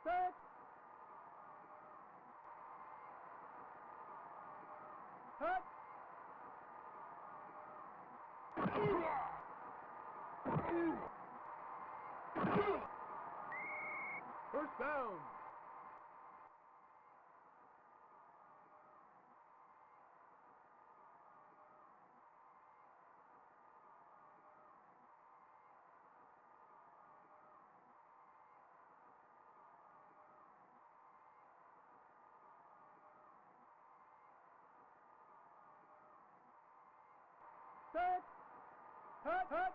Set. Cut. First down. Set. Cut. Cut.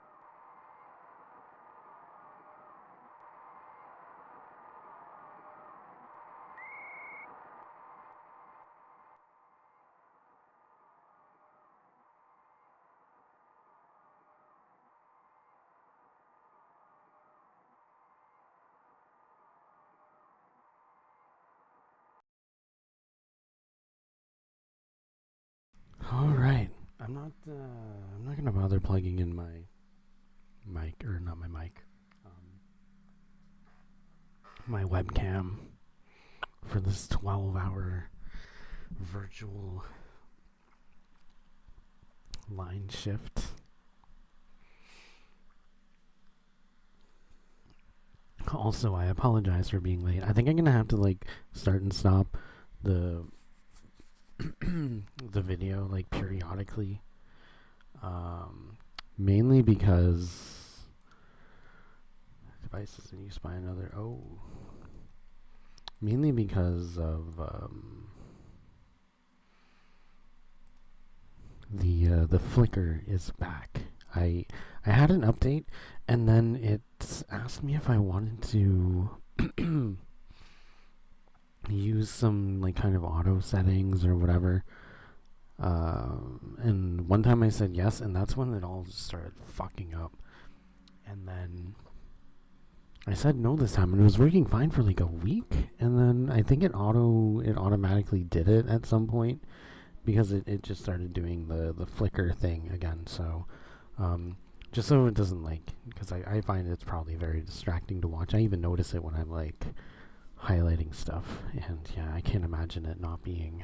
All right. I'm not gonna bother plugging in my mic, or not my mic, my webcam for this 12-hour virtual line shift. Also, I apologize for being late. I think I'm gonna have to start and stop the the video periodically, mainly because devices in use by another. Mainly because of the flicker is back. I had an update, and then it asked me if I wanted to use some kind of auto settings or whatever. And one time I said yes, and that's when it all just started fucking up. And then I said no this time, and it was working fine for a week. And then I think it automatically did it at some point, because it just started doing the flicker thing again. So just so it doesn't because I find it's probably very distracting to watch. I even notice it when I'm highlighting stuff, and yeah, I can't imagine it not being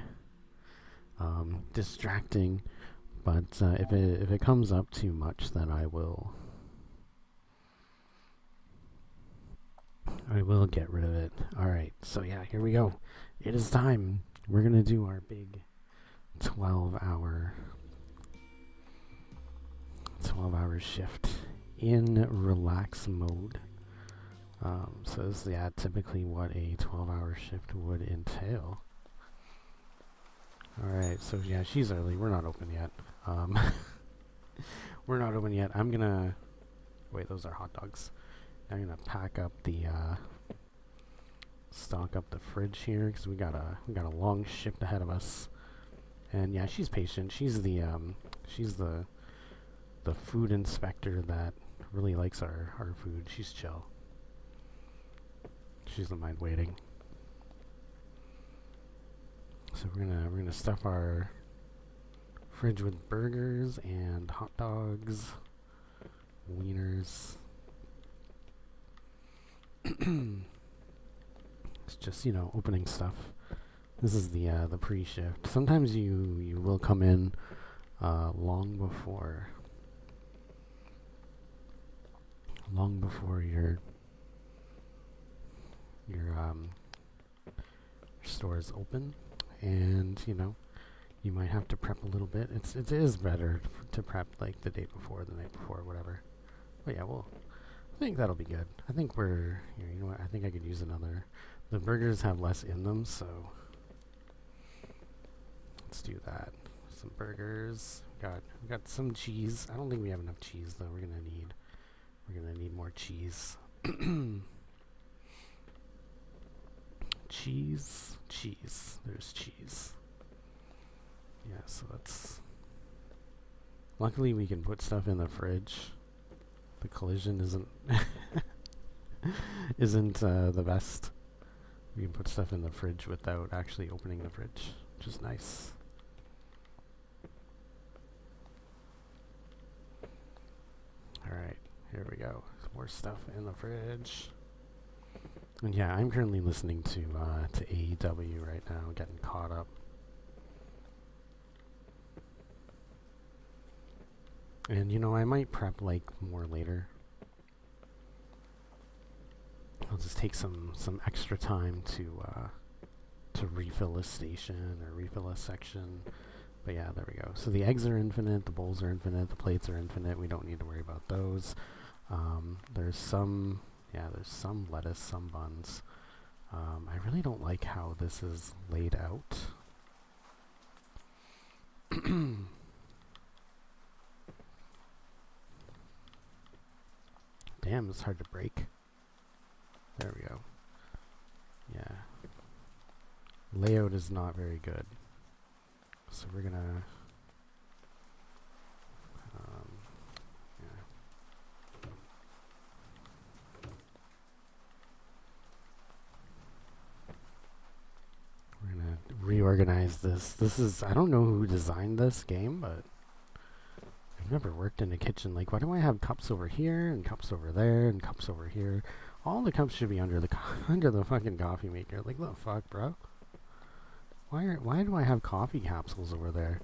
distracting. But if it comes up too much, then I will get rid of it. All right, so yeah, here we go. It is time. We're gonna do our big 12-hour shift in relax mode. So this is typically what a 12-hour shift would entail. Alright, so yeah, she's early. We're not open yet. We're not open yet. I'm gonna... Wait, those are hot dogs. I'm gonna pack up the... stock up the fridge here, because we got a long shift ahead of us. And yeah, she's patient. She's the food inspector that really likes our food. She's chill. She doesn't mind waiting. So we're gonna stuff our fridge with burgers and hot dogs, wieners. It's just opening stuff. This is the pre-shift. Sometimes you will come in long before your store is open, and you might have to prep a little bit. It is better to prep the day before, the night before, whatever. But yeah, I think that'll be good. I think we're you know what, I think I could use another. The burgers have less in them, so let's do that. Some burgers. We got some cheese. I don't think we have enough cheese though. We're gonna need more cheese. cheese. Cheese. There's cheese. Yeah, so that's... Luckily we can put stuff in the fridge. The collision isn't the best. We can put stuff in the fridge without actually opening the fridge, which is nice. Alright, here we go. More stuff in the fridge. And yeah, I'm currently listening to AEW right now, getting caught up. And you know, I might prep like more later. I'll just take some extra time to refill a station or refill a section. But yeah, there we go. So the eggs are infinite, the bowls are infinite, the plates are infinite. We don't need to worry about those. There's some lettuce, some buns. I really don't like how this is laid out. Damn, it's hard to break. There we go. Yeah. Layout is not very good. So we're gonna... We're gonna reorganize this. This is... I don't know who designed this game, but... I've never worked in a kitchen. Like, why do I have cups over here, and cups over there, and cups over here? All the cups should be under the under the fucking coffee maker. Like, what the fuck, bro? Why do I have coffee capsules over there?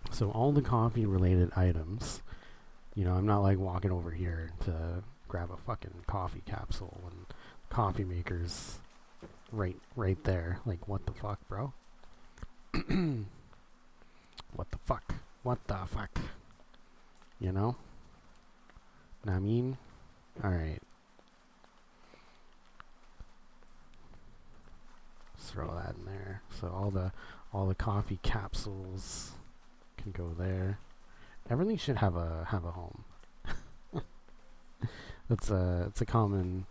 So all the coffee related items, you know, I'm not like walking over here to grab a fucking coffee capsule and coffee maker's right there. Like, what the fuck, bro? What the fuck? What the fuck? You know? Know what I mean? Alright. Throw that in there. So all the coffee capsules can go there. Everything should have a home. It's a common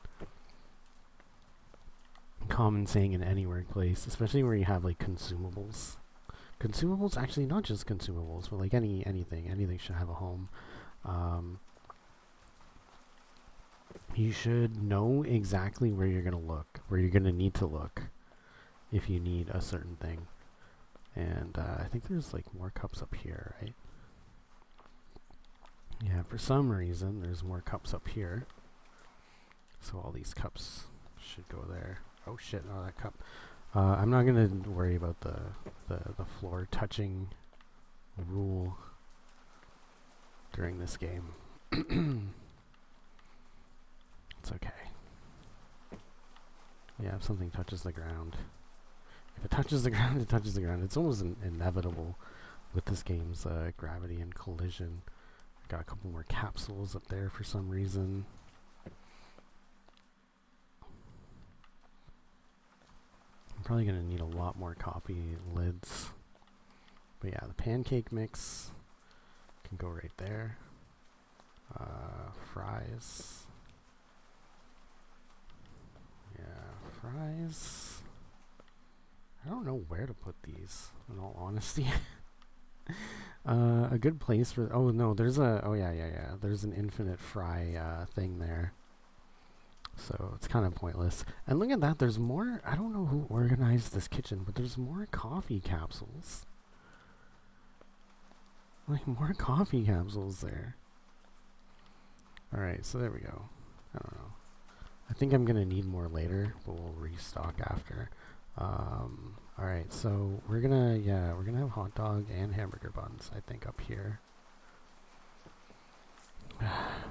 saying in any workplace, especially where you have like consumables. Consumables, actually not just consumables, but like anything should have a home. You should know exactly where you're gonna look, where you're gonna need to look if you need a certain thing. And I think there's like more cups up here, right? Yeah, for some reason there's more cups up here. So all these cups should go there. Oh shit, no, that cup. I'm not gonna worry about the floor touching rule during this game. It's okay. Yeah, if something touches the ground. If it touches the ground, it touches the ground. It's almost inevitable with this game's gravity and collision. Got a couple more capsules up there for some reason. I'm probably going to need a lot more coffee lids. But yeah, the pancake mix can go right there. Fries. Yeah, fries. I don't know where to put these, in all honesty. A good place for... Oh, no, there's a... Oh, yeah. There's an infinite fry thing there. So it's kind of pointless. And look at that, there's more... I don't know who organized this kitchen, but there's more coffee capsules. Like, more coffee capsules there. Alright, so there we go. I don't know. I think I'm going to need more later, but we'll restock after. Alright, so we're gonna have hot dog and hamburger buns, I think, up here.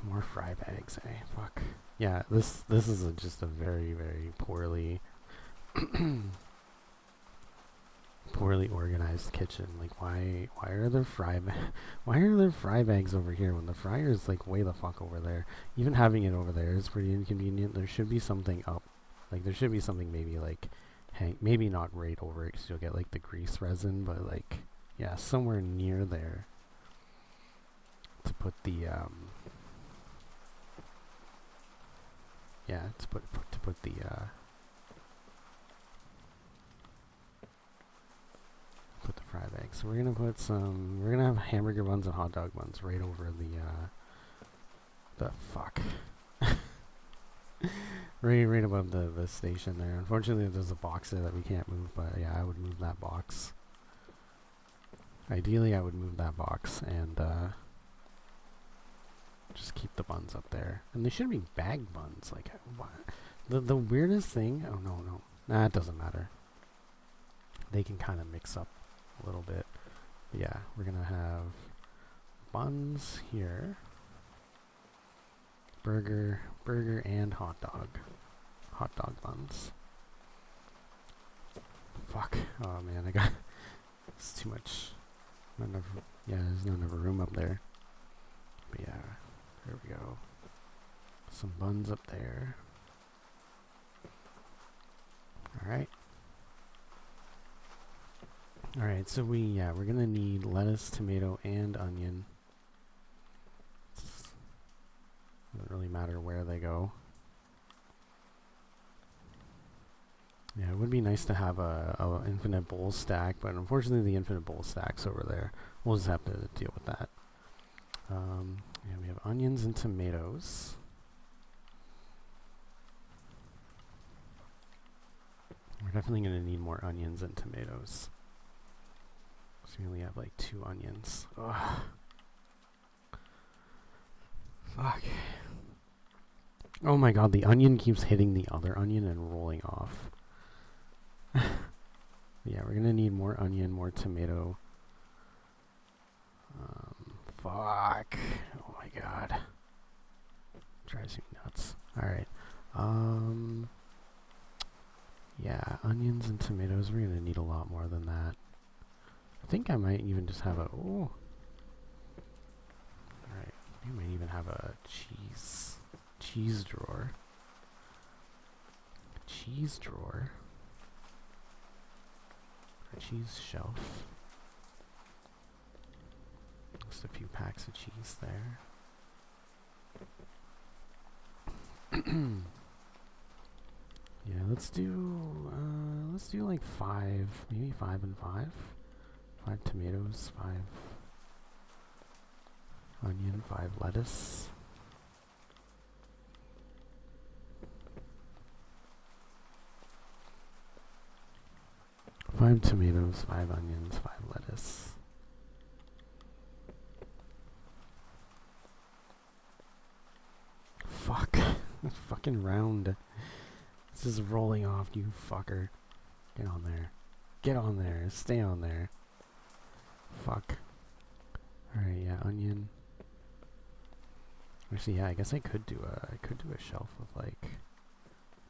More fry bags, eh? Fuck. Yeah, this is just a very, very poorly organized kitchen. Like, why are there fry bags over here when the fryer is like way the fuck over there? Even having it over there is pretty inconvenient. There should be something up. Like, there should be something maybe like maybe not right over it, because you'll get like the grease resin, but like, yeah, somewhere near there to put the yeah, to put the put the fried eggs. So we're gonna put some. We're gonna have hamburger buns and hot dog buns right over the fuck. right above the station there. Unfortunately, there's a box there that we can't move. But yeah, I would move that box. Ideally, I would move that box and just keep the buns up there. And they should be bag buns. Like, what? The weirdest thing. Oh no. Nah, it doesn't matter. They can kind of mix up a little bit. But yeah, we're gonna have buns here. Burger and hot dog buns. Fuck. Oh man, I got it's too much. There's not enough room up there. But yeah, there we go. Some buns up there. Alright, so we're gonna need lettuce, tomato, and onion. Doesn't really matter where they go. Yeah, it would be nice to have a infinite bowl stack, but unfortunately the infinite bowl stack's over there. We'll just have to deal with that. Yeah, we have onions and tomatoes. We're definitely going to need more onions and tomatoes. So we only have like 2 onions. Ugh. Fuck. Oh my god, the onion keeps hitting the other onion and rolling off. Yeah, we're gonna need more onion, more tomato. Fuck. Oh my god. Drives me nuts. Alright. Yeah, onions and tomatoes. We're gonna need a lot more than that. I think I might even just have a... Ooh. Alright. We might even have a cheese drawer. Cheese drawer. A cheese shelf. Just a few packs of cheese there. Yeah, let's do like 5, maybe 5 and 5. 5 tomatoes, 5 onion, 5 lettuce. Five tomatoes, 5 onions, 5 lettuce. Fuck. This fucking round. This is rolling off, you fucker. Get on there. Get on there. Stay on there. Fuck. Alright, yeah, onion. Actually, yeah, I guess I could do a shelf with like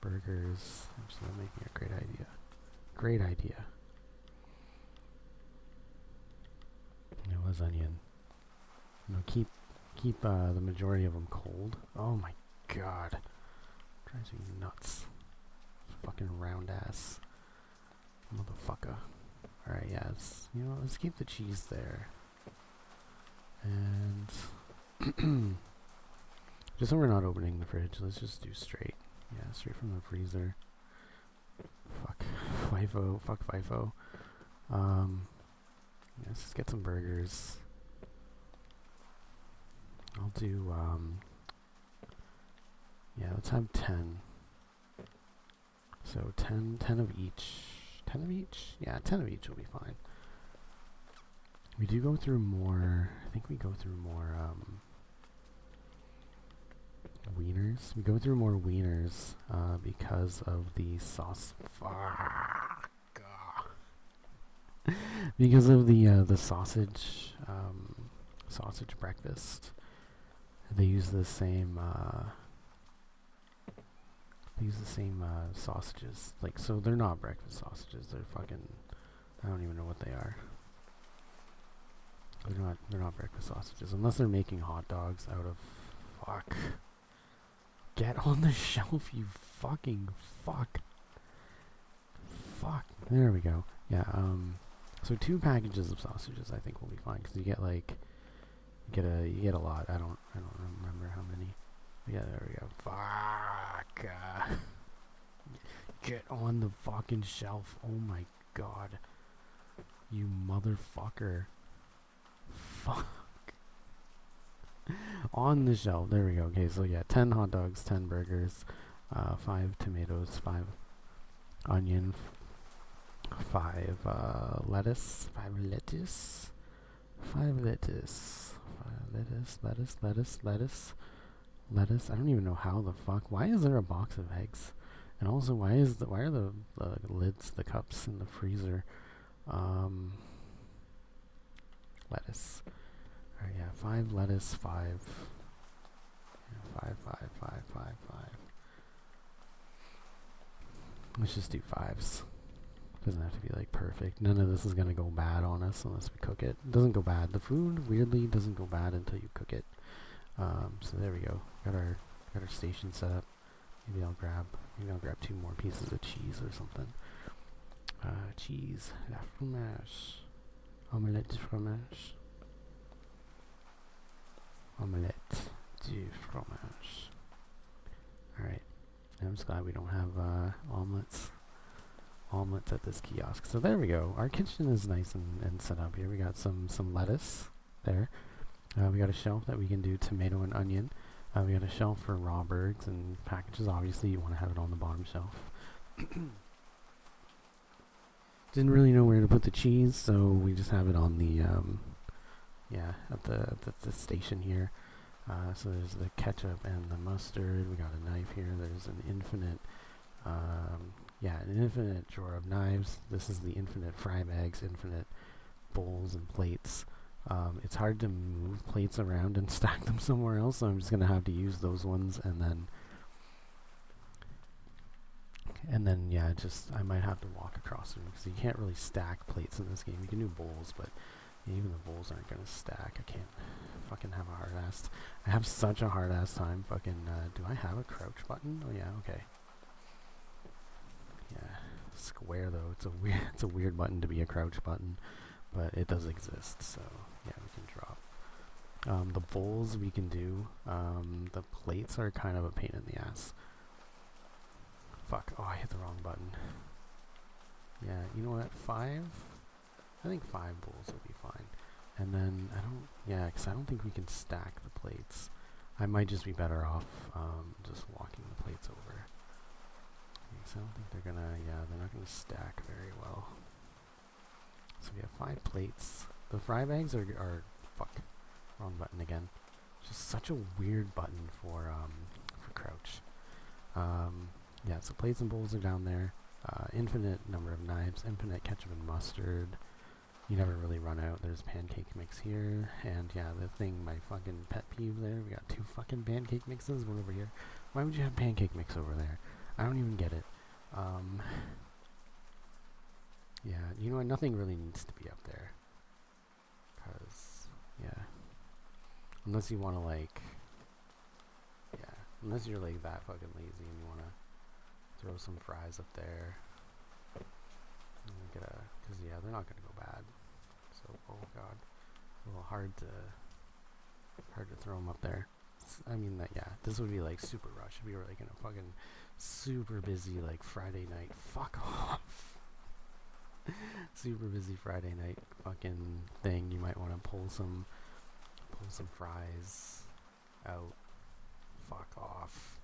burgers. Actually, that might be a great idea. Great idea. It was onion. No, keep the majority of them cold. Oh my god. Drives me nuts. Fucking round ass motherfucker. Alright, yeah, let's keep the cheese there. And just so we're not opening the fridge, let's just do straight. Yeah, straight from the freezer. Fuck FIFO. Fuck FIFO. Yeah, let's just get some burgers. I'll do yeah, let's have 10. So 10 of each. 10 of each? Yeah, 10 of each will be fine. We do go through more, I think we go through more wieners. We go through more wieners because of the sauce. Fuck. Because of the sausage sausage breakfast. They use the same sausages. Like, so they're not breakfast sausages. They're fucking, I don't even know what they are. They're not breakfast sausages unless they're making hot dogs out of. Fuck. Get on the shelf, you fucking fuck. Fuck. There we go. Yeah. So 2 packages of sausages I think will be fine because you get like you get a lot. I don't remember how many. Yeah, there we go. Fuck. fuck. Get on the fucking shelf. Oh my god. You motherfucker. Fuck. On the shelf. There we go. Okay, so yeah, 10 hot dogs, 10 burgers, 5 tomatoes, 5 onion, 5 lettuce, 5 lettuce, 5 lettuce, 5 lettuce. I don't even know how the fuck. Why is there a box of eggs? And also, why are the lids, the cups in the freezer? Lettuce. Alright, yeah, 5 lettuce, 5. Yeah, 5. Let's just do 5s. Doesn't have to be like perfect. None of this is gonna go bad on us unless we cook it. It doesn't go bad. The food weirdly doesn't go bad until you cook it. So there we go. Got our station set up. Maybe I'll grab 2 more pieces of cheese or something. Cheese, la fromage, omelette de fromage, omelette de fromage. All right. I'm just glad we don't have omelets at this kiosk. So there we go. Our kitchen is nice and set up here. We got some lettuce there. We got a shelf that we can do tomato and onion. We got a shelf for raw burgers and packages. Obviously, you want to have it on the bottom shelf. Didn't really know where to put the cheese, so we just have it on the at the station here. So there's the ketchup and the mustard. We got a knife here. There's an infinite drawer of knives. This is the infinite fry bags, infinite bowls and plates. It's hard to move plates around and stack them somewhere else, so I'm just gonna have to use those ones, and then I might have to walk across them because you can't really stack plates in this game. You can do bowls, but even the bowls aren't gonna stack. I can't fucking have a hard ass. I have such a hard ass time fucking. Do I have a crouch button? Oh yeah, okay. Yeah, square though. It's a weird button to be a crouch button, but it does exist. So yeah, we can drop. The bowls we can do. The plates are kind of a pain in the ass. Fuck. Oh, I hit the wrong button. Yeah, you know what? 5? I think 5 bowls will be fine. And then, because I don't think we can stack the plates. I might just be better off just walking the plates over. Because I don't think they're not gonna stack very well. So we have 5 plates. The fry bags are fuck. Wrong button again. Just such a weird button for crouch. Yeah, so plates and bowls are down there. Infinite number of knives, infinite ketchup and mustard. You never really run out. There's pancake mix here, and yeah, the thing, my fucking pet peeve there. We got 2 fucking pancake mixes, one over here. Why would you have pancake mix over there? I don't even get it. Yeah, you know what? Nothing really needs to be up there. Cause, yeah. Unless you want to unless you're like that fucking lazy and you want to throw some fries up there. Cause yeah, they're not gonna go bad. So, oh god, a little hard to throw them up there. I mean this would be like super rush. If we were like in a fucking super busy like Friday night. Fuck off. Super busy Friday night fucking thing. You might want to pull some fries out. Fuck off.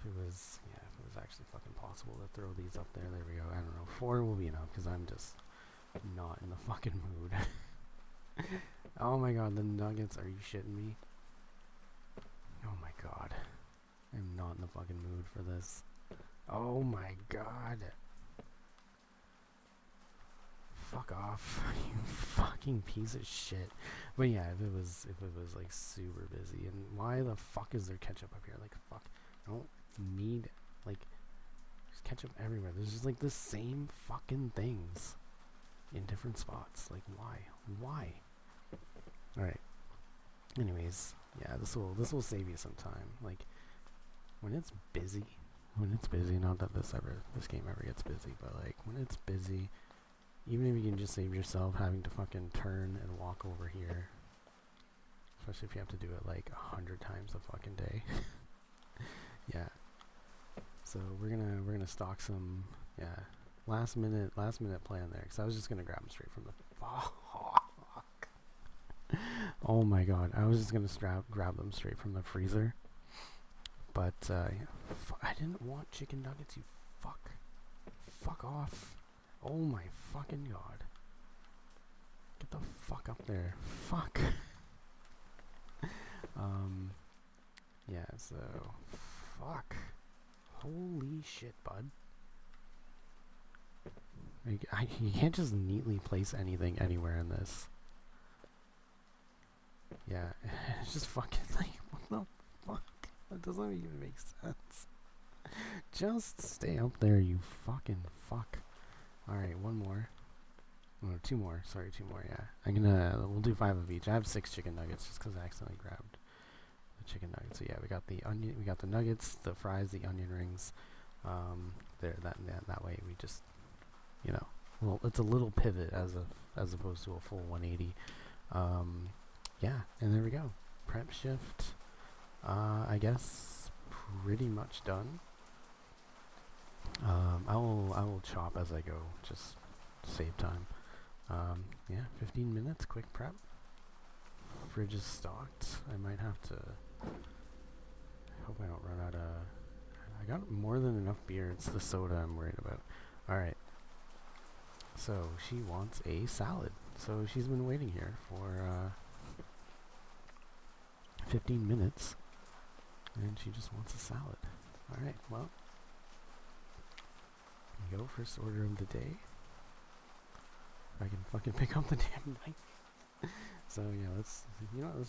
If it was actually fucking possible to throw these up there. There we go. I don't know. 4 will be enough because I'm just not in the fucking mood. Oh my god, the nuggets. Are you shitting me? Oh my god. I'm not in the fucking mood for this. Oh my god. Fuck off. You fucking piece of shit. But yeah, if it was like super busy, and why the fuck is there ketchup up here? Like fuck. I don't need like there's ketchup everywhere. There's just like the same fucking things in different spots. Like why? Alright. Anyways, yeah, this will save you some time. Like when it's busy, not that this game ever gets busy, but like when it's busy, even if you can just save yourself having to fucking turn and walk over here, especially if you have to do it like 100 times a fucking day. Yeah, So we're gonna stock some, yeah, last minute plan there, because I was just gonna grab them straight from the fuck. Oh my god, I was just gonna grab them straight from the freezer, but I didn't want chicken nuggets. You fuck off. Oh my fucking god, get the fuck up there. Fuck. Yeah, so fuck. Holy shit, bud. You can't just neatly place anything anywhere in this. Yeah, it's just fucking like, what the fuck? That doesn't even make sense. Just stay up there, you fucking fuck. Alright, one more. Oh, two more. Sorry, two more, yeah. We'll do 5 of each. I have 6 chicken nuggets just because I accidentally grabbed the chicken nuggets. So yeah, we got the onion, we got the nuggets, the fries, the onion rings. There, that way we just, you know, well, it's a little pivot as opposed to a full 180. Yeah, and there we go. Prep shift, I guess pretty much done. I will chop as I go, just to save time. Yeah, 15 minutes, quick prep. Fridge is stocked. I might have to, hope I don't run out of, I got more than enough beer. It's the soda I'm worried about. Alright. So, she wants a salad. So, she's been waiting here for, 15 minutes. And she just wants a salad. Alright, well. Here we go, first order of the day. If I can fucking pick up the damn knife. So, yeah, let's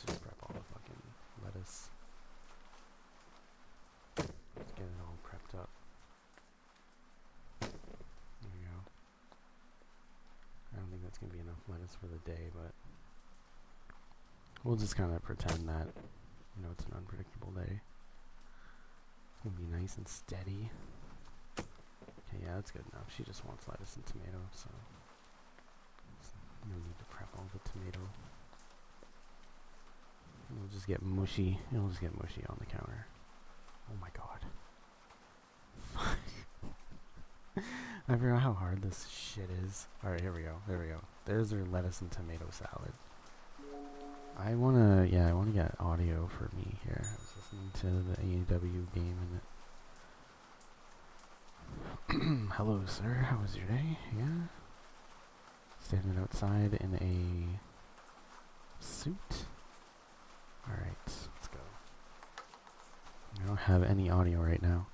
just prep all the fucking lettuce. Let's get it all prepped up. There we go. I don't think that's going to be enough lettuce for the day, but we'll just kind of pretend that, you know, it's an unpredictable day. It's going to be nice and steady. Okay, yeah, that's good enough. She just wants lettuce and tomato, so no need to prep all the tomato. It'll just get mushy. It'll just get mushy on the counter. Oh my god. I forgot how hard this shit is. Alright, here we go. There we go. There's our lettuce and tomato salad. I wanna get audio for me here. I was listening to the AEW game and it. Hello, sir. How was your day? Yeah? Standing outside in a suit? Alright, let's go. I don't have any audio right now.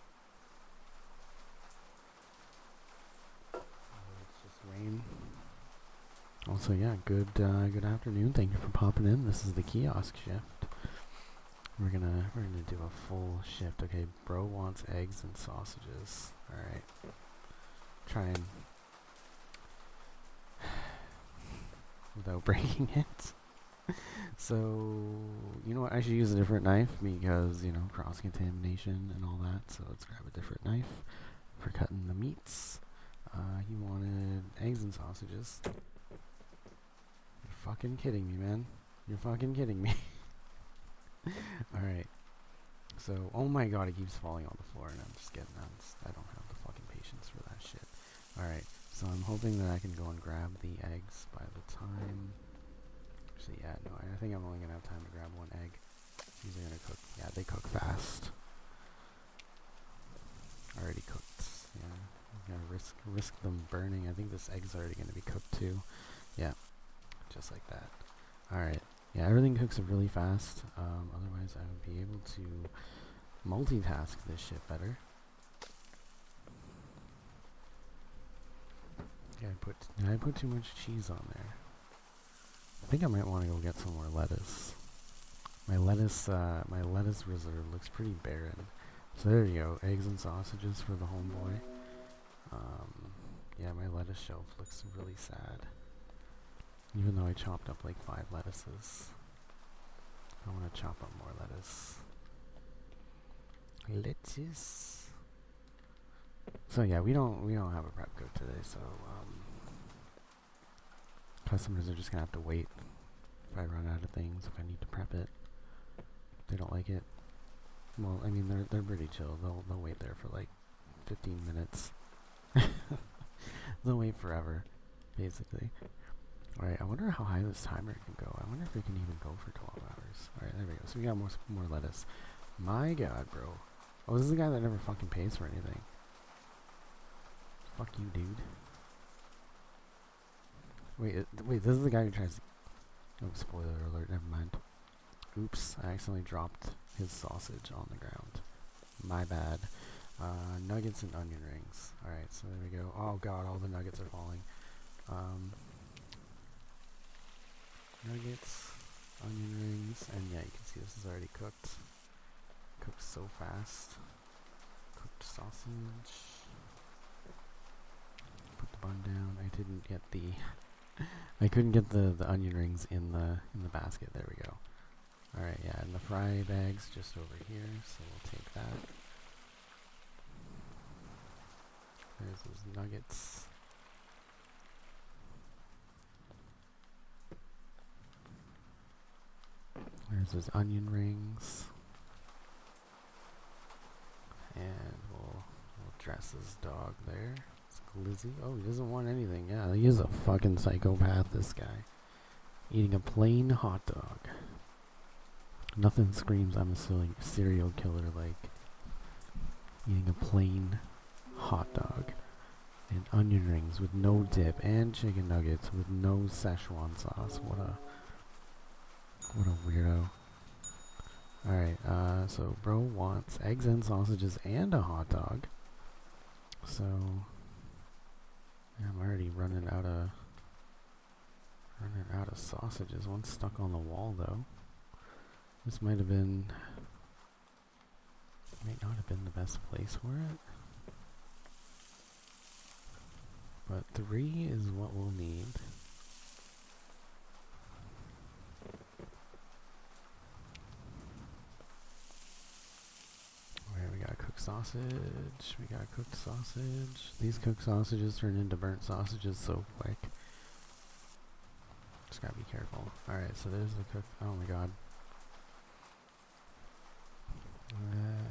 It's just rain. Also, yeah, good afternoon. Thank you for popping in. This is the kiosk shift. We're gonna do a full shift. Okay, bro wants eggs and sausages. Alright. Try and without breaking it. So, you know what, I should use a different knife because, you know, cross-contamination and all that, so let's grab a different knife for cutting the meats. He wanted eggs and sausages. You're fucking kidding me, man. You're fucking kidding me. Alright. So, oh my god, it keeps falling on the floor and I don't have the fucking patience for that shit. Alright, so I'm hoping that I can go and grab the eggs by the time... Actually, yeah, no, I think I'm only gonna have time to grab one egg. These are gonna cook. Yeah, they cook fast. Already cooked. Yeah, I'm gonna risk them burning. I think this egg's already gonna be cooked too. Yeah, just like that. Alright. Yeah, everything cooks really fast. Otherwise, I would be able to multitask this shit better. Yeah, did I put too much cheese on there? I think I might want to go get some more lettuce. My lettuce reserve looks pretty barren. So there you go, eggs and sausages for the homeboy. Yeah, my lettuce shelf looks really sad. Even though I chopped up like 5 lettuces. I want to chop up more lettuce. Lettuce. So yeah, we don't have a prep cook today, so customers are just gonna have to wait if I run out of things, if I need to prep it. If they don't like it. Well, I mean they're pretty chill. They'll wait there for like 15 minutes. They'll wait forever, basically. Alright, I wonder how high this timer can go. I wonder if it can even go for 12 hours. Alright, there we go. So we got more lettuce. My god, bro. Oh, this is the guy that never fucking pays for anything. Fuck you, dude. Wait, this is the guy who tries to... Oh, spoiler alert, never mind. Oops, I accidentally dropped his sausage on the ground. My bad. Nuggets and onion rings. Alright, so there we go. Oh god, all the nuggets are falling. Nuggets, onion rings, and yeah, you can see this is already cooked. Cooked so fast. Cooked sausage. Put the bun down. I didn't get the... I couldn't get the onion rings in the basket. There we go. Alright, yeah, and the fry bag's just over here, so we'll take that. There's those nuggets. There's those onion rings. And we'll dress this dog there. It's Glizzy. Oh, he doesn't want anything. Yeah, he is a fucking psychopath, this guy. Eating a plain hot dog. Nothing screams I'm a serial killer like eating a plain hot dog and onion rings with no dip and chicken nuggets with no Szechuan sauce. What a weirdo. Alright, so bro wants eggs and sausages and a hot dog. So yeah, I'm already running out of sausages. One's stuck on the wall though. This might not have been the best place for it. But 3 is what we'll need. Alright, we got a cooked sausage. We got a cooked sausage. These cooked sausages turn into burnt sausages so quick. Just gotta be careful. Alright, so there's the cooked... Oh my god.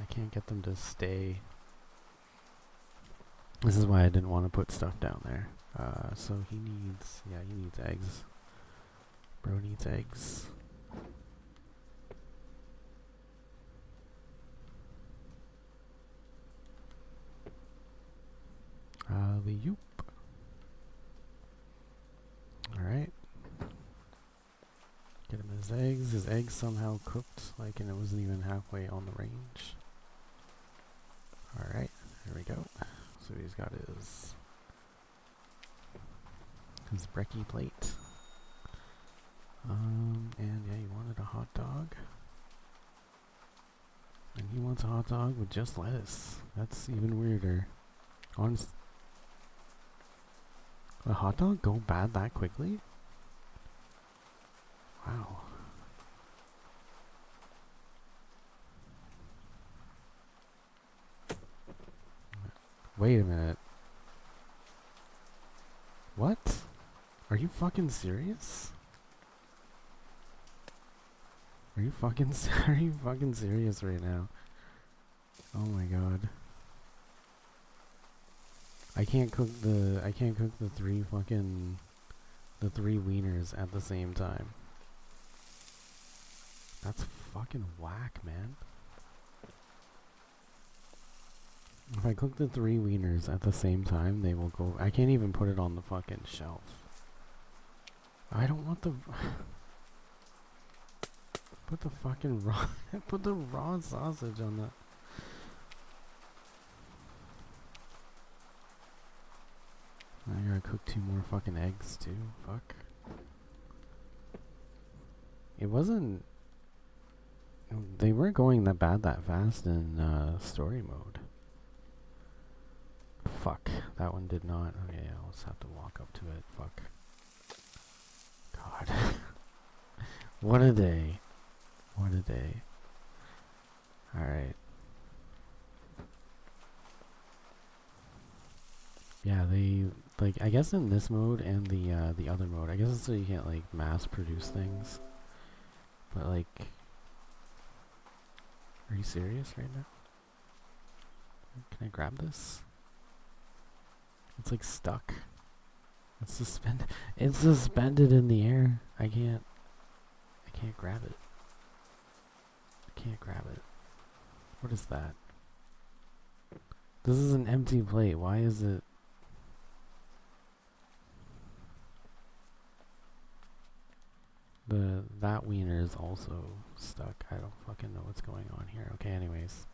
I can't get them to stay. This is why I didn't want to put stuff down there. So he needs eggs. Bro needs eggs. The yoop. Alright. Get him his eggs. His eggs somehow cooked, like, and it wasn't even halfway on the range. Alright, there we go. So he's got his brekkie plate. And yeah, he wanted a hot dog. And he wants a hot dog with just lettuce. That's even weirder. Honest. A hot dog go bad that quickly? Wow. Wait a minute. What? Are you fucking serious? Are you fucking serious right now? Oh my god. I can't cook the 3 wieners at the same time. That's fucking whack, man. If I cook the 3 wieners at the same time, they will go... I can't even put it on the fucking shelf. I don't want the... Put the fucking raw... Put the raw sausage on the... I gotta cook 2 more fucking eggs too. Fuck. It wasn't... They weren't going that bad that fast in story mode. Fuck. That one did not. Okay, I'll just have to walk up to it. Fuck. God. What a day. What a day. Alright. Yeah, they... Like, I guess in this mode and the other mode, I guess it's so you can't, like, mass produce things. But, like... Are you serious right now? Can I grab this? It's like stuck. It's suspended. It's suspended in the air. I can't grab it. I can't grab it. What is that? This is an empty plate. Why is it? That wiener is also stuck. I don't fucking know what's going on here. Okay, anyways.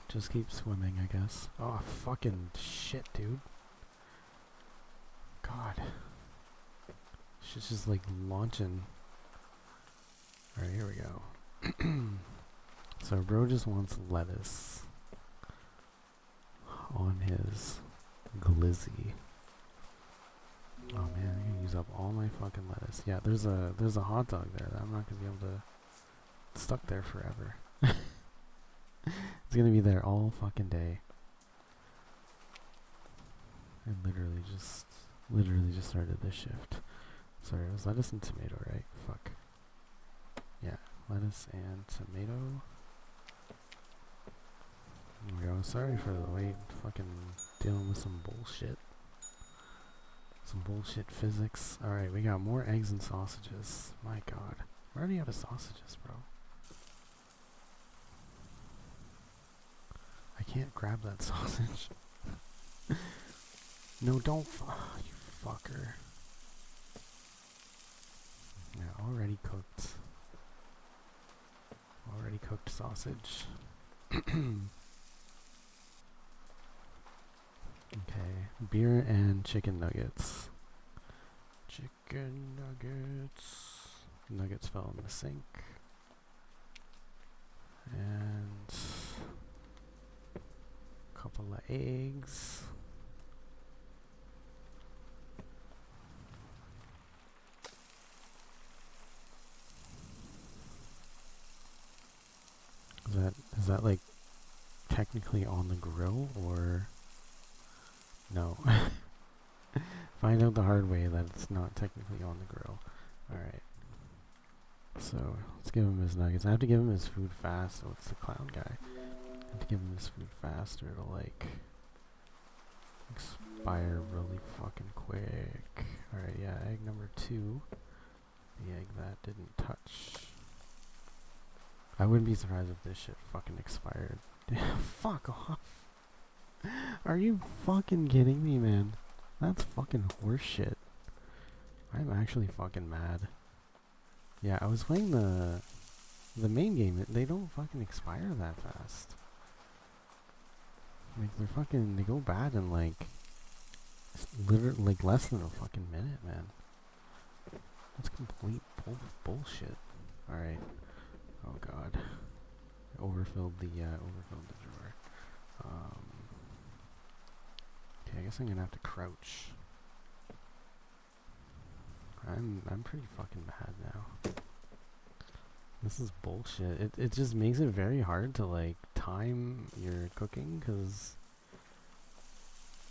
Just keep swimming, I guess. Oh, fucking shit, dude. God. Shit's just like launching. Alright, here we go. So, bro just wants lettuce on his glizzy. Oh man, I'm gonna use up all my fucking lettuce. Yeah, there's a hot dog there that I'm not gonna be able to stuck there forever. It's gonna be there all fucking day. I literally just started this shift. Sorry, it was lettuce and tomato, right? Fuck. Yeah, lettuce and tomato. There we go. Sorry for the wait. Fucking dealing with some bullshit. Some bullshit physics. Alright, we got more eggs and sausages. My god. We're already out of sausages, bro. I can't grab that sausage. No, don't. You fucker. Yeah, already cooked. Already cooked sausage. Okay, beer and chicken nuggets. Chicken nuggets. Nuggets fell in the sink. And a couple of eggs. Is that like technically on the grill or no? Find out the hard way that it's not technically on the grill. Alright. So let's give him his nuggets. I have to give him his food fast. Oh, it's the clown guy. I have to give him his food fast or it'll like expire really fucking quick. Alright, yeah, egg number 2. The egg that didn't touch. I wouldn't be surprised if this shit fucking expired. Fuck off. Are you fucking kidding me, man? That's fucking horseshit. I'm actually fucking mad. Yeah, I was playing the main game. They don't fucking expire that fast. Like they go bad in like literally like less than a fucking minute, man. That's complete bullshit. All right. Oh god. I overfilled the drawer. Okay, I guess I'm gonna have to crouch. I'm pretty fucking mad now. This is bullshit. It just makes it very hard to like time your cooking because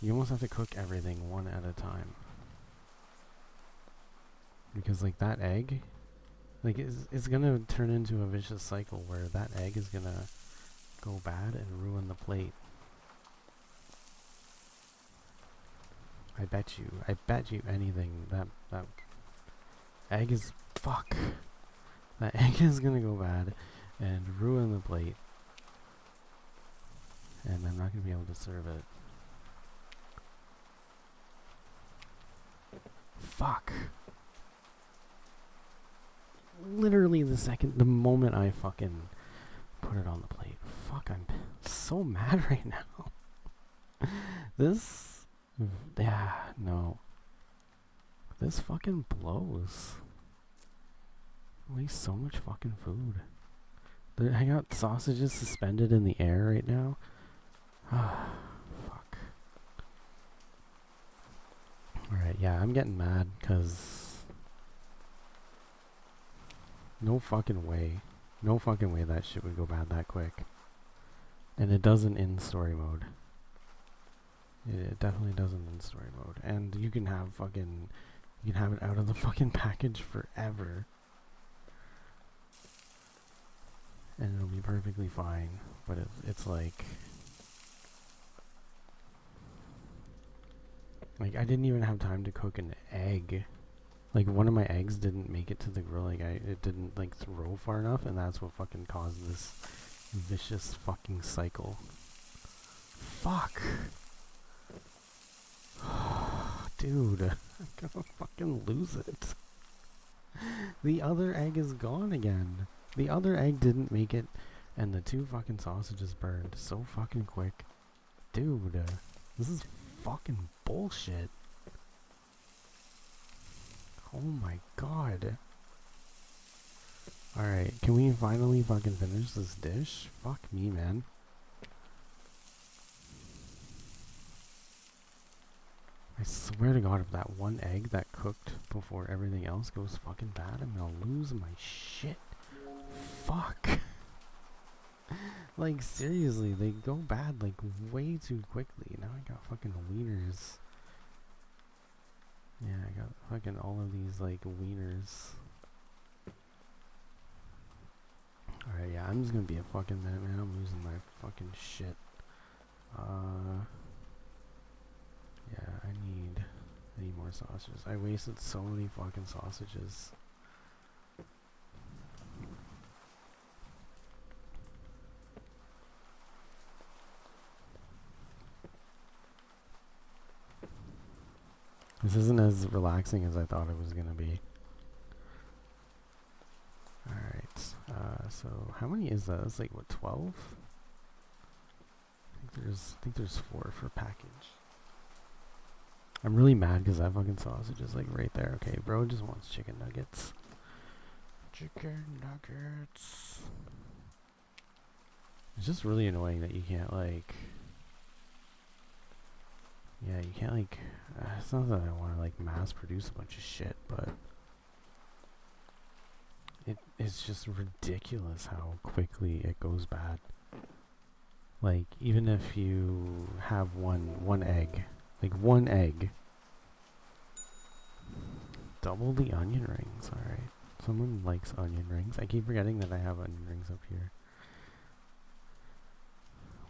you almost have to cook everything one at a time. Because like that egg, like it's gonna turn into a vicious cycle where that egg is gonna go bad and ruin the plate. I bet you anything that egg is fuck. That egg is gonna go bad and ruin the plate. And I'm not gonna be able to serve it. Fuck. Literally the moment I fucking put it on the plate. Fuck, I'm so mad right now. Yeah, no. This fucking blows. Waste so much fucking food. I got sausages suspended in the air right now. Fuck. Alright, yeah, I'm getting mad because no fucking way that shit would go bad that quick. And it doesn't in story mode. It definitely doesn't in story mode. And you can have it out of the fucking package forever. And it'll be perfectly fine. But it's like Like, I didn't even have time to cook an egg. Like, one of my eggs didn't make it to the grill. Like, it didn't, like, throw far enough, and that's what fucking caused this vicious fucking cycle. Fuck! Dude, I'm gonna fucking lose it. The other egg is gone again. The other egg didn't make it, and the 2 fucking sausages burned so fucking quick. Dude, this is fucking bullshit. Oh my god. Alright, can we finally fucking finish this dish? Fuck me, man. I swear to god, if that one egg that cooked before everything else goes fucking bad, I'm gonna lose my shit. Fuck. Like, seriously, they go bad, like, way too quickly. Now I got fucking wieners. Yeah, I got fucking all of these, like, wieners. Alright, yeah, I'm just gonna be a fucking minute, man. I'm losing my fucking shit. Yeah, I need more sausages. I wasted so many fucking sausages. This isn't as relaxing as I thought it was gonna be. Alright, so how many is that? That's like, what, 12? I think there's 4 for package. I'm really mad because that fucking sausage is like right there. Okay, bro just wants chicken nuggets. Chicken nuggets. It's just really annoying that you can't, like... Yeah, you can't, like... it's not that I want to, like, mass produce a bunch of shit, but... It's just ridiculous how quickly it goes bad. Like, even if you have one egg... Like, one egg. Double the onion rings, alright. Someone likes onion rings. I keep forgetting that I have onion rings up here.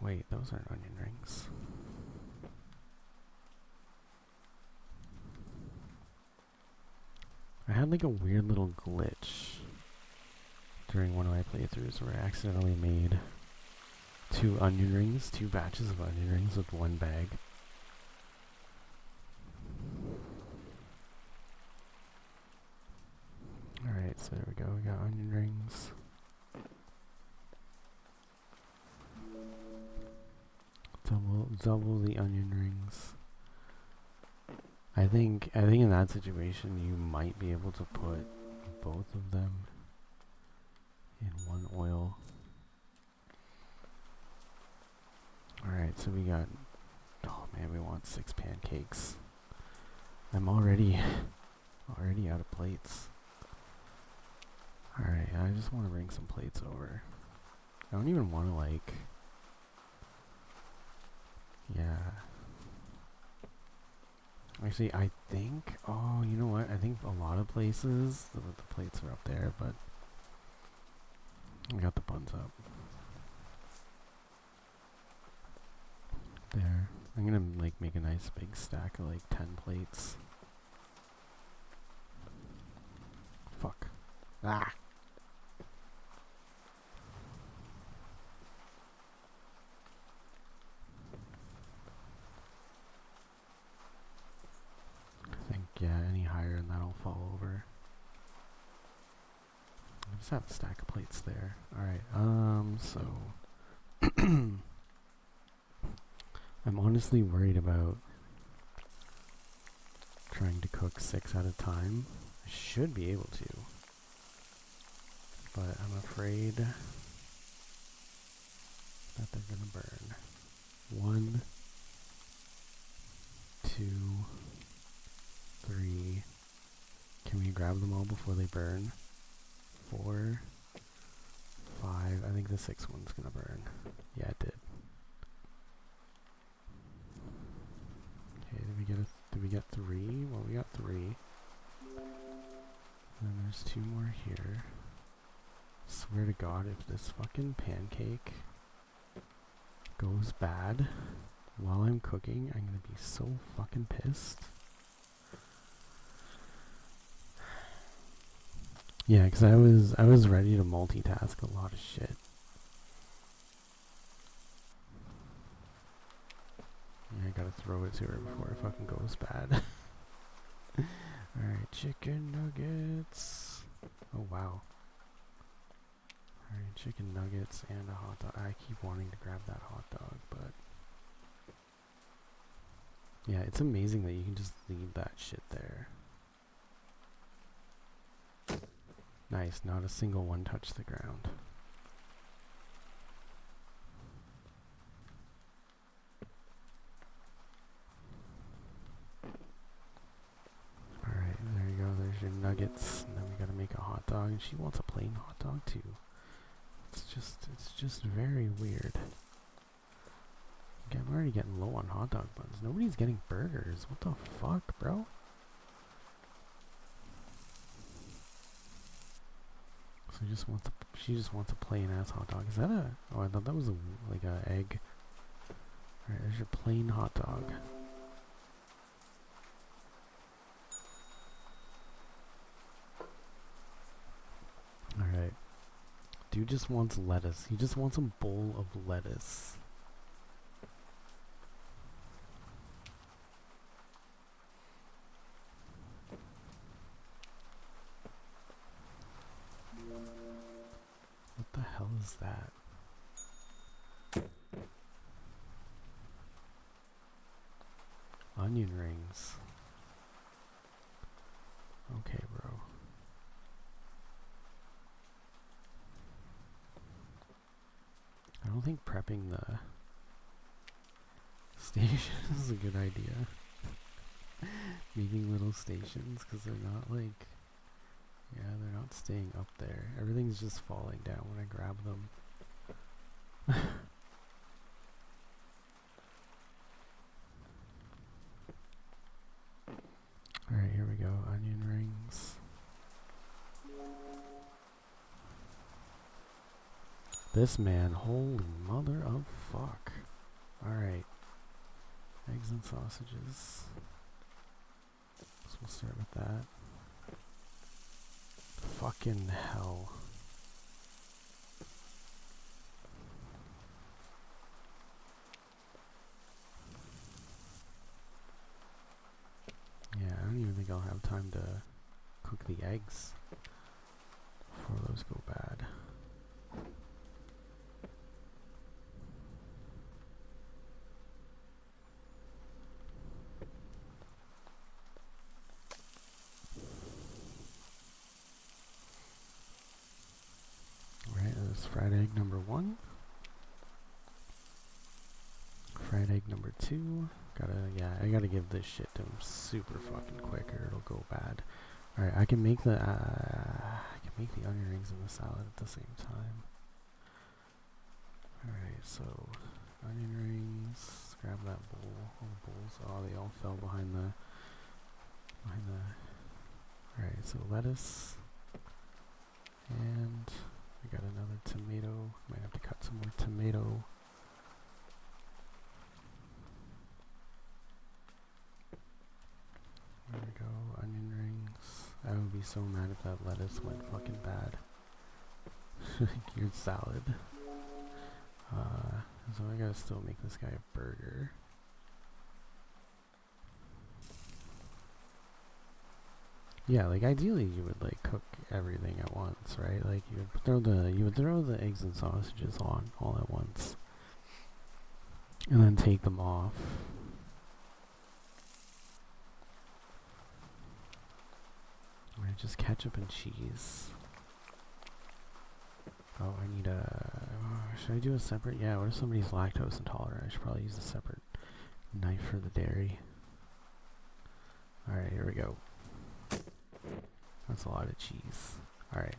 Wait, those aren't onion rings. I had like a weird little glitch during one of my playthroughs where I accidentally made 2 onion rings, 2 batches of onion rings with 1 bag. Alright, so there we go. We got onion rings. Double the onion rings. I think in that situation you might be able to put both of them in one oil. Alright, so we got... Oh man, we want 6 pancakes. I'm already out of plates. Alright, I just want to bring some plates over. I don't even want to, like... Yeah. Actually, I think... Oh, you know what? I think a lot of places, the plates are up there, but... I got the buns up. There. I'm gonna, like, make a nice big stack of, like, 10 plates. Fuck. Ah! I think, yeah, any higher and that'll fall over. I just have a stack of plates there. Alright, so... I'm honestly worried about trying to cook 6 at a time. I should be able to, but I'm afraid that they're gonna burn. 1, 2, 3. Can we grab them all before they burn? 4, 5. I think the 6th one's gonna burn. Yeah, it did. Okay, did we get 3? Well, we got 3. And then there's 2 more here. Swear to God, if this fucking pancake goes bad, while I'm cooking, I'm gonna be so fucking pissed. Yeah, 'cause I was ready to multitask a lot of shit. And I gotta throw it to her before it fucking goes bad. Alright, chicken nuggets. Oh wow. Alright, chicken nuggets and a hot dog. I keep wanting to grab that hot dog, but yeah, it's amazing that you can just leave that shit there. Nice, not a single one touched the ground. Alright, there you go, there's your nuggets. And then we gotta make a hot dog, and she wants a plain hot dog too. It's just very weird. Okay, I'm already getting low on hot dog buns. Nobody's getting burgers. What the fuck, bro? So she just wants a plain ass hot dog. Is that a? Oh, I thought that was like a egg. Alright, there's your plain hot dog. Alright. Dude just wants lettuce. He just wants a bowl of lettuce. What the hell is that? Onion rings. Okay, bro. I don't think prepping the station is a good idea. Making little stations, because they're not like, yeah, they're not staying up there. Everything's just falling down when I grab them. Alright, here we go. Onion rings. This man, holy mother of fuck. Alright. Eggs and sausages. So we'll start with that. Fucking hell. Yeah, I don't even think I'll have time to cook the eggs before those go bad. Alright, that's fried egg number 1. Fried egg number 2. I gotta give this shit to him super fucking quick or it'll go bad. Alright, I can make the onion rings and the salad at the same time. Alright, so onion rings, grab that bowl, all the bowls, oh they all fell behind the alright, so lettuce, and I got another tomato, might have to cut some more tomato. There we go, onion rings. I would be so mad if that lettuce went fucking bad. Geared salad. So I gotta still make this guy a burger. Yeah, like ideally you would like cook everything at once, right? Like you would throw the eggs and sausages on all at once. And then take them off. Alright, just ketchup and cheese. Oh, I need should I do a separate? Yeah, what if somebody's lactose intolerant? I should probably use a separate knife for the dairy. Alright, here we go. That's a lot of cheese. Alright.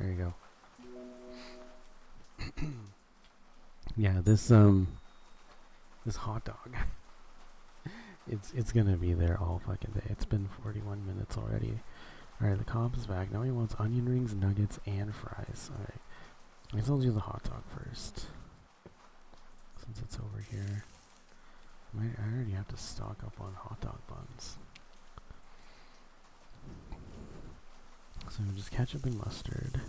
There you go. Yeah, this hot dog. It's gonna be there all fucking day. It's been 41 minutes already. Alright, the comp is back. Now he wants onion rings, nuggets, and fries. Alright. I guess I'll do the hot dog first. Since it's over here. I already have to stock up on hot dog buns. So just ketchup and mustard.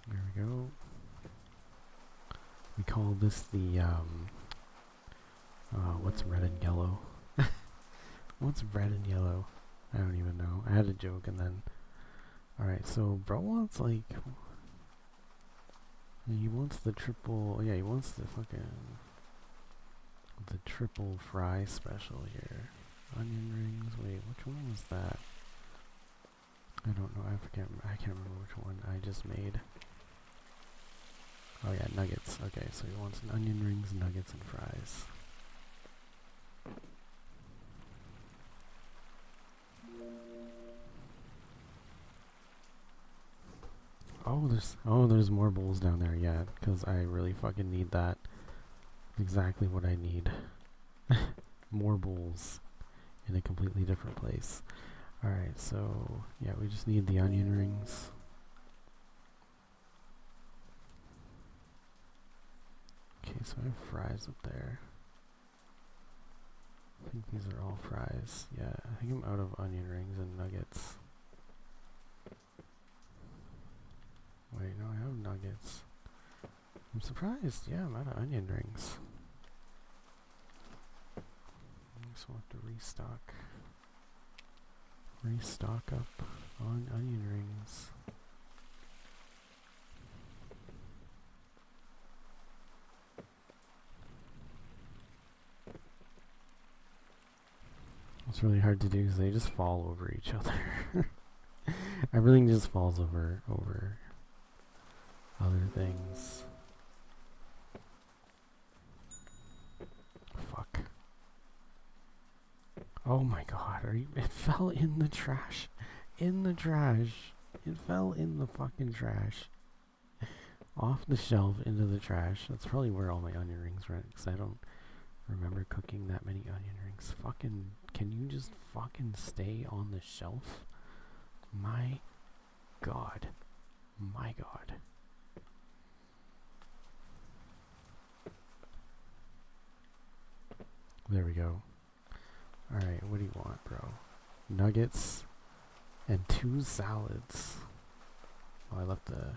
There we go. We call this the, what's red and yellow? What's red and yellow? I don't even know. I had a joke and then... Alright, so bro wants like... He wants the triple... Yeah, he wants the fucking... The triple fry special here. Onion rings. Wait, which one was that? I don't know. I can't remember which one I just made. Oh yeah, nuggets. Okay, so he wants an onion rings, nuggets, and fries. There's more bowls down there, yeah, because I really fucking need that. Exactly what I need. More bowls in a completely different place. Alright, so yeah, we just need the onion rings. Okay, so I have fries up there. I think these are all fries. Yeah, I think I'm out of onion rings and nuggets. Wait, no, I have nuggets. I'm surprised. Yeah, I'm out of onion rings. So I'll have to restock. Restock up on onion rings. It's really hard to do because they just fall over each other. Everything just falls over other things. Fuck. Oh my god, it fell in the trash. In the trash. It fell in the fucking trash. Off the shelf into the trash. That's probably where all my onion rings went, because I don't remember cooking that many onion rings. Fucking, can you just fucking stay on the shelf? My god. My god. There we go. Alright, what do you want, bro? Nuggets and 2 salads. Oh, I left the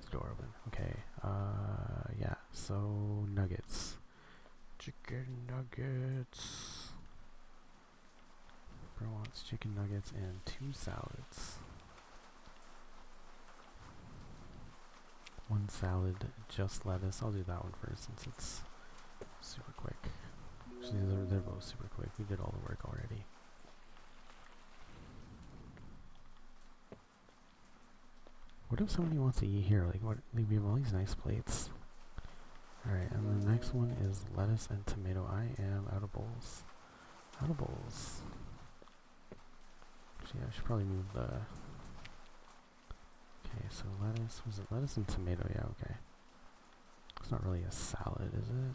door open. Okay, yeah, so nuggets. Chicken nuggets. Bro wants chicken nuggets and 2 salads. 1 salad, just lettuce. I'll do that one first since it's super quick. Actually, they're both super quick. We did all the work already. What if somebody wants to eat here? Like, what? Like, we have all these nice plates. Alright, and the next one is lettuce and tomato. I am out of bowls. Out of bowls. Actually, I should probably move the... Okay, so lettuce. Was it lettuce and tomato? Yeah, okay. It's not really a salad, is it?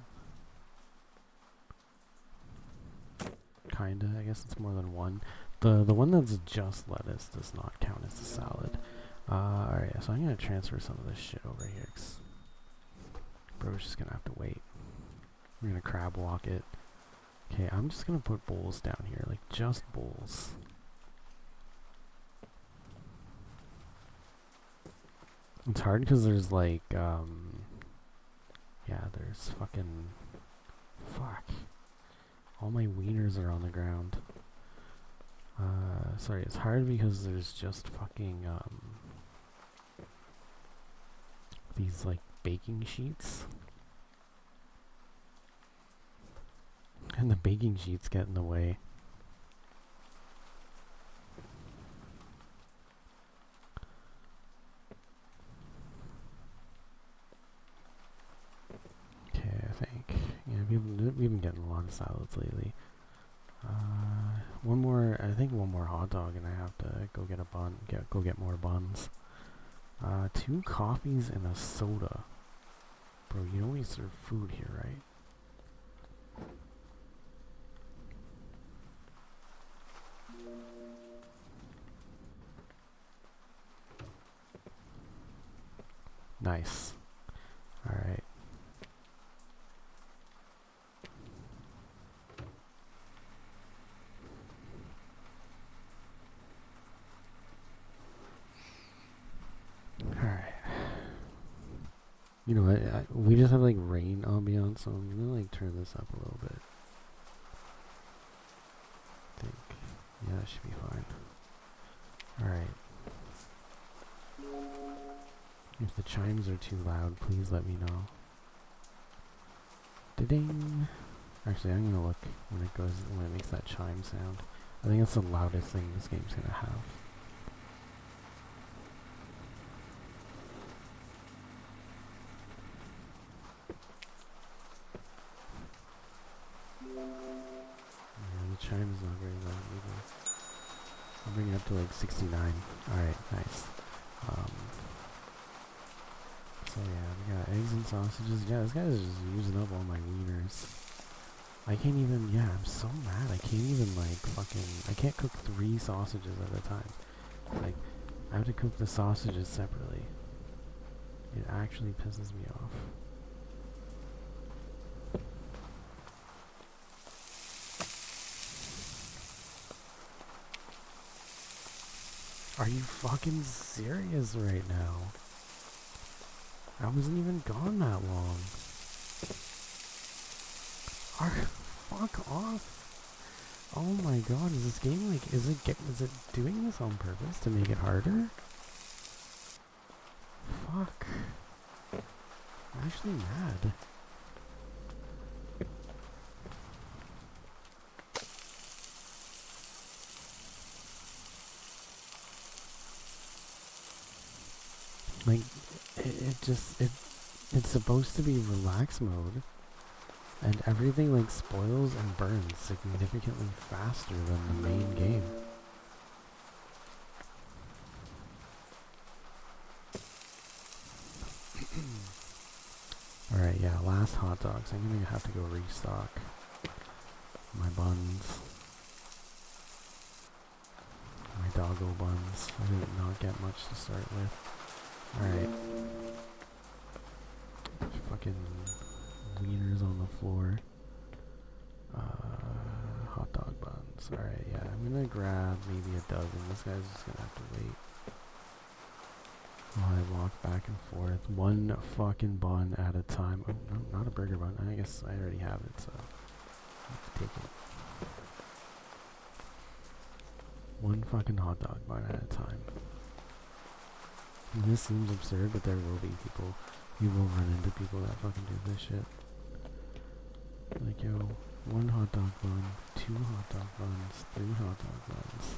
Kinda, I guess it's more than one. The one that's just lettuce does not count as a salad. Alright, so I'm gonna transfer some of this shit over here, 'cause bro's just gonna have to wait. We're gonna crab walk it. Okay, I'm just gonna put bowls down here, like just bowls. It's hard because there's like, yeah, there's fucking, fuck. All my wieners are on the ground. Sorry, it's hard because there's just fucking, these like baking sheets. And the baking sheets get in the way. Okay, I think. Yeah, we've been getting a lot of salads lately. One more, I think one more hot dog and I have to go get a bun, go get more buns. 2 coffees and a soda. Bro, you know we serve food here, right? Nice. Alright. Alright. You know what? We just have like rain ambiance, so I'm gonna like turn this up a little bit. I think. Yeah, that should be fine. Alright. If the chimes are too loud, please let me know. Da-ding! Actually, I'm gonna look when it makes that chime sound. I think that's the loudest thing this game's gonna have. Yeah, the chime's not very loud either. I'll bring it up to like 69. Alright, nice. So yeah, we got eggs and sausages. Yeah, this guy's just using up all my wieners. I can't even, yeah, I'm so mad. I can't even like I can't cook 3 sausages at a time. Like, I have to cook the sausages separately. It actually pisses me off. Are you fucking serious right now? I wasn't even gone that long. Fuck off. Oh my god, is this game like, is it doing this on purpose to make it harder? Fuck. I'm actually mad. Like, it's supposed to be relax mode, and everything like spoils and burns significantly faster than the main game. Alright, yeah, last hot dogs. I'm gonna have to go restock my buns. My doggo buns. I did not get much to start with. Alright. Fucking wieners on the floor. Hot dog buns. Alright, yeah, I'm gonna grab maybe a dozen. This guy's just gonna have to wait while I walk back and forth. One fucking bun at a time. Oh, no, not a burger bun. I guess I already have it, so I have to take it. One fucking hot dog bun at a time. And this seems absurd, but there will be people. You will run into people that fucking do this shit. Like, yo, 1 hot dog bun, 2 hot dog buns, 3 hot dog buns,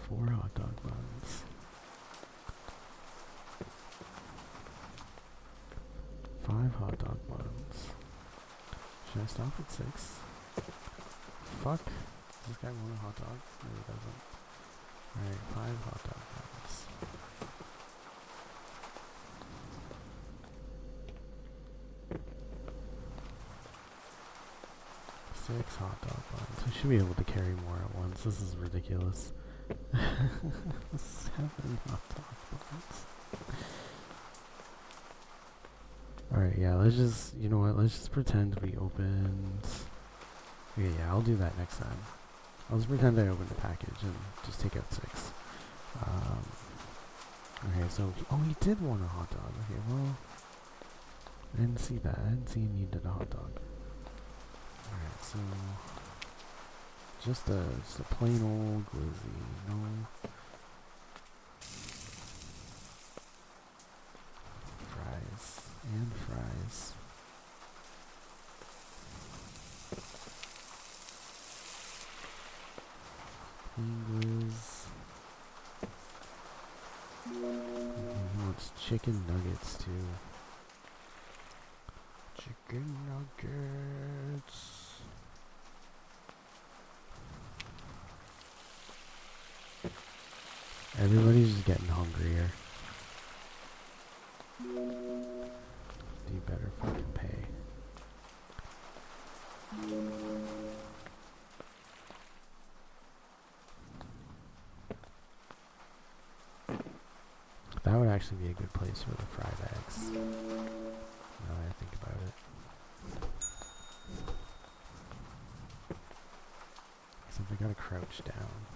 4 hot dog buns, 5 hot dog buns. Should I stop at 6? Fuck. Does this guy want a hot dog? No, he doesn't. Alright, 5 hot dog buns. 6 hot dog buns. I should be able to carry more at once. This is ridiculous. 7 hot dog buns. Alright, yeah, let's just, you know what, let's just pretend we opened... Okay, yeah, I'll do that next time. I'll just pretend I opened the package and just take out 6. Okay, so, oh, he did want a hot dog. Okay, well, I didn't see that. I didn't see he needed a hot dog. Alright, so, just a plain old glizzy, no. Fries, and fries. English. He wants chicken nuggets too. Chicken nuggets. Everybody's just getting hungrier. You better fucking pay. actually be a good place for the fried eggs. Now that I think about it. Except I gotta crouch down.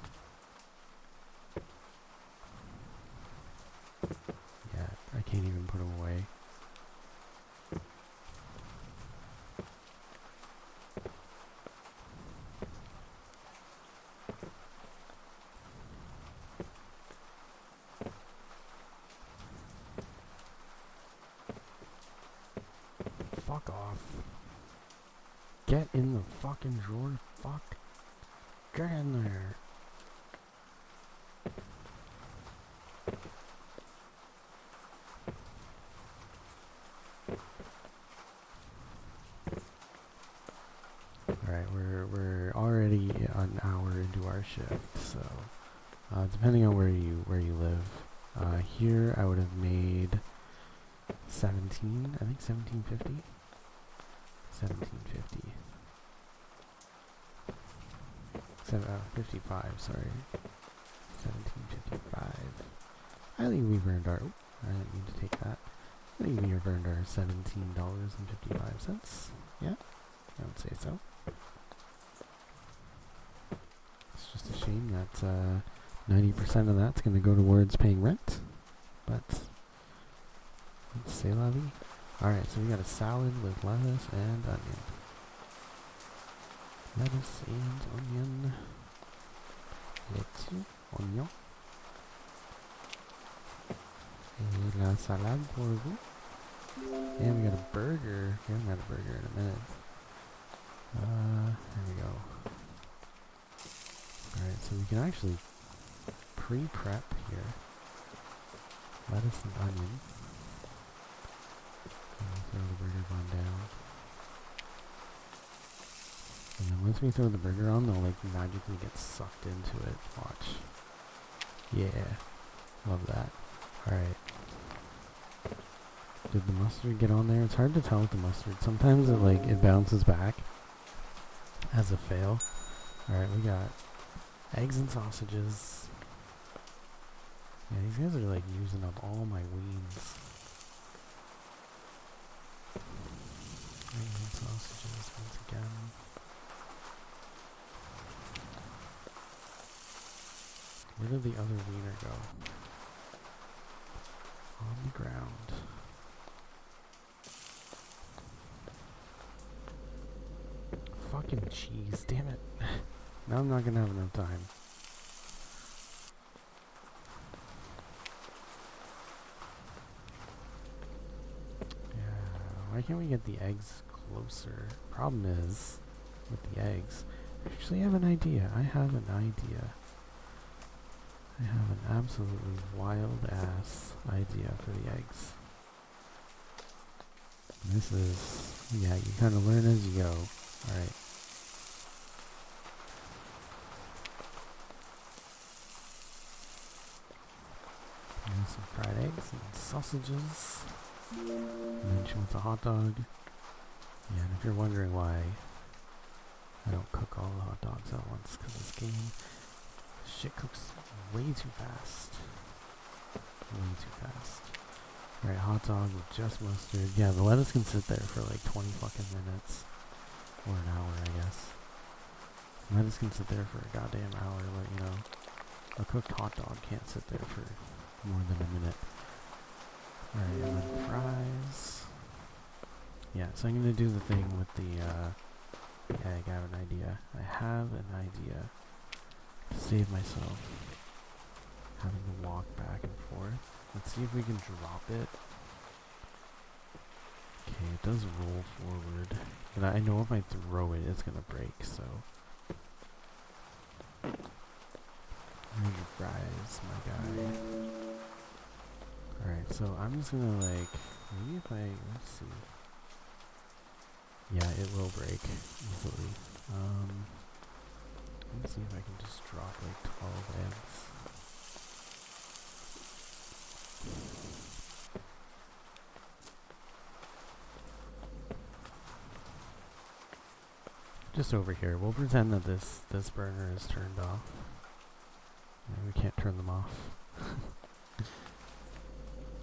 Yeah, I can't even put them away. Fuck off. Get in the fucking drawer. Fuck. Get in there. Alright, we're already an hour into our shift, so depending on where you live. Here I would have made 17, I think 1750. 1750. 55, sorry. 1755. I think we've earned our, I didn't mean to take that. I think we've earned our $17.55. Yeah, I would say so. It's just a shame that 90% of that's going to go towards paying rent. But, let's say la vie. Alright, so we got a salad with lettuce and onion. Lettuce and onion. Laitue, oignon. Et la salade pour vous. And we got a burger. We haven't had a burger in a minute. There we go. Alright, so we can actually pre-prep here. Lettuce and onion. And we'll throw the burger bun down. And then once we throw the burger on, they'll like magically get sucked into it. Watch. Yeah. Love that. Alright. Did the mustard get on there? It's hard to tell with the mustard. Sometimes it bounces back as a fail. Alright, we got eggs and sausages. Yeah, these guys are like using up all my wings. Eggs and sausages once again. Where did the other wiener go? On the ground. Fucking cheese, damn it. Now I'm not gonna have enough time. Yeah, why can't we get the eggs closer? Problem is, with the eggs, I actually have an idea. I have an absolutely wild ass idea for the eggs. This is, yeah, you kind of learn as you go. Alright. There's some fried eggs and sausages. And then she wants a hot dog. Yeah, and if you're wondering why I don't cook all the hot dogs at once, because this game, shit cooks way too fast. Way too fast. Alright, hot dog with just mustard. Yeah, the lettuce can sit there for like 20 fucking minutes. Or an hour, I guess. Lettuce can sit there for a goddamn hour, but you know, a cooked hot dog can't sit there for more than a minute. Alright, and then fries. Yeah, so I'm gonna do the thing with the egg. I have an idea. I have an idea to save myself having to walk back and forth. Let's see if we can drop it. Okay, it does roll forward. But I know if I throw it, it's gonna break, so. Here's your fries, my guy. Alright, so I'm just gonna like, maybe if I, let's see. Yeah, it will break easily. Let me see if I can just drop like 12 eggs. Just over here. We'll pretend that this burner is turned off. We can't turn them off.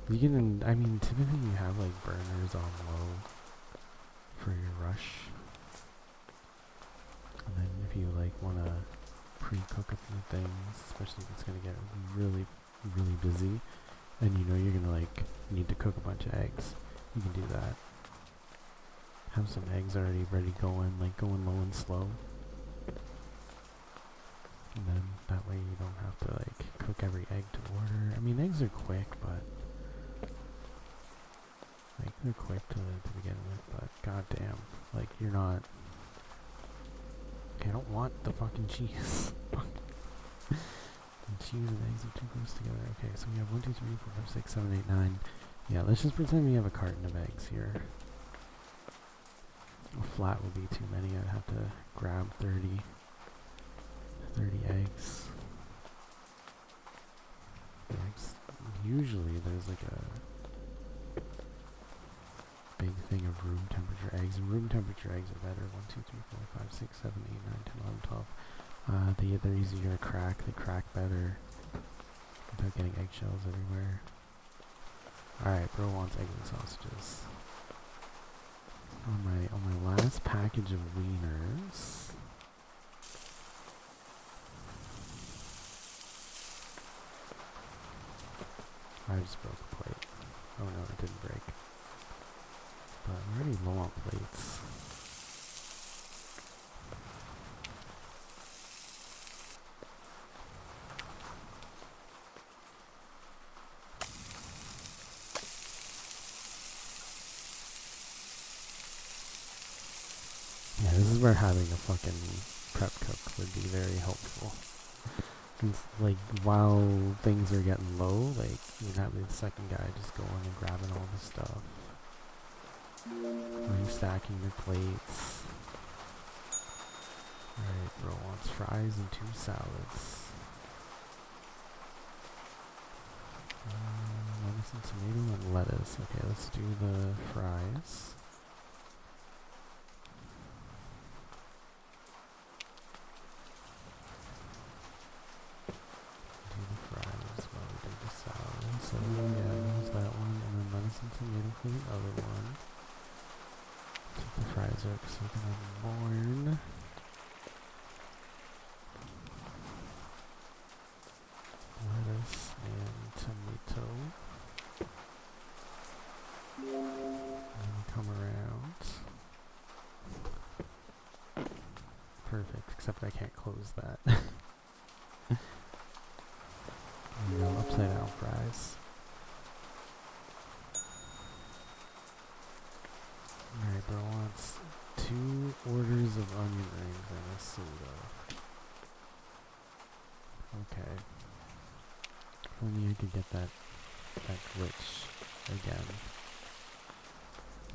You can, I mean, typically you have like burners on low for your rush. And then if you like want to pre-cook a few things, especially if it's going to get really, really busy, and you know you're going to like need to cook a bunch of eggs, you can do that. Have some eggs already ready going, like going low and slow. And then that way you don't have to like cook every egg to order. I mean, eggs are quick, but like they're quick to begin with, but goddamn, like you're not. Okay, I don't want the fucking cheese. And cheese and eggs are too close together. Okay, so we have 1, 2, 3, 4, 5, 6, 7, 8, 9. Yeah, let's just pretend we have a carton of eggs here. A flat would be too many. I'd have to grab 30 eggs. Eggs. Usually there's like a big thing of room temperature eggs, and room temperature eggs are better. 1, 2, 3, 4, 5, 6, 7, 8, 9, 10, 11, 12. They're easier to crack. They crack better without getting eggshells everywhere. Alright, bro wants eggs and sausages. On my last package of wieners. I just broke a plate. Oh no, it didn't break. But I'm already low on plates. Yeah, this is where having a fucking prep cook would be very helpful. Since, like, while things are getting low, like, you'd have the second guy just going and grabbing all the stuff. Restacking your plates. Alright, bro wants fries and 2 salads. Lettuce and tomato and lettuce. Okay, let's do the fries. Do the fries while we do the salad. So yeah, there's that one, and then lettuce and tomato for the other one. Keep the fries up so we can have more. Lettuce and tomato. And we come around. Perfect, except I can't close that. No upside down fries. Alright, bro wants 2 orders of onion rings and a soda. Okay. If only I could get that glitch again.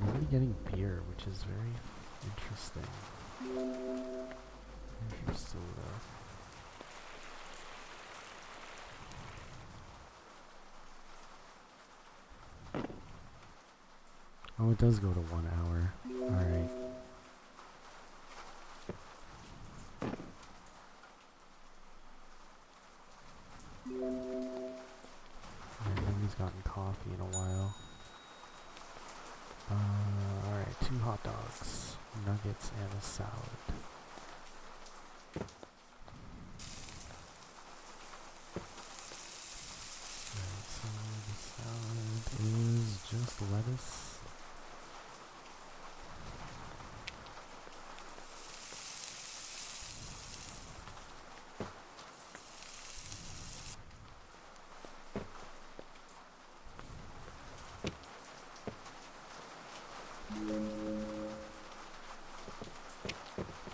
I'm already getting beer, which is very interesting. Here's your soda. Oh, it does go to 1 hour. Alright. Nobody's gotten coffee in a while. Alright, 2 hot dogs, nuggets, and a salad. Alright, so the salad is just lettuce.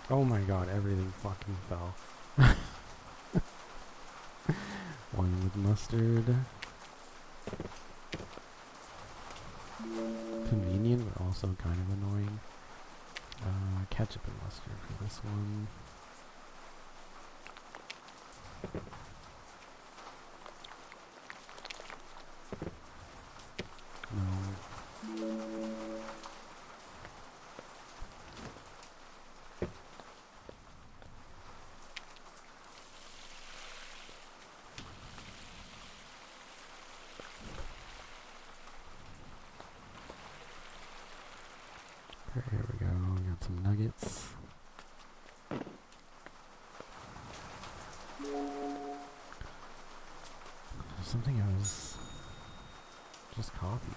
Oh my god, everything fucking fell. One with mustard. Convenient, but also kind of annoying. Ketchup and mustard for this one. No. some nuggets. Something else. Just coffee.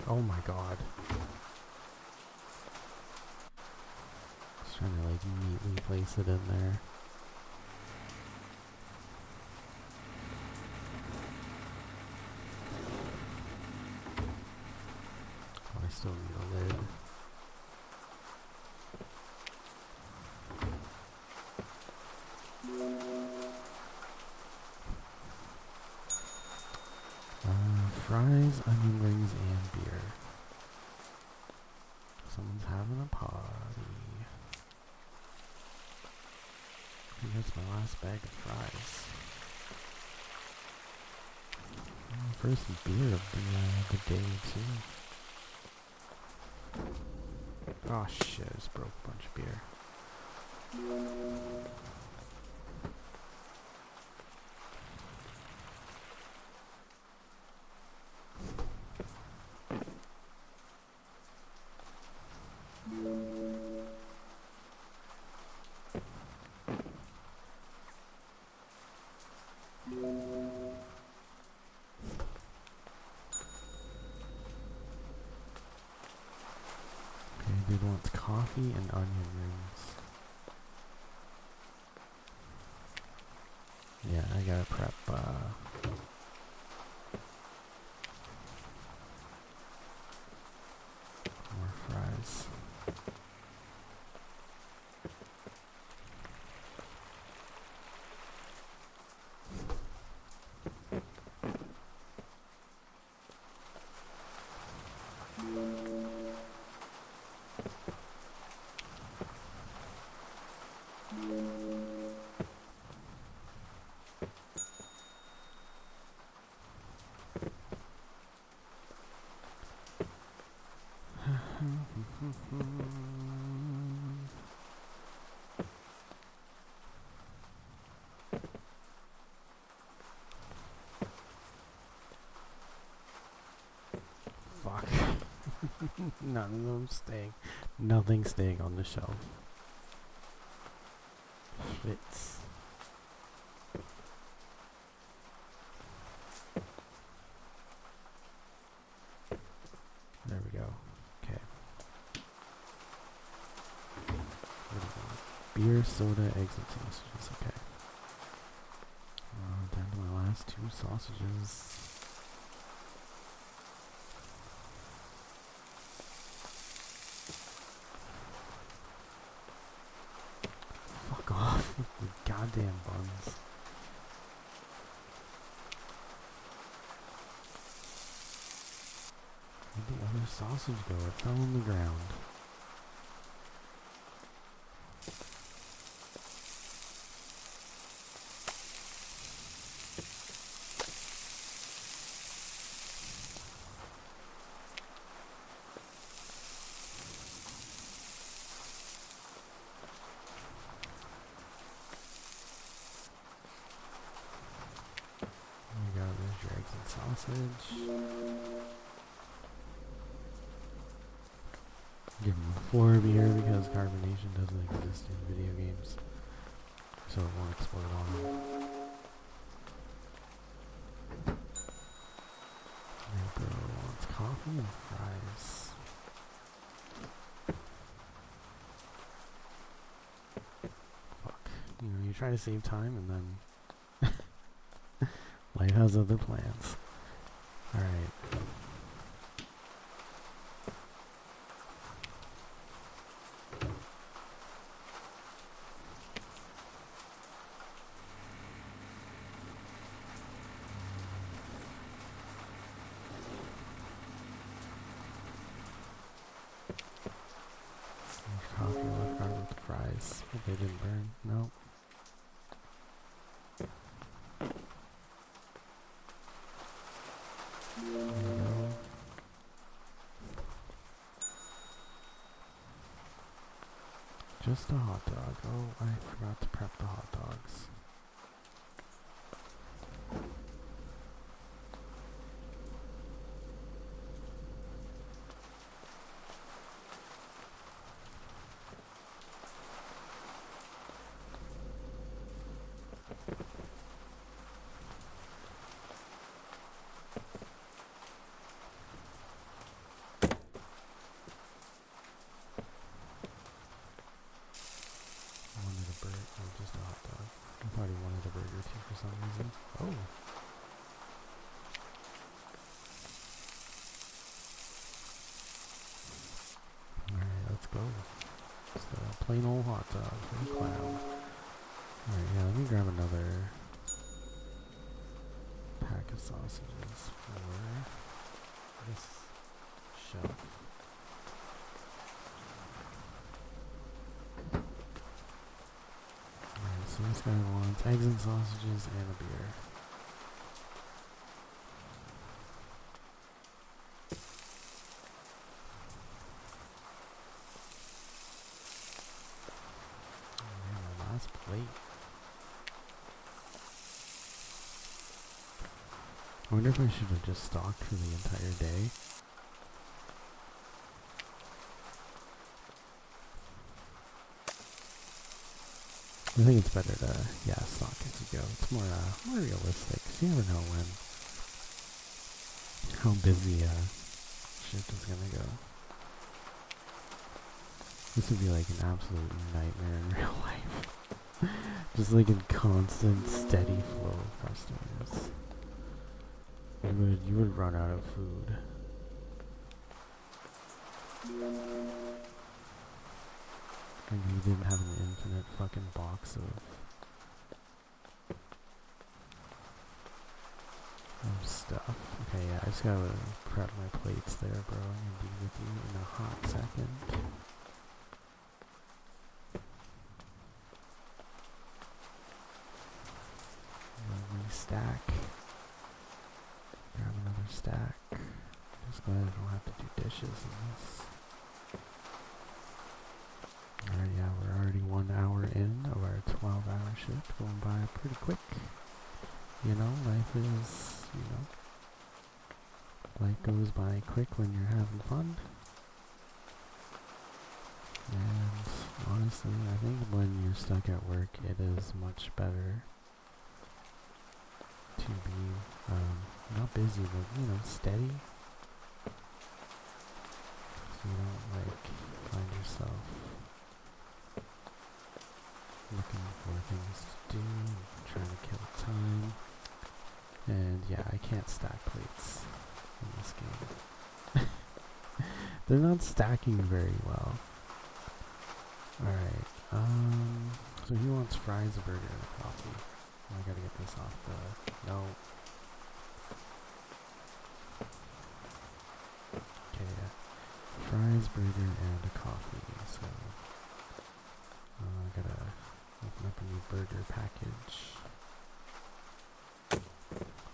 Oh my god. Just trying to like neatly place it in there. Oh, I still need a lid. Fries, onion rings, and beer. Someone's having a party. I think that's my last bag of fries. First beer of the day, too. Oh shit, I just broke a bunch of beer. Dude wants coffee and onion rings. Yeah, I gotta prep, more fries. Fuck. None of them staying. Nothing staying on the shelf. Fits. There we go. Okay. What do you want? Beer, soda, eggs, and sausages. Okay. Down to my last 2 sausages. Fuck off with the goddamn buns. Where'd the other sausage go? It fell on the ground. There you go, there's your eggs and sausage. Give them a 4 beer because carbonation doesn't exist in video games, so it won't explode on them. Bro wants coffee and fries. Fuck. You know, you try to save time and then life has other plans. Alright. Coffee left out with the fries. Hope they didn't burn. Nope. There we go. Just a hot dog. Oh, I forgot to prep the hot dogs. thought he wanted a burger too for some reason. Oh. Alright, let's go. Just a plain old hot dog for the clown. Alright, yeah, let me grab another pack of sausages for this shelf. Alright, so this guy wants eggs and sausages and a beer. And my last plate. I wonder if I should have just stocked for the entire day. I think it's better to, stock as you go. It's more realistic. 'Cause you never know how busy a shift is gonna go. This would be like an absolute nightmare in real life. Just like a constant, steady flow of customers. You would run out of food. And you didn't have an infinite fucking box of stuff. Okay, yeah, I just gotta prep my plates there, bro. I'm gonna be with you in a hot second. Restack. Grab another stack. Just glad I don't have to do dishes in this. Alright, yeah, we're already 1 hour in of our 12-hour shift, going by pretty quick. You know, life goes by quick when you're having fun. And honestly, I think when you're stuck at work, it is much better to be, not busy, but, steady. So you don't, find yourself looking for things to do, trying to kill time. And yeah, I can't stack plates in this game. They're not stacking very well. Alright, so he wants fries, a burger, and a coffee. I gotta get this off the... No. Okay, yeah. Fries, burger, and a coffee. So, I gotta open up a new burger package.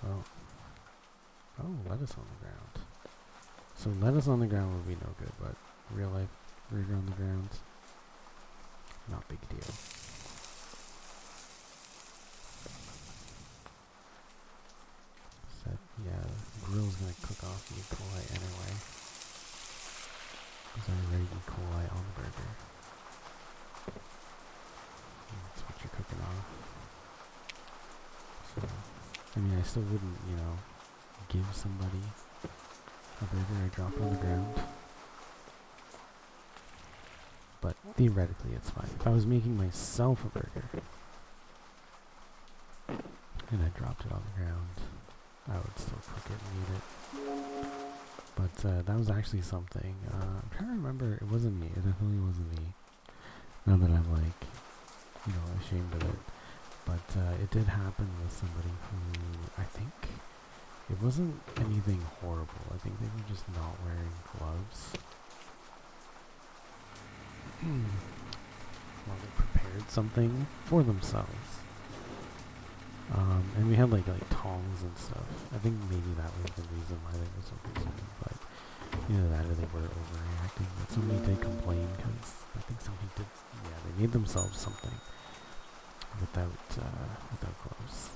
Oh, lettuce on the ground. So lettuce on the ground would be no good, but real life burger on the ground, not big deal. Yeah, the grill's gonna cook off the E. coli anyway. There's already E. coli on the burger. That's what you're cooking off. So, I mean, I still wouldn't, give somebody a burger I dropped on the ground. But theoretically, it's fine. If I was making myself a burger and I dropped it on the ground, I would still cook it and eat it. But that was actually something. I'm trying to remember. It wasn't me. It definitely wasn't me. Now that I'm ashamed of it. But it did happen with somebody who, I think, it wasn't anything horrible. I think they were just not wearing gloves. Well, they prepared something for themselves. And we had like tongs and stuff. I think maybe that was the reason why they were so concerned. But either that or they were overreacting. But somebody did complain because I think somebody did. Yeah, they made themselves something without gloves.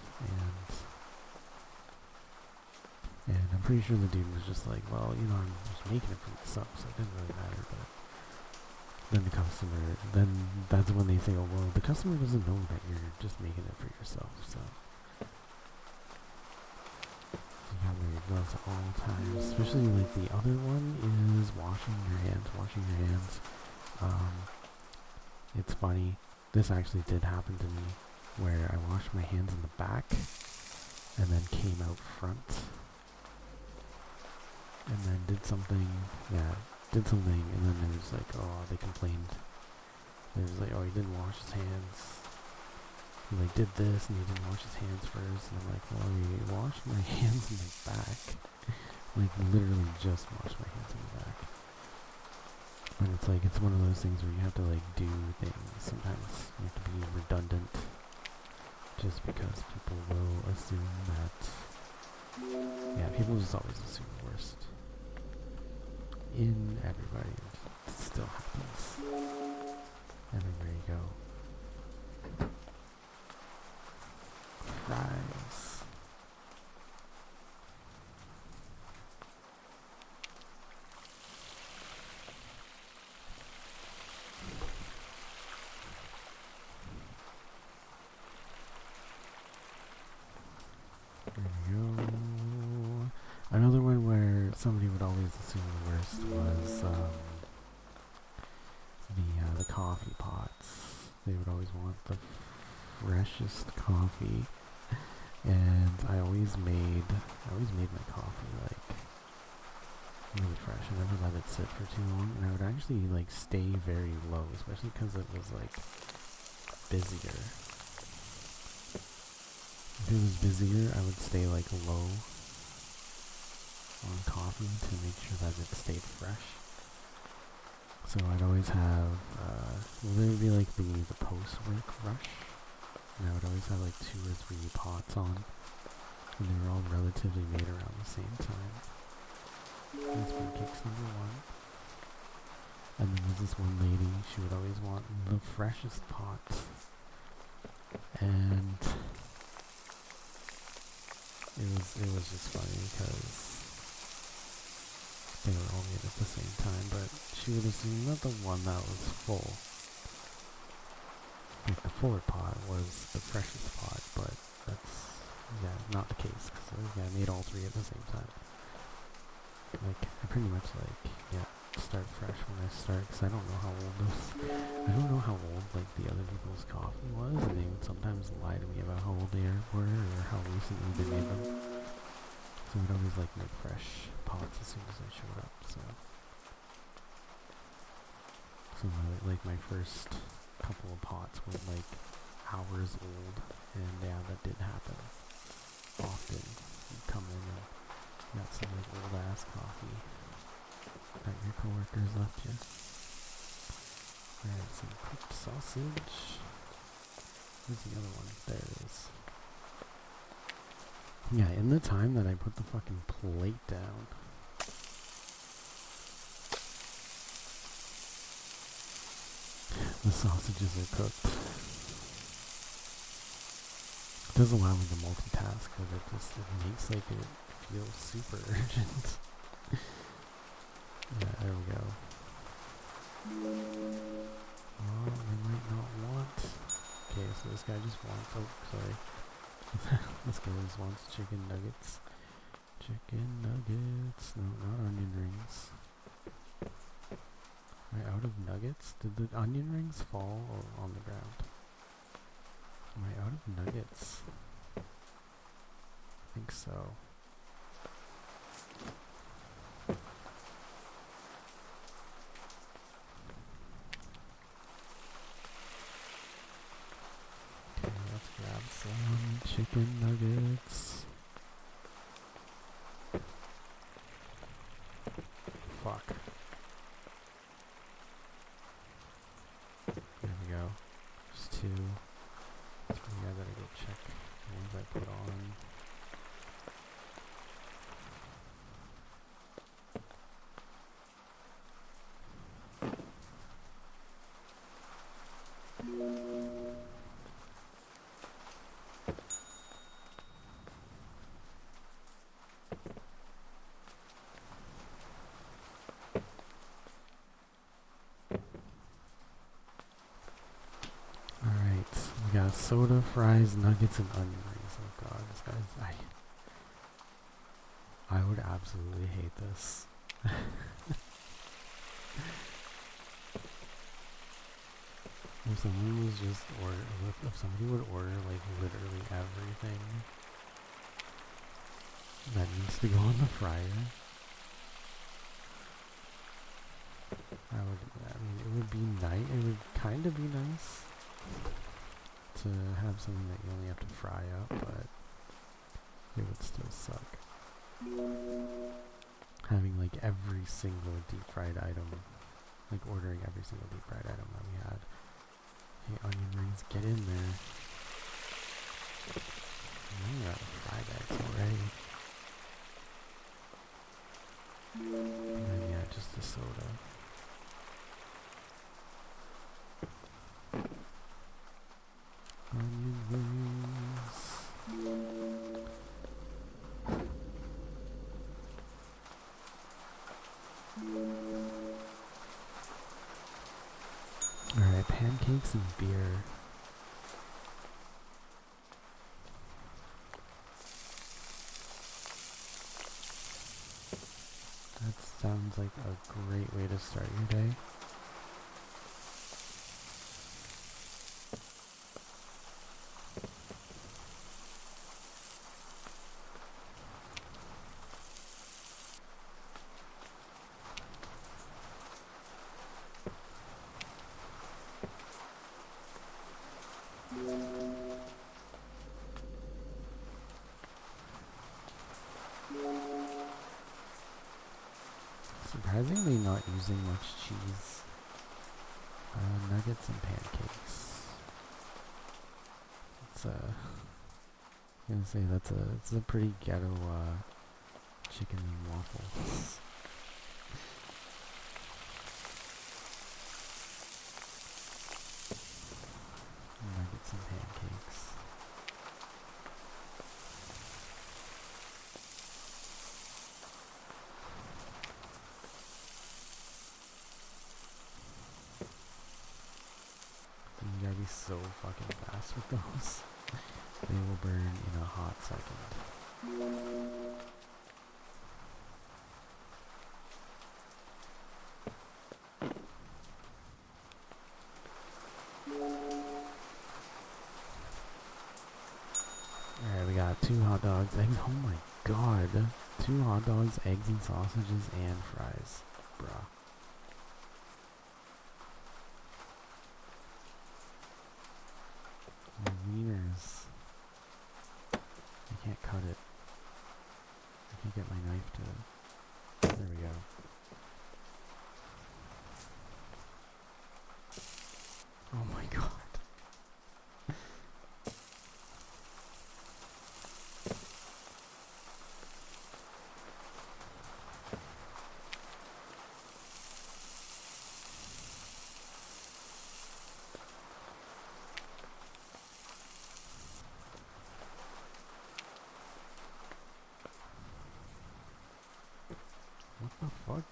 And I'm pretty sure the dude was just like, well, I'm just making it for myself, so it didn't really matter. But then the customer, that's when they say, oh, well, the customer doesn't know that you're just making it for yourself, so. You gotta wear your gloves at all times, especially like the other one is washing your hands. It's funny, this actually did happen to me, where I washed my hands in the back and then came out front and then did something, and then it was like, oh, they complained. It was like, oh, he didn't wash his hands. He like did this and he didn't wash his hands first, and I'm like, well, I washed my hands in the back. Like literally just washed my hands in the back. But it's like, it's one of those things where you have to like do things. Sometimes you have to be redundant just because people will assume that, yeah, people just always assume the worst in everybody. It still happens everywhere you go. Fries. There we go. Another one where somebody would always assume the worst was the coffee pots. They would always want the freshest coffee, and I always made my coffee like really fresh. I never let it sit for too long, and I would actually like stay very low, especially because it was like busier. If it was busier, I would stay like low on coffee to make sure that it stayed fresh. So I'd always have, there would be like the post-work rush, and I would always have like 2 or 3 pots on, and they were all relatively made around the same time. That's pancakes number 1. And then there's this one lady, she would always want the freshest pot, and it was just funny because they were all made at the same time, but she would assume that the one that was full, like the forward pot, was the freshest pot, but that's, yeah, not the case, because I made all 3 at the same time. Like, I pretty much like, yeah, start fresh when I start, because I don't know how old like the other people's coffee was, and they would sometimes lie to me about how old they were, or how recently they made them. So I'd always like make fresh pots as soon as I showed up. So my first couple of pots were like hours old, and yeah, that did happen often. You come in and you got some like old ass coffee that your coworkers left you. Alright, some cooked sausage. Where's the other one? There it is. Yeah, in the time that I put the fucking plate down, the sausages are cooked. It does allow me to multitask, but it makes like it feel super urgent. Yeah, there we go. Oh, they might not want. Okay, so this guy just wants. Oh, sorry. This guy just wants chicken nuggets. Chicken nuggets. No, not onion rings. Am I out of nuggets? Did the onion rings fall or on the ground? Am I out of nuggets? I think so. Okay, let's grab some chicken nuggets. Fuck. There we go. There's 2. 3 I gotta go check the ones I put on. We got soda, fries, nuggets, and onion rings. Oh god, this guy's... I would absolutely hate this. If someone was just if somebody would order like literally everything that needs to go on the fryer, I mean, it would be nice. It would kind of be nice to have something that you only have to fry up, but it would still suck. Having like every single deep fried item, like ordering every single deep fried item that we had. Hey, onion rings, get in there. Oh, got fry bags already. And then yeah, just the soda. Onion rings. Alright, pancakes and beer. That sounds like a great way to start your day. Surprisingly not using much cheese. Nuggets and pancakes. It's I'm gonna say it's a pretty ghetto chicken and waffles. Nuggets and pancakes. You gotta be so fucking fast with those. They will burn in a hot second. Alright, we got 2 hot dogs, eggs. Oh my god. 2 hot dogs, eggs and sausages, and fries. Bruh. Wieners. I can't cut it. I can't get my knife to... There we go. Oh my god. What the fuck?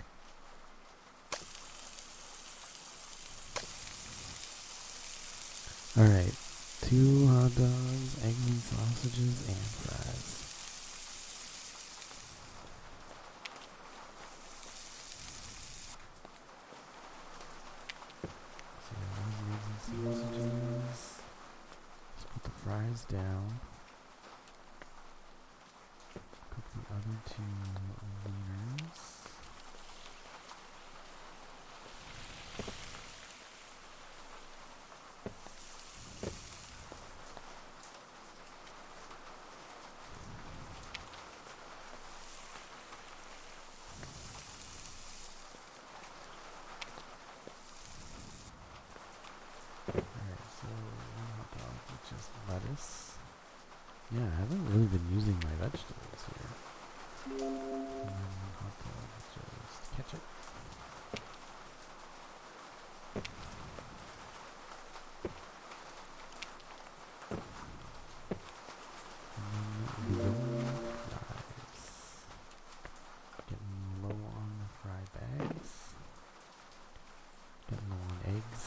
Alright. 2 hot dogs, eggs and sausages, and fries. So eggs and sausages. Let's put the fries down. Cook the other 2 wieners. Just lettuce. Yeah, I haven't really been using my vegetables here. And then hot dog, just ketchup. And then low fries. Getting low on the fry bags. Getting low on eggs.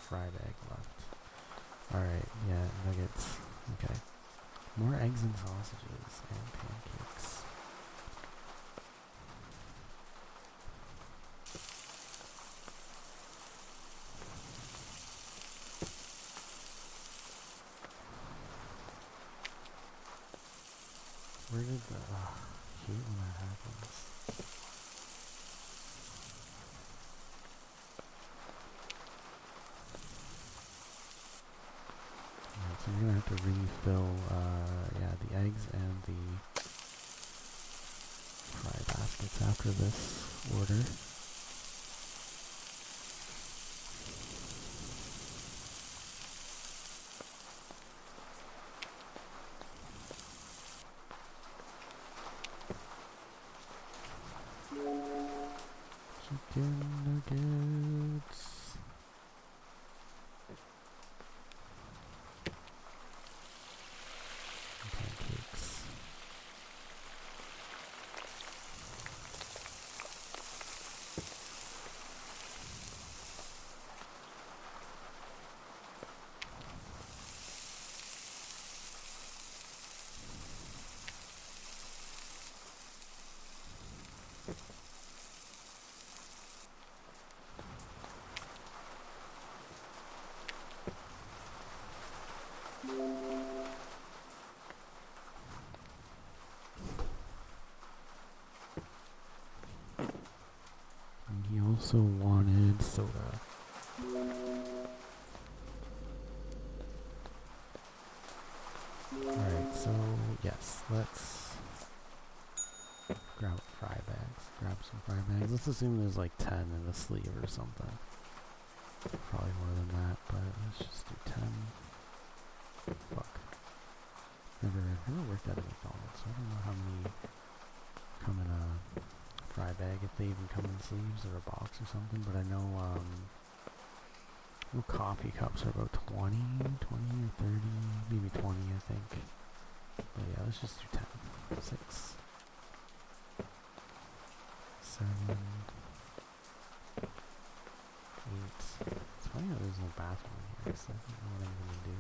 Fry bag left. Alright, yeah, nuggets. Okay. More eggs and sausages and pancakes. hate when that happens. Alright, so you're gonna have to refill, yeah, the eggs and the fry baskets after this order. Chicken nuggets. And pancakes. And he also wanted soda. Alright, so yes, let's grab fry bags. Grab some fry bags. Let's assume there's like 10 in the sleeve or something. Probably more than that, but let's just do 10. Fuck. Never worked at a McDonald's, so I don't know how many come in a fry bag, if they even come in sleeves or a box or something, but I know coffee cups are about 20 or 30, maybe 20 I think. But yeah, let's just do 10. 6, 7, 8. It's funny how there's no bathroom in here, so I don't know what I'm gonna do.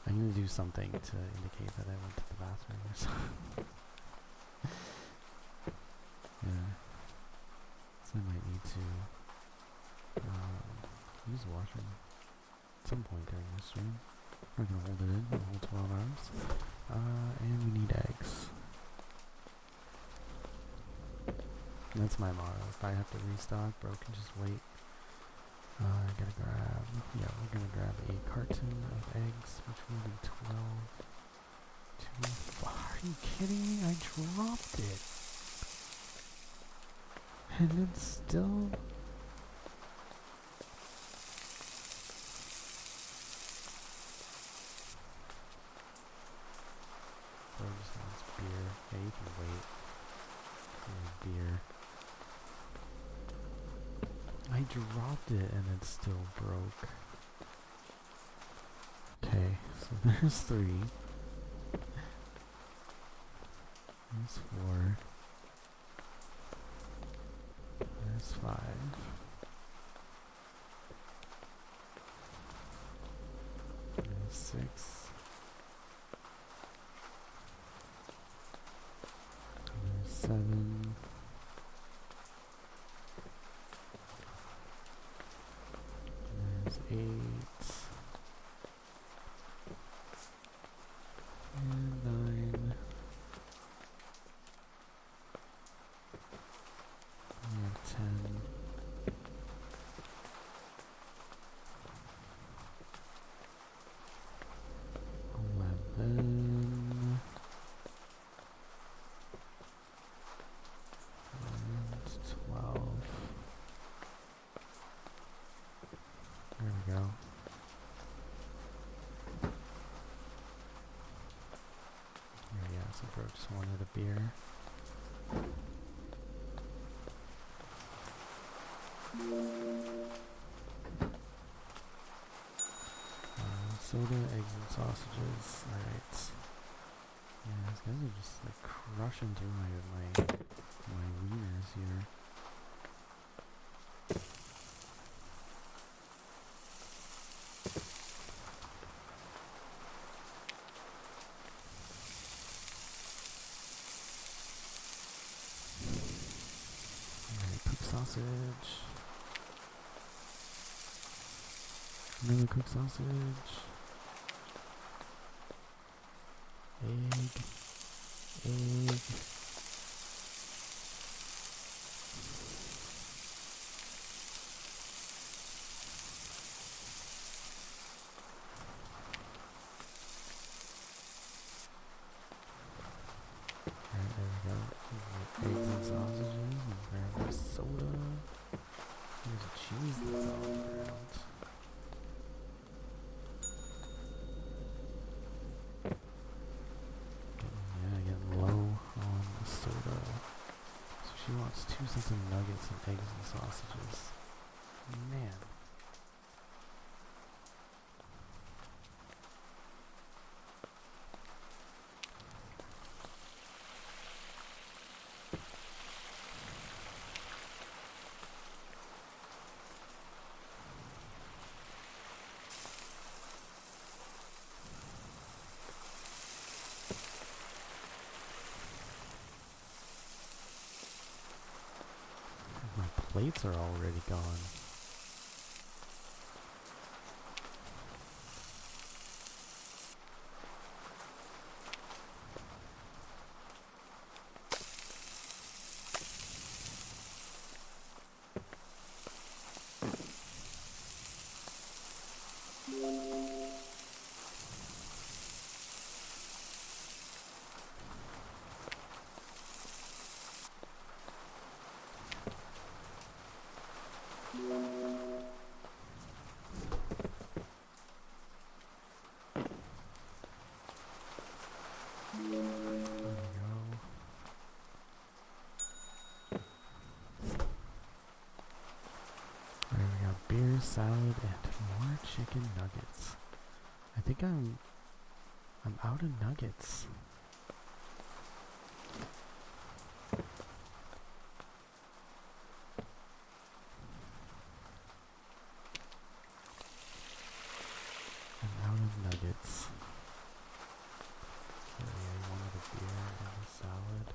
I'm gonna do something to indicate that I went to the bathroom or something. Yeah. So I might need to use the washroom at some point during this stream. I'm not gonna hold it in the whole 12 hours. And we need eggs. That's my motto. If I have to restock, bro can just wait. I gotta grab, yeah, we're gonna grab a carton of eggs, which will be 12. Are you kidding me? I dropped it. And it's still... Bro just wants beer. Yeah, you can wait. Beer. I dropped it and it still broke. Okay, so there's 3. There's 4. There's 5. There's 6. There's 7. There's 8. And 9. We have 10. 11. And 12. There we go. Yeah, so bro just wanted a beer. Soda, eggs, and sausages. Alright. Yeah, these guys are just like crushing through my wieners here. Alright, cooked sausage. Another cooked sausage. Egg. egg. Alright, there we go. Eggs and sausages, and grab a soda. There's a cheese that's all around. Yeah, getting low on the soda. So she wants 2 cents of nuggets and eggs and sausages. Man. My plates are already gone. There we go. Alright, we got beer, salad, and more chicken nuggets. I think I'm out of nuggets. I'm out of nuggets. So yeah, you wanted a beer and a salad.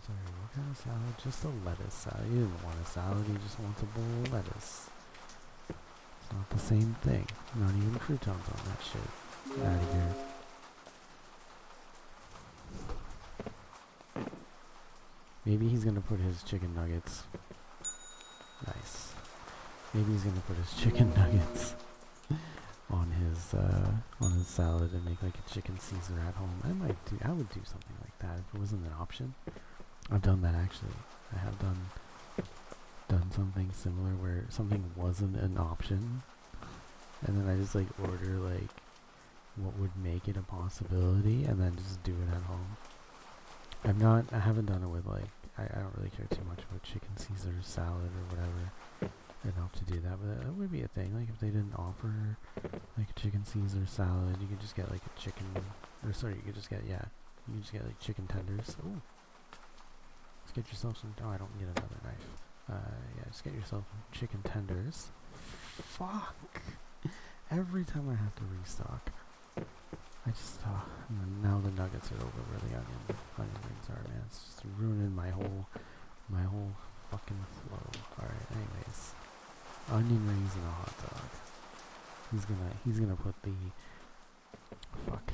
Sorry, what kind of salad? Just a lettuce salad. You didn't want a salad, you just want a bowl of lettuce. It's not the same thing. Not even croutons on that shit. Get out of here. Maybe he's gonna put his chicken nuggets. Nice. Maybe he's gonna put his chicken nuggets on his salad and make like a chicken Caesar at home. I would do something like that if it wasn't an option. I've done that actually. I have done something similar where something wasn't an option, and then I just like order like what would make it a possibility, and then just do it at home. I haven't done it with like, I don't really care too much about chicken Caesar salad or whatever enough to do that, but that would be a thing. Like if they didn't offer like a chicken Caesar salad, you could just get like a chicken, or sorry, you could just get like chicken tenders. Oh, let's get yourself some, oh, I don't need another knife. Yeah, just get yourself some chicken tenders. Fuck! Every time I have to restock, I just, and then now the nuggets are over where the onion rings are, man. It's just ruining my whole fucking flow. Alright, anyways. Onion rings and a hot dog. He's gonna put the, fuck.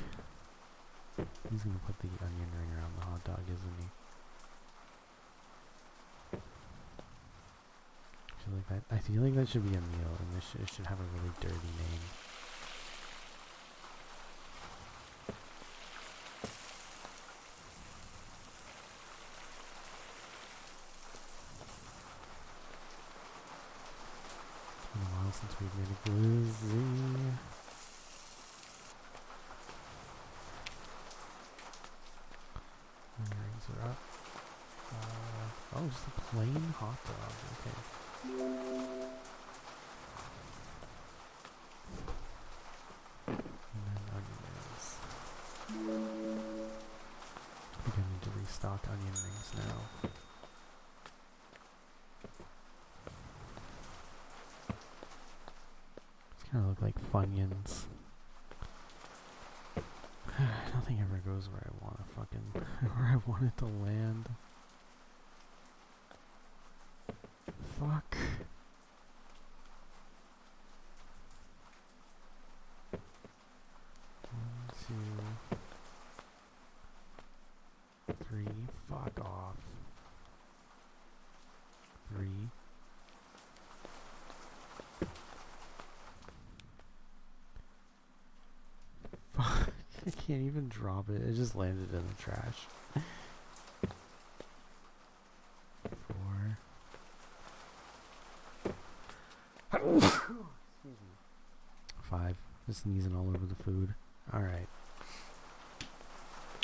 He's gonna put the onion ring around the hot dog, isn't he? I feel like that should be a meal, and it should have a really dirty name. It's been a while since we've made a glizzy. Rings are up. Oh, just a plain hot dog. Okay. And then onion rings. I think I need to restock onion rings now. These kind of look like Funyuns. Nothing ever goes where I want to where I want it to land. Fuck. 3. Fuck off. 3. Fuck. I can't even drop it. It just landed in the trash. 4. Excuse me. 5. Just sneezing all over the food. Alright.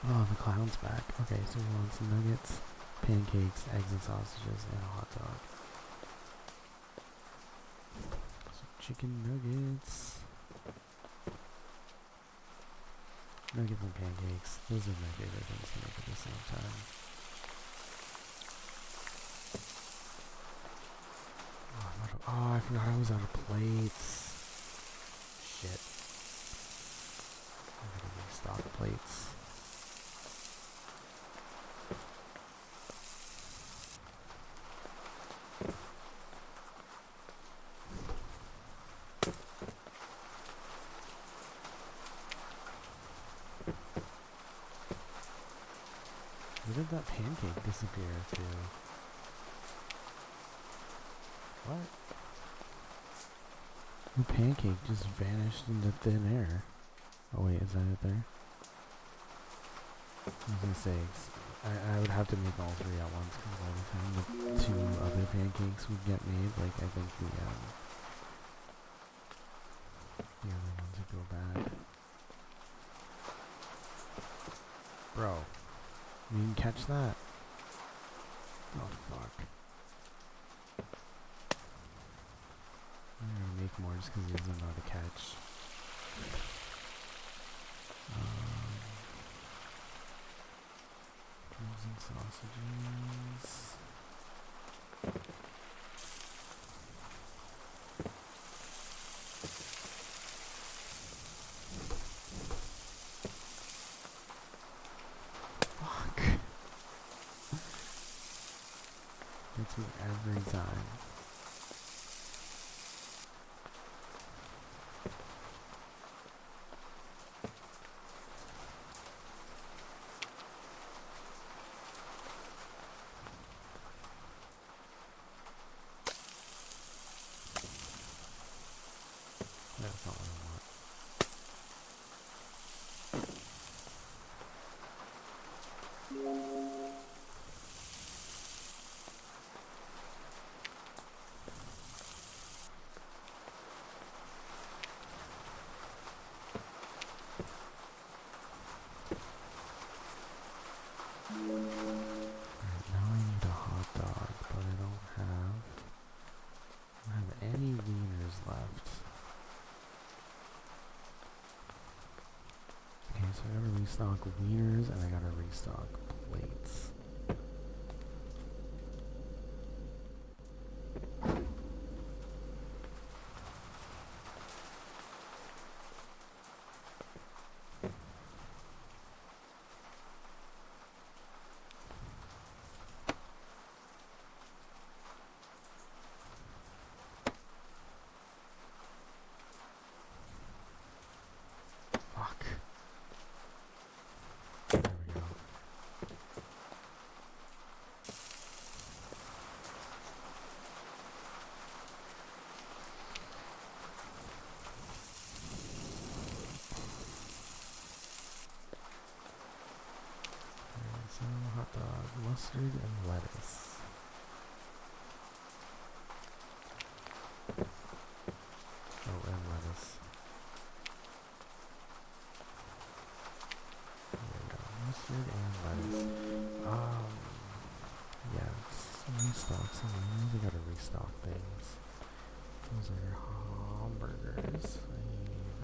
Oh, the clown's back. Okay, so we want some nuggets, pancakes, eggs and sausages, and a hot dog. So chicken nuggets. Nuggets and pancakes. Those are my favorite things to make at the same time. Oh, I forgot I was out of plates. Shit. I gotta restock plates. Where did that pancake disappear to? What? The pancake just vanished into thin air. Oh wait, is that it there? I was gonna say, I would have to make all 3 at once, because by the time the 2 other pancakes would get made, like, I think the other ones would go bad. Bro, you didn't catch that? Oh fuck. I'm gonna make more just because he doesn't know how to catch. Frozen sausages. Fuck. Gets me every time. That's not what I want. Alright, now I need a hot dog, but I don't have any wieners left. Okay, so I gotta restock wieners and I gotta restock plates. Fuck. There we go. Alright, so hot dog, mustard, and lettuce. Oh, and lettuce. There we go. Mustard and lettuce. Yeah, let's restock some of these. I gotta restock things. Those are hamburgers. I need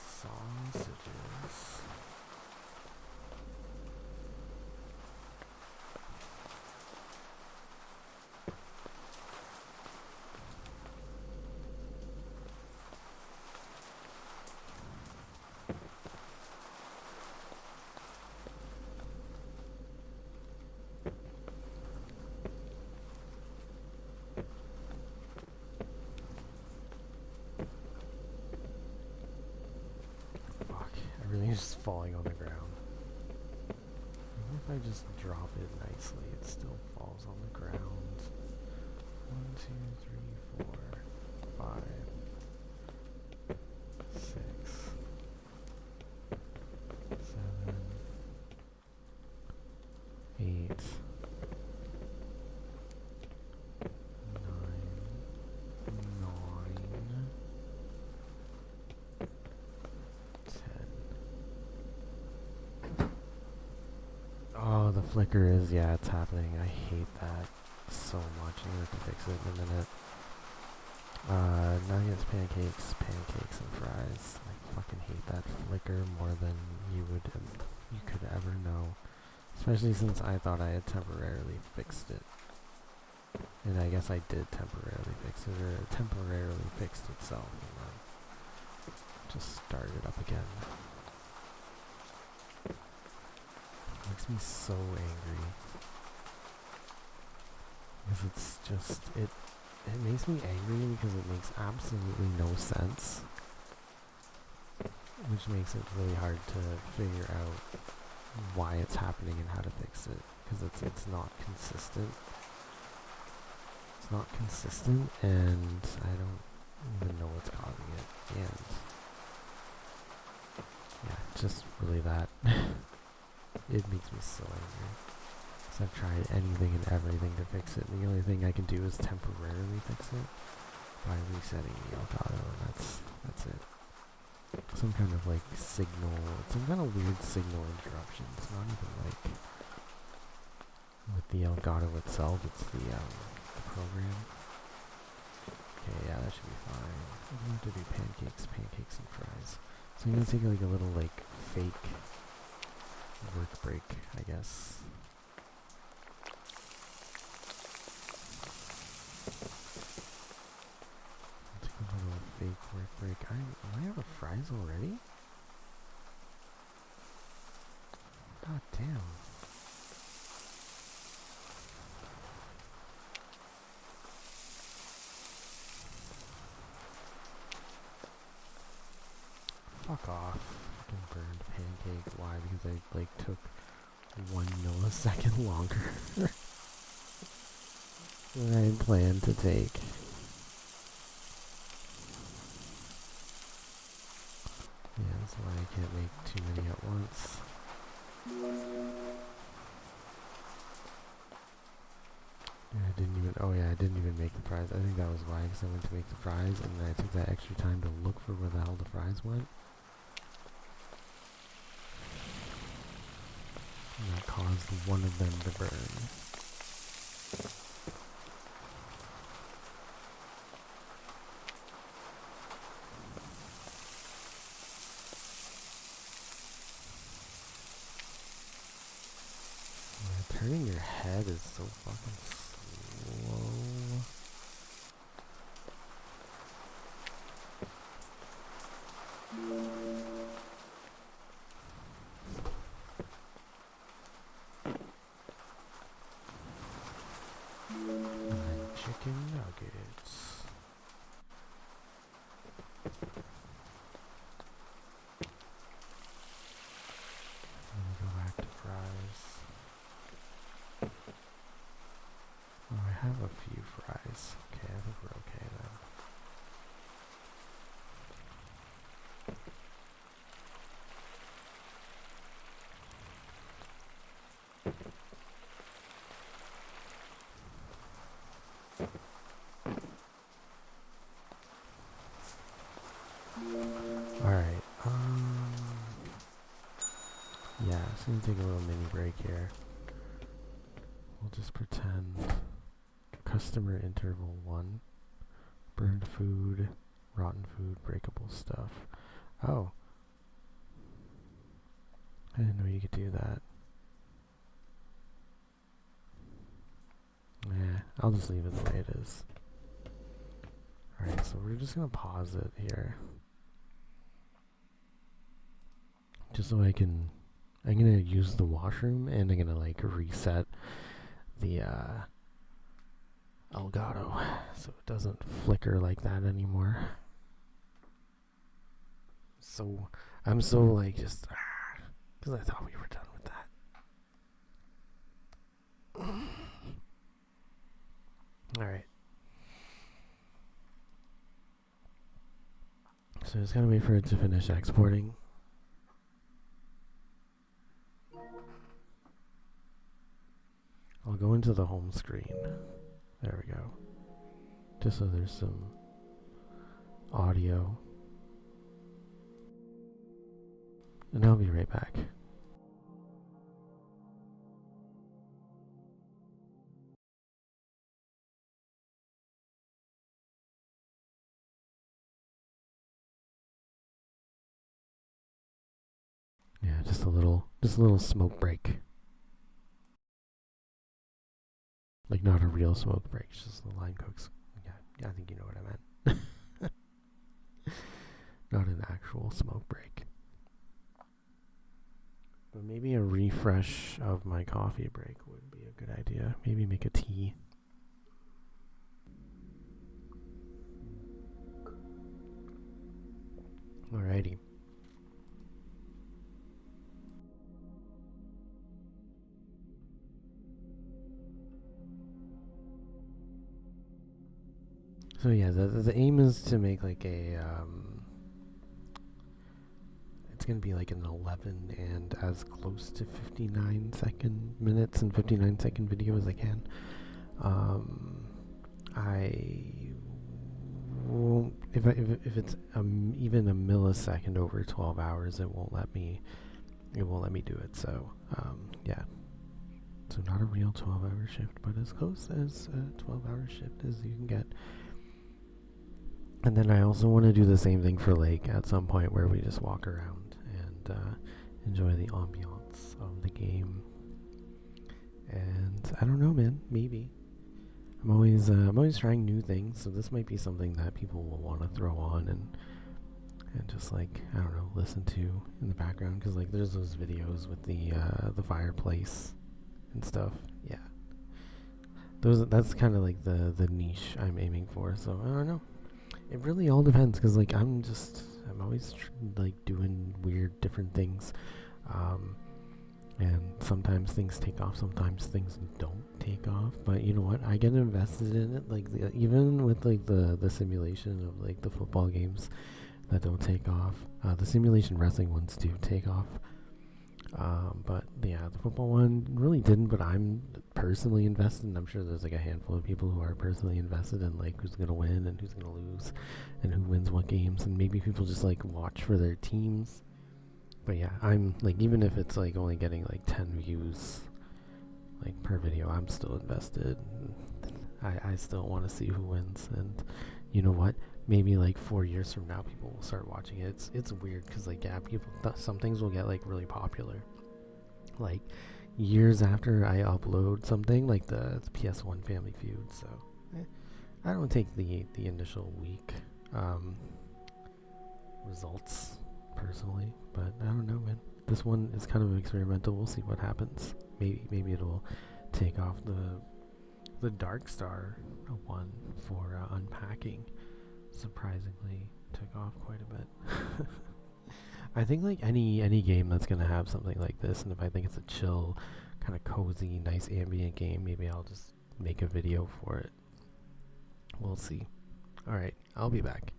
sausages. Fuck, everything's just falling on the ground. I just drop it nicely, it still falls on the ground. 1, 2, 3, 4, 5, 6, 7, 8, 9, 10. Oh, the flicker is, yeah, it's happening. I hate that so much. I'm gonna have to fix it in a minute. Nuggets, pancakes, and fries. I fucking hate that flicker more than you could ever know. Especially since I thought I had temporarily fixed it. And I guess I did temporarily fix it, or it temporarily fixed itself, and then just started up again. It makes me so angry. Because it's just, it makes me angry because it makes absolutely no sense. Which makes it really hard to figure out why it's happening and how to fix it. Because it's not consistent. It's not consistent, and I don't even know what's causing it. And yeah, just really that. It makes me so angry. So I've tried anything and everything to fix it, and the only thing I can do is temporarily fix it by resetting the Elgato, and that's it. Some kind of like signal, some kind of weird signal interruption. It's not even like with the Elgato itself, it's the program. Okay, yeah, that should be fine. I'm going to do pancakes and fries. So I'm going to take like a little like fake work break, I guess. I'll take a little fake work break. Am I out of fries already? God damn. Fuck off. Fucking burned pancake. Why? Because I like took 1 millisecond longer than I had planned to take. Yeah, that's why I can't make too many at once. Yeah, I didn't even make the fries. I think that was why, because I went to make the fries and then I took that extra time to look for where the hell the fries went. And that caused one of them to burn. Yeah, turning your head is so fucking slow. Chicken nuggets. Let me go back to fries. Oh, I have a few fries. Okay, I think we're okay then. Alright, yeah, it's gonna take a little mini break here. We'll just pretend customer interval 1, burned food, rotten food, breakable stuff. Oh, I didn't know you could do that. Yeah, I'll just leave it the way it is. Alright, so we're just gonna pause it here. Just so I'm gonna use the washroom and I'm gonna like reset the Elgato so it doesn't flicker like that anymore. So I'm so like just because I thought we were done with that. So I just gotta wait for it to finish exporting. I'll go into the home screen. There we go. Just so there's some audio. And I'll be right back. Yeah, just a little smoke break. Like not a real smoke break, just the line cooks. Yeah, I think you know what I meant. Not an actual smoke break. But maybe a refresh of my coffee break would be a good idea. Maybe make a tea. Alrighty. So yeah, the aim is to make like a it's gonna be like an 11 and as close to 59 minutes and 59-second video as I can. I won't if it's even a millisecond over 12 hours, it won't let me do it. So yeah. So not a real 12-hour shift, but as close as a 12-hour shift as you can get. And then I also want to do the same thing for Lake at some point where we just walk around and enjoy the ambiance of the game. And I don't know, man. Maybe I'm always trying new things, so this might be something that people will want to throw on and just like I don't know, listen to in the background because like there's those videos with the fireplace and stuff. Yeah, that's kind of like the niche I'm aiming for. So I don't know. It really all depends because like I'm always like doing weird different things, and sometimes things take off, sometimes things don't take off. But you know what? I get invested in it. Like even with like the simulation of like the football games that don't take off, the simulation wrestling ones do take off. But yeah, the football one really didn't, but I'm personally invested, and I'm sure there's like a handful of people who are personally invested in like who's gonna win and who's gonna lose and who wins what games, and maybe people just like watch for their teams. But yeah, I'm like, even if it's like only getting like 10 views like per video, I'm still invested. I still want to see who wins, and you know what? Maybe like 4 years from now, people will start watching it. It's weird because like yeah, some things will get like really popular. Like years after I upload something, like the PS1 Family Feud. So I don't take the initial week results personally, but I don't know, man. This one is kind of experimental. We'll see what happens. Maybe it'll take off. The Dark Star one for unpacking surprisingly took off quite a bit. I think like any game that's gonna have something like this, and if I think it's a chill, kind of cozy, nice ambient game, maybe I'll just make a video for it. We'll see. Alright, I'll be back.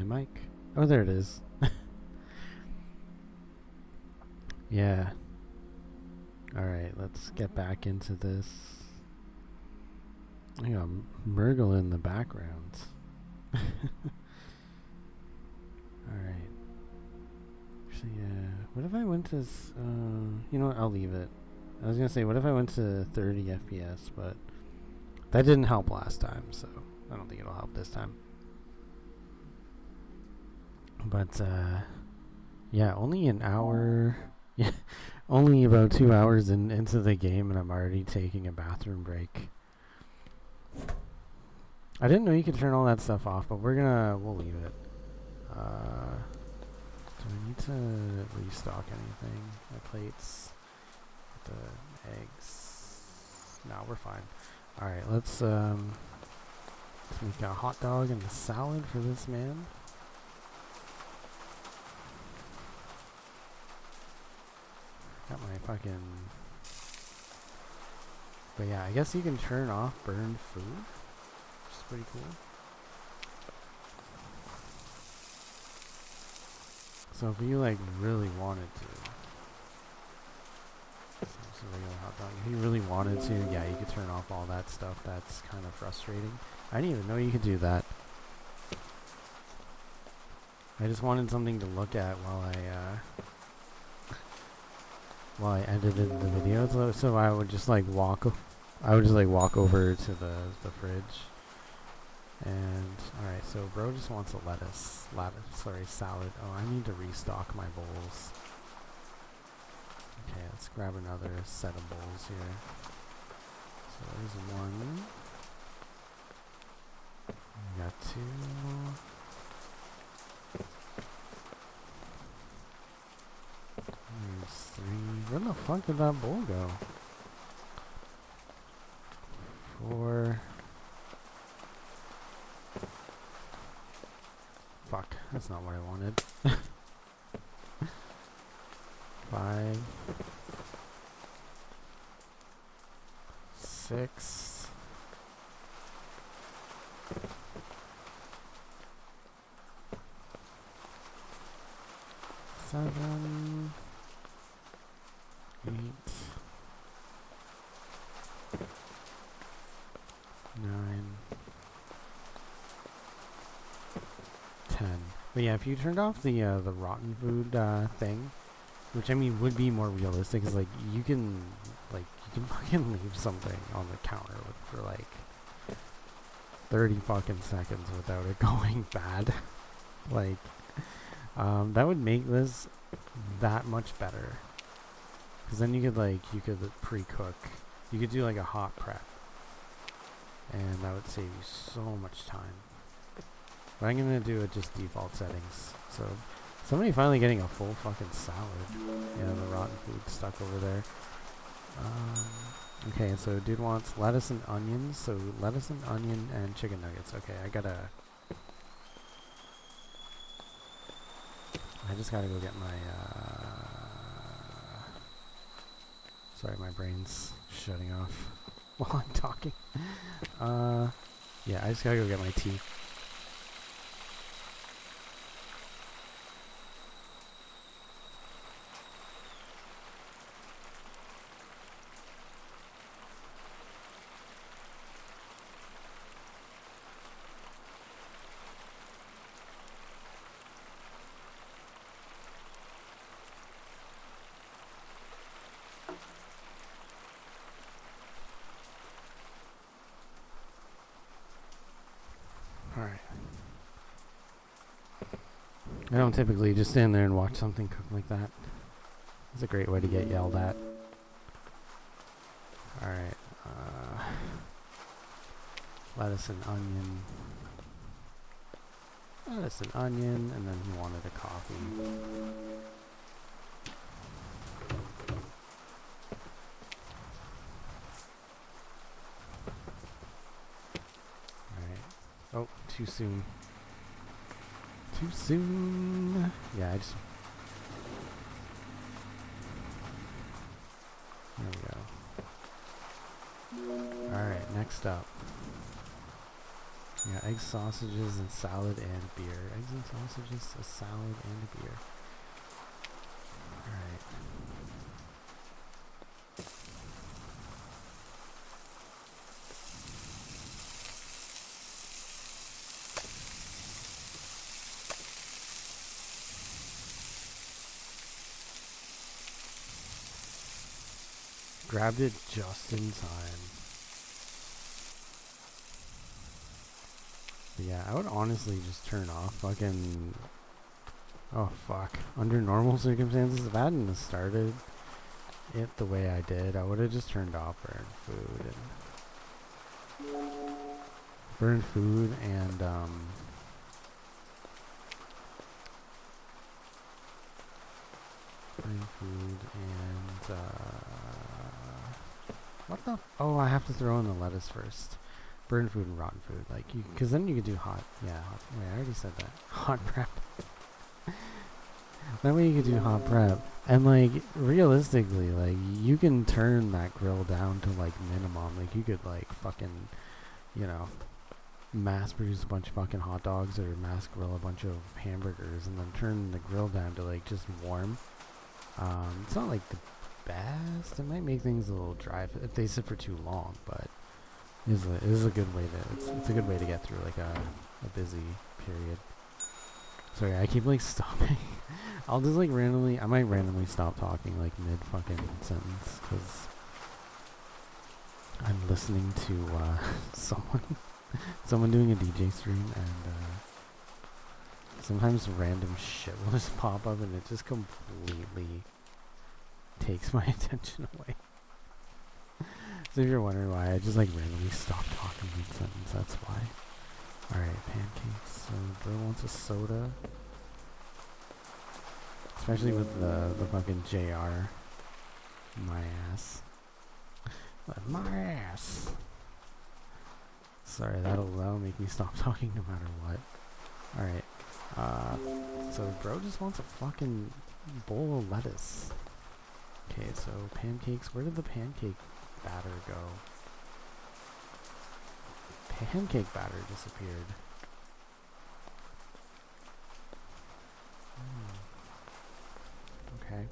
my mic? Oh, there it is. Yeah. Alright, let's get back into this. I got Murgle in the background. Alright. Actually, what if I went to... you know what, I'll leave it. I was gonna say, what if I went to 30 FPS, but that didn't help last time, so I don't think it'll help this time. But, yeah, only an hour... Yeah, only about 2 hours into the game, and I'm already taking a bathroom break. I didn't know you could turn all that stuff off, but we'll leave it. Do I need to restock anything? My plates, the eggs. No, we're fine. Alright, let's make a hot dog and a salad for this man. Got my fucking... But yeah, I guess you can turn off burned food, which is pretty cool. So if you like really wanted to, so it's a regular hot dog. If you really wanted to, yeah, you could turn off all that stuff. That's kind of frustrating. I didn't even know you could do that. I just wanted something to look at while I edited the video. So I would just like walk over to the fridge. And alright, so bro just wants a salad. Oh, I need to restock my bowls. Okay, let's grab another set of bowls here. So there's one. We got two. There's three. Where the fuck did that bowl go? 4. Fuck, that's not what I wanted. 5. 6. 7. 8. 9. 10. But yeah, if you turned off the rotten food thing, which I mean would be more realistic, is like you can fucking leave something on the counter for like 30 fucking seconds without it going bad. Like that would make this that much better. Cause then you could pre-cook. You could do like a hot prep, and that would save you so much time. But I'm gonna do it just default settings. So somebody finally getting a full fucking salad. Yeah, the rotten food stuck over there. Okay, so dude wants lettuce and onions. So lettuce and onion and chicken nuggets. Okay, I just gotta go get my sorry, my brain's shutting off while I'm talking. Yeah, I just gotta go get my tea. Alright. I don't typically just stand there and watch something cook like that. It's a great way to get yelled at. Alright. Lettuce and onion. Lettuce and onion, and then he wanted a coffee. Oh, too soon. Too soon. Yeah, I just... There we go. Alright, next up. Yeah, eggs, sausages, and salad and beer. Eggs and sausages, a salad and a beer. Alright. Grabbed it just in time. But yeah, I would honestly just turn off fucking... Oh fuck. Under normal circumstances, if I hadn't started it the way I did, I would have just turned off burn food and what the oh, I have to throw in the lettuce first. Burn food and rotten food, like you, because then you could do hot. Yeah, wait, I already said that. Hot prep. That way you could do hot prep, and like realistically, like you can turn that grill down to like minimum. Like you could like fucking, you know, mass produce a bunch of fucking hot dogs or mass grill a bunch of hamburgers, and then turn the grill down to like just warm. It's not like the best. It might make things a little dry if they sit for too long, but it is a good way to it's a good way to get through like a busy period. Sorry, I keep like stopping. I'll just like I might randomly stop talking like mid fucking sentence because I'm listening to someone doing a DJ stream, and sometimes random shit will just pop up and it just completely takes my attention away. So if you're wondering why I just like randomly stop talking mid sentence, that's why. Alright, pancakes. So Bro wants a soda. Especially with the fucking JR. My ass. My ass. Sorry, that'll make me stop talking no matter what. Alright. So Bro just wants a fucking bowl of lettuce. Okay, so pancakes. Where did the pancake batter go? Pancake batter disappeared. Okay.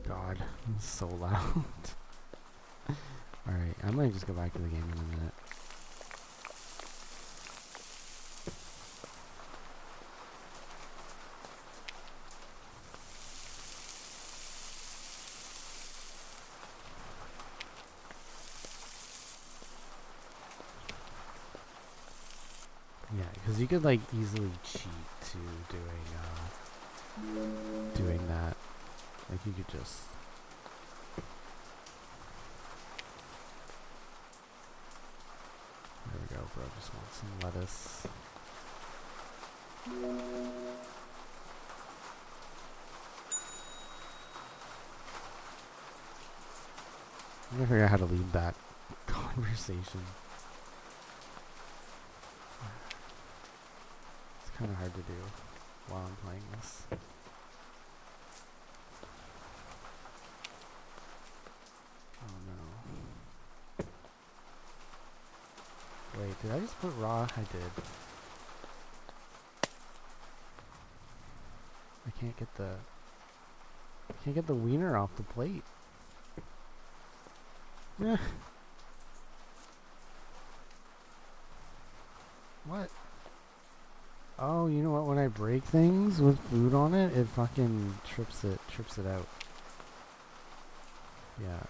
God, it's so loud. Alright, I might just go back to the game in a minute. Yeah, because you could like easily cheat to doing that. Like you could just there we go, Bro just wants some lettuce. I'm gonna figure out how to lead that conversation. It's kind of hard to do while I'm playing this. Oh no. Wait, did I just put raw? I did. I can't get the wiener off the plate. Yeah. What? Oh, you know what? When I break things with food on it, it fucking trips it out. Yeah,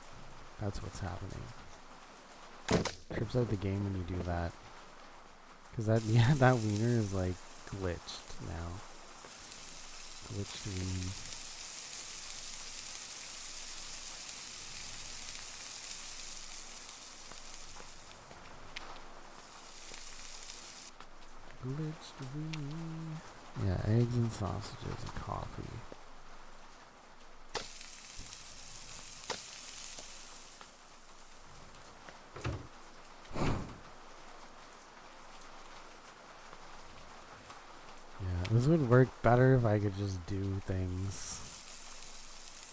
that's what's happening. Trips out the game when you do that. Cause that wiener is like glitched now. Glitched wiener. Glitched wiener. Yeah, eggs and sausages and coffee. Yeah, this would work better if I could just do things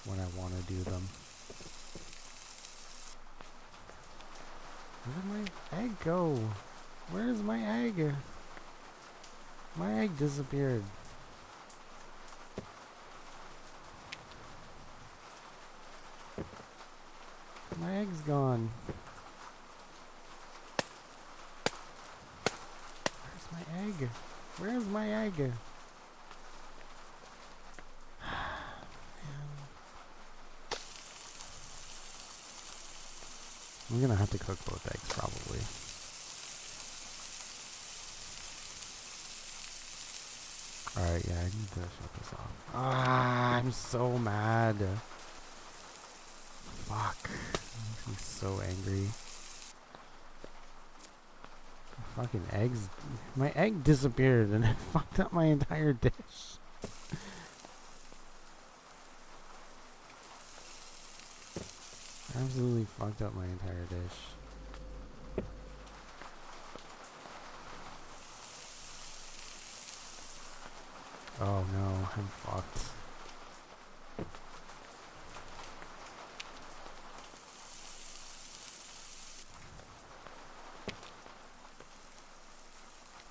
when I want to do them. Where did my egg go? Where's my egg? My egg disappeared. My egg's gone. Where's my egg? Where's my egg? I'm gonna have to cook both eggs probably. Alright, yeah, I need to shut this off. Ah, I'm so mad. Fuck. Makes me so angry. Fucking eggs. My egg disappeared and it fucked up my entire dish. Absolutely fucked up my entire dish. Oh no, I'm fucked.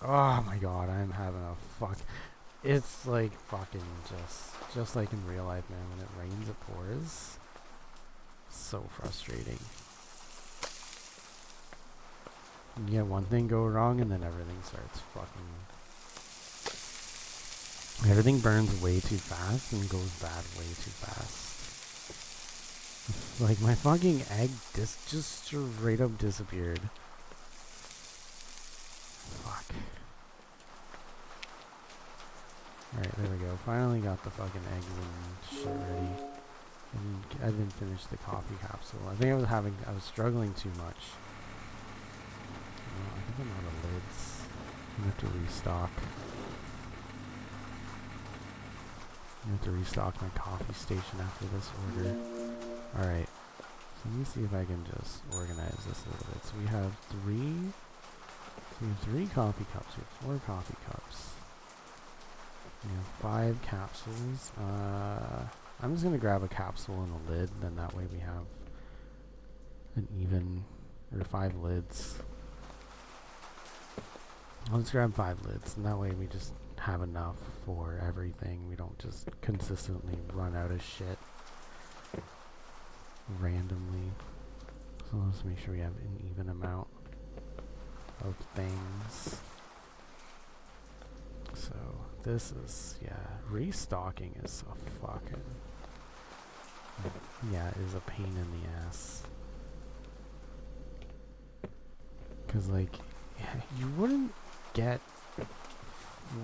Oh my god, I'm having a fuck. It's like fucking just like in real life, man. When it rains, it pours. So frustrating. You get one thing go wrong and then everything starts fucking... Everything burns way too fast and goes bad way too fast. Like my fucking egg just straight up disappeared. Fuck. Alright, there we go. Finally got the fucking eggs and shit ready. And I didn't finish the coffee capsule. I think I was struggling too much. I think I'm out of lids. I'm gonna have to restock. I have to restock my coffee station after this order. Alright. So let me see if I can just organize this a little bit. So we have three coffee cups. We have 4 coffee cups. We have 5 capsules. I'm just going to grab a capsule and a lid. Then that way we have an even, or 5 lids. Let's grab 5 lids. And that way we just have enough for everything. We don't just consistently run out of shit randomly. So let's make sure we have an even amount of things. So this is, yeah, restocking is a fucking, yeah, it is a pain in the ass. Cause like, you wouldn't get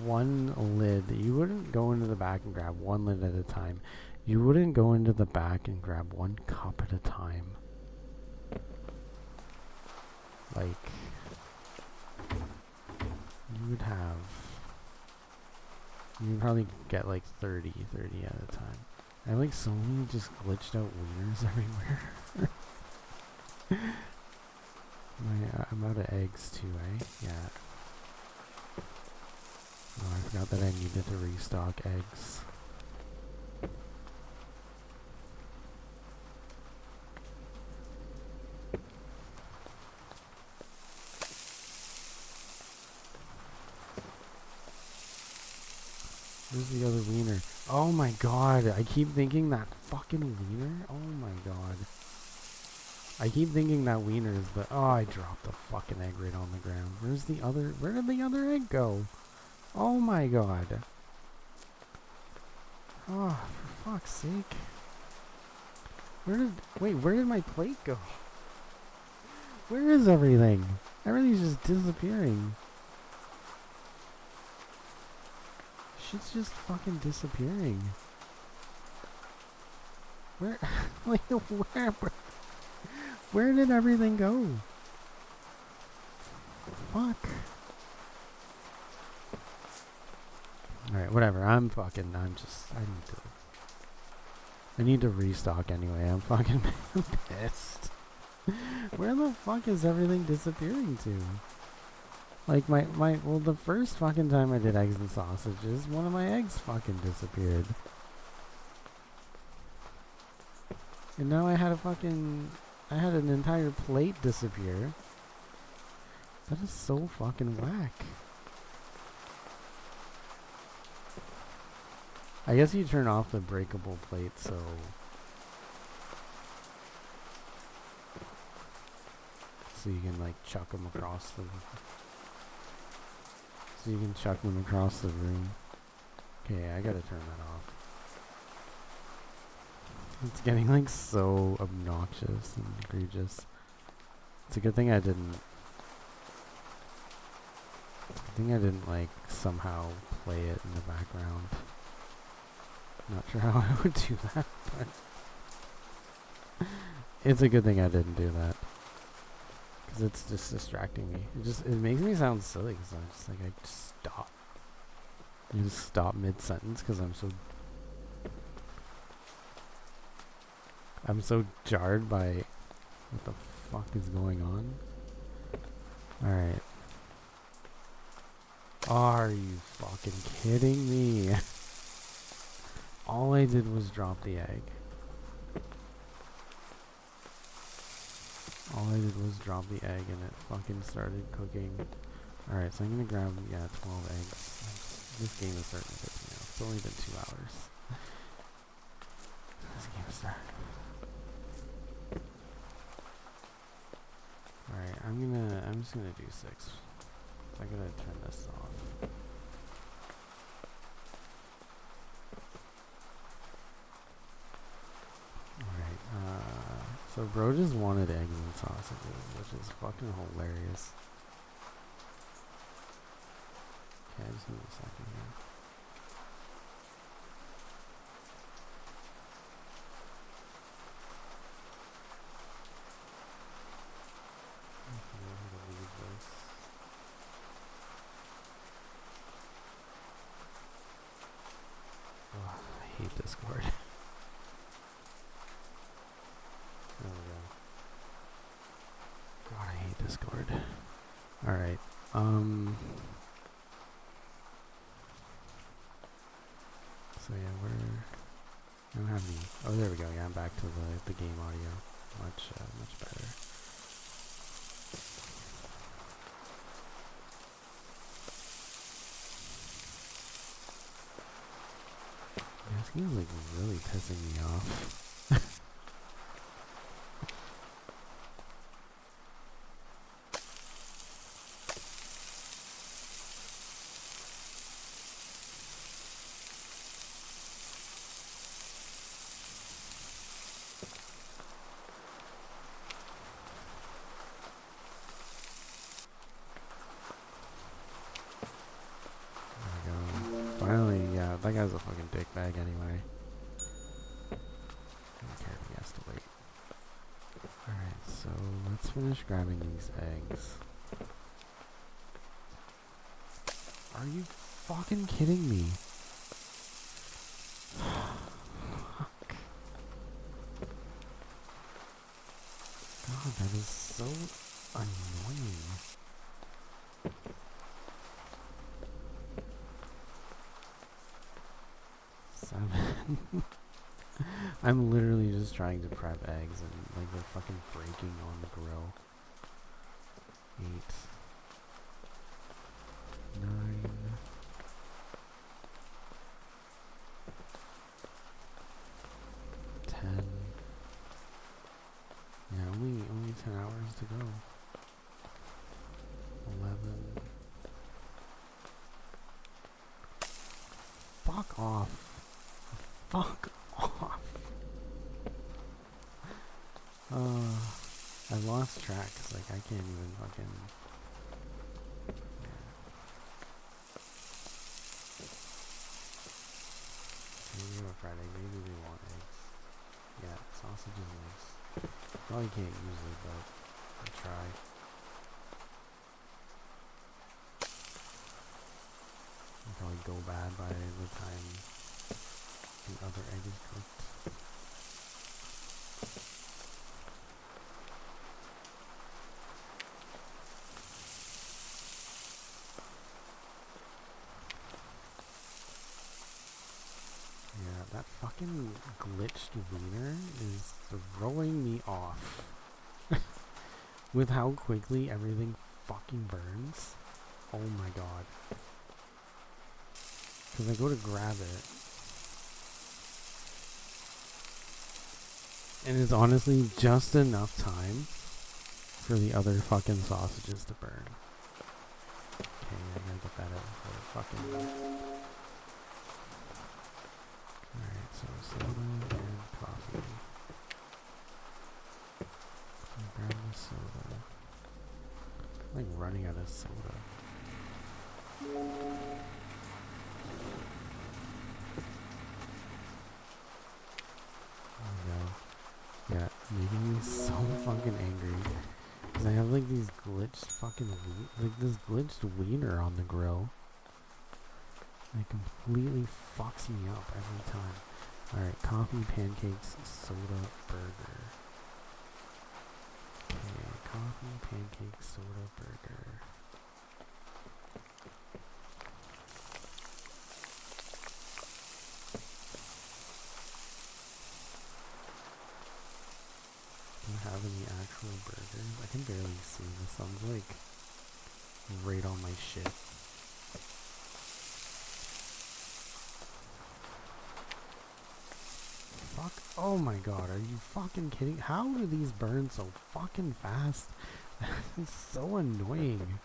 one lid, you wouldn't go into the back and grab one lid at a time. You wouldn't go into the back and grab 1 cup at a time. Like, you would probably get like 30 at a time. I have like so many just glitched out wieners everywhere. I'm out of eggs too, eh? Yeah. Oh, I forgot that I needed to restock eggs. Where's the other wiener? Oh my god, I keep thinking that fucking wiener? Oh my god. I keep thinking that wiener is the... Oh, I dropped the fucking egg right on the ground. Where's the other... Where did the other egg go? Oh my god. Oh, for fuck's sake. Where did my plate go? Where is everything? Everything's just disappearing. Shit's just fucking disappearing. Where, like, where did everything go? Fuck. Alright, whatever. I need to restock anyway. I'm fucking pissed. Where the fuck is everything disappearing to? Like well, the first fucking time I did eggs and sausages, one of my eggs fucking disappeared. And now I had I had an entire plate disappear. That is so fucking whack. I guess you turn off the breakable plate so you can like chuck them across the room. Okay, I gotta turn that off. It's getting like so obnoxious and egregious. It's a good thing I didn't like somehow play it in the background. Not sure how I would do that, but it's a good thing I didn't do that. Because it's just distracting me. It makes me sound silly because I'm just like, I just stop. I just stop mid-sentence because I'm so jarred by what the fuck is going on. Alright. Are you fucking kidding me? All I did was drop the egg. All I did was drop the egg and it fucking started cooking. Alright, so I'm gonna grab, 12 eggs. This game is starting to piss me off. It's only been 2 hours. This game is starting. Alright, I'm just gonna do 6. So I gotta turn this off. Alright, so bro just wanted eggs and sausages, which is fucking hilarious. Okay, I just need a second here. I don't know how to leave this. Oh, I hate Discord. There we go. God, I hate Discord. Alright, so yeah, I don't have any. Oh, there we go. Yeah, I'm back to the game audio. Much better. Yeah, this game's like really pissing me off. Finally, yeah, that guy's a fucking dickbag anyway. I don't care if he has to wait. Alright, so let's finish grabbing these eggs. Are you fucking kidding me? Fuck. God, that is so annoying. I'm literally just trying to prep eggs and like they're fucking breaking on the grill. 8, 9, 10. Yeah, only 10 hours to go. 11. Fuck off. Fuck off. I lost track because like I can't even fucking. Yeah. Maybe on Friday, maybe they want eggs. Yeah, sausage and eggs. Probably can't use it, but I'll try. It'll probably go bad by the time the other egg is cooked. Yeah, that fucking glitched wiener is throwing me off. With how quickly everything fucking burns. Oh my god. Because I go to grab it. And it's honestly just enough time for the other fucking sausages to burn. Okay, I gotta get that out before it fucking... Alright, so soda and coffee. Grab the soda. I'm like running out of soda. Oh no. Yeah, making me so fucking angry. Cause I have like these glitched fucking like this glitched wiener on the grill. It completely fucks me up every time. Alright, coffee, pancakes, soda, burger. Okay, coffee, pancakes, soda, burger. Do I have any actual burgers? I can barely see. The sun's like right on my shit. Fuck. Oh my god, are you fucking kidding? How do these burn so fucking fast? It's so annoying.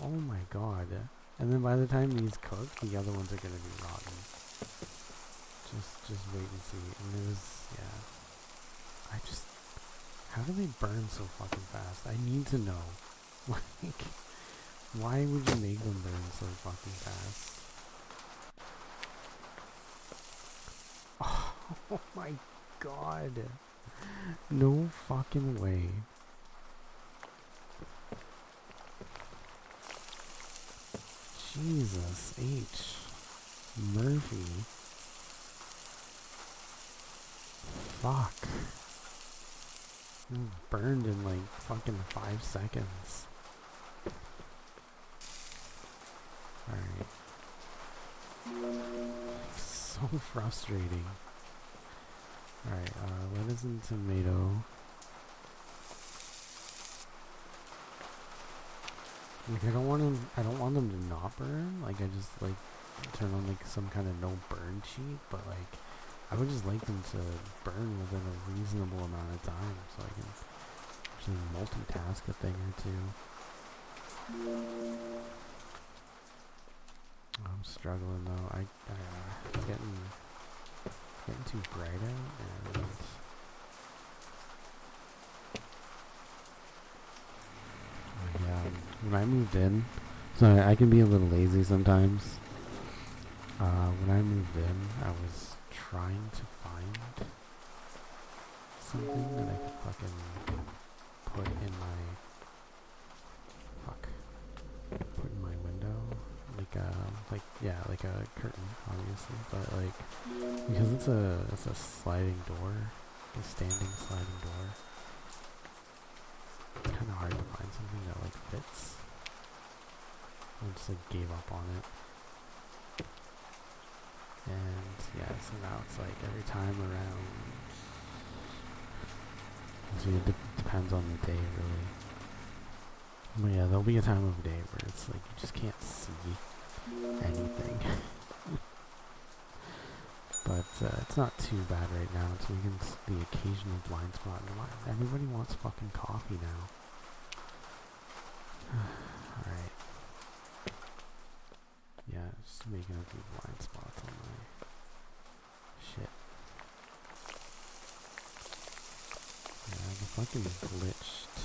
Oh my god. And then by the time these cook, the other ones are gonna be rotten. Just wait and see. And there's, yeah. How do they burn so fucking fast? I need to know. Like, why would you make them burn so fucking fast? Oh my god. No fucking way. Jesus H. Murphy. Fuck. It burned in like fucking 5 seconds. Alright. So frustrating. Alright, lettuce and tomato. Like I don't want them to not burn. Like I just like turn on like some kind of no burn cheat, but like I would just like them to burn within a reasonable amount of time so I can actually multitask a thing or two. I'm struggling though. It's getting too bright out, and yeah, when I moved in, so I can be a little lazy sometimes. When I moved in, I was trying to find something that I could fucking put in my window, like a curtain, obviously, but like because it's a sliding door, a standing sliding door. It's kind of hard to find something that like fits. I just like gave up on it. And yeah, so now it's like every time around. So it depends on the day, really. But yeah, there'll be a time of day where it's like you just can't see anything. But it's not too bad right now. It's making the occasional blind spot. Everybody wants fucking coffee now. Alright. Yeah, just making a few blind spots on my shit. Yeah, the fucking glitched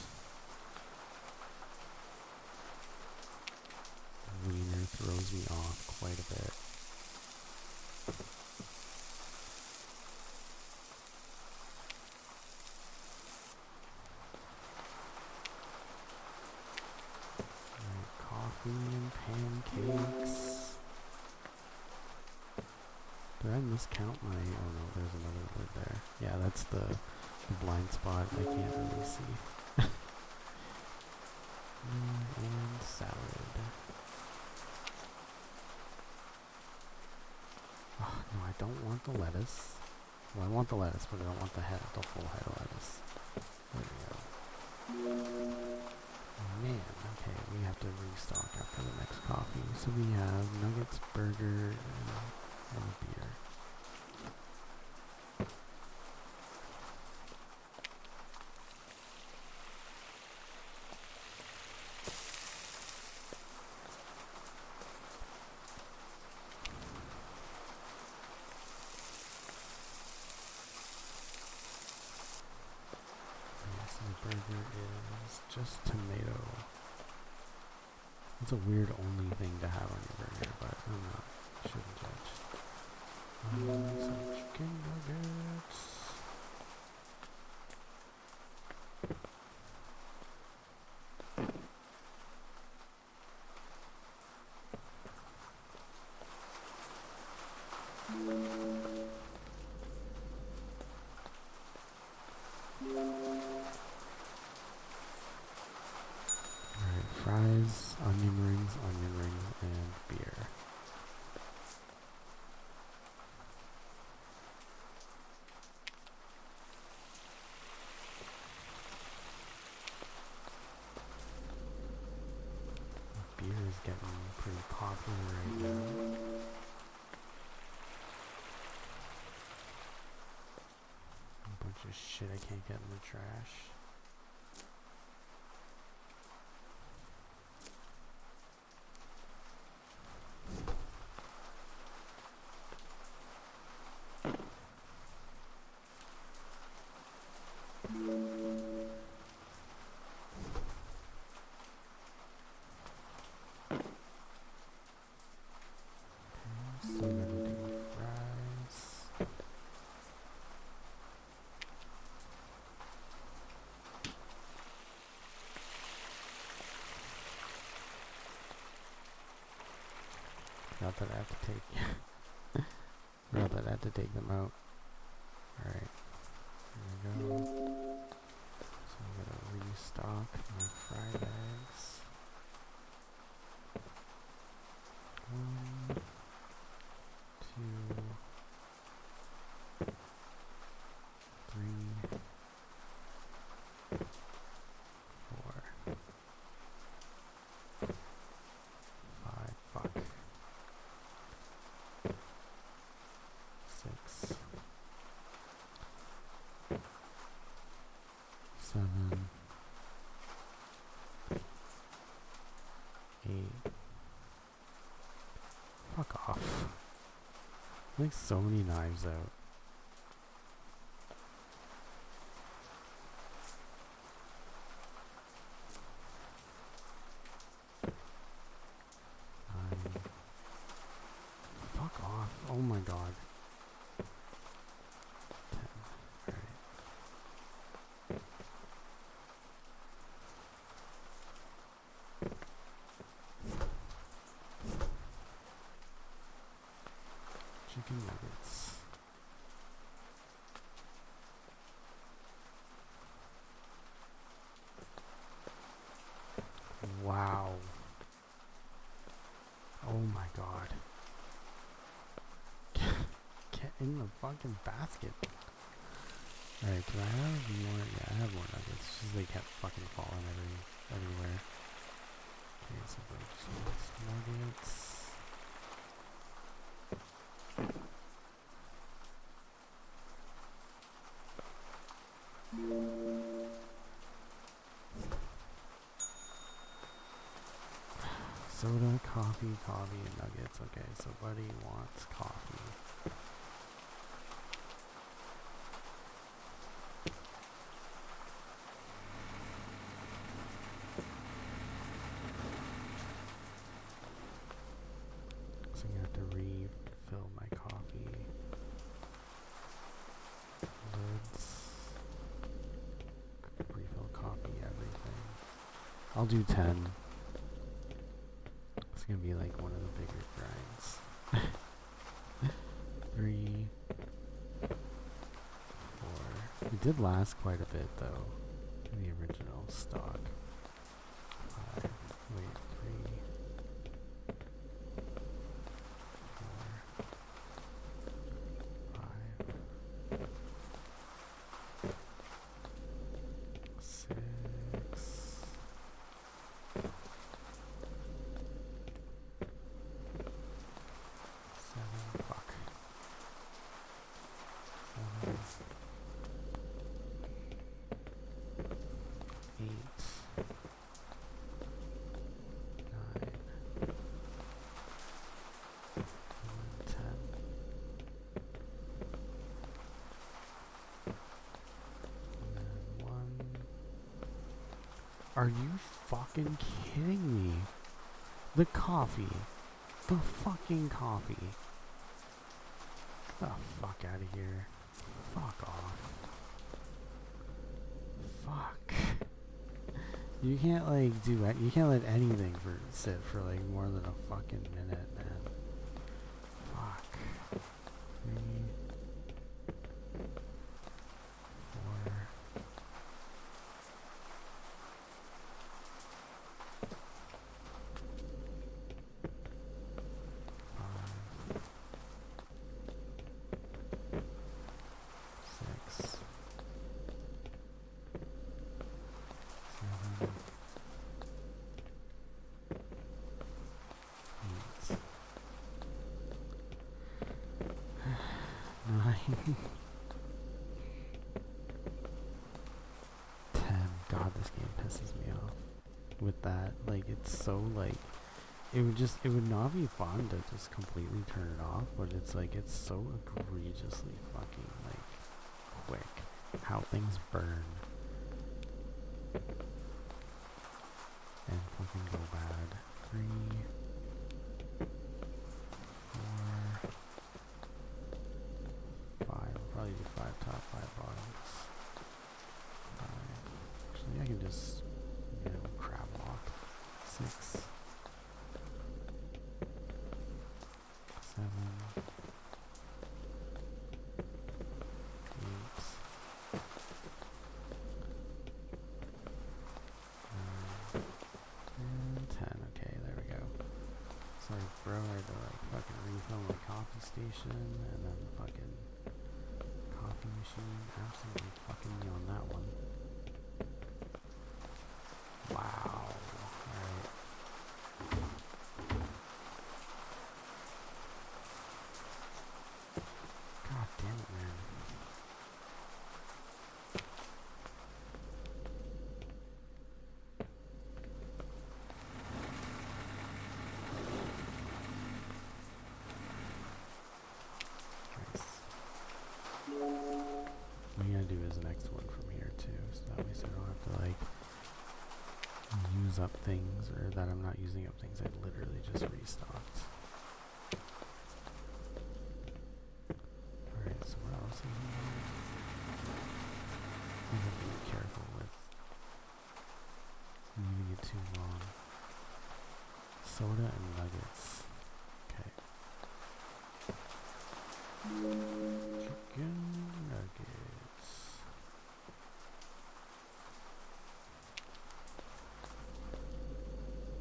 wiener throws me off quite a bit. Alright, coffee and pancakes. Did I miscount my... oh no, there's another word there. Yeah, that's the blind spot I can't really see. And salad. Oh no, I don't want the lettuce. Well, I want the lettuce, but I don't want the full head of lettuce. There we go. Man, okay, we have to restock after the next coffee. So we have nuggets, burger, and a beer. Burger is just tomato. It's a weird only thing to have on your burger, but I'm not. Shouldn't judge. Some chicken nuggets. Fries, onion rings, and beer. Beer is getting pretty popular right now. A bunch of shit I can't get in the trash. Still gonna do fries. Not that I have to take. Not that I have to take them out. Alright. Here we go. So I'm gonna restock my fried eggs. 1, 2, 3, 4, 5. Fuck. 6, 7, 8. Fuck off. Like so many knives out. Fuck off. Oh my god. 10. Alright. Chicken nuggets. Wow. Oh my god. Get in the fucking basket. Alright, do I have more? Yeah, I have more nuggets. It's just they kept fucking falling everywhere. Okay, so we just want some nuggets. Soda, coffee, and nuggets. Okay, so Buddy wants coffee. So I'm gonna have to refill my coffee. Lids. Refill coffee, everything. I'll do 10. It's gonna be like one of the bigger grinds. 3, 4. It did last quite a bit though. The original stock. 5. Wait, 3, 4, Are you fucking kidding me? The coffee. The fucking coffee. Get the fuck out of here. Fuck off. Fuck. You can't like do it. You can't let anything sit for like more than a fucking minute, man. Fuck. 3, 4. God, this game pisses me off with that. Like, it's so, like, it would not be fun to just completely turn it off, but it's like, it's so egregiously fucking, like, quick how things burn and fucking go bad. 3, 4, 5. I'll probably do 5 top, 5 bottoms. 5. Actually, I can just, you know, crab walk. 6, 7, 8, 9, and 10. Okay, there we go. Sorry, bro, I had to like fucking refill my coffee station, and then the fucking coffee machine absolutely fucking me on that one. Wow. Alright. God damn it, man. Nice. What I'm gonna do is the next one from here too, so that way so I don't have to like use up things, or that I'm not using up things I literally just restocked. Alright, so what else is in here? I have to be careful with leaving it too long. Soda and nuggets. Okay. Chicken nuggets.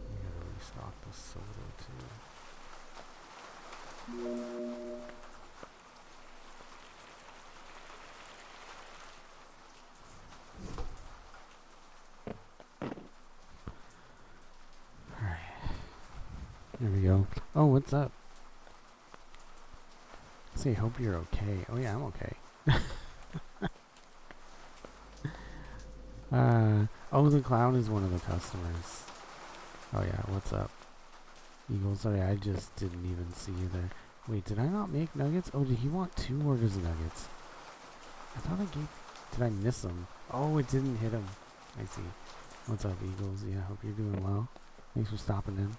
We gotta restock the soda too. Alright. There we go. Oh, what's up? Say, hope you're okay. Oh yeah, I'm okay. Oh, the clown is one of the customers. Oh yeah, what's up? Eagle, sorry, I just didn't even see you there. Wait, did I not make nuggets? Oh, did he want 2 orders of nuggets? I thought I gave... Did I miss him? Oh, it didn't hit him. I see. What's up, Eagles? Yeah, hope you're doing well. Thanks for stopping in.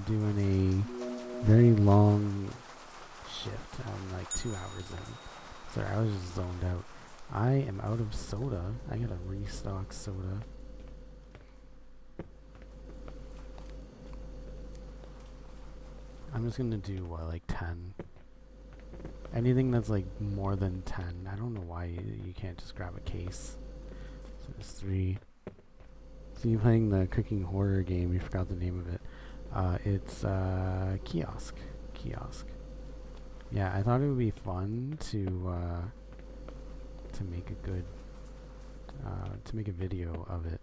Doing a very long shift. I'm like 2 hours in. Sorry, I was just zoned out. I am out of soda. I gotta restock soda. I'm just gonna do what, like 10. Anything that's like more than 10. I don't know why you can't just grab a case. So there's 3. So you're playing the cooking horror game. You forgot the name of it. It's Kiosk. Kiosk. Yeah, I thought it would be fun to make a good to make a video of it,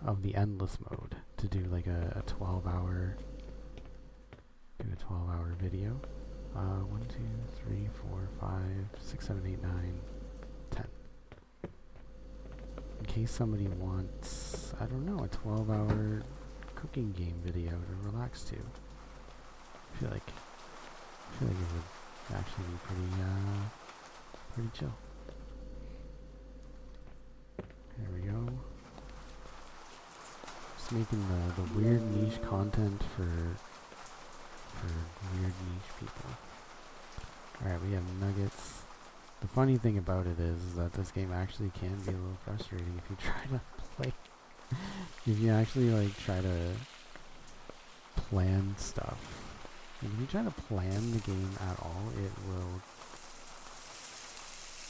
of the endless mode, to do like a 12-hour video. 1, 2, 3, 4, 5, 6, 7, 8, 9, 10. In case somebody wants, I don't know, a 12-hour cooking game video to relax to. I feel like it would actually be pretty chill. There we go. Just making the weird niche content for weird niche people. Alright, we have nuggets. The funny thing about it is that this game actually can be a little frustrating if you try to play. If you actually like try to plan stuff. If you try to plan the game at all, it will...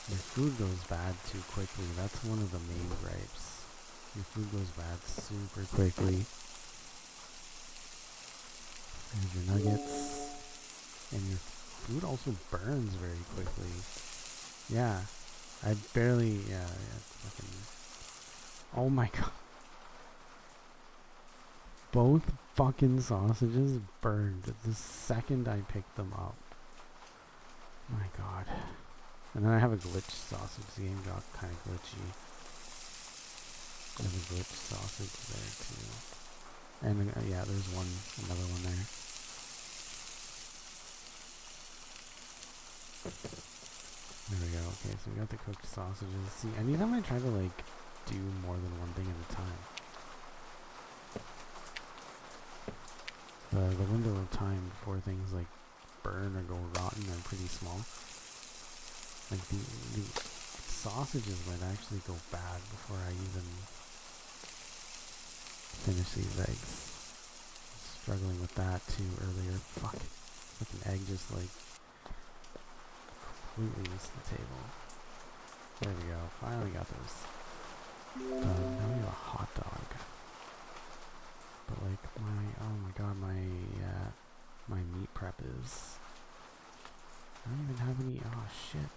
Your food goes bad too quickly. That's one of the main gripes. Your food goes bad super quickly. There's your nuggets. And your food also burns very quickly. Yeah. I barely... Yeah, fucking... Oh my god. Both fucking sausages burned the second I picked them up. My god. And then I have a glitch sausage. The game got kind of glitchy. There's a glitch sausage there too. And yeah, there's another one there. There we go. Okay, so we got the cooked sausages. See, anytime I try to like do more than one thing at a time, the window of time before things like burn or go rotten are pretty small. Like the sausages might actually go bad before I even finish these eggs. Struggling with that too earlier. Fuck. Fucking egg just like completely missed the table. There we go. Finally got those done. Now we have a hot dog. But like oh my god, my meat prep is... I don't even have any... Oh shit.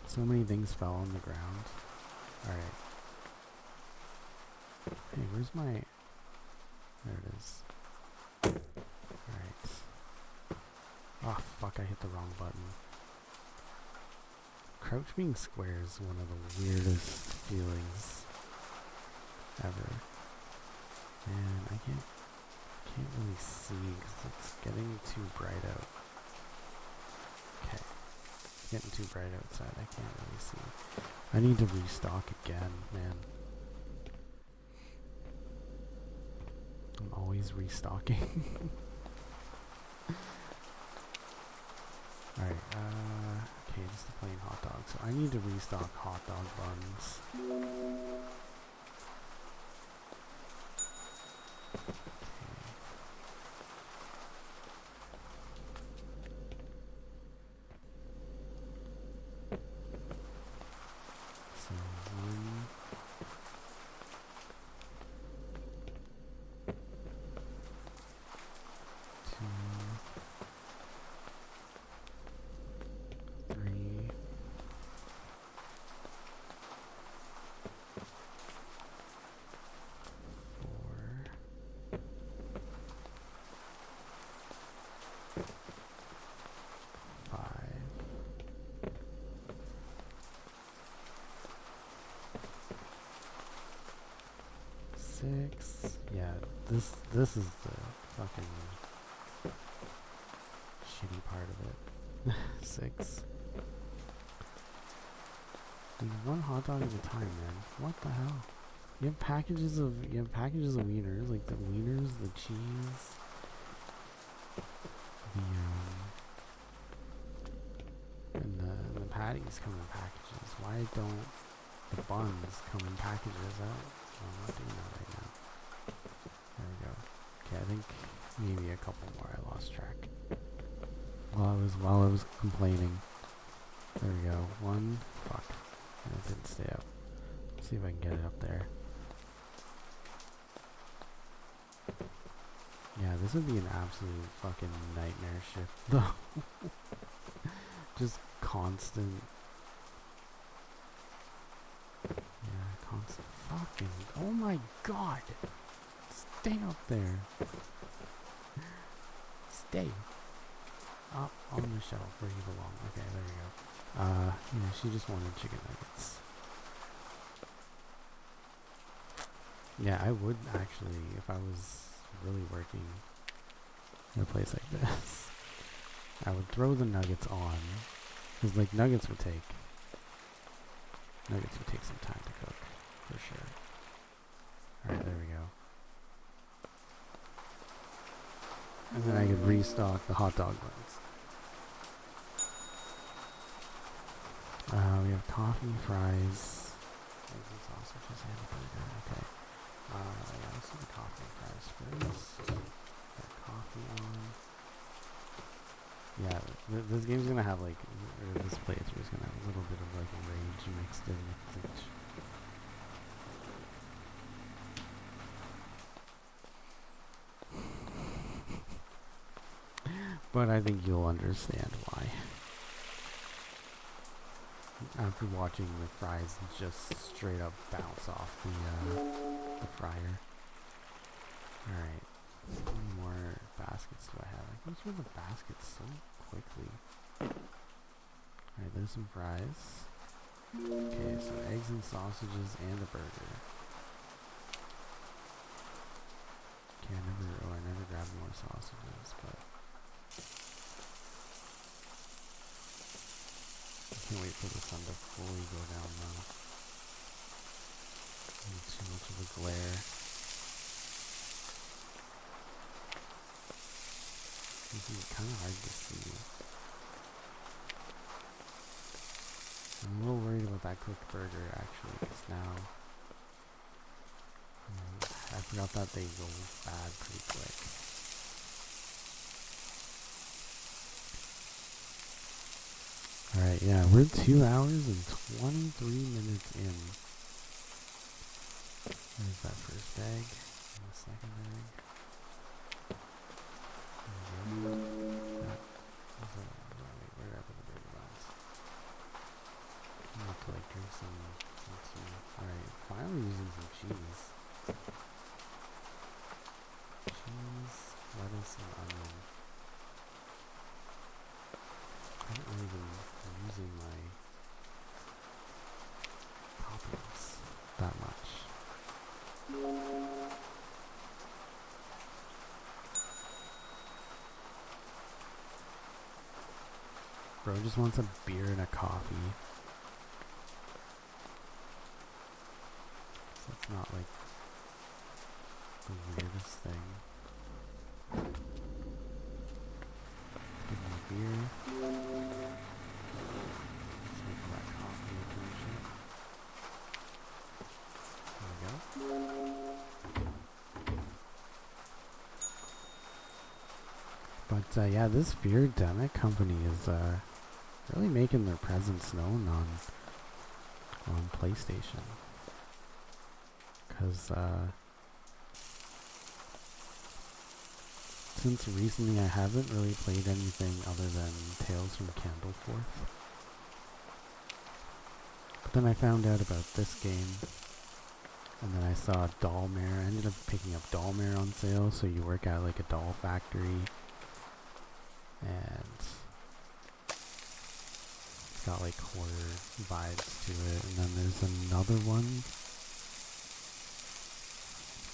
So many things fell on the ground. Alright. Hey, where's my... There it is. Alright. Oh fuck, I hit the wrong button. Crouch being square is one of the weirdest feelings ever. And I can't really see because it's getting too bright out. Okay. It's getting too bright outside. I can't really see. I need to restock again, man. I'm always restocking. Alright, okay, just a plain hot dog. So I need to restock hot dog buns. So 1, 2, 3, 4, 5, 6. Yeah, this is the fucking shitty part of it. 6. And one hot dog at a time, man. What the hell? You have packages of wieners, like the wieners, the cheese, and the patties come in packages. Why don't the buns come in packages? I'm not doing that right now. There we go. Okay, I think maybe a couple more. I lost track while I was complaining. There we go. 1. Fuck. And it didn't stay up. Let's see if I can get it up there. Yeah, this would be an absolute fucking nightmare shift, though. Just constant. Yeah, constant fucking. Oh my god! Stay up there. Stay up on the shelf where you belong. Okay, there you go. Yeah, she just wanted chicken nuggets. Yeah, I would actually, if I was really working in a place like this, I would throw the nuggets on Because like nuggets would take some time to cook, for sure. Alright, there we go. And then I could restock the hot dog buns. We have coffee, fries, eggs and sausages, and a burger. Okay. Yeah, let's do the coffee and fries first. Got coffee on. Yeah, this game's gonna have like, or this playthrough is gonna have a little bit of like rage mixed in with it. But I think you'll understand why. After watching the fries just straight up bounce off the fryer. Alright. How many more baskets do I have? I go through the baskets so quickly. Alright, there's some fries. Okay, so eggs and sausages and a burger. Okay, I never grabbed more sausages, but I can't wait for the sun to fully go down though. Too much of a glare. This is kind of hard to see. I'm a little worried about that cooked burger actually, because now I forgot that they go bad pretty quick. Alright, yeah, we're 2 hours and 23 minutes in. There's that first egg, and the second egg. Wait, where did I put the burger buns? I'm gonna have to like drink some tea. Alright, finally using some cheese. Cheese, lettuce, and onion. I haven't really been using my toppings that much. Bro just wants a beer and a coffee. So it's not like the weirdest thing. Give him a beer. Let's wait for that coffee to finish it. There we go. But yeah, this Beardemic company is really making their presence known on PlayStation. Because since recently I haven't really played anything other than Tales from Candleforth. But then I found out about this game, and then I saw Dollmare. I ended up picking up Dollmare on sale, so you work at like a doll factory, and it's got like horror vibes to it. And then there's another one.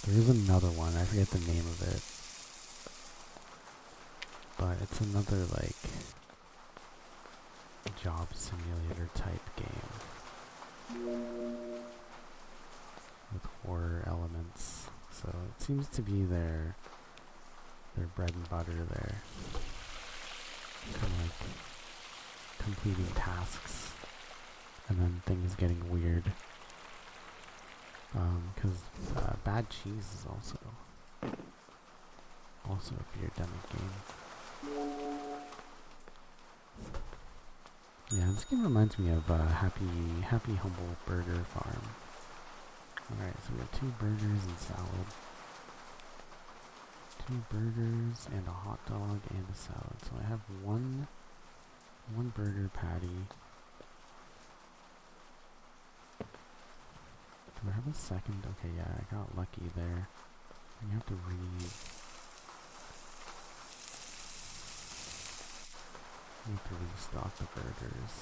There's another one, I forget the name of it. But it's another like job simulator type game with horror elements. So it seems to be their bread and butter there. Kind of like completing tasks and then things getting weird. Because Bad Cheese is also a Beardemic game. Yeah, this game reminds me of Happy Humble Burger Farm. Alright, so we have 2 burgers and salad. 2 burgers and a hot dog and a salad. So I have one burger patty. Do I have a second? Okay, yeah, I got lucky there. You have to read. You have to restock the burgers.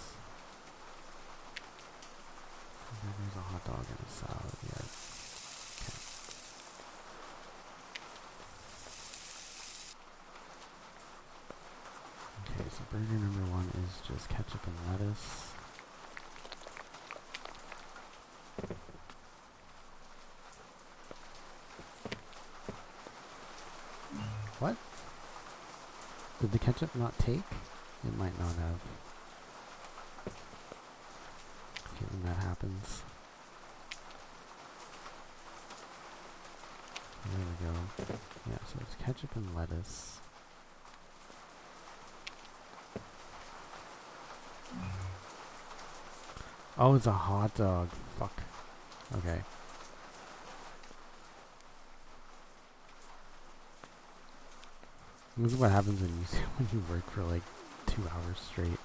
There's a hot dog and a salad, yeah. Okay, so burger number 1 is this ketchup and lettuce. What? Did the ketchup not take? It might not have. Okay, when that happens. There we go. Yeah, so it's ketchup and lettuce. Oh, it's a hot dog. Fuck. Okay. This is what happens when you when you work for like 2 hours straight.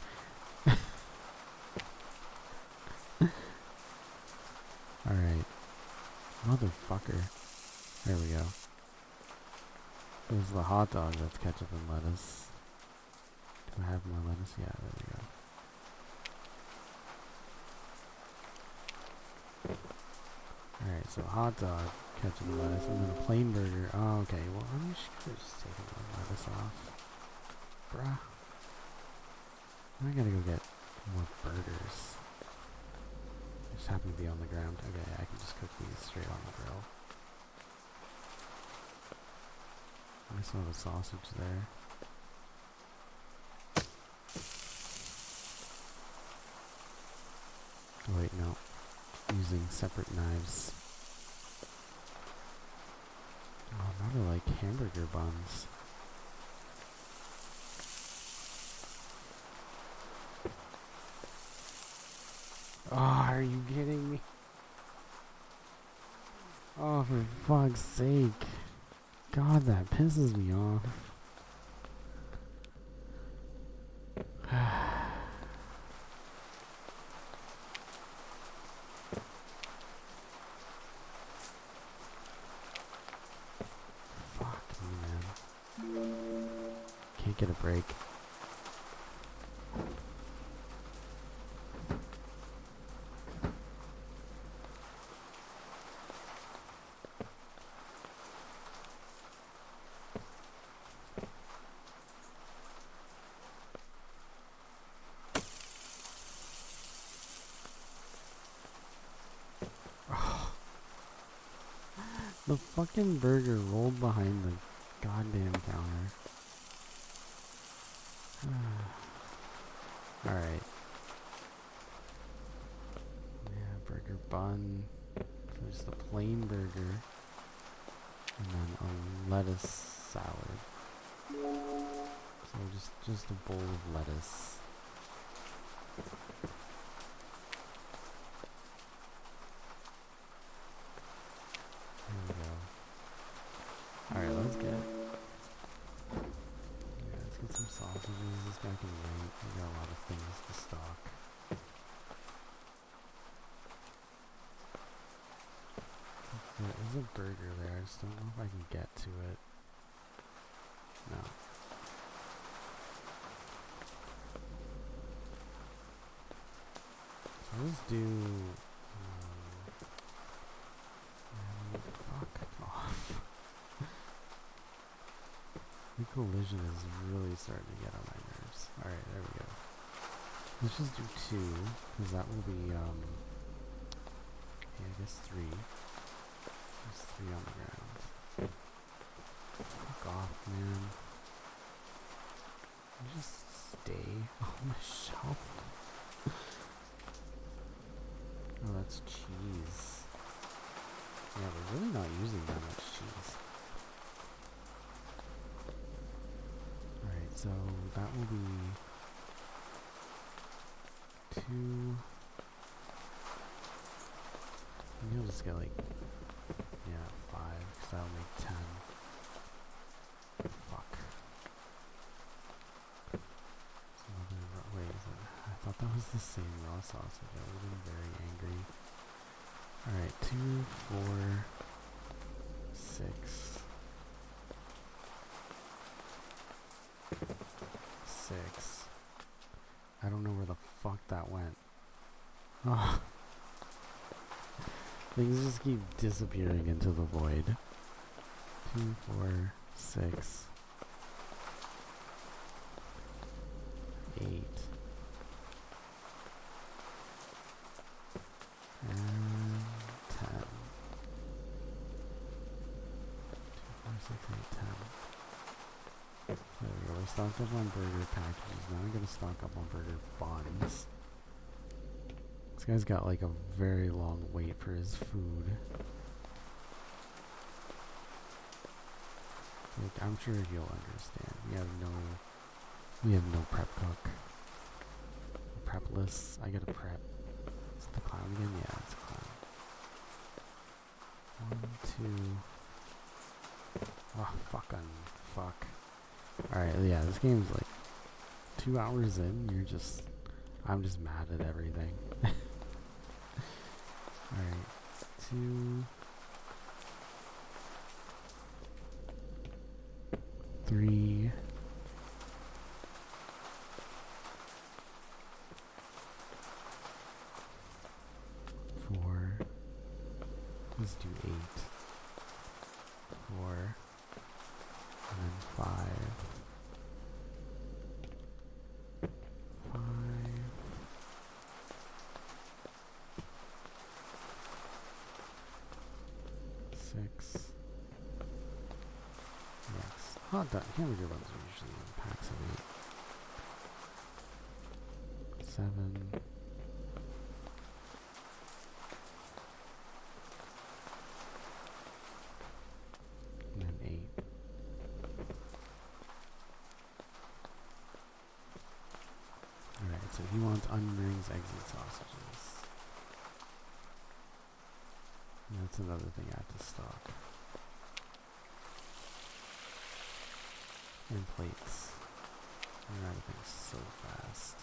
Alright. Motherfucker. There we go. This is the hot dog that's ketchup and lettuce. Do I have more lettuce? Yeah, there we go. Alright, so hot dog, ketchup and lettuce, and then a plain burger. Oh, okay. Well, I'm just taking the lettuce off. Bruh. I gotta go get more burgers. They just happen to be on the ground. Okay, I can just cook these straight on the grill. I smell the sausage there. Oh, wait, no. Using separate knives. Oh, now they're like hamburger buns. Oh, are you kidding me? Oh, for fuck's sake. God, that pisses me off. Fuck me, man. Can't get a break. The fucking burger rolled behind the goddamn counter. Alright. Yeah, burger bun. There's the plain burger. And then a lettuce salad. So just a bowl of lettuce. There we go. Alright, let's get some sausages. This guy can wait. We got a lot of things to stock. There is a burger there. I just don't know if I can get to it. No. So let's do... fuck off. The collision is really starting to get on my nerves. Alright, there we go. Let's just do 2, because that will be, yeah, I guess 3. There's 3 on the ground. Fuck off, man. You just stay on the shelf. Oh, that's cheese. Yeah, we're really not using that much cheese. Alright, so that will be 2. Maybe I'll just get like, yeah, 5, because that'll make 10. Fuck. Wait, I thought that was the same raw sausage. I would have been very angry. Alright, 2, 4, 6. 6. I don't know where the fuck that went. Oh. Things just keep disappearing into the void. 2, 4, 6. 8. And 10. 2, 4, 6, 8, 10. There we go. We're stocked up on burger packages. Now I'm gonna stock up on burger buns. This guy's got like a very long wait for his food. Like, I'm sure he'll understand. We have no prep cook. Prepless. I gotta prep. Is it the clown again? Yeah, it's a clown. 1, 2. Oh, fuck. Alright, yeah, this game's like 2 hours in. I'm just mad at everything. Alright, 2, 3. 4. Let's do 8. 4. And then 5. 5. 6. Yes. Hot dog. Hamburger buns are usually in packs of 8. 7. And then 8. Alright, so he wants onion rings, eggs, and sausages. And that's another thing I have to stock. And plates. They're out of things so fast.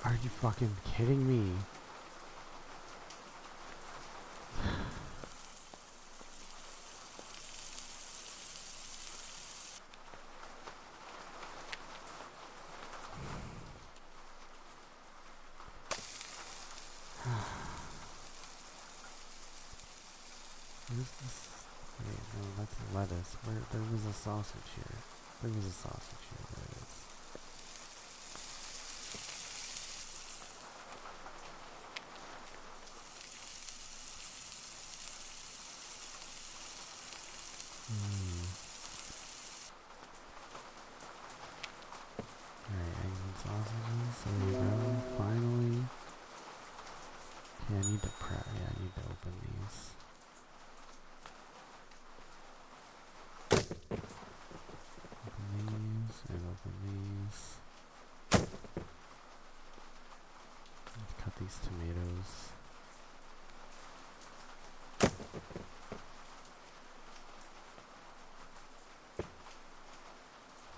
Are you fucking kidding me? Where's this? Wait, no, that's lettuce. There was a sausage here. There was a sausage here. There it is. Alright, eggs and sausages. There we go. Finally. Okay, I need to prep. Yeah, I need to open these. Open these and open these. Let's cut these tomatoes.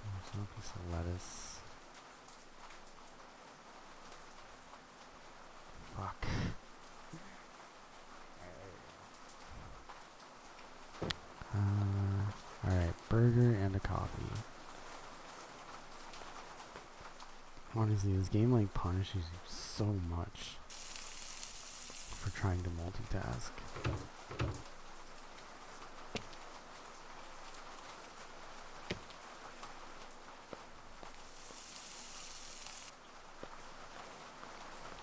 There's no piece of lettuce. Fuck. Alright, burger and a coffee. Honestly, this game like punishes you so much for trying to multitask.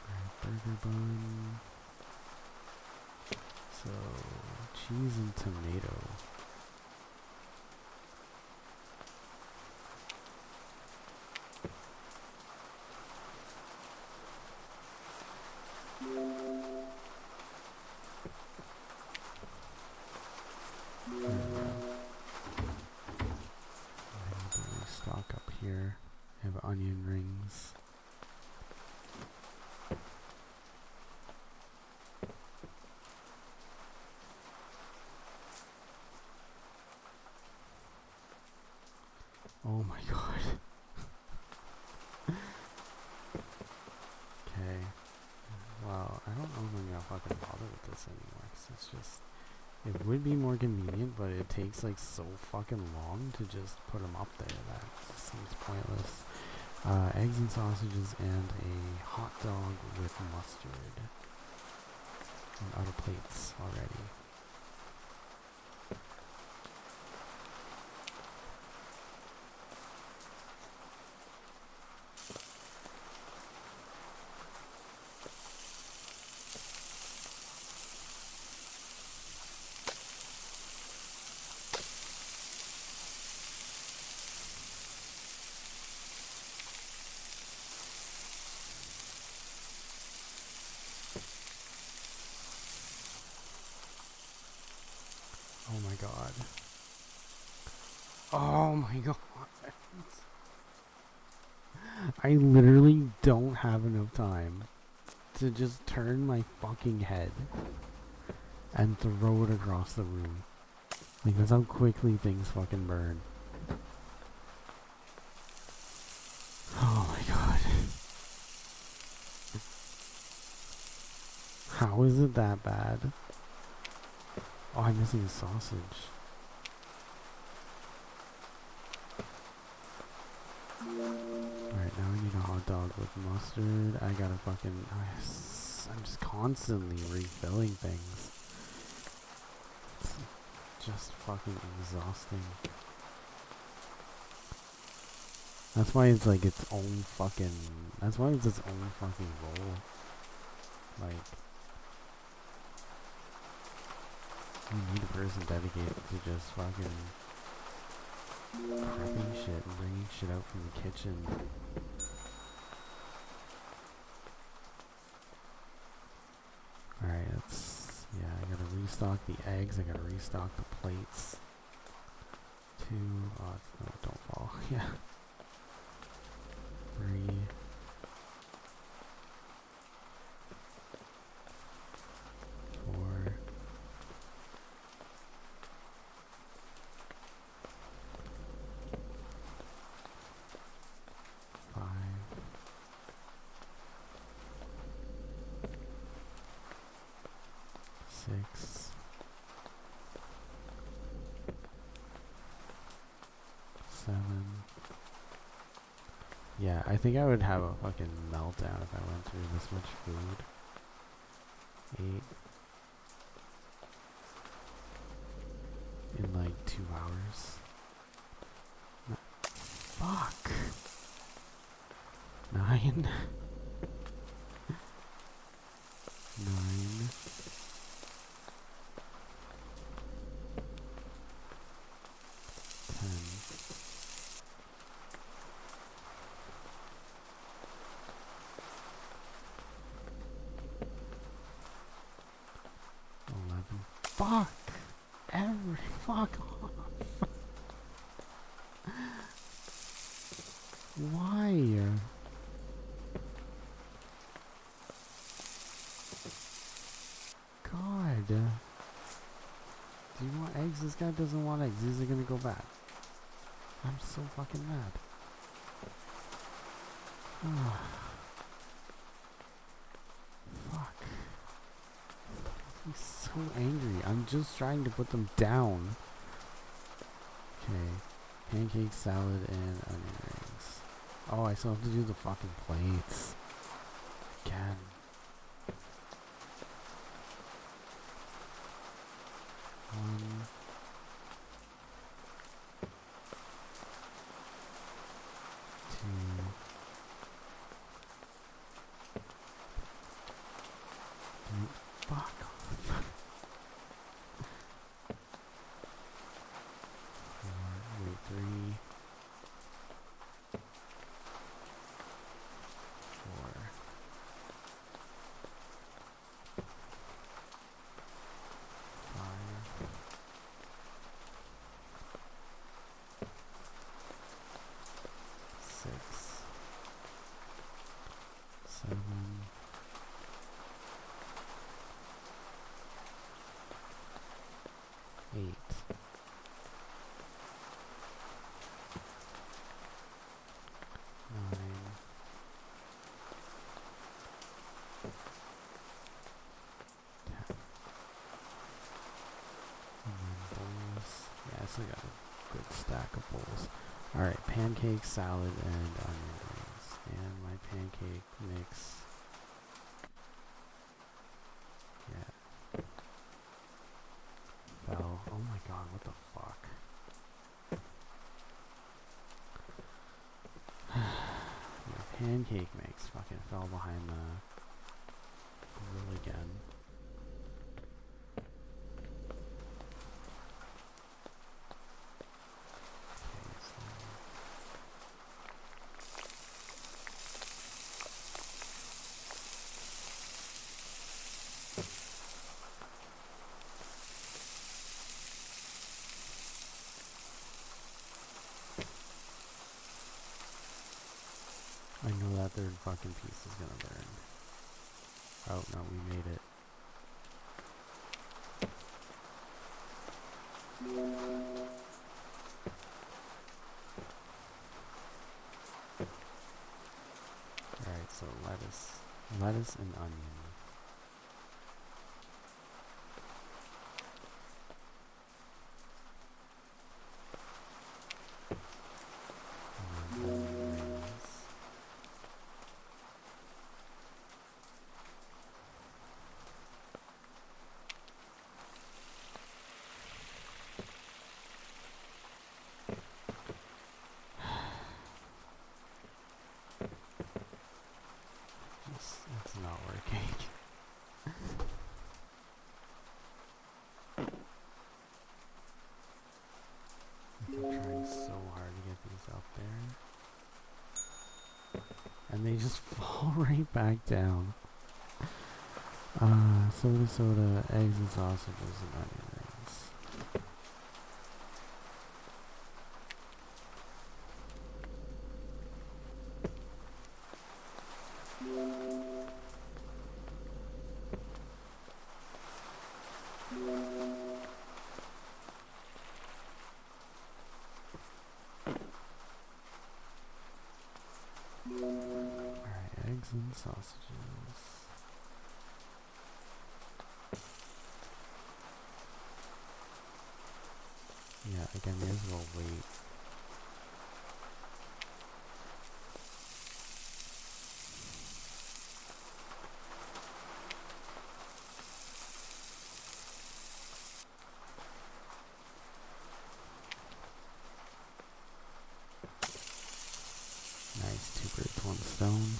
Alright, burger bun. So, cheese and tomato. Stock up here. I have onion rings. Well, I don't know if I'm gonna fucking bother with this anymore, 'cause it's just, it would be more convenient, but it takes like so fucking long to just put them up there that it seems pointless. Eggs and sausages and a hot dog with mustard. I'm out of plates already. Oh my god. Oh my god. I literally don't have enough time to just turn my fucking head and throw it across the room. Like, that's how quickly things fucking burn. Oh my god. How is it that bad? Oh, I'm missing a sausage. Alright, now I need a hot dog with mustard. I gotta fucking... I'm just constantly refilling things. It's just fucking exhausting. That's why it's like its own fucking... That's why it's its own fucking roll. Like... You need a person dedicated to just fucking... prepping shit and bringing shit out from the kitchen. Alright, that's... Yeah, I gotta restock the eggs, I gotta restock the plates. Oh, no, don't fall. Yeah. 3. 4. 5. 6. 7. Yeah, I think I would have a fucking meltdown if I went through this much food. 8. In like 2 hours. Fuck. 9. 9. 10. 11. Fuck! Fuck off! Why? God. Do you want eggs? This guy doesn't want eggs. These are gonna go bad. I'm so fucking mad. Fuck. I'm so angry. I'm just trying to put them down. Okay. Pancake, salad, and onion rings. Oh, I still have to do the fucking plates. Again. One. 2. 3. Fuck off. 4. Wait, 3. 4. 5. 6. 7. 8. 9. bowls. Alright, pancake, salad, and onion rings. And my pancake mix. Yeah. Fell. Oh my god, what the fuck? My pancake mix fucking fell behind the grill again. I know that third fucking piece is gonna burn. Oh no, we made it. Alright, so lettuce and onion. And then onion rings. It's not working. I'm trying so hard to get these up there. And they just fall right back down. Soda, eggs and sausages and onion rings. Alright, eggs and sausages. Yeah, again, may as well wait. Nice, 2 birds, 1 stone.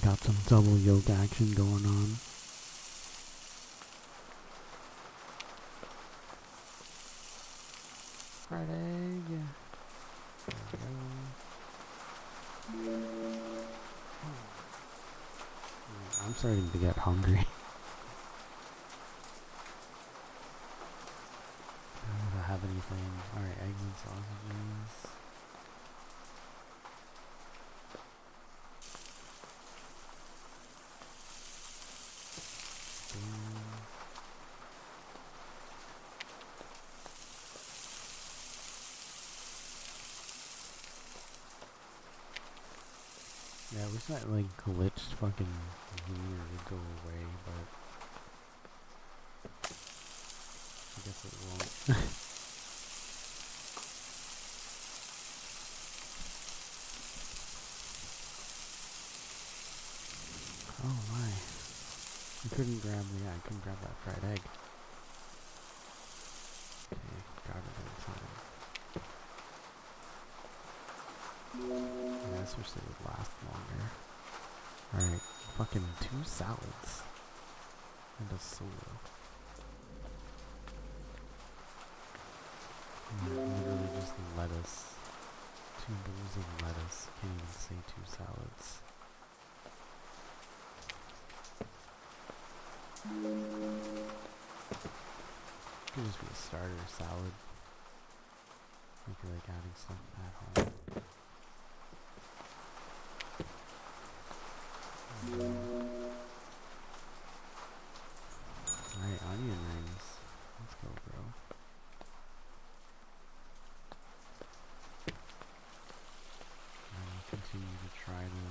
Got some double yolk action going on. Fried egg. There we go. I'm starting to get hungry. I don't have anything. Alright, eggs and sausages. Yeah, I wish that like glitched fucking mirror would go away, but I guess it won't. Oh my. I couldn't grab that fried egg. Okay, got it in time. Yeah, this wish they would last longer. Alright, fucking 2 salads. And a soda. Literally just lettuce. 2 bowls of lettuce. Can't even say 2 salads. Could just be a starter salad. I feel like adding stuff at home. Alright, onion rings. Let's go, bro. I'll continue to try to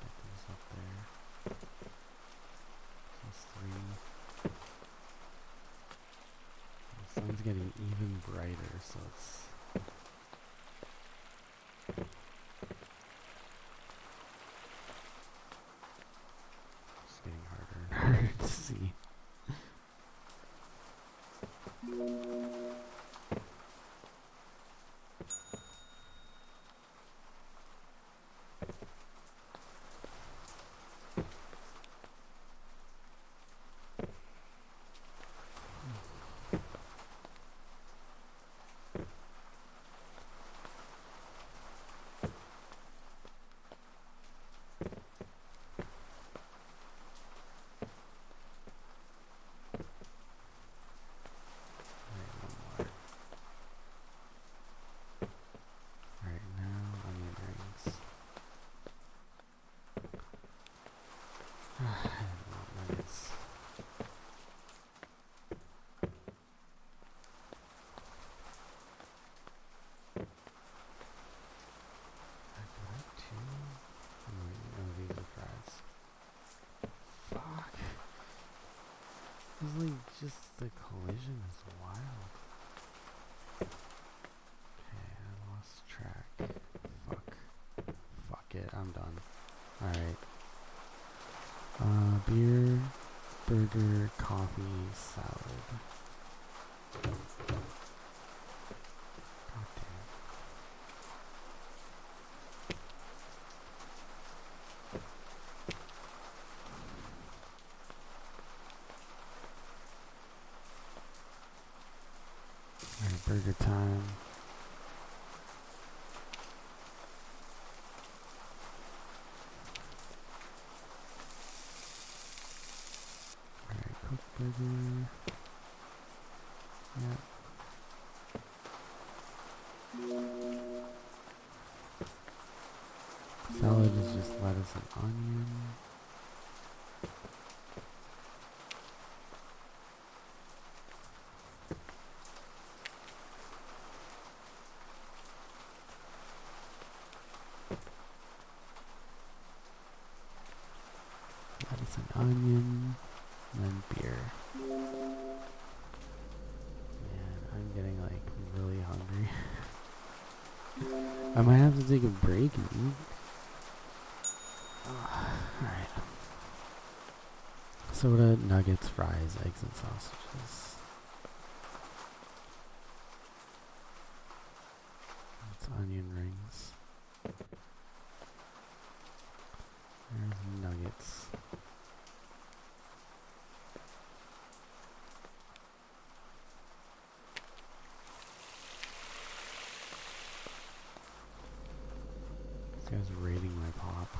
get these up there. So brighter, so it's just getting harder and harder to see. It's like just the collision is wild. Okay, I lost track. Fuck it, I'm done. Alright. Beer, burger, coffee, salad. God damn. Alright, burger time. Alright, cooked burger. Yep. Salad is just lettuce and onion. Lettuce and onion. And then beer. Man, I'm getting like really hungry. I might have to take a break and eat. Alright. Soda, nuggets, fries, eggs, and sausages. That's onion rings. There's nuggets. This guy's raiding my pop.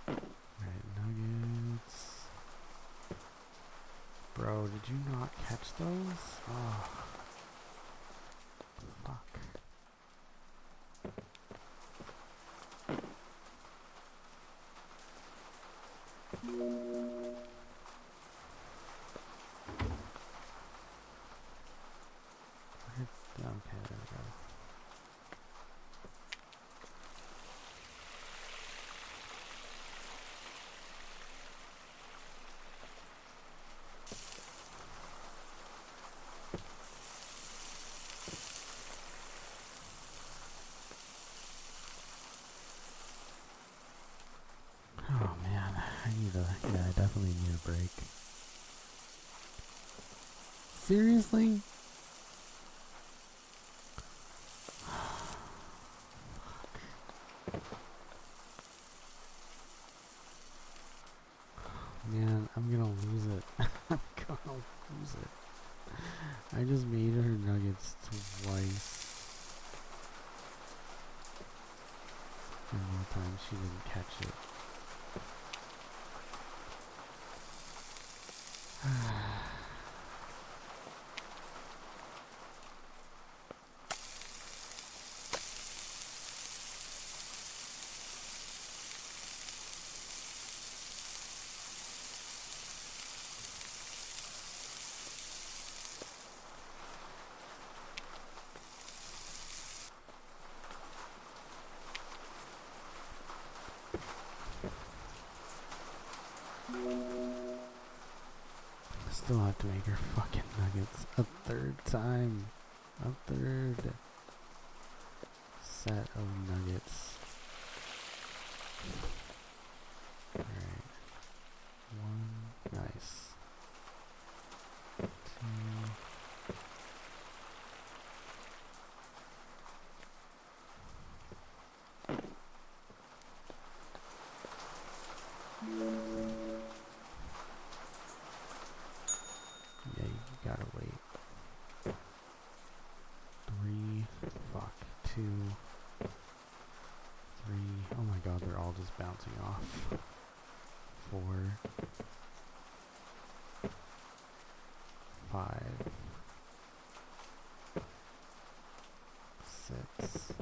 Alright, nuggets. Bro, did you not catch those? Oh. Fuck. Okay, there we go. Oh man, I definitely need a break. Seriously? Man, I'm gonna lose it. I'm gonna lose it. I just made her nuggets twice. And one time she didn't catch it. I still have to make her fucking nuggets a third time. A third set of nuggets. Alright. One. Nice. Two. Yeah, you gotta wait. 3. Fuck. 2. 3. Oh my god, they're all just bouncing off. 4. 5. 6.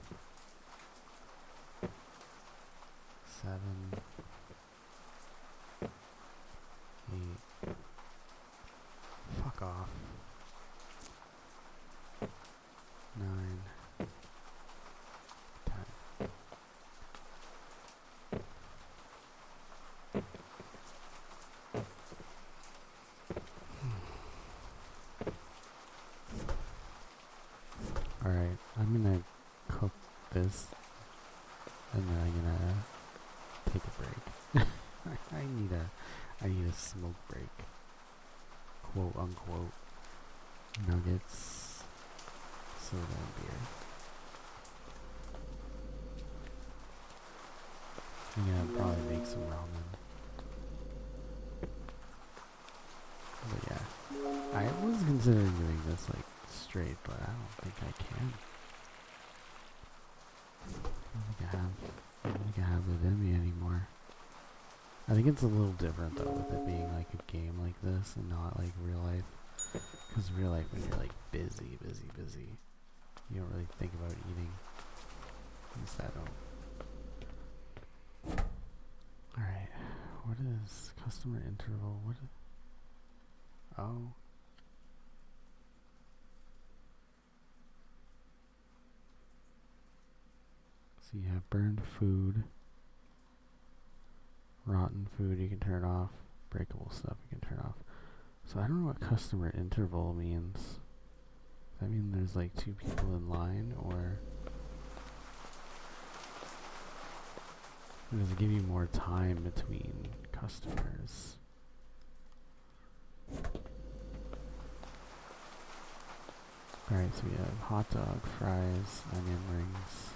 7. 8. Fuck off. 9. 10. Alright, I'm gonna cook this and then I'm gonna take a break. I need a smoke break. Quote unquote. Nuggets, soda and beer. I'm gonna probably make some ramen. But yeah. I was considering doing this like straight, but I don't think I can. I don't think I have it in me anymore. I think it's a little different though with it being like a game like this and not like real life. Because real life when you're like busy, you don't really think about eating. At least I don't. Alright, what is customer interval? What is... Oh. So you have burned food, rotten food, you can turn off, breakable stuff you can turn off. So I don't know what customer interval means. Does that mean there's like 2 people in line, or does it give you more time between customers? Alright, so we have hot dog, fries, onion rings.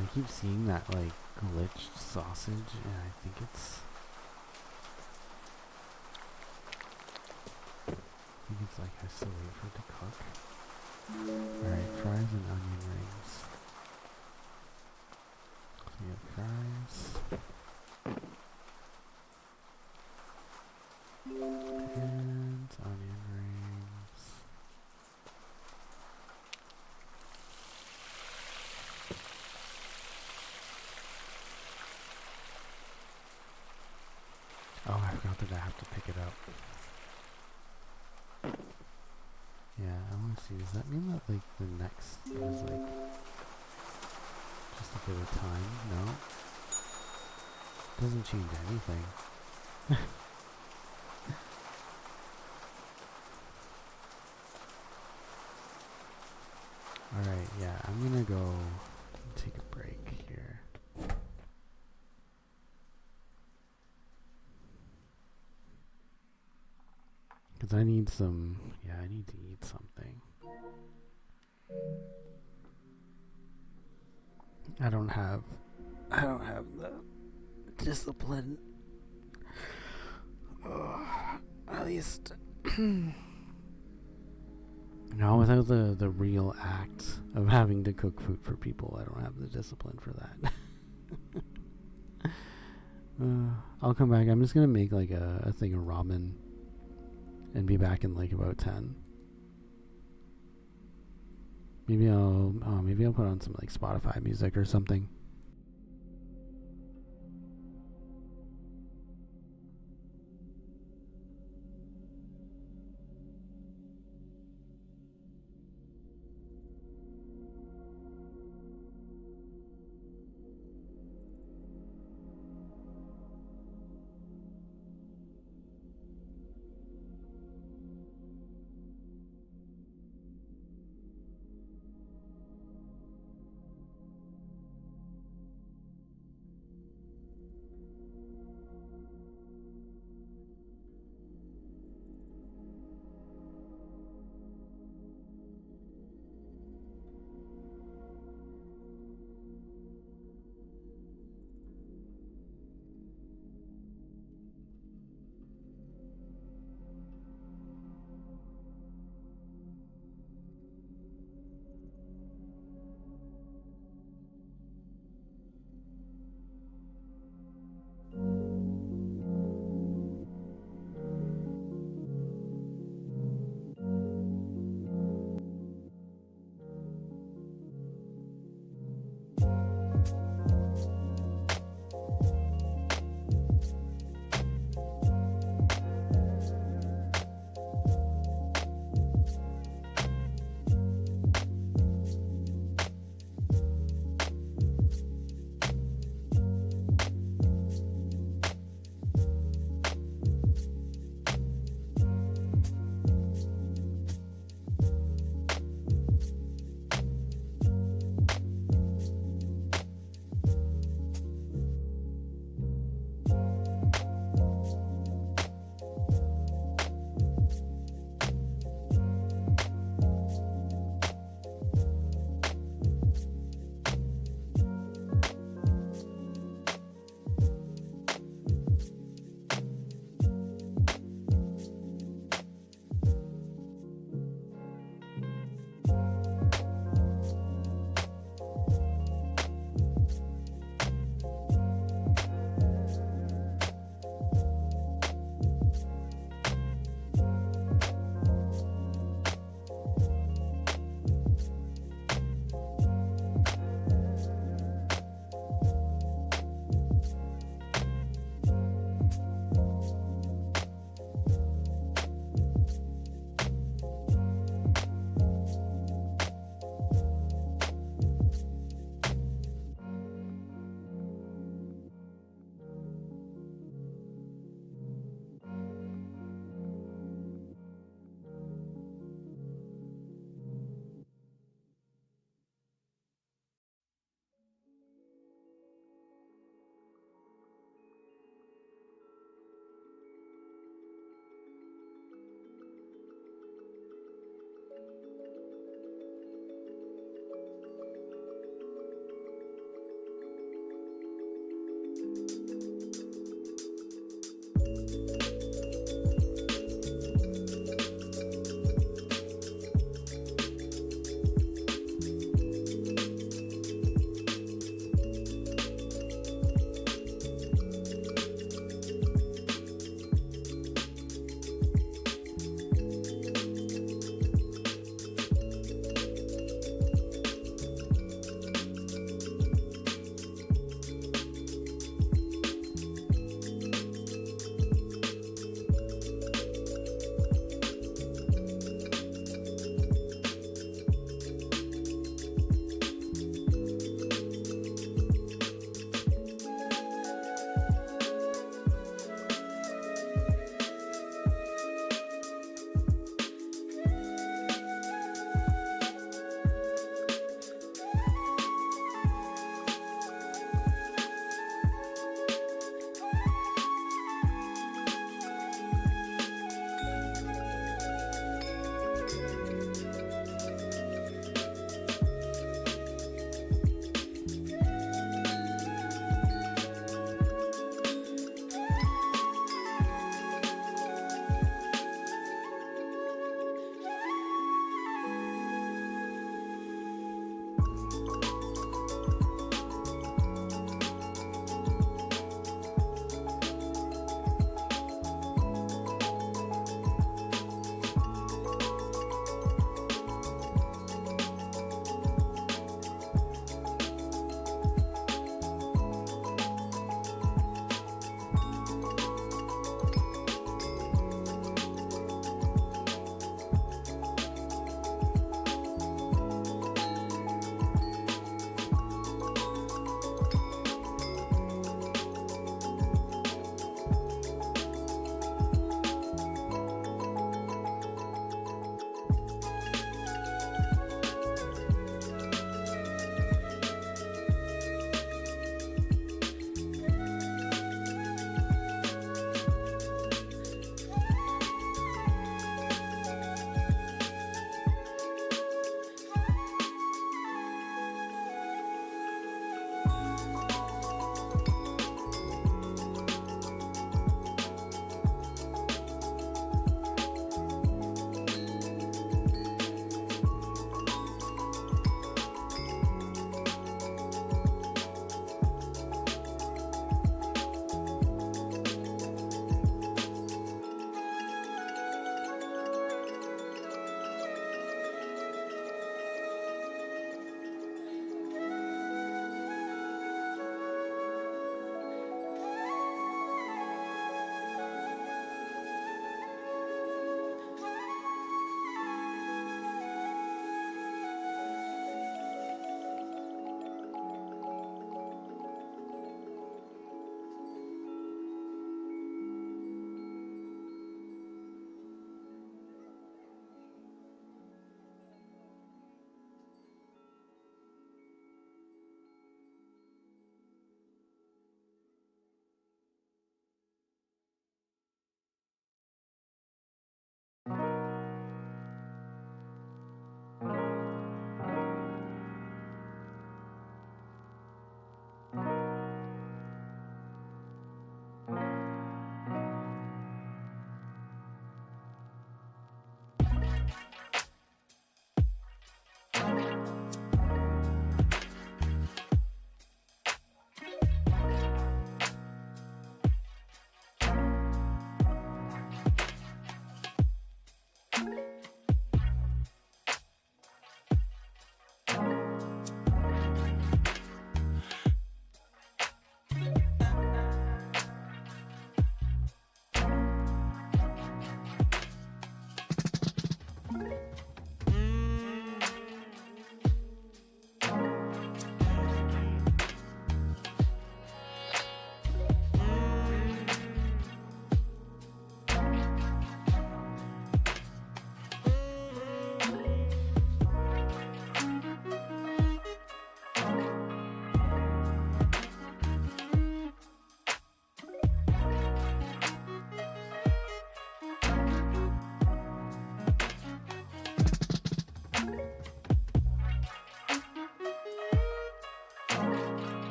I keep seeing that like glitched sausage and I think it's like I still wait for it to cook. Alright, fries and onion rings. So we have fries. And onion rings. Oh, I forgot that I have to pick it up. Yeah, I want to see, does that mean that like the next is like just a bit of time? No? Doesn't change anything. Alright, yeah, I'm gonna go take a break here. Because I need some, yeah, I need to eat something. I don't have the discipline. At least, no, without the real act of having to cook food for people, I don't have the discipline for that. I'll come back. I'm just gonna make like a thing of ramen and be back in like about 10. Maybe I'll put on some like Spotify music or something.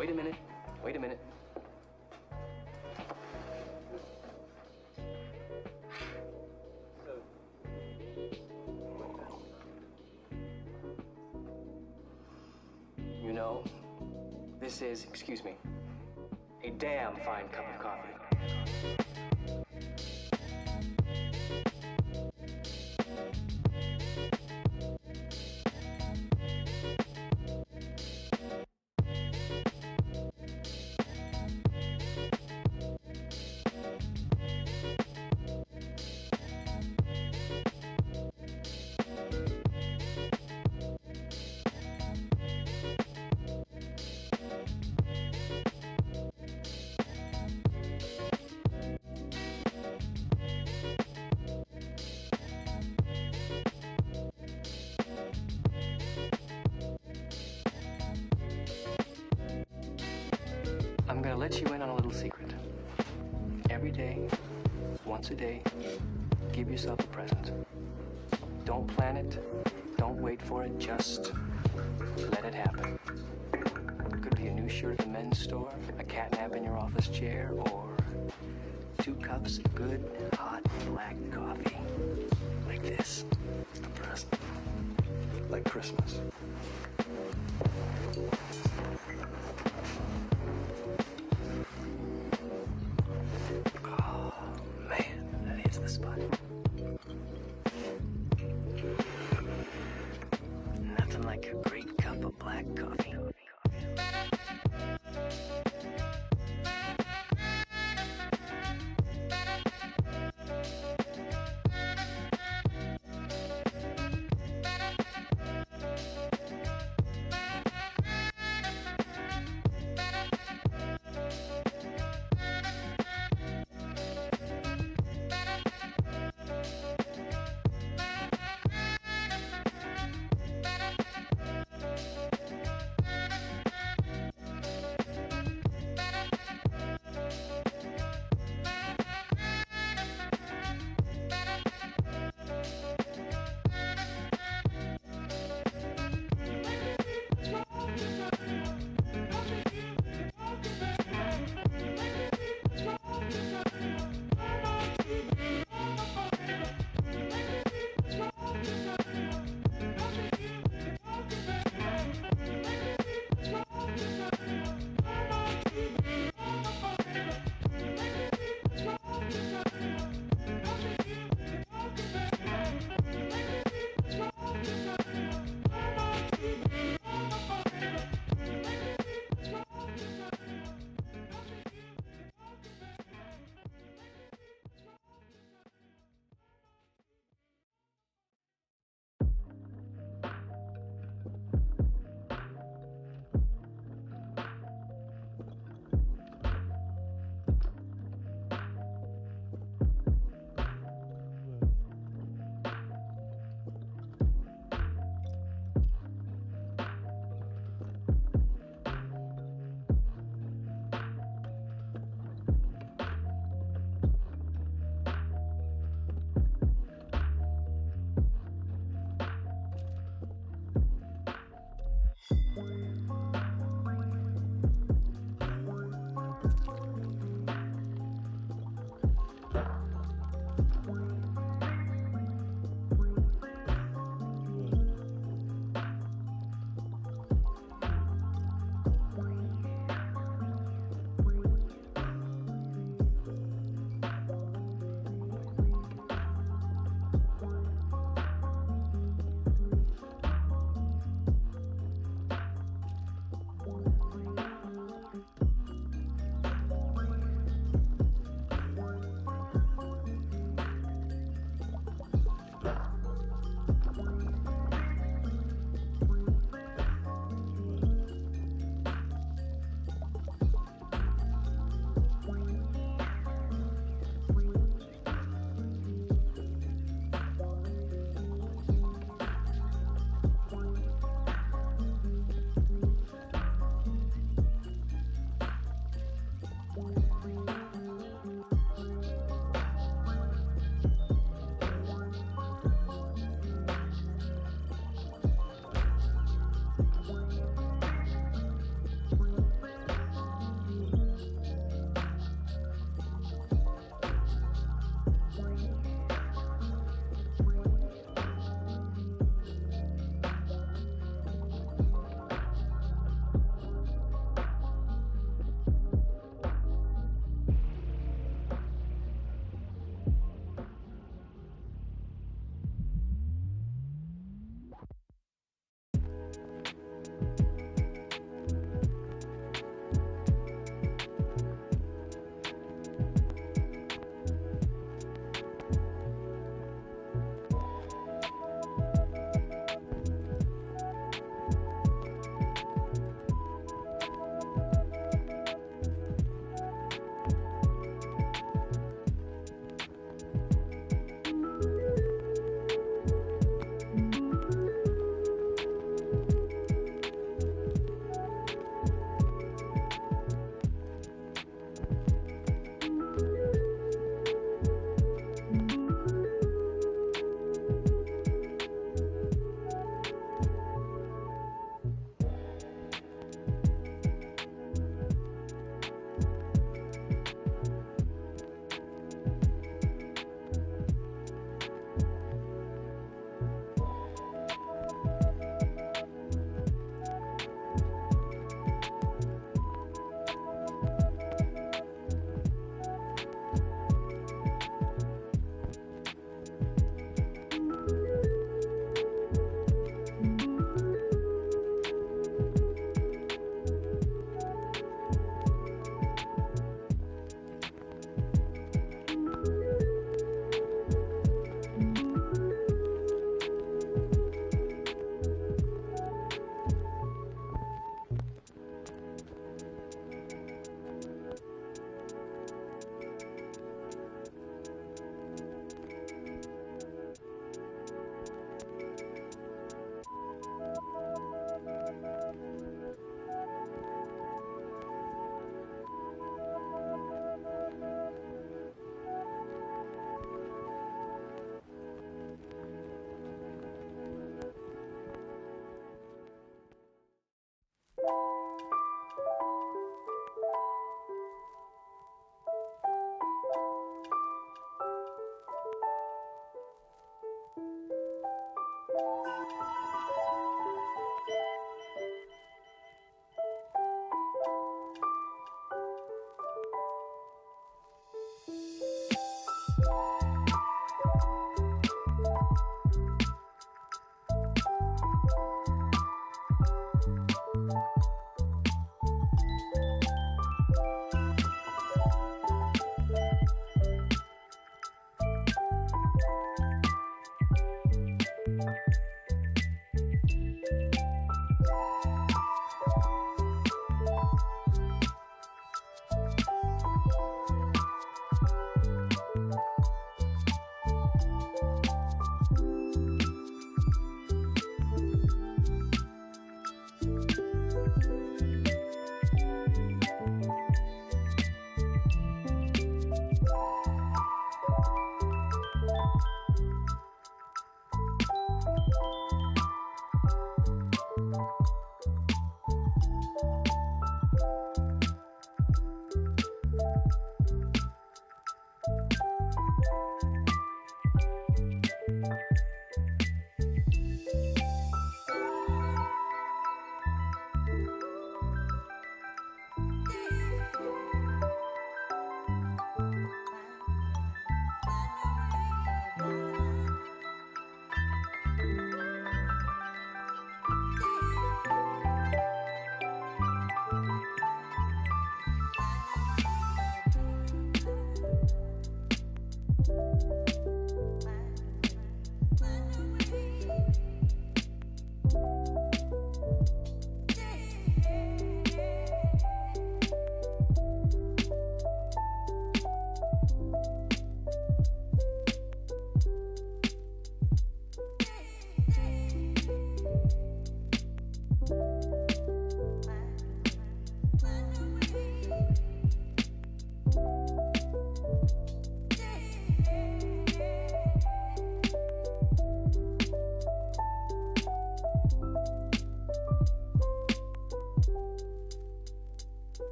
Wait a minute. Wait a minute. You know, this is, excuse me, a damn fine cup of coffee. every day, once a day, give yourself a present. Don't plan it, don't wait for it, just let it happen. It could be a new shirt at the men's store, a cat nap in your office chair, or 2 cups of good, hot, black coffee. Like this. A present. Like Christmas. Oh, man, that is the spot. Nothing like a great cup of black coffee.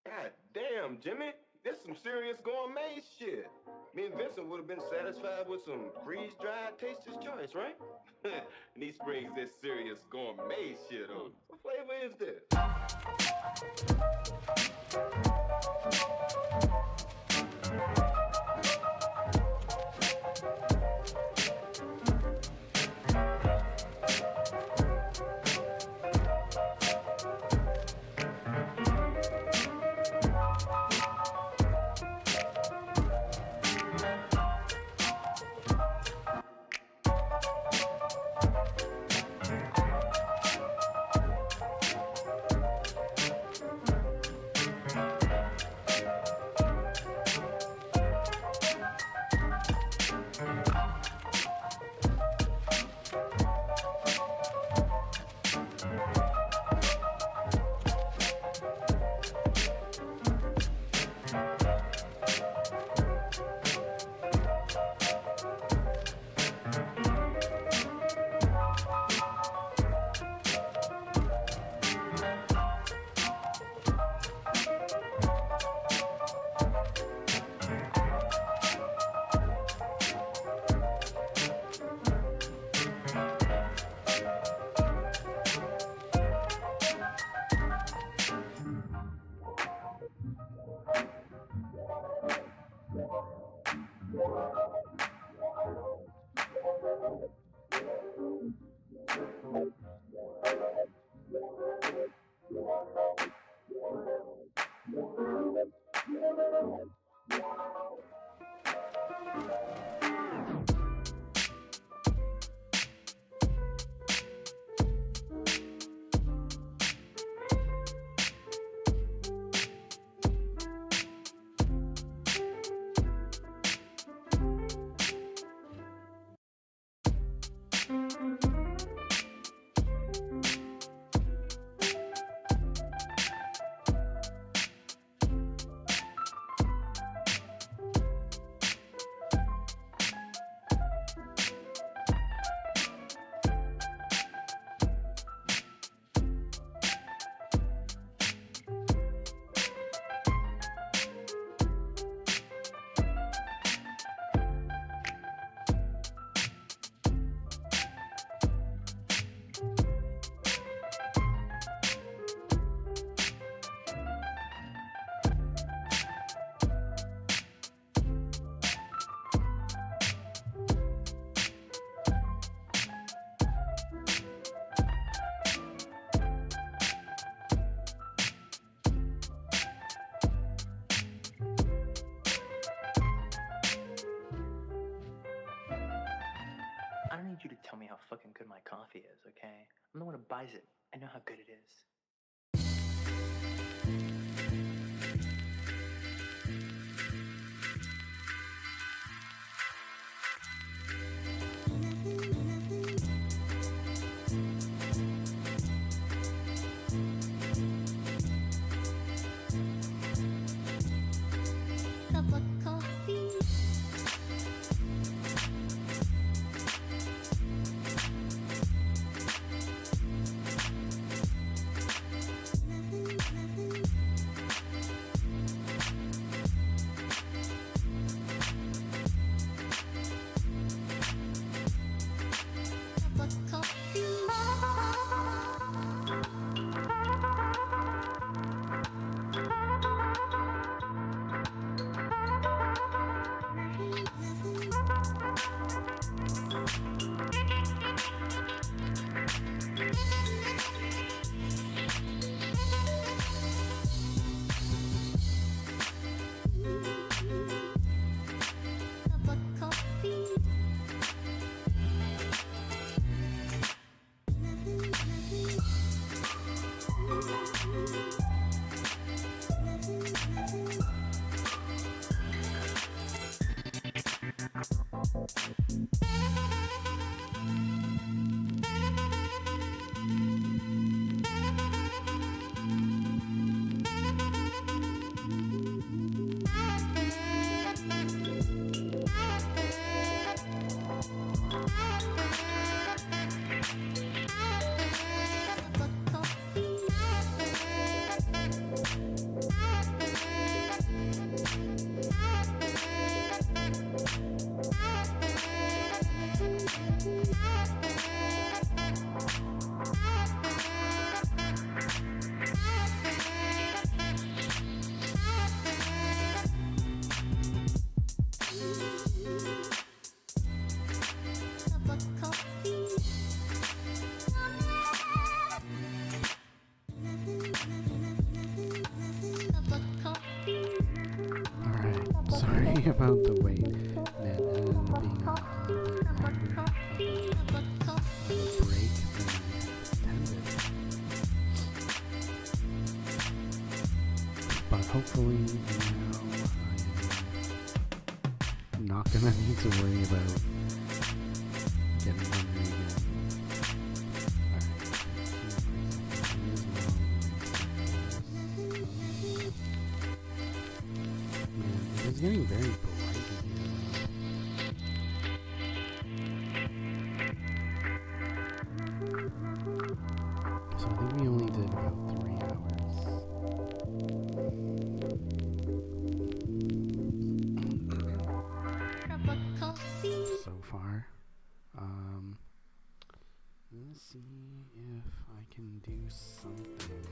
God damn, Jimmy. This some serious gourmet shit. Me and Vincent would have been satisfied with some freeze-dried Taster's Choice, right? And he springs this serious gourmet shit on. What flavor is this? I don't need you to tell me how fucking good my coffee is, okay? I'm the one who buys it. I know how good it is. Cup of coffee. sorry about the wait, man. Being a little bit longer cup of coffee. break than intended. But hopefully now I'm not gonna need to worry about getting hungry again. Man, it's getting very bright in here. So I think we only did about 3 hours. Cup of coffee. So far. Let me see if I can do something.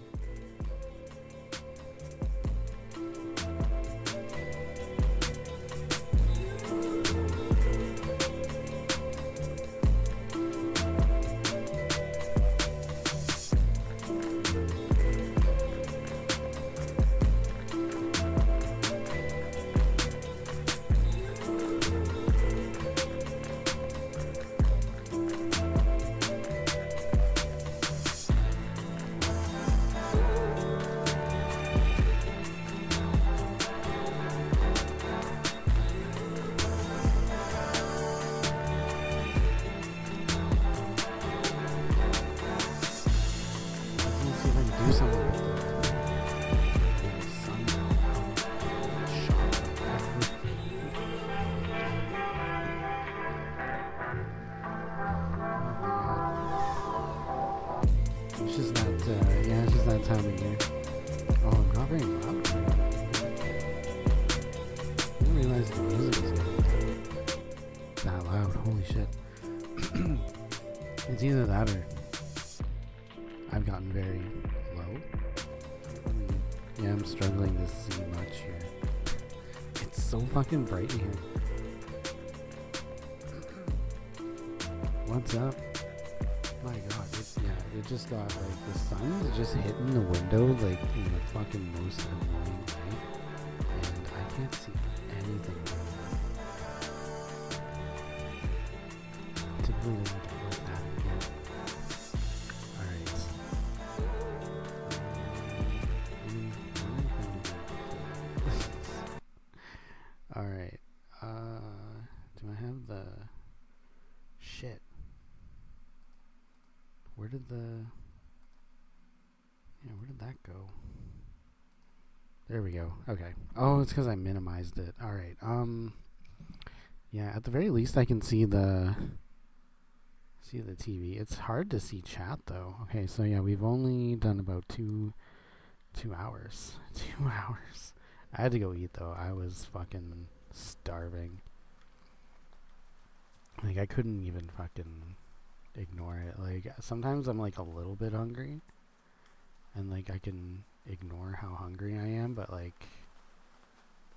Let's see if I can do something with the sun shot It's just that, yeah, it's just that time of year. Oh, I'm not very loud. I didn't realize the music was that loud. Holy shit. It's either that or I've gotten very low. Yeah, I'm struggling to see much here. It's so fucking bright in here. What's up? My god, it just got like the sun's just hitting the window like in the fucking most annoying way. And I can't see anything right now. Typically doesn't get like that in here. Alright. Do I have the shit? Where did that go? There we go. Okay. Oh, it's because I minimized it. Alright. Yeah, at the very least I can see the TV. It's hard to see chat though. Okay, so yeah, we've only done about 2 hours. 2 hours. I had to go eat though. I was fucking starving. Like I couldn't even fucking ignore it. Like sometimes I'm like a little bit hungry and like I can ignore how hungry I am, but like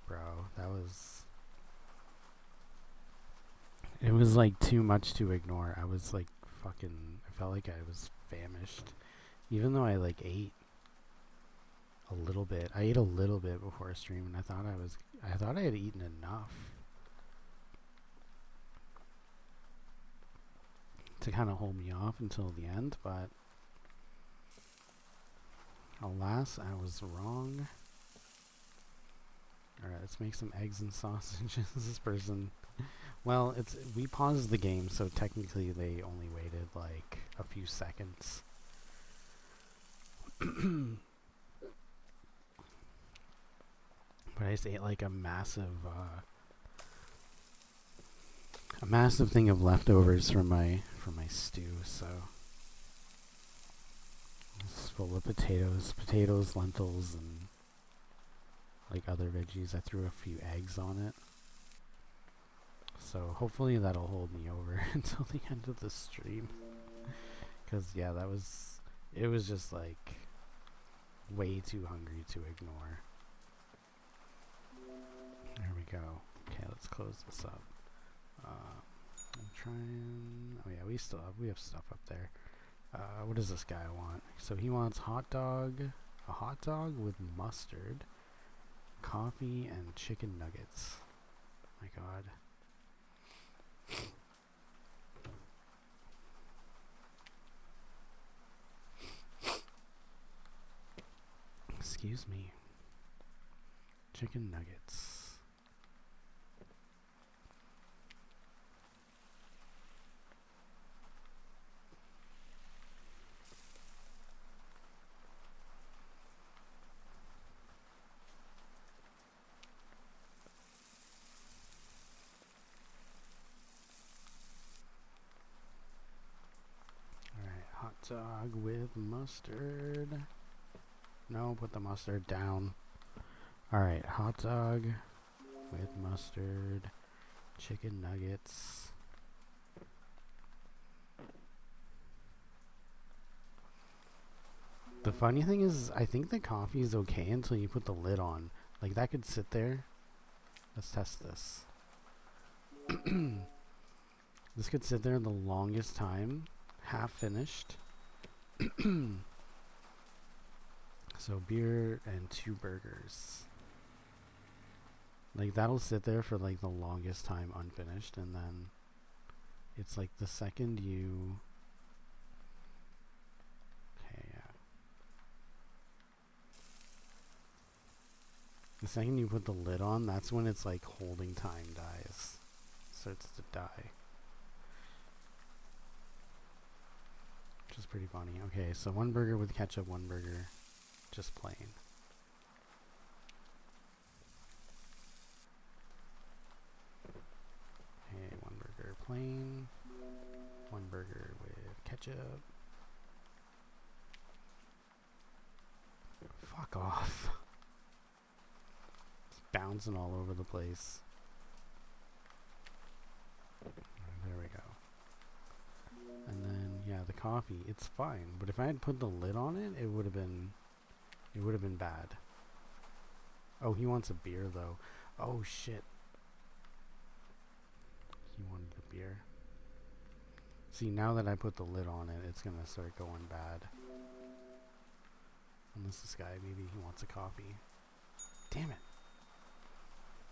bro, it was like too much to ignore. I was like fucking, I felt like I was famished even though I like ate a little bit. I ate a little bit before stream and I thought I had eaten enough to kind of hold me off until the end, but alas, I was wrong. Alright, let's make some eggs and sausages. This person, well, we paused the game, so technically they only waited like a few seconds. But I just ate like a massive thing of leftovers from my stew, so it's full of potatoes, lentils, and like other veggies. I threw a few eggs on it, so hopefully that'll hold me over until the end of the stream. Cause yeah, it was just like way too hungry to ignore. There we go. Okay, let's close this up. I'm trying. Oh yeah, we have stuff up there. What does this guy want? So he wants a hot dog with mustard, coffee, and chicken nuggets. My God. Excuse me. Chicken nuggets. Alright, hot dog with mustard. No, put the mustard down. Alright, hot dog with mustard, chicken nuggets. The funny thing is, I think the coffee is okay until you put the lid on. Like, that could sit there. Let's test this. This could sit there the longest time. Half finished. So, beer and 2 burgers. Like, that'll sit there for, like, the longest time unfinished. And then it's like the second you... Okay, yeah. The second you put the lid on, that's when it's like holding time dies. Starts to die. Which is pretty funny. Okay, so 1 burger with ketchup, 1 burger just plain. Okay, 1 burger plain. 1 burger with ketchup. Fuck off. It's bouncing all over the place. There we go. And then, yeah, the coffee, it's fine. But if I had put the lid on it, it would have been bad. Oh, he wants a beer, though. Oh, shit. He wanted a beer. See, now that I put the lid on it, it's gonna start going bad. Unless this guy, maybe he wants a coffee. Damn it.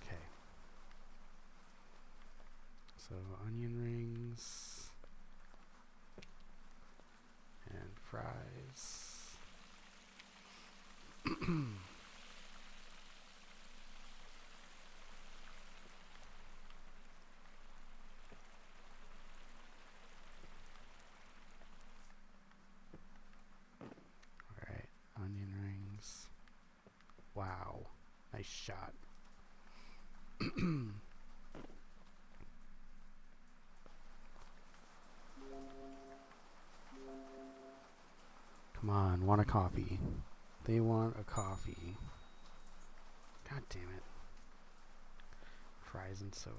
Okay. So, onion rings. And fries. Alright, onion rings. Wow. Nice shot. Come on, want a coffee. They want a coffee. God damn it. Fries and soda.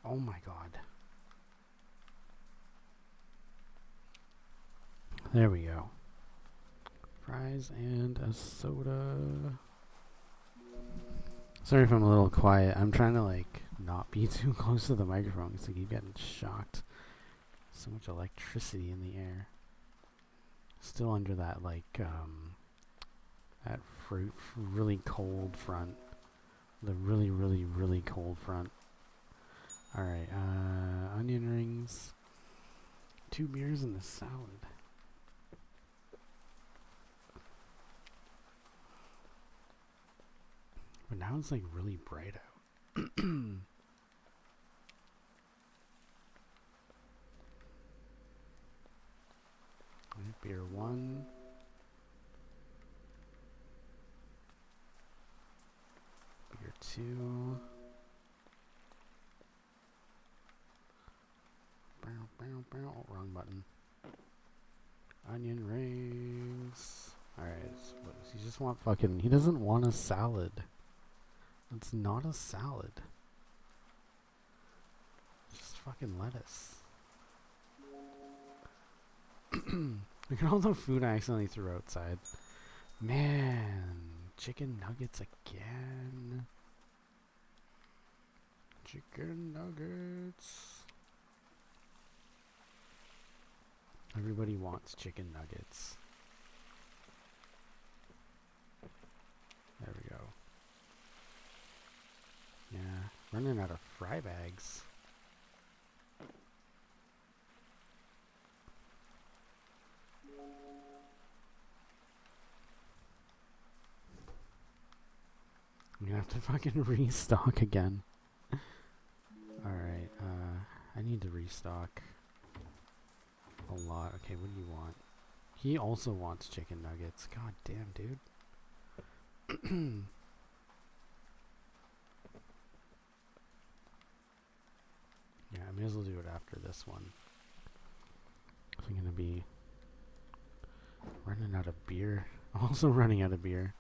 Oh my God. There we go. Fries and a soda. Sorry if I'm a little quiet. I'm trying to like not be too close to the microphone because I keep getting shocked. So much electricity in the air. Still under that like that really cold front. The really cold front. Alright, onion rings. 2 beers and a salad. But now it's like really bright out. Beer 1. Beer 2. Wrong button. Onion rings. Alright, so he just want fucking... He doesn't want a salad. It's not a salad. Just fucking lettuce. Look at all the food I accidentally threw outside. Man, chicken nuggets again. Chicken nuggets. Everybody wants chicken nuggets. Running out of fry bags. I'm gonna have to fucking restock again. Alright, I need to restock a lot. Okay, what do you want? He also wants chicken nuggets. God damn, dude. Yeah, I may as well do it after this one. I'm gonna be running out of beer. Also running out of beer.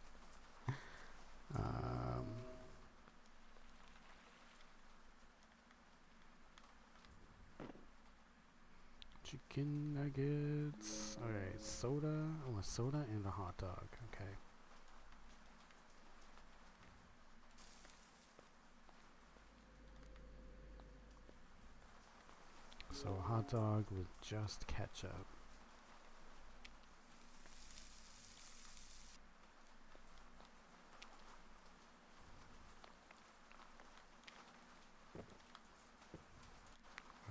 Chicken nuggets. Alright, soda. Oh, a soda and a hot dog. Okay. So a hot dog with just ketchup.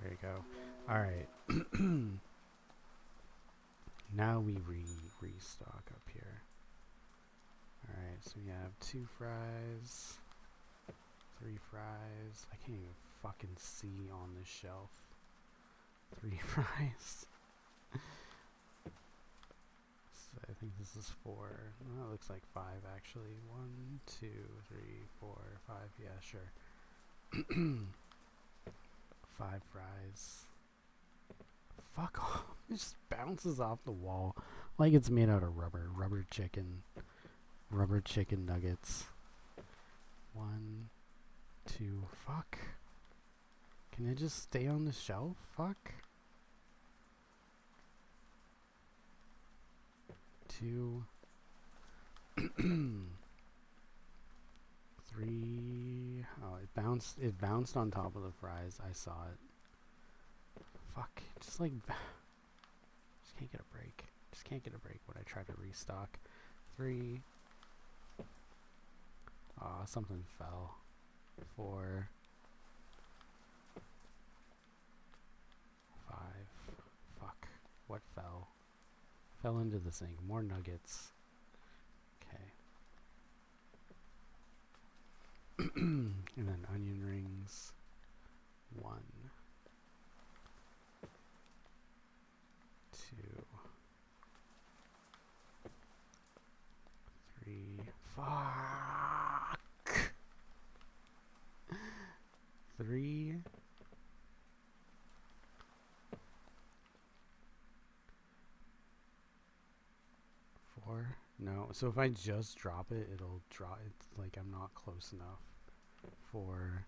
There you go. Alright. Now we restock up here. Alright, so we have 2 fries, 3 fries. I can't even fucking see on this shelf. 3 fries. So I think this is 4. No, it looks like 5 actually. 1, 2, 3, 4, 5. Yeah, sure. 5 fries. Fuck off. It just bounces off the wall like it's made out of rubber. Rubber chicken nuggets. 1, 2. Fuck. Can it just stay on the shelf? Fuck. 2. 3. Oh, it bounced on top of the fries. I saw it. Fuck. Just like just can't get a break. Just can't get a break when I try to restock. 3. Something fell. 4. 5. Fuck. What fell? Fell into the sink. More nuggets. Okay. And then onion rings. 1. 2. 3. Fuck. 3. 4. No. So if I just drop it, it'll drop. It's like I'm not close enough. 4.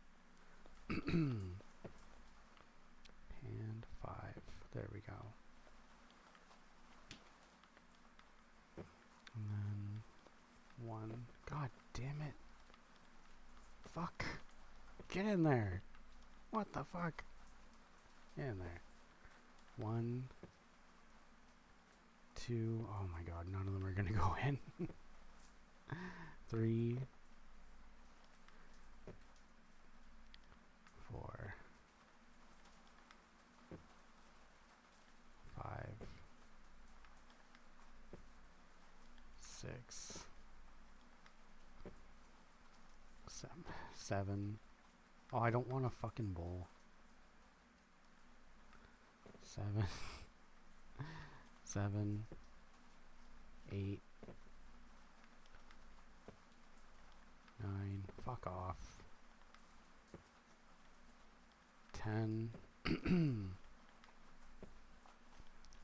And 5. There we go. And then 1. God damn it. Fuck. Get in there. What the fuck? Get in there. 1. 2. Oh my god, none of them are gonna go in. 3. 4. 5. 6. 7. Oh, I don't want a fucking bowl. 7. 7. 8. 9. Fuck off. 10.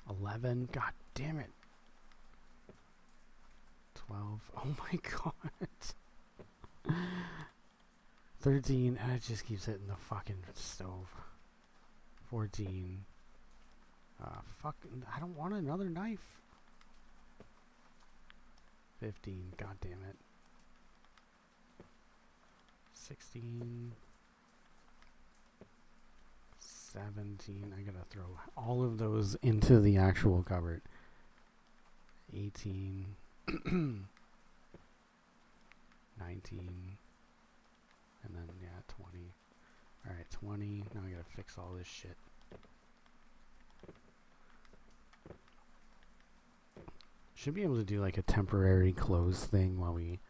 11. God damn it. 12. Oh my god. 13. And it just keeps hitting the fucking stove. 14. Fuck. I don't want another knife. 15. God damn it. 16. 17. I gotta throw all of those into the actual cupboard. 18. 19. And then, yeah, 20. 20. Now I gotta fix all this shit. Should be able to do like a temporary close thing while we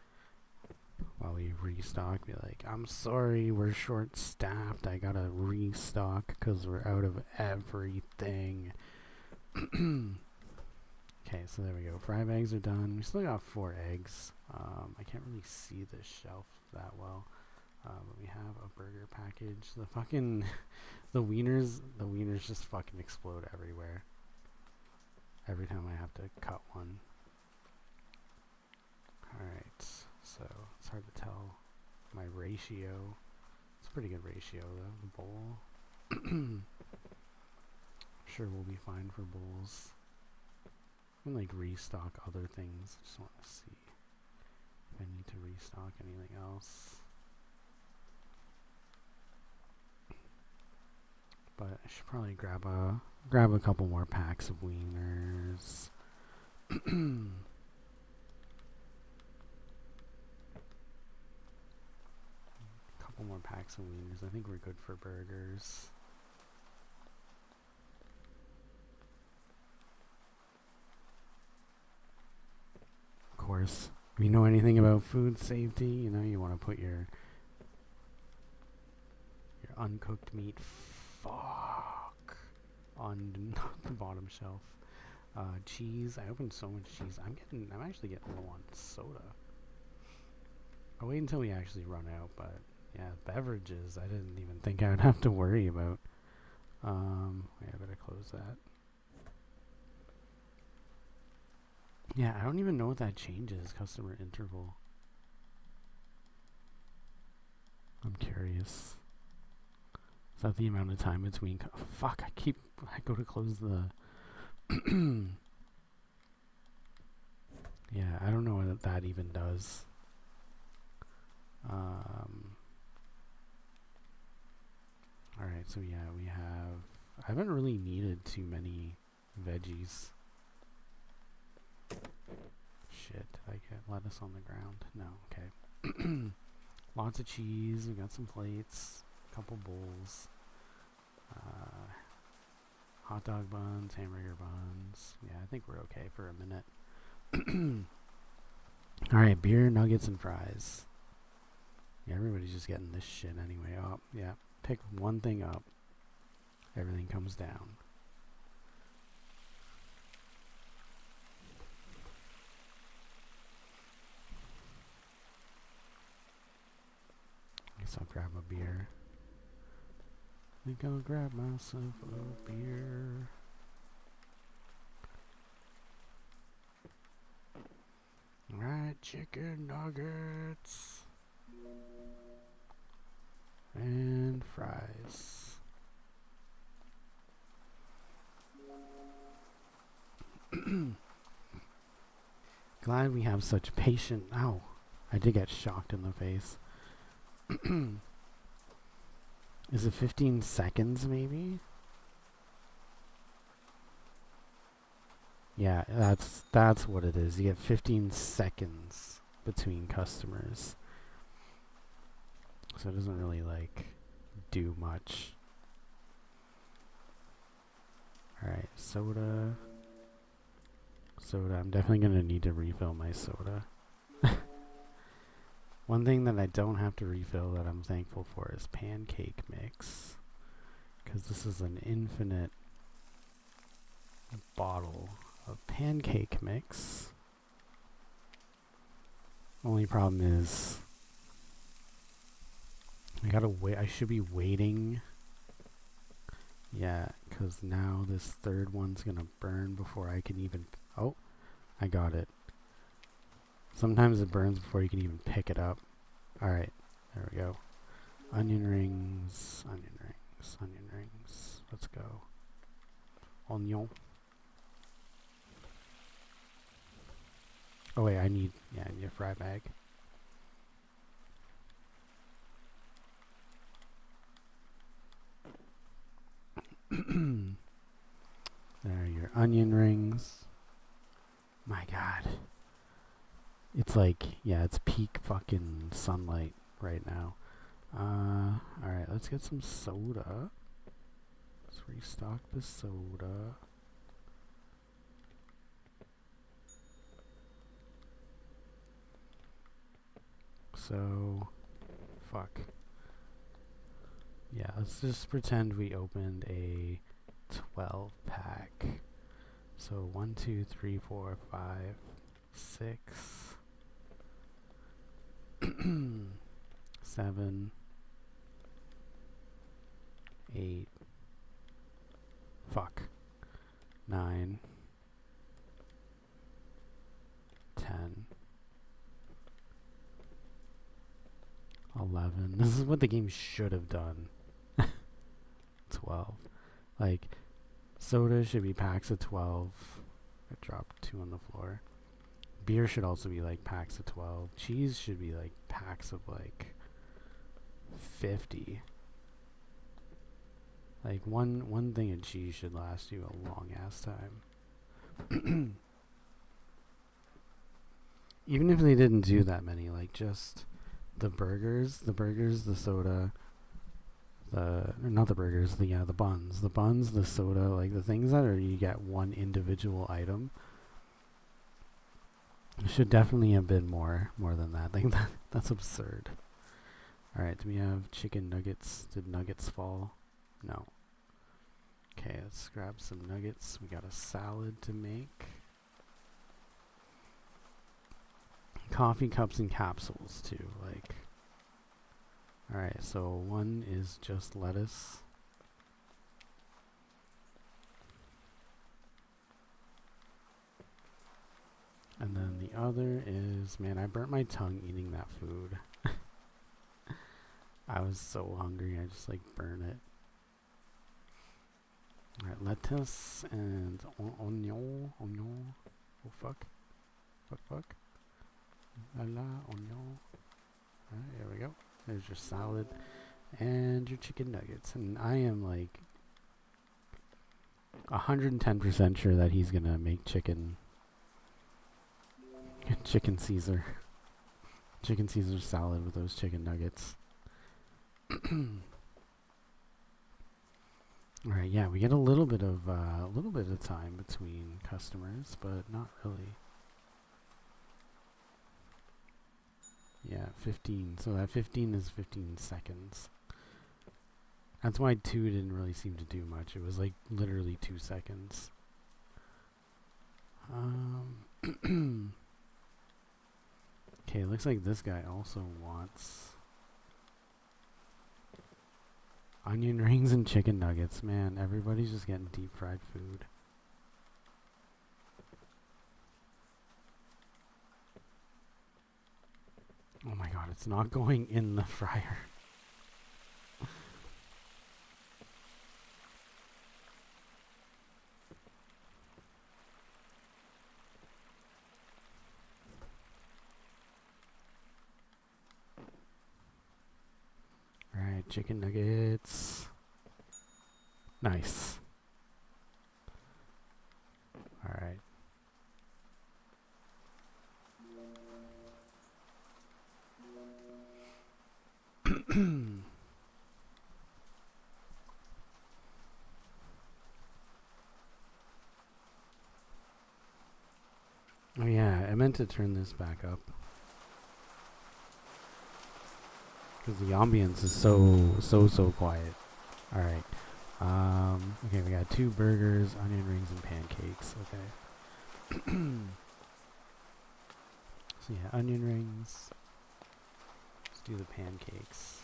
restock. Be like, I'm sorry, we're short staffed. I gotta restock because we're out of everything. Okay, so there we go. 5 eggs are done. We still got 4 eggs. I can't really see the shelf that well. But we have a burger package. The fucking the wieners just fucking explode everywhere. Every time I have to cut one. Alright, so it's hard to tell my ratio. It's a pretty good ratio though, the bowl. I'm sure we'll be fine for bowls. I can like restock other things. I just want to see if I need to restock anything else. But I should probably grab a couple more packs of wieners. Couple more packs of wieners. I think we're good for burgers. Of course, if you know anything about food safety, you know you want to put your uncooked meat on the bottom shelf. Cheese. I opened so much cheese. I'm actually getting low on soda. I'll wait until we actually run out, but yeah, beverages I didn't even think I would have to worry about. Wait, I better close that. Yeah, I don't even know what that changes. Customer interval. I'm curious. Is that the amount of time between? Fuck! I go to close the. Yeah, I don't know what that even does. Alright, so yeah, we have. I haven't really needed too many veggies. Shit, did I get lettuce on the ground? No, okay. Lots of cheese, we got some plates, a couple bowls. Hot dog buns, hamburger buns. Yeah, I think we're okay for a minute. Alright, beer, nuggets, and fries. Yeah, everybody's just getting this shit anyway. Oh, yeah. Pick one thing up. Everything comes down. Guess I'll grab a beer. I think I'll grab myself a beer. Alright, chicken nuggets. And fries. Glad we have such patient. Ow. I did get shocked in the face. Is it 15 seconds maybe? Yeah, that's what it is. You get 15 seconds between customers. So it doesn't really like do much. Alright, soda. Soda. I'm definitely going to need to refill my soda. One thing that I don't have to refill that I'm thankful for is pancake mix. Because this is an infinite bottle of pancake mix. Only problem is I gotta wait. I should be waiting. Yeah, because now this third one's gonna burn before I can even. Oh, I got it. Sometimes it burns before you can even pick it up. Alright, there we go. Onion rings, onion rings, onion rings. Let's go. Onion. Oh wait, I need a fry bag. There are your onion rings. My god. It's like, yeah, it's peak fucking sunlight right now. Alright, let's get some soda. Let's restock the soda. So, fuck. Yeah, let's just pretend we opened a 12 pack. So 1, 2, 3, 4, 5, 6, 7, 8, fuck, 9, 10, 11. This is what the game should have done. 12. Like, soda should be packs of 12. I dropped 2 on the floor. Beer should also be like packs of 12. Cheese should be like packs of like 50. Like one thing of cheese should last you a long ass time. Even if they didn't do that many, like just the burgers, the soda, not the burgers, the buns, the soda, like the things that are you get one individual item. Should definitely have been more than that. I think that's absurd. All right, do we have chicken nuggets? Did nuggets fall? No. Okay, let's grab some nuggets. We got a salad to make. Coffee cups and capsules too, like. Alright, so one is just lettuce. And then the other is, man, I burnt my tongue eating that food. I was so hungry, I just like burn it. Alright, lettuce and onion. Oh fuck. Fuck. La onion. Alright, here we go. There's your salad and your chicken nuggets. And I am like 110% sure that he's gonna make chicken Caesar. Chicken Caesar salad with those chicken nuggets. Alright, yeah, we get a little bit of time between customers, but not really. Yeah, 15. So that 15 is 15 seconds. That's why 2 didn't really seem to do much. It was like literally 2 seconds. Okay, looks like this guy also wants onion rings and chicken nuggets. Man, everybody's just getting deep fried food. Oh my god, it's not going in the fryer. Alright, chicken nuggets. Nice. Alright. Oh yeah, I meant to turn this back up. Because the ambience is so quiet. Alright. Okay, we got 2 burgers, onion rings, and pancakes. Okay. So yeah, onion rings. Let's do the pancakes.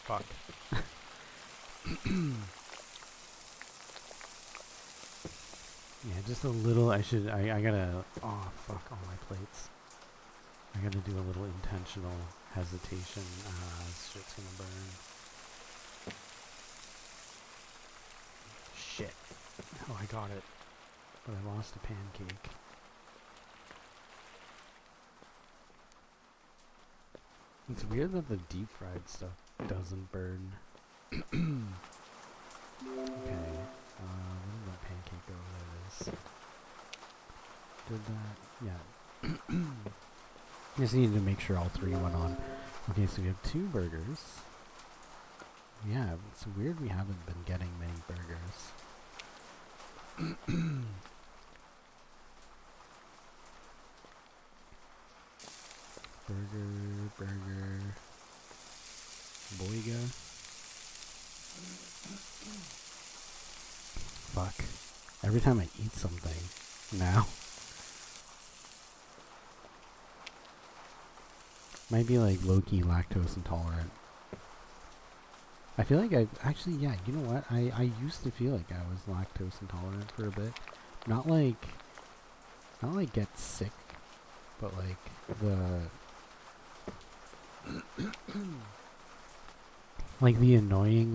Fuck. Yeah, just a little. I gotta. Oh, fuck all my plates. I gotta do a little intentional hesitation. This shit's gonna burn. Shit. Oh, I got it. But I lost a pancake. It's weird that the deep fried stuff doesn't burn. Okay. Where did that pancake go? There it is. Did that? Yeah. Just needed to make sure all 3 went on. Okay, so we have 2 burgers. Yeah, it's weird we haven't been getting many burgers. Burger. Boiga. Fuck. Every time I eat something now. Might be like low-key lactose intolerant. I feel like yeah, you know what? I used to feel like I was lactose intolerant for a bit. Not like get sick, but like like the annoying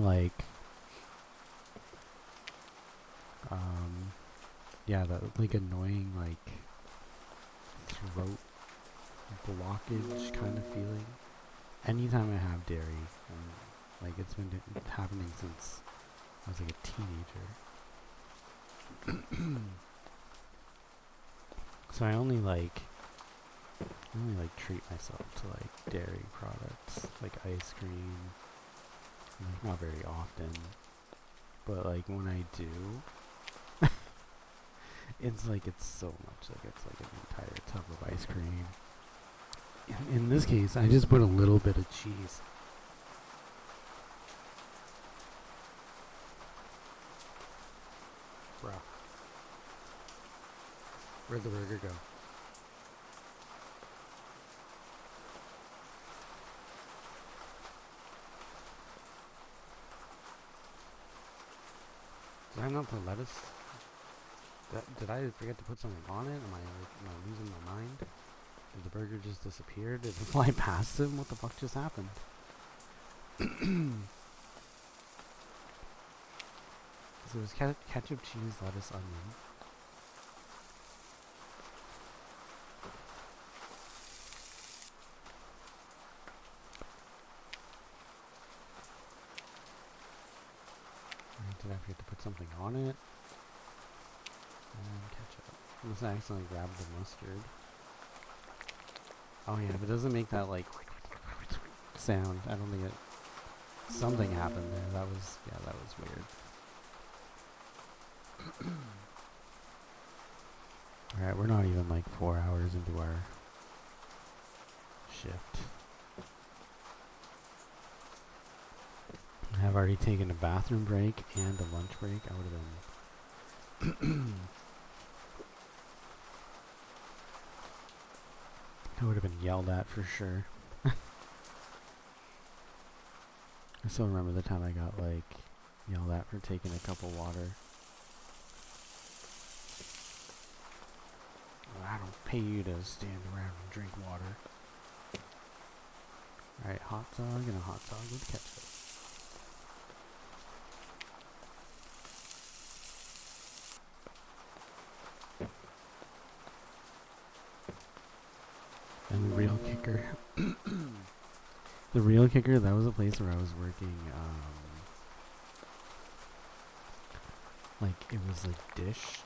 yeah, that like annoying like throat blockage kind of feeling. Anytime I have dairy, like it's been happening since I was like a teenager. So I only treat myself to like dairy products, like ice cream, like not very often, but like when I do, it's so much, like it's like an entire tub of ice cream. In this case, I just put a little bit of cheese. Bro. Where'd the burger go? Did I not put lettuce? Did I forget to put something on it? Am I losing my mind? Did the burger just disappear? Did it fly past him? What the fuck just happened? So it was ketchup, cheese, lettuce, onion. Did I forget to put something on it? And ketchup. Unless I accidentally grabbed the mustard. Oh yeah, if it doesn't make that like sound, I don't think it. Something happened there. That was weird. Alright, we're not even like 4 hours into our shift. I've already taken a bathroom break and a lunch break. I would have been yelled at for sure. I still remember the time I got like yelled at for taking a cup of water. I don't pay you to stand around and drink water. Alright, hot dog and a hot dog with ketchup. And the real kicker. The real kicker, that was a place where I was working, like, it was like dish,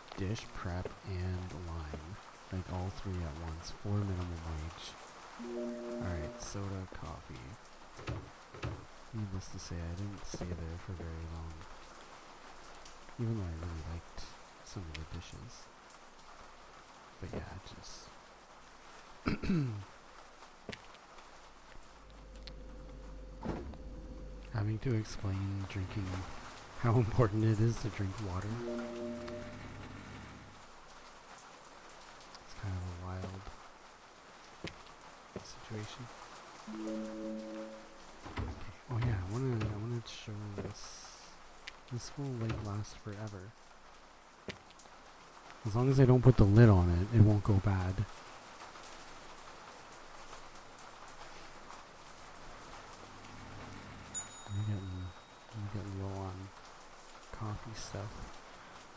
prep, and line. Like, all 3 at once, for minimum wage. Alright, soda, coffee. Needless to say, I didn't stay there for very long. Even though I really liked some of the dishes. But yeah, just... having to explain drinking, how important it is to drink water. It's kind of a wild situation. Okay. Oh yeah, I wanted to show this. This will like last forever. As long as I don't put the lid on it, it won't go bad. I'm getting low on coffee stuff.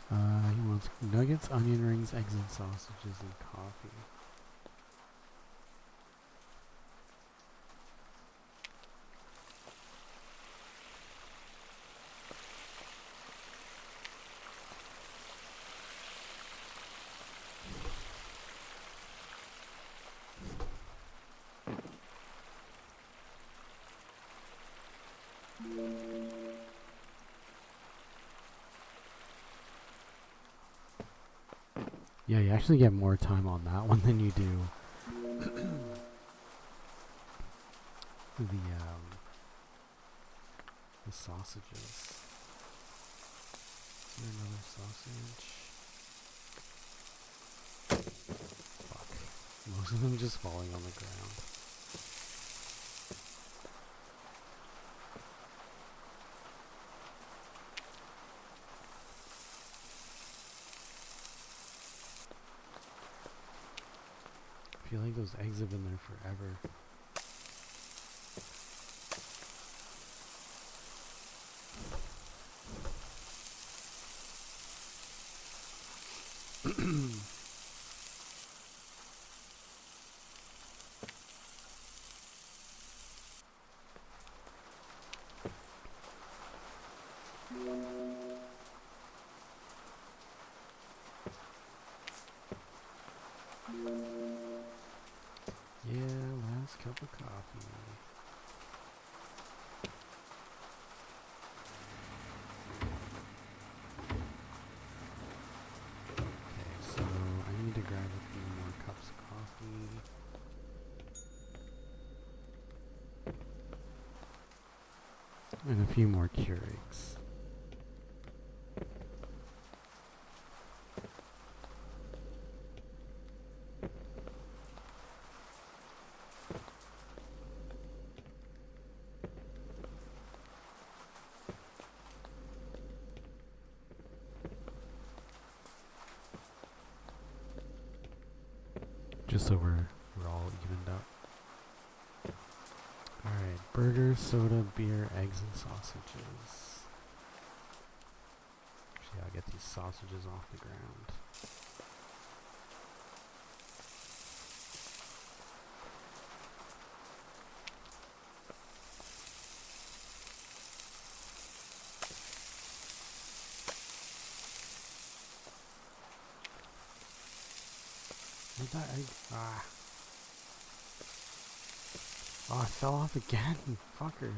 He wants nuggets, onion rings, eggs and sausages, and coffee. Yeah, you actually get more time on that one than you do the sausages. Is there another sausage? Fuck. Most of them just falling on the ground. I feel like those eggs have been there forever. Yeah, last cup of coffee. Okay, so I need to grab a few more cups of coffee. And a few more Keurigs. Just so we're all evened up. Alright, burger, soda, beer, eggs, and sausages. Actually, I'll get these sausages off the ground. Where'd that egg? Ah. Oh, it fell off again, fucker.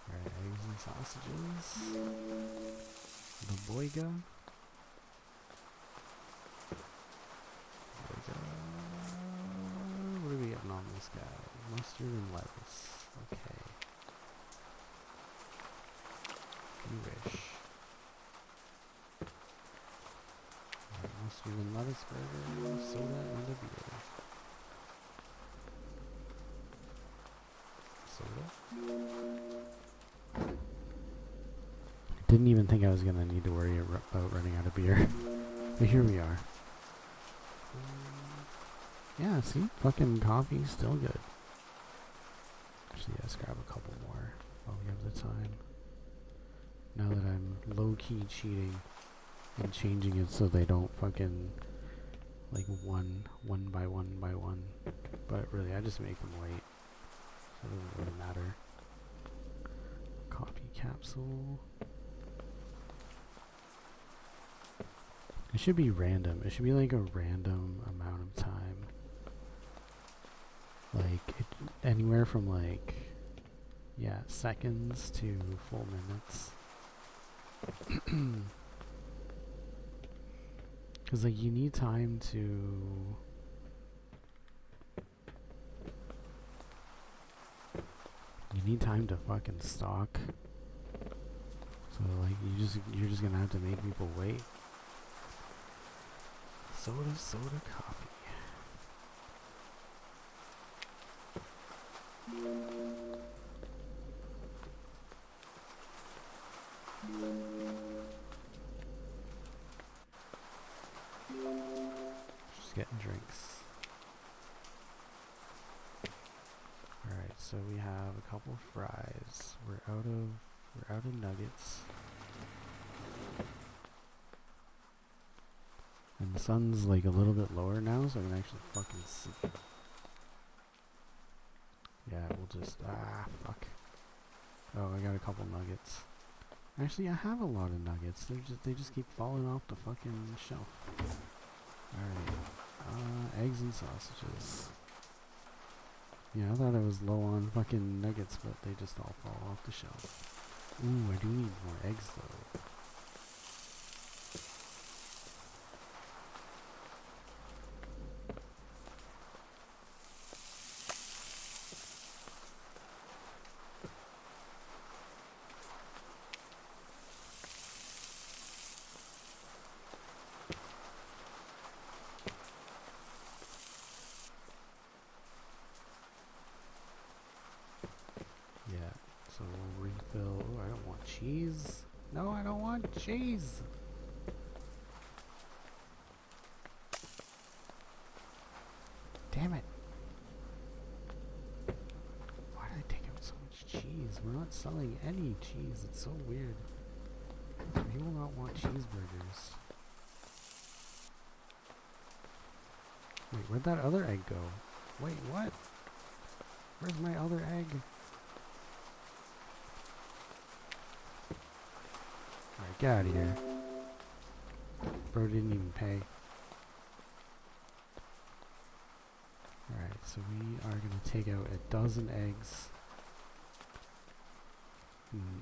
Alright, eggs and sausages. The boyga. What are we getting on this guy? Mustard and lettuce. Okay. You wish. Alright, mustard and lettuce burger, soda, and a beer. Soda? Didn't even think I was gonna need to worry about running out of beer. But here we are. Yeah, see? Fucking coffee's still good. Actually, let's grab a couple more while we have the time. Now that I'm low-key cheating and changing it so they don't fucking, like, one by one. But really, I just make them wait. So it doesn't really matter. Coffee capsule. It should be random. It should be like a random amount of time. Like, anywhere from like, yeah, seconds to full minutes. Because, like, you need time to... You need time to fucking stock. So, like, you're just gonna have to make people wait. Soda, coffee. Just getting drinks. Alright, so we have a couple fries. We're out of nuggets. And the sun's like a little bit lower now, so I can actually fucking see. Yeah, we'll just... fuck. Oh, I got a couple nuggets. Actually, I have a lot of nuggets. They just keep falling off the fucking shelf. Alright. Eggs and sausages. Yeah, I thought I was low on fucking nuggets, but they just all fall off the shelf. Ooh, I do need more eggs though. Yeah, so we'll refill. Oh, I don't want cheese. No, I don't want cheese. Damn it. Why did I take out so much cheese? We're not selling any cheese. It's so weird. We will not want cheeseburgers. Wait, where'd that other egg go? Wait, what? Where's my other egg? Alright, get out of here. Bro didn't even pay. Alright, so we are going to take out a dozen eggs.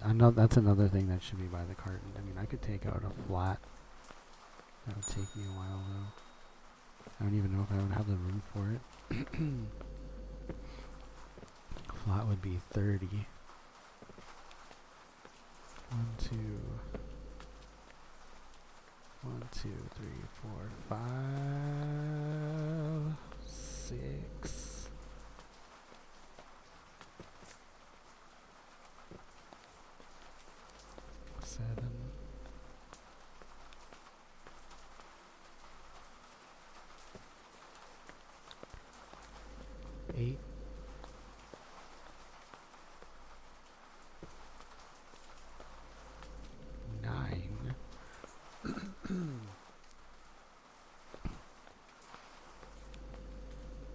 That's another thing that should be by the carton. I mean, I could take out a flat. That would take me a while though. I don't even know if I would have the room for it. Flat would be 30. 1, 2, 3, 4, 5, 6. 7. 8. 9.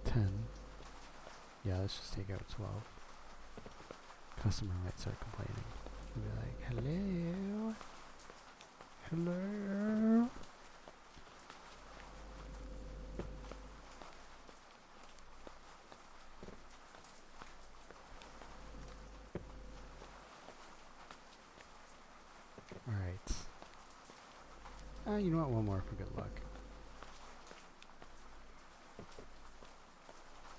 10. Yeah, let's just take out 12. Customer might start complaining. He'll be like, hello? Hello? Alright. You know what? One more for good luck.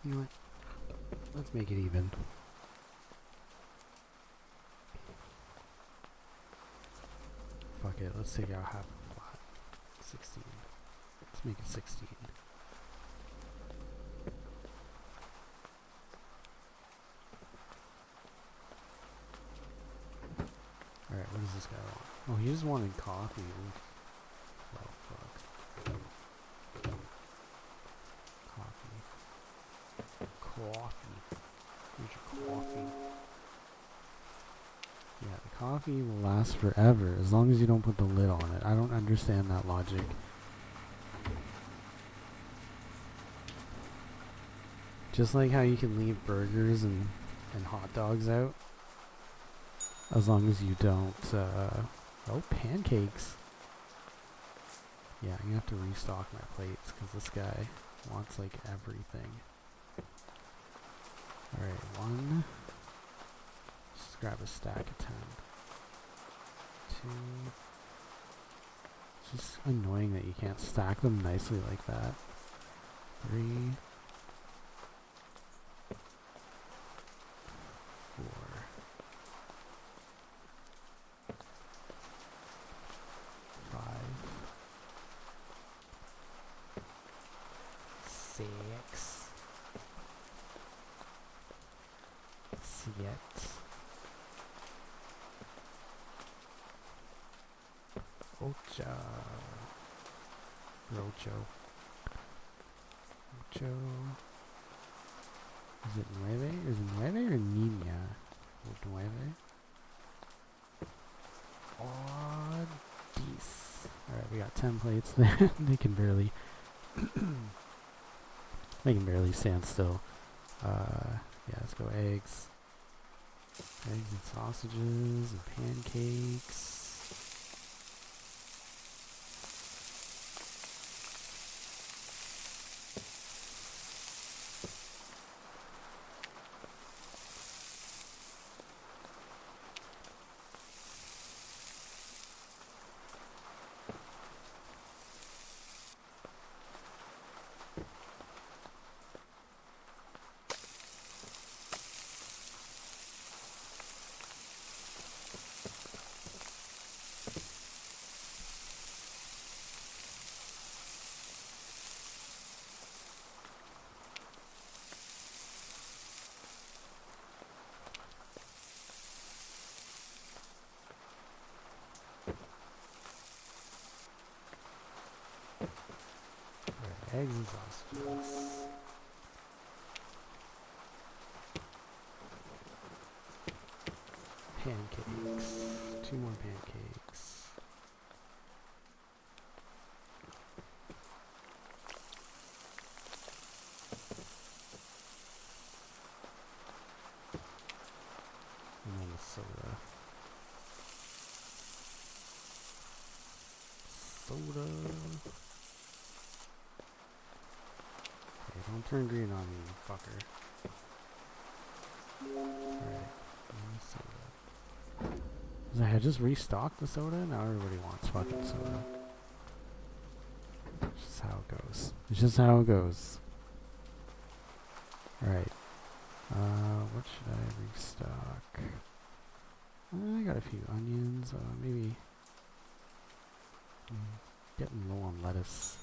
You know what? Let's make it even. Fuck it. Let's take out half a flat. 16. Let's make it 16. Alright, what does this guy want? Oh, he just wanted coffee. Oof. Well, fuck. Coffee. Here's your coffee. Yeah, the coffee will last forever as long as you don't put the lid on it. I don't understand that logic. Just like how you can leave burgers and hot dogs out. As long as you don't, oh, pancakes. Yeah, I'm gonna have to restock my plates because this guy wants like everything. Alright, 1. Just grab a stack of 10. 2. It's just annoying that you can't stack them nicely like that. 3. 4. 5. 6. 7. Ocho. Is it 9? Is it 9 or Niña? Or 9? Oh, 10. Alright, we got 10 plates there. They can barely stand still. Yeah, let's go eggs. Eggs and sausages and pancakes. Eggs and sausages. Pancakes. 2 more pancakes. And then the soda. Soda. Okay, don't turn green on me, you fucker. Alright, soda. I had just restocked the soda, now everybody wants fucking soda. It's just how it goes. It's just how it goes. Alright. What should I restock? I got a few onions, maybe... getting low on lettuce.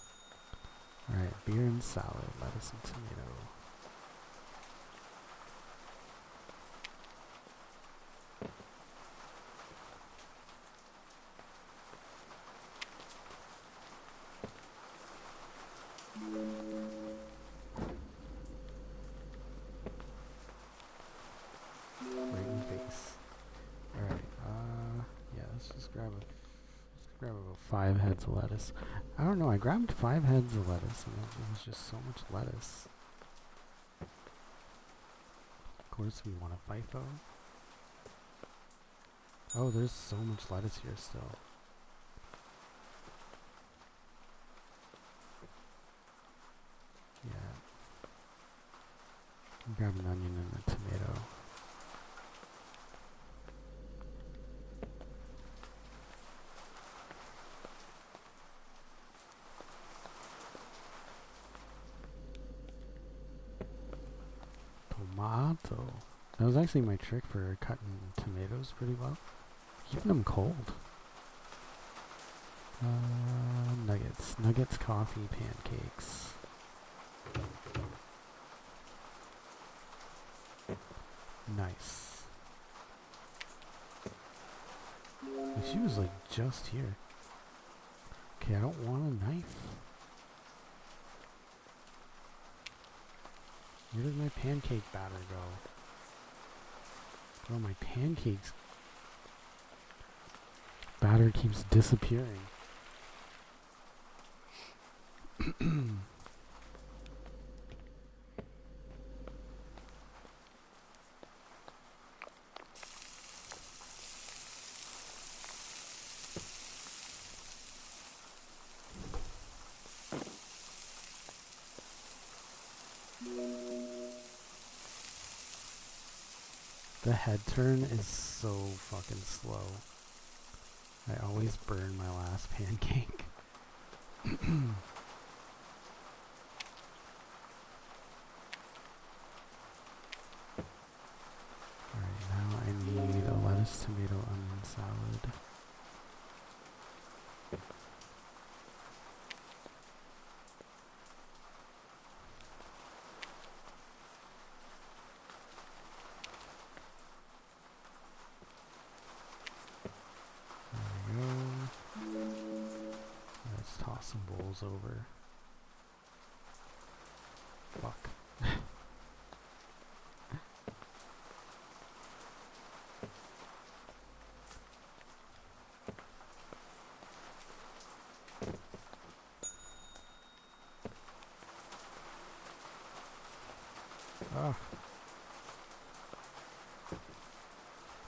Alright, beer and salad, lettuce and tomato. Right in the face. Alright, yeah, let's grab about 5 heads of lettuce. I don't know, I grabbed 5 heads of lettuce and it was just so much lettuce. Of course we want a FIFO. Oh, there's so much lettuce here still. Yeah. Grab an onion and a tomato. Tomato. That was actually my trick for cutting tomatoes pretty well. Keeping them cold. Nuggets. Nuggets, coffee, pancakes. Nice. And she was like just here. Okay, I don't want a knife. Where did my pancake batter go? Oh, my pancakes batter keeps disappearing. The head turn is so fucking slow. I always burn my last pancake. Alright, now I need a lettuce, tomato, onion salad. There we go. Let's toss some bowls over. Fuck. Oh.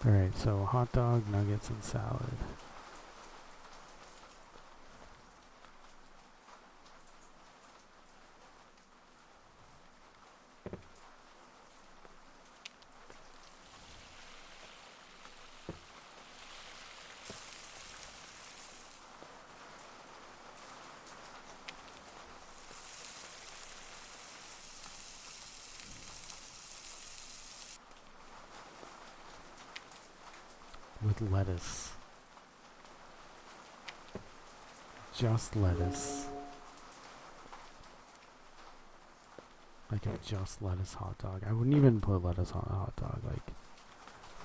Alright, so hot dog, nuggets, and salad. With lettuce. Just lettuce. Like a just lettuce hot dog. I wouldn't even put lettuce on a hot dog. Like,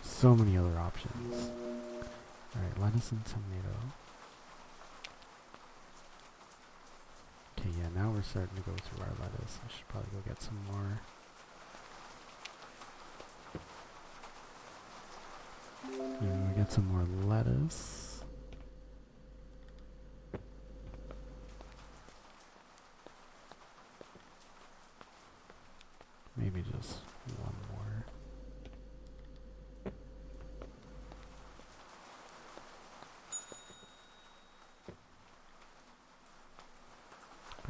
so many other options. Alright, lettuce and tomato. Okay, yeah, now we're starting to go through our lettuce. I should probably go get some more. And we get some more lettuce. Maybe just one more.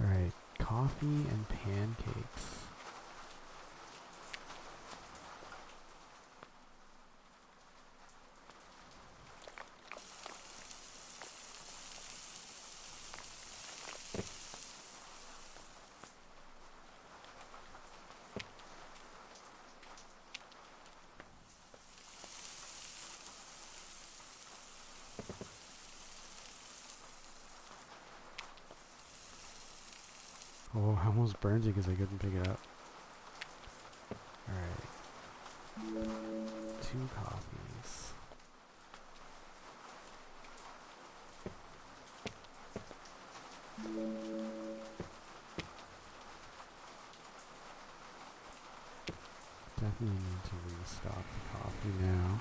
Alright, coffee and pancakes. Oh, I almost burned it because I couldn't pick it up. Alright. 2 coffees. Definitely need to restock the coffee now.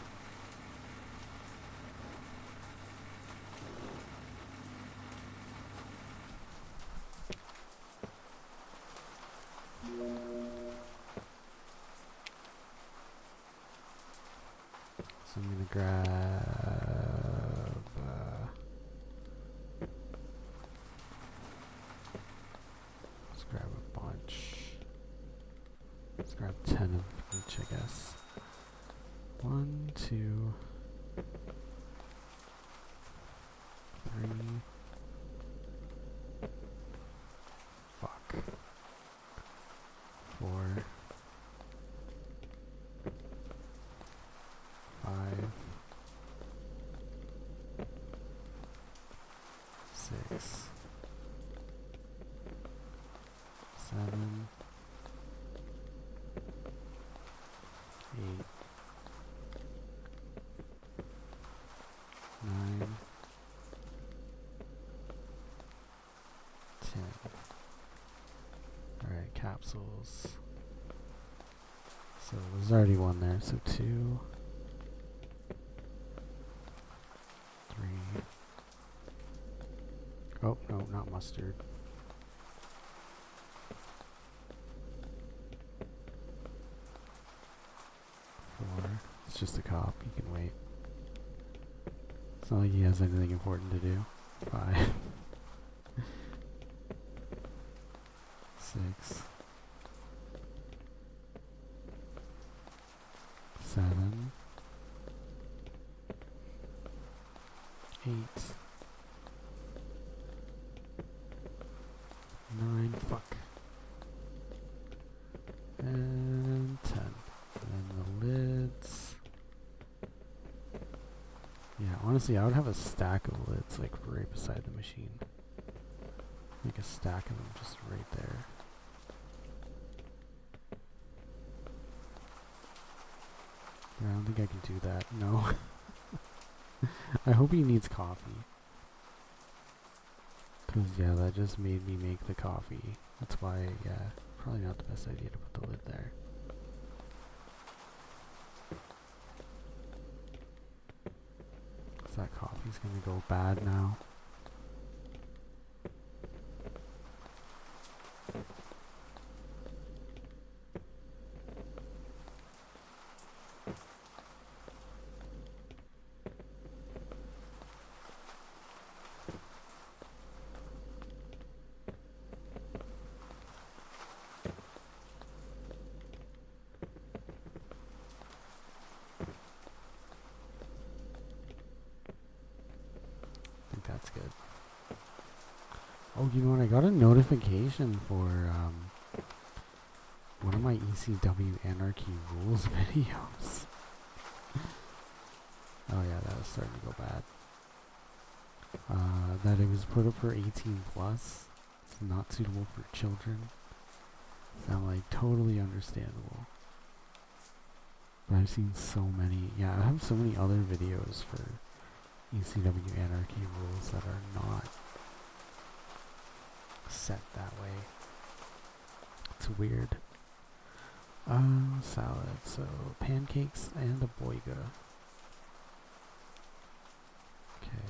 So I'm gonna grab let's grab a bunch. Let's grab 10 of each, I guess. 1, 2, 3. Fuck. 4, 5, 6, 7, 8, 9, 10. Alright, capsules. So there's already one there, so 2, 3. Oh, no, not mustard. 4. It's just a cop, he can wait. It's not like he has anything important to do. 5. 6. 7. 8. 9. Fuck. And 10. And the lids. Yeah, honestly, I would have a stack of lids like right beside the machine. Like a stack of them just right there. I don't think I can do that. No. I hope he needs coffee. Cause yeah, that just made me make the coffee. That's why, yeah, probably not the best idea to put the lid there. So that coffee's gonna go bad now. Oh, you know what? I got a notification for one of my ECW Anarchy Rules videos. Oh yeah, that was starting to go bad. That it was put up for 18 plus. It's not suitable for children. So I'm like, totally understandable. But I've seen so many. Yeah, I have so many other videos for ECW Anarchy Rules that are not set that way. It's weird. Salad. So pancakes and a boiga. Okay.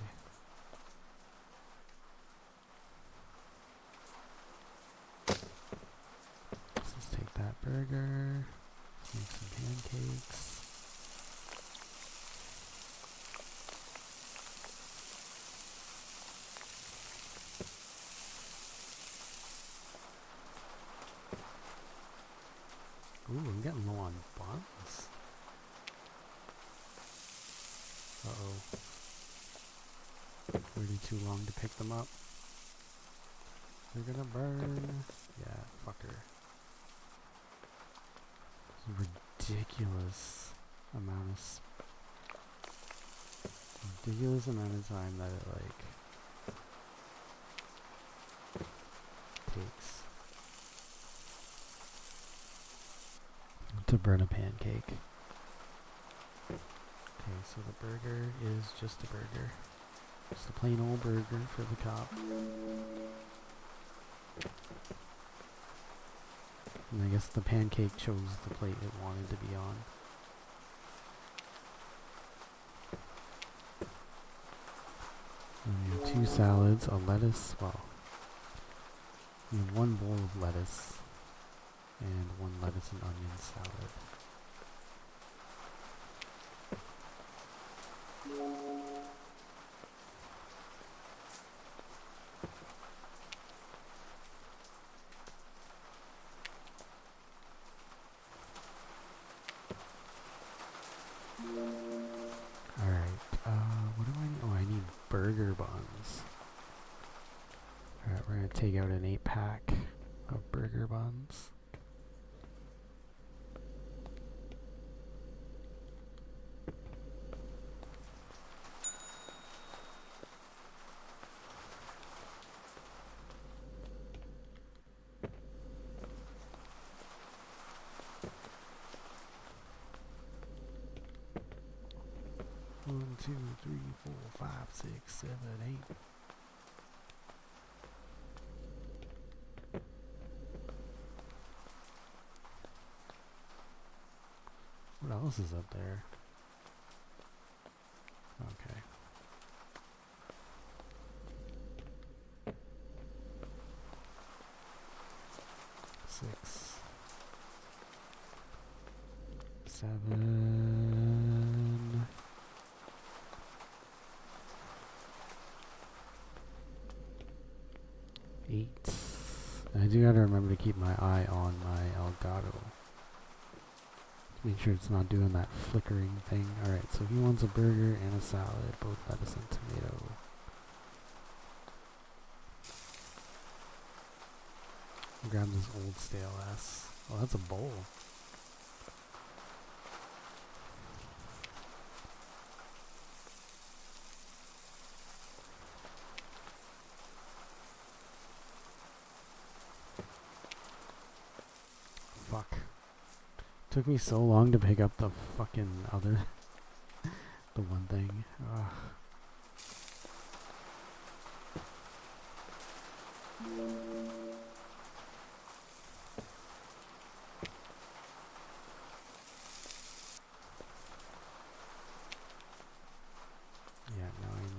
Let's just take that burger. Make some pancakes. Ooh, I'm getting low on buns. Uh-oh. Waited too long to pick them up. They're gonna burn. Yeah, fucker. Ridiculous amount of time that it like takes to burn a pancake. Okay, so the burger is just a burger. Just a plain old burger for the cop. And I guess the pancake chose the plate it wanted to be on. And we have 2 salads, a lettuce, well, we have 1 bowl of lettuce, and 1 lettuce and onion salad. Alright, what do I need? Oh, I need burger buns. Alright, we're gonna take out an 8-pack of burger buns. One, 2, 3, 4, 5, 6, 7, 8. What else is up there? Okay. Six, 7. 8. I do gotta remember to keep my eye on my Elgato. Make sure it's not doing that flickering thing. Alright, so he wants a burger and a salad, both lettuce and tomato. Grab this old stale ass. Oh, that's a bowl. Fuck. Took me so long to pick up the fucking other, the one thing. Ugh. Yeah, now I need...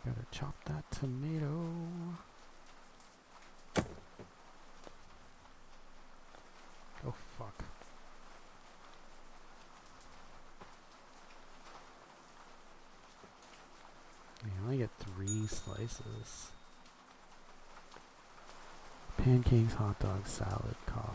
Gotta chop that tomato. Oh, fuck. Yeah, sauces. Pancakes, hot dogs, salad, coffee.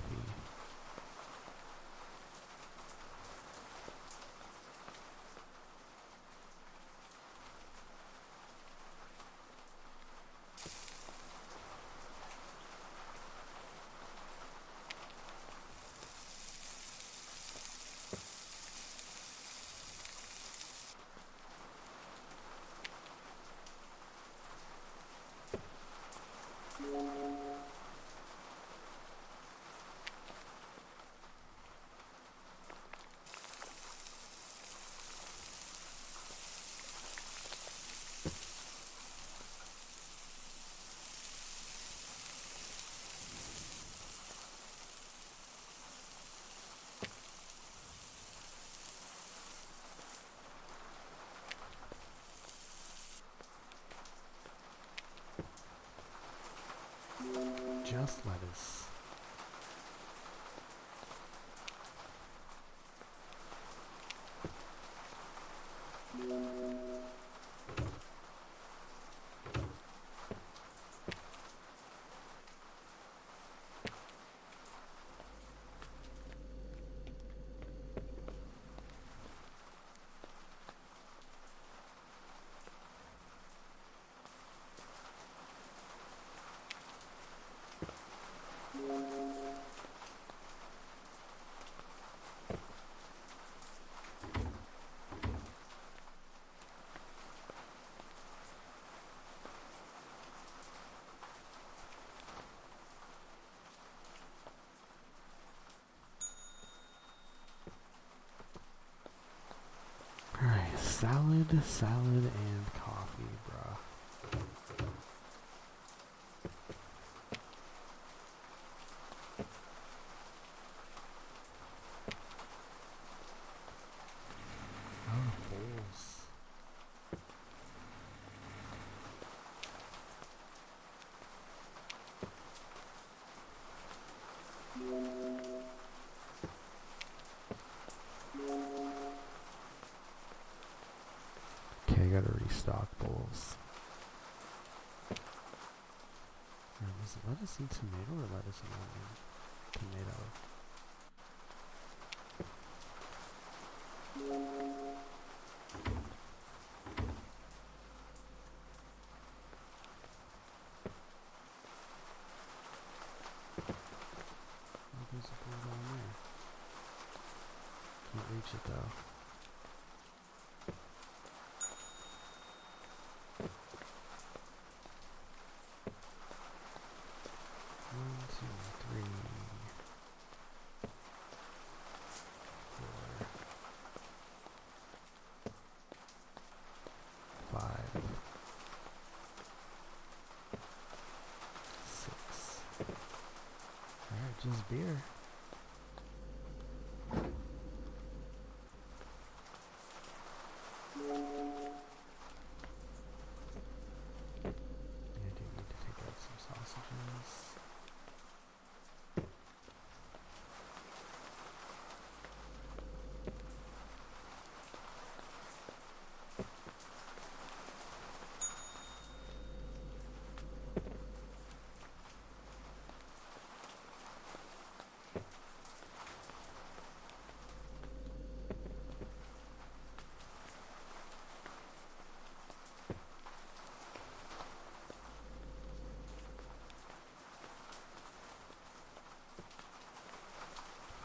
Just lettuce. Alright, salad, and coffee, bruh. Oh, holes. Okay, I gotta restock bowls. Was it lettuce and tomato or lettuce and onion? Tomato. Oh, there's a bowl down there. Can't reach it though. One, two, three, 4, 5, 6. Alright, just beer. I do need to take out some sausages.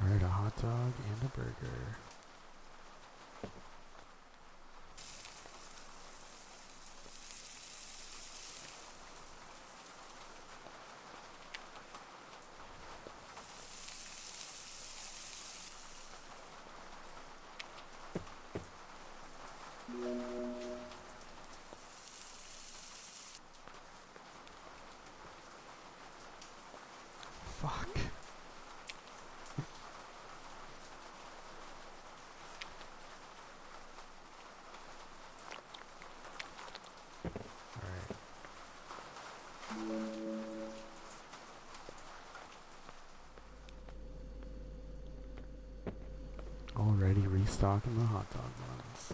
Alright, a hot dog and a burger. Fuck. Alright. Already restocking the hot dog buns.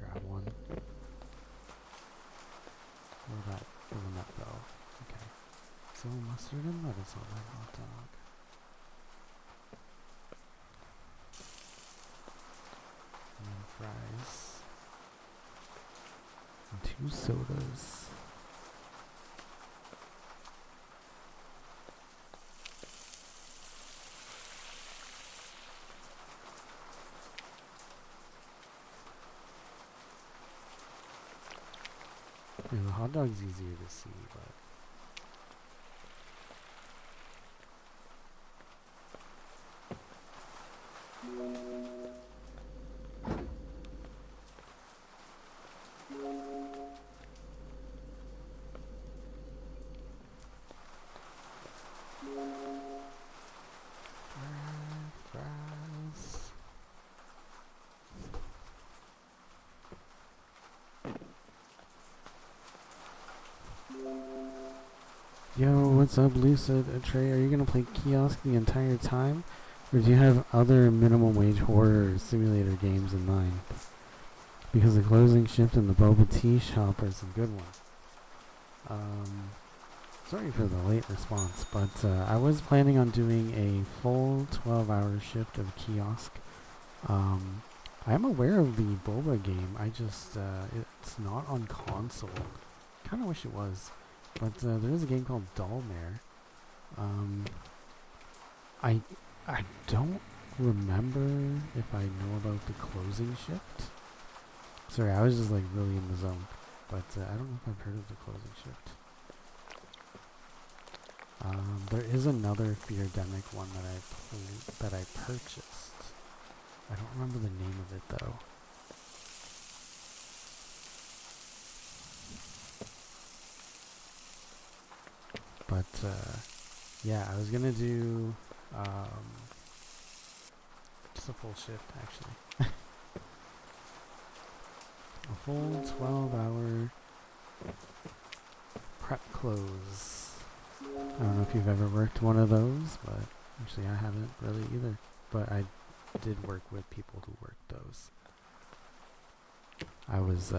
grab one. Or that, the one that fell. Okay. So mustard and lettuce on that hot dog. And then fries. And 2 sodas. Yeah, the hot dog's easier to see, but fries. Yo, what's up, Lucid? Trey, are you gonna play Kiosk the entire time? Or do you have other minimum wage horror simulator games in mind? Because the closing shift and the boba tea shop are some good ones. Sorry for the late response, but I was planning on doing a full 12-hour shift of Kiosk. I'm aware of the boba game. I just, it's not on console. Kind of wish it was. But there is a game called Dullmare. I don't remember if I know about the closing shift. Sorry, I was just like really in the zone. But I don't know if I've heard of the closing shift. There is another Feardemic one that I purchased. I don't remember the name of it though. But yeah, I was gonna do just a full shift actually. A full 12-hour prep close. I don't know if you've ever worked one of those, but actually I haven't really either. But I did work with people who worked those. I was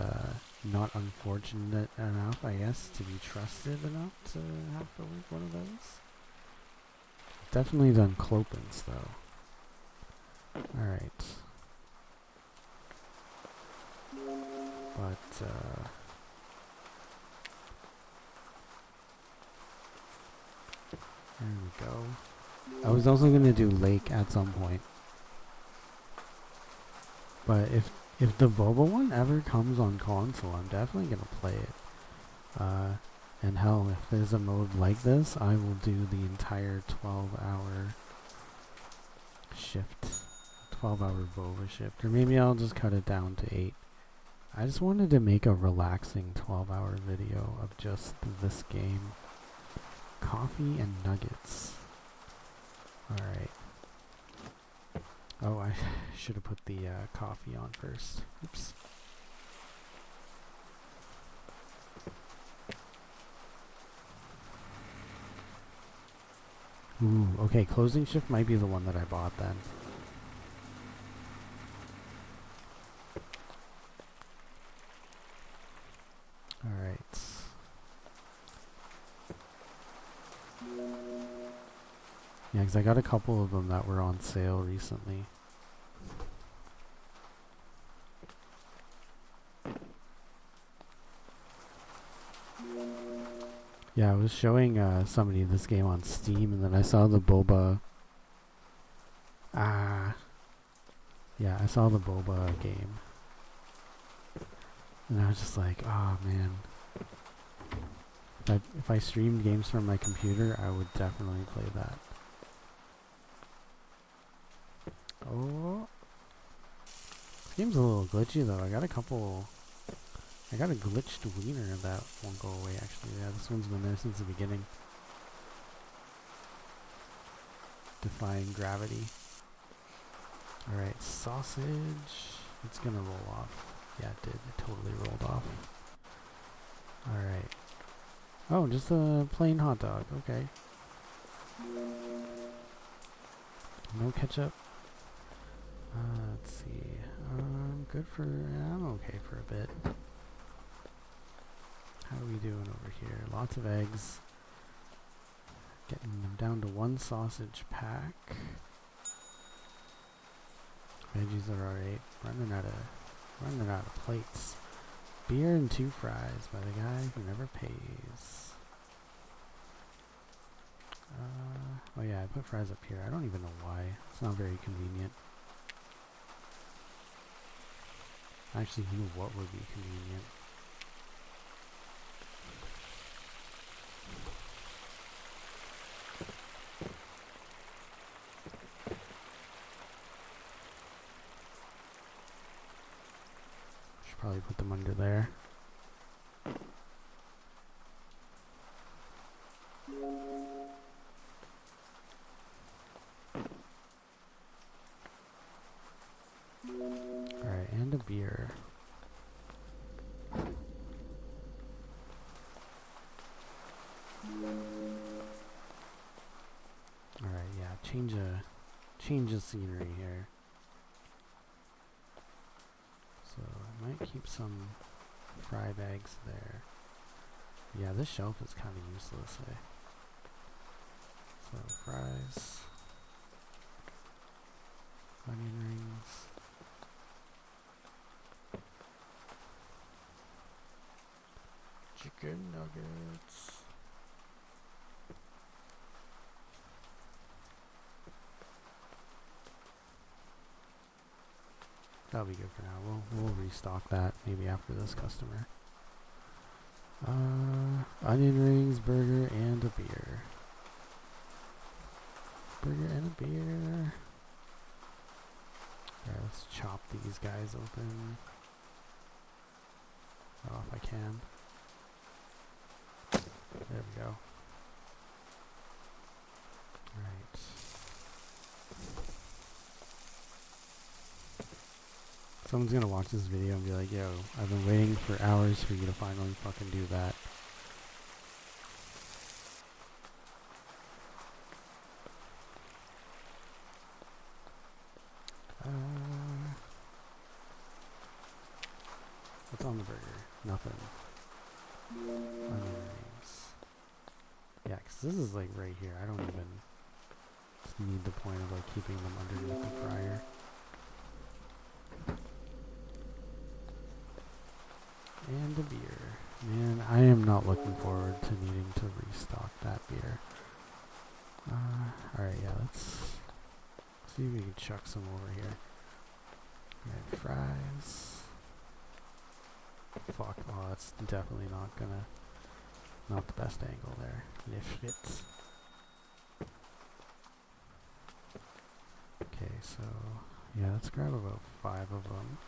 not unfortunate enough, I guess, to be trusted enough to have to work one of those. Definitely done Clopens though. Alright. But there we go. I was also gonna do Lake at some point. But if the boba one ever comes on console, I'm definitely gonna play it. And hell, if there's a mode like this, I will do the entire 12-hour shift. 12-hour boba shift. Or maybe I'll just cut it down to 8. I just wanted to make a relaxing 12-hour video of just this game. Coffee and nuggets. Alright. Oh, I should have put the coffee on first. Oops. Ooh, okay, closing shift might be the one that I bought then. Alright. Yeah, because I got a couple of them that were on sale recently. Yeah, I was showing somebody this game on Steam, and then I saw the boba. Yeah, I saw the boba game. And I was just like, oh man. If I streamed games from my computer, I would definitely play that. Oh. This game's a little glitchy though. I got a glitched wiener that won't go away actually. Yeah, this one's been there since the beginning. Defying gravity. Alright, sausage. It's gonna roll off. Yeah, it did. It totally rolled off. Alright. Oh, just a plain hot dog. Okay. No ketchup. Let's see. good for, I'm okay for a bit. How are we doing over here? Lots of eggs. Getting them down to 1 sausage pack. Veggies are alright. Running out of plates. Beer and 2 fries by the guy who never pays. Oh yeah, I put fries up here. I don't even know why. It's not very convenient. Actually, you know what would be convenient? Should probably put them under there. Alright, and a beer. Alright, yeah, change of scenery here. So I might keep some fry bags there. Yeah, this shelf is kind of useless, eh? So fries, onion rings, chicken nuggets. That'll be good for now. We'll restock that maybe after this customer. Onion rings, burger, and a beer. Burger and a beer. Alright, let's chop these guys open. Oh, if I can. There we go. Alright. Someone's gonna watch this video and be like, yo, I've been waiting for hours for you to finally fucking do that. What's on the burger? Nothing. Onion rings. Yeah, 'cause this is like right here. I don't even need the point of like keeping them underneath the fryer. And a beer. Man, I am not looking forward to needing to restock that beer. Alright, yeah, let's see if we can chuck some over here. Alright, fries. Fuck, oh, that's definitely not the best angle there. Lift it. Okay, so, yeah, let's grab about 5 of them.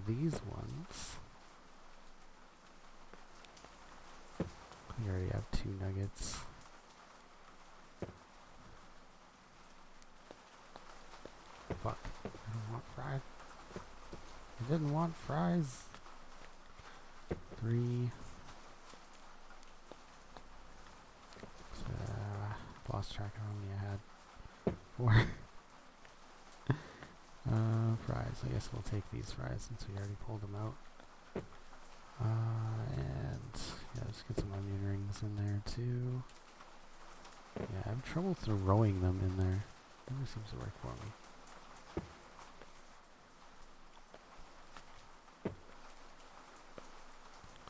These ones. We already have 2 nuggets. Fuck. I don't want fries. I didn't want fries. 3. Lost track of how many I had. 4. Fries. I guess we'll take these fries since we already pulled them out. And yeah, let's get some onion rings in there too. Yeah, I have trouble throwing them in there. Never seems to work for me.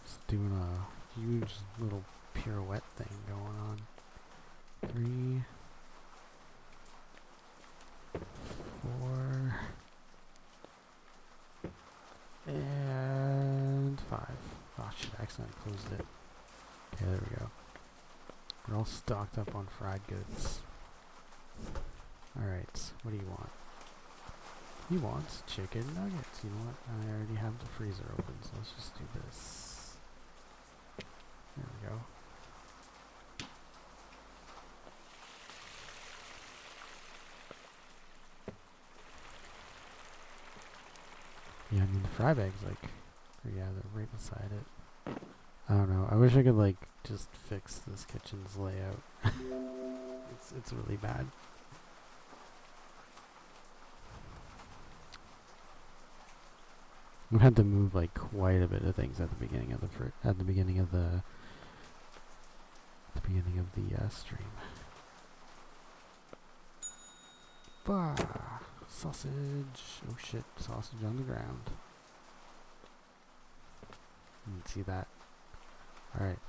Just doing a huge little pirouette thing going on. 3, 4, and 5. Oh shit, I accidentally closed it. Okay, there we go. We're all stocked up on fried goods. Alright, what do you want? He wants chicken nuggets. You know what? I already have the freezer open, so let's just do this. There we go. Yeah, I mean the fry bag's like, or yeah, they're right beside it. I don't know. I wish I could like just fix this kitchen's layout. It's really bad. We've had to move like quite a bit of things at the beginning of the beginning of the stream. Bah, sausage. Oh shit, sausage on the ground. You can see that. Alright.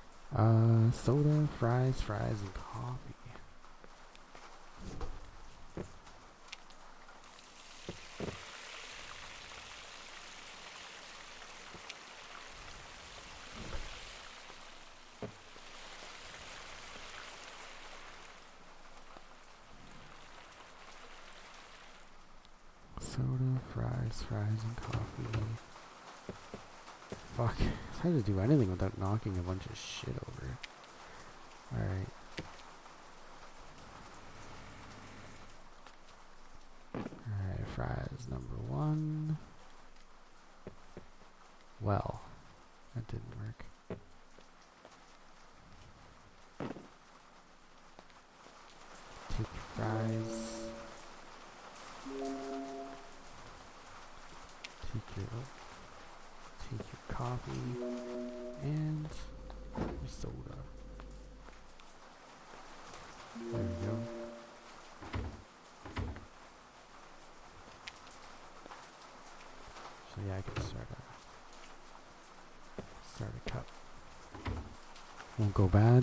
Soda, fries, and coffee. Soda, fries, and coffee. Fuck. It's hard to do anything without knocking a bunch of shit over. Alright. Alright, fries number 1. Well, that didn't work. Take your fries. Take your coffee and your soda. There we go. So yeah, I can start a cup. Won't go bad.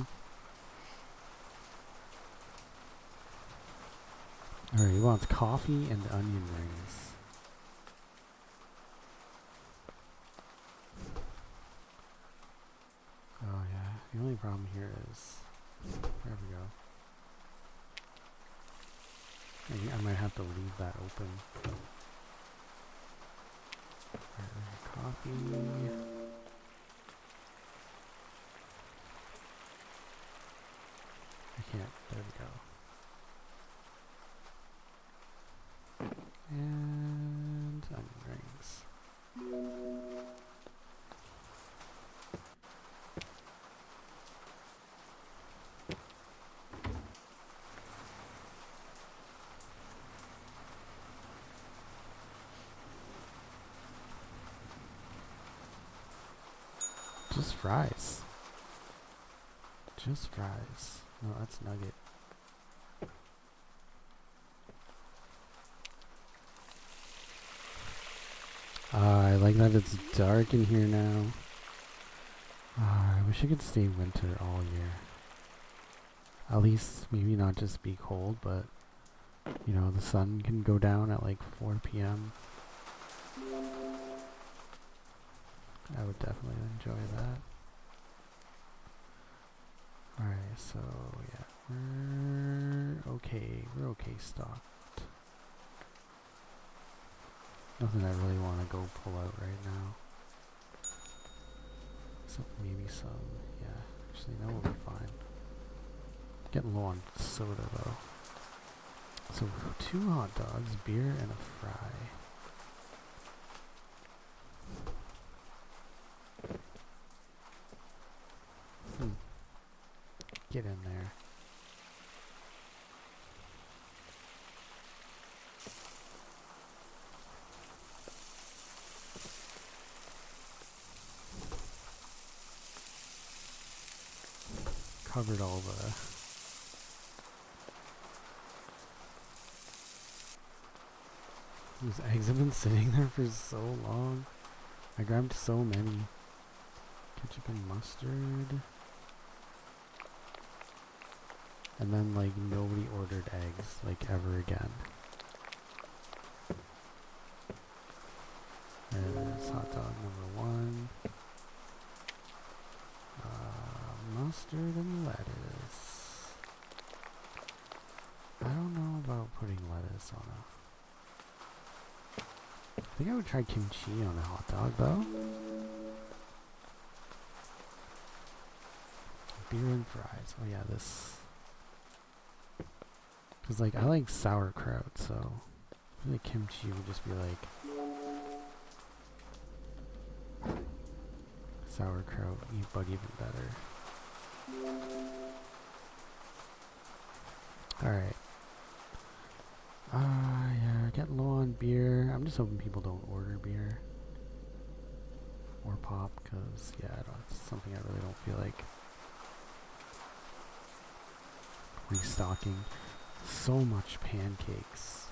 Alright, he wants coffee and onion rings. Oh yeah, the only problem here is, there we go. I might have to leave that open. Alright, coffee. I can't, there we go. And onion rings. Just fries. Just fries. No, that's nugget. I like that it's dark in here now. I wish I could stay winter all year. At least maybe not just be cold, but you know, the sun can go down at like 4 p.m. I would definitely enjoy that. Alright, so yeah, we're okay stocked. Nothing I really want to go pull out right now. Except maybe some, yeah, actually that will be fine. Getting low on soda though. So 2 hot dogs, beer, and a fry. Get in there. Covered all the... These eggs have been sitting there for so long. I grabbed so many. Ketchup and mustard. And then, like, nobody ordered eggs, like, ever again. There's hot dog number 1. Mustard and lettuce. I don't know about putting lettuce on a... I think I would try kimchi on a hot dog, though. Beer and fries. Oh yeah, this... Because, like, I like sauerkraut, so I feel like kimchi would just be, like, Sauerkraut, but even better. Alright. Yeah, getting low on beer. I'm just hoping people don't order beer. Or pop, because, yeah, it's something I really don't feel like restocking. So much pancakes.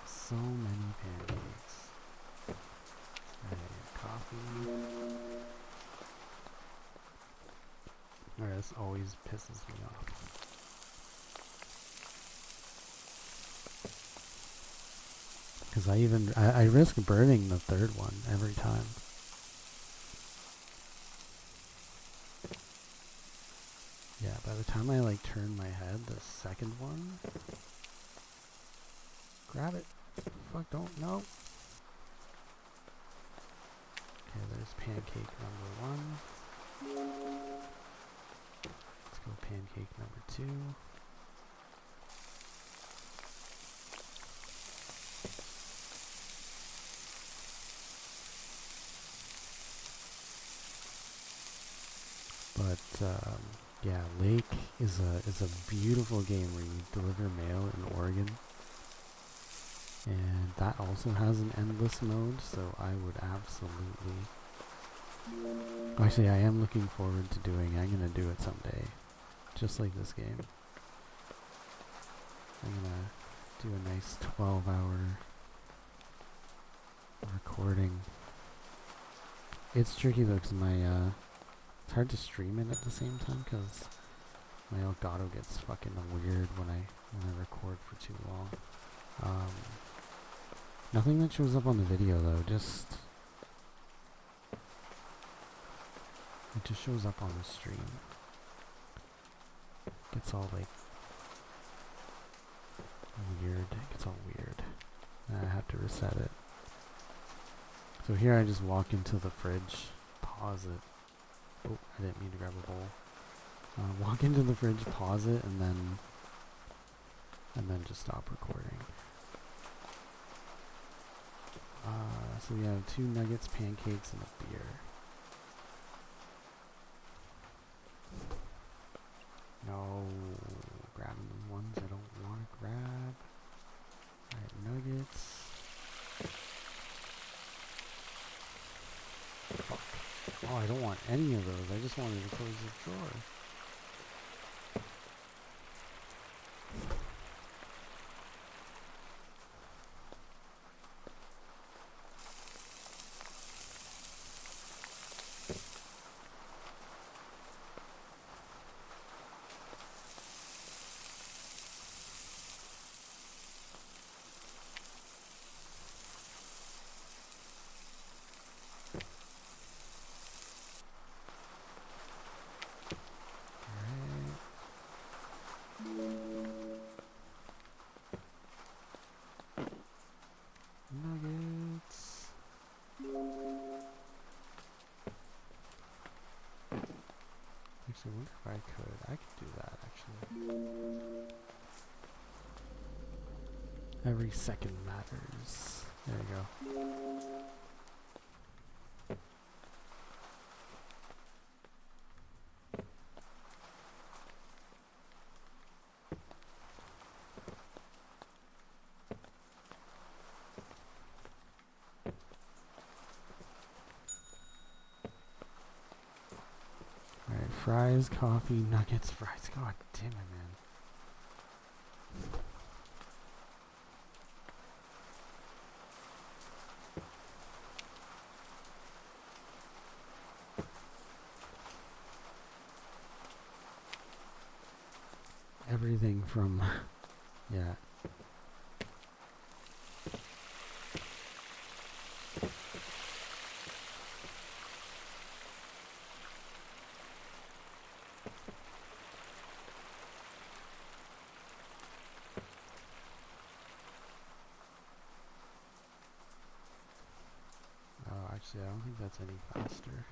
So many pancakes. Alright, coffee. Alright, this always pisses me off. Because I risk burning the third one every time. Yeah, by the time I like turn my head, the second one. Grab it. Fuck, don't, no. Okay, there's pancake number 1. Let's go pancake number 2. But yeah, Lake is a beautiful game where you deliver mail in Oregon, and that also has an endless mode. So I would absolutely. Actually, I am looking forward to doing. I'm gonna do it someday, just like this game. I'm gonna do a nice 12-hour recording. It's tricky though, cause it's hard to stream it at the same time because my Elgato gets fucking weird when I record for too long. Nothing that shows up on the video though, it just shows up on the stream. Gets all like weird. It gets all weird. I have to reset it. So here I just walk into the fridge, pause it. Oh, I didn't mean to grab a bowl. Walk into the fridge, pause it, and then just stop recording. So we have 2 nuggets, pancakes, and a beer. No, grabbing the ones I don't want to grab. Alright, nuggets. Fuck. Oh, I don't want any of those. I just wanted to close the drawer. Nuggets. Actually, I wonder if I could do that actually. Every second matters. There you go. Alright, fries, coffee, nuggets, fries. God damn it, man. Everything from, yeah. Oh, actually, I don't think that's any faster.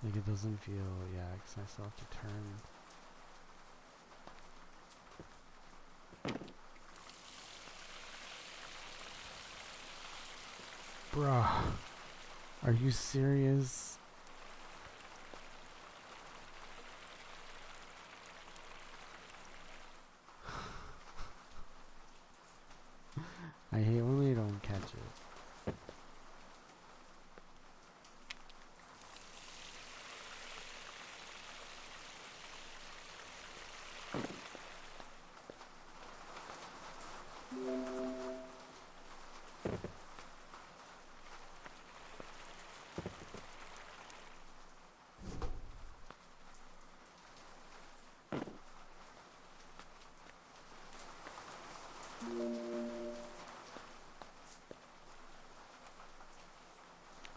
Like it doesn't feel, yeah, because I still have to turn. Bruh. Are you serious? I hate when they don't catch it.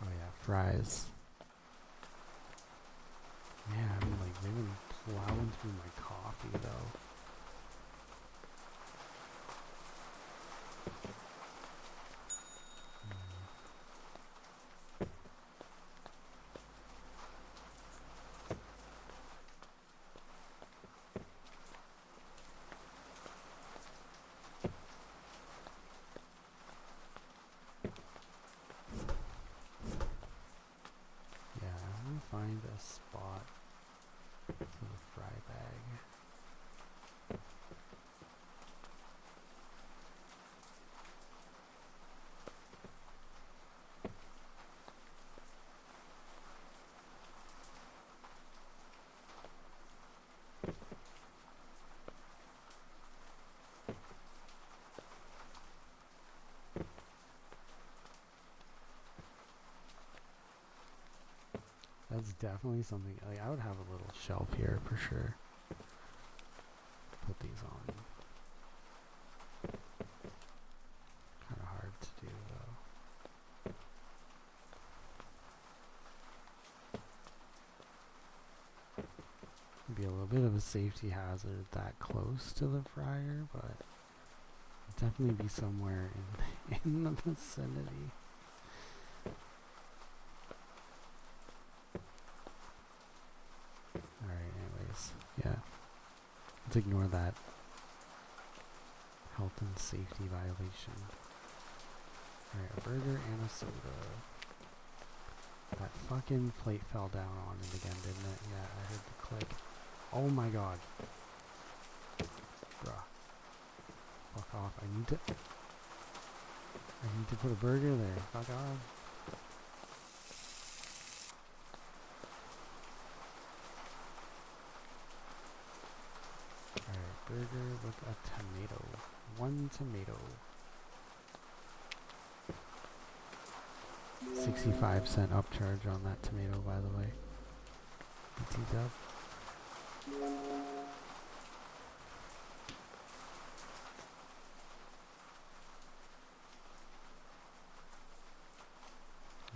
Oh yeah, fries. Man, like they've been plowing through my coffee though. Yeah, let me find a spot for the fry bag. That's definitely something, like I would have a little shelf here for sure. Put these on. Kind of hard to do though. Be a little bit of a safety hazard that close to the fryer, but definitely be somewhere in the vicinity. Alright, anyways, yeah. Let's ignore that health and safety violation. Alright, a burger and a soda. That fucking plate fell down on it again, didn't it? Yeah, I heard the click. Oh my god. Bruh. Fuck off. I need to put a burger there. Fuck off. Alright, burger with a tomato. 1 tomato. 65-cent upcharge on that tomato, by the way. BT dub.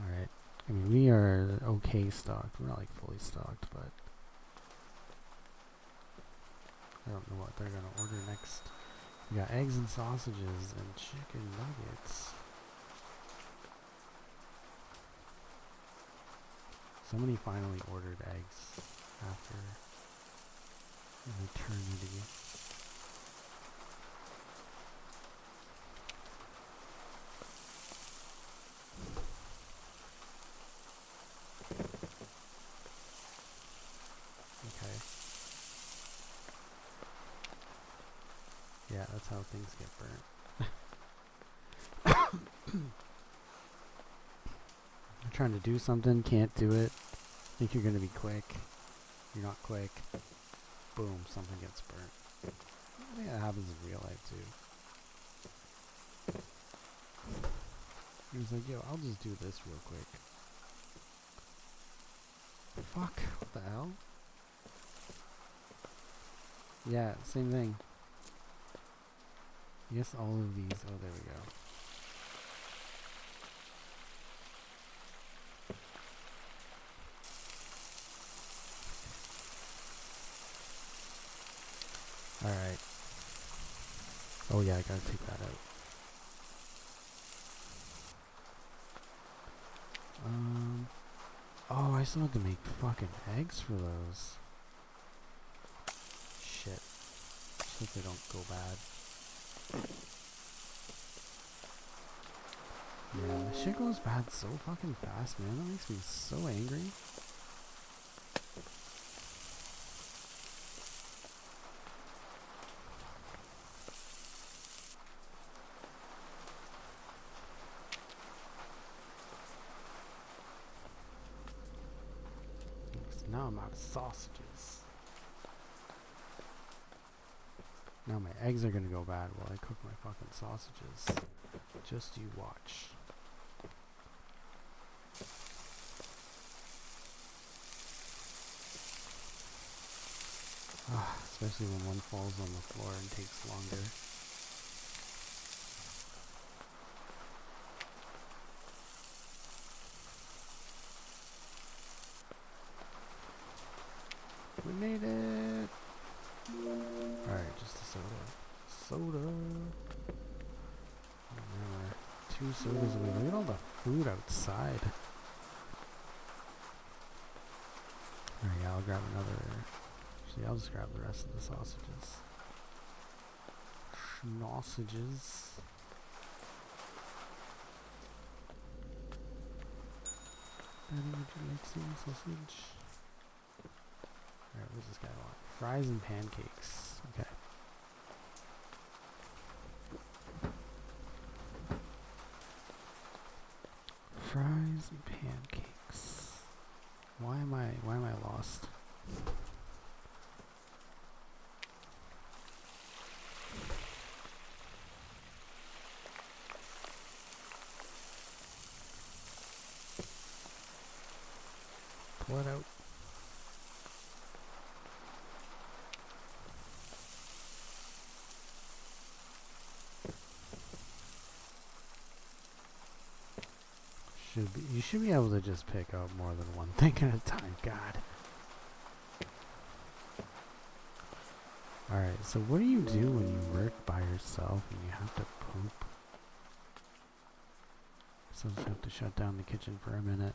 Alright. I mean, we are okay stocked. We're not like fully stocked, but I don't know what they're gonna order next. We got eggs and sausages and chicken nuggets. Somebody finally ordered eggs after an eternity. Okay. Yeah, that's how things get burnt. You're trying to do something, can't do it. Think you're gonna be quick. You're not quick. Boom, something gets burnt. I think that happens in real life too. He was like, yo, I'll just do this real quick. Fuck, what the hell? Yeah, same thing. I guess all of these, oh there we go. Alright. Oh yeah, I gotta take that out. Oh, I still have to make fucking eggs for those. Shit. Just hope they don't go bad. Man, this shit goes bad so fucking fast, man. That makes me so angry. Now I'm out of sausages. Now my eggs are gonna go bad while I cook my fucking sausages. Just you watch. Especially when one falls on the floor and takes longer. We made it! Alright, just a soda. Soda! Oh man, we're 2 sodas away. Look at all the food outside. Alright, yeah, I'll grab another. Actually, I'll just grab the rest of the sausages. Schnausages. Daddy, would you like some sausage? Alright, what does this guy want? Fries and pancakes. Okay. Fries and pancakes. Why am I lost? Pull it out. You should be able to just pick up more than one thing at a time. God. Alright, so what do you do when you work by yourself and you have to poop? So I just have to shut down the kitchen for a minute.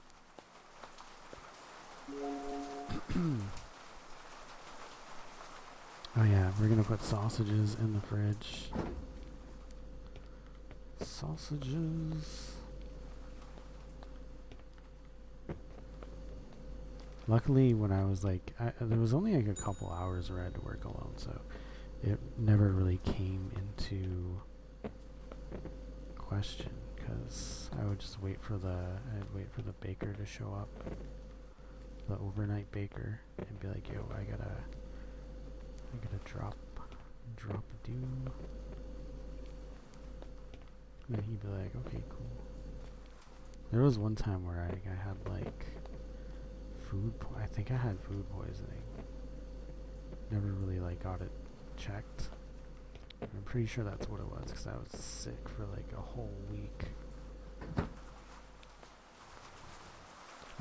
Oh yeah, we're gonna put sausages in the fridge. Sausages. Luckily, when I was like, there was only like a couple hours where I had to work alone, so it never really came into question, because I would just wait for I'd wait for the baker to show up, the overnight baker, and be like, yo, I gotta drop a due. And then he'd be like, okay, cool. There was one time where I had like I think I had food poisoning. Never really like got it checked. I'm pretty sure that's what it was, because I was sick for like a whole week.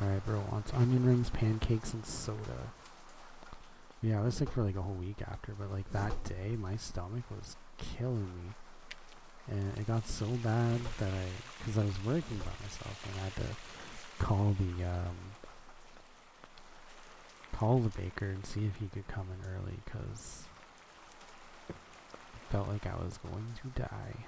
Alright, bro wants onion rings, pancakes, and soda. Yeah, I was sick for like a whole week after, but like that day, my stomach was killing me. And it got so bad that because I was working by myself, and I had to call the baker and see if he could come in early, because it felt like I was going to die.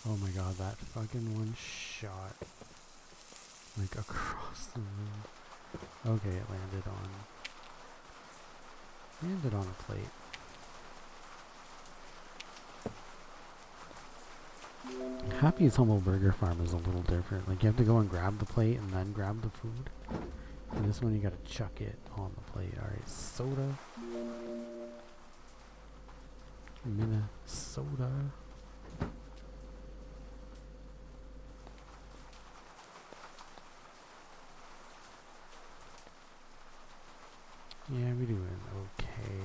Oh my god, that fucking one shot like across the room. Okay, it landed on a plate. Happy's Humble Burger Farm is a little different. Like, you have to go and grab the plate and then grab the food. And this one you gotta chuck it on the plate. Alright, soda. Minnesota. Yeah, we're doing okay.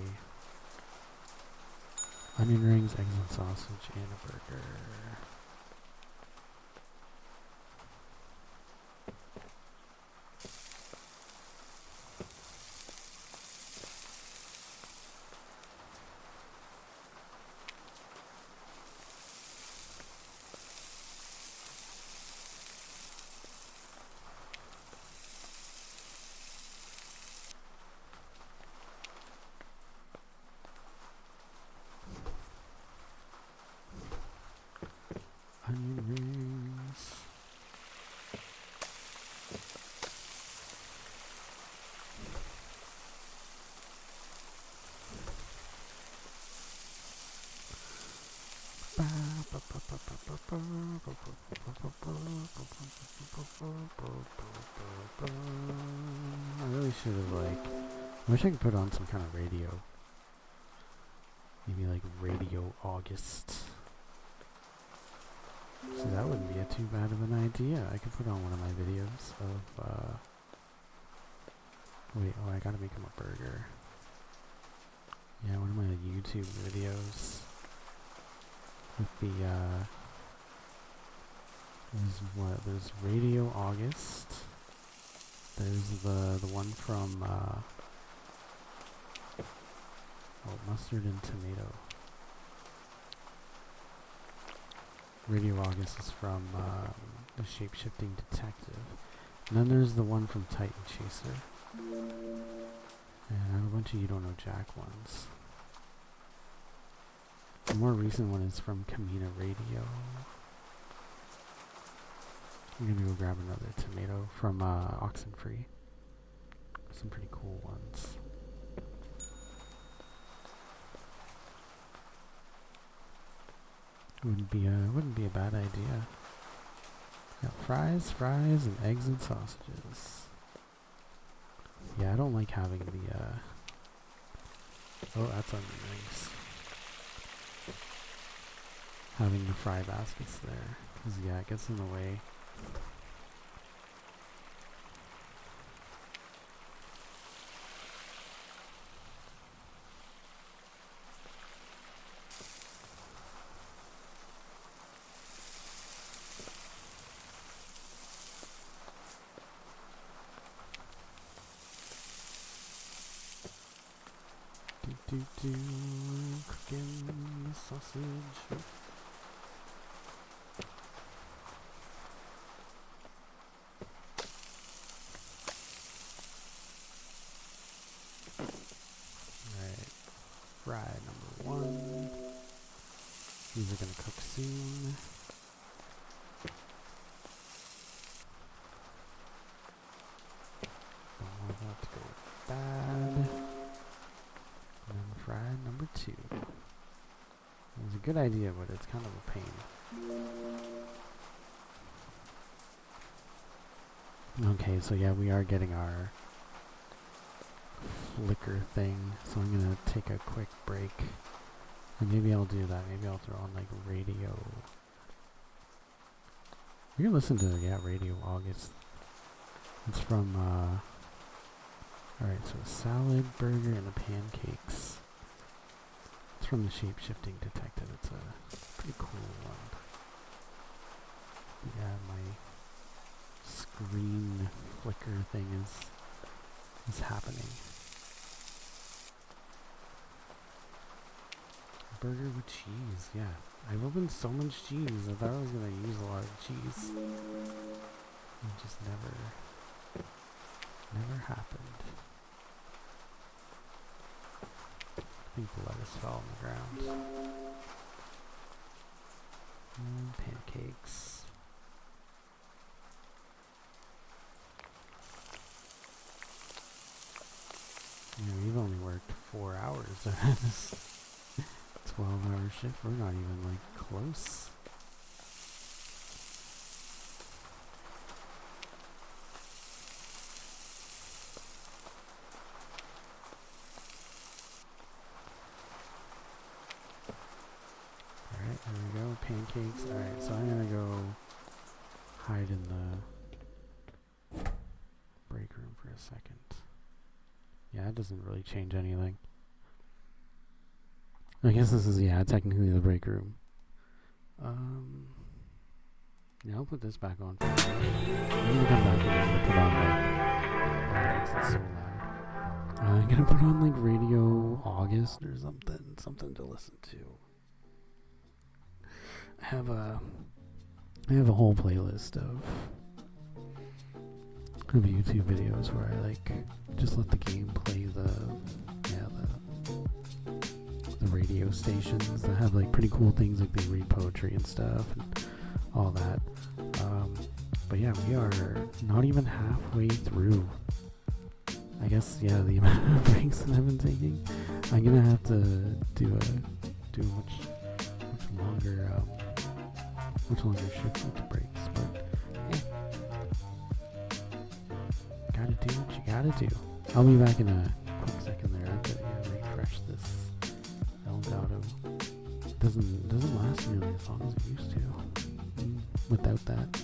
Onion rings, eggs and sausage, and a burger. I really should have I wish I could put on some kind of radio. Maybe like Radio August. So that wouldn't be too bad of an idea. I could put on one of my videos of wait, oh, I gotta make him a burger. Yeah, one of my YouTube videos with the there's Radio August. There's the one from mustard and tomato. Radio August is from the Shape-Shifting Detective. And then there's the one from Titan Chaser. And I have a bunch of You Don't Know Jack ones. The more recent one is from Kamina Radio. I'm gonna go grab another tomato from Oxenfree. Some pretty cool ones. Wouldn't be a bad idea. Got fries, and eggs and sausages. Yeah, I don't like having the oh, that's nice. Having the fry baskets there. 'Cause yeah, it gets in the way. Cooking the sausage. Alright, fry number 1. These are gonna cook soon. Don't want that to go bad. And then fry number 2. It was a good idea, but it's kind of a pain. Okay, so yeah, we are getting our flicker thing, so I'm gonna take a quick break. And maybe I'll do that. Maybe I'll throw on like radio. You can listen to, Radio August. It's from, alright, so a salad, burger, and the pancakes. It's from the Shape-Shifting Detective. It's a pretty cool one. Yeah, my screen flicker thing is happening. Burger with cheese, yeah. I've opened so much cheese. I thought I was gonna use a lot of cheese. It just never happened. I think the lettuce fell on the ground. And pancakes. Yeah, we've only worked 4 hours of this 12-hour shift. We're not even like close. Alright, there we go. Pancakes. Alright, so I'm gonna go hide in the break room for a second. Yeah, it doesn't really change anything. I guess this is, technically the break room. Yeah, I'll put this back on for a minute. I'm gonna come back and I'm gonna put on, it makes it so loud. I'm gonna put on, Radio August or something to listen to. I have a whole playlist of YouTube videos where I, just let the game play the radio stations that have pretty cool things, they read poetry and stuff and all that. But yeah, we are not even halfway through. I guess the amount of breaks that I've been taking, I'm gonna have to do a much longer much longer shift with the brakes, but hey, gotta do what you gotta do. I'll be back in a quick second there. I have to refresh this Elgato. Doesn't last nearly as long as it used to without that.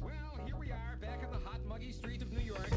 Well, here we are, back on the hot, muggy street of New York.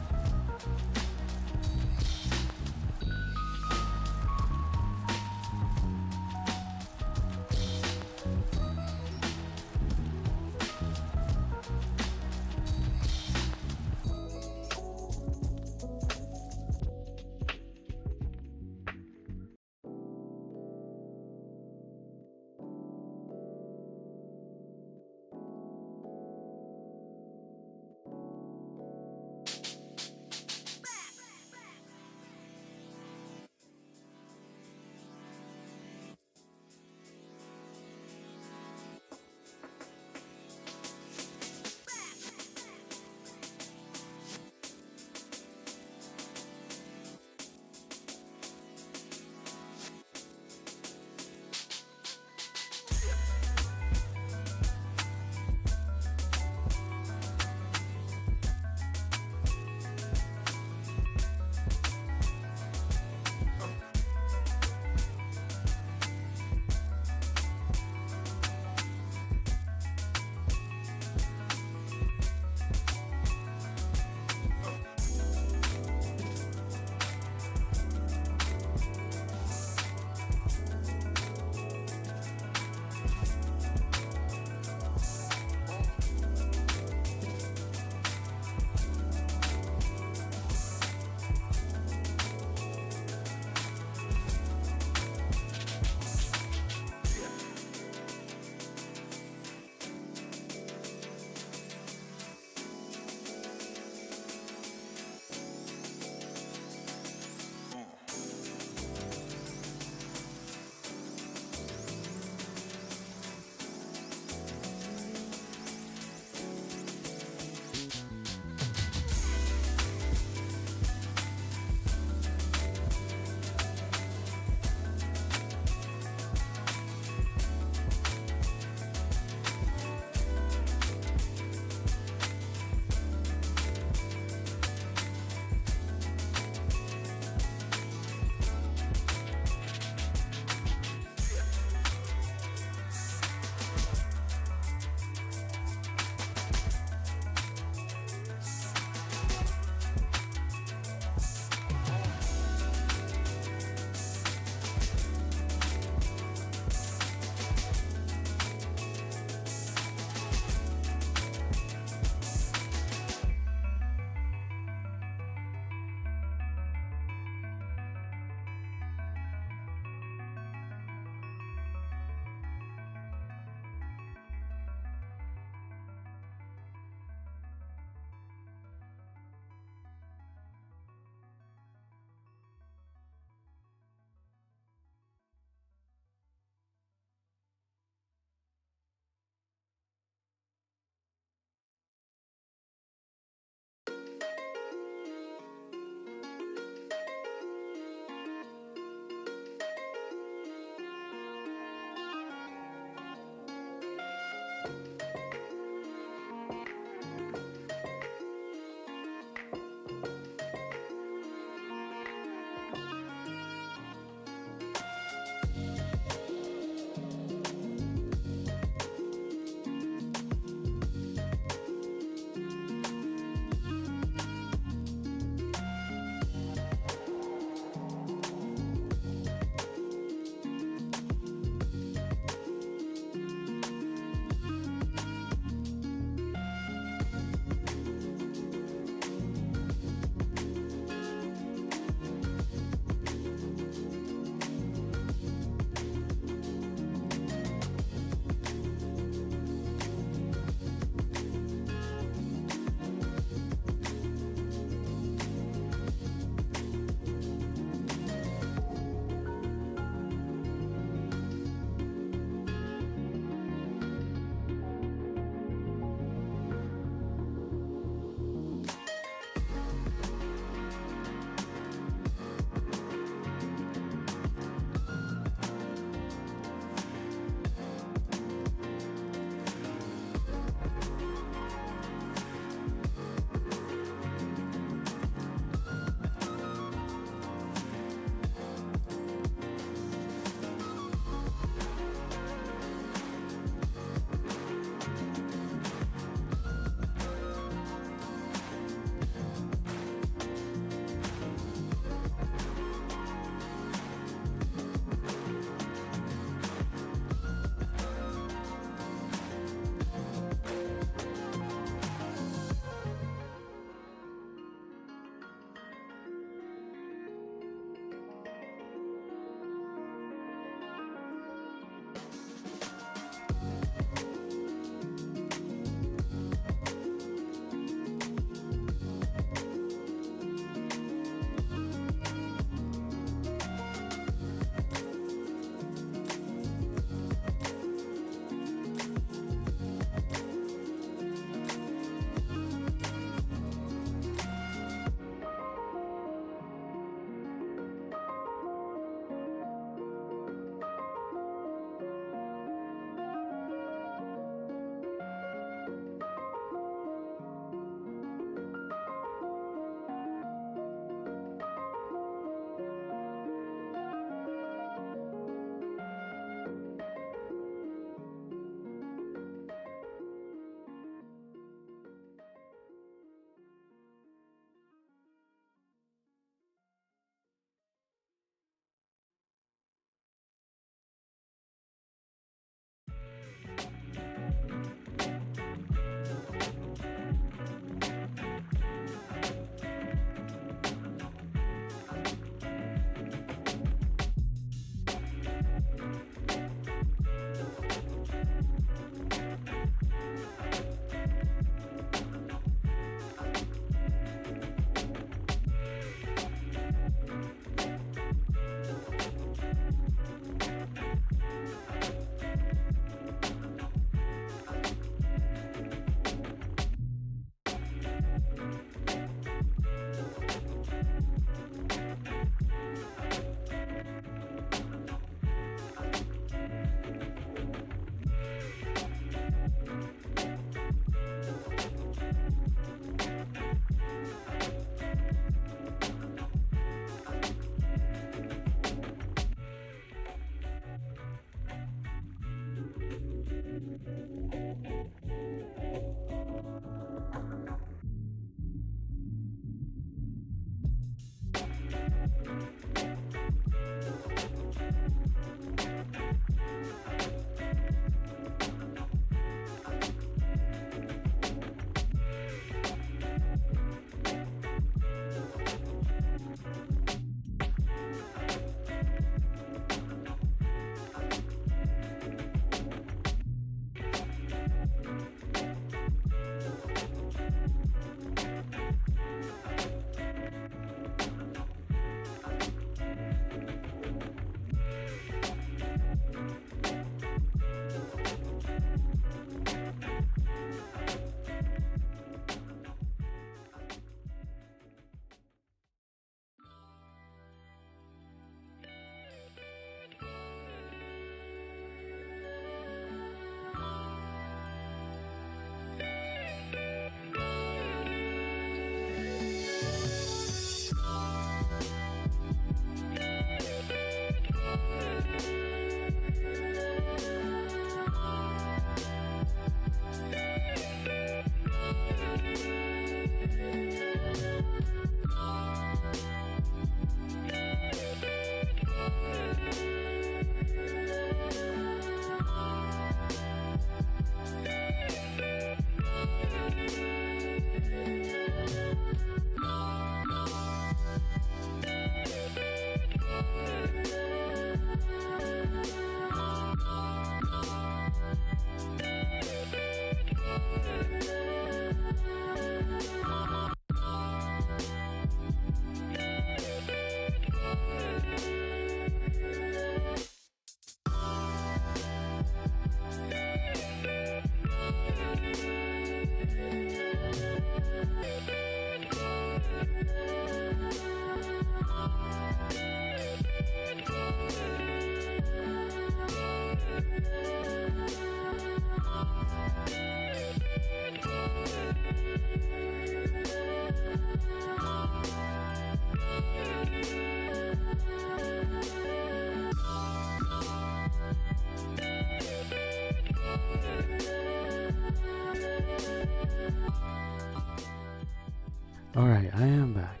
Alright, I am back.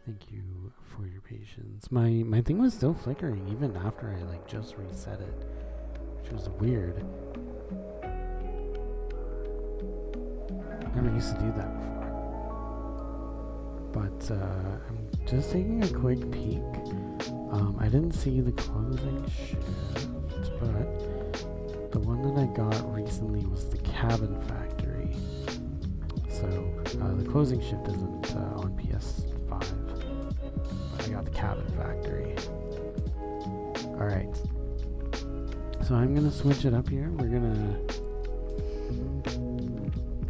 Thank you for your patience. My thing was still flickering even after I like just reset it, which was weird. Never used to do that before. But I'm just taking a quick peek. I didn't see the closing shift, but the one that I got recently was the Cabin Factory. So the closing shift isn't on PS5, but I got the Cabin Factory. Alright, so I'm gonna switch it up here. We're gonna,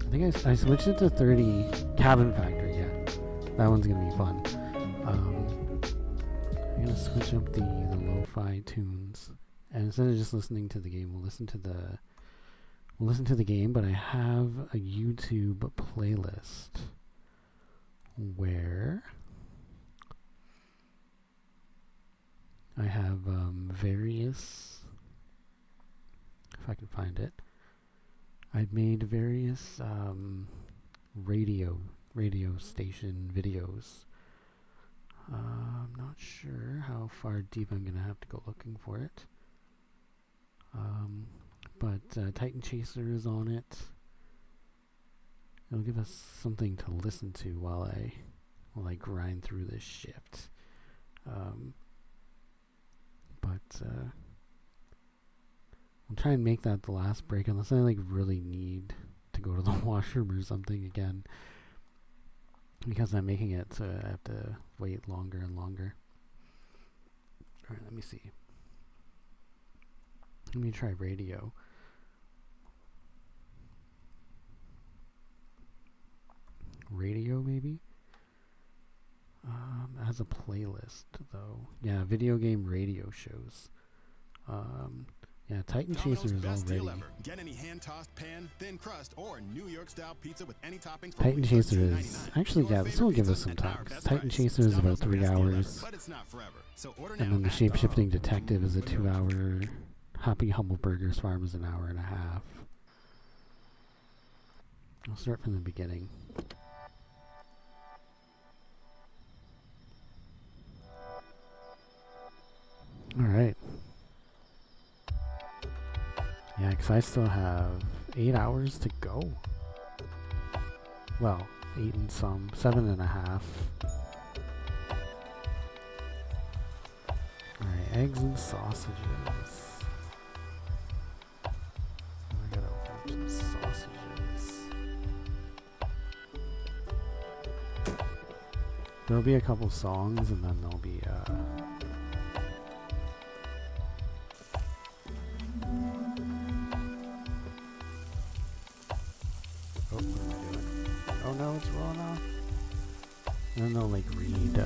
I think I switched it to 30 Cabin Factory, yeah. That one's gonna be fun. I'm gonna switch up the lo-fi tunes, and instead of just listening to the game, we'll listen to the game. But I have a YouTube playlist where I have various, if I can find it, I've made various radio station videos. I'm not sure how far deep I'm gonna have to go looking for it. But Titan Chaser is on it. It'll give us something to listen to while I grind through this shift. But I'll try and make that the last break unless I like really need to go to the washroom or something again. Because I'm making it so I have to wait longer and longer. Alright, let me see. Let me try radio. Radio, maybe? As a playlist, though. Yeah, video game radio shows. Yeah, Titan Chaser is already. Get any hand-tossed pan, thin crust, or New York-style pizza with any toppings. Titan Chaser is actually, yeah. This will give us some time. 'Cause Titan Chaser is about 3 hours, and then the Shape-Shifting Detective is a 2-hour. Happy Humble Burgers Farm is an hour and a half. I'll start from the beginning. Alright. Yeah, because I still have 8 hours to go. Well, 8 and some, 7.5. Alright, eggs and sausages. I gotta open up some sausages. There'll be a couple songs and then there'll be oh, what am I doing? Oh no, it's rolling off. And then they'll like read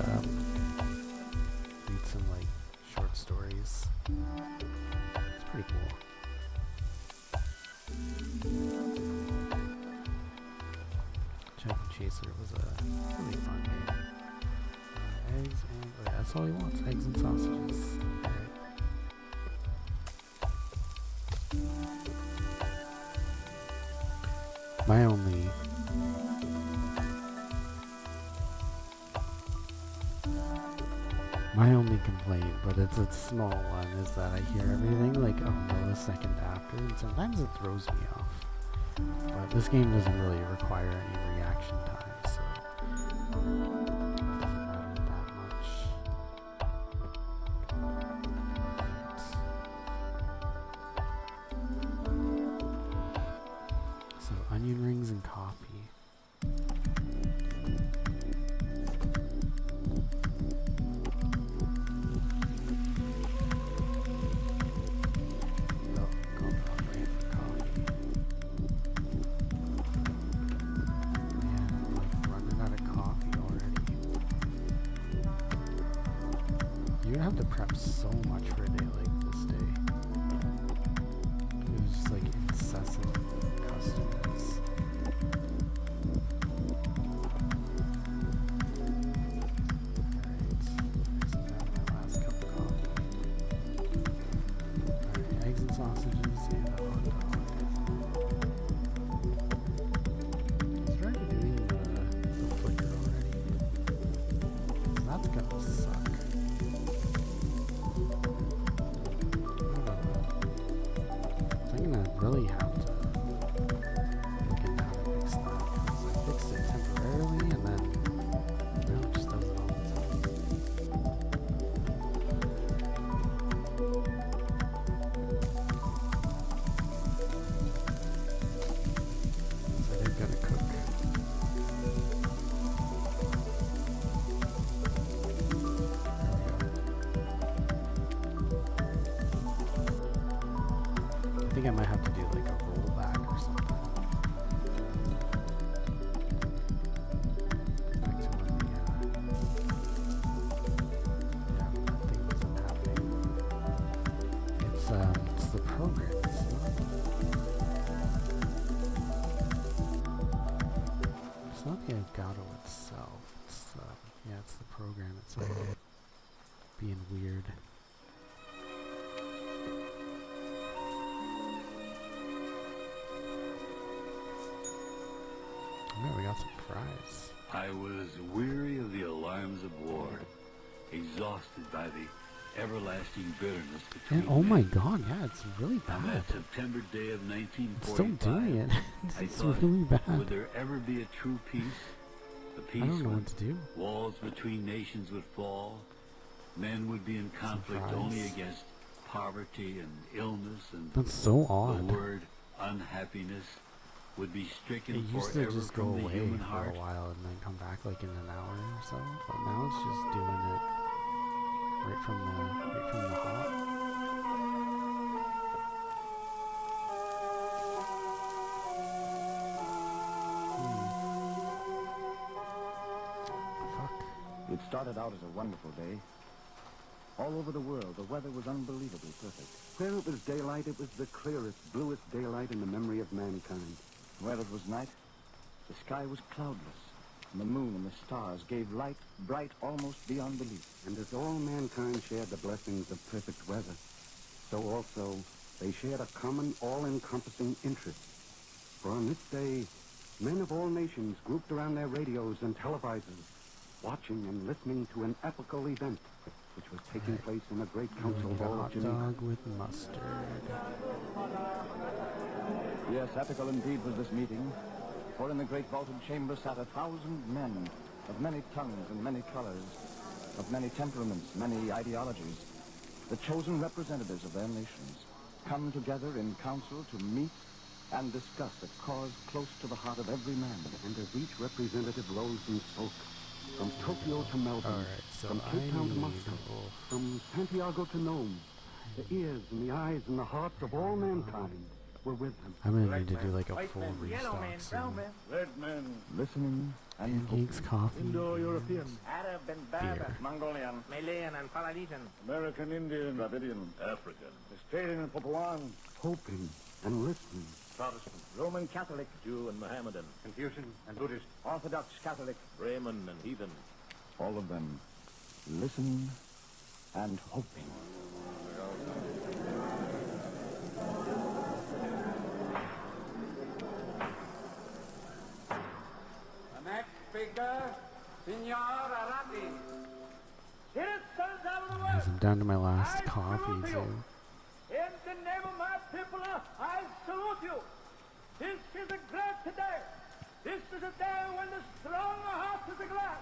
some like short stories. It's pretty cool. Titan Chaser was a really fun game. Eggs and oh yeah, that's all he wants, eggs and sausages. Alright. My only complaint, but it's a small one, is that I hear everything like a millisecond after, and sometimes it throws me off. But this game doesn't really require any reaction time, so it doesn't matter that much. Right. So onion rings and coffee. You have to prep so much for a day like this day. It's just like incessant customers. Alright, there's my last cup of coffee. Alright, eggs and sausages and a hot dog. really have to look into how to fix that. 'Cause I fixed it temporarily, and then now it just does it all the time. So they've got to cook. I think I might have to do like a rollback or something. Back to when that thing wasn't happening. It's the program. It's not the Elgato itself. It's the program itself being weird. Yeah, we got some fries. I was weary of the alarms of war, exhausted by the everlasting bitterness between And oh my men. god, yeah, it's really On bad. that September day of It's still 1945, doing it. I It's thought, really would bad. there ever be a true peace? A peace I don't know when what to do. walls between nations would fall, men would be in conflict only fries. against poverty and illness, and That's so the odd. word unhappiness would be stricken It used to forever just go from the away human for heart. a while and then come back like in an hour or so. But now it's just doing it right from the hop. Fuck. It started out as a wonderful day. All over the world, the weather was unbelievably perfect. Where it was daylight, it was the clearest, bluest daylight in the memory of mankind. Where it was night, the sky was cloudless, and the moon and the stars gave light bright almost beyond belief. And as all mankind shared the blessings of perfect weather, so also they shared a common, all-encompassing interest. For on this day, men of all nations grouped around their radios and televisors, watching and listening to an epical event which was taking place in the great council Need a hall of hot Geneva. dog with mustard. Yes, epical indeed was this meeting, for in the great vaulted chamber sat 1,000 men of many tongues and many colors, of many temperaments, many ideologies, the chosen representatives of their nations, come together in council to meet and discuss a cause close to the heart of every man. And as each representative rose and spoke, from Tokyo to Melbourne, Alright, so from I Cape Town to need Moscow, from Santiago to Nome, the ears and the eyes and the hearts of all mankind were with them. I'm gonna need to do like a full restock soon. Red men, Listening and Pancakes, coffee, Indo-European, Arab and beer. Berber, Mongolian, Malayan and Polynesian, American Indian, Dravidian, African, Australian and Papuan, Hoping and listening. Protestant, Roman Catholic, Jew and Mohammedan, Confucian and Buddhist, Orthodox Catholic, Brahmin and heathen. all of them listening and hoping. The next speaker, Senor Arati. Citizens of the Guys, I'm down to my last coffee too. In the name of my people, I salute you. This is a great day. This is a day when the strong heart is a glass.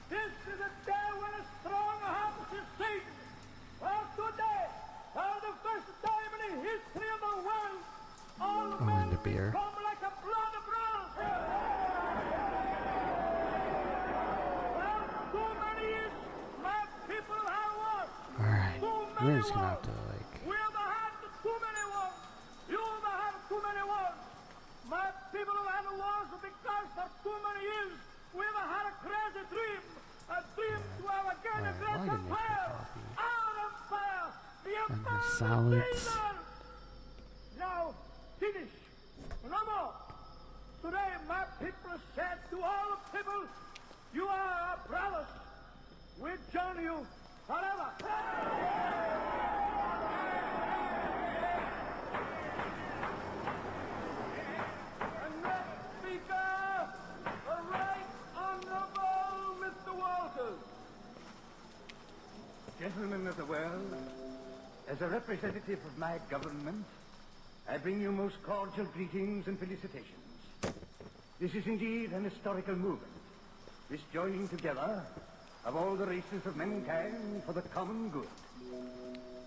This is a day when a strong heart is seen. For today, for the first time in the history of the world, all men and a beer. come like a blood brothers. For too many years, my people have won. Alright, Too we're many just gonna have wars. to like. We have had too many wars. You have had too many wars. My people have had wars because for too many years we have had a crazy dream. A dream to have again a Alright, great well, I can make my empire. coffee. Our empire. The And empire the of salads. Caesar. Now, finish. No more. Today my people said to all people, you are our brothers. We join you forever. And next speaker, the Right Honorable Mr. Walters. Gentlemen of the world, as a representative of my government, I bring you most cordial greetings and felicitations. This is indeed an historical movement. This joining together of all the races of mankind for the common good.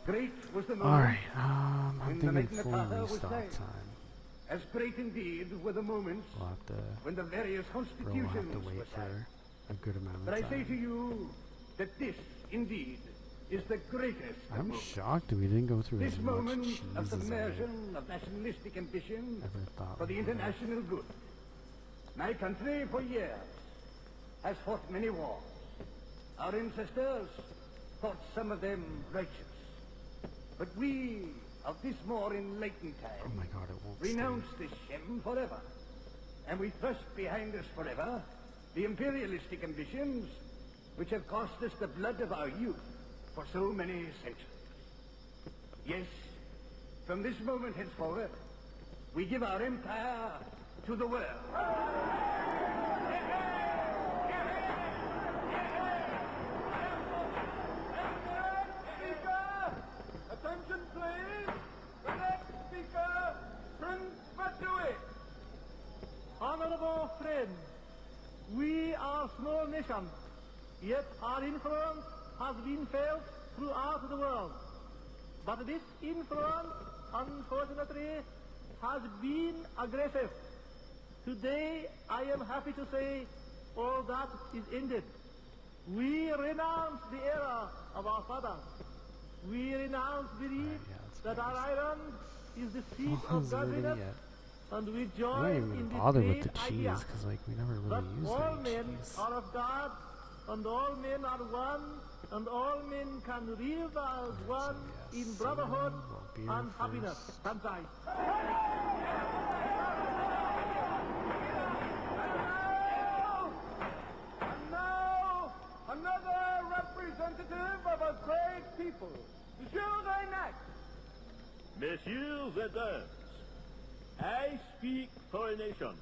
Great was the moment Alright, I'm when the thinking Magna full Carta was restart signed. time. As great indeed were the moments We'll have to, when the various we'll constitutions have to were wait signed. for a good amount of But I time. say to you that this, indeed, is the greatest of I'm moments. shocked we didn't go through This as much moment cheese of as I submersion of nationalistic ambition ever thought for the we would. international good. My country, for years, has fought many wars. Our ancestors thought some of them righteous. But we, of this more enlightened Oh time, my god, it won't renounce this shame forever. And we thrust behind us forever the imperialistic ambitions which have cost us the blood of our youth for so many centuries. Yes, from this moment henceforward, we give our empire to the world. Attention, please. The next speaker, Prince Matui. Honorable friends, we are a small nation, yet our influence has been felt throughout the world. But this influence, unfortunately, has been aggressive. Today, I am happy to say all that is ended. We renounce the era of our fathers. We renounce belief that our island is the seat of godliness, and we I'm not join even in gonna this bother with great the idea cheese because like we never that really used all any men cheese. are of God, and all men are one, and all men can live as one in brotherhood and happiness. Kansai. And now, another representative of a great people. Monsieur next. Messieurs et dames, I speak for a nation.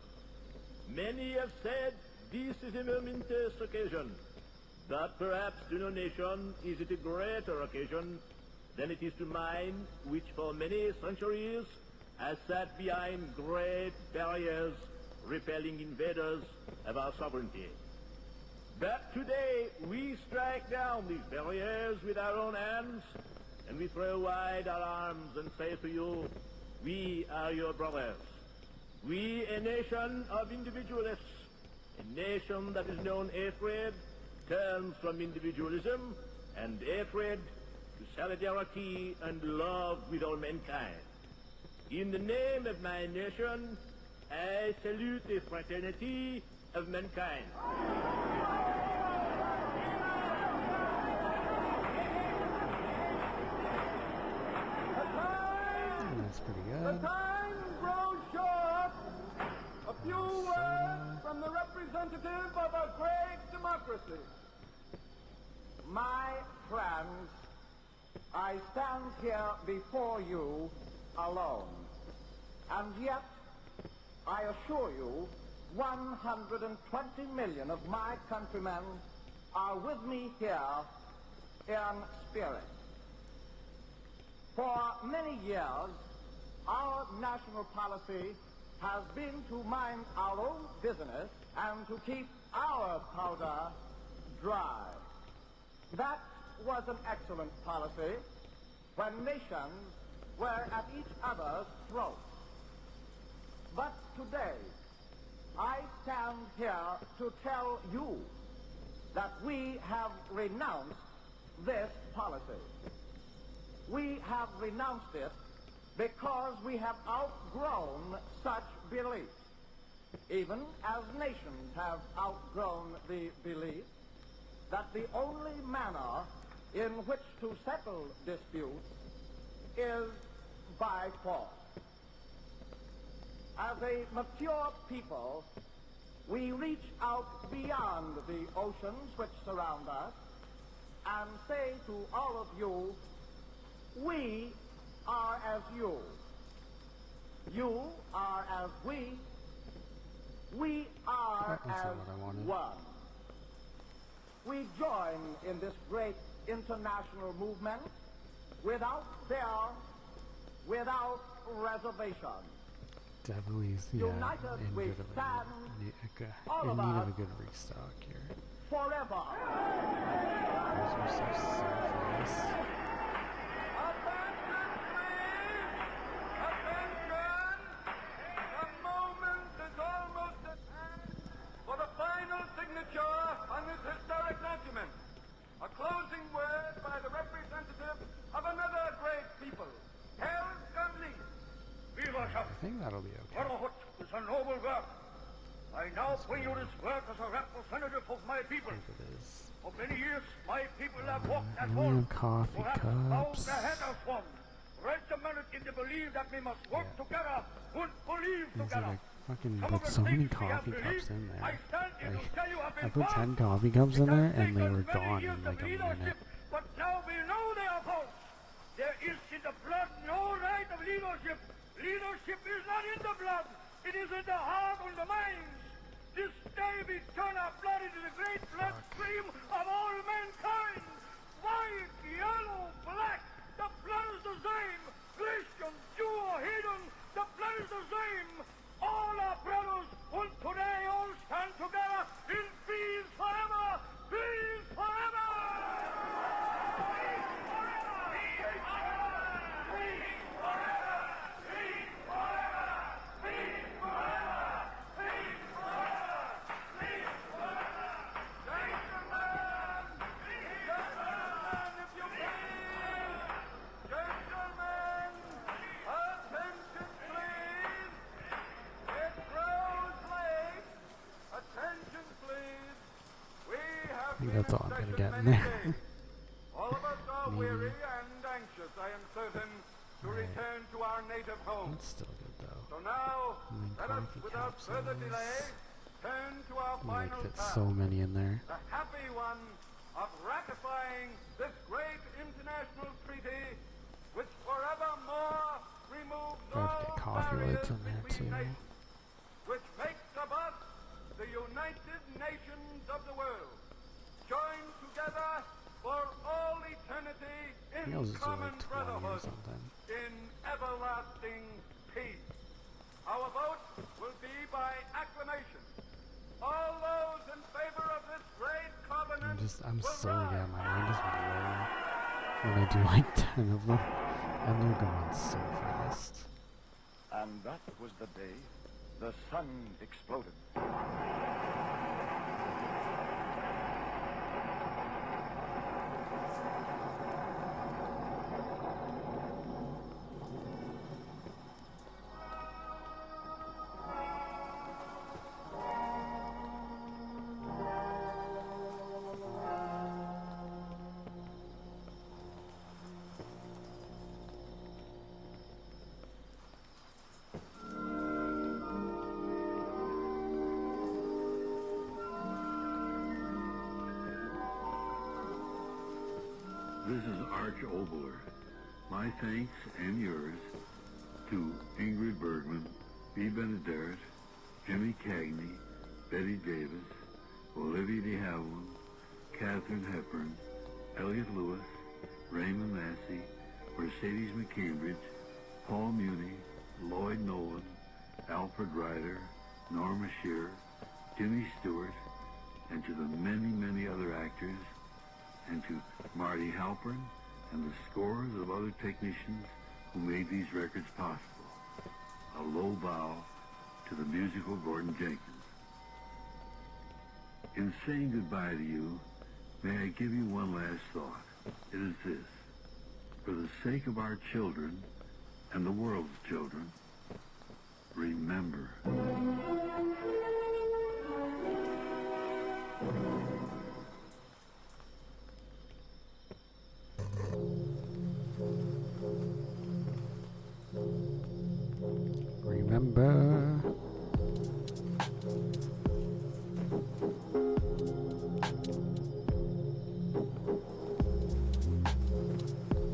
Many have said this is a momentous occasion, but perhaps to no nation is it a greater occasion than it is to mine, which for many centuries has sat behind great barriers repelling invaders of our sovereignty. But today we strike down these barriers with our own hands, and we throw wide our arms and say to you, we are your brothers. We, a nation of individualists, a nation that is known hatred, turns from individualism and hatred to solidarity and love with all mankind. In the name of my nation, I salute the fraternity of mankind. That's pretty The good. time grows short. A few words from the representative of a great democracy. My friends, I stand here before you alone. And yet, I assure you, 120 million of my countrymen are with me here in spirit. For many years, our national policy has been to mind our own business and to keep our powder dry. That was an excellent policy when nations were at each other's throats. But today, I stand here to tell you that we have renounced this policy. We have renounced it because we have outgrown such beliefs, even as nations have outgrown the belief that the only manner in which to settle disputes is by force. As a mature people, we reach out beyond the oceans which surround us and say to all of you, we are as you. You are as we are That's as not what I wanted. one. We join in this great international movement without fear, without reservation. Definitely, United we stand, all in of need of us, a good restock here. forever. Those are so fast. The moment is almost at hand for the final signature on this historic document. A closing word by the representative of another great people, Herr Gamli. I think that'll be okay. What is a noble work. I now bring you this work as a representative of my people. I think it is. For many years, my people have walked at We home. have coffee who have bowed cups. their head as one, regimented in the belief that we must work together and believe Is together. it fucking Some of put the so many things we have coffee cups believed, in there? I stand here to tell you have I been put false. 10 coffee cups in there and they Taken were many gone years in of like a minute. leadership, but now we know they are false. There is in the blood no right of leadership. Leadership is not in the blood. It is in the heart and the mind. This day we turn our blood into the great bloodstream of all mankind. White, yellow, black, the blood is the same. Christian, Jew, or heathen, the blood is the same. All are brothers, and today all stand together in peace forever. Peace forever. Peace forever. Peace forever. Peace forever. Peace forever. Peace forever. Peace forever. Peace forever. Gentlemen, if you please. Gentlemen, attention please. It grows late. Attention please. We have I think been that's all in I'm gonna session get in many there. days. All of us are Maybe. weary and anxious, I am certain, to return to our native home. That's still good though. So now, And then let us, coffee without cups further and delay, turn to our You like final fit task. so many in there. The happy one of ratifying this great international treaty, which forevermore removes Try to all get coffee barriers lids in there between too. nations, which makes of us the United Nations of the world, joined together for all eternity I think in I was just doing common like 20 or brotherhood, something. in everlasting peace. Our vote will be by acclamation. All those in favor of this great covenant I'm will so, rise. yeah, my mind is blown when I do like 10 of them. And they're going so fast. And that was the day the sun exploded. This is Arch Obler. My thanks and yours to Ingrid Bergman, B. Benederet, Jimmy Cagney, Betty Davis, Olivia de Havilland, Katharine Hepburn, Elliot Lewis, Raymond Massey, Mercedes McCambridge, Paul Muni, Lloyd Nolan, Alfred Ryder, Norma Shearer, Jimmy Stewart, and to the many, many other actors, and to Marty Halpern and the scores of other technicians who made these records possible. A low bow to the musical Gordon Jenkins. In saying goodbye to you, may I give you one last thought. It is this. For the sake of our children and the world's children, remember. Remember.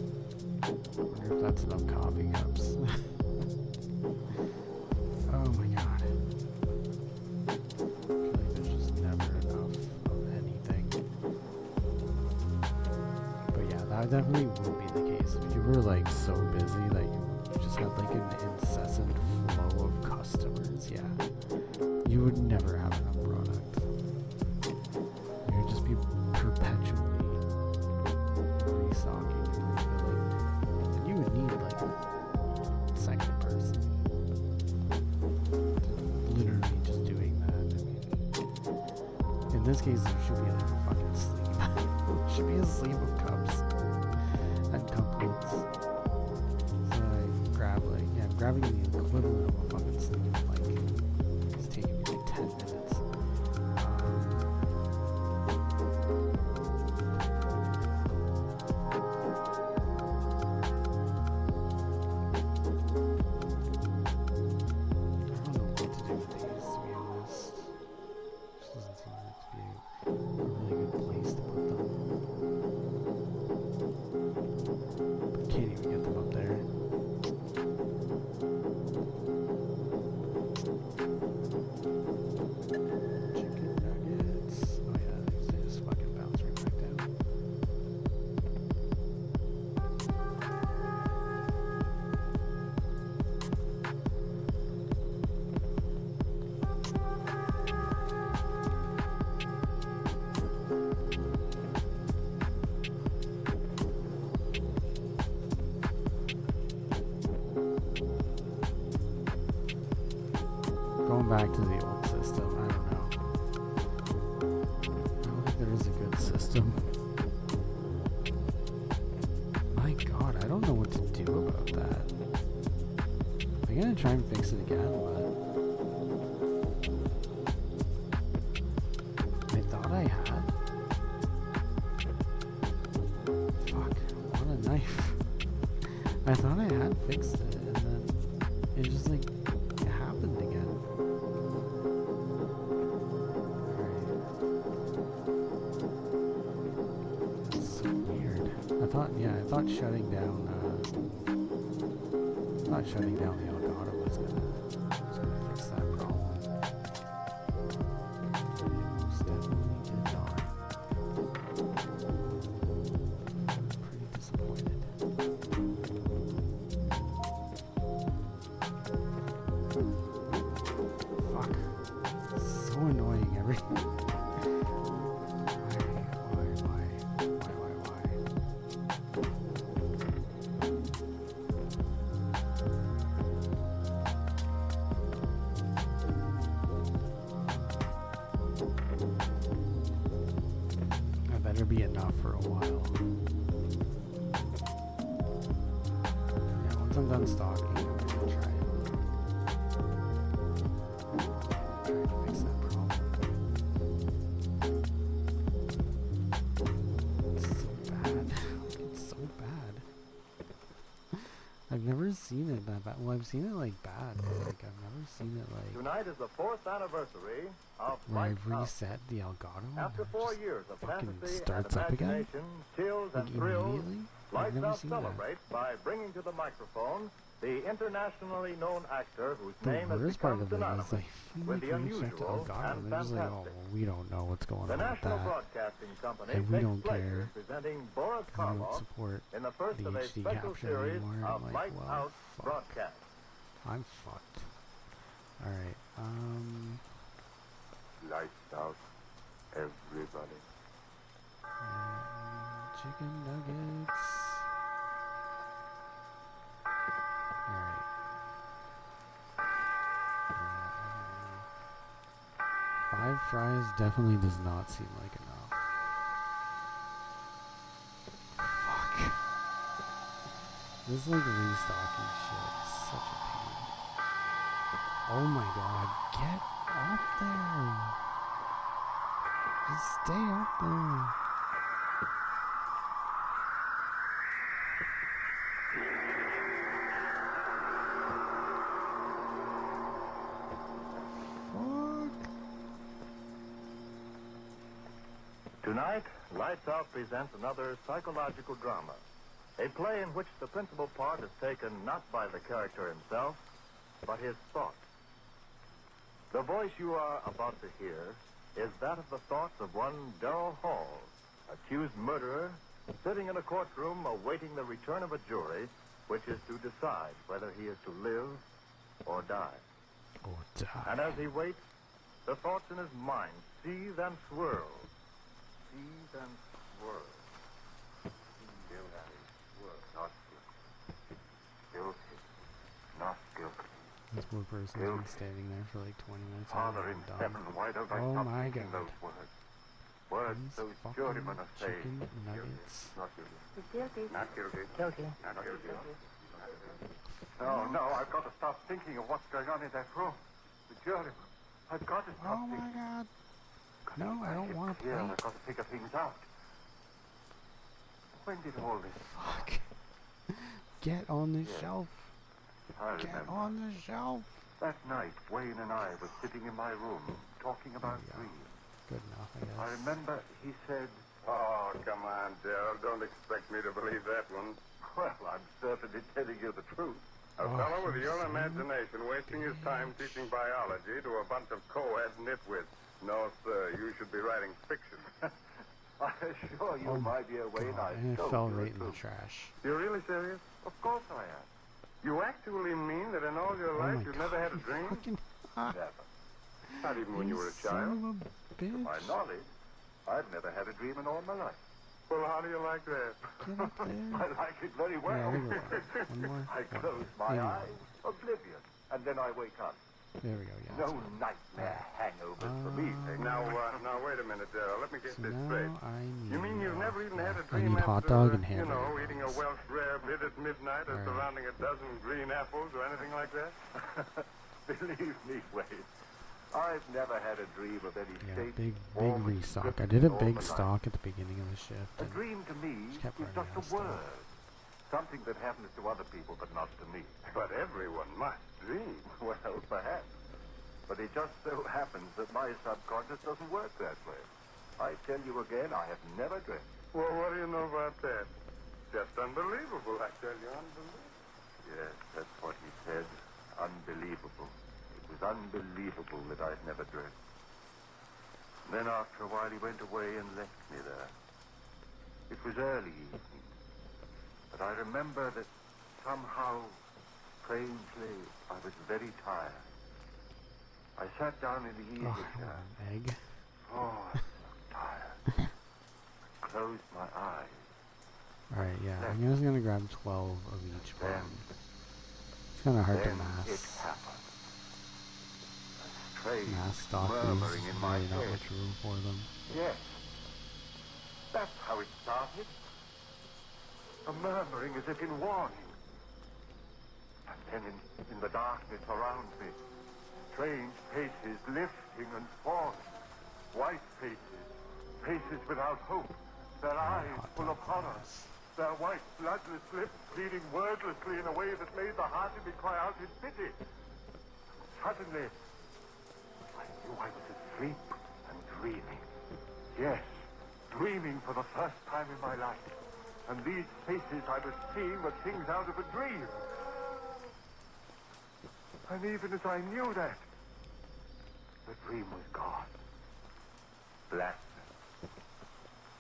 Wonder if that's enough coffee cups. Oh my god. I feel like there's just never enough of anything. But yeah, that definitely will be the case. If you were like so busy that you just had like an would never have enough product. It would just be perpetually restocking and refilling. And you would need like a second person literally just doing that. I mean, in this case, there should be like a fucking sleeve. Should be a sleeve of cups and couplets. So I grab like, yeah, I'm grabbing the equivalent of a fucking sleeve. Like, it's taking me like 10 minutes. Back to the old system. I don't know. I don't think there is a good system. My god, I don't know what to do about that. I'm gonna try and fix it again, but I thought I had. Fuck, what a knife. I thought I had fixed it, and then it just like happened again. I thought shutting down the Elgato was gonna fix that problem. It most definitely did not. Pretty disappointed. Fuck. So annoying everything. Be enough for a while. Yeah, once I'm done stocking, I'm gonna try to fix that problem. It's so bad. It's so bad. I've never seen it that bad. Well, I've seen it like bad, but like I've never seen it like. Tonight is the 4th anniversary of where I've reset the Elgato. After 4 years of fantasy starts and up again. imagination, chills Like and thrills, immediately. Lights Out celebrates by bringing to the microphone the internationally known actor whose name has become synonymous with the unusual and fantastic. Like, oh, well, we don't know what's going the on National with that. Broadcasting Company And we takes don't pleasure care. in presenting Boris I don't Karloff support in the first the of a HD special capture series anymore. of Like, Lights well, Out fuck. broadcast. I'm fucked. Alright, Lights out, everybody. Chicken nuggets. Alright. 5 fries definitely does not seem like enough. Fuck. This like restocking shit is such a pain. Oh my god, get up there. Just stay up there. Tonight, Lights Out presents another psychological drama. A play in which the principal part is taken not by the character himself, but his thoughts. The voice you are about to hear is that of the thoughts of one Darrell Hall, accused murderer, sitting in a courtroom awaiting the return of a jury, which is to decide whether he is to live or die. Or die. And as he waits, The thoughts in his mind seethe and swirl. Seethe and swirl. Seethe and swirl. Not guilty. Guilty. Not guilty. This poor person's been standing there for like 20 minutes. Father in heaven, why don't I Oh stop my thinking God. those words? Words those jurymen are saying. Chicken nuggets. Not guilty. Guilty. Not guilty. Guilty. Not guilty. No, no, I've got to stop thinking of what's going on in that room. The jurymen. I've got to stop Oh my thinking. God. No, I don't want to play. Yeah, I've got to figure things out. When did all this... Fuck. Get on the shelf. I Get remember. on the shelf. That night, Wayne and I were sitting in my room, talking about dreams. Good enough, I guess. I remember he said... Oh, come on, Daryl. Don't expect me to believe that one. Well, I'm certainly telling you the truth. A fellow with your imagination wasting his time teaching biology to a bunch of co-ed nitwits. No, sir, you should be writing fiction. I assure you, my dear Wayne, I And it told fell you right the in the truth. trash. You're really serious? Of course I am. You actually mean that in all your Oh life my you've God, never had a you dream? fucking- Never. Not even when you were a son child? of a bitch. To my knowledge, I've never had a dream in all my life. Well, how do you like that? Get up there. I like it very well. Yeah, I think we're fine. One more. I close my Maybe eyes, oblivious, and then I wake up. There we go, yeah. No nightmare hangovers for me. Now, wait a minute, Daryl. Let me get So this now straight. I need... You mean you've never even had a I dream need hot after, dog and you know, hamburger eating a buns. Welsh rarebit at midnight or All right. surrounding a dozen green apples or anything like that? Believe me, Wade, I've never had a dream of any Yeah, state, big form, restock. I description did a all big my life. stock at the beginning of the shift. A and dream to me just kept is running just out a of stuff. word. Something that happens to other people, but not to me. But everyone must dream. Well, perhaps. But it just so happens that my subconscious doesn't work that way. I tell you again, I have never dreamt. Well, what do you know about that? Just unbelievable, I tell you, unbelievable. Yes, that's what he said. Unbelievable. It was unbelievable that I'd never dreamt. Then after a while he went away and left me there. It was early evening. But I remember that somehow, strangely, I was very tired. I sat down in the easy Oh, I chair. want an egg. Oh, I'm so tired. I closed my eyes. Alright, yeah. I'm just gonna grab 12 of each Then, one. It's kinda hard to then mass. it happened. A strange Mass stock murmuring these. in my Really not head. much room for them. Yes. That's how it started. A murmuring as if in warning. And then in the darkness around me, strange faces lifting and falling. White faces. Faces without hope. Their eyes full of horror. Their white, bloodless lips pleading wordlessly in a way that made the heart in me cry out in pity. Suddenly, I knew I was asleep and dreaming. Yes, dreaming for the first time in my life. And these faces I was seeing were things out of a dream. And even as I knew that, the dream was gone. Blackness.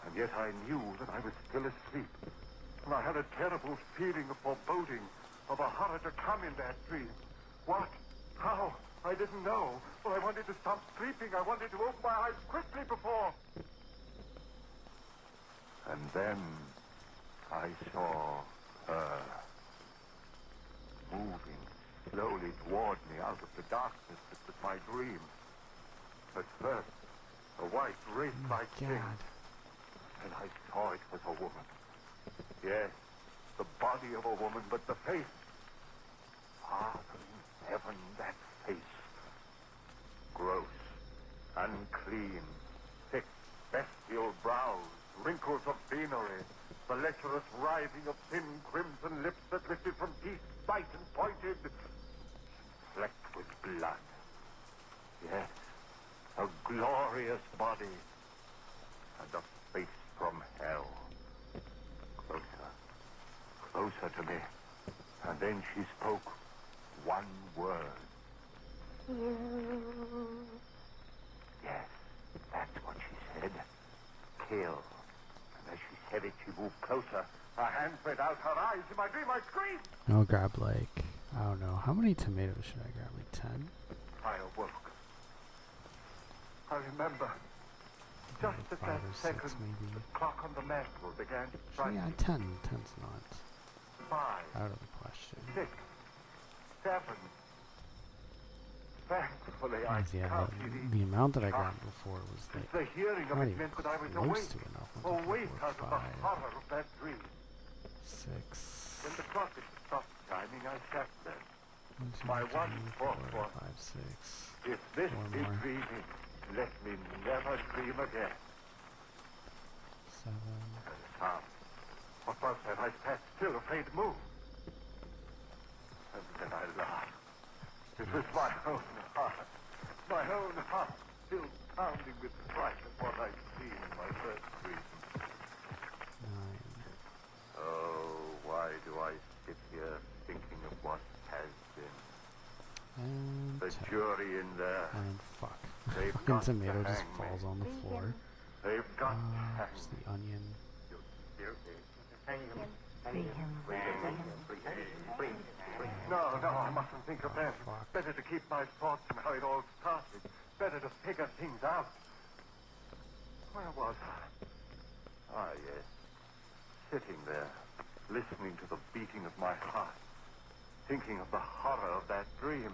And yet I knew that I was still asleep. And I had a terrible feeling of foreboding, of a horror to come in that dream. What? How? I didn't know. But I wanted to stop sleeping. I wanted to open my eyes quickly before. And then I saw her moving slowly toward me out of the darkness that was my dream. At first, a white wraith-like thing. And I saw it was a woman. Yes, the body of a woman, but the face. Father in heaven, that face. Gross, unclean, thick, bestial brows, wrinkles of venery, the lecherous writhing of thin crimson lips that lifted from teeth, white and pointed, flecked with blood. Yes, a glorious body, and a face from hell. Closer to me, and then she spoke one word. Yes, that's what she said. Kill. And as she said it, she moved closer. Her hands went out, her eyes. In my dream, I screamed. I'll grab like, I don't know, how many tomatoes should I grab? Like 10? I awoke. I remember. Just at 5 that or 6 second, maybe. the clock on the mantle began to strike. Yeah, 10. 10's not 5, out of the question. 6, 7. Thankfully, I Yeah, counted the amount that I got before was like the hearing of not it even meant that I was close awake. to enough. Awake out of the horror of that dream. 6. When the clock had stopped chiming, I sat there. 1, 2, My 3, one 4, thought 5, was, 6. if this 4 is more. dreaming, let me never dream again. 7. Tom, what was that? I sat still, afraid to move. And then I laughed. It was my own heart still pounding with fright of what I'd seen in my first dream. 9. Oh, why do I sit here thinking of what has been? And The 10. jury in there. And fuck. They've Fucking got tomato to just hang falls me. on the floor. They've got to hang There's me. the onion. Hang him. No, I mustn't think of that. Better to keep my thoughts on how it all started. Better to figure things out. Where was I? Ah, yes. Sitting there, listening to the beating of my heart, thinking of the horror of that dream.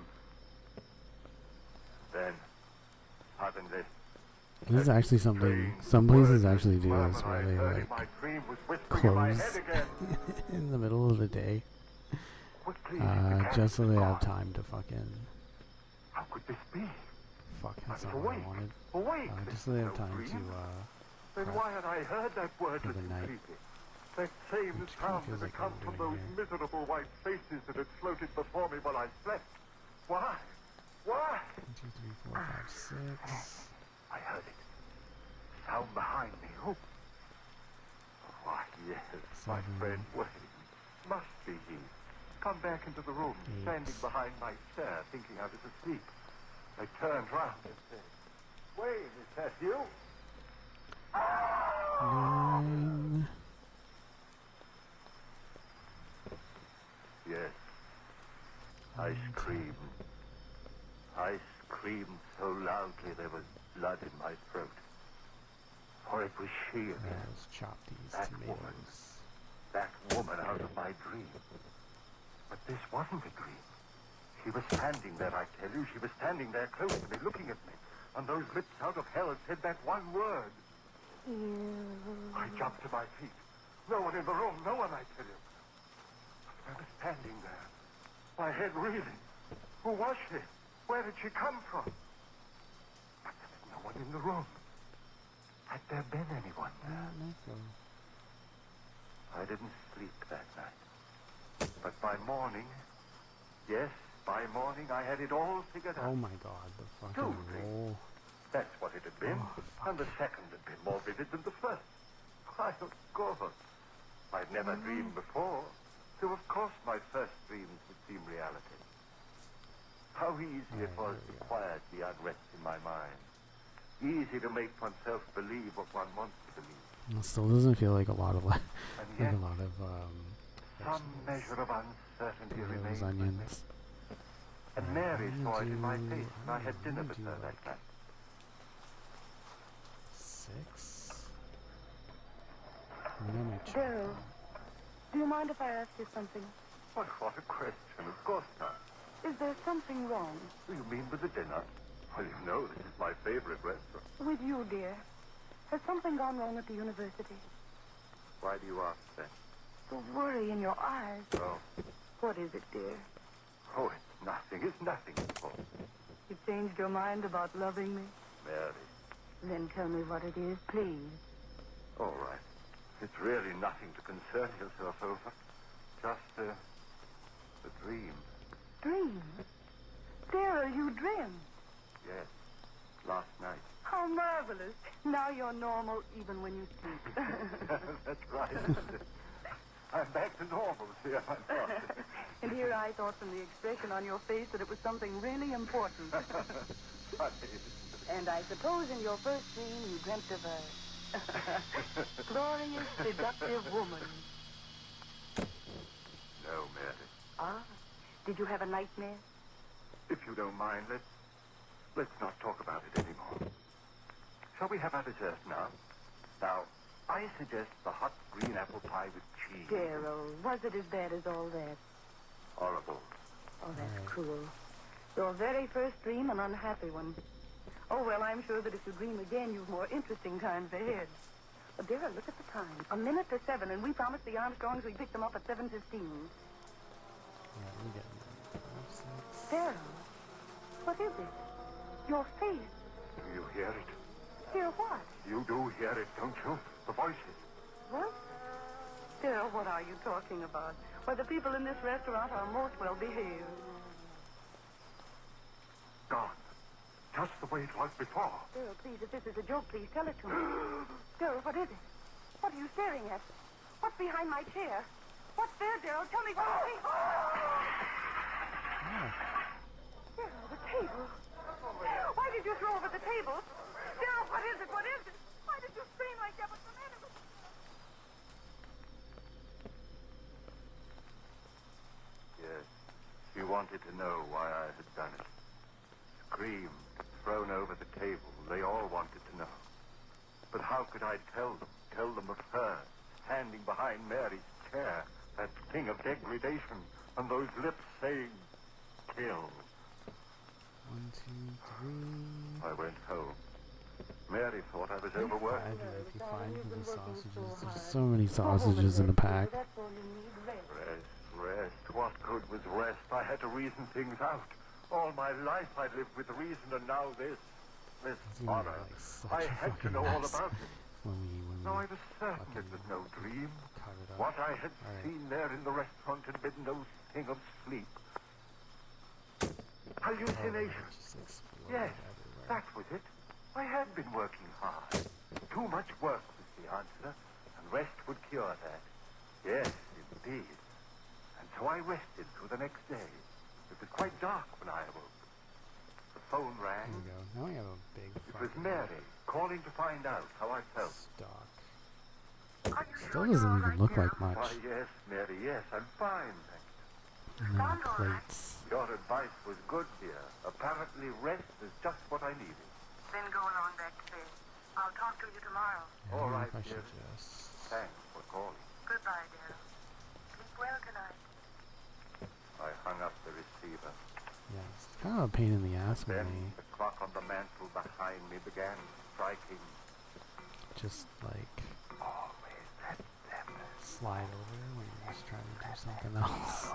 Then, suddenly, This is actually something, some places actually do this where they like close in the middle of the day, just so they have time to fucking, how could this be? fuck, that's not what I wanted, just so they have time to, Then why had I heard that word for the night. That same Which sound feels that like had come I'm from doing those here. miserable white faces that had floated before me while I slept. Why? Why? 1, 2, 3, 4, 5, 6. I heard it. Sound behind me. Oh. Why, yes, my 7. friend Wayne. Must be he. Come back into the room, 8. standing behind my chair, thinking I was asleep. I turned round and said, Wayne, is that you? 9. Yes. I screamed. I screamed so loudly there was blood in my throat. For it was she again. Let's chop these That tomatoes. woman. That woman out of my dream. But this wasn't a dream. She was standing there, I tell you. She was standing there close to me, looking at me. And those lips out of hell said that one word. I jumped to my feet. No one in the room, no one, I tell you. I was standing there, my head reeling. Who was she? Where did she come from? But there was no one in the room. Had there been anyone there? I didn't sleep that night. But by morning, yes, by morning, I had it all figured out. Oh my god, the fucking roll. That's what it had been. And the second had been more vivid than the first. Why, of course. I'd never dreamed before. So, of course, my first dreams would seem reality. How easy it was to quiet the unrest in my mind. Easy to make oneself believe what one wants to believe. It still doesn't feel like a lot of like yet, a lot of some measure of uncertainty those remained. onions. And Mary saw it in my face when I had dinner with her that night. 6. What am I chopping? Daryl, do you mind if I ask you something? What a question. Of course not. Is there something wrong? What do you mean with the dinner? Well, you know, this is my favorite restaurant. With you, dear? Has something gone wrong at the university? Why do you ask that? The worry in your eyes. Oh. What is it, dear? Oh, it's nothing. It's nothing at all. You changed your mind about loving me? Mary. Then tell me what it is, please. All right. It's really nothing to concern yourself over. Just a dream. Dream? Daryl, you dreamed? Yes. Last night. How marvelous. Now you're normal even when you sleep. That's right. I'm back to normal, see, am I not? And here I thought from the expression on your face that it was something really important. Funny. And I suppose in your first dream you dreamt of a glorious, seductive woman. No, Mary. Ah, did you have a nightmare? If you don't mind, let's not talk about it anymore. Shall we have our dessert now? Now, I suggest the hot green apple pie with cheese. Daryl, was it as bad as all that? Horrible. Oh, that's cruel. Your very first dream, an unhappy one. Oh, well, I'm sure that if you dream again, you've more interesting times ahead. But, Daryl, look at the time. 7:01, and we promised the Armstrongs we'd pick them up at 7:15. Yeah, we get it. Daryl, what is it? Your face. Do you hear it? Hear what? You do hear it, don't you? The voices. What? Daryl, what are you talking about? Why, the people in this restaurant are most well behaved. Gone. Just the way it was before. Daryl, please, if this is a joke, please tell it to me. Daryl, what is it? What are you staring at? What's behind my chair? What's there, Daryl? Tell me what you see. Daryl, the table. Why did you throw over the table? Daryl, what is it? What is it? Why did you scream like that? What's the matter with you? Yes. She wanted to know why I had done it. Screamed, thrown over the table. They all wanted to know. But how could I tell them? Tell them of her, standing behind Mary's chair, that thing of degradation, and those lips saying, kill. 1, 2, 3. I went home. Mary thought I was overworked. If you find the sausages, there's so many sausages in a pack. Rest. What good was rest? I had to reason things out. All my life I lived with reason, and now this horror. I had to know all about it. No, I was certain it was no dream. What I had seen there in the restaurant had been no thing of sleep. Hallucination. Yes, that was it. I had been working hard. Too much work was the answer, and rest would cure that. Yes, indeed. And so I rested through the next day. It was quite dark when I awoke. The phone rang. There we go. Now we have a big It was Mary calling to find out how I felt. stock. Still doesn't even look like much. Why, yes, Mary, yes, I'm fine, thank you. And then plates. Your advice was good, dear. Apparently rest is just what I needed. Then go along back to bed. I'll talk to you tomorrow. Yeah, All right, if I dear. should just... Thanks for calling. Goodbye, Daryl. Sleep well tonight. I hung up the receiver. Yeah, it's kind of a pain in the ass when Then they the clock on the mantel behind me began striking. just like Always that them. slide over when you're just trying to do something else.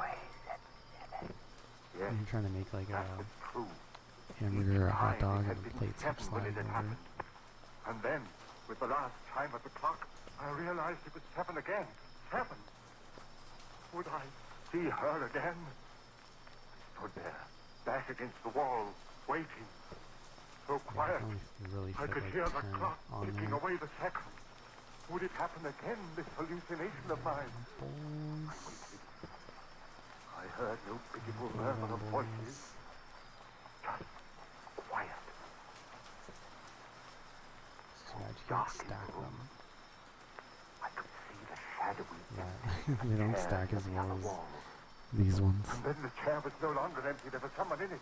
Yes, When you're trying to make like that a was true. hamburger or a hot Time dog it had and the been plates keep 7 when it sliding had over. happened. And then, with the last chime of the clock, I realized it was 7 again. 7. Would I see her again? I stood there, back against the wall, waiting. So quiet, Really I fit could like hear the 10 clock on ticking there. away the seconds. Would it happen again, this hallucination of mine? I heard no pitiful murmur of voices. Just quiet. So I can't stack them. I could see the shadowy Yeah, they don't chair stack as on the well other as wall. these ones. And then the chair was no longer empty. There was someone in it.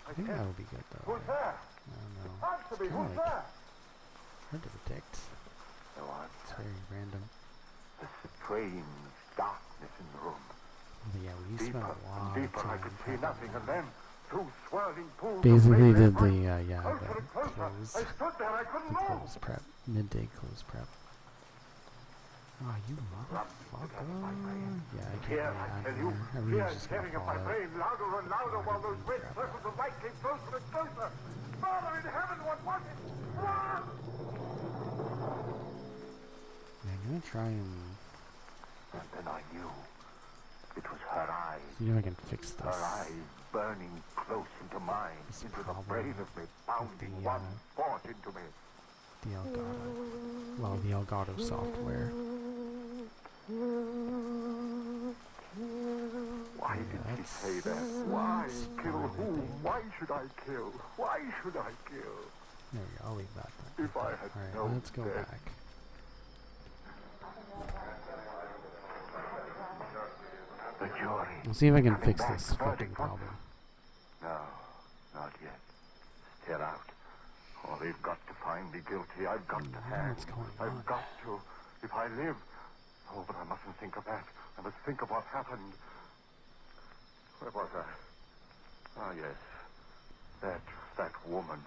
I think that would be good though. Who's there? I don't know. Answer me. Kinda Who's like there? hard to predict. No It's answer. very random. The strange darkness in the room. But yeah, we spent Deeper a and lot of deeper. I time could see trying nothing, to and then two swirling pools. basically of did flame the lit yeah closer the and closer. close I stood there. I couldn't the move. close prep midday close prep. Oh, you motherfucker! Yeah, I can't Here, really I add tell you, more. fear Everything's is just tearing gonna at my fall out. brain louder and louder while those red circles of light came closer and closer. Father in heaven, what was it? Ah! Yeah, I'm gonna try and And then I knew it was her eyes. see if I can fix this. Her eyes burning close into mine, into the brain of me, pounding the, one thought into me. The Elgato. Well, the Elgato software. Why did she say that? Why kill whom? Why should I kill? Why should I kill? There we go. I'll leave that there. If I had Alright, known let's go then. back. The jury. Let's see if I can coming fix back this to fucking verdict. problem. No, not yet. Still out. Oh, they've got to find me guilty. I've got to hang. What's going I've on? got to. If I live. Oh, but I mustn't think of that. I must think of what happened. Where was I? Ah, yes. That woman.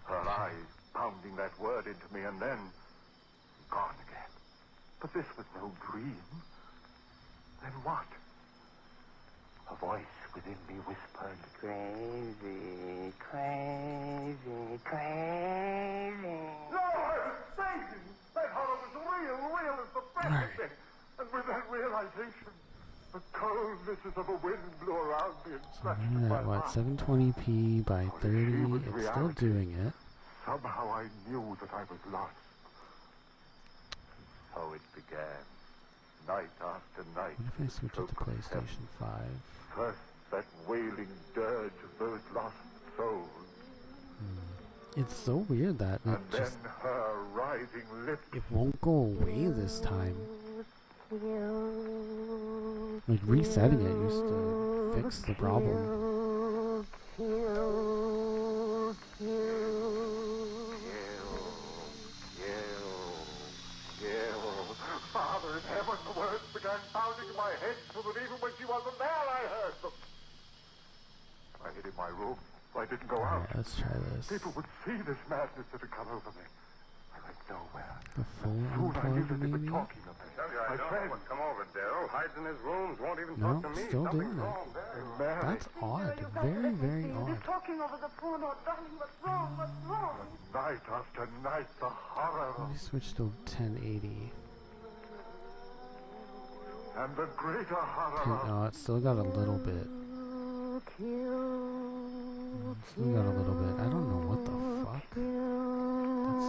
Her eyes pounding that word into me and then gone again. But this was no dream. Then what? A voice within me whispered, crazy, crazy, crazy. No, I was thinking. That horror was real as the fantasy. And with that realization, the coldnesses of a wind blew around me and So scratched I'm my at what, heart. 720p by 30? It's still doing it. Somehow I knew that I was lost. So it began. Night after night. What if I switch it to PlayStation 5? First, that wailing dirge of those lost souls. It's so weird that it And then just her rising lips. it won't go away this time. Like resetting it used to fix the problem. Father in heaven, the words began pounding in my head so that even when she wasn't there, I heard them. I hid in my room. I didn't go out. Alright, let's try this. People would see this madness that had come over me. I went nowhere. The full Soon I knew unplug, that they were maybe? talking of me. Tell you, I My don't friend. know what's come over Daryl. Hides in his rooms, won't even No, talk to me. still Something's doing it. wrong. Mary. That's odd. Very, very odd. They're talking over the phone. Oh, darling, what's wrong? What's wrong? Night after night, the horror Let me switch to 1080. and the greater horror. Oh, it's still got a little bit. Still got a little bit. I don't know what the fuck. That's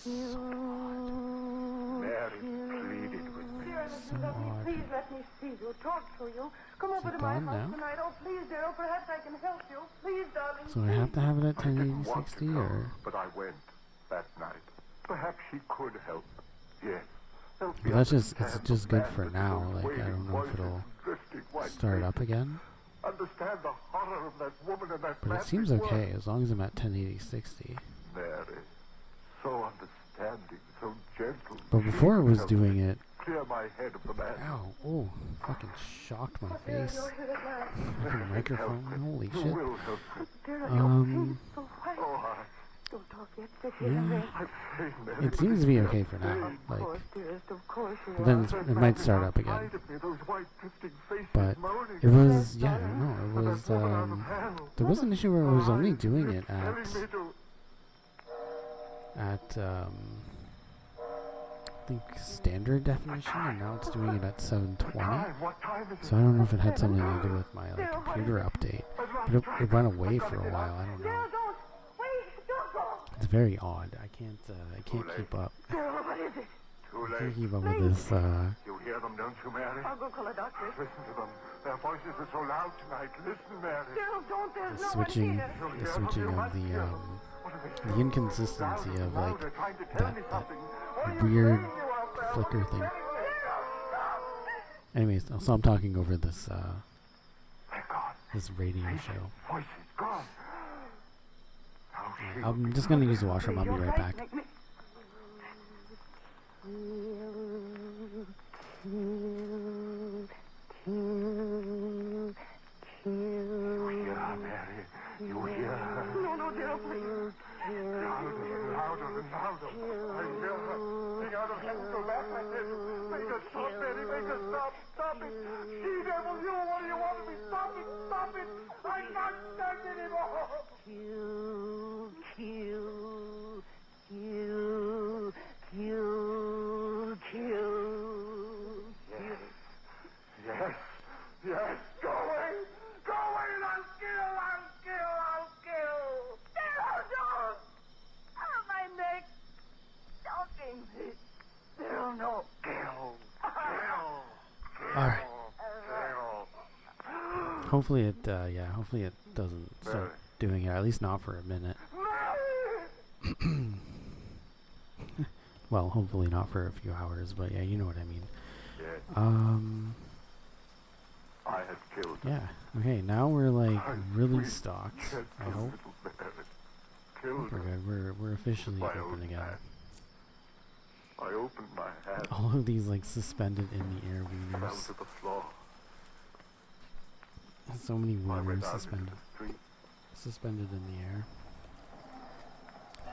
so odd. Mary pleaded with me. Dear, So let me, odd. please let me see you, talk to you. Come over it to my gone house now? tonight. Oh, please, Daryl, perhaps I can help you. Please, darling. So I have to have it at I didn't 1080 want 60 to go, or but I went that night. Perhaps she could help. Yes. Help me but that's just understand it's just the good for madness now. of those Like I wailing don't know if voices it'll and drifting white start up faces. again. Understand the horror of that woman and that But it maddening seems word. okay as long as I'm at 1080 60. Mary, so understanding, so gentle. But She before it could was help doing me it. clear my head of the madness. Ow! Oh, fucking shocked my Daryl, face. you're here at last. Fucking microphone. Holy You shit. will help me. Daryl, your face so white. Oh, Don't talk yet. Sit here and Yeah. rest. I've seen Mary. It seems to be okay for now. Of Like, course, dearest, of course you but then are. it might start up again. Outside of me, those white drifting faces But moaning. it was, yeah, no, it And was, that woman out of hell. there was an issue where it was only Eyes doing it telling me to at, I think standard definition, and now it's doing it at 720. What time is it? So I don't know if it had something to do with my, like, computer update. But it went away for a while, I don't know. Daryl, don't. Wait, don't go. It's very odd. I can't keep up. Daryl, what is it? Too I late. can't keep up with this, You hear them, don't you, Mary? I'll go call a doctor. Listen to them. Their voices are so loud tonight. Listen, Mary. Daryl, don't. There's the no switching, one here. the switching of the inconsistency of, like, that weird flicker thing. Anyways, so I'm talking over this, this radio show. Voices gone. I'm just gonna use the washroom. I'll be right back. You hear her, Mary? You hear her? No, Daryl, please. Louder and louder and louder. I hear her. Sing out of heaven to laugh like this. Make her stop, Mary. Make her stop. Stop it. She devil, you. What do you want of me? Stop it. Stop it. I can't stand it anymore. Yes. Yes. Go away. Go away and I'll kill. Daryl, don't. Out of my neck. Choking me. Daryl, no. Alright. Hopefully it, hopefully it doesn't start doing it, at least not for a minute. Well, hopefully not for a few hours, but yeah, you know what I mean. I had killed Yeah, okay, now we're like really stocked, I hope. killed We're good. We're officially my open own again. hand. I opened my hand. All of these like suspended in the air Fell wieners. to the floor. So many I went wieners out suspended. into the street. Suspended in the air.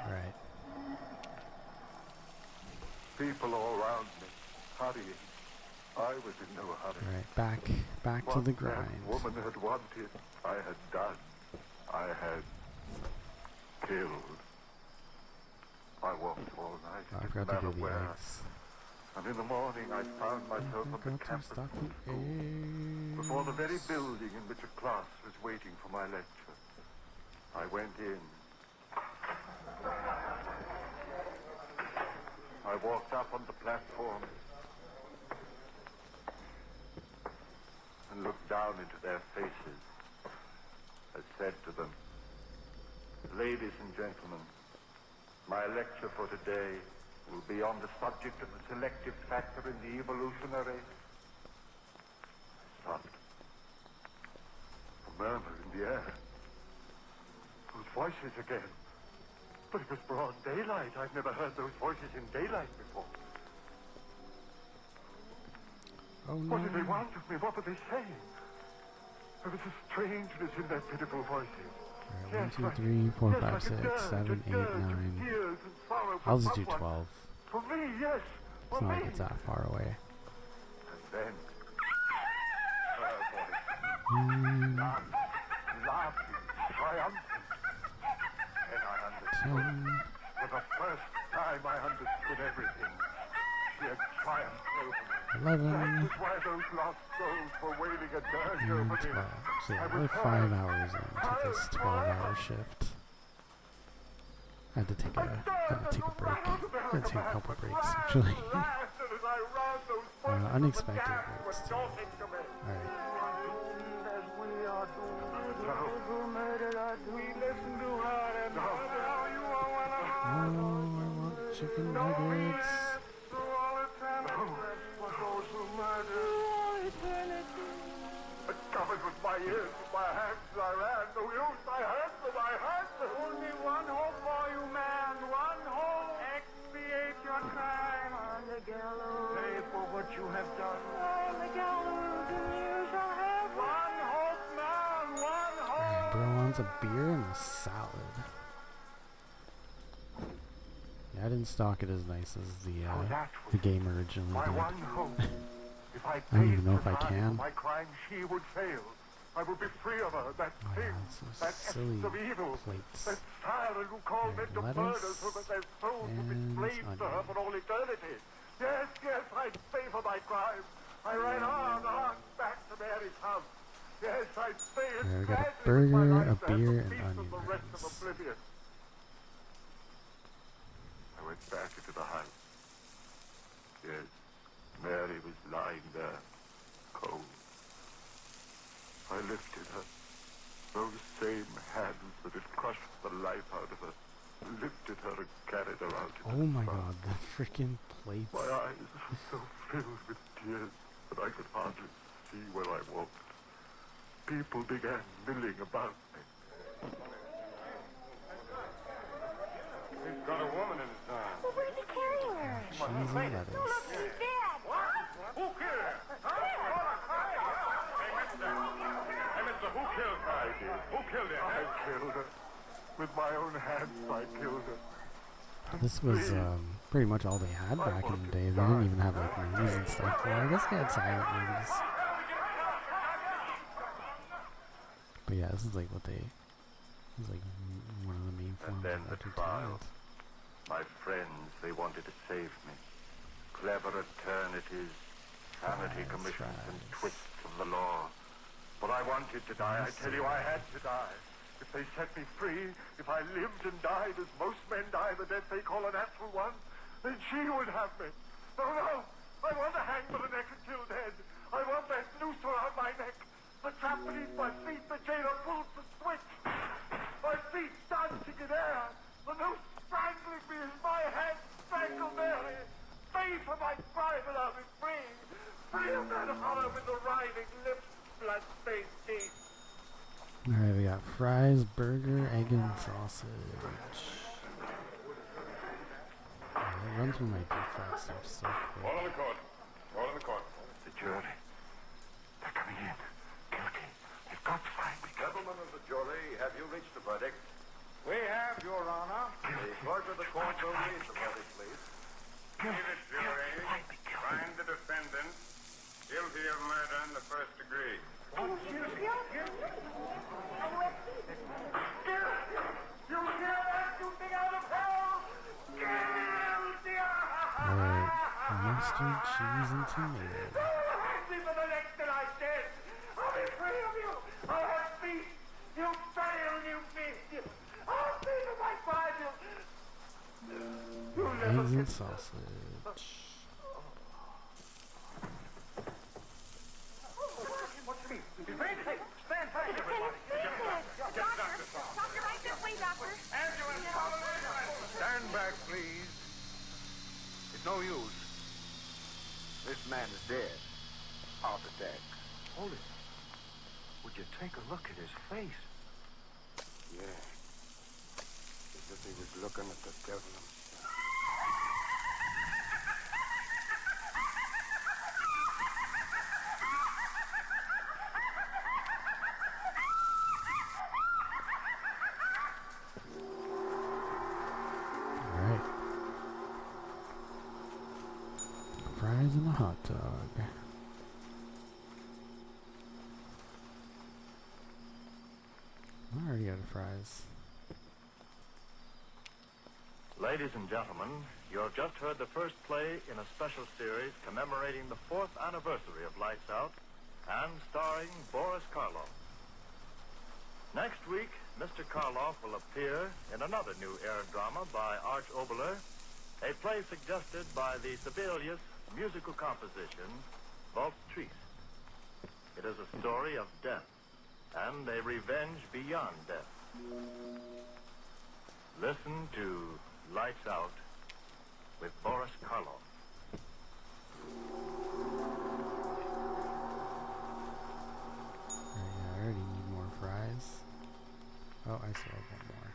Alright. People all around me, hurrying. I was in no hurry. Alright, back to What the that grind. woman had wanted, I had done. I had killed. I walked all night, Oh, I forgot to no do matter the where. eggs. And in the morning I found myself on the campus of the school, before the very building in which a class was waiting for my lecture. I went in. I walked up on the platform and looked down into their faces. I said to them, "Ladies and gentlemen, my lecture for today will be on the subject of the selective factor in the evolutionary..." I stopped. A murmur in the air. Those voices again. But it was broad daylight. I've never heard those voices in daylight before. Oh no. What did they want of me? What were they saying? There was a strangeness in their pitiful voices. Alright, 1, 2, 3, 4, 5, 6, 7, 8, 9. I'll just do 12. For me, yes. For It's not me. like it's that far away. And then, her voice. Laughing, triumphant. And I understood. For the first time I understood everything. She had triumphed over me. 11. That was why those lost souls were wailing a dirge And over me. 12. So yeah, I we're was 5 hours into this 12-hour shift. I had to take a break. I had to take a couple breaks, actually. Unexpected breaks, too. Alright. Oh, I want chicken nuggets. Covered with my ears, with my hands, I ran. No use, I had them, I had them. Only one hope for you, man. One hope. Expiate your crime on the gallows. Pay for what you have done. On the gallows, and you shall have one hope, man. One hope. Alright, bro wants a beer and a salad. Yeah, I didn't stock it as nice as the game originally My did. one hope. If I I don't even paid know the if I price can. for my crime, she would fail. I would be free of her, that thing, that silly essence of evil, plates. that siren who called men to murder so that their souls would be and slaves to her for all eternity. Yes, yes, I'd pay for my crime. I ran on, back to Mary's house. Yes, I'd pay it. Alright, we got a gladly with my burger, life a to have the beer, and peace of onion the rest of rings. oblivion. I went back into the house. Yes, Mary was lying there, cold. I lifted her. Those same hands that had crushed the life out of her lifted her and carried her out into Oh my the sun. god, the freaking plates. My eyes were so filled with tears that I could hardly see where I walked. People began milling about me. He's got a woman in his arms. Well, where'd he carry her? Cheesy lettuce. Look, she's dead. What? Who killed her? Hey, mister, who killed her? I did. Who killed her? I killed her. With my own hands, I killed her. This was pretty much all they had back in the day. They didn't even have like movies and stuff. Well, I guess they had silent movies. But yeah, this is like what they. This is like one of the main forms then of the trial. entertainment. My friends, they wanted to save me. Clever eternities, sanity commissions, and twists of the law. But I wanted to die. I tell you, I had to die. If they set me free, if I lived and died as most men die the death they call a natural one, then she would have me. No, no. I want to hang for the neck until dead. I want that noose around my neck. The trap beneath my feet, the jailer pulls the switch. My feet dancing in air. The noose strangling me as my hands strangle Mary. Free from my crime and I'll be free. Free of that horror with the writhing lips, blood-stained teeth. Alright, Alright, we got fries, burger, egg, and sausage. It runs through my default stuff so quick. All in the court. All in the court. The jury. They're coming in. Guilty. They've got to find me. Gentlemen of the jury, have you reached a verdict? We have, Your Honor. The clerk of the court will read the verdict, please. The jury find the defendant guilty of murder in the first degree. Alright, mustard, cheese, and tomato. For the next that I said, I'll be free of you. I'll have peace. You fail, you beast. I'll see that I find you. Eggs and sausage. Stand back, everybody. Doctor, right this way, doctor. Ambulance, follow the ambulance. Stand back, please. It's no use. This man is dead. Heart attack. Hold it. Would you take a look at his face? Yeah. As if he was looking at the devil himself. Alright. Fries and a hot dog. I already got the fries. Ladies and gentlemen, you have just heard the first play in a special series commemorating the 4th anniversary of Lights Out and starring Boris Karloff. Next week, Mr. Karloff will appear in another new air drama by Arch Oboler, a play suggested by the Sibelius musical composition, Waltz Tries. It is a story of death and a revenge beyond death. Listen to Lights Out with Boris Karloff. I already need more fries. Oh, I still have one more.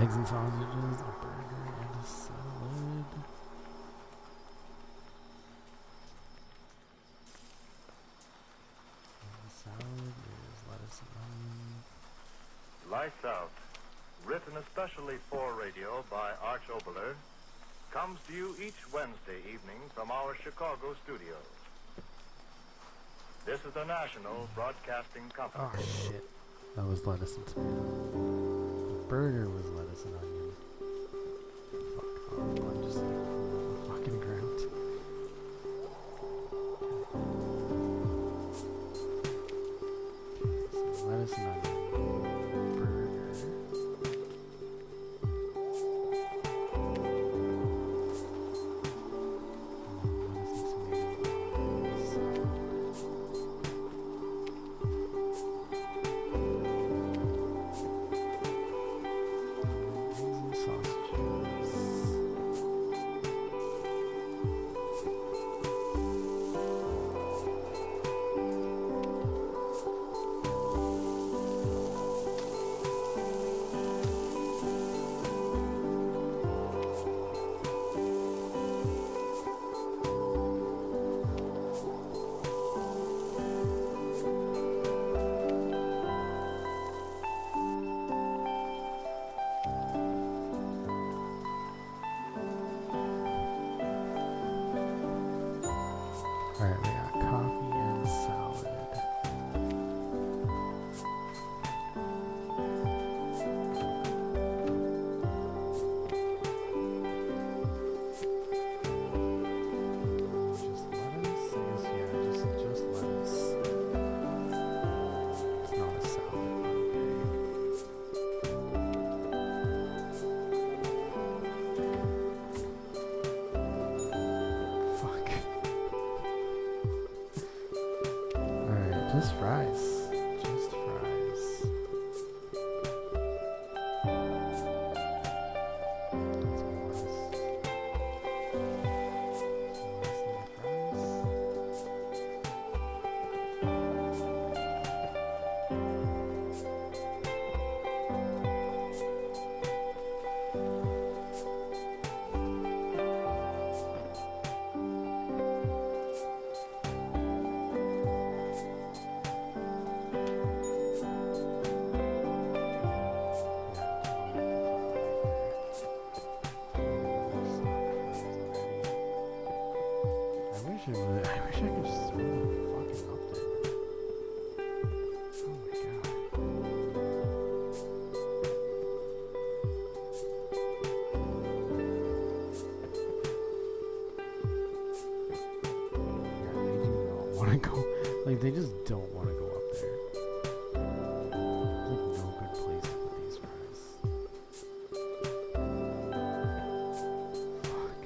Eggs and sausages, a burger, and a salad. And the salad is lettuce and onion. Lights Out, written especially for radio by Arch Oboler, comes to you each Wednesday evening from our Chicago studios. This is the National Broadcasting Company. Oh shit. That was lettuce and tomato. The burger was lettuce and onion. Fuck off. I'm just like on the fucking ground. So lettuce and onion. Burger. Alright, we got coffee and salad. Just lettuce? I guess, yeah, just lettuce. It's not a salad, but okay. Fuck. Alright, just fries. Just fries. they just don't want to go up there. There's like no good place to put these fries. Fuck.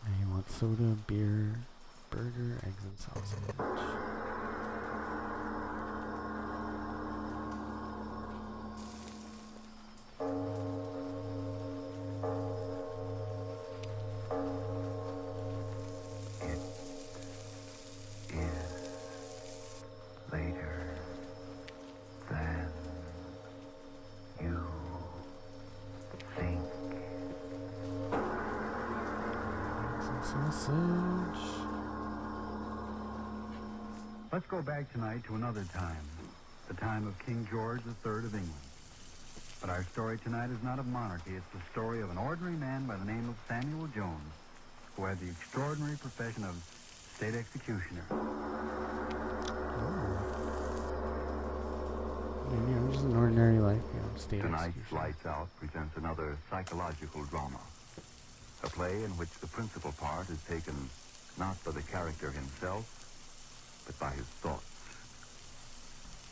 Now you want soda, beer, burger, eggs, and sausage. Later than you think. Some sausage. Let's go back tonight to another time, the time of King George III of England. But our story tonight is not of monarchy. It's the story of an ordinary man by the name of Samuel Jones, who had the extraordinary profession of state executioner. Just an ordinary life, state Tonight's execution. Lights Out presents another psychological drama, a play in which the principal part is taken not by the character himself, but by his thoughts.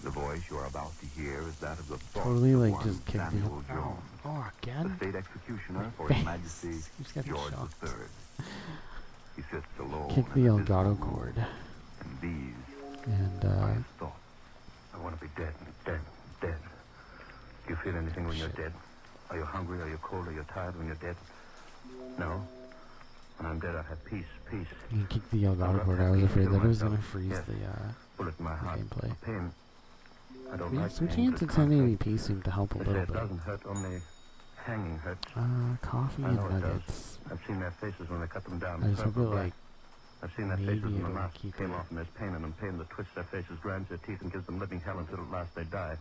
The voice you are about to hear is that of the thoughts Totally of like one just kicked Samuel me. Jones, Oh, again? the state executioner for Face. His Majesty He's getting George shocked. III. He sits alone Kick in the a Elgato dismal cord. room, and these And, are his thoughts. I want to be dead, dead, dead. Do you feel anything when you're dead? Are you hungry? Are you cold? Are you tired when you're dead? No. When I'm dead, I have peace, peace. you kicked the Elgato cord. I was afraid that it was going to freeze the Bullet in my heart. gameplay. Pain. I don't Yeah, like switching pain, it to but it can't 1080p seemed to help a hurt. little It bit. doesn't hurt, only hanging hurts. Coffee I and know it nuggets. does. I've seen their faces when they cut them down. I just hope purple, it, black. like, I've seen their maybe faces when the it'll mask keep came it. off and there's pain in them, pain that twists their faces, grinds their teeth, and gives them living hell until at last they die.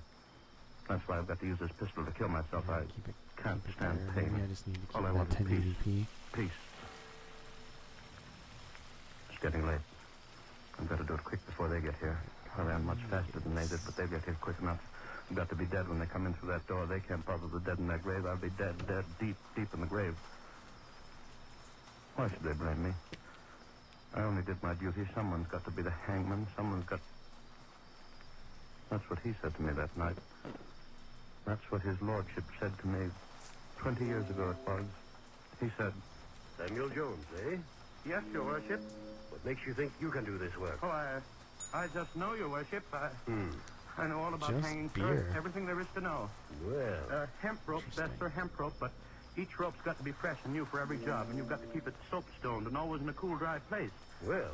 That's why I've got to use this pistol to kill myself. I can't stand there. pain. Maybe I just need to keep All I it want at is peace. 1080p. Peace. It's getting late. I've got to do it quick before they get here. I ran much faster than they did, but they get here quick enough. I've got to be dead when they come in through that door. They can't bother the dead in their grave. I'll be dead, dead, deep, deep in the grave. Why should they blame me? I only did my duty. Someone's got to be the hangman. Someone's got... That's what he said to me that night. That's what his lordship said to me 20 years ago it was. He said... Samuel Jones, eh? Yes, your worship. What makes you think you can do this work? Oh, I just know, your worship. I know all about Just hanging beer. first. Everything there is to know. Well... hemp rope, that's for hemp rope, but each rope's got to be fresh and new for every job, and you've got to keep it soap-stoned and always in a cool, dry place. Well,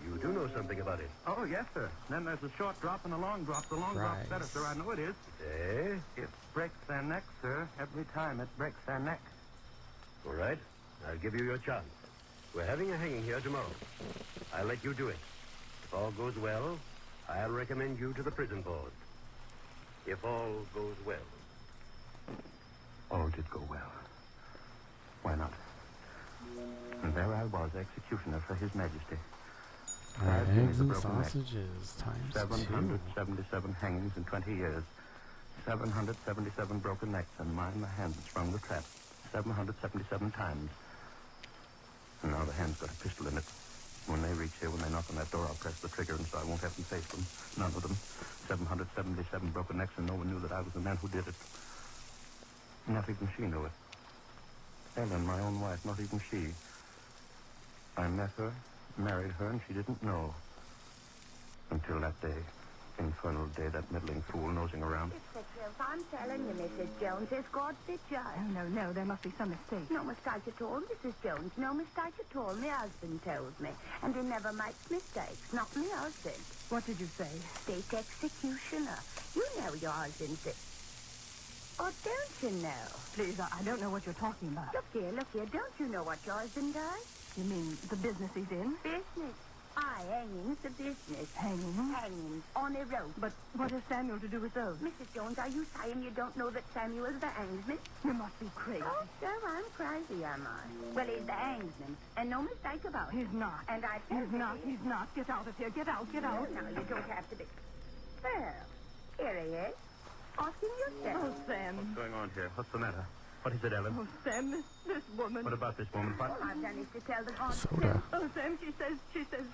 you do know something about it. Oh, yes, sir. Then there's a short drop and a long drop. The long drop's better, sir. I know it is. Eh? It breaks their neck, sir. Every time it breaks their neck. All right. I'll give you your chance. We're having a hanging here tomorrow. I'll let you do it. If all goes well, I'll recommend you to the prison board. If all goes well. All did go well. Why not? And there I was, executioner for His Majesty. Alright, 5 days eggs of and broken neck. sausages times 777 hangings in 20 years. 777 broken necks, and mine the hand that sprung the trap. 777 times. And now the hand's got a pistol in it. When they reach here, when they knock on that door, I'll press the trigger, and so I won't have to face them. None of them. 777 broken necks, and no one knew that I was the man who did it. Not even she knew it. Ellen, my own wife, not even she. I met her, married her, and she didn't know. Until that day. Infernal day, that middling fool nosing around. It's the truth. I'm telling you, Mrs. Jones, it's God's picture. Oh, no, there must be some mistake. No mistake at all, Mrs. Jones. No mistake at all. My husband told me. And he never makes mistakes. Not my husband. What did you say? State executioner. You know your husband's it. Oh, don't you know? Please, I don't know what you're talking about. Look here. Don't you know what your husband does? You mean the business he's in? Business. Aye, hanging's the business. Hanging? Hangings on a rope. But what has Samuel to do with those? Mrs. Jones, are you saying you don't know that Samuel's the hangsman? You must be crazy. Oh, sure, I'm crazy, am I? Well, he's the hangsman, and no mistake about it. He's not. And I He's not. Get out of here. Get out. No, you don't have to be. Well, here he is. Asking yourself. Oh, Sam. What's going on here? What's the matter? What is it, Ellen? Oh, Sam, this woman. What about this woman? What? All I've done is to tell the God. Soda. Oh, Sam, she says.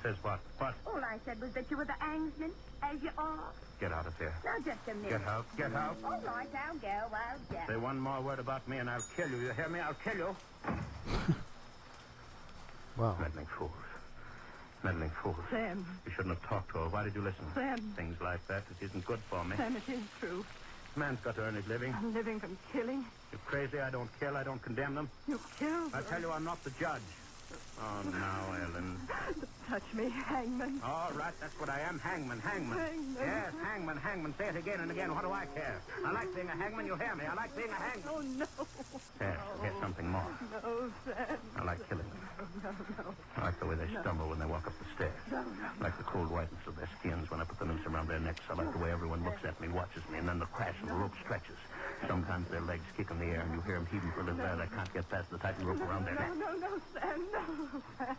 Says what? What? All I said was that you were the angsman, as you are. Get out of here. Now, just a minute. Get out. Get out. All right, I'll go. I'll go. Say one more word about me and I'll kill you. You hear me? I'll kill you. Wow. Meddling fools. Meddling fools. Sam. You shouldn't have talked to her. Why did you listen? Sam. Things like that, it isn't good for me. Sam, it is true. Man's got to earn his living. I'm living from killing. You're crazy. I don't kill. I don't condemn them. You killed I her. tell you, I'm not the judge. Oh, now, Ellen. Touch me, hangman. All right, that's what I am. Hangman. Hangman. Yes, hangman. Say it again and again. What do I care? I like being a hangman. You hear me? I like being a hangman. Oh, no. Yes, here's something more. No, Sam. I like killing them. No. I like the way they stumble when they walk up the stairs. No. I like the cold whiteness of their skins when I put the noose around their necks. I like the way everyone looks at me, watches me, and then the crash of the rope stretches. Sometimes their legs kick in the air, and you hear them heaving for a little while. They can't get past the tight rope around their neck. No, Sam. No, Sam.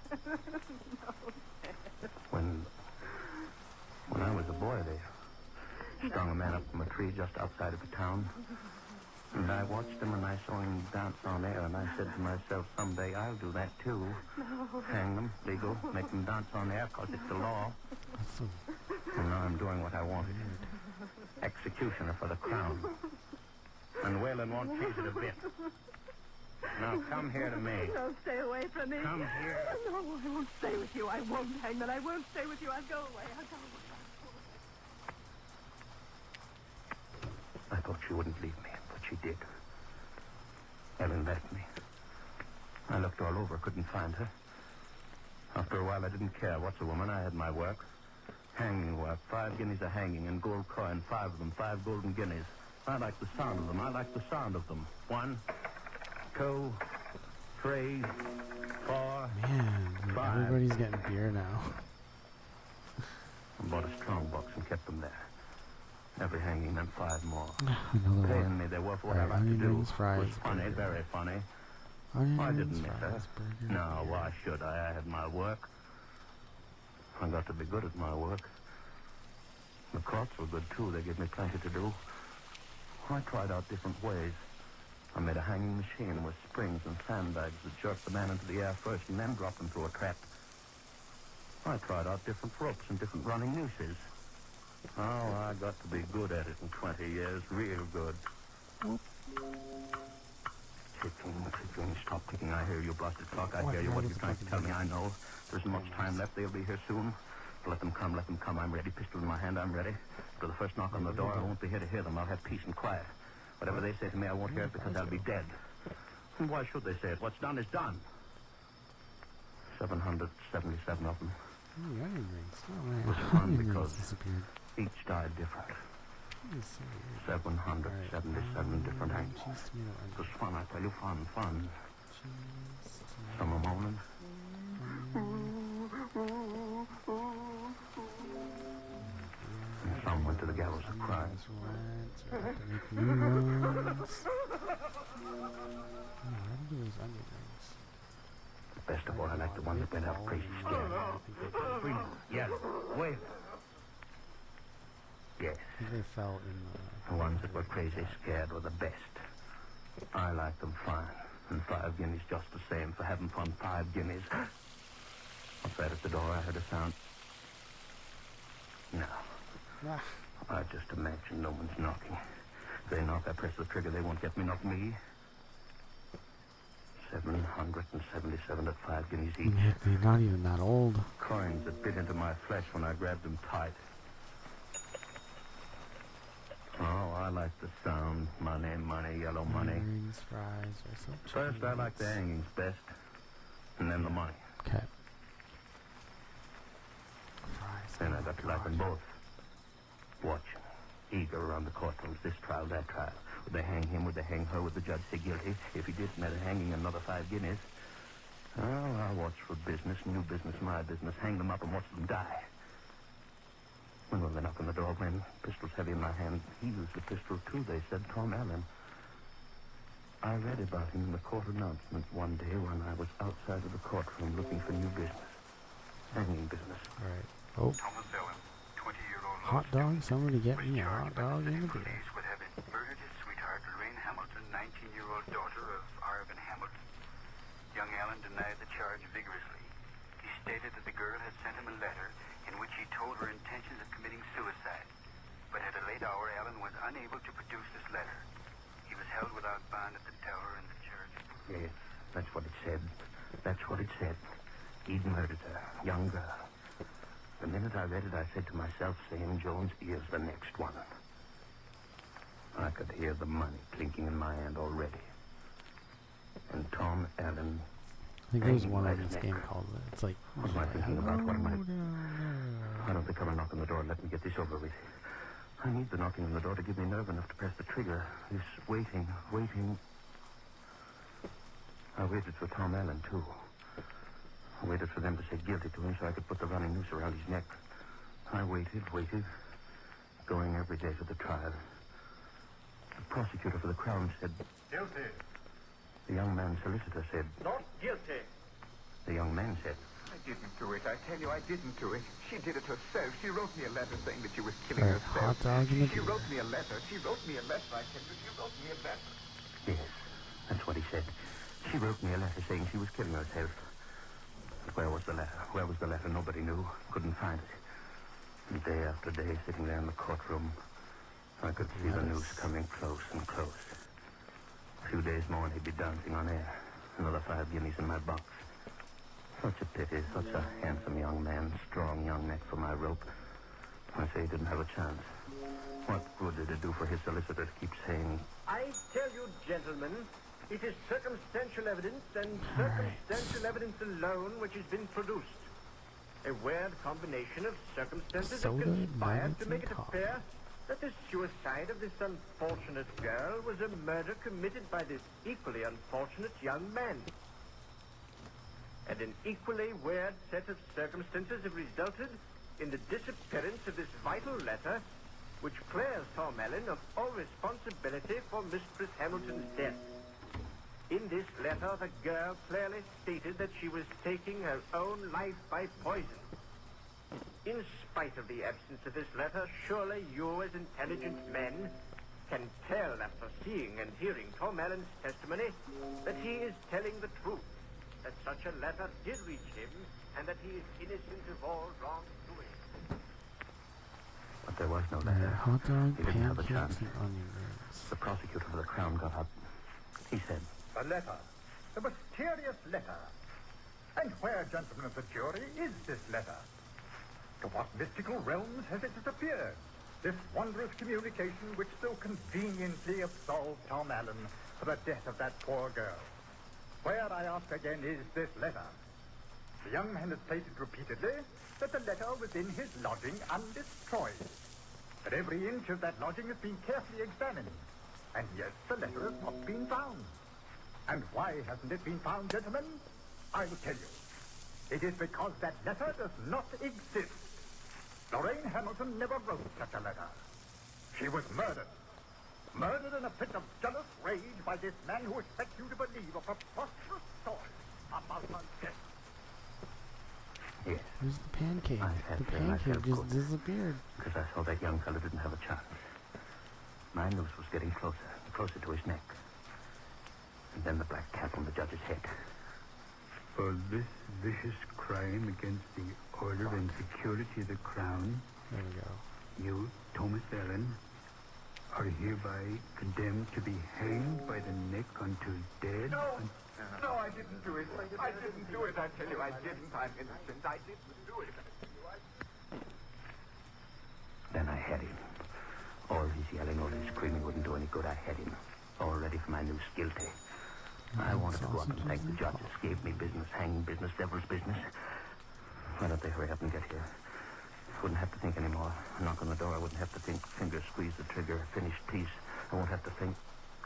When I was a boy, they strung a man up from a tree just outside of the town. And I watched him and I saw him dance on air, and I said to myself, someday I'll do that too. No. Hang them, legal, make them dance on air, because it's the law. And now I'm doing what I wanted. Executioner for the crown. And Whalen won't change it a bit. Now come here to me. No, stay away from me. Come here. No, I won't stay with you. I won't, Hangman. I won't stay with you. I'll go away. I thought she wouldn't leave me, but she did. Ellen left me. I looked all over, couldn't find her. After a while, I didn't care. What's a woman? I had my work. Hanging work. 5 guineas a hanging and gold coin. 5 of them. 5 golden guineas. I like the sound of them. I like the sound of them. 1, 2, 3, 4, Man, 5. everybody's getting beer now. I bought a strong box and kept them there. Every hanging meant 5 more. Another Paying one. me, they were for what Alright, I like to onion do. rings, fries, It was funny, burger. very funny. Onion I rings, didn't miss her. fries, burger, No, beer. why should I? I had my work. I got to be good at my work. The courts were good, too. They gave me plenty to do. I tried out different ways. I made a hanging machine with springs and sandbags that jerked the man into the air first and then dropped him through a trap. I tried out different ropes and different running nooses. Oh, I got to be good at it in 20 years. Real good. Ticking. Stop ticking. I hear you, blasted clock. I hear you. What are you trying to tell me? I know. There isn't much time left. They'll be here soon. Let them come. I'm ready. Pistol in my hand. I'm ready. After the first knock on the door, I won't be here to hear them. I'll have peace and quiet. Whatever they say to me, I won't hear it because I'll be dead. And why should they say it? What's done is done. 777 of them. Oh, the onion rings. Oh, It man. was fun Onion rings because disappeared. each died different. That is so weird. 777 different angles. Cheese, tomato, It was fun, I tell you, fun. cheese, Some are moaning. And some went to the gallows of crying. New ones. Oh, how do those onion rings? Best of all, I like the ones that went out crazy scared. Green, yellow, wave. Yes, I think they fell in the ones that were crazy scared were the best. I like them fine. And 5 guineas just the same for having fun. 5 guineas. Outside at the door, I heard a sound. No. I just imagine no one's knocking. If they knock, I press the trigger. They won't get me, not me. 777 at 5 guineas each. Nick, they're not even that old. Coins that bit into my flesh when I grabbed them tight. Oh, I like the sound. Money, yellow money. Rings, fries, or something. First, I like the hangings best. And then the money. Okay. Then I got to like them both. Watching. Eager around the courtrooms. This trial, that trial. Would they hang him? Would they hang her? Would the judge say guilty? If he did, and they're hanging another 5 guineas. Oh, I'll watch for business, new business, my business. Hang them up and watch them die. When they knock on the door, when pistol's heavy in my hand, he used the pistol too, they said, Tom Allen. I read about him in the court announcement one day when I was outside of the courtroom looking for new business. Hanging business. All right. Oh. Thomas Allen, 20-year-old Hot dog? Somebody get me a hot dog and a beer. Would have murdered his sweetheart, Lorraine Hamilton, 19-year-old daughter of Arvin Hamilton. Young Allen denied the charge vigorously. He stated that the girl had sent him a letter in which he told her intentions of committing suicide. But at a late hour, Allen was unable to produce this letter. He was held without bond at the tower and the church. Yes, that's what it said. That's what it said. He'd murdered her, young girl. The minute I read it, I said to myself, Sam Jones is the next one. I could hear the money clinking in my hand already. And Tom Allen... I think there's one on this game called it. It's like... What am I thinking about? What am I... I don't think I'll knock on the door and let me get this over with. I need the knocking on the door to give me nerve enough to press the trigger. This waiting... I waited for Tom Allen, too. I waited for them to say guilty to him so I could put the running noose around his neck. I waited, going every day to the trial. The prosecutor for the Crown said... Guilty. The young man's solicitor said... Not guilty. The young man said... I didn't do it. I tell you, I didn't do it. She did it herself. She wrote me a letter saying that she was killing herself. Hot dog and a She beer. wrote me a letter. She wrote me a letter. I tell you, she wrote me a letter. Yes, that's what he said. She wrote me a letter saying she was killing herself. But where was the letter? Where was the letter? Nobody knew. Couldn't find it. And day after day, sitting there in the courtroom, I could see the noose coming close and close. A few days more and he'd be dancing on air. Another 5 guineas in my box. Such a pity. Such a handsome young man. Strong young neck for my rope. I say he didn't have a chance. What good did it do for his solicitor to keep saying... I tell you, gentlemen, it is circumstantial evidence and circumstantial evidence alone which has been produced. A weird combination of circumstances have conspired to make it appear that the suicide of this unfortunate girl was a murder committed by this equally unfortunate young man. And an equally weird set of circumstances have resulted in the disappearance of this vital letter which clears Tom Allen of all responsibility for Mistress Hamilton's death. In this letter, the girl clearly stated that she was taking her own life by poison. In spite of the absence of this letter, surely you as intelligent men can tell after seeing and hearing Tom Allen's testimony that he is telling the truth, that such a letter did reach him, and that he is innocent of all wrongdoing. But there was no letter. Hot dog, He didn't have a pancakes, chance. and onion rings. The prosecutor for the Crown got up. He said... The letter. The mysterious letter. And where, gentlemen of the jury, is this letter? To what mystical realms has it disappeared? This wondrous communication which so conveniently absolved Tom Allen for the death of that poor girl. Where, I ask again, is this letter? The young man has stated repeatedly that the letter was in his lodging undestroyed. That every inch of that lodging has been carefully examined. And yet the letter has not been found. And why hasn't it been found, gentlemen? I will tell you. It is because that letter does not exist. Lorraine Hamilton never wrote such a letter. She was murdered. Murdered in a fit of jealous rage by this man who expects you to believe a preposterous story about her death. Yes. Where's the pancake? I had The to myself pancake just good. disappeared. Because I saw that young fellow didn't have a chance. My noose was getting closer, closer to his neck. And then the black cap on the judge's head. For this vicious crime against the order and security of the Crown, there we go. You, Thomas Allen, are hereby condemned to be hanged by the neck until dead. No, I didn't do it. I didn't do it. I tell you, I didn't. I'm innocent. I didn't do it. Then I had him. All his yelling, all his screaming wouldn't do any good. I had him. All ready for my noose, guilty. I wanted to go up and thank the judges. Gave me business, hanging business, devil's business. Why don't they hurry up and get here? Wouldn't have to think anymore. A knock on the door, I wouldn't have to think. Finger squeeze the trigger, finished piece. I won't have to think.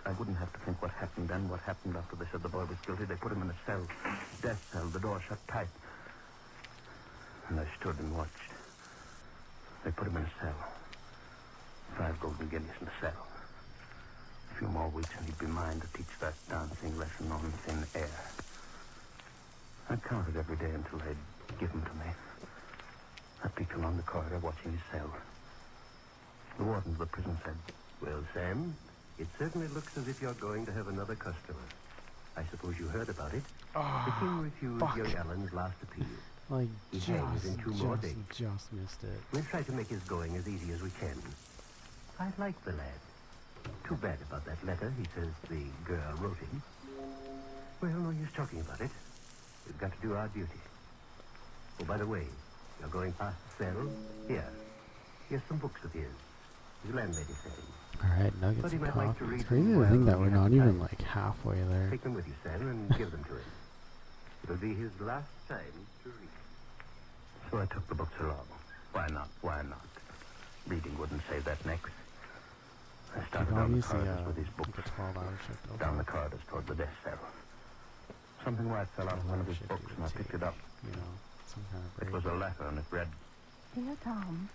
I wouldn't have to think what happened then, what happened after they said the boy was guilty. They put him in a cell. Death cell, the door shut tight. And I stood and watched. They put him in a cell. 5 golden guineas in the cell. A few more weeks and he'd be mine to teach that dancing lesson on thin air. I counted every day until they'd give him to me. I peeked along the corridor watching his cell. The warden of the prison said, "Well, Sam, it certainly looks as if you're going to have another customer. I suppose you heard about it. The king refused young Allen's last appeal. Like, He hangs in 2 more days. just missed it. We'll try to make his going as easy as we can. I like the lad. Too bad about that letter he says the girl wrote him. Well, no use talking about it. We've got to do our duty. Oh, by the way, you're going past the cell? Here's some books of his. His landlady said. Alright, nuggets But he and might like to coffee. read It's crazy them to well think that when we're he has not even time. like halfway there. Take them with you, Sam, and give them to him. It'll be his last time to read. So I took the books along. Why not? Why not? Reading wouldn't save that neck. I started down the Obviously, corridors with his books. like a 12-hour shift. Okay. Down the corridors toward the death cell. Something white fell out of one of his books, and I picked it up. You know, some kind of break. It was a letter, and it read, Dear Tom,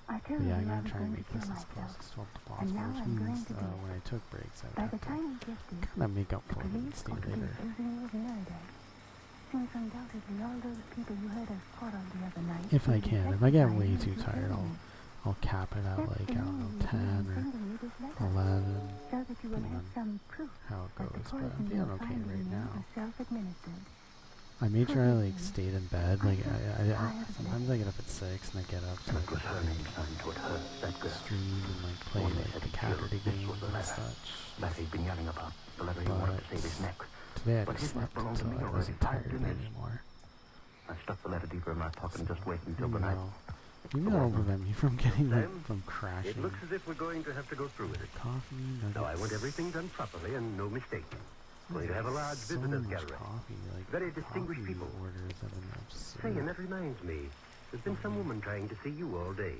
I tell But yeah, you I'm I gonna was try and going make to this kill as close myself. as 12 to And possible, now which I'm going means to do it. when I took breaks, I By would the have time to you get this, kind of make up the for it and police stay ought to be later. closing over there today. Since undoubtedly all those people you heard us part of the other night. If I will be can. If I affected get by way any too tired, rebellion. I'll cap it at That's like, the I don't know, meaning of 10 me or sending you this letter, 11, so that you will depending have on some proof how it that the goes, but I'm poison feeling you're okay finding right in now. was self-administered. I made sure I Forgive like me. stayed in bed. Like I tired of sometimes I get up at 6 and I get up to it like was her name signed to it, her, that girl. stream and like play When they like said the he killed, Caterty this games was the and letter. such. Letter he'd been yelling about. The letter he wanted to save his neck. Today I But just his neck slept belonged to until me I already wasn't 5 tired dinners. anymore. I stuffed the letter deeper in my pocket and just waited until the night. Maybe that'll prevent me from getting like, Sam, from crashing. It looks as if we're going to have to go through with it. Coffee, nuggets. So I want everything done properly and no mistake. Going to have a large So visitors much gallery. coffee, like Very distinguished coffee people. orders have been absurd. Say, and that reminds me, there's been some woman trying to see you all day.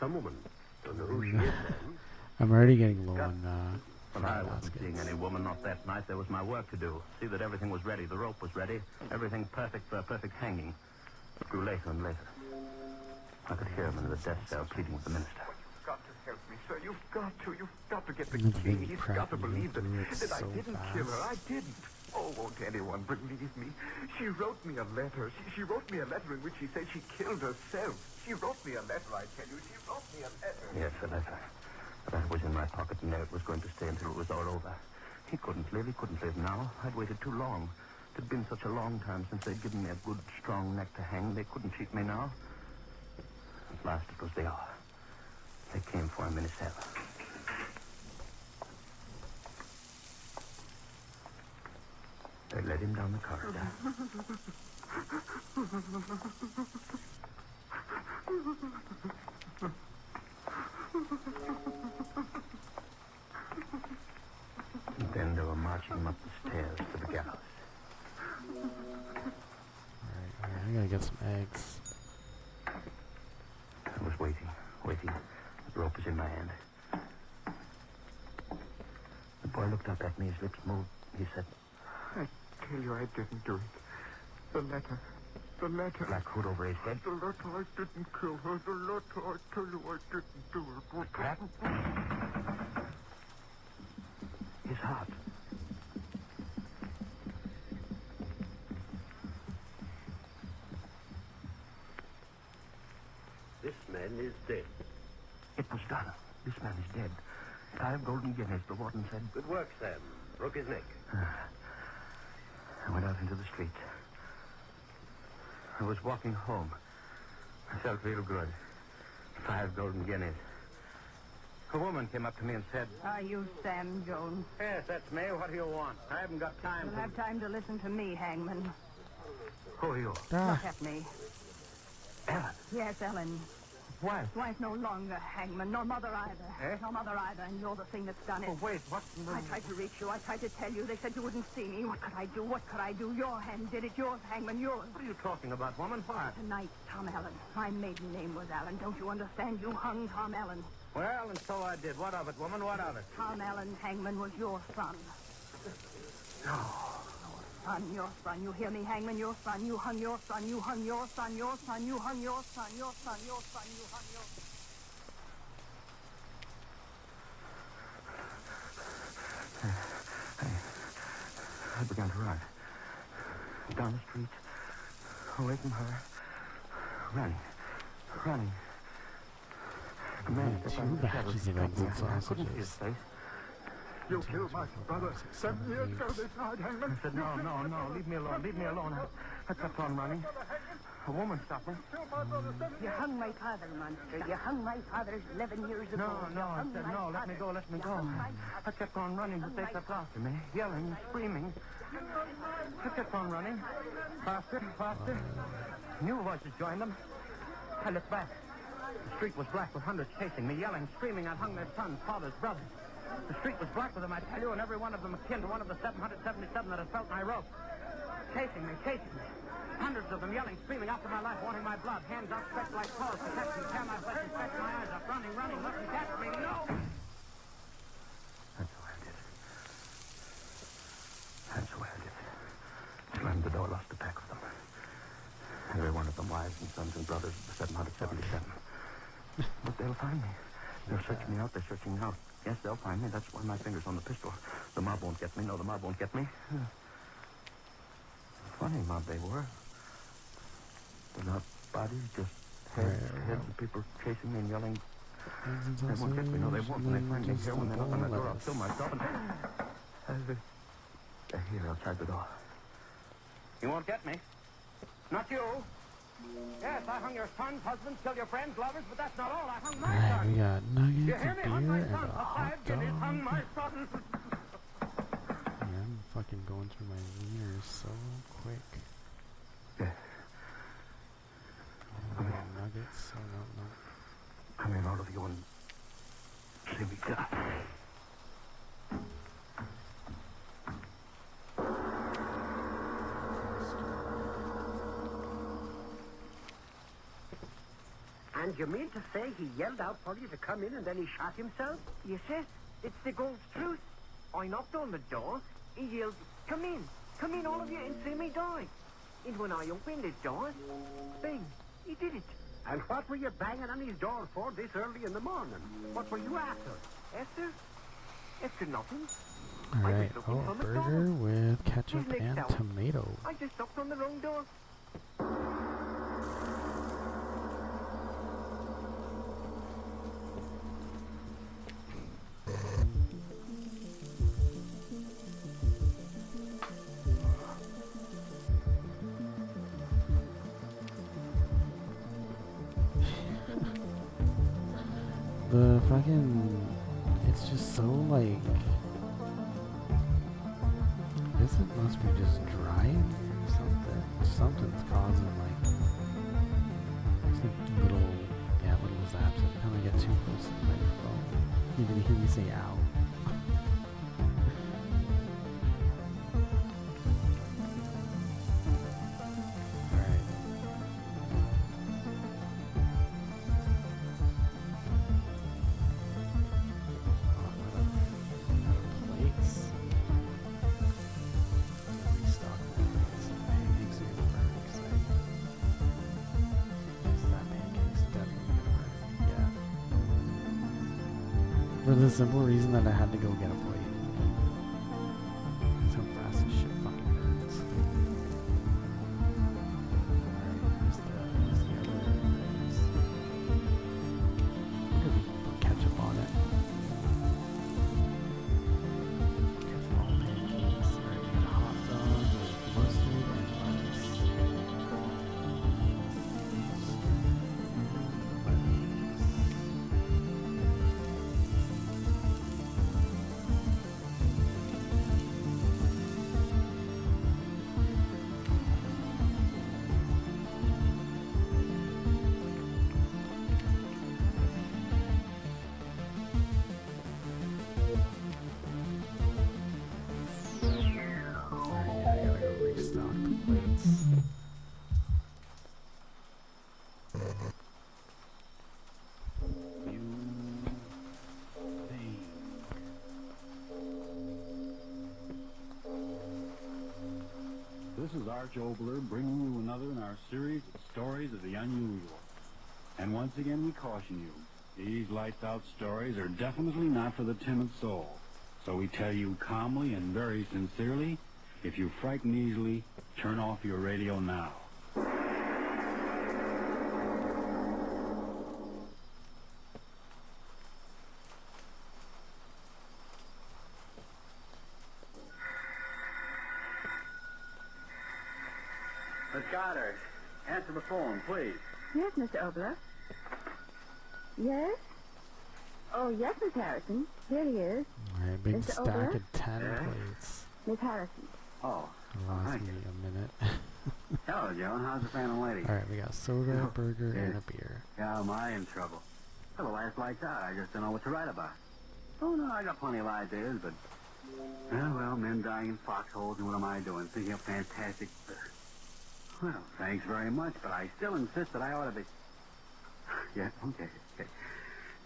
Some woman. Don't know who she is, Sam. I'm already getting low on Well, I wasn't seeing any woman, not that night. There was my work to do. See that everything was ready. The rope was ready. Everything perfect for a perfect hanging. It grew later and later. I could hear him in the death cell pleading with the minister. You've got to help me, sir. You've got to get the That's king. big He's crap, got to you go believe through it that I so didn't kill her. I fast. didn't. Oh, won't anyone believe me? She wrote me a letter. She wrote me a letter in which she said she killed herself. She wrote me a letter, I tell you. She wrote me a letter. Yes, the letter. The letter was in my pocket, and there it was going to stay until it was all over. He couldn't live now. I'd waited too long. It had been such a long time since they'd given me a good, strong neck to hang. They couldn't cheat me now. At last it was the hour. They came for him in his cell. They led him down the corridor. And then they were marching him up the stairs to the gallows. Alright, I gotta get some eggs. I was waiting. The rope was in my hand. The boy looked up at me, his lips moved. He said, I tell you I didn't do it. The letter. black hood over his head. The letter, I didn't kill her. The letter, I tell you I didn't do it. Crap. His heart. This man is dead. It was done. This man is dead. 5 golden guineas, the warden said. Good work, Sam. Broke his neck. I went out into the street. I was walking home. I felt real good. 5 golden guineas. A woman came up to me and said, Are you Sam Jones? Yes, that's me. What do you want? I haven't got time You'll have time to listen to me, Hangman. Who are you? Look at me. Ellen. Yes, Ellen. Why? Wife no longer, Hangman, nor mother either. Eh? No mother either, and you're the thing that's done it. Oh, wait, what? I tried to reach you. I tried to tell you. They said you wouldn't see me. What could I do? What could I do? Your hand did it. Yours, Hangman, yours. What are you talking about, woman? Why? Tonight, Tom Allen. My maiden name was Allen. Don't you understand? You hung Tom Allen. Well, and so I did. What of it, woman? What of it? Tom Allen, Hangman, was your son. No. Your son. You hear me, Hangman? Your son. You hung your son. You hung your son. Your son. You hung your son. Your son. Your son. You hung your son. I began to run. Down the street, away from her. Running. A man stepped out of the shadows. Batches of eggs and I couldn't see his sausages. face. You killed my brother 7 years ago this night, Hangman. I said, no, leave me alone. I kept on running. A woman stopped me. You hung my father, monster. You hung my father 11 years ago. I said, no, let me go. I kept on running, but they kept after me, yelling, screaming. I kept on running. Faster. New voices joined them. I looked back. The street was black with hundreds chasing me, yelling, screaming. I'd hung their sons, fathers, brothers. The street was black with them, I tell you, and every one of them akin to one of the 777 that had felt my rope. Chasing me. Hundreds of them yelling, screaming after my life, wanting my blood. Hands outstretched like claws to catch me, tear my flesh and stretch my eyes up. Running, let them catch me, no! And so I did. Slammed the door, lost the pack of them. Every one of them wives and sons and brothers of the 777. But they'll find me. They'll search me out, they're searching me out. Yes, they'll find me. That's why my finger's on the pistol. The mob won't get me. No, the mob won't get me. Funny mob they were. They're not bodies, just heads of people chasing me and yelling. They won't get me. No, they won't. When they find me here, when they knock on the door, I'll kill myself. And they're here outside the door. You won't get me. Not you. Yes, I hung your sons, husbands, killed your friends, lovers, but that's not all. I hung my Alright, son. we got nuggets, You hear me? a Hung beer, my and son. a For hot 5 guineas, dog. hung my son. Yeah, I'm fucking going through my wieners so quick. Yeah. Nuggets, so no. Come in, all of you, and see me die. And you mean to say he yelled out for you to come in and then he shot himself? Yes, sir. It's the God's truth. I knocked on the door. He yelled, come in, all of you, and see me die. And when I opened the door, bang, he did it. And what were you banging on his door for this early in the morning? What were you after? Esther? After nothing. Alright, a burger with ketchup Who's next and out? tomato. I just knocked on the wrong door. The fucking... It's just so, like... I guess it must be just dry in here or something. Something's causing, like... It's like little zaps every time I get too close to the microphone. You're gonna hear me say ow. For the simple reason that I had to go get a plate. That's how fast this shit fucking burns. Alright, here's the other things. I wonder if we can put ketchup on it. Ketchup on pancakes. Alright, we got a hot dog with mustard and lettuce. This is Arch Obler bringing you another in our series of stories of the unusual. And once again we caution you, these lights out stories are definitely not for the timid soul. So we tell you calmly and very sincerely, if you frighten easily, turn off your radio now. Miss Goddard, answer the phone, please. Yes, Mr. Obler. Yes? Oh, yes, Miss Harrison. Here he is. Alright, big Mr. stack Obler? of 10 Yeah? plates. Miss Harrison. Oh. Lost thank me you. a minute. Hello, Joan. How's the family lady? Alright, we got soda, burger, and a beer. Yeah, am I in trouble? Well, the last light's out. I just don't know what to write about. Oh, no, I got plenty of ideas, but... well, men dying in foxholes, and what am I doing? Thinking of fantastic... Well, thanks very much, but I still insist that I ought to be... Yeah, okay.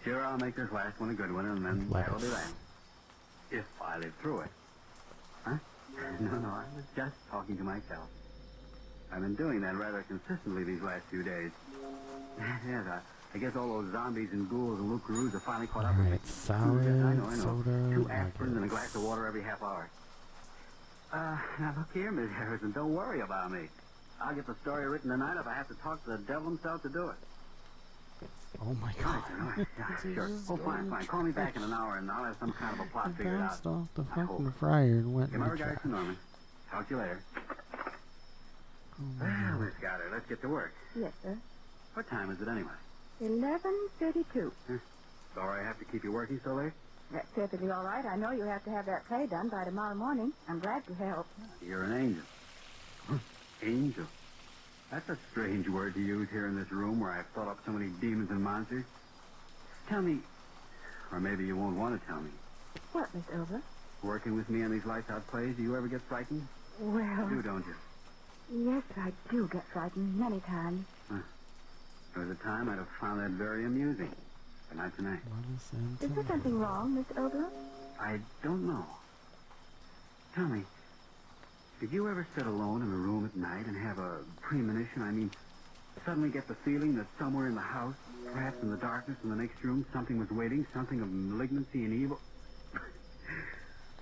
Sure, I'll make this last one a good one, and then that'll be that. If I live through it. Huh? No, I was just talking to myself. I've been doing that rather consistently these last few days. Yes, I guess all those zombies and ghouls and lookaroos have finally caught up with me. Alright, salad, I know. soda, 2 aspirins and a glass nuggets. of water every half hour. Now look here, Miss Harrison, don't worry about me. I'll get the story written tonight if I have to talk to the devil himself to do it. Oh my god. Yeah, sure. Oh, fine. Call me back in an hour and I'll have some kind of a plot figured out. Bounced off the fucking fryer and went Give in my the regards trash. to Norman. Talk to you later. Well, Miss Goddard, let's get to work. Yes, sir. What time is it anyway? 11:32. Sorry I have to keep you working so late? That's perfectly all right. I know you have to have that play done by tomorrow morning. I'm glad to help. You're an angel. Angel? That's a strange word to use here in this room where I've thought up so many demons and monsters. Tell me, or maybe you won't want to tell me. What, Miss Obler? Working with me on these lights-out plays, do you ever get frightened? Well... You do, don't you? Yes, I do get frightened many times. There was a time I'd have found that very amusing, but not tonight. Is there something wrong, Miss Obler? I don't know. Tell me, did you ever sit alone in a room at night and have a premonition? I mean, suddenly get the feeling that somewhere in the house, perhaps in the darkness in the next room, something was waiting, something of malignancy and evil?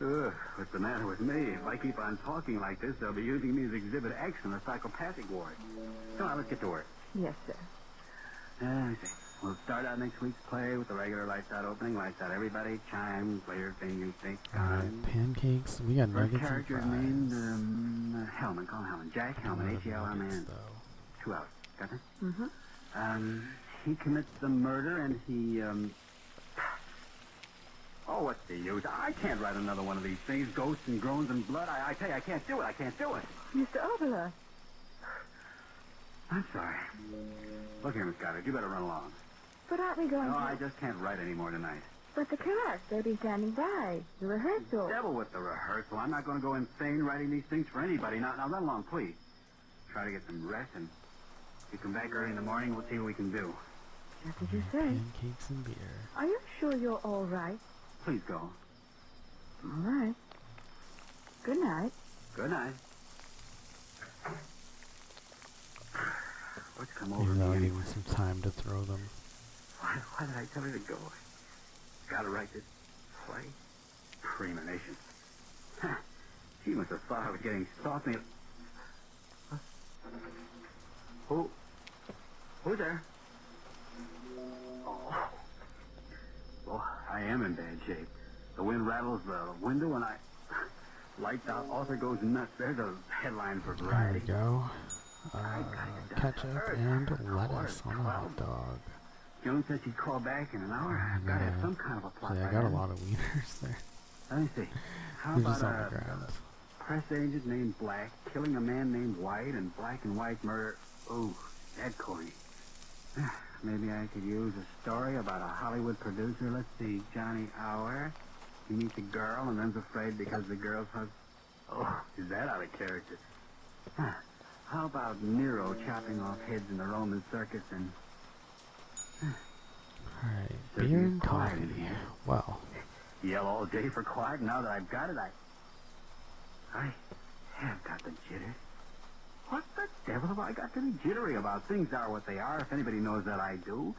Ugh, what's the matter with me? If I keep on talking like this, they'll be using me as Exhibit X in the psychopathic ward. Come on, let's get to work. Yes, sir. I see. We'll start out next week's play with the regular lights out opening, lights out everybody, chimes, play your thing you think. Alright, pancakes. We got First nuggets and character fries. named Hellman. Call him Hellman. Jack Hellman, H-E-L-M-A-N. 2 hours. Got that? Mm-hmm. He commits the murder and he, Oh, what's the use? I can't write another one of these things. Ghosts and groans and blood. I tell you, I can't do it. I can't do it. Mr. Obler. I'm sorry. Look here, Miss Goddard. You better run along. But aren't we going No, to... I just can't write any more tonight. But the cast, they'll be standing by. The rehearsal. Devil with the rehearsal. I'm not going to go insane writing these things for anybody. Now, run along, please. Try to get some rest, and if you come back early in the morning, we'll see what we can do. Just as you say. Pancakes and beer. Are you sure you're all right? Please go. All right. Good night. Good night. What's come over Maybe me that'll give anyway? me some time to throw them. Why did I tell her to go? Gotta write this play. Premonition. Huh. She must have thought I was getting soft. Huh? Who's there? Oh. Well, I am in bad shape. The wind rattles the window and lights out, author goes nuts. There's a headline for There Variety. we go. Ketchup and lettuce on a hot dog. Joan said she'd call back in an hour. I've got to have some kind of a plot. Yeah, I by got a then. lot of wieners there. Let me see. How They're about just on the a ground. press agent named Black killing a man named White and black and white murder? Oh, that corny. Maybe I could use a story about a Hollywood producer. Let's see, Johnny Hour. He meets a girl and then's afraid because the girl's husband. Oh, is that out of character? How about Nero chopping off heads in the Roman circus and... Alright, There's beer no and quiet coffee. in here. Well, Yell all day for quiet. Now that I've got it, I have got the jitters. What the devil have I got to be jittery about? Things are what they are, if anybody knows that I do.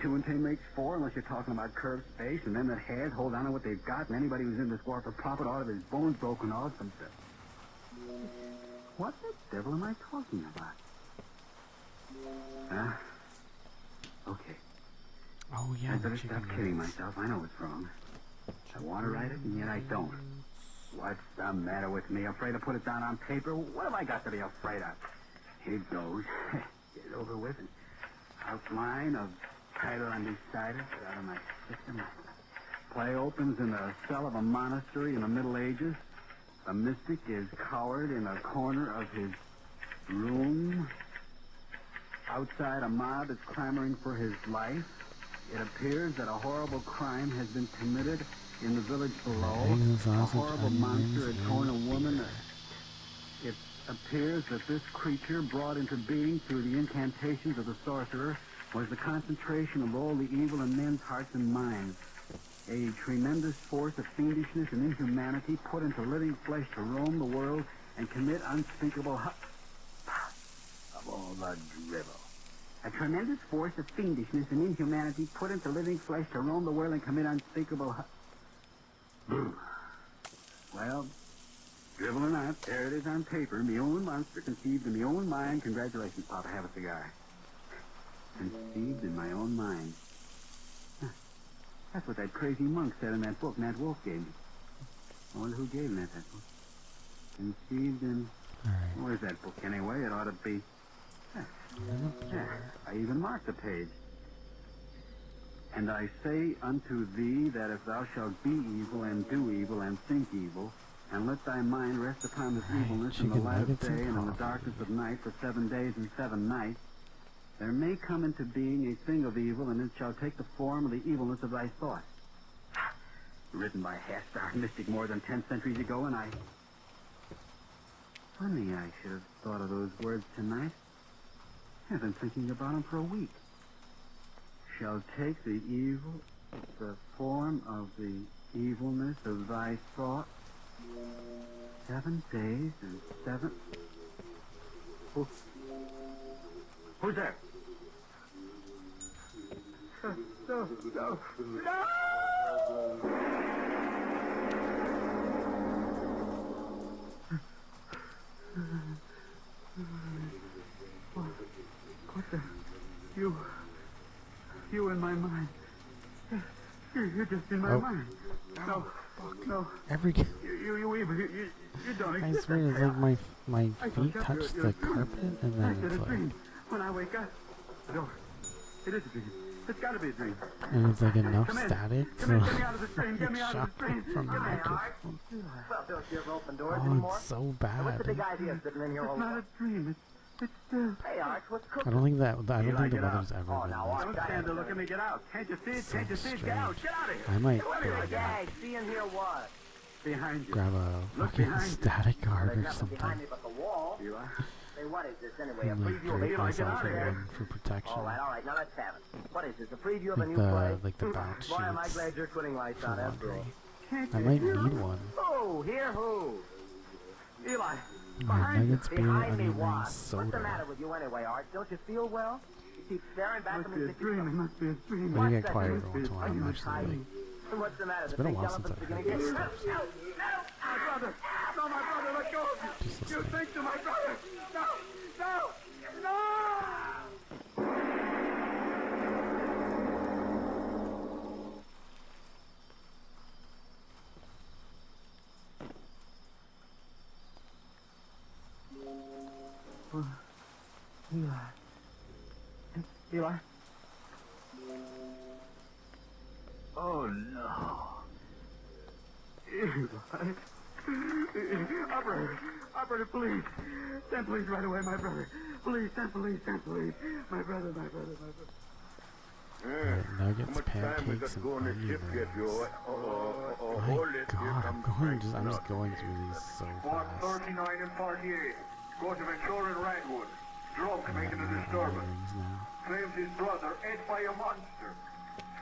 2 and 10 makes 4, unless you're talking about curved space, and them that has hold on to what they've got, and anybody who's in this war for profit ought to have his bones broken off and stuff. What the devil am I talking about? Okay. oh yeah, I the better chicken stop kidding nuggets. myself. I know it's wrong. I want to write it, and yet I don't. What's the matter with me? Afraid to put it down on paper? What have I got to be afraid of? Here goes. Get it over with. And outline of title undecided. Get out of my system. Play opens in the cell of a monastery in the Middle Ages. A mystic is cowered in a corner of his room. Outside, a mob is clamoring for his life. It appears that a horrible crime has been committed in the village below. A horrible monster has torn a woman. It appears that this creature, brought into being through the incantations of the sorcerer, was the concentration of all the evil in men's hearts and minds. A tremendous force of fiendishness and inhumanity put into living flesh to roam the world and commit unspeakable of all the drivel. A tremendous force of fiendishness and inhumanity put into living flesh to roam the world and commit unspeakable Well, drivel or not, there it is on paper. Me own monster conceived in my own mind. Congratulations, Papa. Have a cigar. Conceived in my own mind. That's what that crazy monk said in that book Nat Wolf gave me. I wonder who gave Nat that book. Conceived in... Where's that book anyway? It ought to be... I even marked the page. And I say unto thee that if thou shalt be evil and do evil and think evil, and let thy mind rest upon this evilness in the light of day and in the darkness of night for 7 days and 7 nights, there may come into being a thing of evil, and it shall take the form of the evilness of thy thought. Written by a half-starved mystic more than 10 centuries ago, and Funny I should have thought of those words tonight. I've been thinking about them for a week. Shall take the form of the evilness of thy thought. 7 days and 7... Who's there? No! What the... You in my mind. You're just in my mind. No. Every... You don't exist. I swear, it's like my feet touch the carpet, and then it's like... When I wake up... No. It is a dream. It's gotta be a dream. And it's like enough static Get me out of the stream. Get me out of the stream. From the microphone. Well, don't you ever open doors Oh, anymore? it's so bad. What's the big idea sitting in here all It's not a dream. It's still... Hey, Arch, what's cooking? I don't think the weather's ever been Don't this bad. stand there. Look at me. Get out. Can't you see it? Can't you see it? Get out. Get out of here. I might Hey, see in here what? Behind you. grab a fucking static guard or something. Behind me but the wall. Hey, what is this anyway? A And like preview of a drape new myself play? in one for protection. All right, now let's have it. What is this? A preview of a Like new the play? like the bounce Boy, am I sheets glad you're twinning lights for on after all. laundry. I might need one. Who? Here, who? Eli. Nuggets, beer, Behind me, onion what? rings, soda. What's the matter with you anyway, Art? Don't you feel well? You keep staring back at me. It must be a dream. But you get quiet every once in a while. I'm actually like... What's the matter? It's been a while since I've heard this stuff. So. My brother! No, my brother, let go of me! Just You listening. think to my brother! No! Eli? Oh, no. Operator, please. Send police right away, my brother. Please, send police. My brother. Nuggets, pancakes, and onion rings. My God, I'm just going through these so fast. 39 and 48. Go to Ventura and Redwood. Drunk making a disturbance. Claims his brother ate by a monster.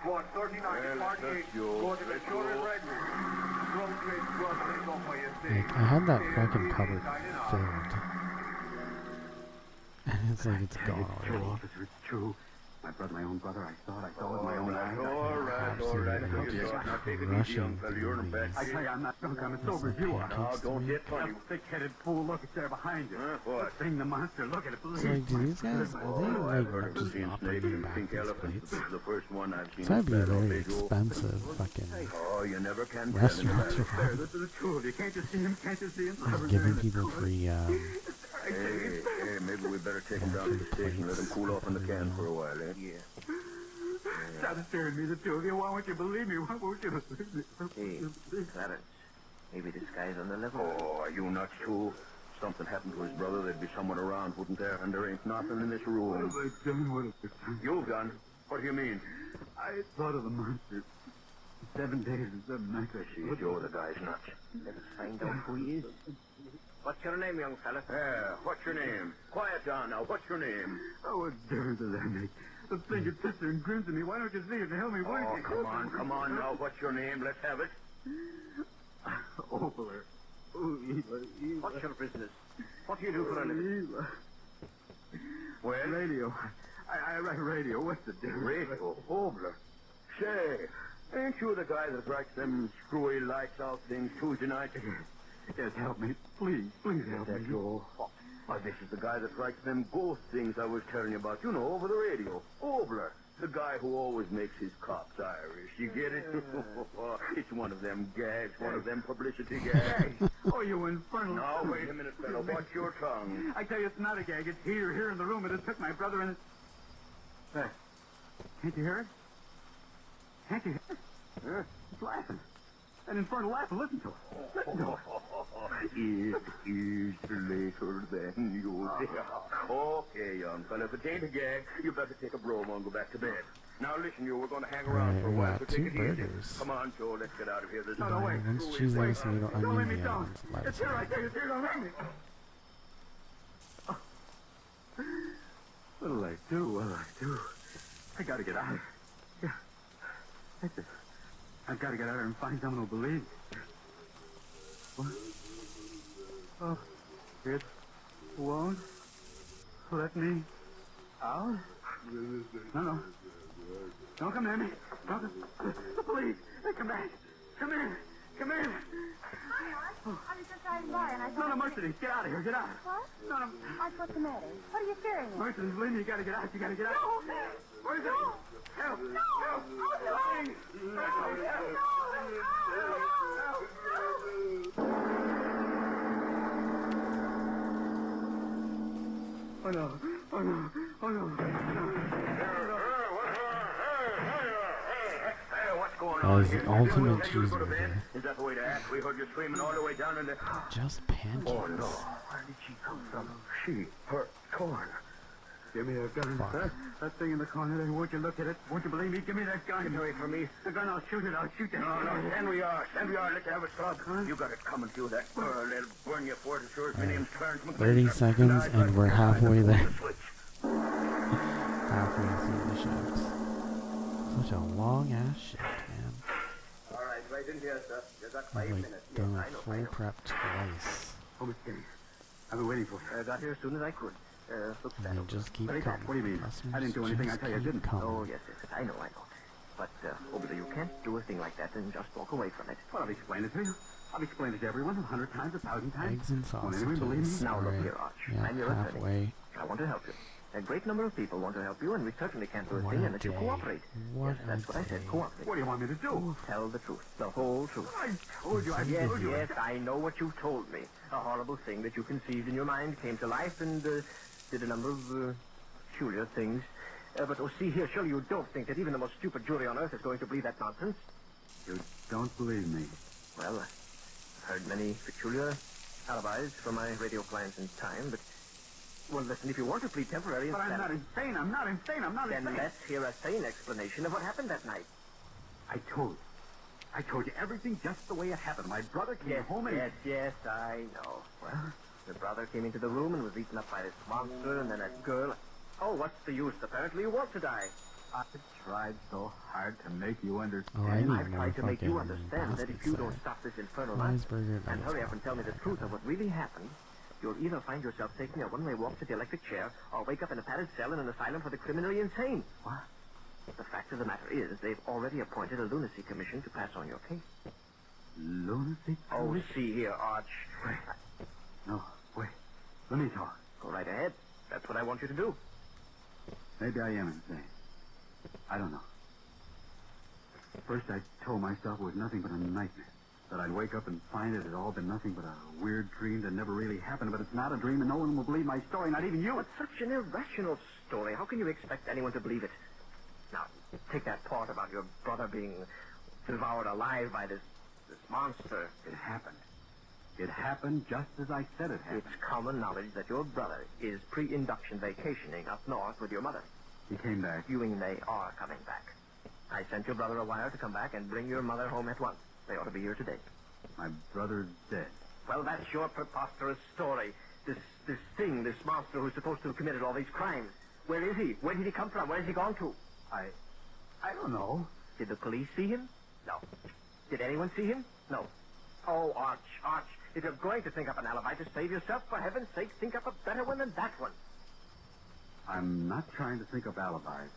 Squad 39 and 48. Go to Ventura and Redwood. Drunk claims brother ate off by a thing. Like, I had that fucking cupboard filled. And it's like it's gone It's true, already. officer, it's true. My brother, my own brother, I saw it with my own eyes. All right. Rushing through these. I tell you, I'm not drunk, I'm as sober as you are. Now, don't get funny. That thick-headed fool, look, it's there behind you. What? Thing, the monster, look at it, please. So like, do these guys, are they like just not bringing back these plates? It's gotta be a very expensive fucking restaurant or There, this is the truth. You can't just see him, like giving people free, Hey, maybe we'd better take him down to the station and let him cool off in the can for a while, eh? Yeah. Stop staring at me, the two of you. Why won't you believe me? Why won't you believe me? Hey, Clarence, maybe this guy's on the level. Oh, are you nuts, too? Something happened to his brother, there'd be someone around, wouldn't there? And there ain't nothing in this room. What have I done? What have I done? You've done? What do you mean? I thought of the monster. 7 days and 7 nights. I see you're the guy's nuts. Let us find out who he is. What's your name, young fella? Yeah, what's your name? Quiet down now. What's your name? Oh, what difference does that make? The thing that sits there and grins at me. Why don't you see it and help me? Why Oh, come on now. What's your name? Let's have it. Obler. What's your business? What do you do for a living? Well? Radio. I write radio. What's the difference? Radio? Obler. Say, ain't you the guy that writes them screwy lights out things Tuesday night? Yes, help me. Please help me. Joe. Why, this is the guy that writes them ghost things I was telling you about, you know, over the radio. Obler. The guy who always makes his cops Irish. You get it? It's one of them gags, one of them publicity gags. Oh, you infernal... Now, wait a minute, fellow. Watch your tongue. I tell you, it's not a gag. It's here in the room. It has took my brother and... There. Can't you hear it? Can't you hear it? Huh? It's laughing. That infernal laughing. Listen to it. Listen to it. It is later than you think. Okay, young fella, if it ain't a gag, you better take a bromo and go back to bed. Now listen, we're going to hang around for a while, so take it easy. Come on, Joe, let's get out of here. There's no way. Once cheese lettuce, tomato, Don't let me onion, down. It's here, I tell you, it's here, don't let me. What'll I do? I gotta get out. Yeah. That's it. I've got to get out there and find someone who'll believe. What? Oh, it won't let me out? No. Don't come near me. The police. They come back. Come in. I was just riding by and I thought... No, Mercedes, get out of here. Get out. What? No. What's the matter? What are you staring at? Mercedes, believe me, you got to get out. No. Where is it? Help. No. Oh, no. Oh, no. Hey, what's going on? That is the ultimate cheeseburger. Is that the way to act? We heard you screaming all the way down in the... Just pancakes. Oh, no. Where did she come from? Her corn. Give me a gun. Fuck. That thing in the corner there, won't you look at it? Won't you believe me? Give me that gun. Get away from me. The gun, I'll shoot it. No, stand we are. Let's have a slug. You got it coming through that girl. They'll burn you for it as sure as my name's Clarence McLean. 30 seconds and we're halfway there. Halfway through the shifts. Such a long ass shift, man. All right, right in here, sir. You got 5 I've minutes. done a full prep twice. Oh, Miss Kenny. I've been waiting for you. I got here as soon as I could. And they just keep coming. What do you mean? Customers I didn't do anything. I tell you I keep didn't. coming. Oh, yes. I know. But, Obler, you can't do a thing like that and just walk away from it. Well, I've explained it to you. I've explained it to everyone 100 times, 1,000 times. Eggs and Won't anyone believe me? sausages. Now, look Alright. here, Arch. Yeah, I'm your attorney. halfway. I want to help you. A great number of people want to help you, and we certainly can't do a What thing a unless you day. cooperate. What Yes, that's what I said. day. Cooperate. What do you want me to do? Tell the truth. The whole truth. I told you. Yes, I know what you told me. A horrible thing that you conceived in your mind came to life and did a number of peculiar things. But, see here, surely you don't think that even the most stupid jury on earth is going to believe that nonsense? You don't believe me. Well, I've heard many peculiar alibis from my radio clients in time, but... Well, listen, if you want to plead temporary But I'm insanity... not insane. I'm not Then insane. let's hear a sane explanation of what happened that night. I told you everything just the way it happened. My brother came home and... Yes, I know. Well, the brother came into the room and was eaten up by this monster, and then that girl... Oh, what's the use? Apparently you want to die. I tried so hard to make you understand. Oh, I need I've tried to make you fucking understand that if you don't stop this infernal nonsense and hurry up and tell me the truth of what really happened, you'll either find yourself taking a one-way walk to the electric chair or wake up in a padded cell in an asylum for the criminally insane. What? The fact of the matter is, they've already appointed a lunacy commission to pass on your case. Lunacy? Oh, see here, Arch. Wait. No, wait. Let me talk. Go right ahead. That's what I want you to do. Maybe I am insane. I don't know. First, I told myself it was nothing but a nightmare. That I'd wake up and find it had all been nothing but a weird dream that never really happened, but it's not a dream and no one will believe my story, not even you. It's such an irrational story. How can you expect anyone to believe it? Now, take that part about your brother being devoured alive by this monster. It happened. It happened just as I said it happened. It's common knowledge that your brother is pre-induction vacationing up north with your mother. He came back. You and they are coming back. I sent your brother a wire to come back and bring your mother home at once. They ought to be here today. My brother's dead. Well, that's your preposterous story. This monster who's supposed to have committed all these crimes. Where is he? Where did he come from? Where has he gone to? I don't know. Did the police see him? No. Did anyone see him? No. Oh, Arch, if you're going to think up an alibi to save yourself, for heaven's sake, think up a better one than that one. I'm not trying to think of alibis.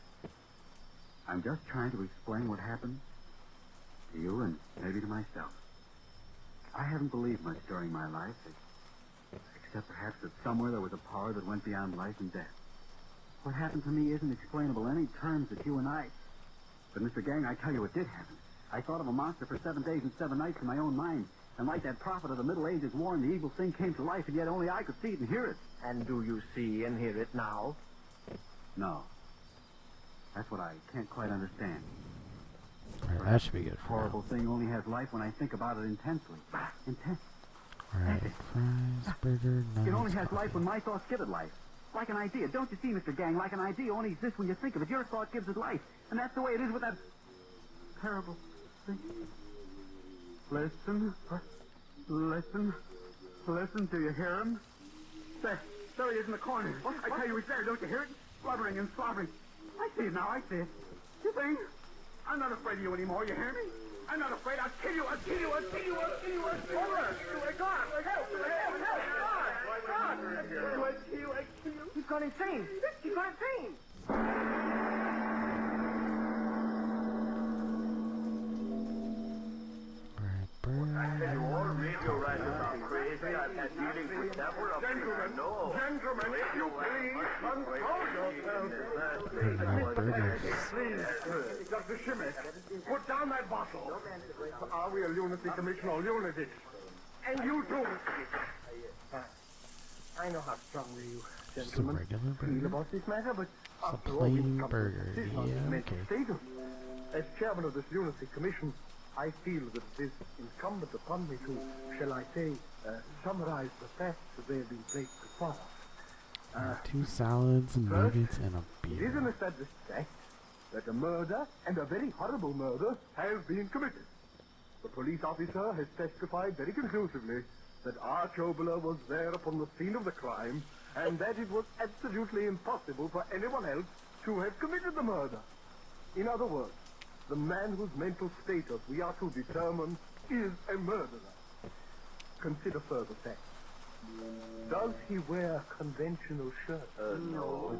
I'm just trying to explain what happened to you and maybe to myself. I haven't believed much during my life, except perhaps that somewhere there was a power that went beyond life and death. What happened to me isn't explainable in any terms that you and I... But, Mr. Gang, I tell you what did happen. I thought of a monster for 7 days and 7 nights in my own mind. And like that prophet of the Middle Ages warned, the evil thing came to life, and yet only I could see it and hear it. And do you see and hear it now? No. That's what I can't quite understand. Alright, that should be good for Horrible thing only has life when I think about it intensely. Alright, fries, burger, nuggets, It only has coffee. life when my thoughts give it life. Like an idea. Don't you see, Mr. Gang? Like an idea only exists when you think of it. Your thought gives it life. And that's the way it is with that terrible thing. Listen. Listen. Do you hear him? There he is in the corner. What? I tell you, he's there. Don't you hear it? Blubbering and slobbering. I see it now. I see it. You think? I'm not afraid of you anymore. You hear me? I'm not afraid. I'll kill you. I'll kill you. I'll kill you. I'll kill you. I'll kill you. I'll kill you. God! Help! He's gone insane. He's gone insane. I tell you all, radio writers are crazy. I've had dealings with several of them. Gentlemen, if you please, control yourselves. Please, Dr. Shimmick, put down that bottle. Are we a lunacy commission or lunatics? And you too. I know how strongly you Just a regular feel burger? about this matter, but Just a after all, we've plain come burger. to this Yeah, okay. status. As chairman of this lunacy commission, I feel that it is incumbent upon me to, shall I say, summarize the facts as they have been placed before us. 2 salads, nuggets, and a It is beer. an established fact that a murder, and a very horrible murder, has been committed. The police officer has testified very conclusively that Arch Oboler was there upon the scene of the crime, and that it was absolutely impossible for anyone else to have committed the murder. In other words, the man whose mental status we are to determine is a murderer. Consider further facts. Does he wear conventional shirts? No.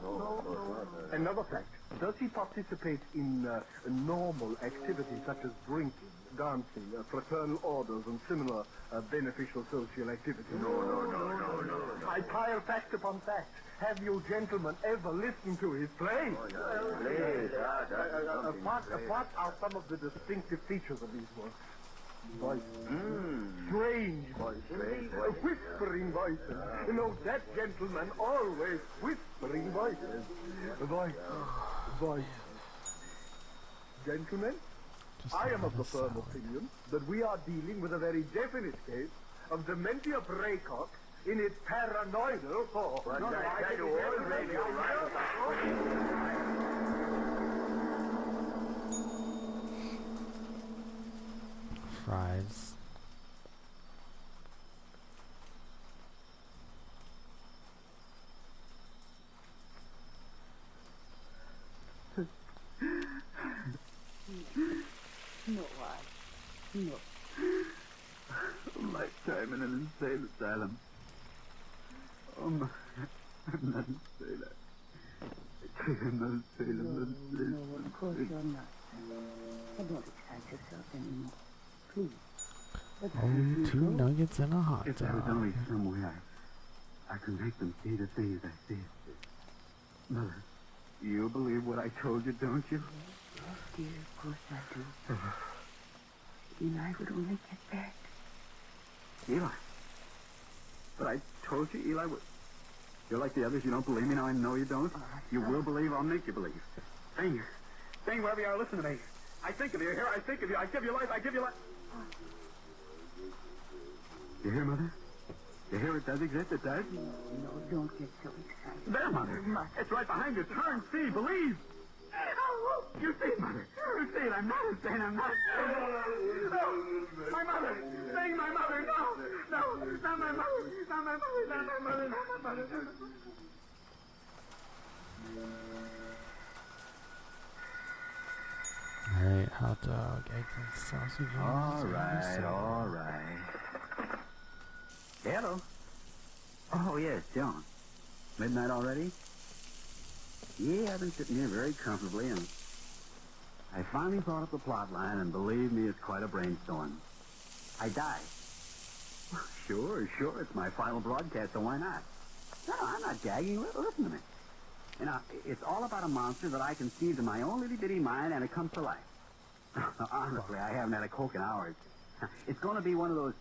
Another fact. Does he participate in normal activities such as drinking, dancing, fraternal orders, and similar beneficial social activities? No. I pile fact upon fact. Have you gentlemen ever listened to his play? What are some of the distinctive features of these works? Voices. Strange voices. Whispering voices. You know, that gentleman always whispering voices. Voices. Gentlemen, I am of the firm opinion that we are dealing with a very definite case of dementia praecox in its paranoidal form. Fries. No, I. No. A lifetime in an insane asylum. Oh, my. I'm not insane. I'm not insane. No, of course you're not. Don't excite yourself anymore. Please. Oh, 2 nuggets and a hot If there was dog. only some way I could make them see the things I see. Mother, you believe what I told you, don't you? Yes, dear, of course I do. And I would only get back Eli. But I told you, Eli, you're like the others. You don't believe me. Now I know you don't. You will believe. I'll make you believe. Sing. Sing wherever you are. Listen to me. I think of you. Here, I think of you. I give you life. I give you life. You hear, Mother? You hear it does exist? It does? No, don't get so excited. There, Mother. It's right behind you. Turn, see, believe. You see it, Mother. You see it. I'm not insane. I'm not insane. No. My mother. Sing my mother. No. No. Not my mother. Not my mother. Not my mother. Not my mother. Alright, hot dog, eggs and sausages. All right. Hello. Oh, yes, John. Midnight already? Yeah, I've been sitting here very comfortably, and I finally thought up the plot line, and believe me, it's quite a brainstorm. I die. Sure, it's my final broadcast, so why not? No, I'm not gagging. Listen to me. You know, it's all about a monster that I conceived in my own little-bitty mind, and it comes to life. Honestly, I haven't had a Coke in hours. It's going to be one of those,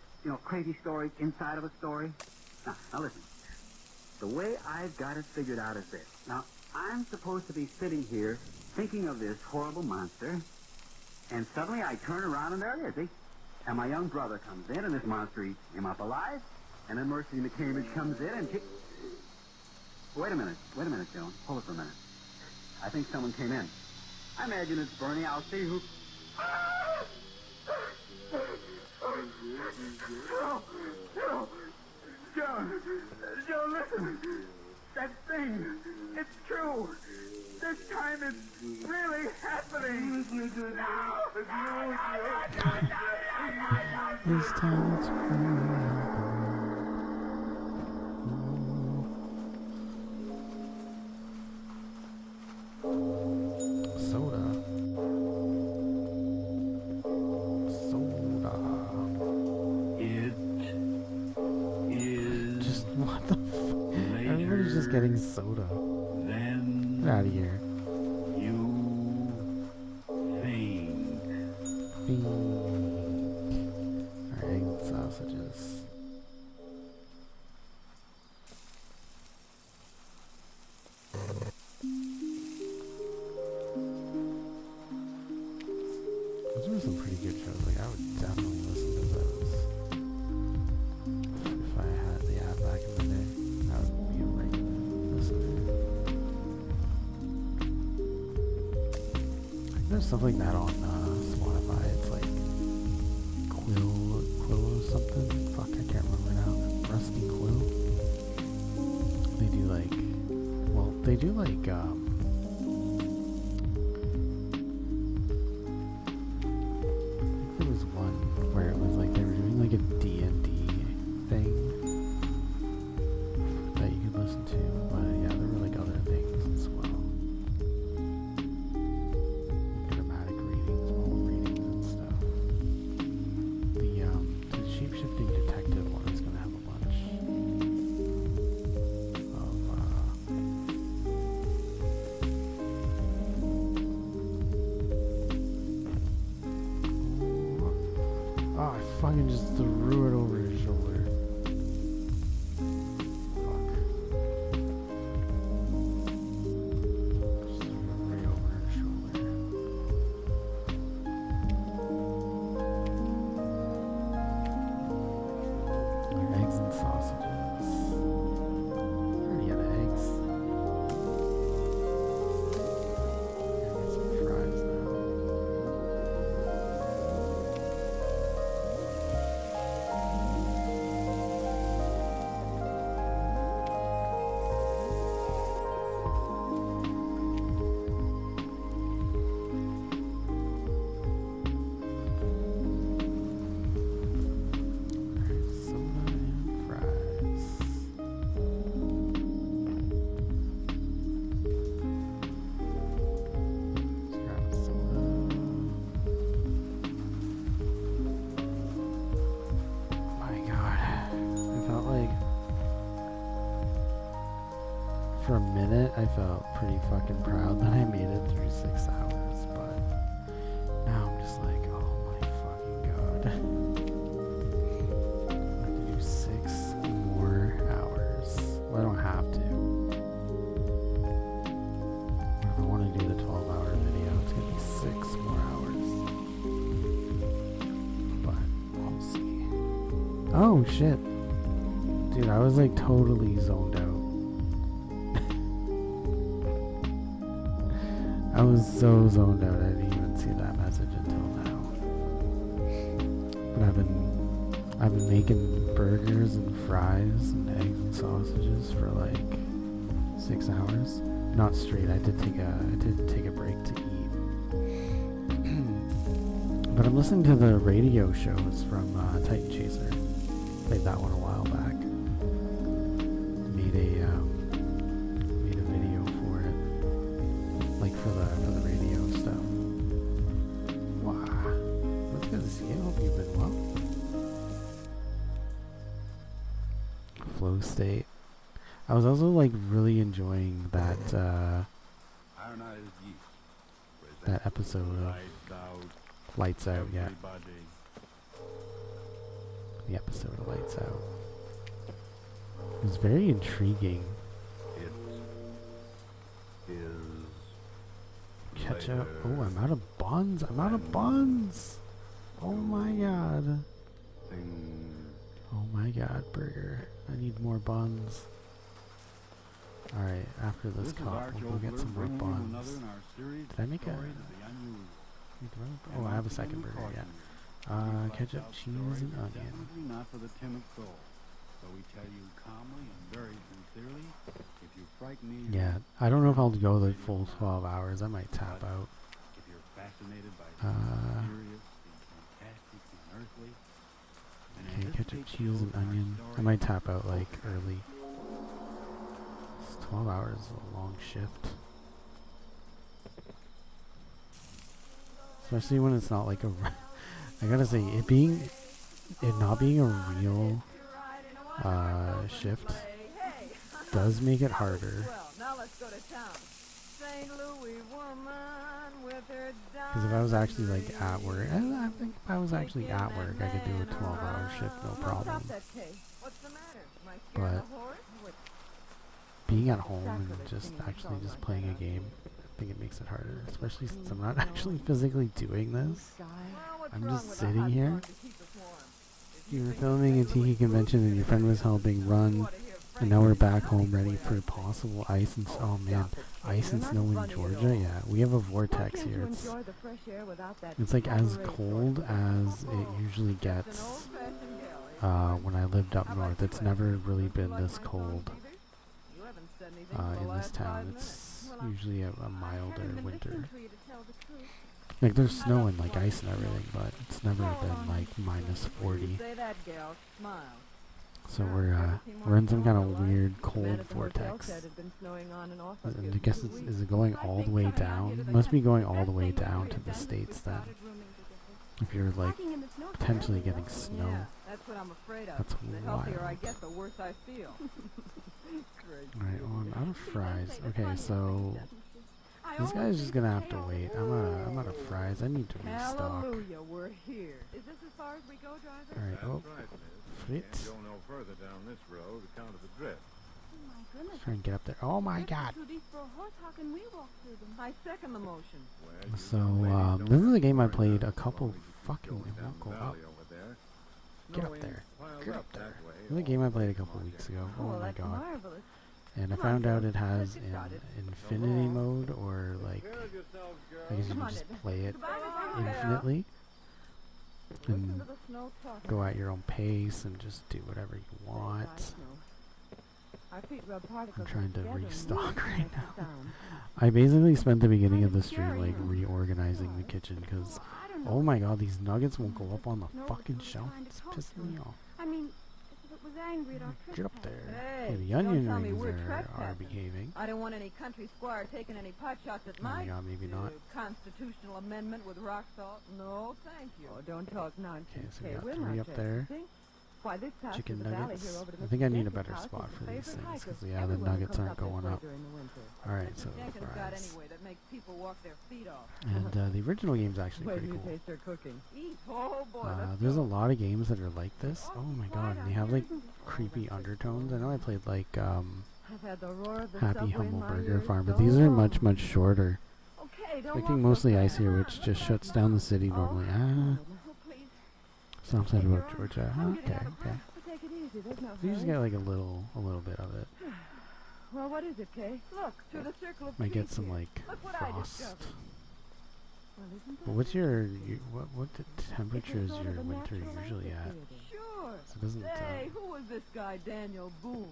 crazy stories inside of a story. Now listen. The way I've got it figured out is this. Now, I'm supposed to be sitting here thinking of this horrible monster, and suddenly I turn around and there it is, see? And my young brother comes in, and this monster eats him up alive, and then Mercy McCambridge comes in and Wait a minute, Joan. Hold it for a minute. I think someone came in. I imagine it's Bernie. I'll see who... No. Joan, listen. That thing, it's true. This time it's really happening. This time it's really Soda. It is... Just, what the fuck? Everybody's just getting soda. Then... Get out of here. You... think... Our eggs and sausages. Those were some pretty good shows. Like, I would definitely listen to those. If I had the app back in the day, I would be a regular listener. I think there's stuff like that on Spotify. It's like Quill or something. Fuck, I can't remember now. Rusty Quill. They do like, there was one where it was like they were doing like a D&D thing that you could listen to, but yeah, there were like other things as well. Dramatic readings, role readings and stuff. The shape-shifting detective one is gonna have a bunch fucking just threw it over his shoulder. Fuck. Just threw it right over her shoulder. Eggs and sausages. I already had eggs. Gotta get some fries now. For a minute, I felt pretty fucking proud that I made it through 6 hours, but now I'm just like, oh my fucking god. I have to I don't have to. If I want to do the 12-hour video, it's gonna be 6 more hours. But we'll see. Oh shit, dude! I was like totally zoned out. I was so zoned out. I didn't even see that message until now. But I've been making burgers and fries and eggs and sausages for like 6 hours. Not straight. I did take a break to eat. But I'm listening to the radio shows from Titan Chaser. Played that one a while back. Made a video for it, like for the radio stuff. Wow. What's good to see you? Hope you've been well. Flow state. I was also like really enjoying that that episode of Lights Out, yeah. The episode of Lights Out. It was very intriguing. Ketchup. Oh, I'm out of buns. I'm out of buns. Oh my god. Oh my god, burger. I need more buns. Alright, after this call, we'll go get some more buns. Did I make a... Oh, I have a second burger, yeah. Ketchup, cheese, and onion. Not for the timid soul. So we tell you calmly and very sincerely, if you frighten me... Yeah, I don't know if I'll go the full 12 hours. I might tap out. If you're fascinated by the mysterious, the fantastic, the unearthly... Okay, ketchup, cheese, and onion. I might tap out like early. 12 hours is a long shift. Especially when it's not like a... I gotta say, it not being a real shift does make it harder. Because if I was actually like at work, I think if I was actually at work, I could do a 12-hour shift, no problem. But being at home and just playing a game, I think it makes it harder, especially since I'm not actually physically doing this. I'm just sitting here. You were filming a Tiki convention and your friend was helping run, and now we're back home ready for possible ice and oh man, ice and snow in Georgia. Yeah, we have a vortex here. It's like as cold as it usually gets when I lived up north. It's never really been this cold in this town. It's usually a milder winter. Like there's snow and like ice and everything, but it's never been like minus 40. So we're in some kind of weird cold vortex. And I guess is it going all the way down? It must be going all the way down to the States then. If you're like potentially getting snow. That's wild. Alright, well I'm out of fries. Okay, so this guy's just gonna have to wait. I'm out of fries. I need to restock. Hallelujah, we're here. Is this as far as we go, driver? Alright, oh. Fritz. Go no further down this road account of the drift. Let's try and get up there. Oh my god! I second the motion. So, this is a game I played a couple fucking... It won't go up. Get up there. Get up there. This is a game I played a couple weeks ago. Oh my god. And I found out it has an infinity mode, or like, I guess you can just play it infinitely. And go at your own pace and just do whatever you want. I'm trying to restock right now. I basically spent the beginning of the stream like reorganizing the kitchen because, oh my god, these nuggets won't go up on the fucking shelf. It's pissing me off. I mean, if it was angry at our trip. Get up there. Hey, Okay, the onion don't tell me rings we're are trespassing. behaving. I don't want any country squire taking any pot shots at Oh my my god, maybe not. constitutional amendment with rock salt. No, thank you. Oh, don't talk nonsense. Okay, so we Hey, got we're 3 not up there. trespassing. Why, this pass chicken through the valley nuggets. here over to I think I Mr. need a Jenkins' better house spot is for a these favorite things, hike because of yeah, the everyone who nuggets comes aren't up this going way up. during the winter. Alright, so the Jenkins got fries. anyway that makes people walk their feet off. And the original game's actually When pretty you cool. taste their cooking. Eat. Oh boy, There's a lot of games that are like this. Oh my god, and they have like creepy undertones. I know I played like I've had the roar of the Happy subway Humble in my Burger ears Farm, but so these are long. much shorter. Okay, don't Expecting walk mostly so Icier, fast. which just shuts down the city normally. Ah, Please. something about Georgia. Okay. But take it easy. There's no So you just hurry. get like a little bit of it. Well, what is it, Kay? Look, through the circle of Might get trees some here. like Look what I frost. discovered. Well, isn't But that what's your something? what temperature is sort your of a winter natural usually at? amphitheater. Sure. So it doesn't Say, who was this guy, Daniel Boone?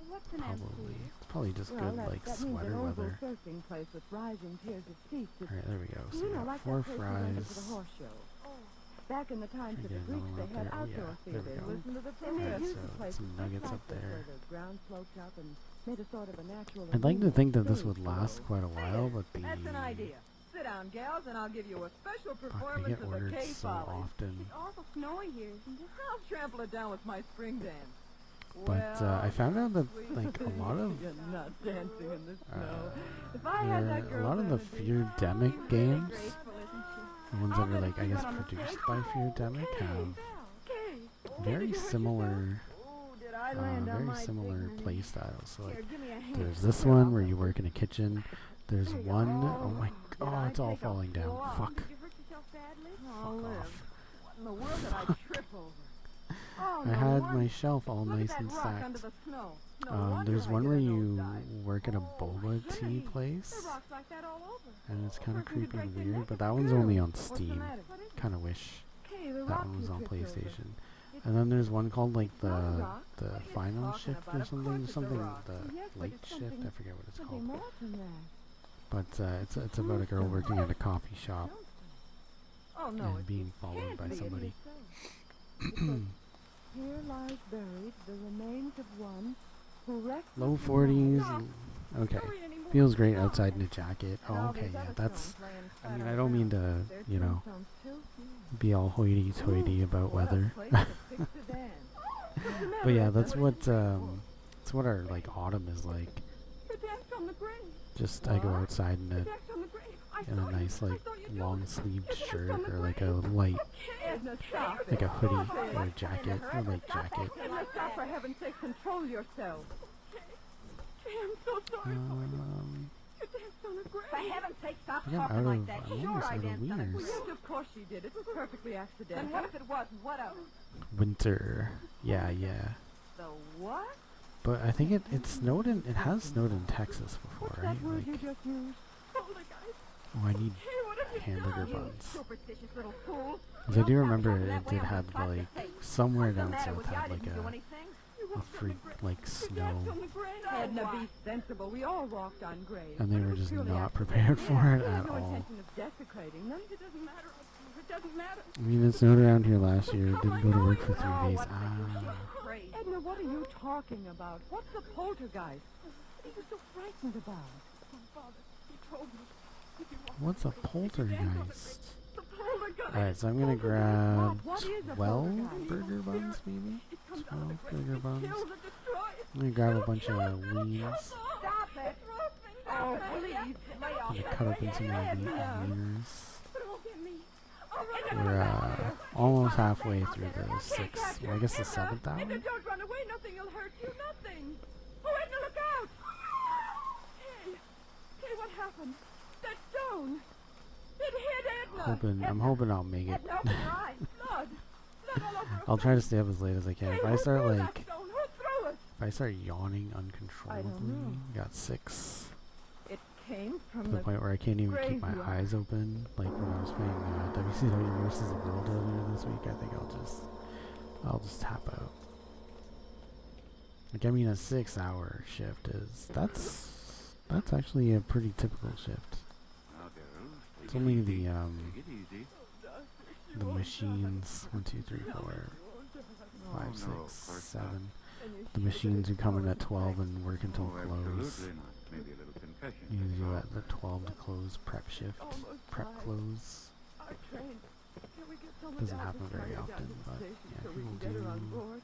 What's an probably it's probably just well, good like that means sweater an oval weather. surfing place with rising tiers of seats. Alright, there we go. So You we know, got like 4 that place we went to for the fries. horse show. Back in the times of the Again, Greeks, another they one had up there. Oh, outdoor yeah, there we theaters. go. Listen to the Alright, progress. so some nuggets up there. Where the ground sloped up and made a sort of a natural. I'd like to think that this would stage last quite a while, but the That's an idea. Sit down, gals, and I'll give you a special I performance get of the ordered Cave so Follies. often. It's awful snowy here, isn't it? I'll trample it down with my spring dance. But I found out that like a lot of You're not dancing in the snow. If I had that a girl lot of the Fear-demic games, the ones that are like I guess produced by Fear-demic, have very similar play styles. So like there's this one where you work in a kitchen. There's one, oh my god, it's all falling down. Fuck. I'll live. What in the world did I trip over? Oh, I had my shelf all nice and stacked. There's one where you work at a boba tea place, and it's kind of creepy and weird, but that one's only on Steam. Kind of wish that one was on PlayStation. And then there's one called like the final shift or something, the late shift. I forget what it's called. But it's about a girl working at a coffee shop and being followed by somebody. Here lies buried the remains of one who wrecked Low 40s. Okay. Feels great outside in a jacket. Oh, okay, yeah, that's... I mean, I don't mean to, you know, be all hoity-toity about weather. But yeah, that's what our, like, autumn is like. Just, I go outside in a nice, like, long-sleeved shirt, or like a light, like a hoodie, or a jacket, or light jacket. For heaven's sake, control yourself. I'm so sorry. For heaven's sake, stop I got talking out like of, that. I'm Sure, almost I out of danced on it. wieners. Yes, of course she did. It was perfectly accidental. And what if it wasn't? What else? Winter. Yeah. The what? But I think it snowed in, it has snowed in Texas before, right? Word you Like, just used? Oh, my God. oh, I need Hey, what have you hamburger done? buns. Superstitious little fool. Because I do remember it did have, like, somewhere down south had, like, a freak, like, snow. Edna, be sensible. We all walked on graves. And they were just not prepared for it at no all. intention of desecrating them. It doesn't matter. It doesn't matter. I mean, it snowed around here last year. Didn't go to work for 3 days. Ah. Edna, what are you talking about? What's the poltergeist? What are you so frightened about? My father, he told me. What's a poltergeist? The poltergeist. Alright, so I'm gonna grab What is a 12 burger buns, maybe? 12 burger buns. I'm gonna grab a bunch of wings. Stop it. Oh, please. I'm gonna cut up into my wieners. We're almost halfway through the 6th, well, I guess the 7th hour. Edna, don't run away. Nothing will hurt you. Nothing. Oh, Edna, look out. Hey, what happened? That stone. It hit Edna. I'm hoping I'll make it. Edna, open your eyes. Blood. Blood all over her I'll try to stay up as late as I can. If I start like, stone. Who threw it? if I start yawning uncontrollably, got 6. It came from To the point where I can't even keep my eyes open. Like when I was playing WCW versus the World earlier this week, I think I'll just tap out. Like, I mean, a 6-hour shift that's actually a pretty typical shift. It's only the machines 1, 2, 3, 4, 5, 6, 7. The machines who come in at 12 and work until close. Usually at the 12 to close prep shift, prep close. Can we get someone Doesn't down happen to very Snyder down often, to the but station yeah, so we people can get her on do board?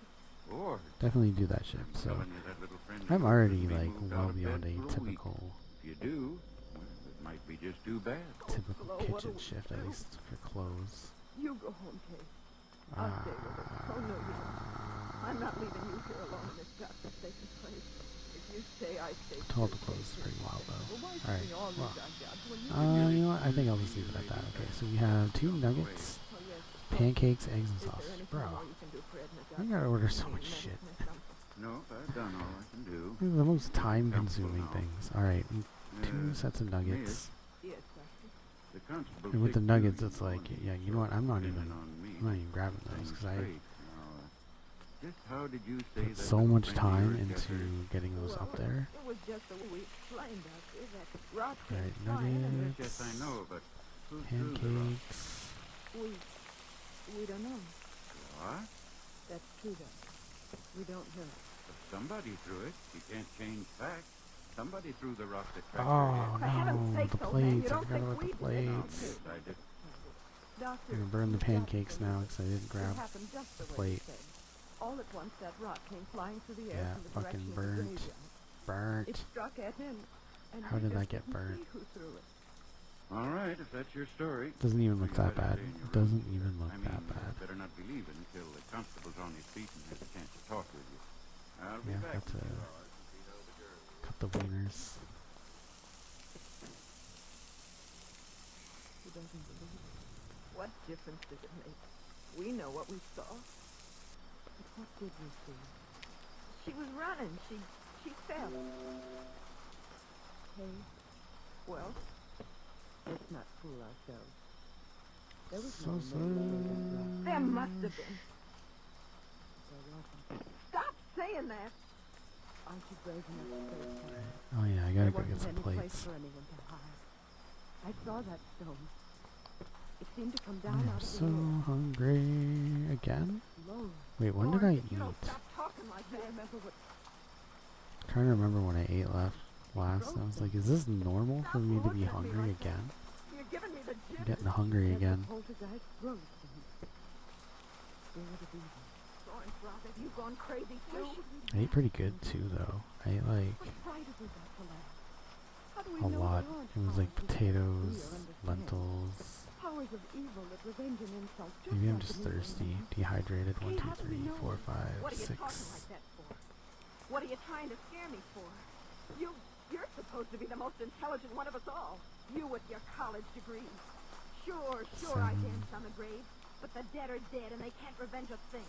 Or definitely do that shift. So telling you that little friend of I'm yours already doesn't be like moved well out of beyond bed a for a week. typical If you do, well, it might be just too bad. typical kitchen shift, at least for clothes. You go home, Kate. I'll stay with her. Oh, no, you don't. I'm not leaving you here alone in this godforsaken place. If you stay, I stay. All the clothes is pretty wild though. Well, why should Alright, we all well, lose our jobs when you you know what, I think I'll just leave it at that. Okay, so we have 2 nuggets, pancakes, eggs, and sausage. Bro, I gotta order so much shit. No, I've done all I can do. These are the most time-consuming things. Alright, 2 sets of nuggets. The constable And with the takes nuggets, you it's like, one yeah, you know what, I'm not depending even on me. grabbing those, because I Straight. Now, just how did you say put that so little much friend of time yours got into hurt? getting those up there. It was just the way we explained out there that rock came Alright, flying and Yes, I nuggets, know, but who threw the rock? pancakes. we don't know. What? That's true, though. We don't know. If somebody threw it. You can't change facts. Somebody threw the rock that tracked Oh her head. no, the plates, I forgot about the plates. Yes, I did. Doctor, I'm gonna burn the pancakes now because I didn't grab it happened just the the way you plate. said. All at once, that rock came flying through the air Yeah, from the fucking direction of the burnt. graveyard. Burnt. It struck at him, and How he did just that get didn't burnt? see who threw it. All right, if that's your story. Doesn't even look you that better bad. stay in your It doesn't room. even look I mean, that bad. better not be leaving until the constable's on his feet and has a chance to talk with you. I'll be Yeah, back that's in a 2 hours to see how the girl. cut the wieners. He doesn't believe it. What difference does it make? We know what we saw. But what did we see? She was running. She fell. Hey, well, let's not fool ourselves. There was no mistake. There must have been. There wasn't. Stop saying that! Aren't you brave enough to say so? Oh yeah, I gotta There go get wasn't some any place plates. for anyone to hide. I saw that stone. It seemed to come down I'm out of so the air. hungry again. Lord. Wait, when did Lord, I if you don't eat? stop talking like that. Remember what I'm trying to remember when I ate last. I was like, is this normal for me to be hungry again? you're giving me the I'm jitters. getting hungry again. Poltergeist rose to him. Spirit of evil. Thorn Prophet, you gone crazy too? I ate pretty good too, though. I ate like What fright have we got to laugh? How do we a know lot. there aren't It was like powers we potatoes, see or understand? lentils. Powers of evil that revenge and insult just Maybe I'm like just the evil thirsty. man. Dehydrated. 1, Hey, 2, how do we 3, know? 4, 5, What are you 6. talking like that for? What are you trying to scare me for? You're supposed to be the most intelligent one of us all. You with your college degree. Sure, I 7, danced on the grave, but the dead are dead and they can't revenge a thing.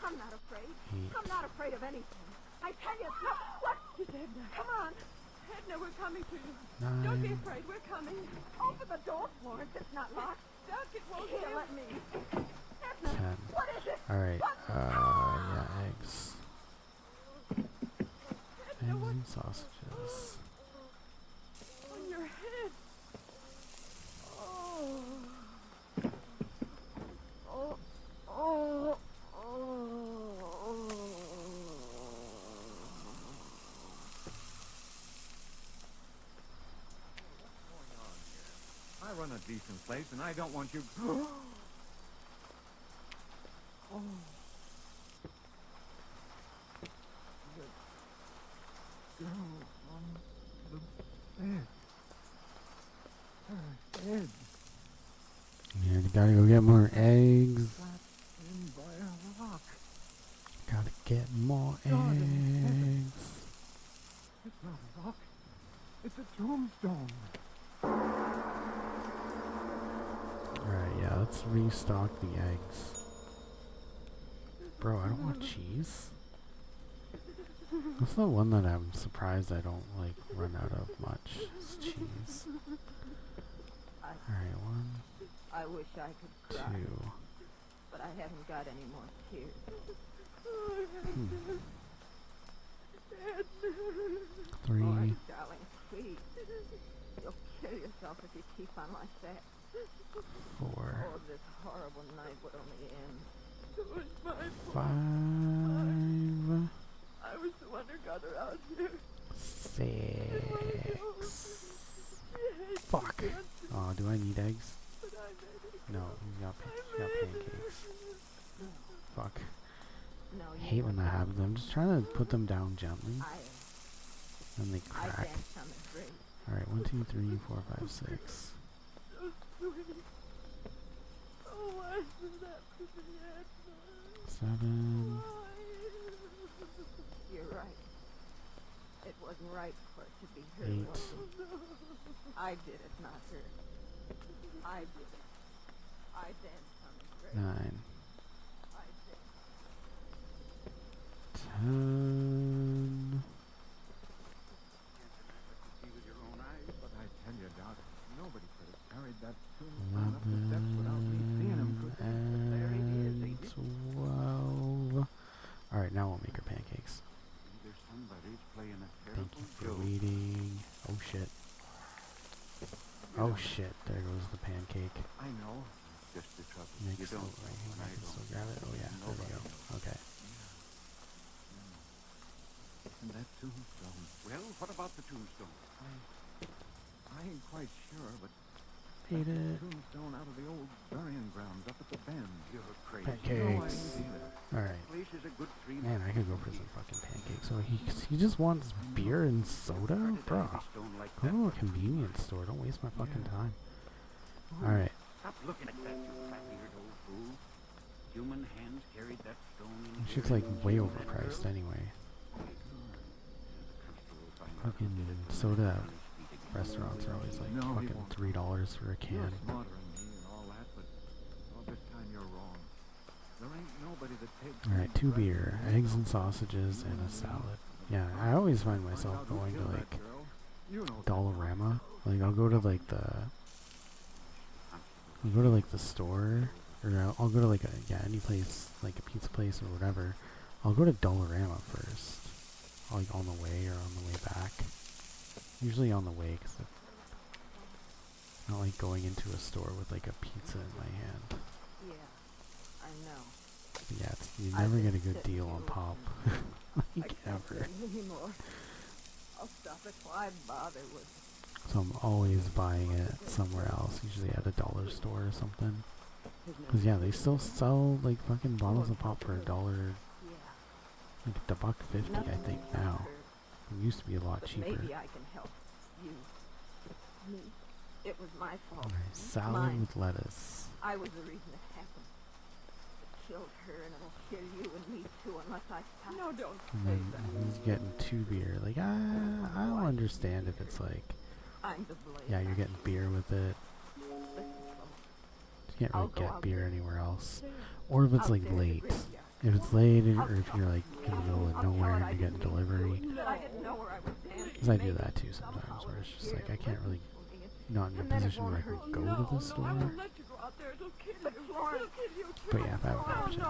I'm not afraid. 8. I'm not afraid of anything. I tell you, no, what? It's Edna. Come on. Edna, we're coming to you. 9. Don't be afraid, we're coming. Open the door, Florence. It's not locked. Duck, it won't Here, let me. Edna, 10. what is it? Alright, yeah, eggs. Edna, Eggs and sausages. on your head. I run a decent place, and I don't want you... The girl on the bed. Her head Yeah, you gotta go get more eggs. slapped in by a rock. Gotta get more God in eggs. It's not a rock. It's a tombstone. Alright, yeah, let's restock the eggs. Bro, I don't want cheese. That's the one that I'm surprised I don't, like, run out of much. Is cheese. Alright, 1, I wish I could 2. cry, but I haven't got any more tears. Three. Oh, darling, please. You'll kill yourself if you keep on like that. 4. Oh, this horrible night would only end. It was my fault. 5. I was the one who got her out here. 6. Fuck. Oh, do I need eggs? No, we got she got pancakes. Fuck. No, I hate when that happens. I'm just trying to put them down gently. And they crack. Alright, 1, 2, 3, 4, 5, 6. Oh, why did that to me, Edna? 7. You're right. It wasn't right for it to be her. 8. I did it, not her. I did it. I danced on his grave. 9. I did. 10. See with your own eyes, but I tell you, Doc, nobody could have carried that tombstone up the steps without me seeing him. And 12. Alright, now we'll make her pancakes. Either somebody's playing a Thank you for terrible joke. waiting. Oh shit. Oh shit, there goes the pancake. I know. Just the trouble. Next You don't right know, here. and I I can don't. still grab it. Oh yeah, there we go. Okay. And that tombstone. Well, what about the tombstone? I ain't quite sure, but Ate that's it. the tombstone out of the old burying grounds up at the bend. You're crazy. Pancakes. Alright. Place is a good 3 Man, I could go for some fucking pancakes. So he just wants beer and soda? Bruh. Go to a convenience store. Don't waste my fucking time. Alright. Stop looking at that, you fat-eared old fool. Human hands carried that stone in. Shit's like way overpriced anyway. Fucking soda at restaurants are always like fucking $3 for a can. You're smarter than me and all that, but this time you're wrong. There ain't nobody that takes. Alright, 2 beer, eggs and sausages, and a salad. Yeah, I always find myself going to like Dollarama. Like I'll go to like the store, or I'll go to like any place, like a pizza place or whatever. I'll go to Dollarama first, like on the way or on the way back. Usually on the way, because I don't like going into a store with like a pizza in my hand. Yeah, I know. But yeah, you never get a good deal on pop. Like ever. Anymore. I'll stop it. Why bother with it? So I'm always buying it somewhere else, usually at a dollar store or something. Cause yeah, they still sell like fucking bottles of pop for $1, like $1.50 I think now. It used to be a lot cheaper. Maybe I can help you. Me. It was my fault. Alright, salad Mine. with lettuce. I was the reason it happened. It killed her and it'll kill you and me too unless I stop. No, don't And then he's getting 2 beer. Like I'll understand if it's like, I'm the blade. yeah, you're getting beer with it. Listen, You can't really I'll go get out beer there. anywhere else. Or if it's Out like there in the late. graveyard. If it's late, or if you're like in the middle of nowhere and you're getting delivery. That I didn't know where I was dancing. Because I do that too sometimes, where it's just like I can't really, not in a position where I can go to the store. But yeah, if I have an option.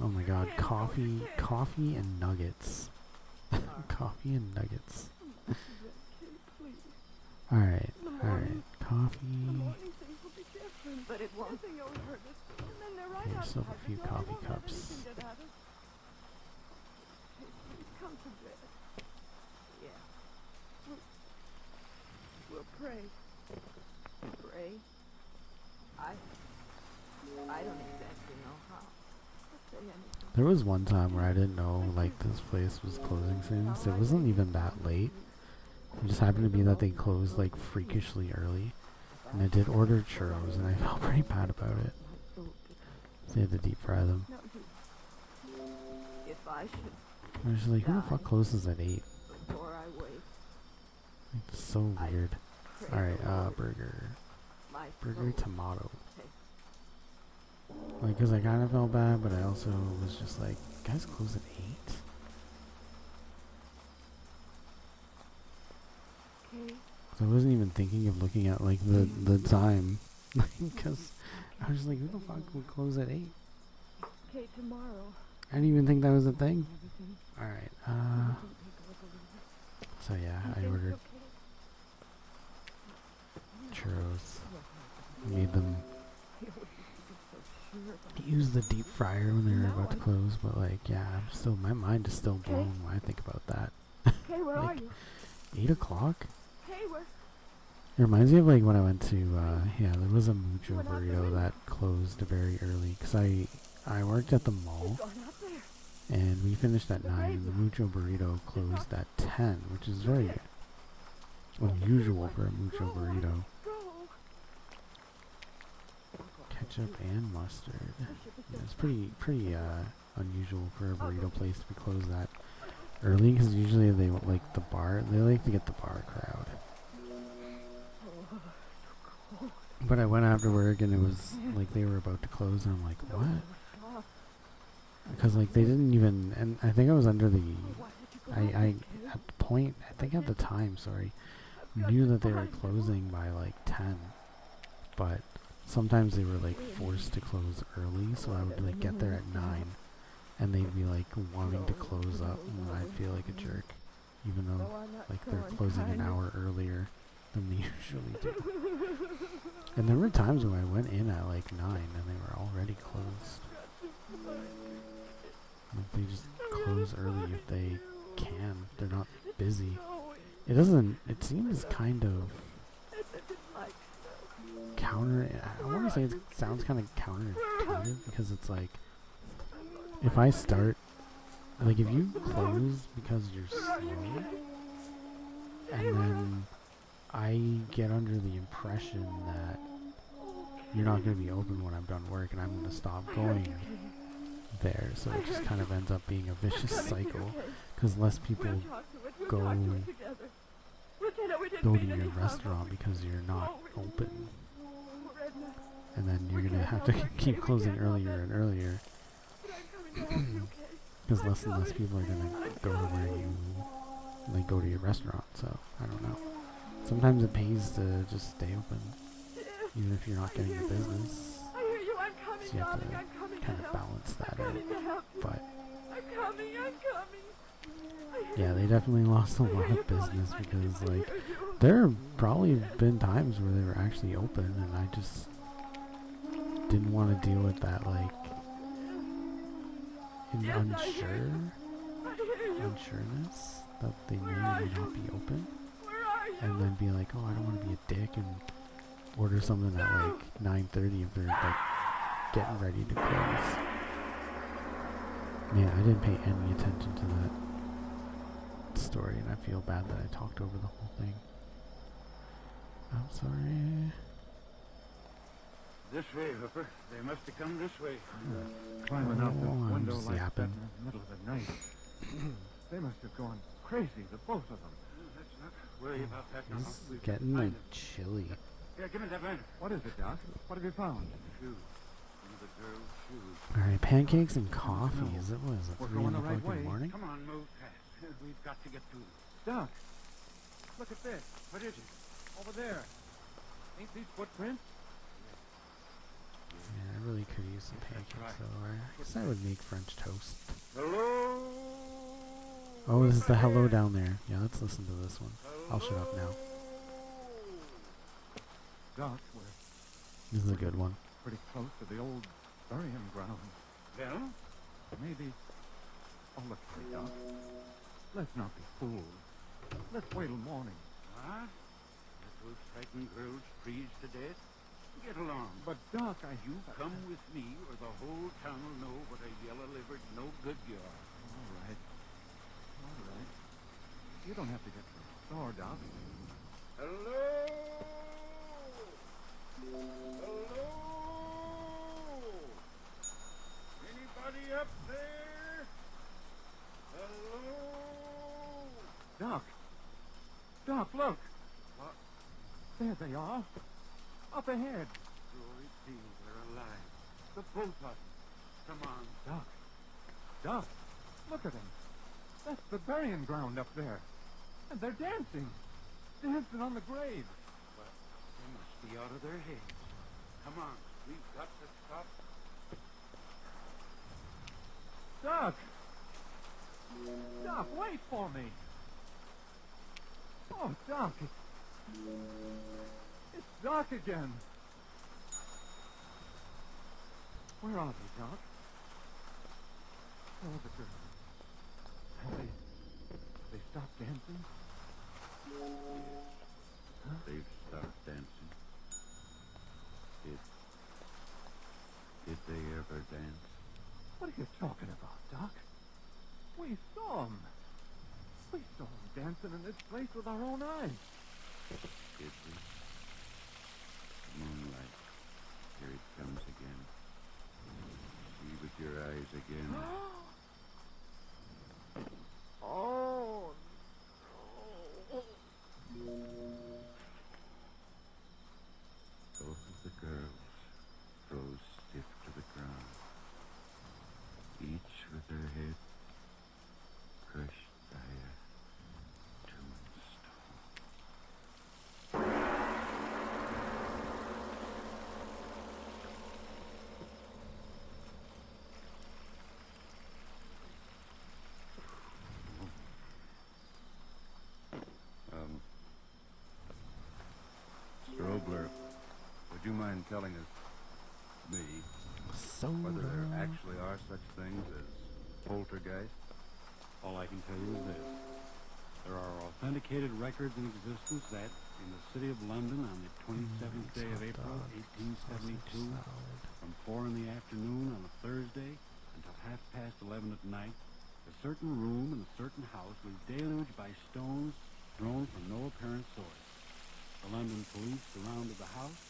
Oh my god, coffee and nuggets. Coffee and nuggets. Alright, coffee. But it won't. Okay, still have a few coffee cups. Come to bed. Yeah. We'll pray. Pray. I don't exactly know how. I'll say anything. There was one time where I didn't know like this place was closing soon, so it wasn't even that late. It just happened to be that they closed like freakishly early. And I did order churros and I felt pretty bad about it. So they had to deep fry them. If I should I was just like, who the fuck closes at 8? before I wait, It's so weird. Alright, burger. my Burger soul tomato. takes. Like, cause I kind of felt bad, but I also was just like, guys close at 8? Okay. So I wasn't even thinking of looking at like the time. Because I was just like, who the fuck would close at 8? Okay, tomorrow. I didn't even think that was a thing. Alright, so yeah, I ordered churros. Made them use the deep fryer when they were about to close, but like, yeah, I'm still, my mind is still blown when I think about that. Okay, where are Like, you? 8 o'clock? Hey, where? It reminds me of like when I went to, yeah, there was a Mucho Burrito that closed very early because I worked at the mall and we finished at 9 and the Mucho Burrito closed at 10, which is very unusual for a Mucho Burrito. Ketchup and mustard. Yeah, it's pretty unusual for a burrito place to be closed that early because usually they like the bar. They like to get the bar crowd. But I went after work and it was like they were about to close and I'm like, what? Because like they didn't even, and I think I was under the, I at the point, I think at the time, sorry, knew that they were closing by like 10, but sometimes they were like forced to close early, so I would like get there at 9 and they'd be like wanting to close up and I'd feel like a jerk, even though like they're closing an hour earlier than they usually do. And there were times when I went in at like 9 and they were already closed. Like they just close early if they can. They're not busy. It doesn't, it seems kind of counter, I want to say it sounds kind of counterintuitive because it's like, if I start, like if you close because you're slow, and then I get under the impression that you're not going to be open when I'm done work and I'm going to stop going there, so it just kind of ends up being a vicious cycle because less people go to your restaurant because you're not open, and then you're going to have to keep closing earlier and earlier because less and less people are going to go to where you like go to your restaurant. So I don't know, sometimes it pays to just stay open even if you're not getting the business, so you have to kind of balance that out. But yeah, they definitely lost a lot of business because like there have probably been times where they were actually open and I just didn't want to deal with that like unsureness that they may or may not be open, and then be like, oh, I don't want to be a dick and order something at like 9:30 if they're like getting ready to close. Man, I didn't pay any attention to that story and I feel bad that I talked over the whole thing. I'm sorry. This way, Hooper. They must have come this way. Climbing out the window like that in the middle of the night. They must have gone crazy, the both of them. Let's not worry about that now. It's getting like chilly. Here, give me that lantern. What is it, Doc? What have you found? Shoes. One of the girl's shoes. Alright, pancakes and coffee. Is it, what is it, 3 in the right fucking morning? Come on, move fast. We've got to get to them. Doc, look at this. What is it? Over there. Ain't these footprints? Yeah, I really could use some pancakes though. I guess I would make French toast. Hello? Oh, this is the hello down there. Yeah, let's listen to this one. I'll shut up now. Doc, we're This is a good one. pretty close to the old burying ground. Well, maybe... Oh, look here, Doc. Let's not be fools. Let's wait till morning. What? That will frighten girls freeze to death? Get along. But, Doc, You come with me, or the whole town will know what a yellow-livered no-good you are. All right. All right. You don't have to get so sore, Doc. Hello? Hello? Anybody up there? Hello? Doc! Doc, look! What? There they are. Up ahead. Glory be, they're alive. The both of them. Come on. Doc. Doc, look at them. That's the burying ground up there. And they're dancing. Dancing on the grave. But they must be out of their heads. Come on. We've got to stop. Doc! Doc, wait for me. Oh, Doc. It's Doc again. Where are they, Doc? Oh, the girls. Have they stopped dancing? Huh? They've stopped. in this place with our own eyes. Did we? Moonlight. Here it comes again. See with your eyes again. Oh, no. Both of the girls froze stiff to the ground, each with her head crushed by a tombstone. Strobler, would you mind telling us, whether there actually are such things as poltergeists? All I can tell you is this. There are authenticated records in existence that, in the city of London on the 27th day of April, 1872, from 4 in the afternoon on a Thursday until 11:30 at night, a certain room in a certain house was deluged by stones thrown from no apparent source. The London police surrounded the house.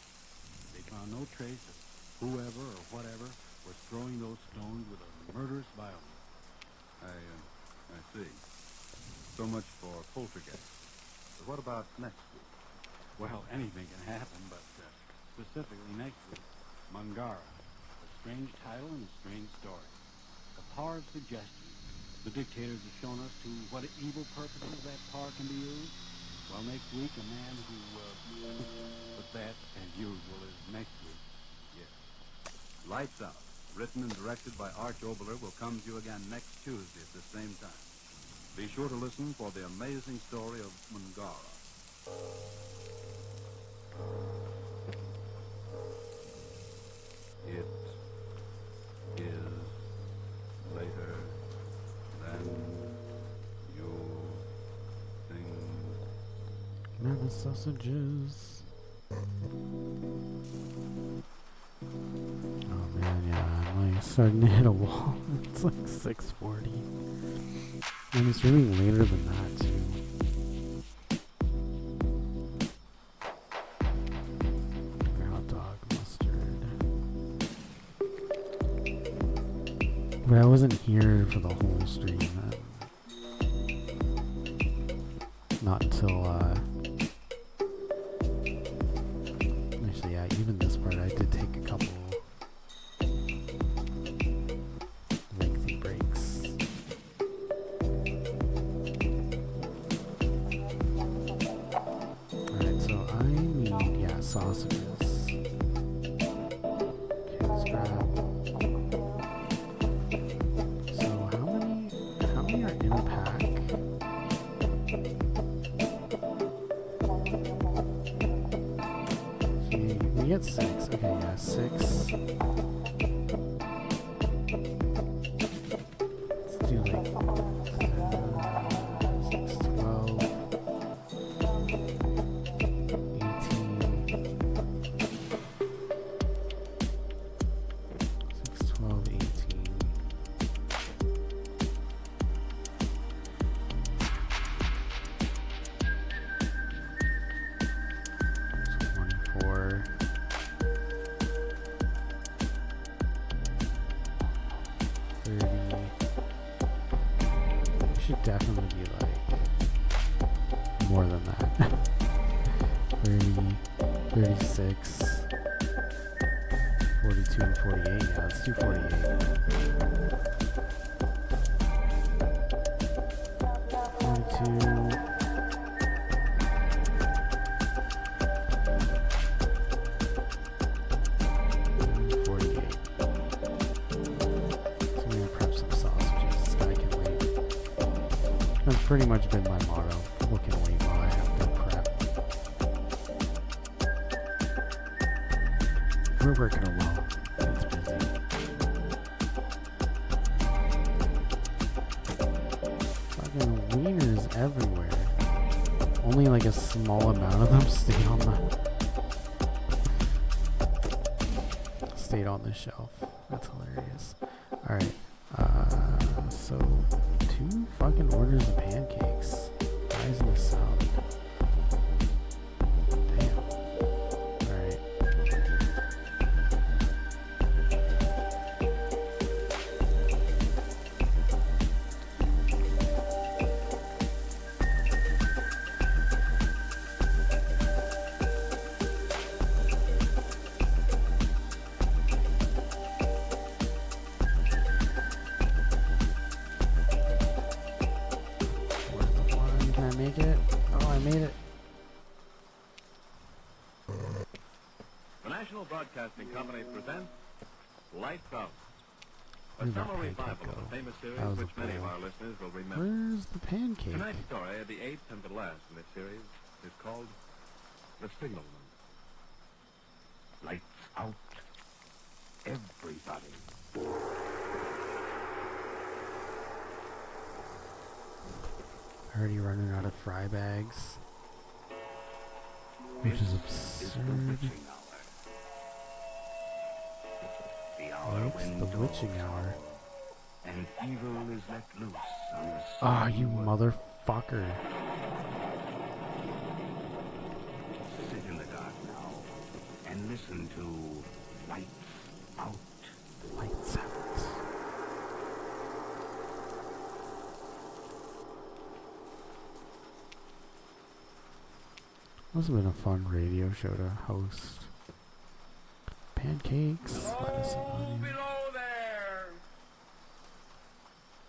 They found no trace of whoever or whatever was throwing those stones with a murderous violence. I see. So much for poltergeist. But what about next week? Well, anything can happen, but specifically next week, Mungara. A strange title and a strange story. The power of suggestion. The dictators have shown us to what evil purposes that power can be used. Well, next week, a man who, but that, as usual, is next week. Yes. Lights Out, written and directed by Arch Oboler, will come to you again next Tuesday at the same time. Be sure to listen for the amazing story of Mungara. It is later than you think. Many sausages. Oh man, yeah, I'm like starting to hit a wall. It's like 6:40. And it's really later than that too. Hot dog, mustard. But I wasn't here for the whole stream. Not until actually, yeah, even this part I did take a couple lengthy breaks. Alright, so I need, yeah, sausages. Okay, let's grab. So how many are in a pack? We get 6. Okay, yeah, 6. Let's do like 6, 12, 18. 6, 12, 18. 24. 30. It should definitely be like more than that. 30, 36, 42, and 48. Yeah, let's do 48. 42. 48. So I'm gonna prep some sausages. This guy can wait. That's pretty much been my motto. What can wait while I have to prep? We're working a while. It's busy. Fucking wieners everywhere. Only like a small amount of them stayed on the shelf. That's hilarious. Alright. So 2 fucking orders of pancakes. Fries and a sound. Damn. Alright. Can I make it? Oh, I made it. The National Broadcasting Company presents Lights Out, a Where'd that summer pancake revival of go? a famous series That was a which many of bowl. our listeners will remember. Where's the pancake? Tonight's story, the eighth and the last in this series, is called The Signalman. Lights out. Everybody. Already running out of fry bags. Which is absurd. Oh, it's the witching hour. And evil is let loose on the Ah, you motherfucker. Sit in the dark now and listen to Lights Out. Lights out. Must have been a fun radio show to host. Pancakes, lettuce, and onion. Below there!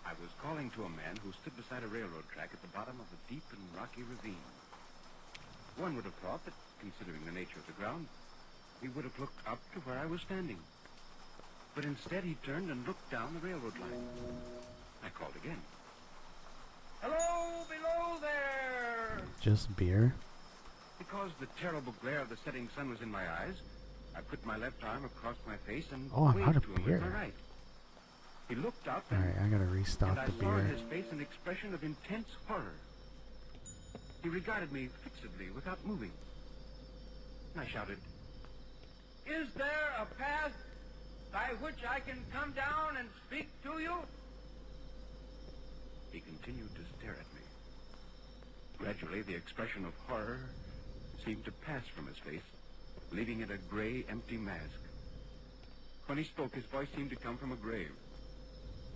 I was calling to a man who stood beside a railroad track at the bottom of a deep and rocky ravine. One would have thought that, considering the nature of the ground, he would have looked up to where I was standing. But instead he turned and looked down the railroad line. I called again. Hello, below there! Just beer? Because the terrible glare of the setting sun was in my eyes, I put my left arm across my face and Oh, I'm waved out of to him beer. with my right. He looked up and, Alright, I gotta restock and I the saw in beer. his face an expression of intense horror. He regarded me fixedly without moving. I shouted, Is there a path by which I can come down and speak to you? He continued to stare at me. Gradually, the expression of horror seemed to pass from his face, leaving it a gray, empty mask. When he spoke, his voice seemed to come from a grave.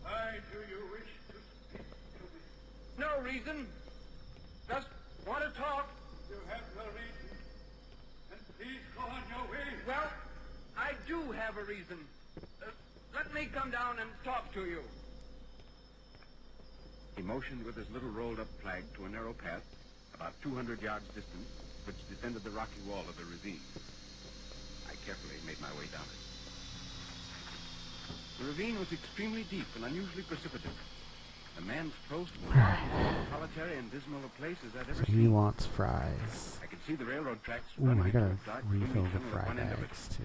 Why do you wish to speak to me? No reason. Just want to talk. You have no reason. Then please go on your way. Well, I do have a reason. Let me come down and talk to you. He motioned with his little rolled-up flag to a narrow path, about 200 yards distant, which descended the rocky wall of the ravine. I carefully made my way down it. The ravine was extremely deep and unusually precipitous. A man's close, solitary, and dismal a place as I'd ever So seen. he wants fries. I could see the railroad tracks Ooh, running I into gotta a dark, refill gloomy the tunnel fry at one end of it. bags too.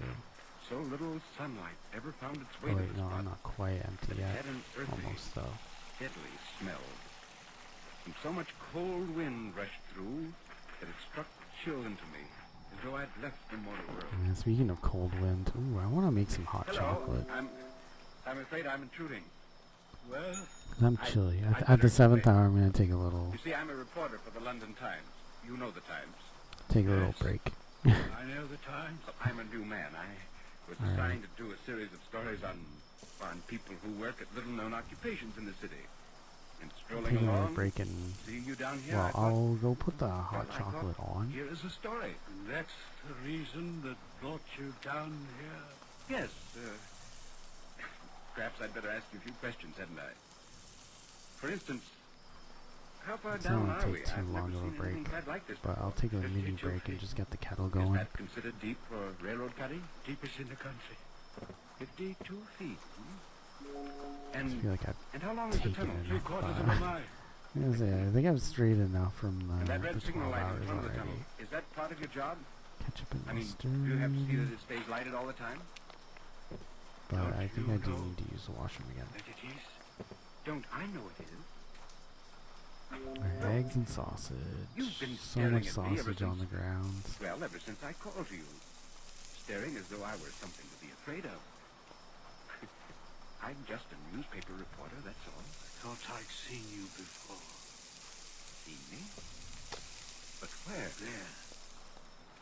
So little sunlight ever found its way Oh to wait, the no, spot. I'm not quite empty It yet. had an earthy, Almost though. deadly smell. And so much cold wind rushed through that it struck chill into me, as though I'd left the mortal world. And speaking of cold wind, ooh, I want to make some hot Hello, chocolate. I'm afraid I'm intruding. Well, 'Cause I'm chilly. I'd At the better 7th explain. hour, I'm gonna take a little, You see, I'm a reporter for the London Times. You know the Times. take a little break. I know the Times. I'm a new man. I was All right. assigned to do a series of stories on people who work at little-known occupations in the city. And strolling Taking a little along, break and seeing you down here, well, I thought, I'll go put the hot well, I thought, chocolate on. Here is a story. And that's the reason that brought you down here? Yes. Perhaps I'd better ask you a few questions, hadn't I? For instance, how far It's down not are gonna we? take too I've never long of a seen anything break, quite like this but I'll before. take a 52 mini break and feet. just get the kettle Is going. that considered deep for railroad cutting? Deepest in the country. 52 feet. I just feel like I've and how long is the taken tunnel? enough. 3/4 of a mile. I was gonna say, I think I've strayed enough from And that the red signal 12 light in hours front of the tunnel, already. is that part of your job? Ketchup and I mean, mustard. do you have to see that it stays lighted all the time? But Don't I think you I do know need to use the washroom again. That it is? Don't I know it is? Alright, eggs and sausage. You've been So staring much at me ever sausage on since- the ground. Well, ever since I called to you. Staring as though I were something to be afraid of. I'm just a newspaper reporter, that's all. I thought I'd seen you before. Seen me? But where? There.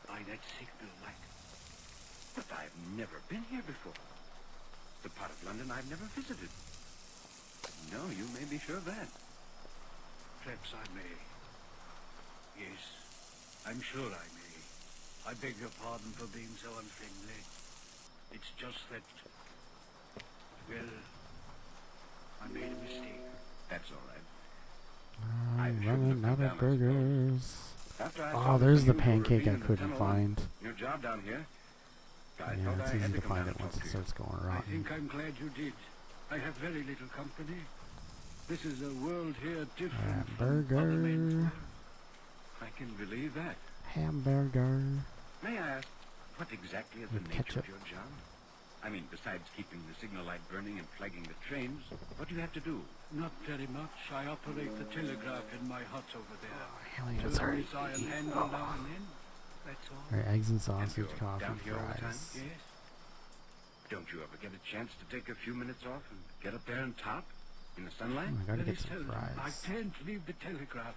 By that signal light. But I've never been here before. The part of London I've never visited. No, you may be sure of that. Perhaps I may. Yes, I'm sure I may. I beg your pardon for being so unfriendly. It's just that... Well, I made a mistake. That's all right. I'm running out of burgers. After I Oh, saw there's the you were pancake I in the couldn't tunnel find. Your job down here. I Yeah, thought it's I had easy to come find down it and once talk it to you. starts going I rotten. think I'm glad you did. I have very little company. This is a world here different from other men's Burger. world. I can believe that. Hamburger. May I ask, what exactly is the With nature ketchup. of your job? I mean, besides keeping the signal light burning and flagging the trains, what do you have to do? Not very much. I operate the telegraph in my hut over there. Hell yeah, it's already Turn this iron eaten. handle now and then. That's all. Alright, eggs and sausage, you're coffee, down here all the time? fries. Yes. Don't you ever get a chance to take a few minutes off and get up there on top in the sunlight? I gotta Very get some seldom. I fries. can't leave the telegraph.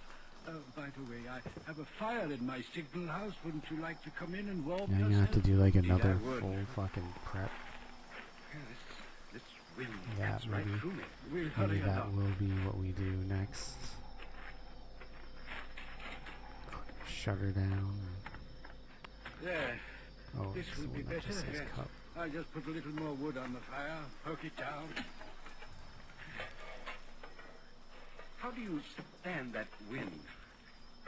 By the way, I have a fire in my signal house. Wouldn't you like to come in and warm Now yourself? you have to do like Indeed, another I would. full fucking prep. Yeah, this wind Yeah, gets right maybe, through me. We'll maybe hurry that along. will be what we do next. Shut her down. There. Oh, This it's will the be one that better. just says Yes. cup. I just put a little more wood on the fire, poke it down. How do you stand that wind?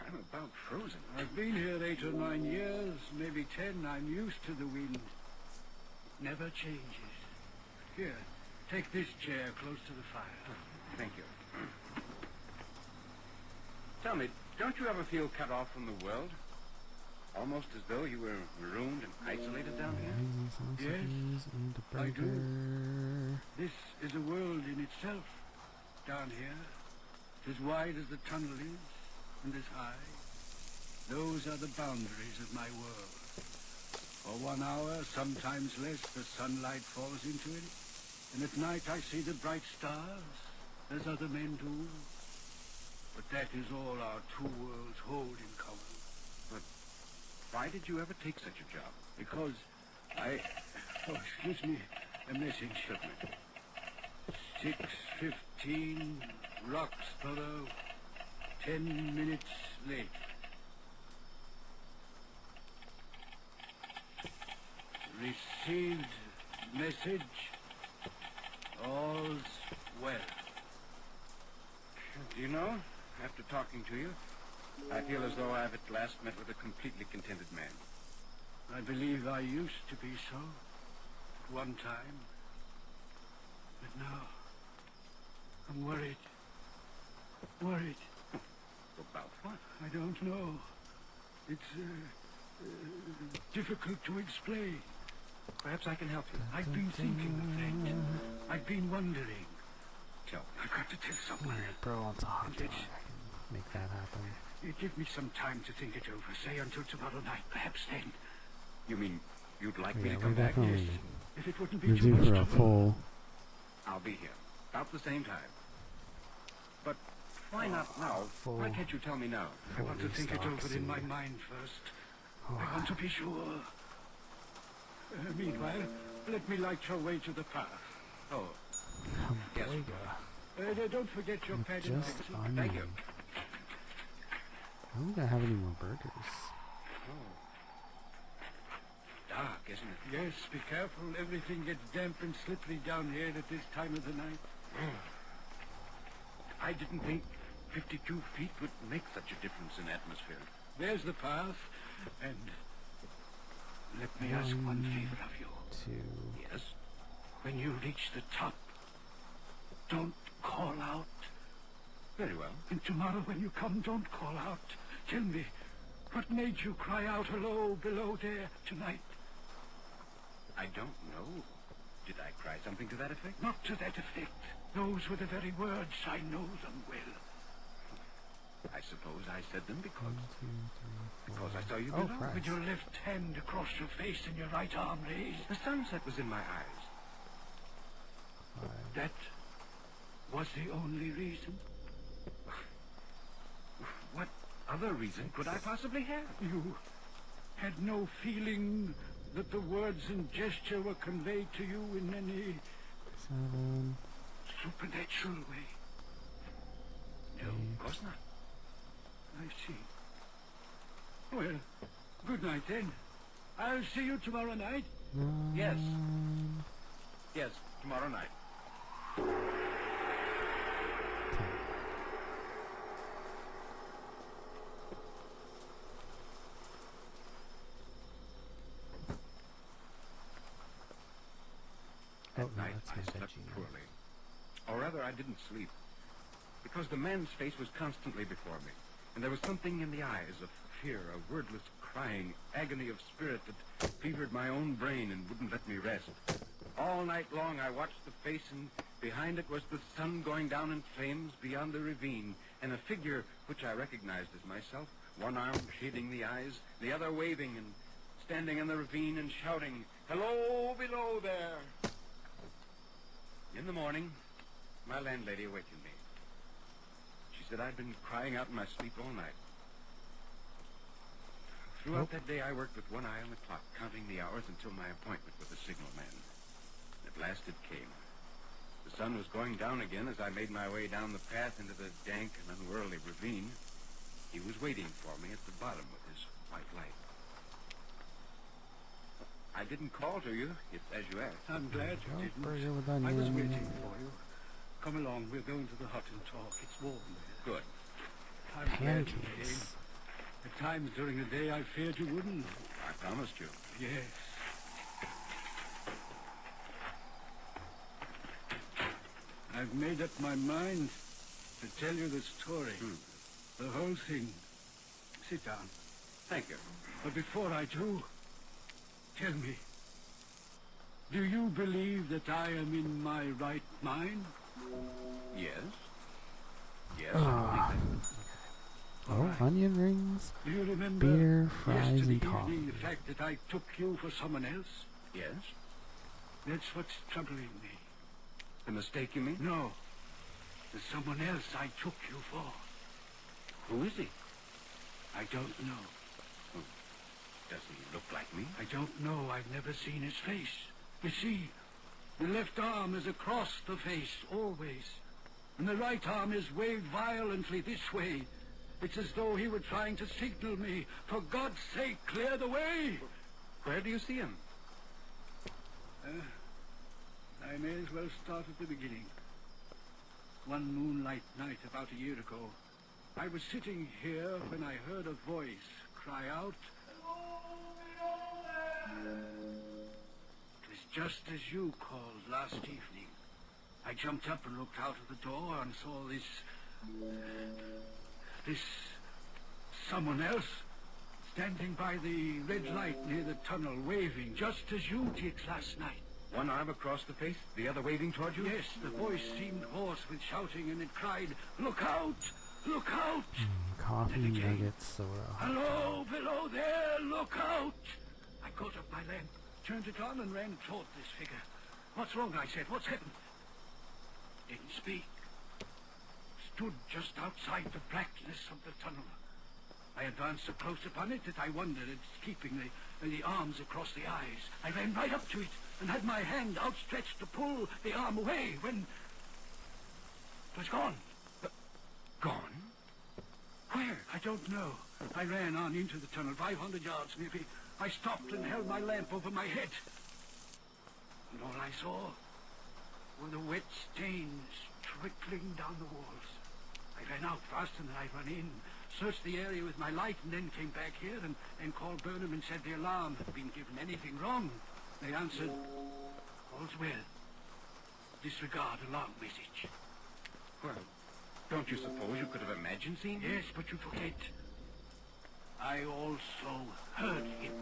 I'm about frozen. I've been here 8 or 9 years, maybe 10. I'm used to the wind. It never changes. Here, take this chair close to the fire. Thank you. Tell me, don't you ever feel cut off from the world? Almost as though you were marooned and isolated down here? Eggs and sausages and a I do. burger. This is a world in itself, down here. As wide as the tunnel is, and as high. Those are the boundaries of my world. For 1 hour, sometimes less, the sunlight falls into it, and at night I see the bright stars, as other men do. But that is all our two worlds hold in common. But why did you ever take such a job? Because I... Oh, excuse me, a message. 6:15, Roxborough, 10 minutes late. Received message, all's well. Do you know, after talking to you, I feel as though I've at last met with a completely contented man. I believe I used to be so, at one time. But now, I'm worried. Worried. About what? I don't know. It's difficult to explain. Perhaps I can help you. I've been thinking of that. I've been wondering. Tell me. I've got to tell someone. Alright, bro, it's a hot dog. I can make that happen. Give me some time to think it over. Say until tomorrow night. Perhaps then. You mean you'd like me Yeah, to we're come back? definitely Yes. If it wouldn't be we're too due much for a trouble. full. I'll be here. About the same time. But why not now? Full. Why can't you tell me now? I want to think it stock over in my scene. mind first. I want to be sure. Meanwhile, let me light your way to the path. Oh, yes. Don't forget your pad and Just pencil. Thank you. I don't think I have any more burgers. Dark, isn't it? Yes, be careful. Everything gets damp and slippery down here at this time of the night. I didn't think 52 feet would make such a difference in atmosphere. There's the path, and let me ask one favor of you. 2. Yes? When you reach the top, don't call out. Very well. And tomorrow when you come, don't call out. Tell me, what made you cry out hello below there tonight? I don't know. Did I cry something to that effect? Not to that effect. Those were the very words. I know them well. I suppose I said them because 1, 2, 3, 4. I saw you Oh, below. fries. With your left hand across your face and your right arm raised. The sunset was in my eyes. 5. That was the only reason. What other reason could I possibly have? You had no feeling that the words and gesture were conveyed to you in any 7, supernatural way? No, of course not. I see. Well, good night then. I'll see you tomorrow night. Yes. Yes, tomorrow night. That night I slept poorly. Or rather, I didn't sleep. Because the man's face was constantly before me. And there was something in the eyes of fear, a wordless crying agony of spirit that fevered my own brain and wouldn't let me rest. All night long I watched the face, and behind it was the sun going down in flames beyond the ravine, and a figure which I recognized as myself, one arm shading the eyes, the other waving and standing in the ravine and shouting, "Hello, below there!" In the morning, my landlady awakened me. She said I'd been crying out in my sleep all night. Throughout that day, I worked with one eye on the clock, counting the hours until my appointment with the signalman. At last it came. The sun was going down again as I made my way down the path into the dank and unwhirly ravine. He was waiting for me at the bottom with his white light. I didn't call to you, as you asked. I'm glad you didn't. Burger with I was onion. waiting for you. Come along, we'll go into the hut and talk. It's warm there. Good. I'm glad you came. Pancakes. At times during the day I feared you wouldn't. I promised you. Yes. I've made up my mind to tell you the story. The whole thing. Sit down. Thank you. But before I do, tell me, do you believe that I am in my right mind? Yes. Yes, Ah. I believe that. Oh, onion rings, Do you remember beer, fries, yesterday and coffee. evening the fact that I took you for someone else? Yes? That's what's troubling me. The mistake, you mean? No. There's someone else I took you for. Who is he? I don't know. Does he look like me? I don't know. I've never seen his face. You see, the left arm is across the face, always. And the right arm is waved violently this way. It's as though he were trying to signal me. For God's sake, clear the way! Where do you see him? I may as well start at the beginning. One moonlight night about a year ago, I was sitting here when I heard a voice cry out, "It was just as you called last evening." I jumped up and looked out of the door and saw this someone else standing by the red light near the tunnel, waving just as you did last night. One arm across the face, the other waving toward you? Yes, the voice seemed hoarse with shouting, and it cried, "Look out! Look out!" Coffee, nuggets, soda. "Hello, below there! Look out!" I caught up my lamp, turned it on, and ran toward this figure. "What's wrong?" I said. "What's happened?" Didn't speak. Stood just outside the blackness of the tunnel. I advanced so close upon it that I wondered at its keeping the arms across the eyes. I ran right up to it and had my hand outstretched to pull the arm away when it was gone. Gone? Where? I don't know. I ran on into the tunnel, 500 yards maybe. I stopped and held my lamp over my head. And all I saw were the wet stains trickling down the walls. I ran out faster than I'd run in, searched the area with my light, and then came back here and called Burnham and said the alarm had been given. Anything wrong? They answered, "All's well. Disregard alarm message." Well, don't you suppose you could have imagined seeing him? Yes, but you forget. I also heard him.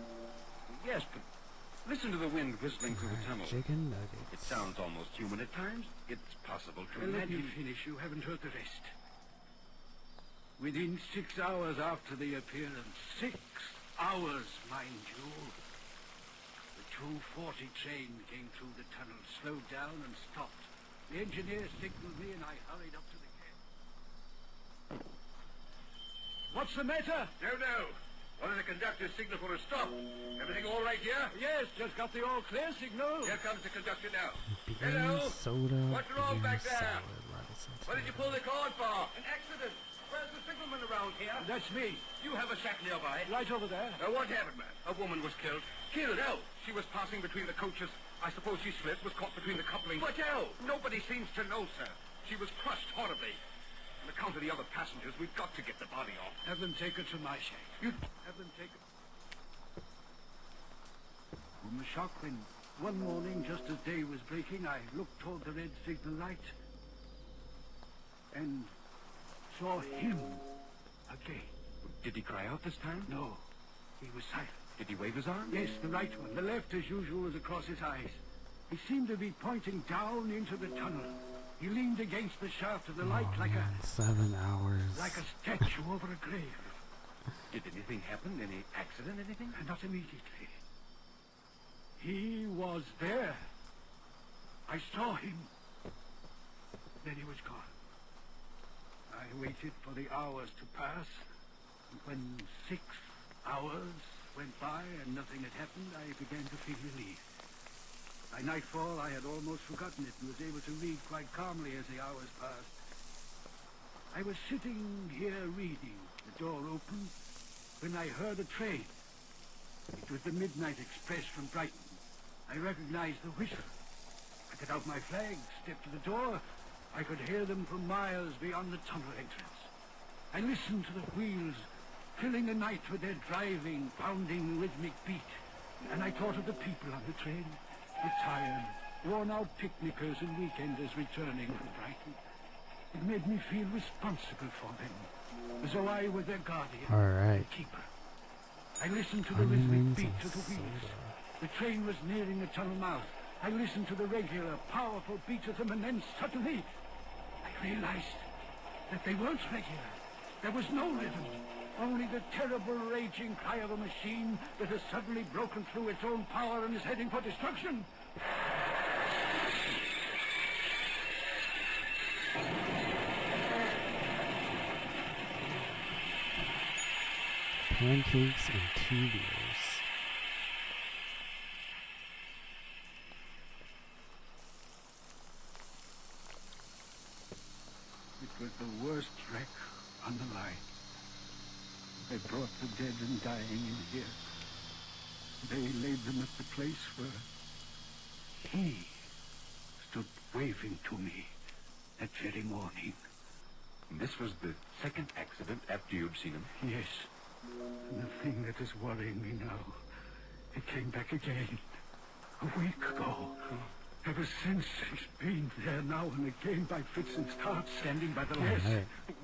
Yes, but listen to the wind whistling through the tunnel. Chicken nuggets. It sounds almost human at times. It's possible to Well, let me imagine. finish. You haven't heard the rest. Within 6 hours after the appearance, 6 hours, mind you, the 2:40 train came through the tunnel, slowed down and stopped. The engineer signaled me and I hurried up to the What's the matter? No. One of the conductors signaled for a stop. Everything all right here? Yes, just got the all clear signal. Here comes the conductor now. Beer, Hello? soda, What's wrong beer, back there? salad, lettuce, and What did you pull the cord for? An accident. Where's the signalman around here? That's me. You have a shack nearby. Right over there. What happened, man? A woman was killed. Killed? How? She was passing between the coaches. I suppose she slipped, was caught between the couplings. But how? Nobody seems to know, sir. She was crushed horribly. On account of the other passengers, we've got to get the body off. Have them take her to my shack. You Have them take her. From the shock when one morning, just as day was breaking, I looked toward the red signal light and saw him again. Did he cry out this time? No, he was silent. Did he wave his arm? Yes, the right one. The left, as usual, was across his eyes. He seemed to be pointing down into the tunnel. He leaned against the shaft of the light like man, 7 hours. a statue over a grave. Did anything happen? Any accident, anything? Not immediately. He was there. I saw him. Then he was gone. I waited for the hours to pass. And when 6 hours went by and nothing had happened, I began to feel relieved. By nightfall, I had almost forgotten it and was able to read quite calmly as the hours passed. I was sitting here reading, the door open, when I heard a train. It was the midnight express from Brighton. I recognized the whistle. I got out my flag, stepped to the door. I could hear them for miles beyond the tunnel entrance. I listened to the wheels, filling the night with their driving, pounding rhythmic beat. And I thought of the people on the train, the tired, worn-out picnickers and weekenders returning from Brighton. It made me feel responsible for them, as though I were their guardian, Alright. keeper. I listened to the rhythmic beat of the wheels. The train was nearing the tunnel mouth. I listened to the regular, powerful beat of them, and then suddenly I realized that they weren't regular. There was no rhythm, only the terrible raging cry of a machine that has suddenly broken through its own power and is heading for destruction. Pancakes and 2 beers. It was the worst wreck on the line. They brought the dead and dying in here. They laid them at the place where he stood waving to me that very morning. This was the second accident after you'd seen him? Yes. And the thing that is worrying me now, it came back again a week ago. Ever since, he's been there now and again by fits and starts, standing by the left.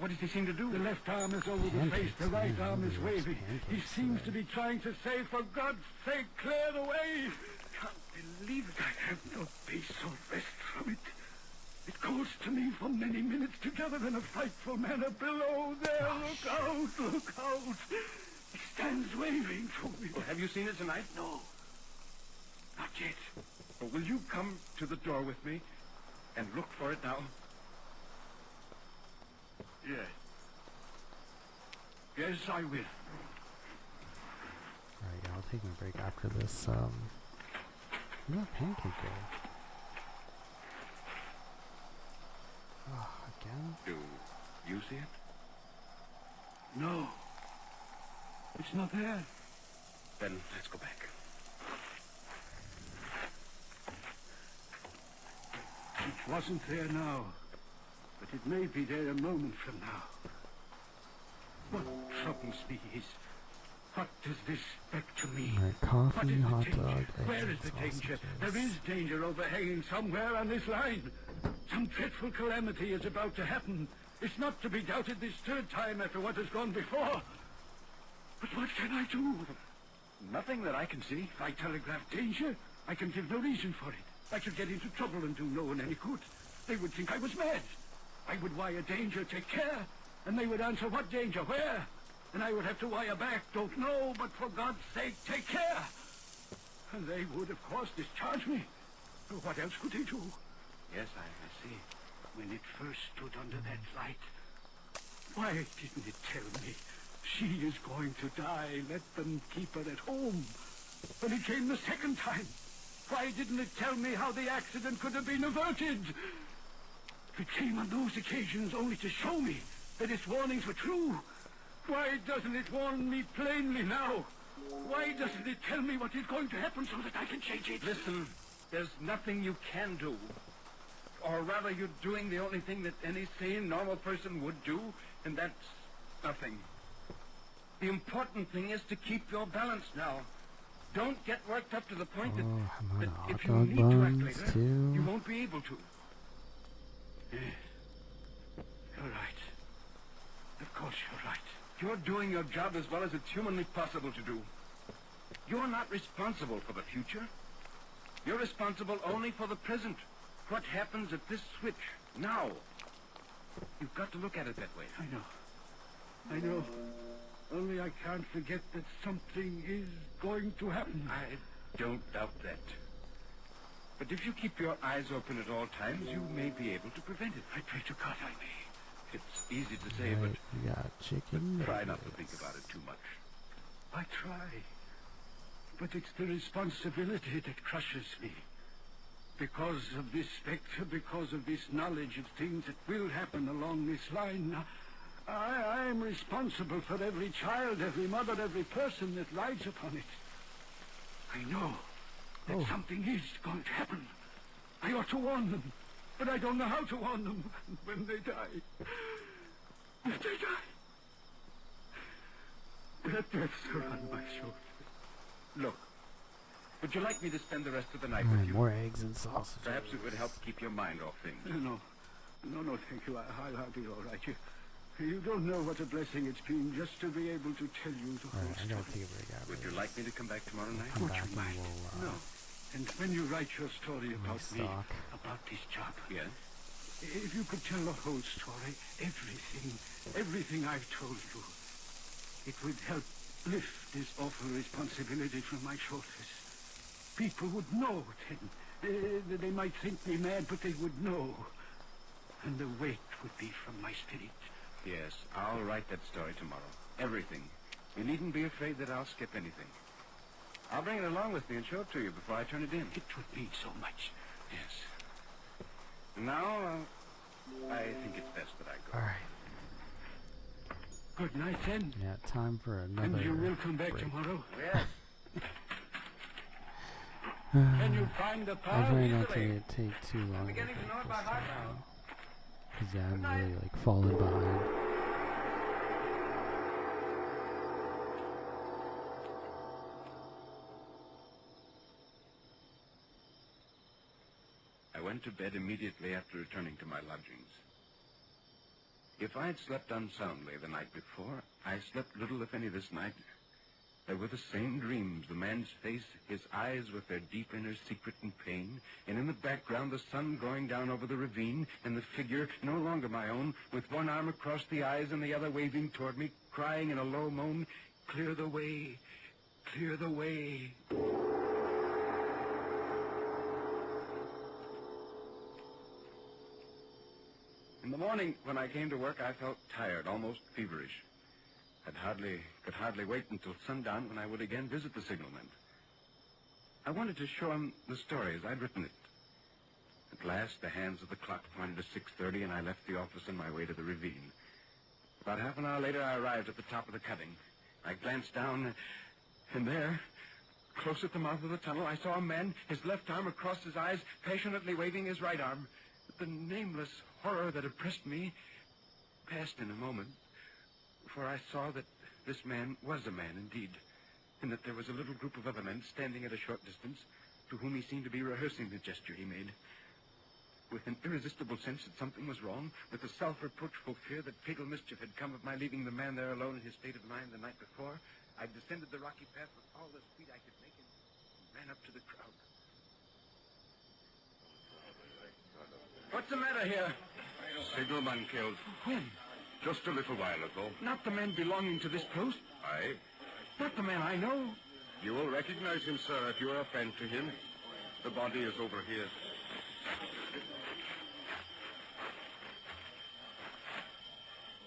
What does he seem to do? The left arm is over the face, the right arm is waving. He seems to be trying to say, for God's sake, clear the way. Can't believe it. I have no peace or rest from it. It goes to me for many minutes together in a frightful manner. Below there, look out, look out. He stands waving to me. Well, have you seen it tonight? No, not yet. Well, will you come to the door with me and look for it now? Yes. Yes, I will. Alright, yeah, I'll take my break after this. Where'd that pancake go? Oh, again? Do you see it? No. It's not there. Then let's go back. It wasn't there now, but it may be there a moment from now. What troubles me is, what does this back to me? Alright, coffee, What is hot the danger? dog, eggs, Where is the danger? There is danger overhanging somewhere on this line. Some dreadful calamity is about to happen. It's not to be doubted this third time after what has gone before. But what can I do? Nothing that I can see. If I telegraph danger, I can give no reason for it. I should get into trouble and do no one any good. They would think I was mad. I would wire danger, take care, and they would answer what danger, where? And I would have to wire back, don't know, but for God's sake, take care. And they would, of course, discharge me. What else could they do? Yes, I see. When it first stood under that light, why didn't it tell me? She is going to die. Let them keep her at home. When it came the second time, why didn't it tell me how the accident could have been averted? It came on those occasions only to show me that its warnings were true. Why doesn't it warn me plainly now? Why doesn't it tell me what is going to happen so that I can change it? Listen, there's nothing you can do. Or rather, you're doing the only thing that any sane, normal person would do, and that's nothing. The important thing is to keep your balance now. Don't get worked up to the point that if you need to act later, you won't be able to. Yes. You're right. Of course you're right. You're doing your job as well as it's humanly possible to do. You're not responsible for the future. You're responsible only for the present. What happens at this switch, now. You've got to look at it that way. I know. Only I can't forget that something is going to happen. I don't doubt that. But if you keep your eyes open at all times, you may be able to prevent it. I pray to God I may. It's easy to say, but we got chicken try not to think about it too much. I try. But it's the responsibility that crushes me. Because of this spectre, because of this knowledge of things that will happen along this line, I am responsible for every child, every mother, every person that rides upon it. I know that something is going to happen. I ought to warn them, but I don't know how to warn them when they die. If they die, their deaths are on my shoulders. Look, would you like me to spend the rest of the night with you? More eggs and sausage. Perhaps it would help keep your mind off things. No, thank you. I'll be all right. You don't know what a blessing it's been just to be able to tell you the whole I gotta take a break out. Would you like me to come back tomorrow night? Come back you mind? and we'll, No. And when you write your story about me, about this job, yes? If you could tell the whole story, everything I've told you, it would help lift this awful responsibility from my shoulders. People would know then. They might think me mad, but they would know. And the weight would be from my spirit. Yes, I'll write that story tomorrow. Everything. You needn't be afraid that I'll skip anything. I'll bring it along with me and show it to you before I turn it in. It would mean so much. Yes. Now, I think it's best that I go. All right. Good night, then. Yeah, time for another And you will come back break. tomorrow? Yes. Can you find the I power try not easily? to take too long. I'm beginning to know it by heart now. Because yeah, I'm really like falling behind. I went to bed immediately after returning to my lodgings. If I had slept unsoundly the night before, I slept little if any this night. There were the same dreams, the man's face, his eyes with their deep inner secret and pain, and in the background the sun going down over the ravine, and the figure, no longer my own, with one arm across the eyes and the other waving toward me, crying in a low moan, "Clear the way, clear the way." In the morning, when I came to work, I felt tired, almost feverish. I could hardly wait until sundown when I would again visit the signalman. I wanted to show him the story as I'd written it. At last, the hands of the clock pointed to 6:30, and I left the office on my way to the ravine. About half an hour later, I arrived at the top of the cutting. I glanced down, and there, close at the mouth of the tunnel, I saw a man, his left arm across his eyes, passionately waving his right arm. The nameless horror that oppressed me passed in a moment, for I saw that this man was a man indeed, and that there was a little group of other men standing at a short distance, to whom he seemed to be rehearsing the gesture he made. With an irresistible sense that something was wrong, with a self-reproachful fear that fatal mischief had come of my leaving the man there alone in his state of mind the night before, I descended the rocky path with all the speed I could make and ran up to the crowd. What's the matter here? Signalman killed. When? Just a little while ago. Not the man belonging to this post? Aye. Not the man I know. You will recognize him, sir, if you are a friend to him. The body is over here.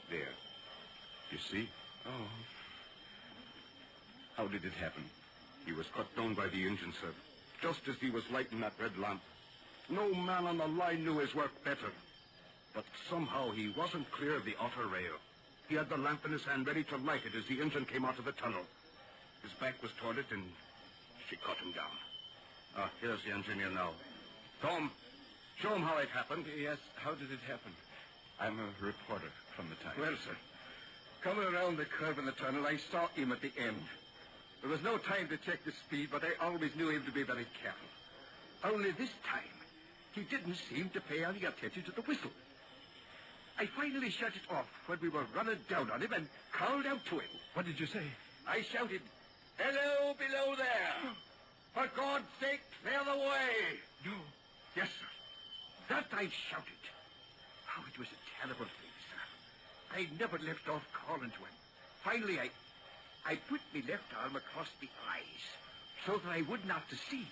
There. You see? Oh. How did it happen? He was cut down by the engine, sir, just as he was lighting that red lamp. No man on the line knew his work better. But somehow he wasn't clear of the outer rail. He had the lamp in his hand ready to light it as the engine came out of the tunnel. His back was toward it, and she cut him down. Ah, here's the engineer now. Tom, show him how it happened. Yes, how did it happen? I'm a reporter from the Times. Well, sir, coming around the curve in the tunnel, I saw him at the end. There was no time to check the speed, but I always knew him to be very careful. Only this time, he didn't seem to pay any attention to the whistle. I finally shut it off when we were running down on him and called out to him. What did you say? I shouted, "Hello, below there! For God's sake, clear the way!" No. Yes, sir. That I shouted. Oh, it was a terrible thing, sir. I never left off calling to him. Finally, I put my left arm across the eyes so that I wouldn't have to see,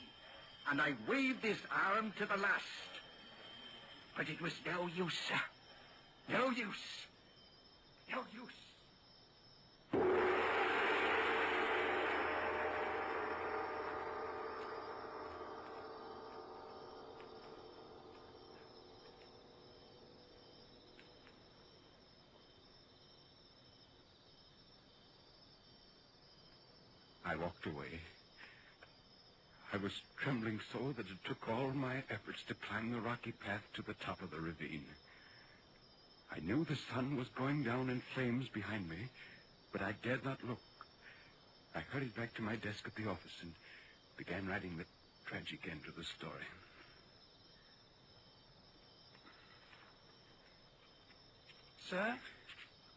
and I waved his arm to the last. But it was no use, sir. No use. No use. I walked away. I was trembling so that it took all my efforts to climb the rocky path to the top of the ravine. I knew the sun was going down in flames behind me, but I dared not look. I hurried back to my desk at the office and began writing the tragic end to the story. Sir?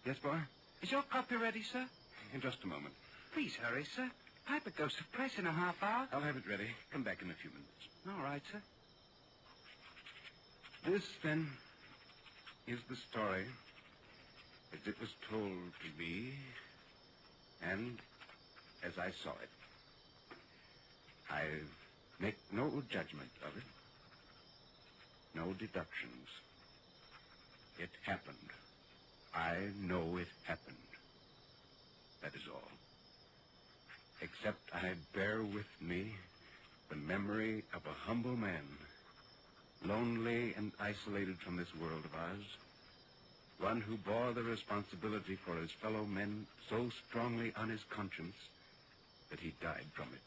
Yes, boy? Is your copy ready, sir? In just a moment. Please hurry, sir. Piper goes to press in a half hour. I'll have it ready. Come back in a few minutes. All right, sir. This, then, is the story as it was told to me and as I saw it. I make no judgment of it, no deductions. It happened. I know it happened. That is all. Except I bear with me the memory of a humble man, lonely and isolated from this world of ours, one who bore the responsibility for his fellow men so strongly on his conscience that he died from it.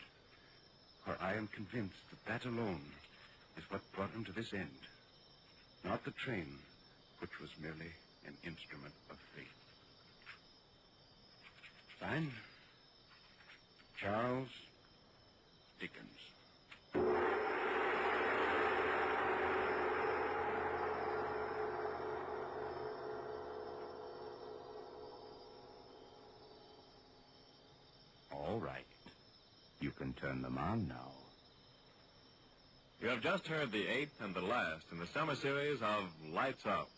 For I am convinced that that alone is what brought him to this end, not the train, which was merely an instrument of fate. Signed, Charles Dickens. All right. You can turn them on now. You have just heard the eighth and the last in the summer series of Lights Out.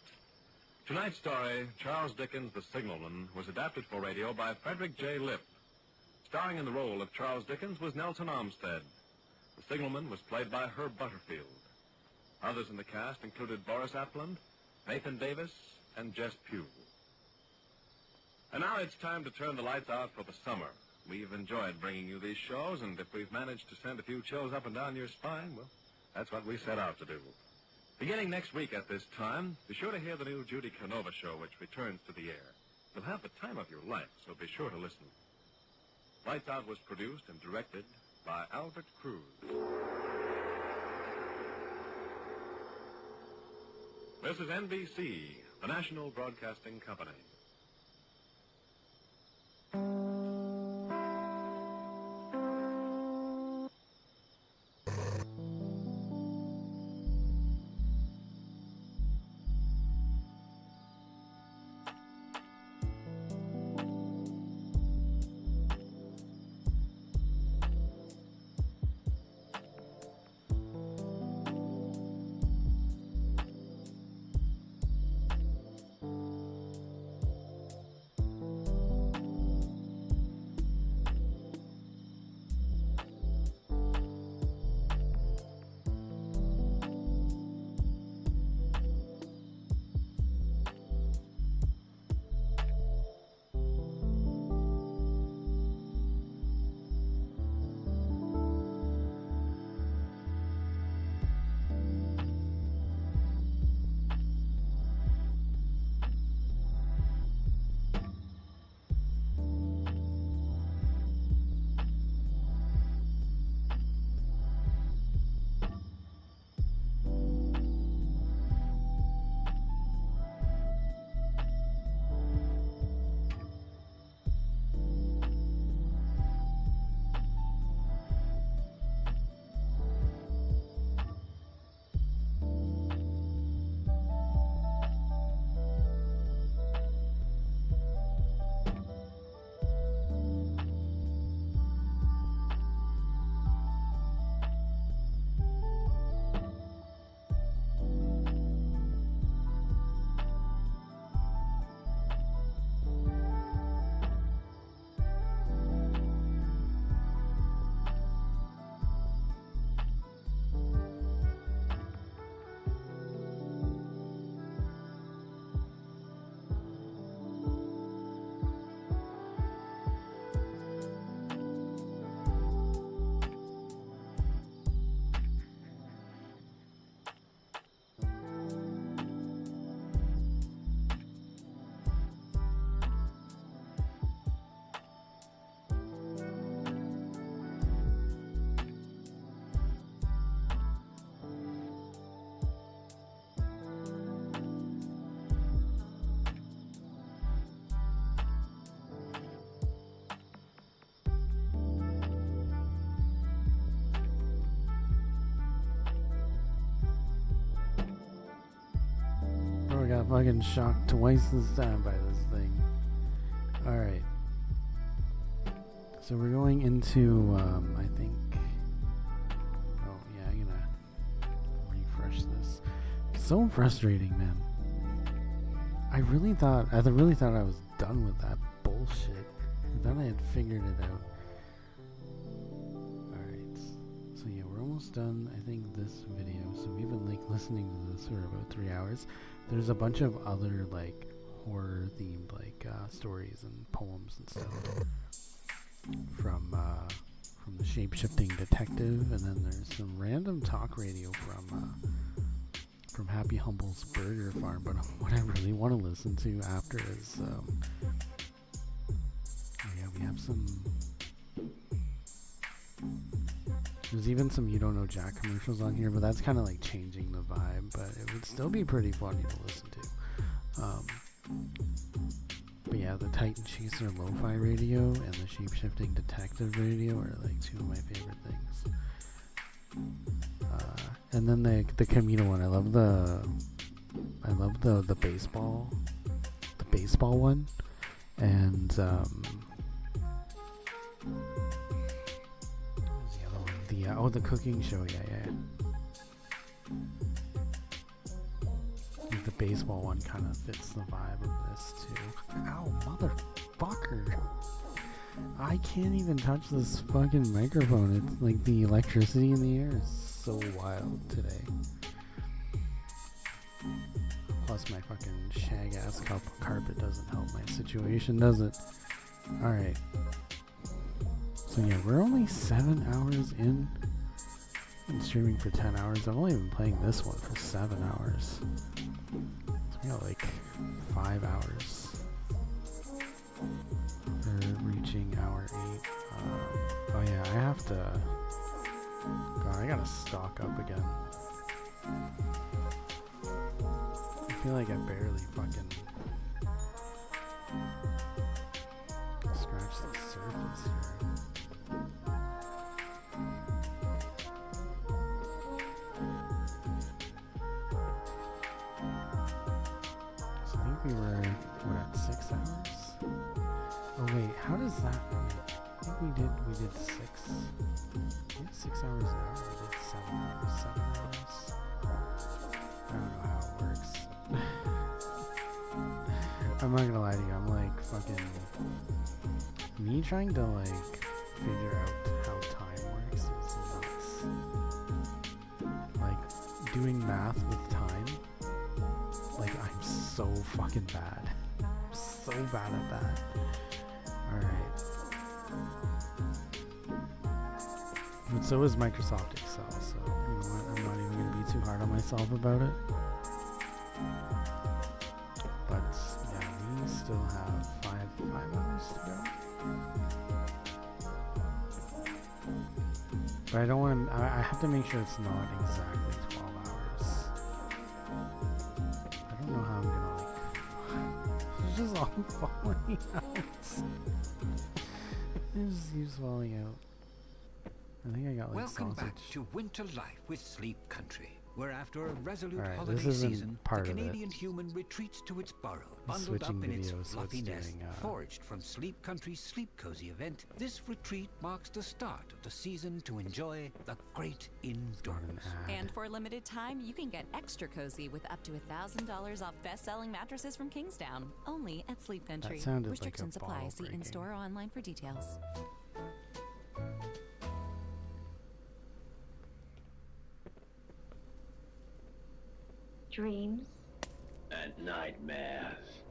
Tonight's story, Charles Dickens' The Signalman, was adapted for radio by Frederick J. Lipp. Starring in the role of Charles Dickens was Nelson Armstead. The signalman was played by Herb Butterfield. Others in the cast included Boris Apland, Nathan Davis, and Jess Pugh. And now it's time to turn the lights out for the summer. We've enjoyed bringing you these shows, and if we've managed to send a few chills up and down your spine, well, that's what we set out to do. Beginning next week at this time, be sure to hear the new Judy Canova show, which returns to the air. You'll have the time of your life, so be sure to listen. Lights Out was produced and directed by Albert Cruz. This is NBC, the National Broadcasting Company. got fucking shocked twice this time by this thing. Alright. So we're going into, I think... Oh, yeah, I'm gonna refresh this. So frustrating, man. I really thought I was done with that bullshit. I thought I had figured it out. Alright. So yeah, we're almost done, I think, this video. So we've been like listening to this for about 3 hours. There's a bunch of other like horror themed like stories and poems and stuff from the shape-shifting detective, and then there's some random talk radio from Happy Humble's Burger Farm. But what I really want to listen to after is yeah, we have some. There's even some You Don't Know Jack commercials on here, but that's kind of like changing the vibe, but it would still be pretty funny to listen to. But yeah, the Titan Chaser Lo-Fi radio and the Shape-Shifting Detective radio are like two of my favorite things. And then the Camino one. I love the baseball one, and the cooking show, yeah. The baseball one kind of fits the vibe of this too. Ow, motherfucker! I can't even touch this fucking microphone. It's like the electricity in the air is so wild today. Plus my fucking shag-ass carpet doesn't help my situation, does it? Alright. So yeah, we're only 7 hours in. I've been streaming for 10 hours. I've only been playing this one for 7 hours. So we got like 5 hours. We're reaching hour 8. Oh yeah, I have to... God, I gotta stock up again. I feel like I barely fucking scratched the surface here. So I think we were, what, at 6 hours? Oh wait, how does that work? I think we did 6. We did 6 hours an hour, we did 7 hours, 7 hours. I don't know how it works. I'm not gonna lie to you, I'm like fucking... Me trying to like figure out how time works is nuts. Like, doing math with time, like I'm so fucking bad. I'm so bad at that. Alright. But so is Microsoft Excel, so you know what, I'm not even gonna be too hard on myself about it. But yeah, we still have 5 hours to go. But I don't want to, I have to make sure it's not exactly 12 hours. I don't know how I'm gonna like, it's just all falling out. It just keeps falling out. I think I got like Welcome sausage. back to winter life with Sleep Country, where after a resolute Alright, holiday this isn't season, part the of it. Canadian human retreats to its burrow, I'm bundled up switching in its videos, so fluffy it's nest. doing, Foraged from Sleep Country's Sleep Cozy event, this retreat marks the start of the season to enjoy the great indoors. And for a limited time, you can get extra cozy with up to $1,000 off best-selling mattresses from Kingstown, only at Sleep Country. That sounded like a Restrictions apply. bottle See breaking. in-store or online for details. Dreams and nightmares.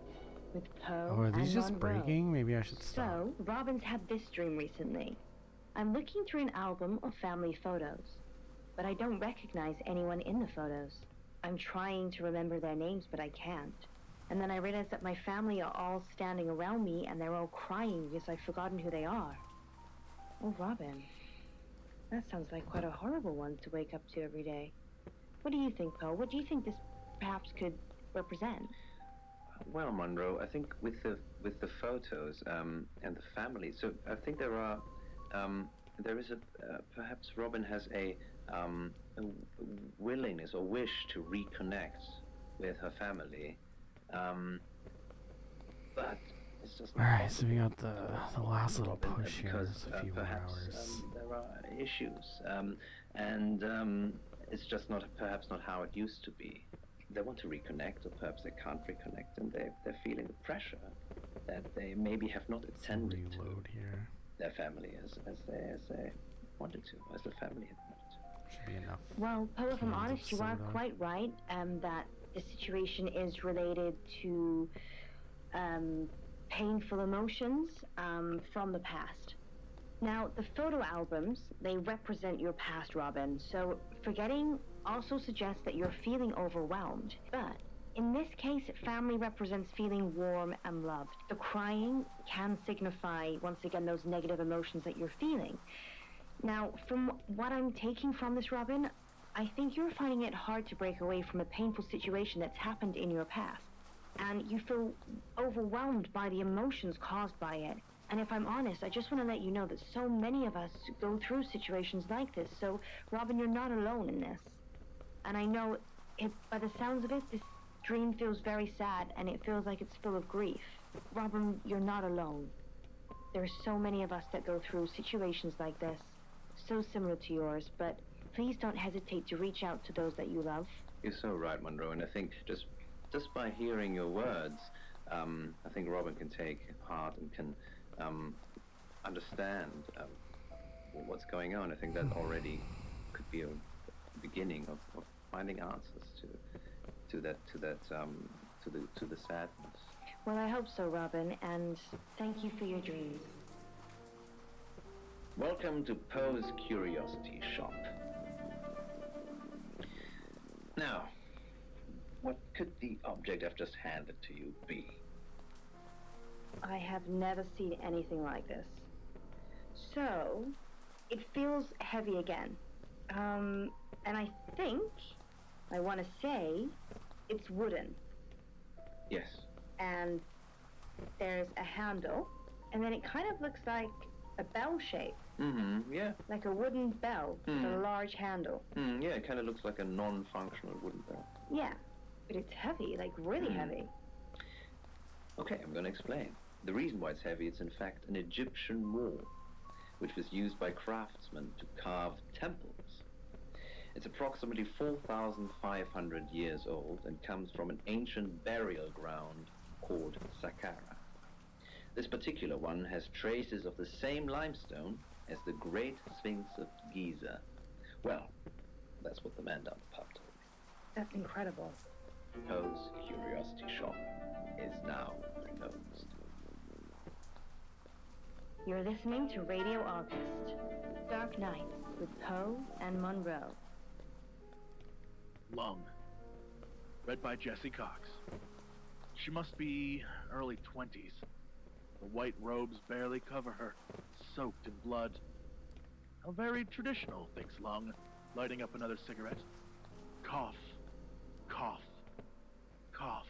with Poe Oh, are these and just Monroe. breaking? Maybe I should stop. So, Robin's had this dream recently. I'm looking through an album of family photos, but I don't recognize anyone in the photos. I'm trying to remember their names, but I can't. And then I realize that my family are all standing around me and they're all crying because I've forgotten who they are. Oh, Robin. That sounds like quite a horrible one to wake up to every day. What do you think, Poe? What do you think this perhaps could represent? Well, Monroe, I think with the photos and the family, so I think there is perhaps Robin has a willingness or wish to reconnect with her family, But it's just All not right, so we got the last little Robin, push here. because There's a few more perhaps hours. there are issues, and it's just perhaps not how it used to be. They want to reconnect, or perhaps they can't reconnect, and they're feeling the pressure that they maybe have not attended to here. their family as they wanted to, as the family had wanted to. Should be enough. Well, Poe, if I'm cans of honest, you are soda. quite right that the situation is related to painful emotions from the past. Now, the photo albums, they represent your past, Robin, so forgetting also suggests that you're feeling overwhelmed. But in this case, family represents feeling warm and loved. The crying can signify, once again, those negative emotions that you're feeling. Now, from what I'm taking from this, Robin, I think you're finding it hard to break away from a painful situation that's happened in your past. And you feel overwhelmed by the emotions caused by it. And if I'm honest, I just want to let you know that so many of us go through situations like this. So, Robin, you're not alone in this. And I know, by the sounds of it, this dream feels very sad, and it feels like it's full of grief. Robin, you're not alone. There are so many of us that go through situations like this, so similar to yours, but please don't hesitate to reach out to those that you love. You're so right, Monroe, and I think just by hearing your words, I think Robin can take heart and can understand what's going on. I think that already could be a beginning of finding answers to the sadness. Well, I hope so, Robin, and thank you for your dreams. Welcome to Poe's Curiosity Shop. Now, what could the object I've just handed to you be? I have never seen anything like this. So, it feels heavy again. And I think, I want to say, it's wooden. Yes. And there's a handle, and then it kind of looks like a bell shape. Mm-hmm, yeah. Like a wooden bell with a large handle. Yeah, it kind of looks like a non-functional wooden bell. Yeah, but it's heavy, like really heavy. Okay, I'm going to explain. The reason why it's heavy, it's in fact an Egyptian maul, which was used by craftsmen to carve temples. It's approximately 4,500 years old and comes from an ancient burial ground called Saqqara. This particular one has traces of the same limestone as the Great Sphinx of Giza. Well, that's what the man down the pub told me. That's incredible. Poe's Curiosity Shop is now closed. You're listening to Radio August, Dark Nights with Poe and Monroe. Lung, read by Jessie Cox. She must be early 20s. The white robes barely cover her, soaked in blood. How very traditional, thinks Lung, lighting up another cigarette. Cough, cough, cough.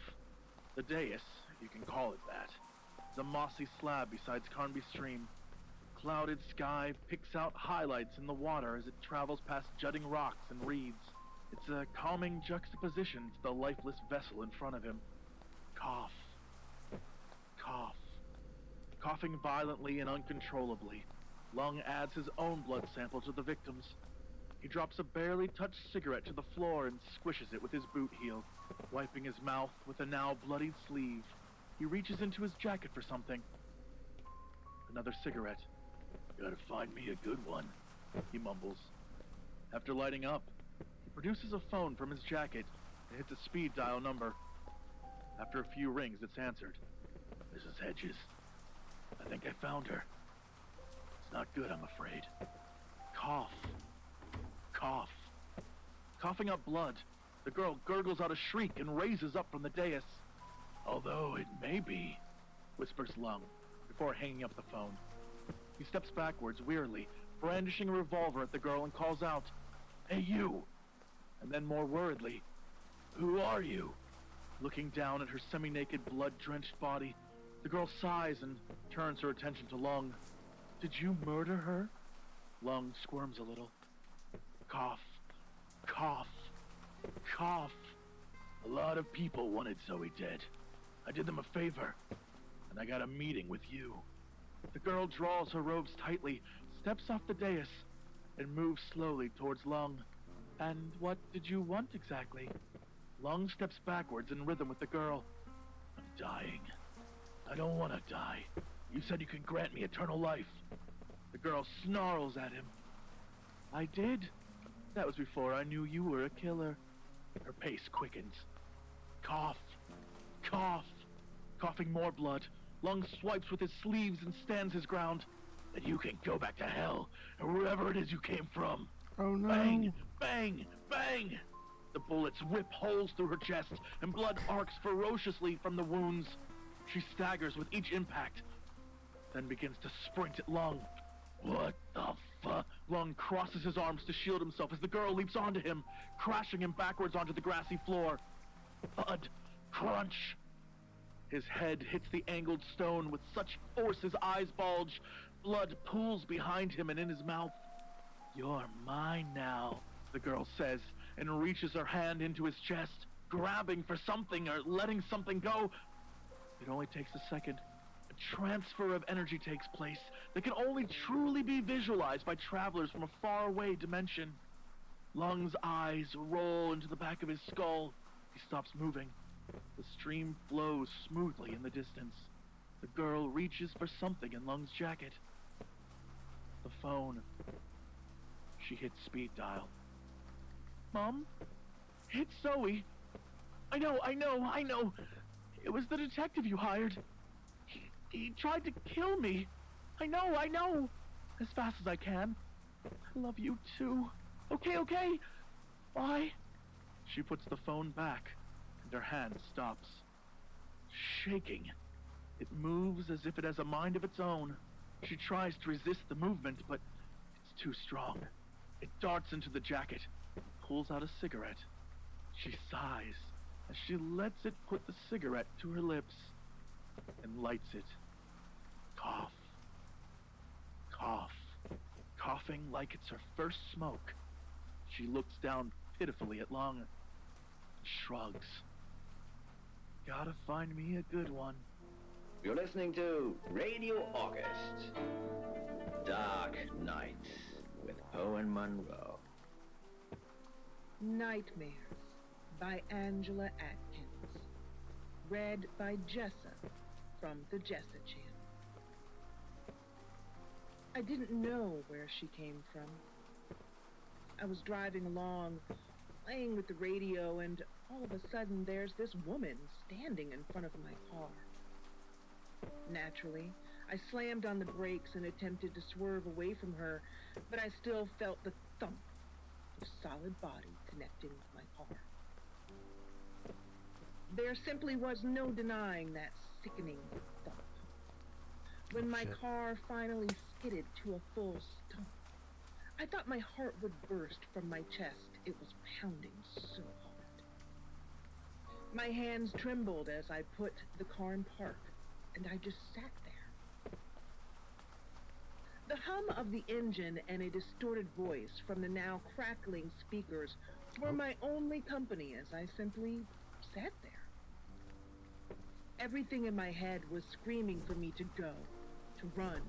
The dais, if you can call it that, is a mossy slab besides Carnby Stream. Clouded sky picks out highlights in the water as it travels past jutting rocks and reeds. It's a calming juxtaposition to the lifeless vessel in front of him. Cough, cough. Coughing violently and uncontrollably, Lung adds his own blood sample to the victim's. He drops a barely touched cigarette to the floor and squishes it with his boot heel. Wiping his mouth with a now bloodied sleeve, he reaches into his jacket for something. Another cigarette. Gotta find me a good one, he mumbles. After lighting up, he produces a phone from his jacket and hits a speed dial number. After a few rings, it's answered. Mrs. Hedges. I think I found her. It's not good, I'm afraid. Cough. Cough. Coughing up blood, the girl gurgles out a shriek and raises up from the dais. Although it may be, whispers Lung, before hanging up the phone. He steps backwards wearily, brandishing a revolver at the girl and calls out, "Hey, you!" And then more worriedly, "Who are you?" Looking down at her semi-naked, blood-drenched body, the girl sighs and turns her attention to Lung. "Did you murder her?" Lung squirms a little. Cough, cough, cough. A lot of people wanted Zoe dead. I did them a favor, and I got a meeting with you. The girl draws her robes tightly, steps off the dais, and moves slowly towards Lung. And what did you want exactly? Lung steps backwards in rhythm with the girl. I'm dying. I don't want to die. You said you could grant me eternal life. The girl snarls at him. I did. That was before I knew you were a killer. Her pace quickens. Cough. Cough. Coughing more blood. Lung swipes with his sleeves and stands his ground. Then you can go back to hell, or wherever it is you came from. Oh no. Bang! Bang! Bang! The bullets whip holes through her chest, and blood arcs ferociously from the wounds. She staggers with each impact, then begins to sprint at Lung. What the fuck? Lung crosses his arms to shield himself as the girl leaps onto him, crashing him backwards onto the grassy floor. Thud! Crunch! His head hits the angled stone with such force his eyes bulge. Blood pools behind him and in his mouth. You're mine now, the girl says, and reaches her hand into his chest, grabbing for something or letting something go. It only takes a second. A transfer of energy takes place that can only truly be visualized by travelers from a faraway dimension. Lung's eyes roll into the back of his skull. He stops moving. The stream flows smoothly in the distance. The girl reaches for something in Lung's jacket. The phone. She hits speed dial. Mom? It's Zoe. I know. It was the detective you hired. He tried to kill me. I know. As fast as I can. I love you too. Okay. Bye. She puts the phone back, and her hand stops. Shaking. It moves as if it has a mind of its own. She tries to resist the movement, but it's too strong. It darts into the jacket, pulls out a cigarette. She sighs as she lets it put the cigarette to her lips and lights it. Cough. Cough. Coughing like it's her first smoke. She looks down pitifully at Lung. Shrugs. Gotta find me a good one. You're listening to Radio August. Dark Nights with Poe and Monroe. Nightmares by Angela Atkins. Read by Jessa from the Jessa Channel. I didn't know where she came from. I was driving along, playing with the radio, and all of a sudden there's this woman standing in front of my car. Naturally, I slammed on the brakes and attempted to swerve away from her, but I still felt the thump of solid body connecting with my car. There simply was no denying that sickening thump. When my car finally skidded to a full stop, I thought my heart would burst from my chest. It was pounding so hard. My hands trembled as I put the car in park, and I just sat there. The hum of the engine and a distorted voice from the now crackling speakers were my only company as I simply sat there. Everything in my head was screaming for me to go, to run.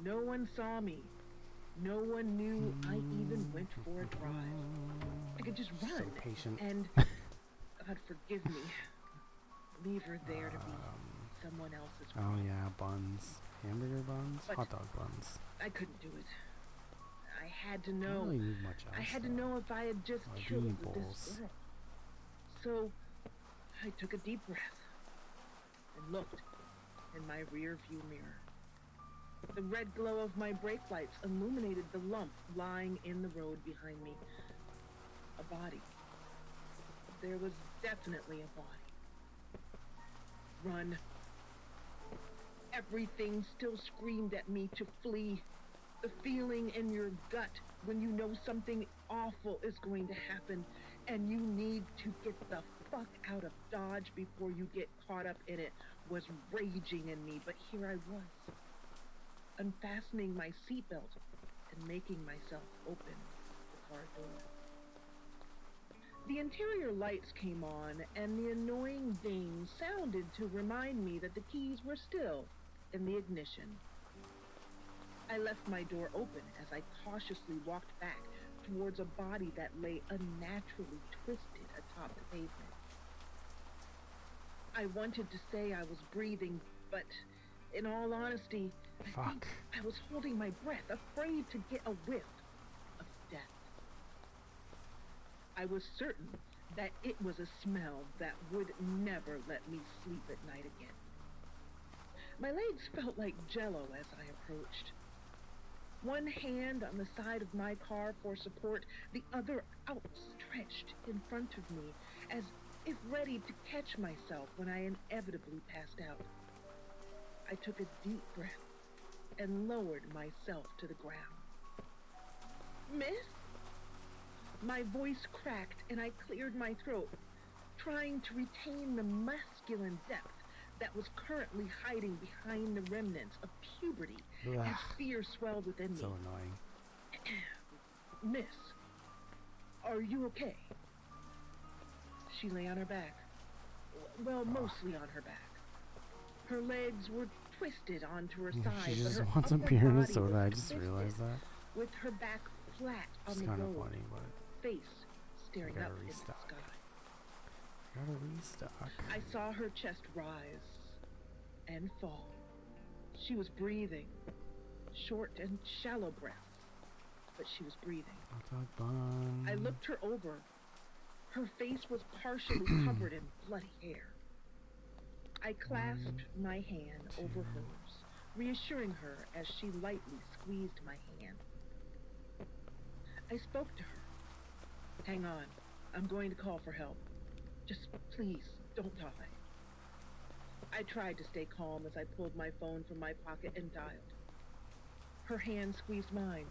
No one saw me. No one knew I even went for a drive. I could just run. So patient. And, God forgive me, leave her there to be someone else's Oh problem. yeah, buns. Hamburger buns? But hot dog buns. I couldn't do it. I had to know. Don't really need much else, I had to though. know if I had just Like, killed you need this bowls. girl. So I took a deep breath and looked in my rear view mirror. The red glow of my brake lights illuminated the lump lying in the road behind me. A body. There was definitely a body. Run. Everything still screamed at me to flee. The feeling in your gut when you know something awful is going to happen and you need to get the fuck out of Dodge before you get caught up in it was raging in me, but here I was, unfastening my seatbelt and making myself open the car door. The interior lights came on, and the annoying ding sounded to remind me that the keys were still in the ignition. I left my door open as I cautiously walked back towards a body that lay unnaturally twisted atop the pavement. I wanted to say I was breathing, but in all honesty, I think I was holding my breath, afraid to get a whiff of death. I was certain that it was a smell that would never let me sleep at night again. My legs felt like jello as I approached. One hand on the side of my car for support, the other outstretched in front of me, as if ready to catch myself when I inevitably passed out. I took a deep breath and lowered myself to the ground. Miss? My voice cracked and I cleared my throat, trying to retain the masculine depth that was currently hiding behind the remnants of puberty as fear swelled within me. So annoying. Miss, are you okay? She lay on her back. Well, mostly on her back. Her legs were twisted onto her side, She but just her wants a upper beer and a body soda. was I just twisted, realized that. with her back flat on It's the kind of road, funny, but face staring gotta up into the restock. sky. Gotta restock. I saw her chest rise and fall. She was breathing, short and shallow breaths, but she was breathing. I looked her over. Her face was partially covered in bloody hair. I clasped my hand over hers, reassuring her as she lightly squeezed my hand. I spoke to her. Hang on, I'm going to call for help. Just please, don't die. I tried to stay calm as I pulled my phone from my pocket and dialed. Her hand squeezed mine,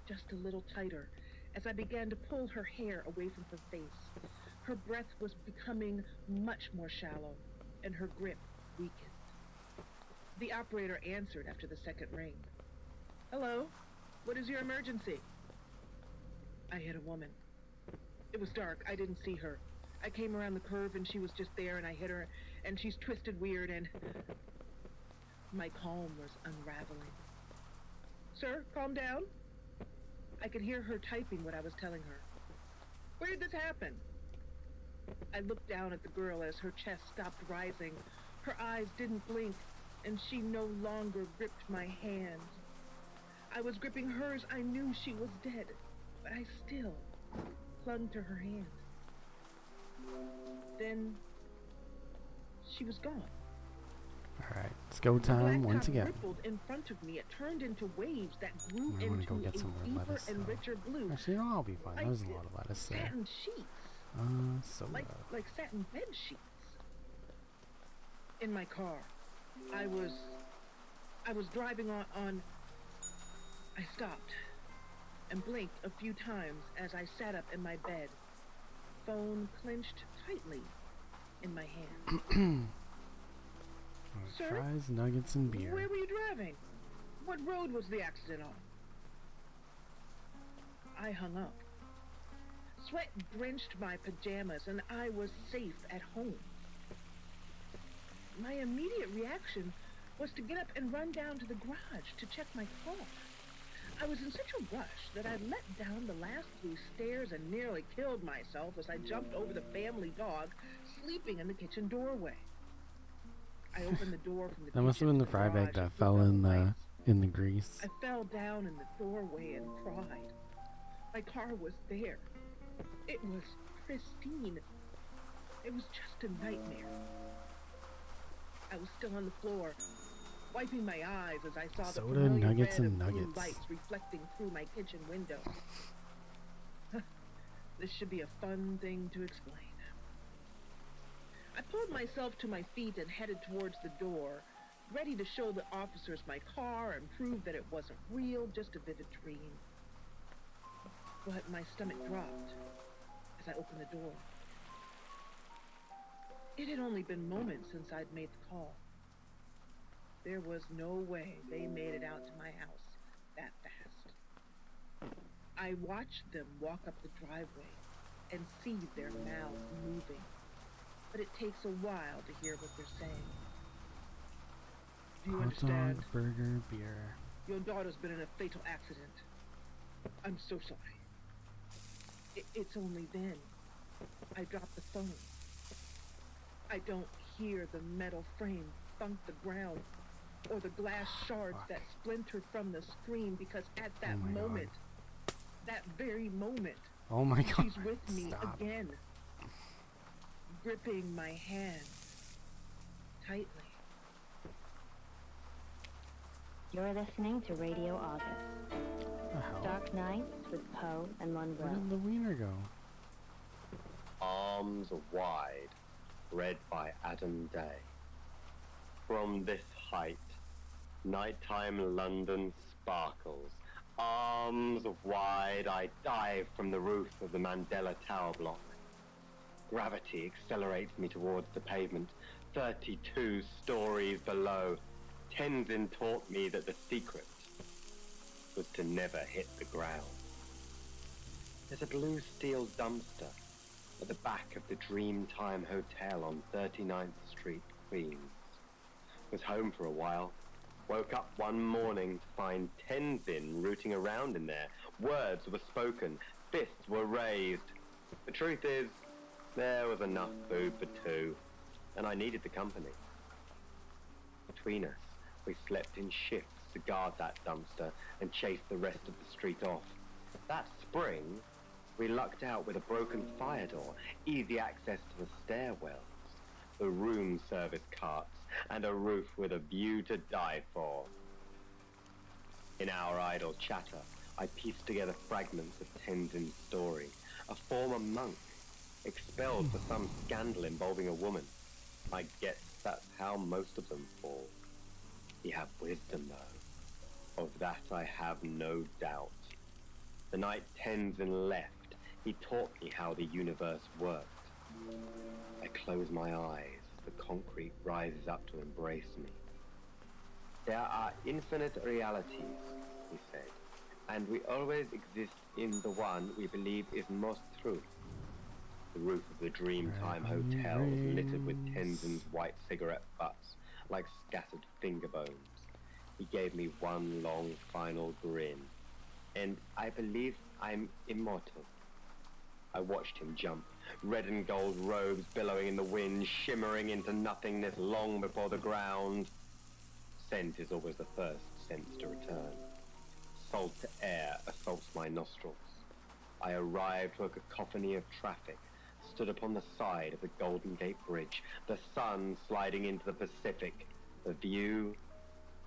just a little tighter, as I began to pull her hair away from her face. Her breath was becoming much more shallow, and her grip weakened. The operator answered after the second ring. Hello? What is your emergency? I hit a woman. It was dark. I didn't see her. I came around the curve and she was just there and I hit her and she's twisted weird and... My calm was unraveling. Sir, calm down. I could hear her typing what I was telling her. Where did this happen? I looked down at the girl as her chest stopped rising. Her eyes didn't blink and she no longer gripped my hand. I was gripping hers. I knew she was dead, but I still clung to her hand. Then she was gone. Alright, it's go time once again. Rippled in front of me. It turned into waves that grew I want to into go get some a more deeper lettuce. and richer blue. Actually, no, I'll be fine. There's a lot of lettuce there. Satin sheets. Soda. Like satin bed sheets. In my car, I was driving on. I stopped and blinked a few times as I sat up in my bed, phone clenched tightly in my hand. Sir? Fries, nuggets, and beer. Where were you driving? What road was the accident on? I hung up. Sweat drenched my pajamas and I was safe at home. My immediate reaction was to get up and run down to the garage to check my car. I was in such a rush that I let down the last 3 stairs and nearly killed myself as I jumped over the family dog sleeping in the kitchen doorway. I opened the door from the That must have been the fry bag that fell in the grease. I fell down in the doorway and cried. My car was there. It was pristine. It was just a nightmare. I was still on the floor, wiping my eyes as I saw the Soda, familiar nuggets, red and of blue nuggets. lights reflecting through my kitchen window. This should be a fun thing to explain. I pulled myself to my feet and headed towards the door, ready to show the officers my car and prove that it wasn't real, just a vivid dream. But my stomach dropped as I opened the door. It had only been moments since I'd made the call. There was no way they made it out to my house that fast. I watched them walk up the driveway, and see their mouths moving. But it takes a while to hear what they're saying. Do you Hot understand? dog, burger, beer. Your daughter's been in a fatal accident. I'm so sorry. It's only then. I dropped the phone. I don't hear the metal frame thunk the ground or the glass shards that splintered from the screen, because at that moment, that very moment, Oh my God. she's with me Stop. again, gripping my hand tightly. You're listening to Radio August. The hell? Dark Nights with Poe and Monroe. Where did the wiener go? Arms Wide, read by Adam Day. From this height, nighttime London sparkles. Arms wide, I dive from the roof of the Mandela Tower block. Gravity accelerates me towards the pavement, 32 stories below. Tenzin taught me that the secret was to never hit the ground. There's a blue steel dumpster at the back of the Dreamtime Hotel on 39th Street, Queens. Was home for a while. Woke up one morning to find Tenzin rooting around in there. Words were spoken. Fists were raised. The truth is, there was enough food for two, and I needed the company. Between us, we slept in shifts to guard that dumpster and chase the rest of the street off. That spring, we lucked out with a broken fire door, easy access to the stairwells, the room service carts, and a roof with a view to die for. In our idle chatter, I pieced together fragments of Tenzin's story. A former monk, expelled for some scandal involving a woman. I guess that's how most of them fall. He had wisdom, though. Of that I have no doubt. The night Tenzin left, he taught me how the universe worked. I close my eyes as the concrete rises up to embrace me. There are infinite realities, he said, and we always exist in the one we believe is most true. The roof of the Dreamtime Hotel was littered with Tenzin's white cigarette butts, like scattered finger bones. He gave me one long final grin, and I believe I'm immortal. I watched him jump, red and gold robes billowing in the wind, shimmering into nothingness long before the ground. Scent is always the first sense to return. Salt air assaults my nostrils. I arrived to a cacophony of traffic, stood upon the side of the Golden Gate Bridge, the sun sliding into the Pacific. The view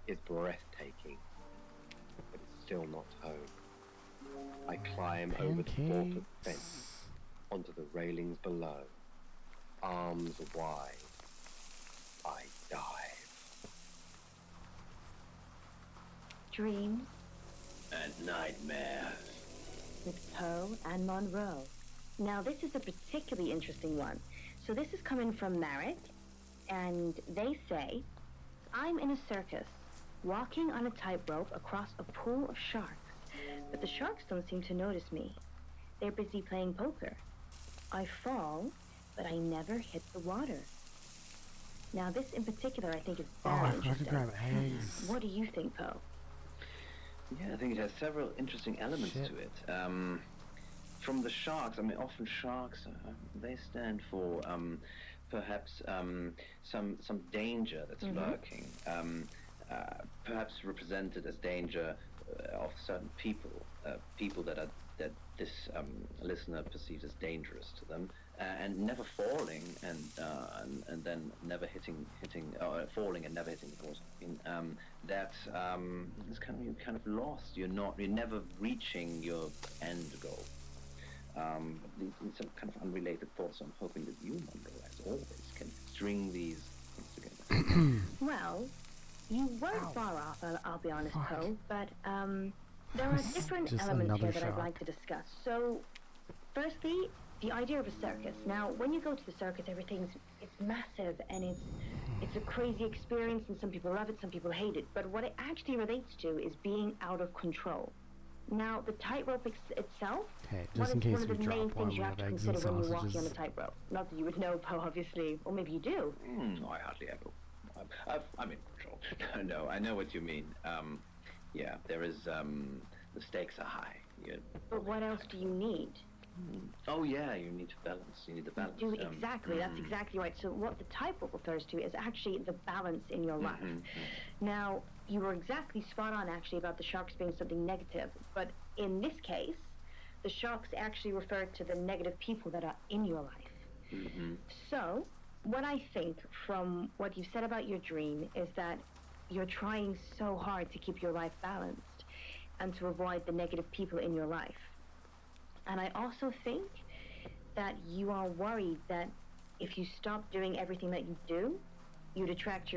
is breathtaking, but it's still not home. I climb over the 4-foot fence, onto the railings below. Arms wide, I dive. Dreams And nightmares. with Poe and Monroe. Now, this is a particularly interesting one. So this is coming from Marek, and they say, I'm in a circus, walking on a tightrope across a pool of sharks, but the sharks don't seem to notice me. They're busy playing poker. I fall, but I never hit the water. Now, this in particular, I think is very interesting. grab eggs. What do you think, Poe? Yeah, I think it has several interesting elements to it. From the sharks, I mean, often sharks, they stand for perhaps some danger that's lurking, perhaps represented as danger of certain people, people that this listener perceives as dangerous to them, and never falling, and then never hitting, falling and never hitting the water. That is you're kind of lost. You're never reaching your end goal. These some kind of unrelated thoughts. I'm hoping that you, Monroe, as always, can string these things together. Well, you weren't far off, I'll be honest, Poe, but there are different Just elements here another that I'd shock. like to discuss. So, firstly, the idea of a circus. Now, when you go to the circus, it's massive and it's a crazy experience, and some people love it, some people hate it. But what it actually relates to is being out of control. Now, the tightrope itself, Okay, what just in is case one of we the main drop one, things we you have have to eggs and consider when you're walking on a sausages. tightrope? Not that you would know, Poe, obviously, or maybe you do. I hardly ever. I'm in control. No, I know what you mean. Yeah, there is, the stakes are high. But what else do you need? Oh, yeah, you need to balance. You need the balance. Exactly, that's exactly right. So what the tightrope refers to is actually the balance in your life. Now, you were exactly spot on, actually, about the sharks being something negative. But in this case, the sharks actually refer to the negative people that are in your life. So, what I think from what you said about your dream is that you're trying so hard to keep your life balanced and to avoid the negative people in your life. And I also think that you are worried that if you stop doing everything that you do, you detract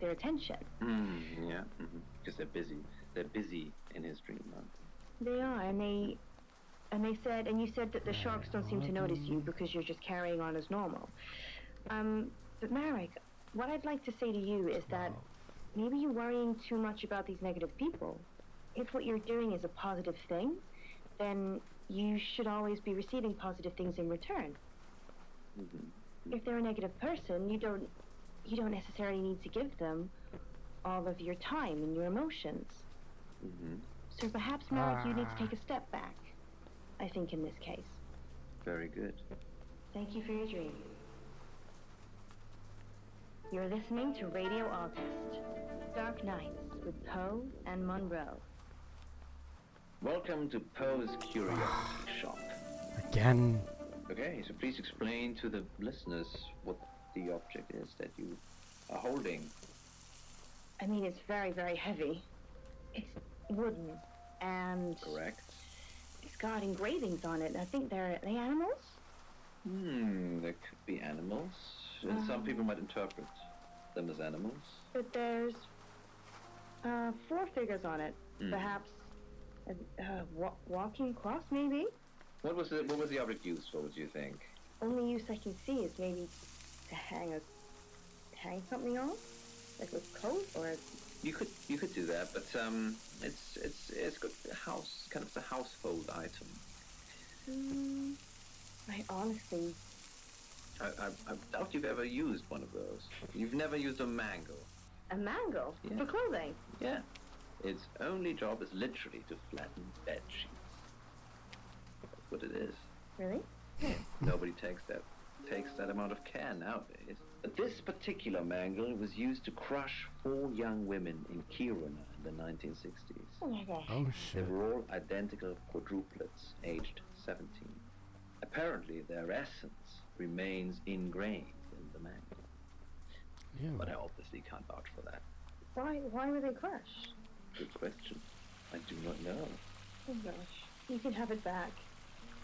their attention. Yeah, because they're busy. They're busy in his dream, aren't they? They are, and you said that the sharks don't seem to notice you because you're just carrying on as normal. But Marek, what I'd like to say to you is that maybe you're worrying too much about these negative people. If what you're doing is a positive thing, then you should always be receiving positive things in return. If they're a negative person, you don't necessarily need to give them all of your time and your emotions. So perhaps, Marek, you need to take a step back, I think, in this case. Very good. Thank you for your dream. You're listening to Radio August, Dark Nights with Poe and Monroe. Welcome to Poe's Curiosity Shop. Again. Okay, so please explain to the listeners what the object is that you are holding. I mean, it's very, very heavy. It's wooden, and... Correct. It's got engravings on it, and I think are they animals? There could be animals. And some people might interpret them as animals. But there's 4 figures on it. Perhaps a walking cross, maybe? What was the object used for, what do you think? Only use I can see is maybe to hang something on, like with coat, or you could do that, but it's got a house, kind of a household item. I honestly, I doubt you've ever used one of those. You've never used a mangle. A mangle? Yeah. For clothing? Yeah. Its only job is literally to flatten bed sheets. That's what it is. Really? Nobody takes that amount of care nowadays. But this particular mangle was used to crush 4 young women in Kiruna in the 1960s. Oh my gosh. Oh They shit. were all identical quadruplets, aged 17. Apparently, their essence remains ingrained in the mangle. Ew. But I obviously can't vouch for that. Why were they crushed? Good question. I do not know. Oh gosh. You can have it back.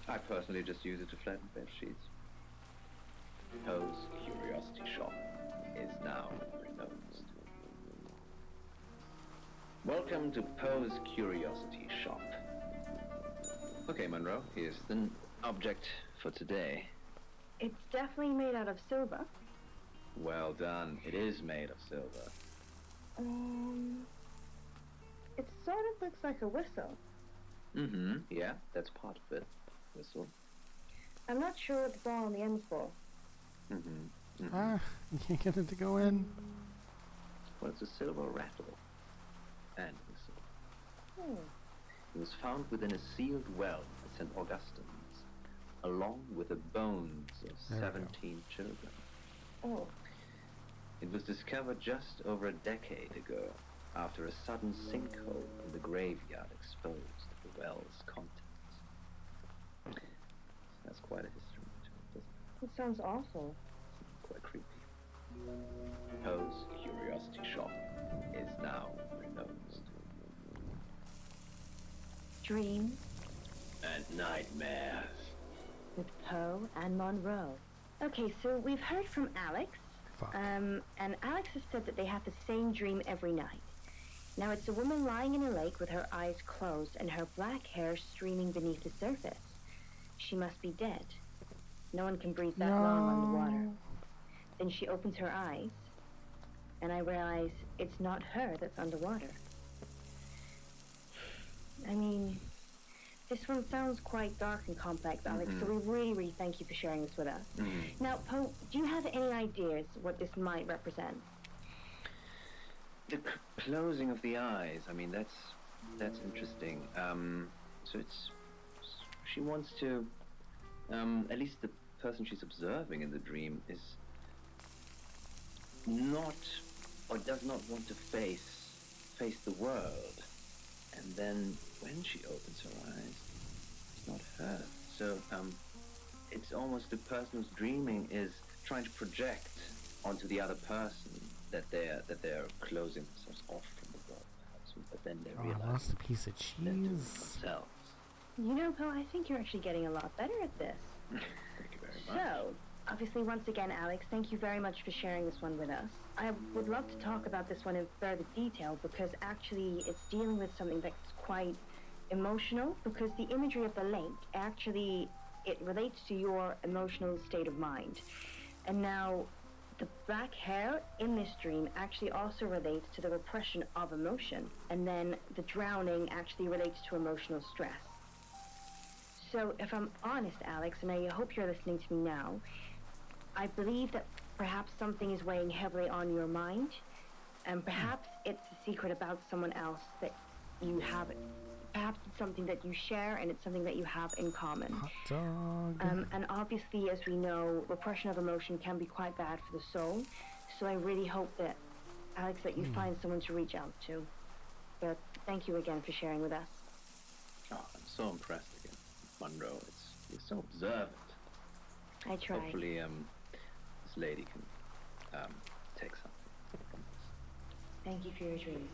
I personally just use it to flatten bed sheets. Poe's Curiosity Shop is now renounced. Welcome to Poe's Curiosity Shop. Okay, Monroe, here's the object for today. It's definitely made out of silver. Well done. It is made of silver. It sort of looks like a whistle. Yeah, that's part of it. Whistle. I'm not sure what the ball on the end's for. You can't get it to go in. Well, it's a silver rattle and whistle. It was found within a sealed well at St. Augustine's, along with the bones of 17 children. Oh. It was discovered just over a decade ago, after a sudden sinkhole in the graveyard exposed the well's contents. That's quite a history to it, doesn't It sounds awful. it? Quite creepy. Poe's Curiosity Shop is now renounced. Dreams And nightmares. with Poe and Monroe. Okay, so we've heard from Alex. And Alex has said that they have the same dream every night. Now, it's a woman lying in a lake with her eyes closed and her black hair streaming beneath the surface. She must be dead. No one can breathe that long underwater. Then she opens her eyes, and I realize it's not her that's underwater. I mean, this one sounds quite dark and complex, Alex, so we really, really thank you for sharing this with us. Now, Poe, do you have any ideas what this might represent? The closing of the eyes, I mean, that's interesting. So she wants to, at least the person she's observing in the dream is not, or does not want to face the world. And then when she opens her eyes, it's not her. So it's almost the person who's dreaming is trying to project onto the other person that they're closing themselves off from the world, perhaps, but then they realize I lost a piece of cheese. Themselves. You know, Poe, I think you're actually getting a lot better at this. Thank you very much. So, obviously, once again, Alex, thank you very much for sharing this one with us. I would love to talk about this one in further detail because actually it's dealing with something that's quite emotional, because the imagery of the lake, actually, it relates to your emotional state of mind. And now, the black hair in this dream actually also relates to the repression of emotion. And then the drowning actually relates to emotional stress. So if I'm honest, Alex, and I hope you're listening to me now, I believe that perhaps something is weighing heavily on your mind, and perhaps it's a secret about someone else that you have. Perhaps it's something that you share, and it's something that you have in common. Hot dog. And obviously, as we know, repression of emotion can be quite bad for the soul. So I really hope that, Alex, that you find someone to reach out to. But thank you again for sharing with us. Oh, I'm so impressed again, Monroe. You're so observant. I try. Hopefully, this lady can take something from this. Thank you for your dreams.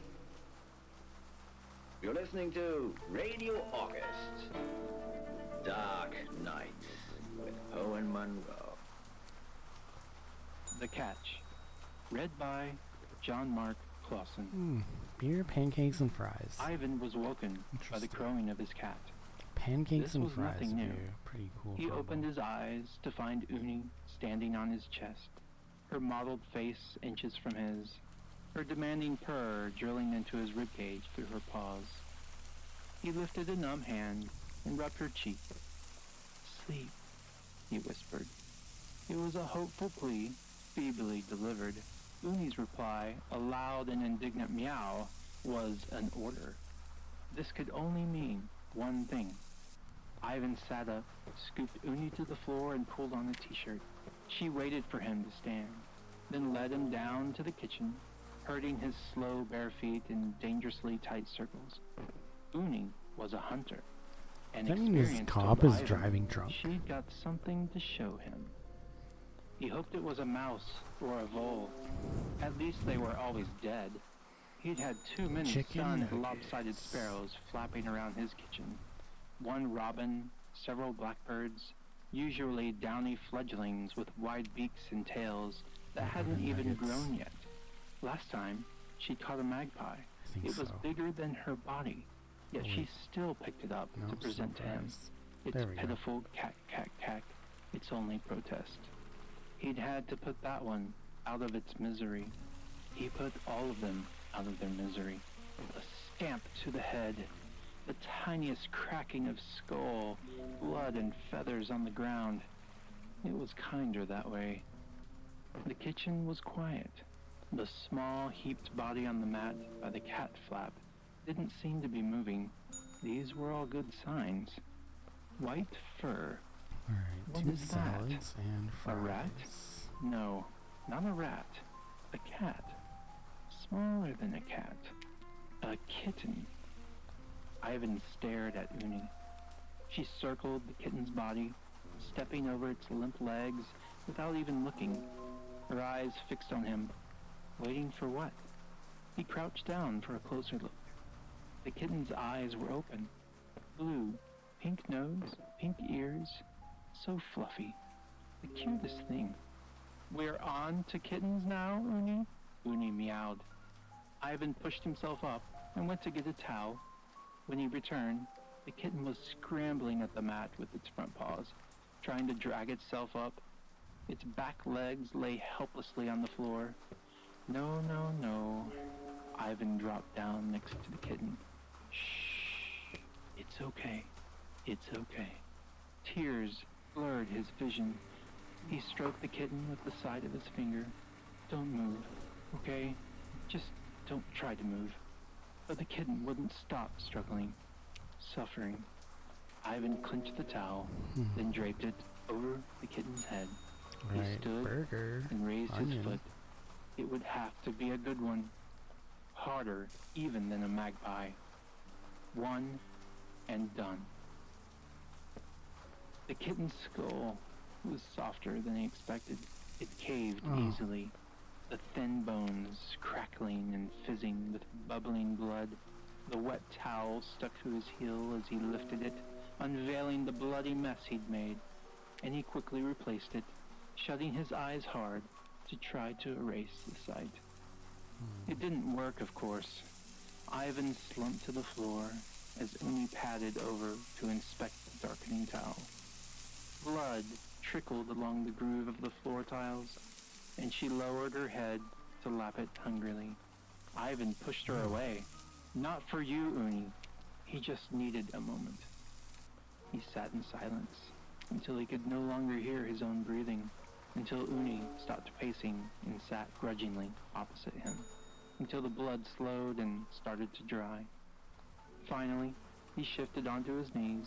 You're listening to Radio August, Dark Nights with Poe and Monroe. The Catch, read by John Mark Clausen. Beer, pancakes, and fries. Ivan was woken by the crowing of his cat. Pancakes This and was fries. nothing new. Pretty cool. He combo. opened his eyes to find Uni standing on his chest, her mottled face inches from his, her demanding purr drilling into his ribcage through her paws. He lifted a numb hand and rubbed her cheek. "Sleep," he whispered. It was a hopeful plea, feebly delivered. Uni's reply, a loud and indignant meow, was an order. This could only mean one thing. Ivan sat up, scooped Uni to the floor, and pulled on a t-shirt. She waited for him to stand, then led him down to the kitchen, herding his slow bare feet in dangerously tight circles. Uni was a hunter, and Does that mean this experienced cop over is Ivan. driving drunk? She'd got something to show him. He hoped it was a mouse or a vole. At least they were always dead. He'd had too many Chicken stunned, nuggets. lopsided sparrows flapping around his kitchen. One robin, several blackbirds, usually downy fledglings with wide beaks and tails that hadn't even grown yet. Last time, she caught a magpie. It was bigger than her body, yet she still picked it up to present to him. Its There we go. pitiful cack, cack, cack, its only protest. He'd had to put that one out of its misery. He put all of them out of their misery. A stamp to the head, the tiniest cracking of skull, blood and feathers on the ground. It was kinder that way. The kitchen was quiet. The small, heaped body on the mat by the cat flap didn't seem to be moving. These were all good signs. White fur. Alright, What 2 is that? salads and fries. A rat? No, not a rat. A cat. Smaller than a cat. A kitten. Ivan stared at Uni. She circled the kitten's body, stepping over its limp legs without even looking, her eyes fixed on him, waiting for what? He crouched down for a closer look. The kitten's eyes were open, blue, pink nose, pink ears, so fluffy. The cutest thing. "We're on to kittens now, Uni?" Uni meowed. Ivan pushed himself up and went to get a towel. When he returned, the kitten was scrambling at the mat with its front paws, trying to drag itself up. Its back legs lay helplessly on the floor. No, no, no. Ivan dropped down next to the kitten. Shh. It's okay. It's okay. Tears blurred his vision. He stroked the kitten with the side of his finger. Don't move, okay? Just don't try to move. But the kitten wouldn't stop struggling, suffering. Ivan clinched the towel, then draped it over the kitten's head. He stood and raised his foot. It would have to be a good one. Harder even than a magpie. One and done. The kitten's skull was softer than he expected. It caved easily, the thin bones crackling and fizzing with bubbling blood. The wet towel stuck to his heel as he lifted it, unveiling the bloody mess he'd made, and he quickly replaced it, shutting his eyes hard to try to erase the sight. It didn't work, of course. Ivan slumped to the floor as Uni padded over to inspect the darkening towel. Blood trickled along the groove of the floor tiles, and she lowered her head to lap it hungrily. Ivan pushed her away. Not for you, Uni. He just needed a moment. He sat in silence until he could no longer hear his own breathing, until Uni stopped pacing and sat grudgingly opposite him, until the blood slowed and started to dry. Finally, he shifted onto his knees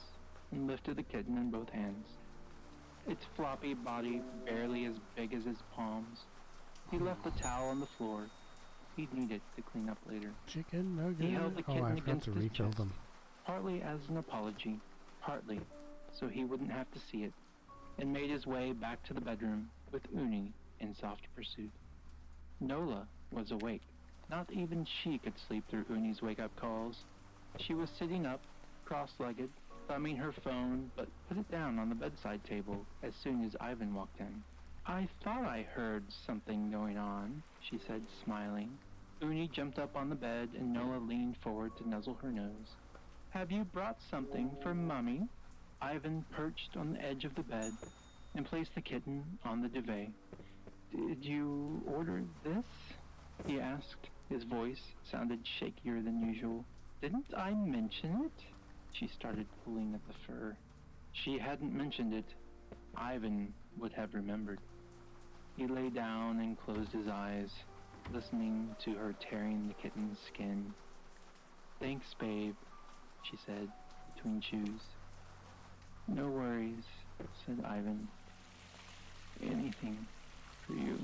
and lifted the kitten in both hands. Its floppy body barely as big as his palms. He left the towel on the floor. He'd need it to clean up later. Chicken nugget. He held the kitten I forgot against to his refill chest, them. partly as an apology, partly so he wouldn't have to see it, and made his way back to the bedroom with Uni in soft pursuit. Nola was awake. Not even she could sleep through Uni's wake-up calls. She was sitting up, cross-legged, thumbing her phone, but put it down on the bedside table as soon as Ivan walked in. I thought I heard something going on, she said, smiling. Uni jumped up on the bed and Nola leaned forward to nuzzle her nose. Have you brought something for Mummy? Ivan perched on the edge of the bed and placed the kitten on the duvet. Did you order this? He asked. His voice sounded shakier than usual. Didn't I mention it? She started pulling at the fur. She hadn't mentioned it. Ivan would have remembered. He lay down and closed his eyes, listening to her tearing the kitten's skin. Thanks, babe, she said, between chews. No worries, said Ivan. Anything for you.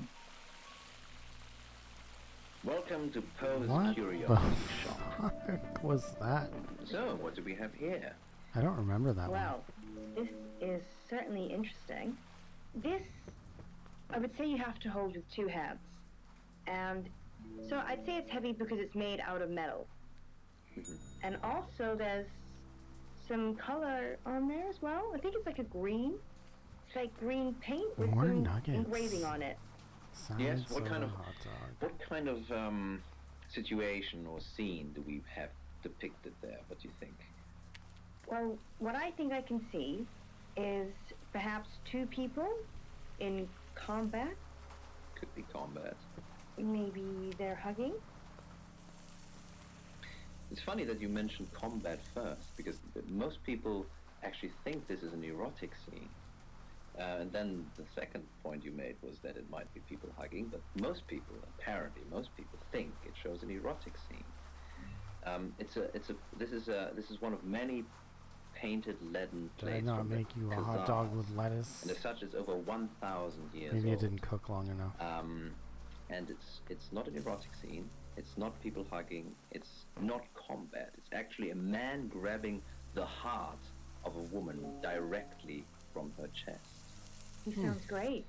Welcome to Poe's What Curiosity the Shop. fuck was that? So, what do we have here? I don't remember that Well, this is certainly interesting. This, I would say you have to hold with two hands. And so I'd say it's heavy because it's made out of metal. And also there's some color on there as well. I think it's like a green. It's like green paint with More some nuggets. engraving on it. Yes, Sounds what kind of hot dog. what kind of situation or scene do we have depicted there? What do you think? Well, what I think I can see is perhaps two people in combat. Could be combat. Maybe they're hugging. It's funny that you mentioned combat first, because most people actually think this is an erotic scene. And then the second point you made was that it might be people hugging, but apparently most people think it shows an erotic scene. This is one of many painted leaden Did I plates not from the make you a hot dog Khazars. with lettuce? And as such, it's over 1,000 years Maybe old. it didn't cook long enough. And it's not an erotic scene. It's not people hugging. It's not combat. It's actually a man grabbing the heart of a woman directly from her chest. He sounds great.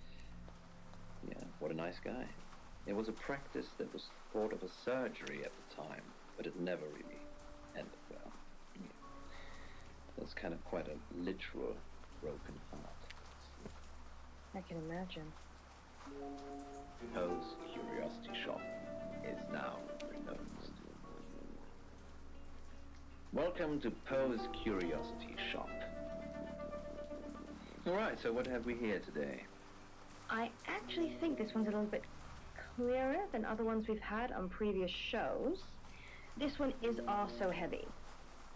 Yeah, what a nice guy. It was a practice that was thought of as surgery at the time, but it never really ended well. Yeah. That's kind of quite a literal broken heart. I can imagine. Poe's Curiosity Shop is now renounced. Welcome to Poe's Curiosity Shop. Alright, so what have we here today? I actually think this one's a little bit clearer than other ones we've had on previous shows. This one is also heavy.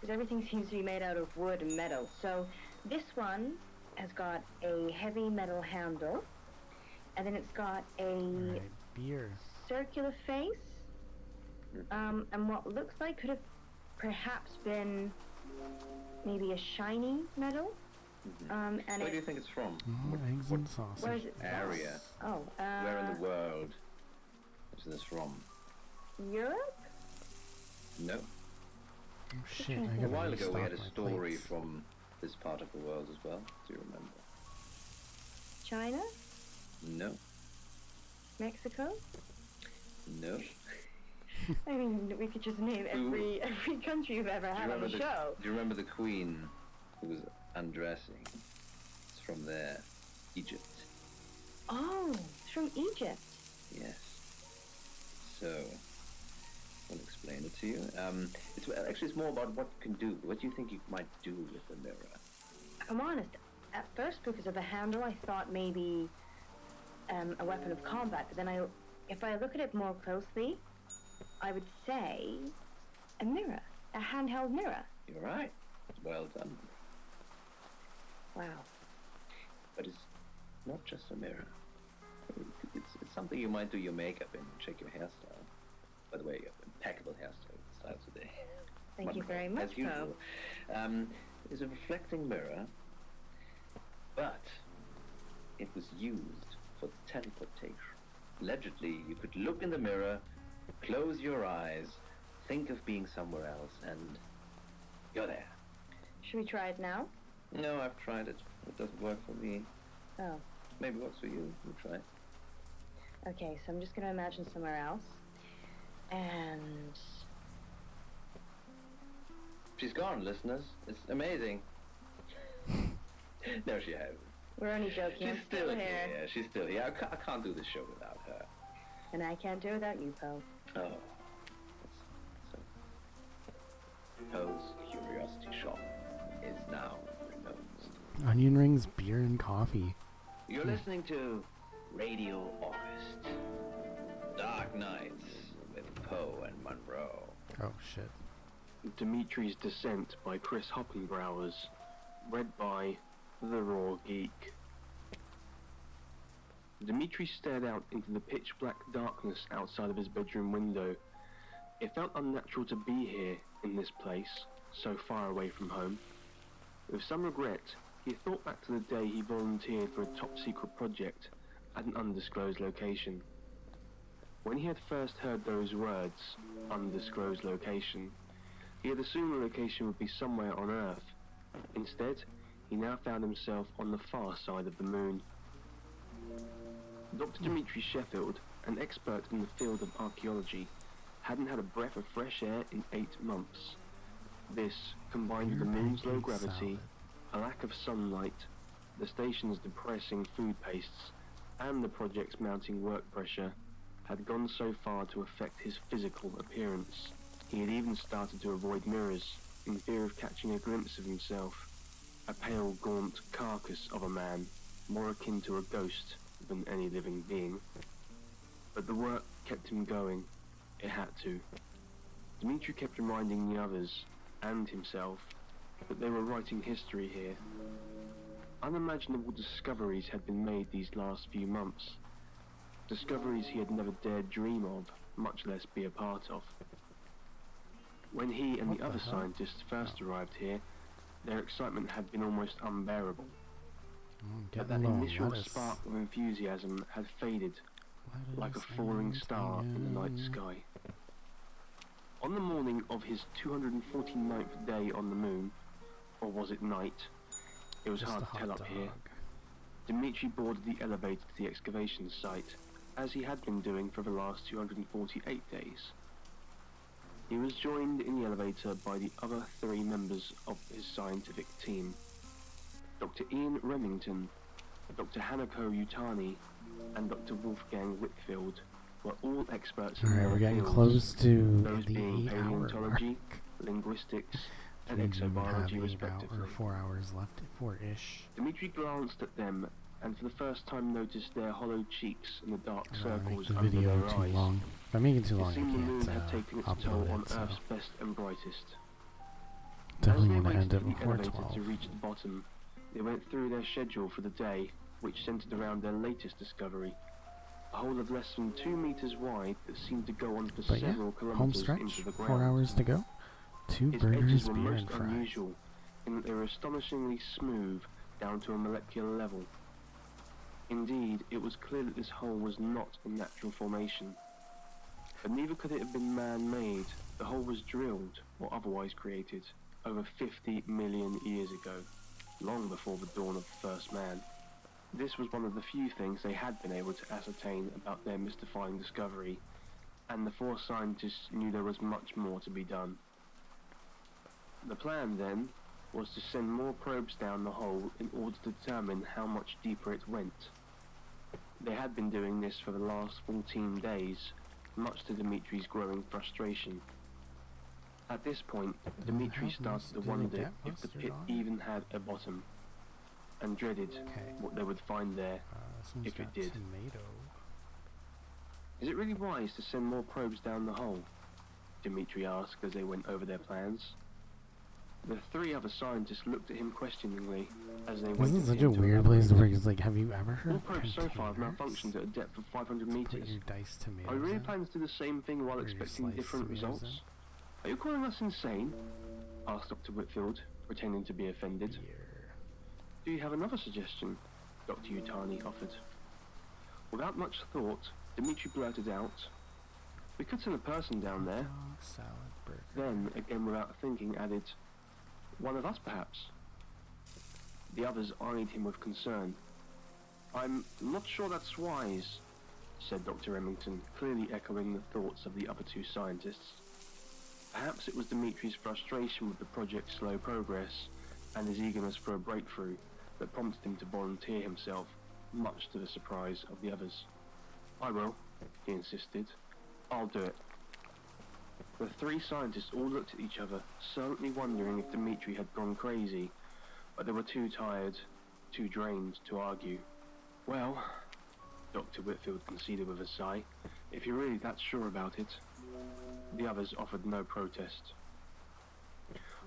because everything seems to be made out of wood and metal. So this one has got a heavy metal handle, and then it's got a beer circular face, and what looks like could have perhaps been maybe a shiny metal. And Where do you think it's from? Eggs and sausage. Where is it? Area. Oh, Where in the world is this from? Europe? No. Oh shit, I A gotta while ago we restock had a my story plates. from this part of the world as well. Do you remember? China? No. Mexico? No. I mean, we could just name every country you've ever had on the show. Do you remember the queen who was undressing? It's from there. Egypt. Oh, it's from Egypt. Yes. So, I'll explain it to you. It's more about what you can do. What do you think you might do with the mirror? I'm honest. At first, because of the handle, I thought maybe a weapon of combat. But then if I look at it more closely, I would say a mirror, a handheld mirror. You're right. Well done. Wow. But it's not just a mirror. It's something you might do your makeup in, check your hairstyle. By the way, you have impeccable hairstyle today. Thank you very much, as usual. It's a reflecting mirror, but it was used for teleportation. Allegedly, you could look in the mirror, close your eyes, think of being somewhere else, and you're there. Should we try it now? No, I've tried it. It doesn't work for me. Oh. Maybe it works for you. You try it. Okay, so I'm just going to imagine somewhere else. And... She's gone, listeners. It's amazing. No, she hasn't. We're only joking. She's I'm still here. Yeah, she's still here. I can't do this show without her. And I can't do it without you, Poe. Oh. Poe's Curiosity Shop is now renounced. Onion rings, beer, and coffee. You're listening to Radio August. Dark Nights with Poe and Monroe. Oh shit. Dimitri's Descent by Chris Hoppenbrowers. Read by The Raw Geek. Dimitri stared out into the pitch-black darkness outside of his bedroom window. It felt unnatural to be here, in this place, so far away from home. With some regret, he thought back to the day he volunteered for a top-secret project at an undisclosed location. When he had first heard those words, undisclosed location, he had assumed the location would be somewhere on Earth. Instead, he now found himself on the far side of the moon. Dr. Dimitri Sheffield, an expert in the field of archaeology, hadn't had a breath of fresh air in 8 months. This, combined with the moon's low gravity, a lack of sunlight, the station's depressing food pastes, and the project's mounting work pressure, had gone so far to affect his physical appearance. He had even started to avoid mirrors, in fear of catching a glimpse of himself, a pale, gaunt carcass of a man, more akin to a ghost than any living being. But the work kept him going. It had to. Dimitri kept reminding the others, and himself, that they were writing history here. Unimaginable discoveries had been made these last few months. Discoveries he had never dared dream of, much less be a part of. When he and the other scientists first arrived here, their excitement had been almost unbearable. But that initial spark of enthusiasm had faded, like a falling star in the night sky. On the morning of his 249th day on the moon, or was it night? It was hard to tell up here. Dimitri boarded the elevator to the excavation site, as he had been doing for the last 248 days. He was joined in the elevator by the other 3 members of his scientific team. Dr. Ian Remington, Dr. Hanako Yutani, and Dr. Wolfgang Whitfield were all experts in their we're getting fields, close to those the being 8-hour paleontology, linguistics, and exobiology respectively. 4 hours left, 4-ish. Dimitri glanced at them and for the first time noticed their hollow cheeks and the dark circles the under video their too eyes. long. If I make it too long, It seemed the moon I had can't taken its toll upload on it, so. Earth's best and brightest. Definitely As want they to end waited it for the before elevator 12. to reach the bottom, they went through their schedule for the day, which centered around their latest discovery. A hole of less than 2 meters wide that seemed to go on for But yeah, several home kilometers stretch, into the 4 ground. hours to go. 2 Its burgers, edges were beer, most and fries. unusual in that they were astonishingly smooth down to a molecular level. Indeed, it was clear that this hole was not a natural formation. But neither could it have been man-made. The hole was drilled, or otherwise created, over 50 million years ago, long before the dawn of the first man. This was one of the few things they had been able to ascertain about their mystifying discovery, and the 4 scientists knew there was much more to be done. The plan, then, was to send more probes down the hole in order to determine how much deeper it went. They had been doing this for the last 14 days, much to Dimitri's growing frustration. At this point, Dimitri started to wonder if the pit even had a bottom, and dreaded what they would find there if it did. Is it really wise to send more probes down the hole? Dimitri asked as they went over their plans. The 3 other scientists looked at him questioningly as they waited. This is such a weird place to work. It's like, have you ever heard all of probes so far have containers? malfunctioned at a depth of 500 meters. Put your diced tomatoes Are you really in? planning to do the same thing while Or your expecting sliced different tomatoes results? Are you calling us insane? Asked Dr. Whitfield, pretending to be offended. Do you have another suggestion? Dr. Yutani offered. Without much thought, Dimitri blurted out, "We could send a person down there." Salad burger. Then, again without thinking, added, "One of us, perhaps." The others eyed him with concern. "I'm not sure that's wise," said Dr. Remington, clearly echoing the thoughts of the other 2 scientists. Perhaps it was Dimitri's frustration with the project's slow progress and his eagerness for a breakthrough that prompted him to volunteer himself, much to the surprise of the others. "I will," he insisted. "I'll do it." The 3 scientists all looked at each other, silently wondering if Dimitri had gone crazy, but they were too tired, too drained to argue. "Well," Dr. Whitfield conceded with a sigh, "if you're really that sure about it." The others offered no protest.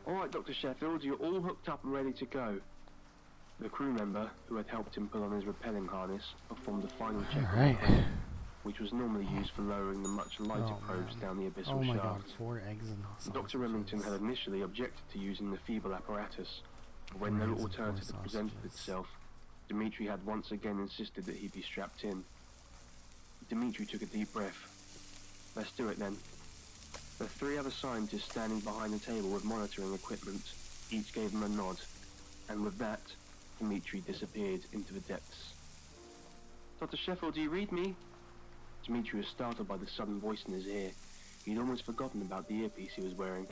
"All right, Dr. Sheffield, you're all hooked up and ready to go." The crew member, who had helped him put on his rappelling harness, performed a final check on the crane, which was normally used for lowering the much lighter probes down the abyssal Oh my shaft. god, 4 eggs and sausages. Dr. Remington had initially objected to using the feeble apparatus, but when no alternative had presented itself, Dimitri had once again insisted that he be strapped in. Dimitri took a deep breath. "Let's do it then." The 3 other scientists standing behind the table with monitoring equipment each gave him a nod, and with that, Dimitri disappeared into the depths. "Dr. Sheffield, do you read me?" Dimitri was startled by the sudden voice in his ear. He'd almost forgotten about the earpiece he was wearing.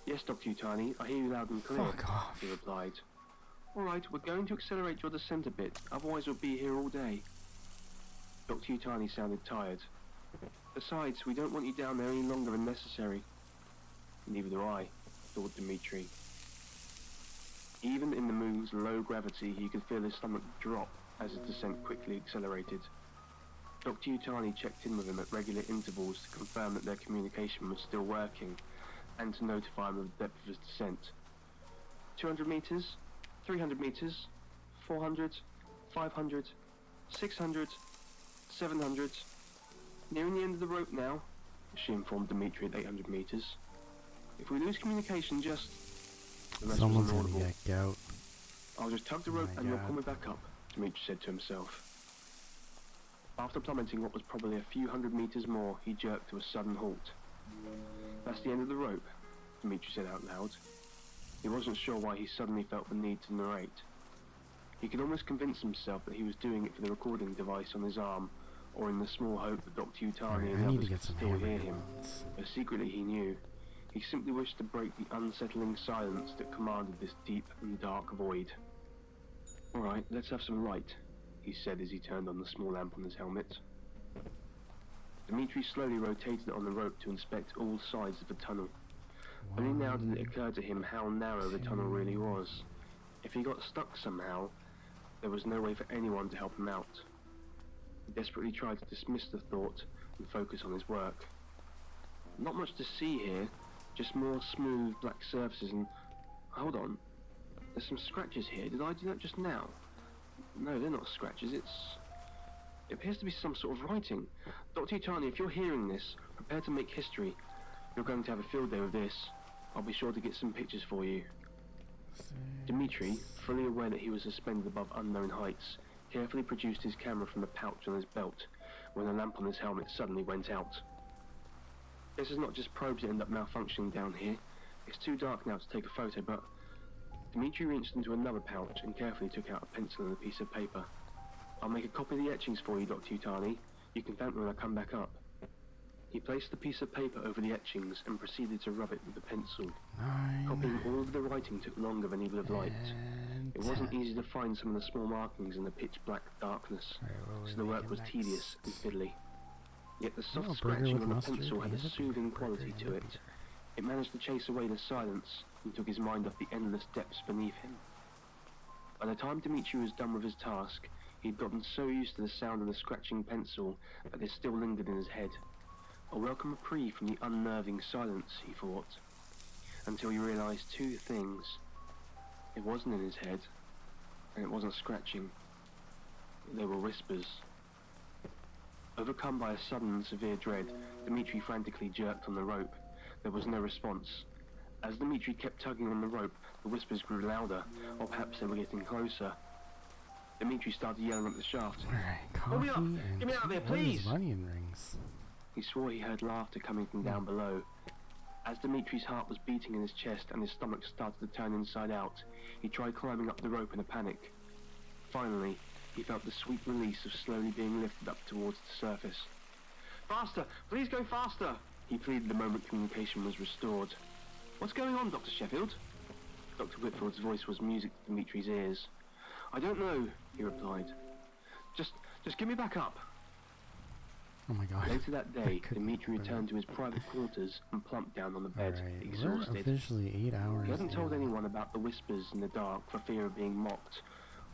"Yes, Dr. Yutani, I hear you loud and clear," he replied. "All right, we're going to accelerate your descent a bit, otherwise we'll be here all day." Dr. Yutani sounded tired. "Besides, we don't want you down there any longer than necessary." "Neither do I," thought Dimitri. Even in the moon's low gravity, he could feel his stomach drop as his descent quickly accelerated. Dr. Yutani checked in with him at regular intervals to confirm that their communication was still working, and to notify him of the depth of his descent. 200 meters, 300 meters, 400, 500, 600, 700. "Nearing the end of the rope now," she informed Dimitri at 800 meters. "If we lose communication, just..." The rest Someone's was gonna inaudible. get gout. "I'll just tug the rope and you'll pull me back up," Dimitri said to himself. After plummeting what was probably a few hundred meters more, he jerked to a sudden halt. "That's the end of the rope," Dimitri said out loud. He wasn't sure why he suddenly felt the need to narrate. He could almost convince himself that he was doing it for the recording device on his arm, or in the small hope that Dr. Yutani and the others could still hear him. But secretly he knew. He simply wished to break the unsettling silence that commanded this deep and dark void. "All right, let's have some light," he said as he turned on the small lamp on his helmet. Dimitri slowly rotated it on the rope to inspect all sides of the tunnel. Only now did it occur to him how narrow the tunnel really was. If he got stuck somehow, there was no way for anyone to help him out. He desperately tried to dismiss the thought and focus on his work. Not much to see here, just more smooth black surfaces and Hold on. There's some scratches here. Did I do that just now? No, they're not scratches. It appears to be some sort of writing. Dr. Utani, if you're hearing this, prepare to make history. You're going to have a field day with this. I'll be sure to get some pictures for you. Dimitri, fully aware that he was suspended above unknown heights, carefully produced his camera from the pouch on his belt when the lamp on his helmet suddenly went out. This is not just probes that end up malfunctioning down here. It's too dark now to take a photo, but Dimitri reached into another pouch and carefully took out a pencil and a piece of paper. I'll make a copy of the etchings for you, Dr. Utani. You can thank me when I come back up. He placed the piece of paper over the etchings and proceeded to rub it with the pencil. Copying all of the writing took longer than he would have liked. It wasn't easy to find some of the small markings in the pitch-black darkness, so the work was tedious and fiddly. Yet the soft scratching on the pencil had a soothing quality to it. It managed to chase away the silence and took his mind off the endless depths beneath him. By the time Dimitri was done with his task, he'd gotten so used to the sound of the scratching pencil that it still lingered in his head. A welcome reprieve from the unnerving silence, he thought, until he realized two things. It wasn't in his head, and it wasn't scratching. They were whispers. Overcome by a sudden and severe dread, Dimitri frantically jerked on the rope. There was no response. As Dimitri kept tugging on the rope, the whispers grew louder, or perhaps they were getting closer. Dimitri started yelling at the shaft. Pull me up! Get me out of there, please! Onion rings. He swore he heard laughter coming from down below. As Dimitri's heart was beating in his chest and his stomach started to turn inside out, he tried climbing up the rope in a panic. Finally, he felt the sweet release of slowly being lifted up towards the surface. Faster! Please go faster! He pleaded the moment communication was restored. What's going on, Dr. Sheffield? Dr. Whitfield's voice was music to Dimitri's ears. I don't know, he replied. Just get me back up. Oh my god. Later that day, Dimitri returned to his private quarters and plumped down on the bed, exhausted. We're officially 8 hours. He hadn't told anyone about the whispers in the dark for fear of being mocked,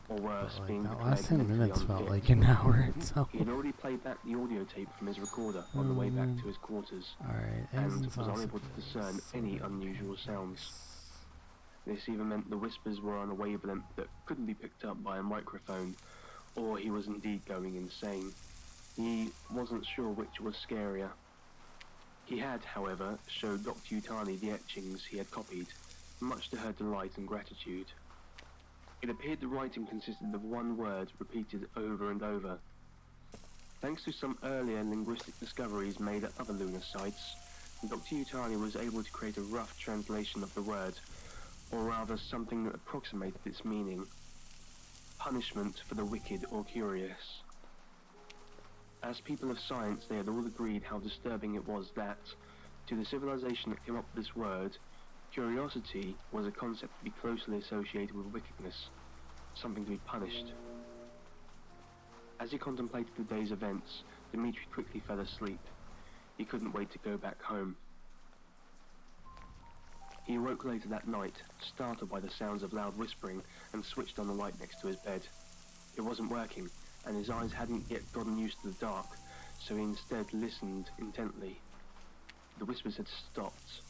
or worse, being that declared last 10 mentally minutes unfit. felt like an hour itself. He had already played back the audio tape from his recorder on the way back to his quarters, and was unable to discern any unusual sounds. This either meant the whispers were on a wavelength that couldn't be picked up by a microphone, or he was indeed going insane. He wasn't sure which was scarier. He had, however, showed Dr. Utani the etchings he had copied, much to her delight and gratitude. It appeared the writing consisted of one word repeated over and over. Thanks to some earlier linguistic discoveries made at other lunar sites, Dr. Utani was able to create a rough translation of the word, or rather something that approximated its meaning. Punishment for the wicked or curious. As people of science, they had all agreed how disturbing it was that, to the civilization that came up with this word, curiosity was a concept to be closely associated with wickedness, something to be punished. As he contemplated the day's events, Dimitri quickly fell asleep. He couldn't wait to go back home. He awoke later that night, startled by the sounds of loud whispering, and switched on the light next to his bed. It wasn't working, and his eyes hadn't yet gotten used to the dark, so he instead listened intently. The whispers had stopped.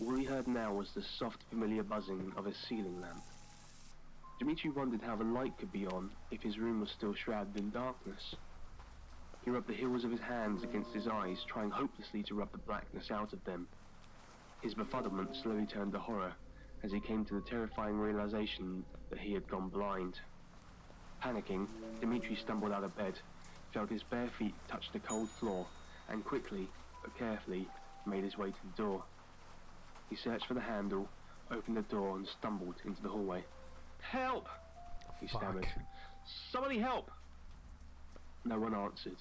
All he heard now was the soft, familiar buzzing of a ceiling lamp. Dimitri wondered how the light could be on if his room was still shrouded in darkness. He rubbed the hills of his hands against his eyes, trying hopelessly to rub the blackness out of them. His befuddlement slowly turned to horror as he came to the terrifying realization that he had gone blind. Panicking, Dimitri stumbled out of bed, felt his bare feet touch the cold floor, and quickly, but carefully, made his way to the door. He searched for the handle, opened the door, and stumbled into the hallway. Help! He stammered. Somebody help! No one answered.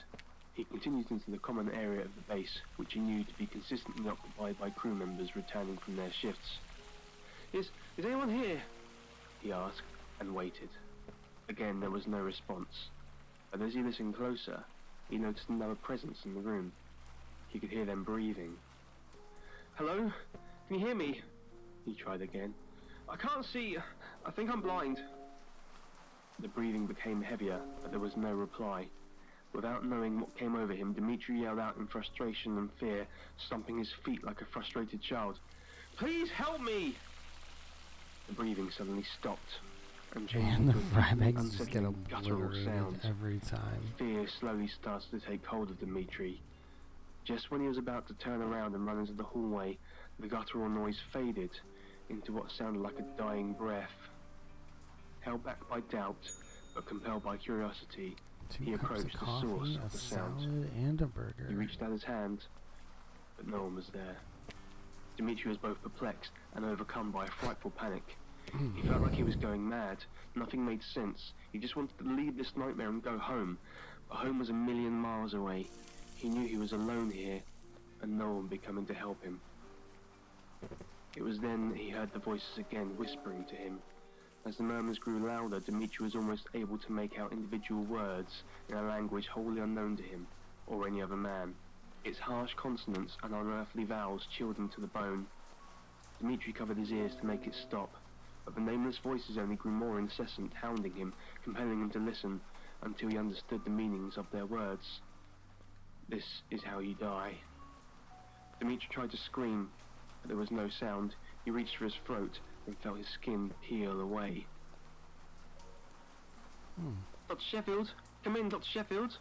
He continued into the common area of the base, which he knew to be consistently occupied by crew members returning from their shifts. Is anyone here? He asked, and waited. Again, there was no response. But as he listened closer, he noticed another presence in the room. He could hear them breathing. Hello? Can you hear me? He tried again. I can't see. I think I'm blind. The breathing became heavier, but there was no reply. Without knowing what came over him, Dimitri yelled out in frustration and fear, stomping his feet like a frustrated child. Please help me! The breathing suddenly stopped and Man, changed the into a Rybags just get unsettling guttural obliterated sound. every time. Fear slowly started to take hold of Dimitri. Just when he was about to turn around and run into the hallway, the guttural noise faded into what sounded like a dying breath. Held back by doubt, but compelled by curiosity, he 2 cups approached of the coffee, source a of the sound. salad, and a burger. He reached out his hand, but no one was there. Dimitri was both perplexed and overcome by a frightful panic. He felt like he was going mad. Nothing made sense. He just wanted to leave this nightmare and go home. But home was 1,000,000 miles away. He knew he was alone here, and no one would be coming to help him. It was then that he heard the voices again whispering to him. As the murmurs grew louder, Dimitri was almost able to make out individual words in a language wholly unknown to him, or any other man. Its harsh consonants and unearthly vowels chilled him to the bone. Dimitri covered his ears to make it stop, but the nameless voices only grew more incessant, hounding him, compelling him to listen, until he understood the meanings of their words. This is how you die. Dimitri tried to scream, but there was no sound. He reached for his throat and felt his skin peel away. Dr. Sheffield! Come in, Dr. Sheffield!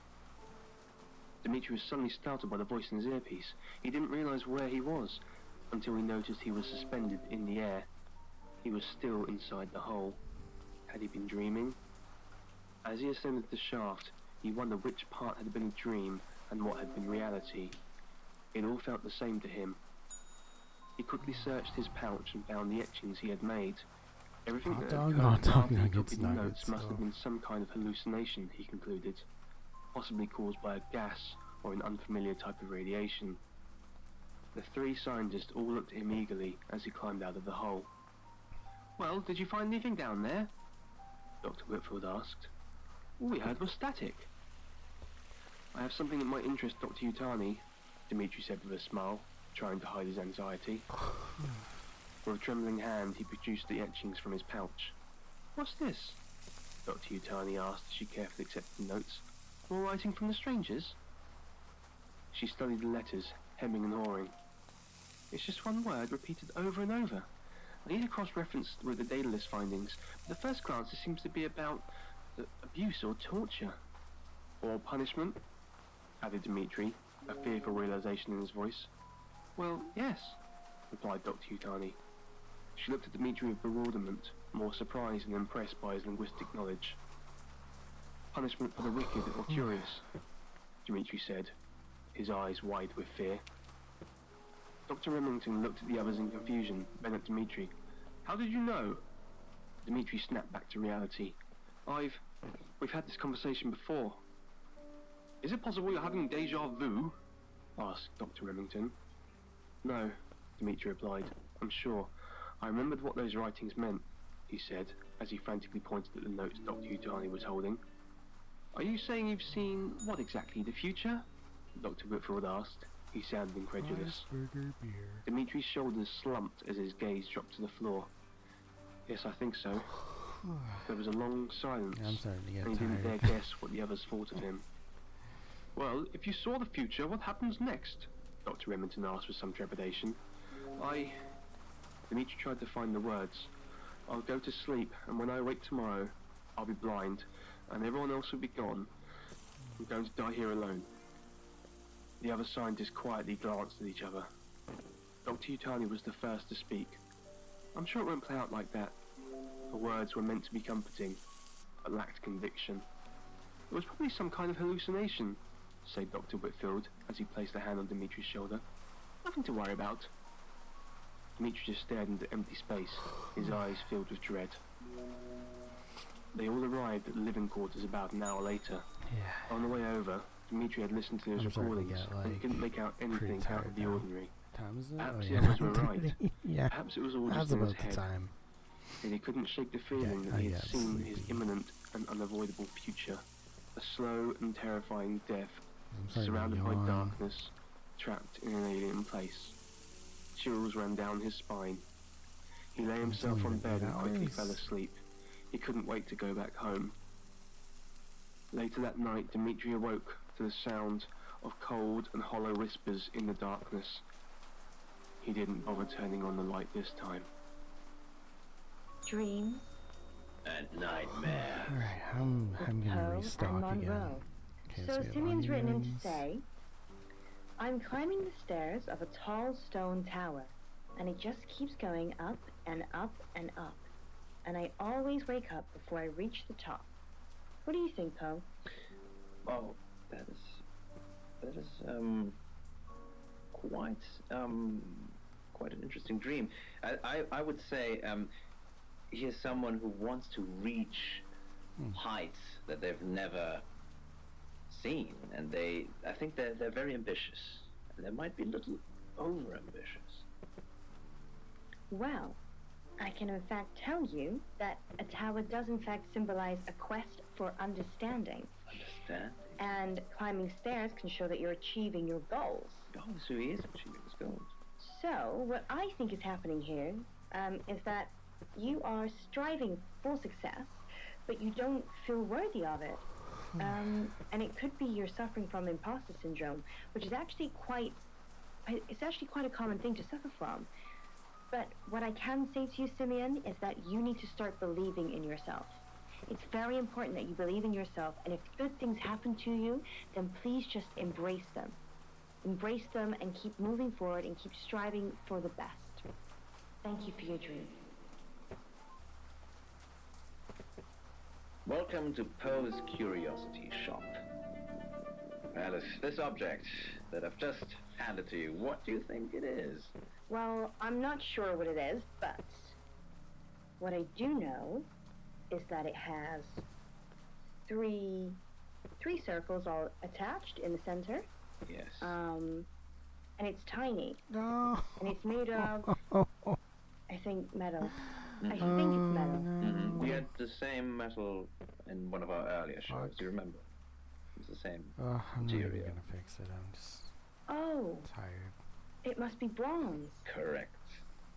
Dimitri was suddenly startled by the voice in his earpiece. He didn't realize where he was, until he noticed he was suspended in the air. He was still inside the hole. Had he been dreaming? As he ascended the shaft, he wondered which part had been a dream and what had been reality. It all felt the same to him. He quickly searched his pouch and found the etchings he had made. Everything that had occurred after he took his notes must have been some kind of hallucination, he concluded, possibly caused by a gas or an unfamiliar type of radiation. The 3 scientists all looked at him eagerly as he climbed out of the hole. Well, did you find anything down there? Dr. Whitfield asked. All we heard was static. I have something that might interest Dr. Yutani, Dimitri said with a smile, trying to hide his anxiety. With a trembling hand, he produced the etchings from his pouch. What's this? Dr. Yutani asked as she carefully accepted the notes. More writing from the strangers? She studied the letters, hemming and hawing. It's just one word repeated over and over. I need a cross-reference with the data list findings, but at first glance it seems to be about abuse or torture. Or punishment, added Dimitri, a fearful realization in his voice. Well, yes, replied Dr. Yutani. She looked at Dimitri with bewilderment, more surprised and impressed by his linguistic knowledge. Punishment for the wicked or curious, Dimitri said, his eyes wide with fear. Dr. Remington looked at the others in confusion, then at Dimitri. How did you know? Dimitri snapped back to reality. We've had this conversation before. Is it possible you're having deja vu? Asked Dr. Remington. No, Dimitri replied. I'm sure. I remembered what those writings meant, he said, as he frantically pointed at the notes Dr. Yutani was holding. Are you saying you've seen what exactly? The future? Dr. Whitfield asked. He sounded incredulous. Dimitri's shoulders slumped as his gaze dropped to the floor. Yes, I think so. There was a long silence, I'm starting to get and he tired. didn't dare guess what the others thought of him. Well, if you saw the future, what happens next? Dr. Remington asked with some trepidation. Dimitri tried to find the words. I'll go to sleep, and when I wake tomorrow, I'll be blind, and everyone else will be gone. I'm going to die here alone. The other scientists quietly glanced at each other. Dr. Yutani was the first to speak. I'm sure it won't play out like that. The words were meant to be comforting, but lacked conviction. It was probably some kind of hallucination, said Dr. Whitfield, as he placed a hand on Dimitri's shoulder. Nothing to worry about. Dimitri just stared into empty space, his eyes filled with dread. They all arrived at the living quarters about an hour later. On the way over, Dimitri had listened to his recordings and couldn't make out anything out of the ordinary. Time is it? Perhaps Oh, the yeah. others were right. Yeah. Perhaps it was all That's just in his about the head. time. Yet he couldn't shake the feeling that he had seen his imminent and unavoidable future. A slow and terrifying death, surrounded by darkness, trapped in an alien place. Chills ran down his spine. He lay himself on bed and quickly fell asleep. He couldn't wait to go back home. Later that night, Dimitri awoke to the sound of cold and hollow whispers in the darkness. He didn't bother turning on the light this time. Dreams. And nightmares. Alright, I'm gonna Poe restock and again. Monroe. Okay, So we have Simeon's written in to onions. say, I'm climbing the stairs of a tall stone tower, and it just keeps going up and up and up. And I always wake up before I reach the top. What do you think, Poe? Oh, that is quite an interesting dream. I would say he is someone who wants to reach heights that they've never seen, and I think they're very ambitious, and they might be a little over ambitious. Well, I can in fact tell you that a tower does in fact symbolize a quest for understanding. Understand? And climbing stairs can show that you're achieving your goals. Oh, so he is achieving his goals. So, what I think is happening here is that you are striving for success, but you don't feel worthy of it. And it could be you're suffering from imposter syndrome, which is actually quite a common thing to suffer from. But what I can say to you, Simeon, is that you need to start believing in yourself. It's very important that you believe in yourself, and if good things happen to you, then please just embrace them. Embrace them and keep moving forward and keep striving for the best. Thank you for your dream. Welcome to Poe's Curiosity Shop. Alice, this object that I've just handed to you, what do you think it is? Well, I'm not sure what it is, but what I do know is that it has three circles all attached in the center. Yes. And it's tiny. No. And it's made of, I think, metal. I think it's metal. Mm-hmm. We had the same metal in one of our earlier shows. Do you remember? It was the same I'm not even material. gonna fix it. I'm just tired. It must be bronze. Correct.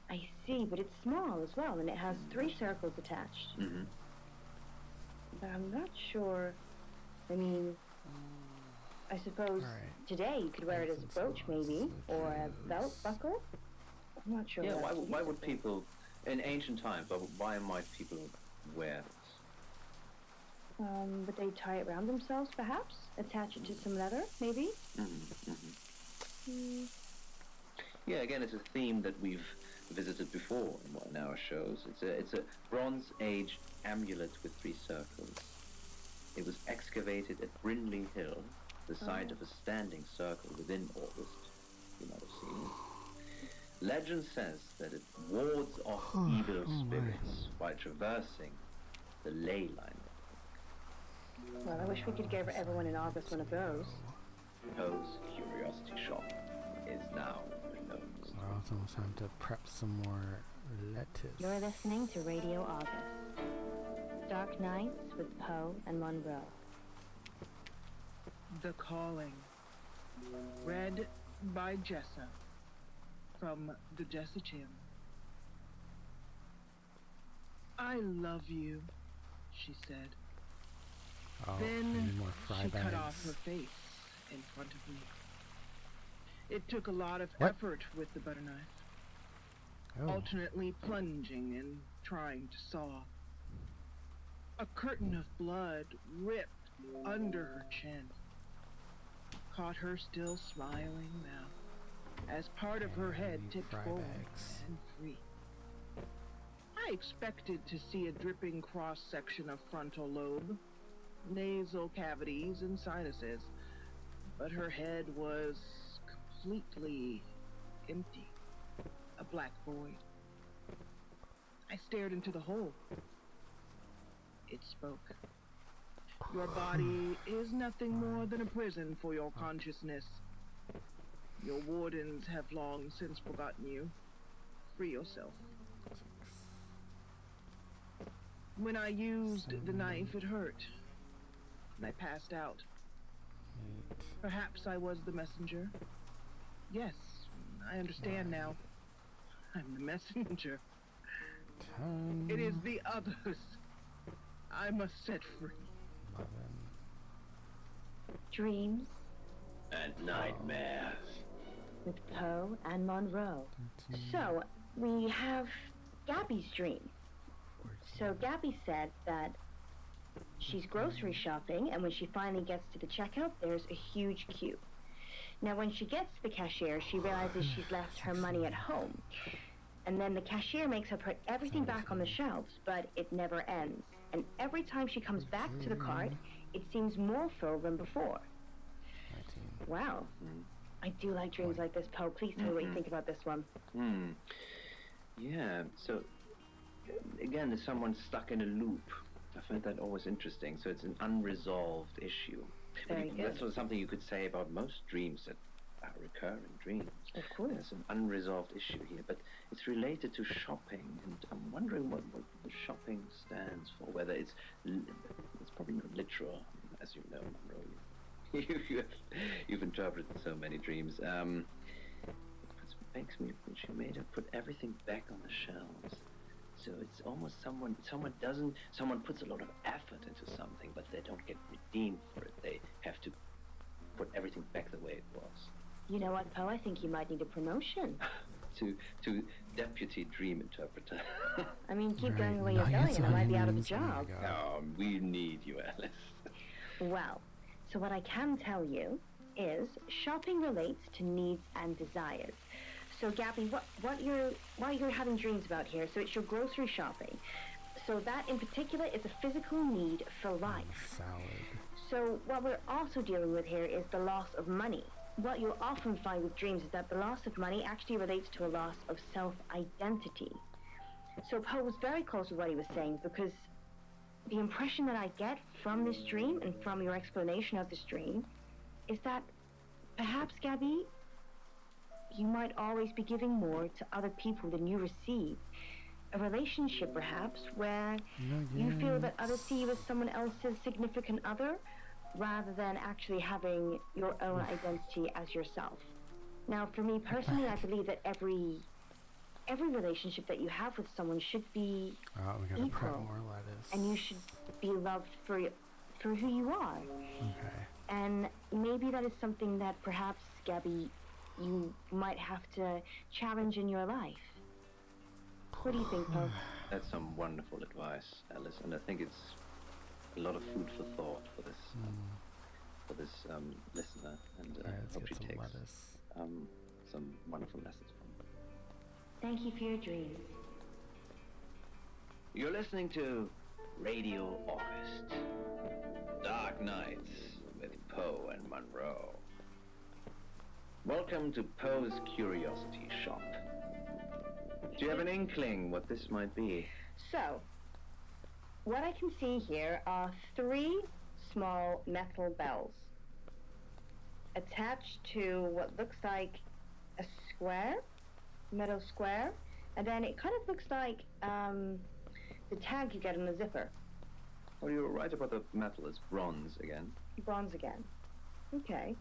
I see, but it's small as well, and it has 3 circles attached. Mm-hmm. But I'm not sure. I mean, I suppose today you could wear it as a brooch, maybe, or a belt buckle. I'm not sure. Yeah, why would people, in ancient times, why might people wear this? Would they tie it around themselves, perhaps? Attach it to some leather, maybe? Mm-hmm. Mm-hmm. Yeah, again, it's a theme that we've visited before in our shows. It's a Bronze Age amulet with 3 circles. It was excavated at Brindley Hill, the site of a standing circle within August. You might have seen it. Legend says that it wards off evil spirits by traversing the ley line. Well, I wish we could give everyone in August one of those. Poe's Curiosity Shop is now closed. It's almost time to prep some more lettuce. You're listening to Radio August. Dark Nights with Poe and Monroe. The Calling. Read by Jessa from the Jessa Chim. I love you, she said. Then she cut off her face in front of me. It took a lot of effort with the butter knife, alternately plunging and trying to saw. A curtain of blood ripped under her chin, caught her still smiling mouth as part of her head tipped forward and free. I expected to see a dripping cross-section of frontal lobe, nasal cavities and sinuses, but her head was completely empty, a black void. I stared into the hole. It spoke. Your body is nothing more than a prison for your consciousness. Your wardens have long since forgotten you. Free yourself. When I used the knife, it hurt, and I passed out. Perhaps I was the messenger. Yes, I understand now. I'm the messenger. It is the others I must set free. Dreams and nightmares with Poe and Monroe. So, we have Gabby's dream. So Gabby said that she's grocery shopping, and when she finally gets to the checkout, there's a huge queue. Now, when she gets to the cashier, she realizes she's left her money at home. And then the cashier makes her put everything back on the shelves, but it never ends. And every time she comes back to the cart, it seems more full than before. 19. Wow. I do like dreams like this, Poe. Please tell me what you think about this one. Yeah, so, again, there's someone stuck in a loop. I find that always interesting. So it's an unresolved issue. Very good. That's sort of something you could say about most dreams that are recurring dreams. Of course. There's an unresolved issue here, but it's related to shopping, and I'm wondering what the shopping stands for. Whether it's probably not literal, as you know, Monroe. You've interpreted so many dreams. It makes me wish you made her put everything back on the shelves. So it's almost someone puts a lot of effort into something, but they don't get redeemed for it. They have to put everything back the way it was. You know what, Poe? I think you might need a promotion. to deputy dream interpreter. I mean, keep going the way you're going, and I might be out of a job. Oh, we need you, Alice. Well, so what I can tell you is shopping relates to needs and desires. So, Gabby, what you're having dreams about here, so it's your grocery shopping. So that in particular is a physical need for life. Salad. So what we're also dealing with here is the loss of money. What you'll often find with dreams is that the loss of money actually relates to a loss of self-identity. So Poe was very close with what he was saying, because the impression that I get from this dream and from your explanation of this dream is that perhaps, Gabby, you might always be giving more to other people than you receive. A relationship, perhaps, where you feel that others see you as someone else's significant other, rather than actually having your own identity as yourself. Now, for me personally, I believe that every relationship that you have with someone should be equal, and you should be loved for who you are. Okay. And maybe that is something that perhaps, Gabby, you might have to challenge in your life. What do you think, Poe? That's some wonderful advice, Alice, and I think it's a lot of food for thought for this listener, and I hope she takes some wonderful lessons from it. Thank you for your dreams. You're listening to Radio August, Dark Nights with Poe and Monroe. Welcome to Poe's Curiosity Shop. Do you have an inkling what this might be? So, what I can see here are 3 small metal bells attached to what looks like a square, metal square, and then it kind of looks like the tag you get in the zipper. Well, you were right about the metal. It's bronze again. Bronze again. Okay.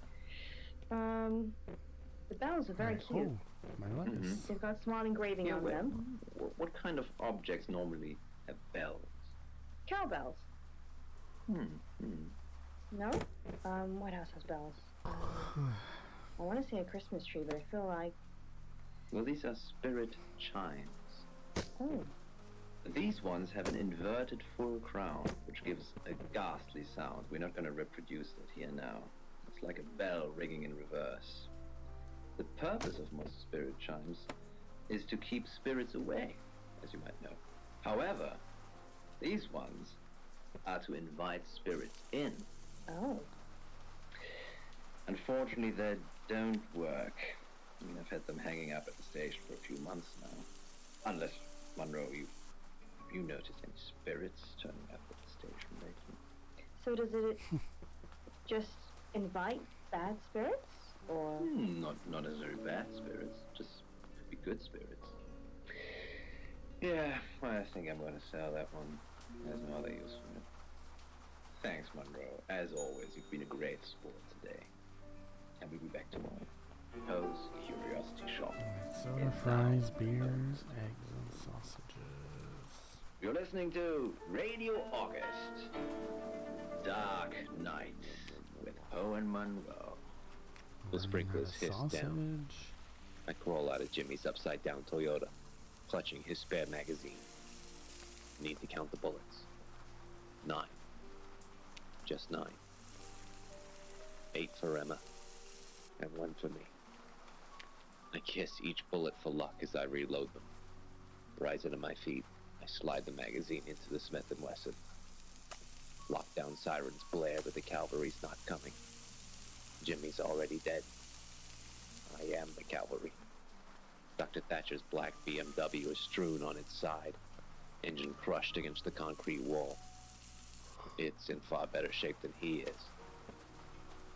The bells are very cute. My lettuce. They've got small engraving on them. What kind of objects normally have bells? Cowbells. No? What else has bells? I want to say a Christmas tree, but I feel like... Well, these are spirit chimes. Oh. These ones have an inverted full crown, which gives a ghastly sound. We're not going to reproduce it here now. It's like a bell ringing in reverse. The purpose of most spirit chimes is to keep spirits away, as you might know. However, these ones are to invite spirits in. Oh. Unfortunately, they don't work. I mean, I've had them hanging up at the station for a few months now. Unless, Monroe, have you noticed any spirits turning up at the station lately? So does it just invite bad spirits, or...? Not necessarily bad spirits, just could be good spirits. Yeah, well, I think I'm going to sell that one. There's no other use for it. Thanks, Monroe. As always, you've been a great sport today. And we'll be back tomorrow. Poe's Curiosity Shop. Soda, fries, beers, eggs, and sausages. You're listening to Radio August, Dark Nights with Poe and Monroe. The sprinklers hiss down. I crawl out of Jimmy's upside-down Toyota, clutching his spare magazine. Need to count the bullets. 9. Just 9. 8 for Emma, and 1 for me. I kiss each bullet for luck as I reload them. Rising to my feet, I slide the magazine into the Smith & Wesson. Lockdown sirens blare, but the cavalry's not coming. Jimmy's already dead. I am the cavalry. Dr. Thatcher's black BMW is strewn on its side, engine crushed against the concrete wall. It's in far better shape than he is.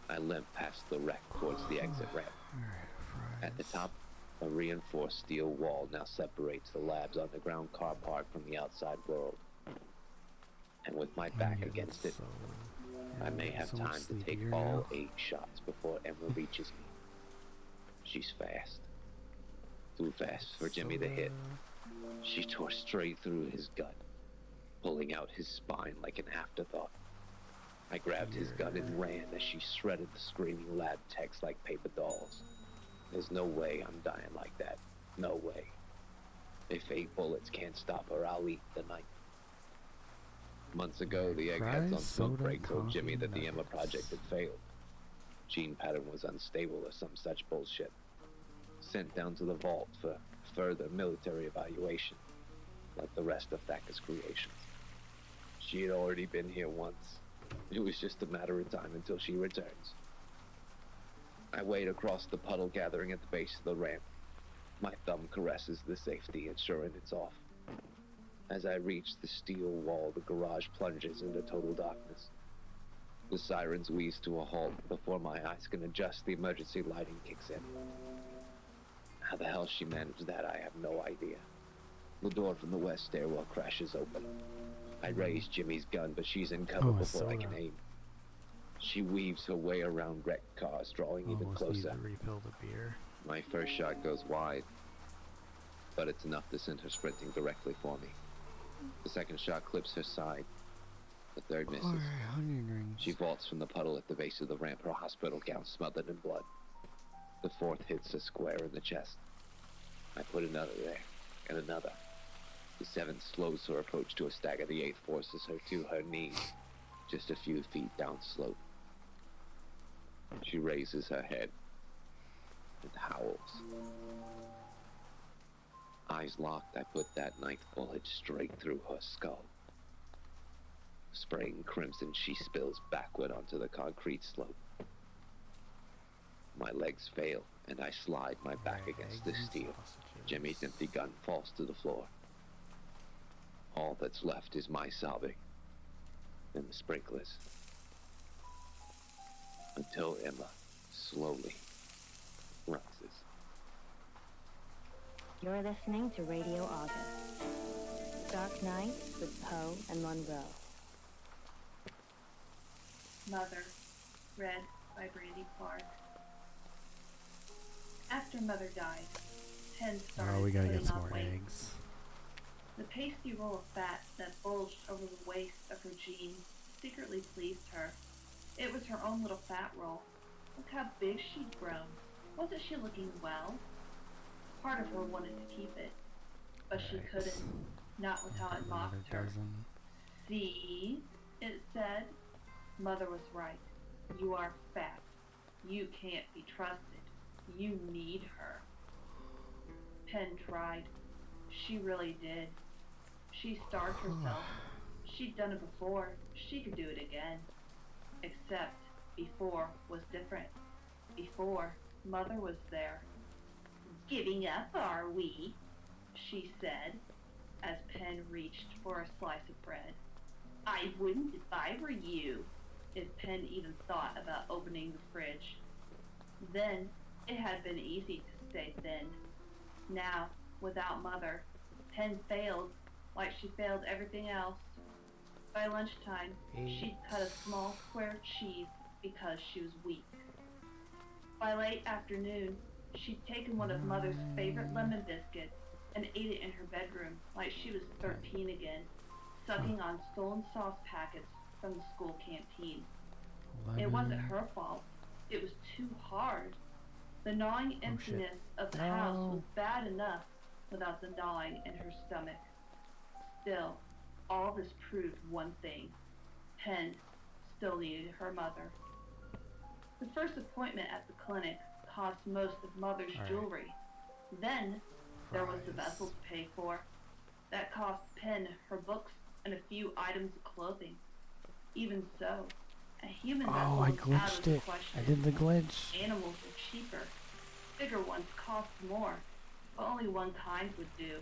I limp past the wreck towards the exit ramp. At the top, a reinforced steel wall now separates the lab's underground car park from the outside world. And with my back against it, I may have time to take all 8 shots before Emma reaches me. She's fast. Too fast for Jimmy to hit. She tore straight through his gut, pulling out his spine like an afterthought. I grabbed his gun and ran as she shredded the screaming lab techs like paper dolls. There's no way I'm dying like that. No way. If 8 bullets can't stop her, I'll eat the night. Months ago, the eggheads on Smoke Break told Jimmy that the Emma project had failed. Gene pattern was unstable or some such bullshit. Sent down to the vault for further military evaluation, like the rest of Thacker's creations. She had already been here once. It was just a matter of time until she returns. I wade across the puddle gathering at the base of the ramp. My thumb caresses the safety, ensuring it's off. As I reach the steel wall, the garage plunges into total darkness. The sirens wheeze to a halt before my eyes can adjust. The emergency lighting kicks in. How the hell she managed that, I have no idea. The door from the west stairwell crashes open. I raise Jimmy's gun, but she's in cover before I can aim. She weaves her way around wrecked cars, drawing even closer. Refill the beer. My first shot goes wide, but it's enough to send her sprinting directly for me. The second shot clips her side. The third misses. She vaults from the puddle at the base of the ramp, her hospital gown smothered in blood. The fourth hits her square in the chest. I put another there, and another. The seventh slows her approach to a stagger. The eighth forces her to her knees, just a few feet down slope. She raises her head and howls. Eyes locked, I put that ninth bullet straight through her skull. Spraying crimson, she spills backward onto the concrete slope. My legs fail, and I slide my back against the steel. Jimmy's empty gun falls to the floor. All that's left is my sobbing and the sprinklers. Until Emma slowly rises. You're listening to Radio August. Dark Nights with Poe and Monroe. Mother, read by Brandy Clark. After Mother died, Penn started we gotta putting get some on more weight. eggs. The pasty roll of fat that bulged over the waist of her jeans secretly pleased her. It was her own little fat roll. Look how big she'd grown. Wasn't she looking well? Part of her wanted to keep it, but she couldn't, not with how it mocked her. See, it said. Mother was right. You are fat. You can't be trusted. You need her. Penn tried. She really did. She starved herself. She'd done it before. She could do it again. Except before was different. Before, Mother was there. Giving up, are we? She said, as Penn reached for a slice of bread. I wouldn't if I were you. If Penn even thought about opening the fridge. Then, it had been easy to stay thin. Now, without Mother, Penn failed like she failed everything else. By lunchtime, she'd cut a small square of cheese because she was weak. By late afternoon, she'd taken one of Mother's favorite lemon biscuits and ate it in her bedroom like she was 13 again, sucking on stolen sauce packets from the school canteen. It wasn't her fault. It was too hard. The gnawing emptiness of the house was bad enough without the gnawing in her stomach. Still, All this proved one thing. Pen still needed her mother. The first appointment at the clinic cost most of Mother's jewelry. Then there was the vessel to pay for. That cost Pen her books and a few items of clothing. Even so, a human vessel I was out glitched of the it. question. I did the glitch. Animals were cheaper. Bigger ones cost more, but only one kind would do.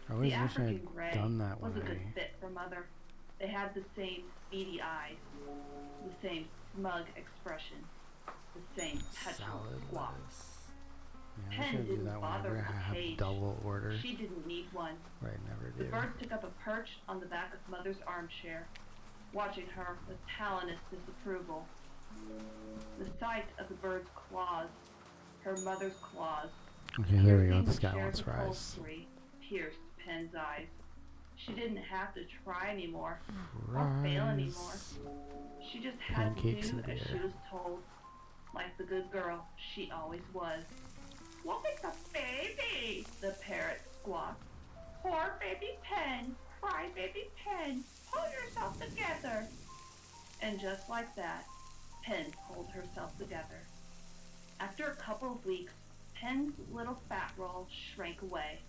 I always The wish I African had gray done that was when a good fit for Mother. They had the same beady eyes, the same smug expression, the same petulant squawk. Yeah, I Pen should do didn't that bother whenever with I a have cage. double order. She didn't need one. But I never The do. bird took up a perch on the back of Mother's armchair, watching her with talonous disapproval. The sight of the bird's claws, her mother's claws, Okay, there we go. piercing This the guy shares wants of fries. upholstery, pierced Pen's eyes. She didn't have to try anymore, or fail anymore. She just had Pancakes to do and as she beer. was told, like the good girl she always was. Look at the baby, the parrot squawked. Poor baby Pen, cry baby Pen, pull yourself together. And just like that, Pen pulled herself together. After a couple of weeks, Pen's little fat roll shrank away,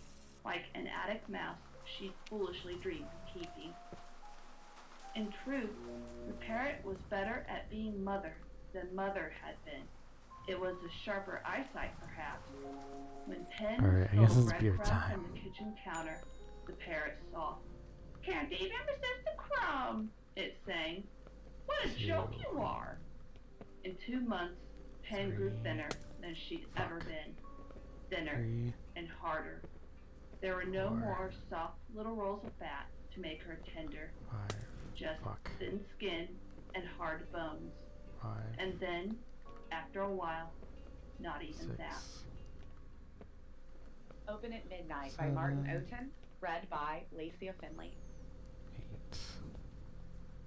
like an attic mouse she foolishly dreamed of keeping. In truth, the parrot was better at being Mother than Mother had been. It was the sharper eyesight, perhaps. When Pen Alright, I guess stole it's beer breadcrumbs time. from the kitchen counter, the parrot saw. Can't even resist a crumb, it sang. What a joke you are! In 2 months, Pen grew thinner than she'd ever been. Thinner and harder. There were no more soft little rolls of fat to make her tender. Just thin skin and hard bones. And then, after a while, not even that. Open at Midnight by Martin Oten, read by Lacey Finley.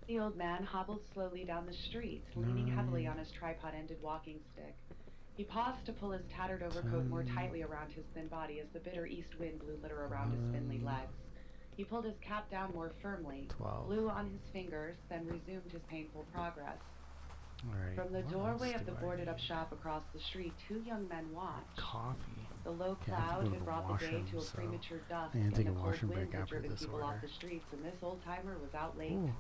The old man hobbled slowly down the street, leaning heavily on his tripod-ended walking stick. He paused to pull his tattered overcoat more tightly around his thin body as the bitter east wind blew litter around his spindly legs. He pulled his cap down more firmly, blew on his fingers, then resumed his painful progress. From the doorway of the boarded-up shop across the street, 2 young men watched. Coffee. The low Okay, I have to cloud go to had the brought the day washroom, to a so premature dusk, I'm gonna and take the a cold washroom winds break had after driven this people off order. the streets, and this old-timer was out late. Ooh.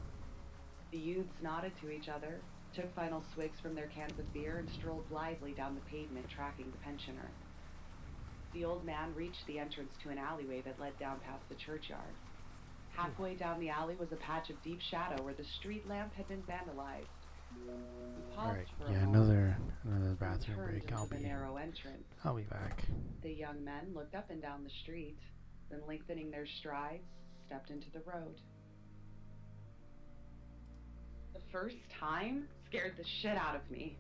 The youths nodded to each other, took final swigs from their cans of beer, and strolled blithely down the pavement, tracking the pensioner. The old man reached the entrance to an alleyway that led down past the churchyard. Halfway down the alley was a patch of deep shadow where the street lamp had been vandalized. He paused Alright, for a yeah, moment, another bathroom turned break. into I'll the be narrow entrance. back. The young men looked up and down the street, then lengthening their strides, stepped into the road. The first time scared the shit out of me.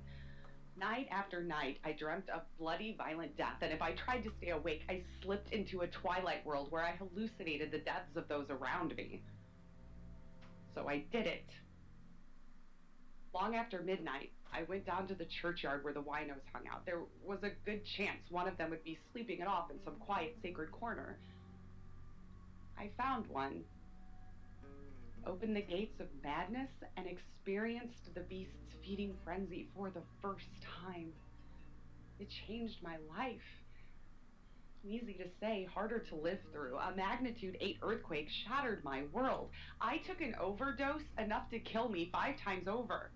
Night after night, I dreamt of bloody, violent death, and if I tried to stay awake, I slipped into a twilight world where I hallucinated the deaths of those around me. So I did it. Long after midnight, I went down to the churchyard where the winos hung out. There was a good chance one of them would be sleeping it off in some quiet, sacred corner. I found one, opened the gates of madness, and experienced the beast's feeding frenzy for the first time. It changed my life. Easy to say, harder to live through. A magnitude 8 earthquake shattered my world. I took an overdose enough to kill me 5 times over.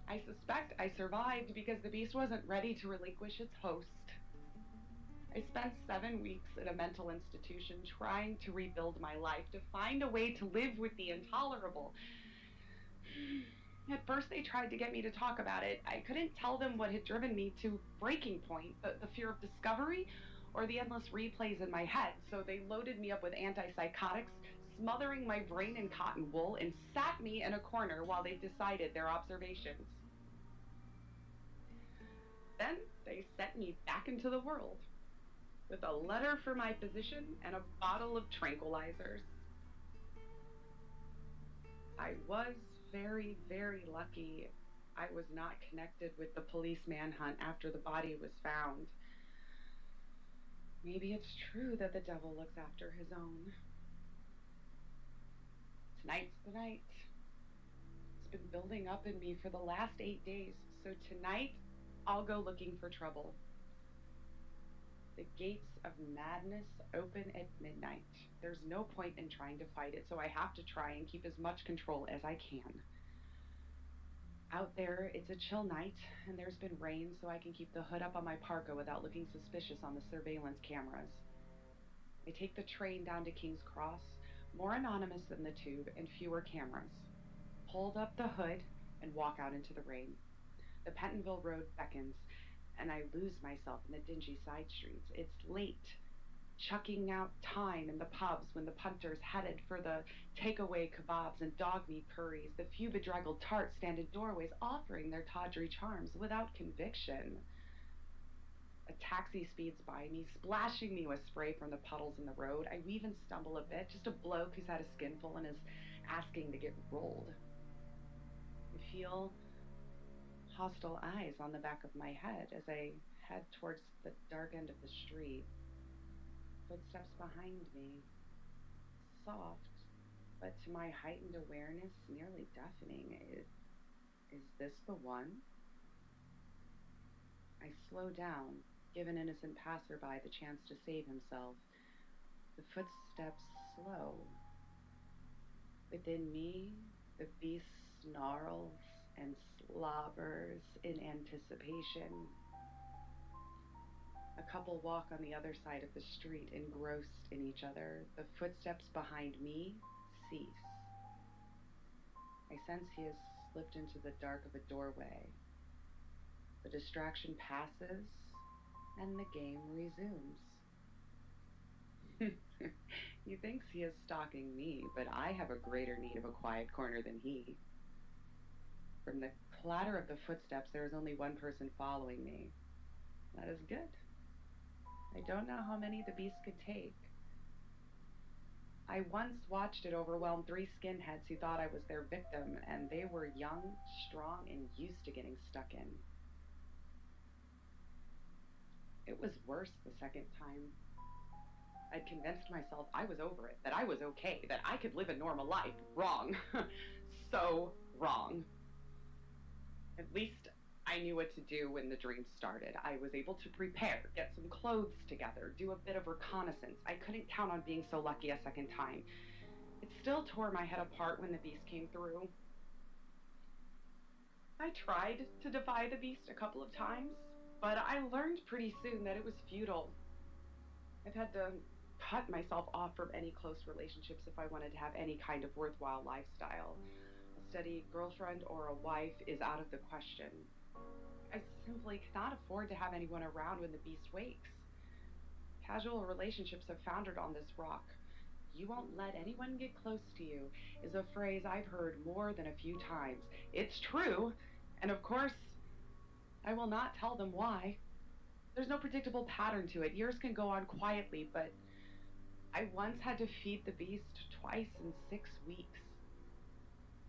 I suspect I survived because the beast wasn't ready to relinquish its host. I spent 7 weeks in a mental institution trying to rebuild my life, to find a way to live with the intolerable. At first they tried to get me to talk about it. I couldn't tell them what had driven me to breaking point, the fear of discovery, or the endless replays in my head. So they loaded me up with antipsychotics, smothering my brain in cotton wool, and sat me in a corner while they decided their observations. Then they sent me back into the world with a letter for my physician and a bottle of tranquilizers. I was very, very lucky I was not connected with the police manhunt after the body was found. Maybe it's true that the devil looks after his own. Night's the night. It's been building up in me for the last 8 days, so tonight I'll go looking for trouble. The gates of madness open at midnight. There's no point in trying to fight it, so I have to try and keep as much control as I can. Out there, it's a chill night, and there's been rain, so I can keep the hood up on my parka without looking suspicious on the surveillance cameras. I take the train down to King's Cross, more anonymous than the tube, and fewer cameras. Hold up the hood and walk out into the rain. The Pentonville Road beckons, and I lose myself in the dingy side streets. It's late, chucking out time in the pubs when the punters headed for the takeaway kebabs and dog meat curries. The few bedraggled tarts stand in doorways offering their tawdry charms without conviction. A taxi speeds by me, splashing me with spray from the puddles in the road. I weave and stumble a bit, just a bloke who's had a skinful and is asking to get rolled. I feel hostile eyes on the back of my head as I head towards the dark end of the street. Footsteps behind me, soft, but to my heightened awareness, nearly deafening. Is this the one? I slow down, give an innocent passerby the chance to save himself. The footsteps slow. Within me, the beast snarls and slobbers in anticipation. A couple walk on the other side of the street, engrossed in each other. The footsteps behind me cease. I sense he has slipped into the dark of a doorway. The distraction passes, and the game resumes. He thinks he is stalking me, but I have a greater need of a quiet corner than he. From the clatter of the footsteps, there is only one person following me. That is good. I don't know how many the beast could take. I once watched it overwhelm 3 skinheads who thought I was their victim, and they were young, strong, and used to getting stuck in. It was worse the second time. I'd convinced myself I was over it, that I was okay, that I could live a normal life. Wrong. So wrong. At least I knew what to do when the dream started. I was able to prepare, get some clothes together, do a bit of reconnaissance. I couldn't count on being so lucky a second time. It still tore my head apart when the beast came through. I tried to defy the beast a couple of times, but I learned pretty soon that it was futile. I've had to cut myself off from any close relationships if I wanted to have any kind of worthwhile lifestyle. A steady girlfriend or a wife is out of the question. I simply cannot afford to have anyone around when the beast wakes. Casual relationships have foundered on this rock. "You won't let anyone get close to you" is a phrase I've heard more than a few times. It's true, and of course, I will not tell them why. There's no predictable pattern to it. Years can go on quietly, but I once had to feed the beast twice in 6 weeks.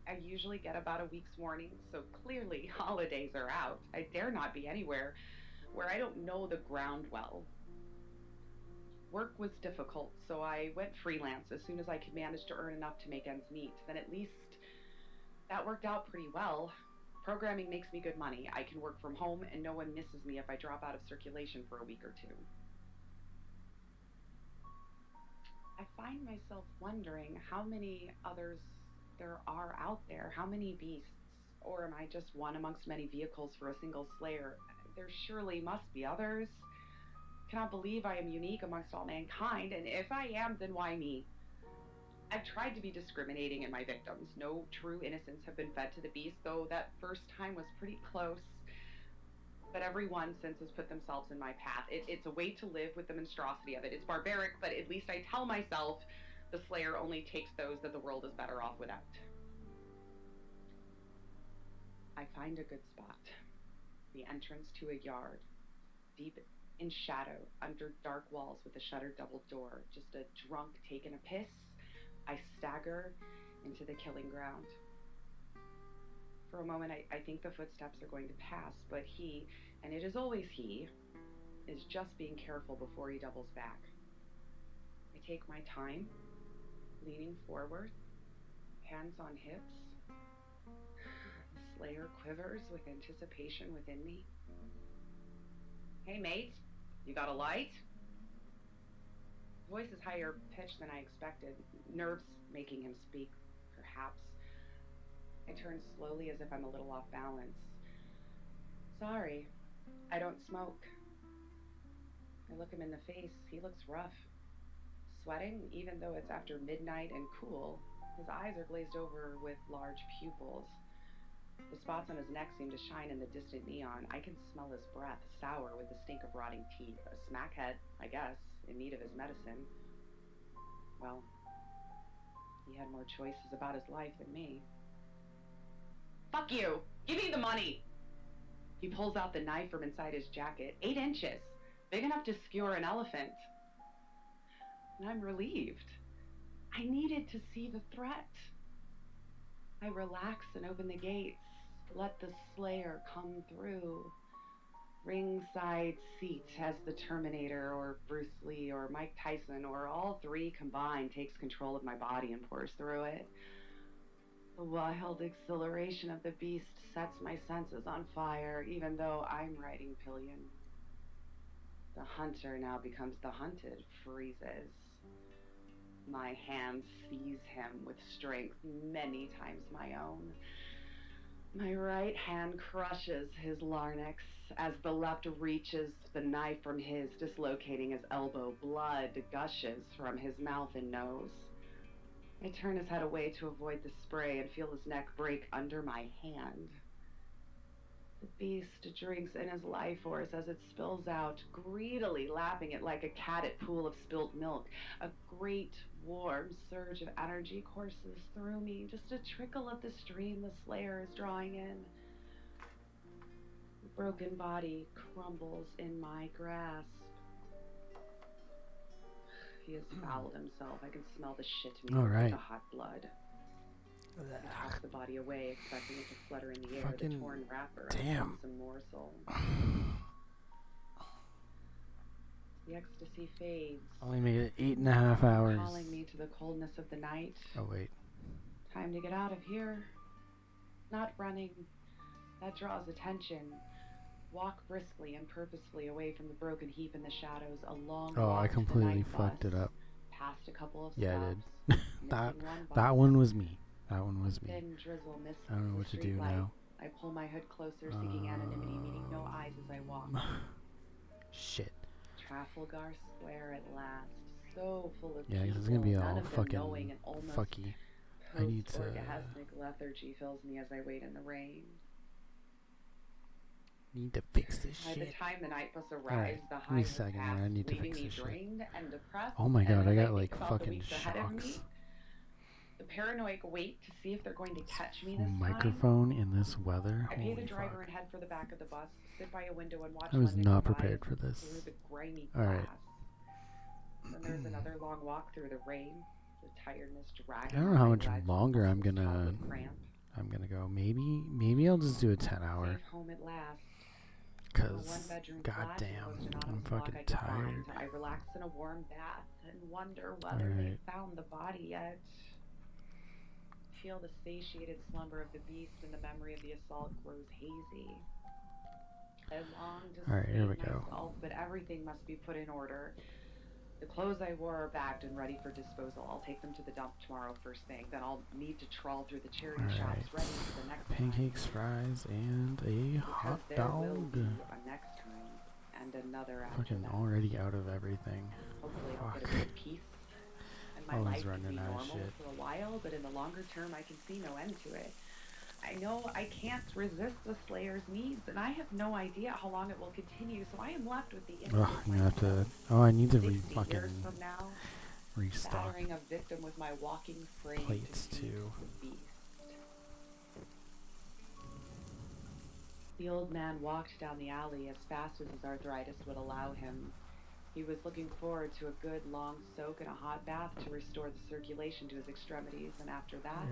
I usually get about a week's warning, so clearly holidays are out. I dare not be anywhere where I don't know the ground well. Work was difficult, so I went freelance as soon as I could manage to earn enough to make ends meet. Then at least that worked out pretty well. Programming makes me good money. I can work from home, and no one misses me if I drop out of circulation for a week or two. I find myself wondering how many others there are out there. How many beasts? Or am I just one amongst many vehicles for a single slayer? There surely must be others. Cannot believe I am unique amongst all mankind, and if I am, then why me? I've tried to be discriminating in my victims. No true innocents have been fed to the beast, though that first time was pretty close. But everyone since has put themselves in my path. It's a way to live with the monstrosity of it. It's barbaric, but at least I tell myself the Slayer only takes those that the world is better off without. I find a good spot. The entrance to a yard, deep in shadow, under dark walls with a shuttered double door. Just a drunk taking a piss. I stagger into the killing ground. For a moment, I think the footsteps are going to pass, but he, and it is always he, is just being careful before he doubles back. I take my time, leaning forward, hands on hips. The slayer quivers with anticipation within me. Hey, mate, you got a light? Voice is higher pitched than I expected, nerves making him speak, perhaps. I turn slowly as if I'm a little off balance. Sorry, I don't smoke. I look him in the face. He looks rough. Sweating, even though it's after midnight and cool. His eyes are glazed over with large pupils. The spots on his neck seem to shine in the distant neon. I can smell his breath, sour with the stink of rotting teeth. A smackhead, I guess, in need of his medicine. Well, he had more choices about his life than me. Fuck you! Give me the money! He pulls out the knife from inside his jacket, 8 inches, big enough to skewer an elephant. And I'm relieved. I needed to see the threat. I relax and open the gates. Let the slayer come through. Ringside seat as the Terminator or Bruce Lee or Mike Tyson or all three combined takes control of my body and pours through it. The wild exhilaration of the beast sets my senses on fire, even though I'm riding pillion. The hunter now becomes the hunted, freezes. My hand seize him with strength many times my own. My right hand crushes his larynx as the left reaches the knife from his, dislocating his elbow. Blood gushes from his mouth and nose. I turn his head away to avoid the spray and feel his neck break under my hand. The beast drinks in his life force as it spills out, greedily lapping it like a cat at pool of spilled milk. A great warm surge of energy courses through me, just a trickle of the stream the slayer is drawing in. The broken body crumbles in my grasp. He has fouled himself. I can smell the shit mixed with the hot blood. I toss the body away, expecting it to flutter in the air. The torn wrapper becomes a morsel. The ecstasy fades. Only made it 8.5 hours. Calling me to the coldness of the night. Oh wait. Time to get out of here. Not running. That draws attention. Walk briskly and purposefully away from the broken heap in the shadows. A long walk I completely to the night fucked bus, it up. Past a couple of Yeah, stops, I did. that one was me. That one was me. Thin drizzle misses I don't know the what to do street light. now. I pull my hood closer, seeking anonymity, meeting no eyes as I walk. Shit. Trafalgar Square at last, so full of Yeah, people. it's gonna be none all of them fucking knowing, and almost fucky. I need to. Post-orgasmic lethargy fills me as I wait in the rain. Need to fix this By shit. the time the night bus arrives, Alright, the give high me a has second passed, here. I need to leaving fix me this shit. drained and depressed. Oh my god, and I as got think like about the fucking weeks ahead of me, shocks. the paranoid wait to see if they're going to catch me this Microphone in this weather. time. I pay the Holy driver fuck. and head for the back of the bus, sit by a window and watch I was London not go by prepared for this. through the grimy Alright. glass. Then there's another long walk through the rain, the tiredness dragging. I don't know how on my much legs, longer I'm muscles taut gonna with cramp. go. Maybe I'll just do a 10 hour. Safe home at last. Cause goddamn, I'm fucking tired. I relax in a warm bath and wonder whether they found the body yet. Feel the satiated slumber of the beast, and the memory of the assault grows hazy. I long to Alright, here we save go. myself, but everything must be put in order. The clothes I wore are bagged and ready for disposal. I'll take them to the dump tomorrow first thing. Then I'll need to trawl through the charity shops ready for the next Pancakes, fries, and a hot there will dog. be a next time and another after Fucking that. already out of everything. Hopefully I'll get a Fuck. good peace. And my Always life can running be out of normal shit. for a while, but in the longer term I can see no end to it. I know I can't resist the Slayer's needs, and I have no idea how long it will continue, so I am left with the Ugh, I'm gonna have to. Oh, I need to 60 fucking years from now, restock battering a victim with my walking frame plates to too. the beast. The old man walked down the alley as fast as his arthritis would allow him. He was looking forward to a good long soak in a hot bath to restore the circulation to his extremities, and after that,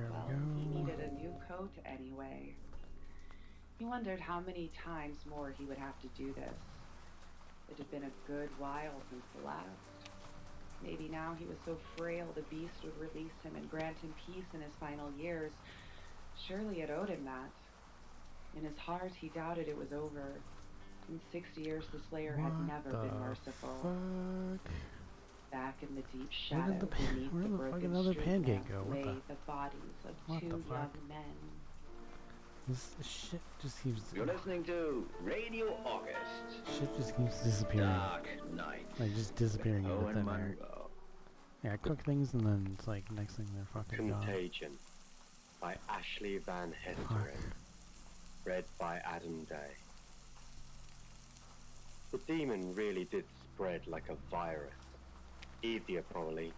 he needed a new coat anyway. He wondered how many times more he would have to do this. It had been a good while since the last. Maybe now he was so frail the beast would release him and grant him peace in his final years. Surely it owed him that. In his heart, he doubted it was over. In 60 years, the Slayer had never been merciful. Fuck? Back in the deep Where shadow, did the beneath where the the broken fucking other street pancake lamp, go? What lay the? the bodies of What two the fuck? young men. This shit just keeps. You're listening to Radio August. Shit just keeps disappearing. Dark Night. Like just disappearing into Owen thin air. Monroe. Yeah, I cook things and then it's like next thing they're fucking gone. Contagion by Ashley Van Hesteren. Read by Adam Day. The demon really did spread like a virus. Easier probably.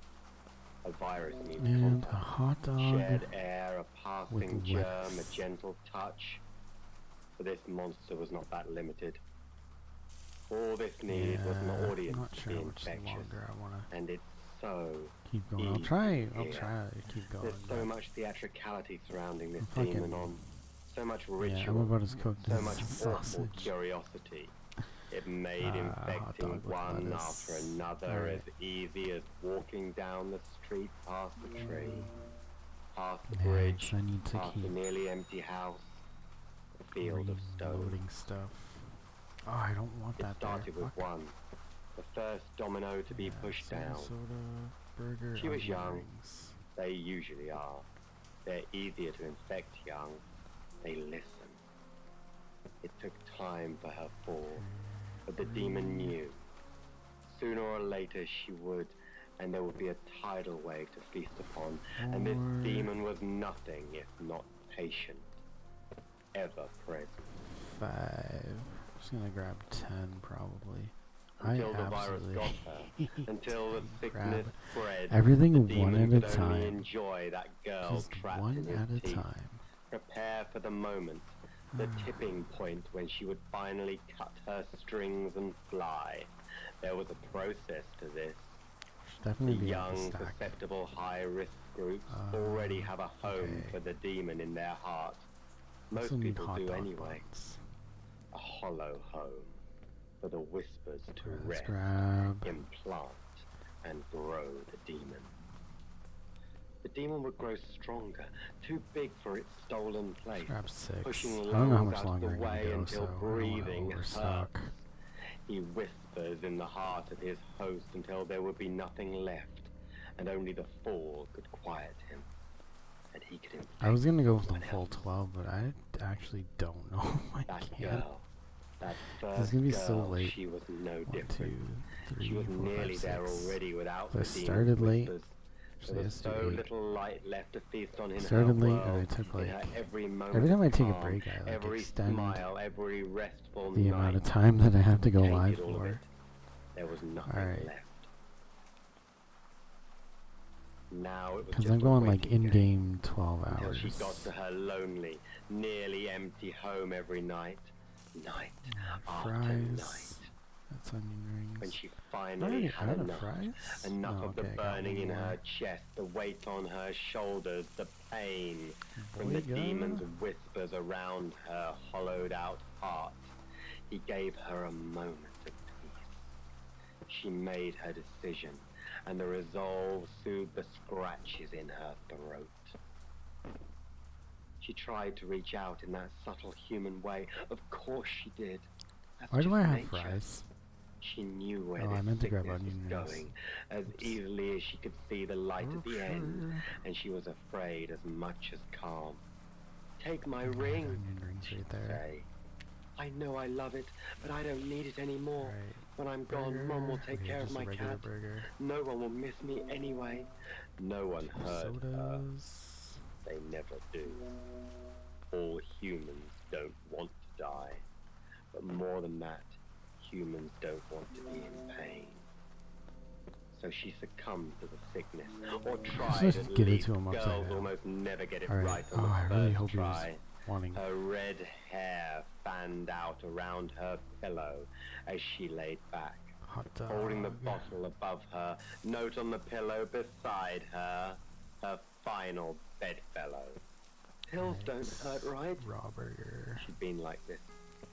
A virus needs And contact. a hot dog Shared air, a passing with germ, lettuce. a gentle touch. But this monster was not that limited. All this needed was an I'm audience not to sure be how much infectious. longer I wanna And it's so keep going. I'll easy try to keep going. There's so but much theatricality surrounding this fucking- demon on. So much Yeah, I'm ritual. about as cooked so as much a awful sausage. curiosity. It made hot infecting dog with one lettuce. after another Alright. as easy as walking down the street past the tree, past the Yeah, bridge, 'cause I need to past the keep nearly empty house, a field of stone. loading stuff. Oh, I don't want It that there. started with Fuck. one, the first domino to be pushed down. Soda, burger, She was onion young. rings. They usually are. They're easier to infect young. They listen. It took time for her fall, but the demon knew. Sooner or later she would, and there would be a tidal wave to feast upon, and this demon was nothing if not patient, ever present. 5. Just gonna grab 10 probably. Until I the virus absolutely got her, until the sickness grab spread, everything the one demon at a could only time. enjoy that girl Just trapped one in his at a teeth. time. Prepare for the moment, the tipping point when she would finally cut her strings and fly. There was a process to this. Should definitely The be on the young, stack. susceptible, high-risk groups already have a home for the demon in their heart. Most Also need people hot do dog anyway. buns. A hollow home for the whispers to Let's rest, grab. implant, and grow the demon. The demon would grow stronger, too big for its stolen place, Grab 6. pushing I don't know how lungs much out of longer the I'm gonna way go, until so I don't wanna breathing overstock. hurts. He whispers in the heart of his host until there would be nothing left, and only the fall could quiet him, and he could infect I was gonna go with the someone full else. 12, but I actually don't know. I That can't. girl, that It's first gonna be girl, so late. she was no 1, different. 2, 3, She was 4, nearly 5, there 6. already without So I the demon's started late. whispers. So There was let's do so 8. little light left to feast on in Started her late world, and I took in like her every moment every time I of take a calm, break I like every extend smile, every restful the night. amount of time that I have to go Tainted live all of for. it. There was nothing Alright. left. Now it was Because just I'm a going like waiting in game 12 until hours. she got to her lonely, nearly empty home every night, night after Fries. night. That's onion rings. When she I finally already had had a enough, fries? enough No, of the okay, I got burning one in her more. chest, the weight on her shoulders, the pain from the Boyga. demon's whispers around her hollowed out heart. He gave her a moment of peace. She made her decision, and the resolve soothed the scratches in her throat. She tried to reach out in that subtle human way. Of course she did. That's Why do I just have nature. fries? She knew where Oh, I this meant to grab sickness onion was rings. going, as easily as she could see the light at the end, and she was afraid as much as calm. Take my ring, Onion rings right there. say. I know I love it, but I don't need it anymore. Right. When I'm gone, Mom will take Okay, care of just a my regular cat. burger. No one will miss me anyway. No one heard her. Sodas. They never do. All humans don't want to die. But more than that, humans don't want to be in pain. So she succumbed to the sickness, or tried just at give it least. to him upside Girls down. almost never get it Alright. right Oh, on I the really first hope he was try. wanting. Her red hair fanned out around her pillow as she laid back, Hot dog. holding the bottle above her, note on the pillow beside her, her final bedfellow. Pills don't hurt, right? Raw burger. She'd been like this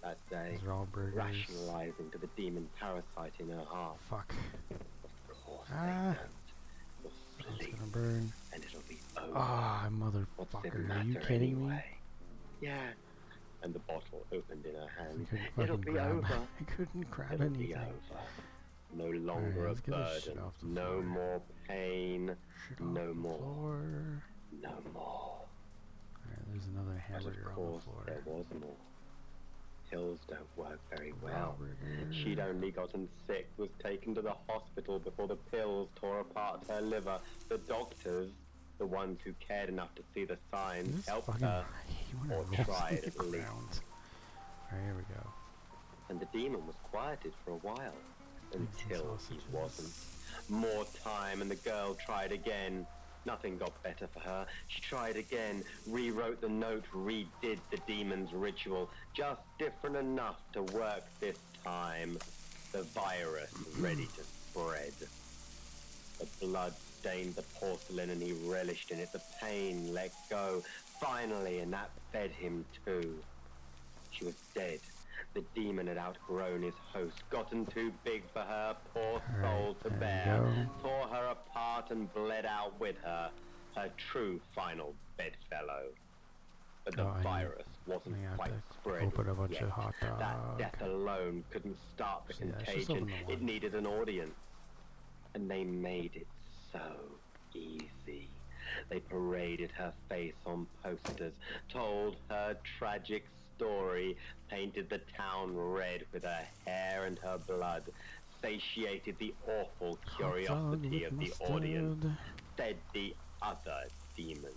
that day, These raw burgers. rationalizing to the demon parasite in her heart. Fuck. Of course It's gonna burn. And it'll be over. Ah, motherfucker, are you kidding me? Yeah. And the bottle opened in her hand. I It'll be grab. over. I couldn't grab It'll anything. be over. No longer Alright, let's a get this shit burden. off the No floor. more pain. No more. Floor. No more. Alright, there's another hamburger on the floor. There was more. Pills don't work very well. She'd only gotten sick, was taken to the hospital before the pills tore apart her liver. The doctors, the ones who cared enough to see the signs, helped her, or tried at least. Alright, here we go. And the demon was quieted for a while, until he wasn't. More time, and the girl tried again. Nothing got better for her. She tried again, rewrote the note, redid the demon's ritual, just different enough to work this time. The virus ready to spread. The blood stained the porcelain and he relished in it. The pain let go, finally, and that fed him too. She was dead. The demon had outgrown his host, gotten too big for her poor soul to bear, tore her apart and bled out with her, her true final bedfellow. But the virus wasn't quite spread open a bunch yet. of hot dogs. That death alone couldn't start the contagion. It needed an audience. And they made it so easy. They paraded her face on posters, told her tragic story, painted the town red with her hair and her blood, satiated the awful curiosity of the audience, fed the other demons,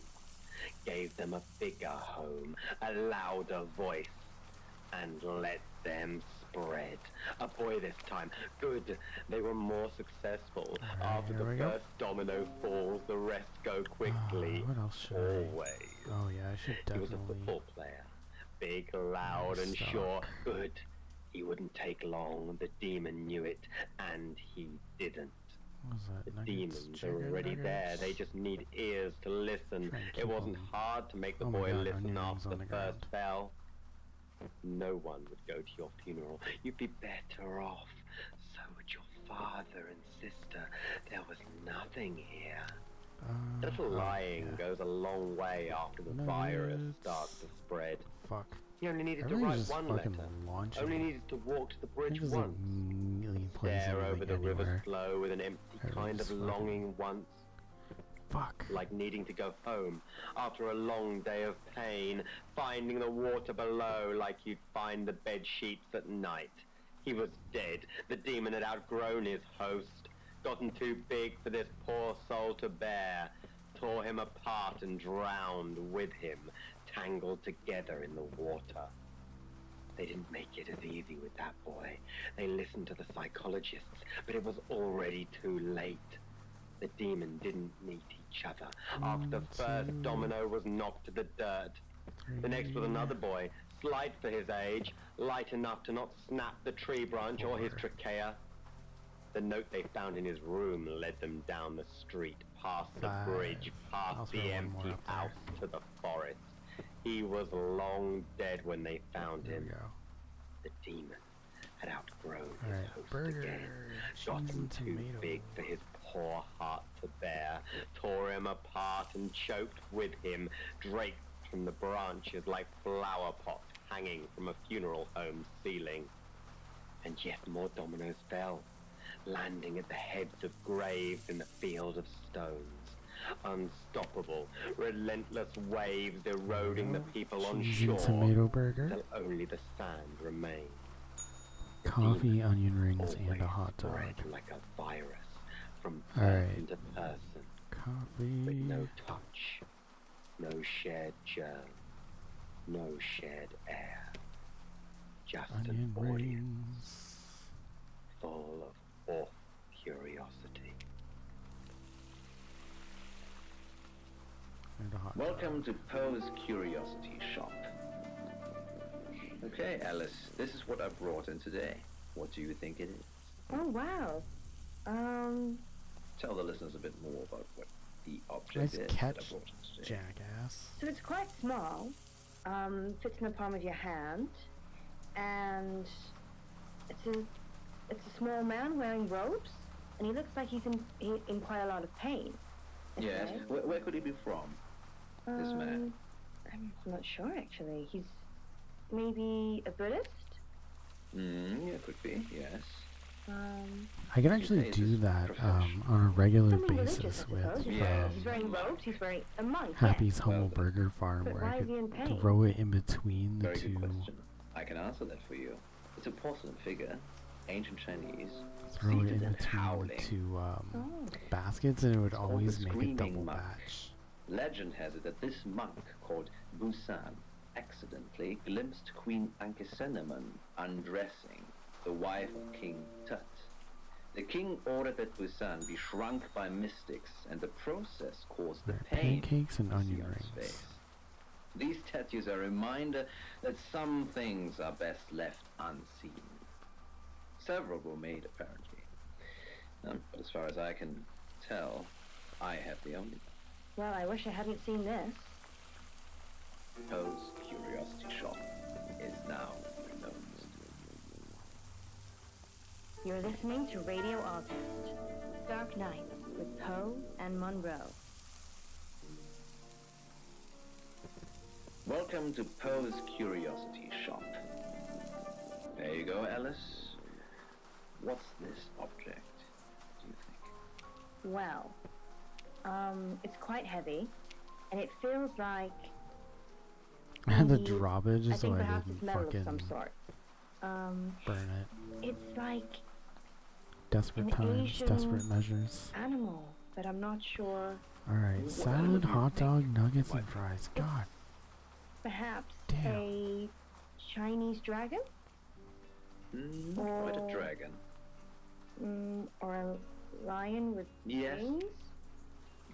gave them a bigger home, a louder voice, and let them spread. A boy this time. Good. They were more successful. After the first domino falls, the rest go quickly. What else should Always. Oh yeah, I should definitely. He was a football player. Big, loud, and sure. Good. He wouldn't take long. The demon knew it, and he didn't. The demons are already there. They just need ears to listen. It wasn't hard to make the boy listen after the first spell. No one would go to your funeral. You'd be better off. So would your father and sister. There was nothing here. Little lying goes a long way after the virus starts to spread. Fuck. He only needed to write one letter. Only needed to walk to the bridge once. Stare over the river's flow with an empty kind of longing once. Fuck. Like needing to go home after a long day of pain, finding the water below like you'd find the bed sheets at night. He was dead. The demon had outgrown his host, gotten too big for this poor soul to bear, tore him apart and drowned with him, tangled together in the water. They didn't make it as easy with that boy. They listened to the psychologists, but it was already too late. The demon didn't meet each other. After the first domino was knocked to the dirt, the next was another boy, slight for his age, light enough to not snap the tree branch or his trachea. The note they found in his room led them down the street, past the bridge, past the empty house to the forest. He was long dead when they found him. The demon had outgrown his host again, gotten too big for his poor heart to bear, tore him apart and choked with him, draped from the branches like flower pots hanging from a funeral home's ceiling. And yet more dominoes fell, landing at the heads of graves in the field of stones. Unstoppable, relentless waves eroding the people on shore tomato burger, till only the sand remained. Coffee, onion rings, and a hot dog. Like a virus, from person to person. Coffee. With no touch, no shared germ, no shared air. Just an audience full of awful curiosity. Welcome to Poe's Curiosity Shop. Okay, Alice, this is what I brought in today. What do you think it is? Oh, wow. Tell the listeners a bit more about what the object is that I brought in today. Jackass. So it's quite small, fits in the palm of your hand, and it's a small man wearing robes and he looks like he's in quite a lot of pain. Yes. Where could he be from? This man. I'm not sure, actually. He's maybe a Buddhist? Yeah, could be, yes. I can actually do that on a regular basis with He's wearing robes, he's wearing a monk. Happy's Humble Burger Farm, where I could throw it in between the Very two. good question. I can answer that for you. It's a porcelain figure, ancient Chinese, Throw it seated in and between howling. the two baskets, and it would It's called always the make a Screaming double Monk. batch. Legend has it that this monk, called Busan, accidentally glimpsed Queen Anke-Cinnamon undressing, the wife of King Tut. The king ordered that Busan be shrunk by mystics, and the process caused the pain Pancakes and you see onion on his rings. face. These tattoos are a reminder that some things are best left unseen. Several were made, apparently. But as far as I can tell, I have the only one. Well, I wish I hadn't seen this. Poe's Curiosity Shop is now closed. You're listening to Radio August, Dark Nights with Poe and Monroe. Welcome to Poe's Curiosity Shop. There you go, Alice. What's this object, do you think? Well, it's quite heavy, and it feels like... I had to maybe- drop it I just so think I perhaps didn't it's metal of some fucking sort. burn it. It's like Desperate an times, Asian desperate measures. animal, but I'm not sure. Alright, salad, hot dog, nuggets, and fries. God. Perhaps Damn. a Chinese dragon? Quite a dragon. Or a lion with Yes. wings?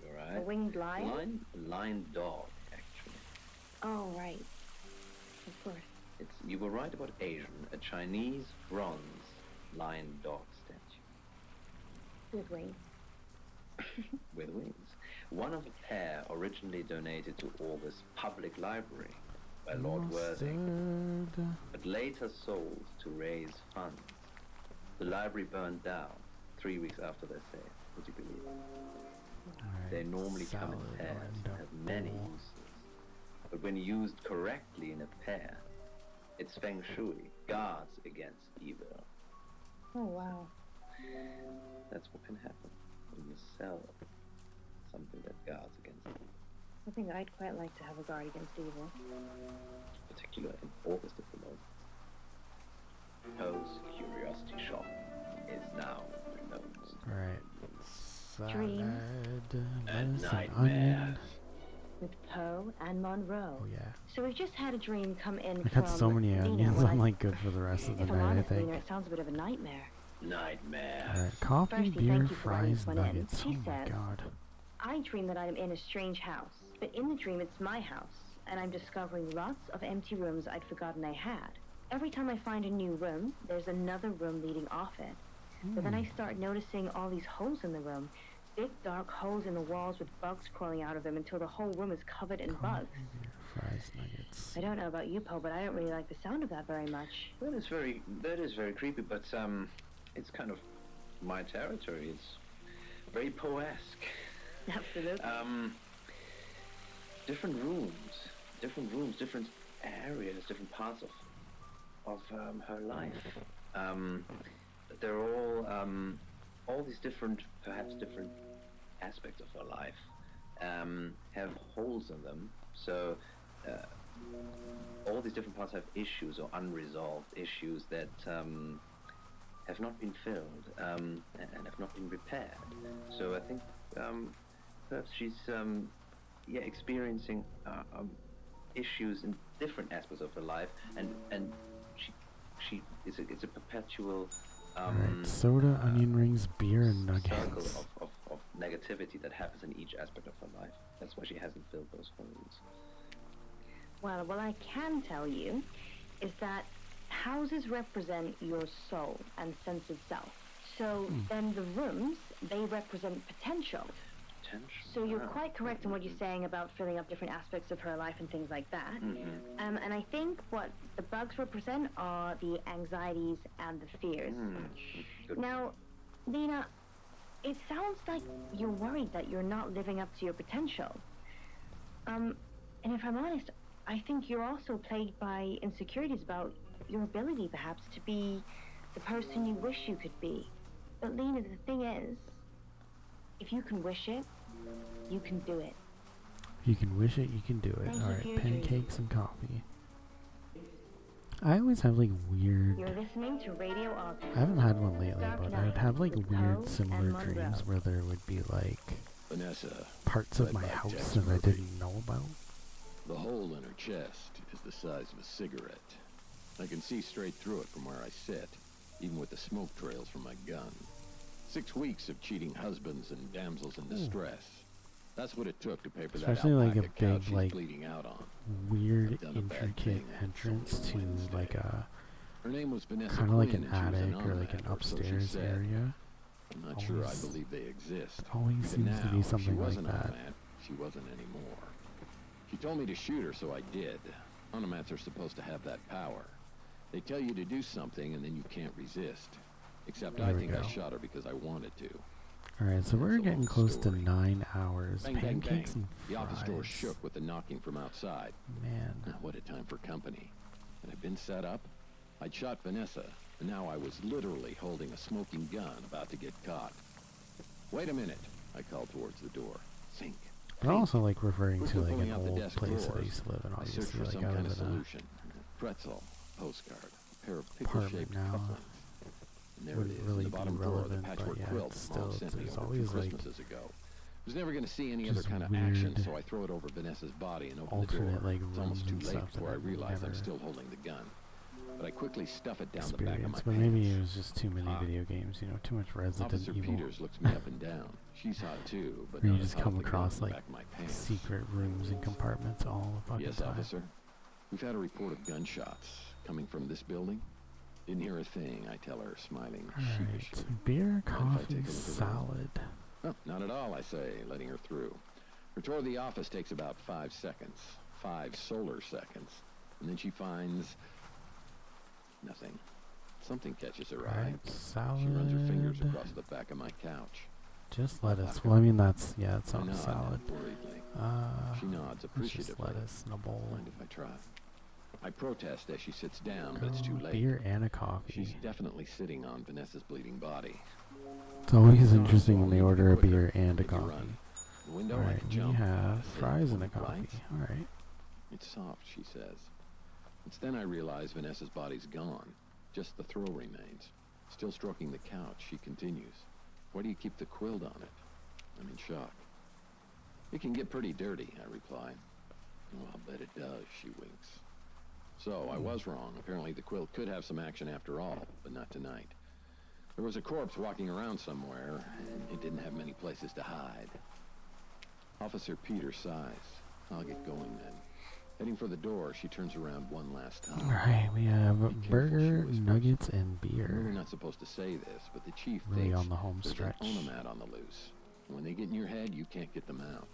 You're right. A winged lion? Lion dog, actually. Oh, right. Of course. You were right about Asian. A Chinese bronze lion dog statue. With wings. With wings. One of a pair originally donated to August Public Library by Lord Worthing, but later sold to raise funds. The library burned down 3 weeks after their sale. Would you believe it? They normally come in pairs and have many uses. But when used correctly in a pair, it's feng shui, guards against evil. Oh, wow. That's what can happen when you sell something that guards against evil. I think I'd quite like to have a guard against evil. Particularly in August at the moment. Poe's Curiosity Shop is now closed. Alright. Dreams Salad, lettuce, and onion. nightmares. With Poe and Monroe. Oh, yeah. So we've just had a dream come in I got from so many Lena, onions, when I'm like good for the rest of the if I'm night, I honest, think. Lena, it sounds a bit of a nightmare. Nightmare. Alright, coffee, Firstly, beer, thank you for letting fries, this one in. nuggets. She Oh my says, god. I dream that I'm in a strange house, but in the dream it's my house, and I'm discovering lots of empty rooms I'd forgotten I had. Every time I find a new room, there's another room leading off it. But then I start noticing all these holes in the room, big dark holes in the walls with bugs crawling out of them until the whole room is covered in bugs. Fries, nuggets. I don't know about you, Poe, but I don't really like the sound of that very much. That is very creepy, but it's kind of my territory. It's very Poe-esque. Absolutely. Different rooms, different areas, different parts of her life. They're all these different, perhaps different aspects of her life have holes in them. So all these different parts have issues or unresolved issues that have not been filled and have not been repaired. So I think perhaps she's experiencing issues in different aspects of her life, and it's a perpetual Alright, soda, onion rings, beer, and circle nuggets. of negativity that happens in each aspect of her life. That's why she hasn't filled those holes. Well, what I can tell you is that houses represent your soul and sense of self. So then the rooms, they represent potential. So you're quite correct in what you're saying about filling up different aspects of her life and things like that. And I think what the bugs represent are the anxieties and the fears. Now, Lena, It sounds like you're worried that you're not living up to your potential. And if I'm honest, I think you're also plagued by insecurities about your ability, perhaps, to be the person you wish you could be. But Lena, the thing is, if you can wish it, you can do it. If you can wish it, you can do it. Alright, pancakes and coffee. I always have like weird... You're listening to Radio August. I haven't had one lately, but I'd have like weird similar dreams where there would be like Vanessa, parts of my house that I didn't know about. The hole in her chest is the size of a cigarette. I can see straight through it from where I sit, even with the smoke trails from my gun. 6 weeks of cheating husbands and damsels in distress. That's what it took to pay for Especially that like a alpaca couch big, she's like, bleeding out on. weird, intricate entrance to like a Her name was Vanessa kind of like Quinn, an and she was an attic or like an automat, or so she upstairs said. area. I'm not sure I believe they exist. Always Even seems to now, be if something she was like an that. automat, she wasn't anymore. She told me to shoot her, so I did. Automats are supposed to have that power. They tell you to do something, and then you can't resist. Except There I we think go. I shot her because I wanted to. Alright, so we're getting close to 9 hours. Bang, bang, Pancakes bang. and The office door fries. shook with the knocking from outside. Man. What a time for company. Had I been set up, I'd shot Vanessa, and now I was literally holding a smoking gun about to get caught. Wait a minute, I called towards the door. Think. But also like referring to like Pulling an out the old desk place that I drawers, used to live in, I searched obviously. for Like some I kind was of in a solution. Pretzel, postcard, a pair of apartment pickle-shaped now. cufflinks. And there it Wouldn't is, really in the be bottom drawer of the relevant, but patchwork yeah, quilt it's Mom still, sent me there's over always 2 like Christmases ago. I was never going to see any other just kind of weird action, so I throw it over Vanessa's body and open the door. alternate like It's almost rooms too and late stuff that before I I've realize I'm never still holding the gun. But I quickly stuff it down the back of my experienced. But pants. maybe it was just too many video games, you know, too much Resident Officer Evil. Peters looks me up and down. She's hot too, but Where you not as just hot come as the gun across in the like back of my pants. secret rooms and compartments all the fucking Yes, time. officer. We've had a report of gunshots coming from this building. Didn't hear a thing, I tell her, smiling sheepishly. Alright, beer, Mind if I coffee, take a look around? salad. Oh, not at all, I say, letting her through. Her tour of the office takes about 5 seconds. 5 solar seconds. And then she finds... nothing. Something catches her eye. Alright, salad. She runs her fingers across the back of my couch. Just lettuce. Well, I mean, that's, yeah, it's I on a nod salad. worriedly. She nods It's appreciatively. just lettuce in a bowl. Mind if I try? I protest as she sits down, but it's too late. Beer and a coffee. She's definitely sitting on Vanessa's bleeding body. It's always interesting when they order a beer and a coffee. The window, I Alright, can we jump. have Hey, fries and a lights. coffee. Alright. It's soft, she says. It's then I realize Vanessa's body's gone. Just the throw remains. Still stroking the couch, she continues. Why do you keep the quilt on it? I'm in shock. It can get pretty dirty, I reply. Oh, I'll bet it does, she winks. So, I was wrong. Apparently the quilt could have some action after all, but not tonight. There was a corpse walking around somewhere, and it didn't have many places to hide. Officer Peters sighs. I'll get going then. Heading for the door, she turns around one last time. Alright, we have burger, nuggets, and We're beer. not supposed to say this, but the chief Really thinks on the home there's stretch. an onomat on the loose. When they get in your head, you can't get them out.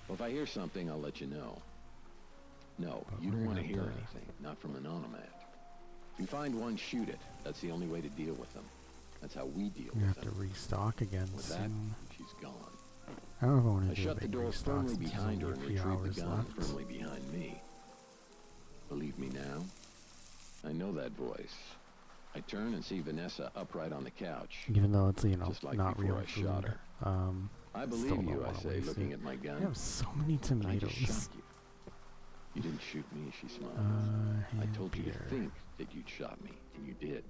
Well, if I hear something, I'll let you know. No, you don't want to hear anything, not from an onomat. If you find one, shoot it. That's the only way to deal with them. That's how we deal We with have to them. restock again With that, soon. she's gone. I don't know if I want I to do a shut the big door restock firmly since there's behind her only and a few retrieved hours the gun left. firmly behind me. Believe me now? I know that voice. I turn and see Vanessa upright on the couch. Even though it's, you know, just like not before real I shot food. her. I still believe don't you, I wanna say, waste looking it. at my gun. You have so many But I just tomatoes. shot you. You didn't shoot me, she smiles. I told you to think that you'd shot me, and you did.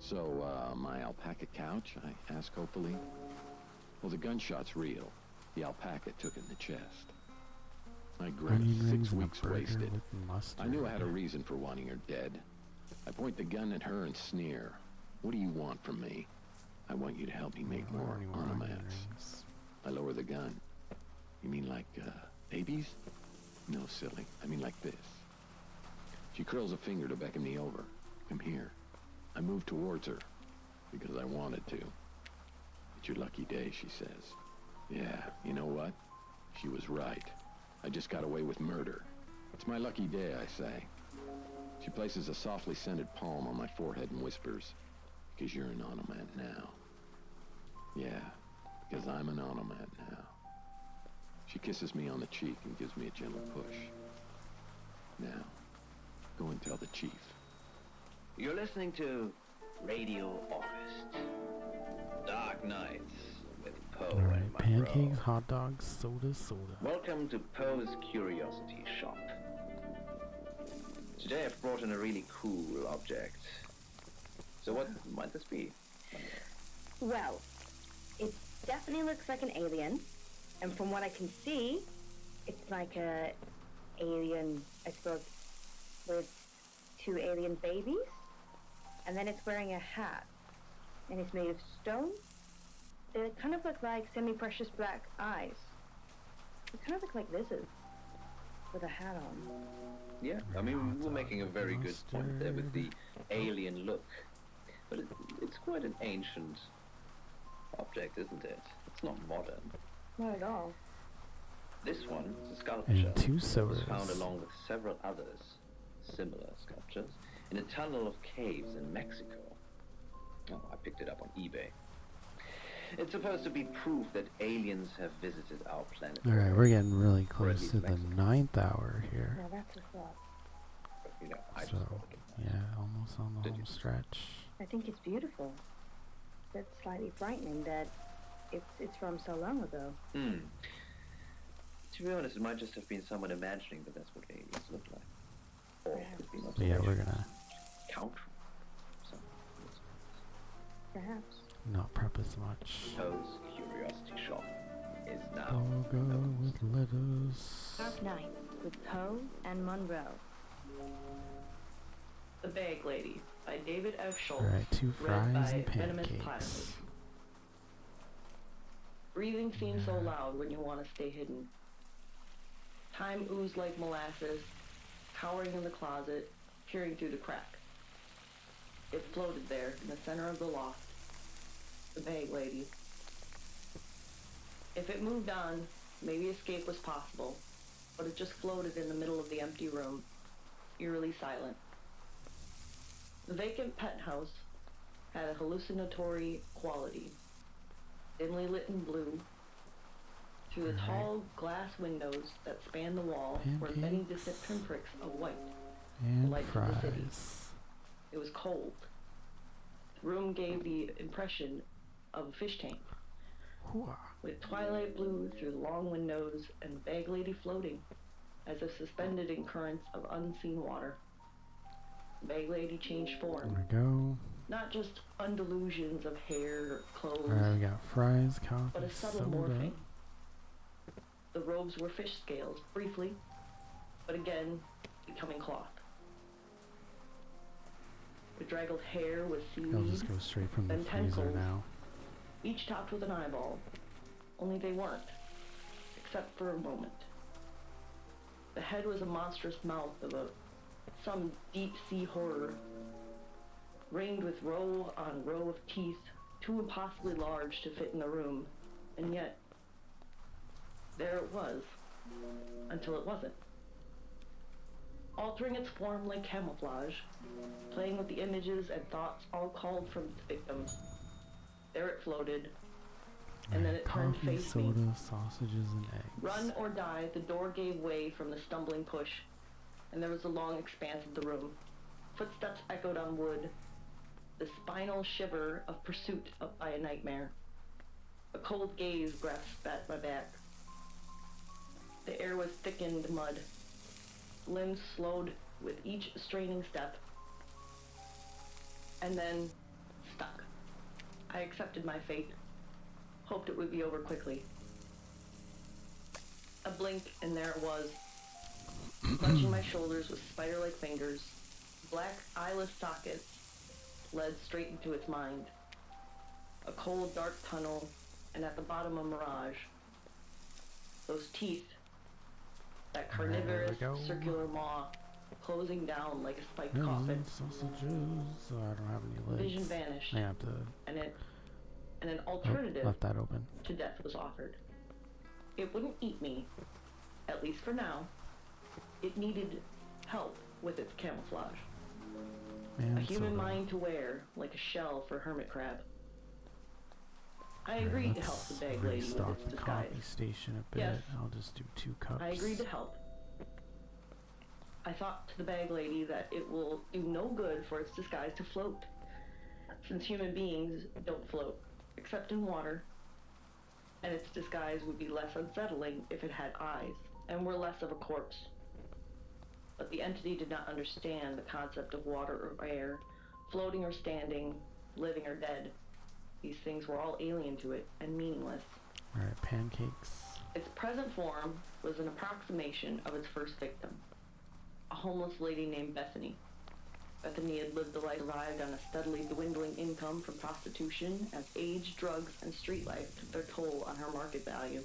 So, my alpaca couch, I ask hopefully? Well, the gunshot's real. The alpaca took in the chest. I grin. Onion 6 rings and a weeks burger wasted. with mustard. I knew I had a reason for wanting her dead. I point the gun at her and sneer. What do you want from me? I want you to help me make more onomats. I lower the gun. You mean like, babies? No, silly. I mean like this. She curls a finger to beckon me over. Come here. I move towards her because I wanted to. It's your lucky day, she says. Yeah, you know what? She was right. I just got away with murder. It's my lucky day, I say. She places a softly scented palm on my forehead and whispers, because you're an onomat now. Yeah, because I'm an automat now. She kisses me on the cheek and gives me a gentle push. Now, go and tell the chief. You're listening to Radio August. Dark Nights with Poe and Alright, Monroe. pancakes, hot dogs, soda. Welcome to Poe's Curiosity Shop. Today I've brought in a really cool object. So what might this be? Well, it definitely looks like an alien. And from what I can see, it's like a alien, I suppose, with 2 alien babies. And then it's wearing a hat. And it's made of stone. They kind of look like semi-precious black eyes. They kind of look like lizards with a hat on. Yeah, I mean, we were making a very good point there with the alien look. But it's quite an ancient object, isn't it? It's not modern. Not at all. This one is a sculpture. And 2 was sodas. found along with several others, similar sculptures, in a tunnel of caves in Mexico. Oh, I picked it up on eBay. It's supposed to be proof that aliens have visited our planet. Alright, we're getting really Or at close least to the Mexico. 9th hour here. Yeah, that's a thought. But, you know, I just So, thought it was yeah, almost on the home stretch. I think it's beautiful. But slightly frightening that it's from so long ago. To be honest, it might just have been someone imagining that that's what aliens look like. Or it could be an So yeah, we're observation. gonna Count. Perhaps. not prep as much. Poe's Curiosity Shop is now. Burger with lettuce. Dark Night with Poe and Monroe. The Bag Lady by David F. Schultz. Alright, 2 read fries by and Venomous pancakes. Plastic. Breathing seems so loud when you want to stay hidden. Time oozed like molasses, cowering in the closet, peering through the crack. It floated there in the center of the loft. The Bag Lady. If it moved on, maybe escape was possible, but it just floated in the middle of the empty room, eerily silent. The vacant penthouse had a hallucinatory quality. Dimly lit in blue, through the tall glass windows that spanned the wall were many distant pinpricks of white, the And lights of the city. fries. It was cold. The room gave the impression of a fish tank, with twilight blue through the long windows and the Bag Lady floating, as if suspended in currents of unseen water. The Bag Lady changed form. There we go. Not just undelusions of hair or clothes, Alright, we got fries, but coffee, a subtle soda. morphing. The robes were fish scales, briefly, but again, becoming cloth. The draggled hair was I'll seaweed, just go straight from the then freezer tentacles, now. each topped with an eyeball. Only they weren't, except for a moment. The head was a monstrous mouth of some deep-sea horror, ringed with row on row of teeth, too impossibly large to fit in the room, and yet, there it was, until it wasn't. Altering its form like camouflage, playing with the images and thoughts all called from its victims, there it floated, and then it turned Coffee, face me. soda, sausages, and eggs. Run or die, the door gave way from the stumbling push, and there was a long expanse of the room. Footsteps echoed on wood, the spinal shiver of pursuit by a nightmare. A cold gaze grasped at my back. The air was thickened mud. Limbs slowed with each straining step, and then stuck. I accepted my fate, hoped it would be over quickly. A blink, and there it was, clutching my shoulders with spider-like fingers. Black, eyeless sockets led straight into its mind. A cold, dark tunnel, and at the bottom a mirage. Those teeth, that carnivorous circular maw, closing down like a spiked coffin. Sausages. Oh, I don't have any lids. Vision vanished, I have to. and an alternative left that open. to death was offered. It wouldn't eat me, at least for now. It needed help with its camouflage. And a human soda. mind to wear, like a shell for hermit crab. I agreed to help the bag lady with Restock its the disguise. coffee station a bit. Yes. I'll just do 2 cups. I agreed to help. I thought to the bag lady that it will do no good for its disguise to float, since human beings don't float, except in water, and its disguise would be less unsettling if it had eyes, and were less of a corpse. But the entity did not understand the concept of water or air, floating or standing, living or dead. These things were all alien to it and meaningless. Alright, pancakes. Its present form was an approximation of its first victim, a homeless lady named Bethany. Bethany had lived the life, survived on a steadily dwindling income from prostitution as age, drugs, and street life took their toll on her market value.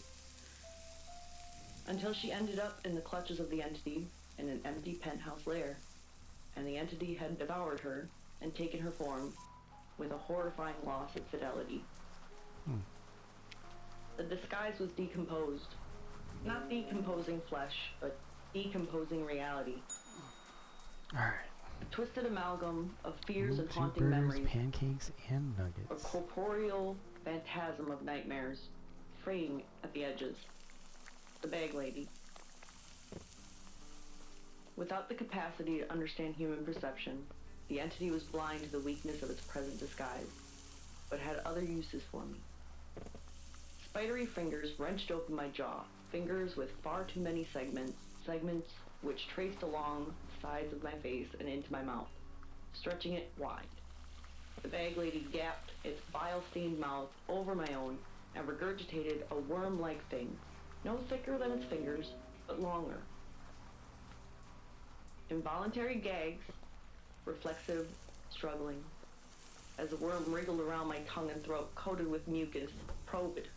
Until she ended up in the clutches of the entity in an empty penthouse lair, and the entity had devoured her and taken her form with a horrifying loss of fidelity. The disguise was decomposed. Not decomposing flesh, but decomposing reality. Alright. A twisted amalgam of fears and 2 haunting burgers, memories. pancakes, and A nuggets. corporeal phantasm of nightmares, fraying at the edges. The bag lady. Without the capacity to understand human perception, the entity was blind to the weakness of its present disguise, but had other uses for me. Spidery fingers wrenched open my jaw, fingers with far too many segments which traced along the sides of my face and into my mouth, stretching it wide. The bag lady gapped its bile-stained mouth over my own and regurgitated a worm-like thing, no thicker than its fingers, but longer. Involuntary gags, reflexive, struggling, as the worm wriggled around my tongue and throat coated with mucus, probed.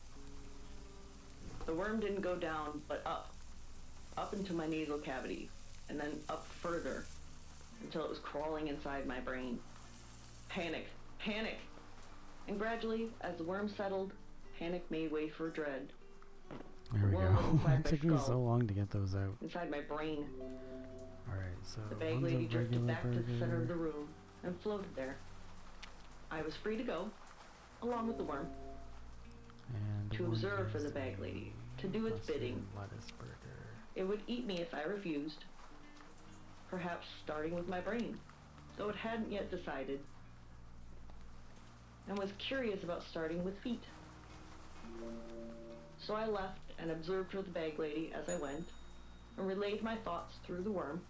The worm didn't go down, but up into my nasal cavity, and then up further, until it was crawling inside my brain. Panic, panic! And gradually, as the worm settled, panic made way for dread. There we worm was go. inside It my took me so skull, long to get those out. inside my brain. Alright, so The bag one's lady a drifted regular back to the center burger. of the room and floated there. I was free to go, along with the worm, And to one observe for is the bag lady, to do its mustard bidding. lettuce burger. It would eat me if I refused, perhaps starting with my brain, though it hadn't yet decided, and was curious about starting with feet. So I left and observed for the bag lady as I went, and relayed my thoughts through the worm.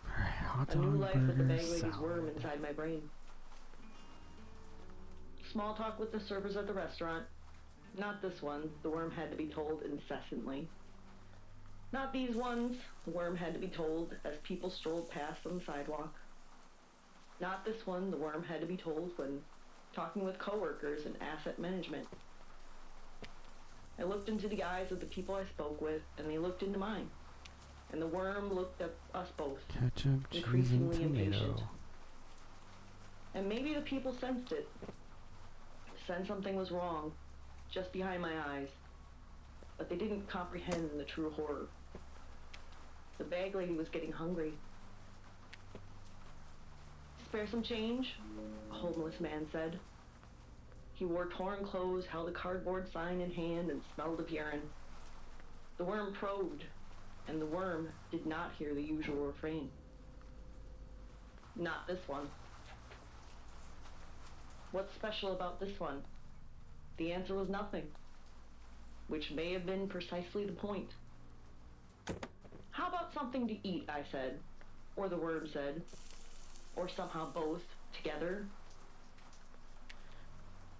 Hot A new dog, life with the burger, bag lady's salad. worm inside my brain. Small talk with the servers at the restaurant. Not this one, the worm had to be told incessantly. Not these ones, the worm had to be told as people strolled past on the sidewalk. Not this one, the worm had to be told when talking with coworkers in asset management. I looked into the eyes of the people I spoke with, and they looked into mine. And the worm looked at us both, Ketchup, cheese, and increasingly tomato. impatient. And maybe the people sensed it. Sensed something was wrong, just behind my eyes. But they didn't comprehend the true horror. The bag lady was getting hungry. "Spare some change?" a homeless man said. He wore torn clothes, held a cardboard sign in hand, and smelled of urine. The worm probed, and the worm did not hear the usual refrain. Not this one. What's special about this one? The answer was nothing, which may have been precisely the point. How about something to eat, I said, or the worm said, or somehow both together.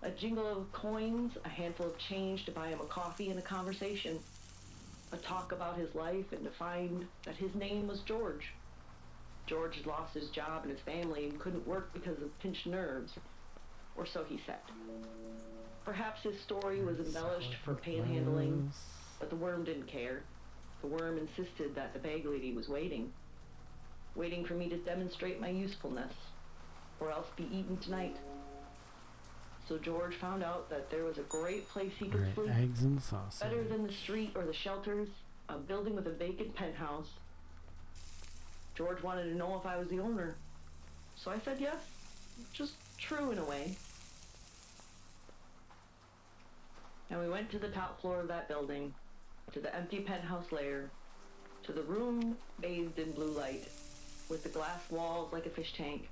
A jingle of coins, a handful of change to buy him a coffee, and a conversation. A talk about his life, and to find that his name was George. George had lost his job and his family and couldn't work because of pinched nerves, or so he said. Perhaps his story was embellished for panhandling, but the worm didn't care. The worm insisted that the bag lady was waiting for me to demonstrate my usefulness, or else be eaten tonight. So George found out that there was a great place he could Alright, sleep, eggs and sausage. better than the street or the shelters, a building with a vacant penthouse. George wanted to know if I was the owner, so I said yes, which is true in a way. And we went to the top floor of that building, to the empty penthouse layer, to the room bathed in blue light, with the glass walls like a fish tank,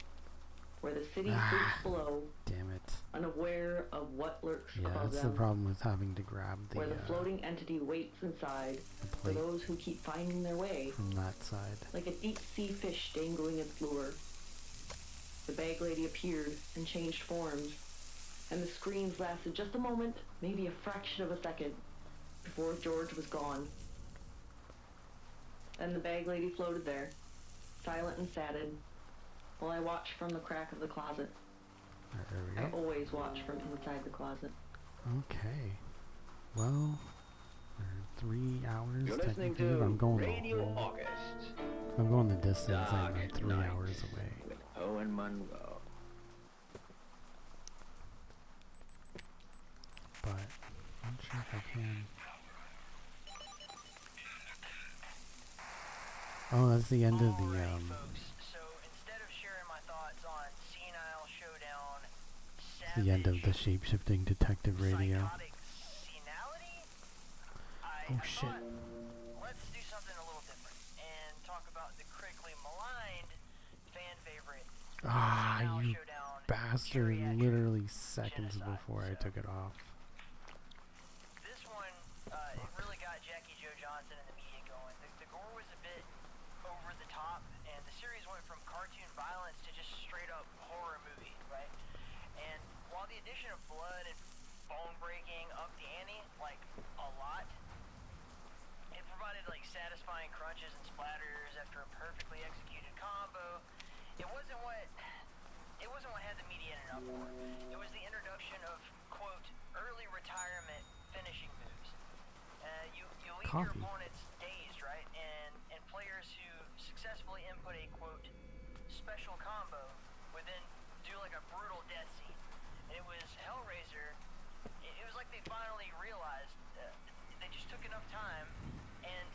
where the city sleeps below, damn it. unaware of what lurks Yeah, above that's them. the problem with having to grab the, where the floating entity waits inside for plate those who keep finding their way, from that side. like a deep-sea fish dangling its lure. The bag lady appeared and changed forms, and the screams lasted just a moment, maybe a fraction of a second, before George was gone. Then the bag lady floated there, silent and saddened, while I watched from the crack of the closet. There we I go. always watch from inside the closet. Okay. Well, we're 3 hours You're listening technically. If to I'm going Radio the whole, August. if I'm going the distance, I'm Dark 3 Night hours away. With Owen Monroe. But I'm not sure if I can. Oh, that's the end of the the end of the shape-shifting detective radio. Oh shit. Let's do something a little different and talk about the critically maligned fan favorite. Ah, you bastard, literally seconds before I took it off. This one, it really got Jackie Jo Johnson and the media going. The gore was a bit over the top, and the series went from cartoon violence to just straight up horror movie, right? And while the addition of blood and bone breaking upped the ante, like, a lot, it provided, like, satisfying crunches and splatters after a perfectly executed combo. It wasn't what had the media in it up for. It was the introduction of, quote, early retirement finishing moves. You leave your opponents dazed, right? And players who successfully input a, quote, special combo would then do, like, a brutal death scene. And it was Hellraiser. It was like they finally realized they just took enough time and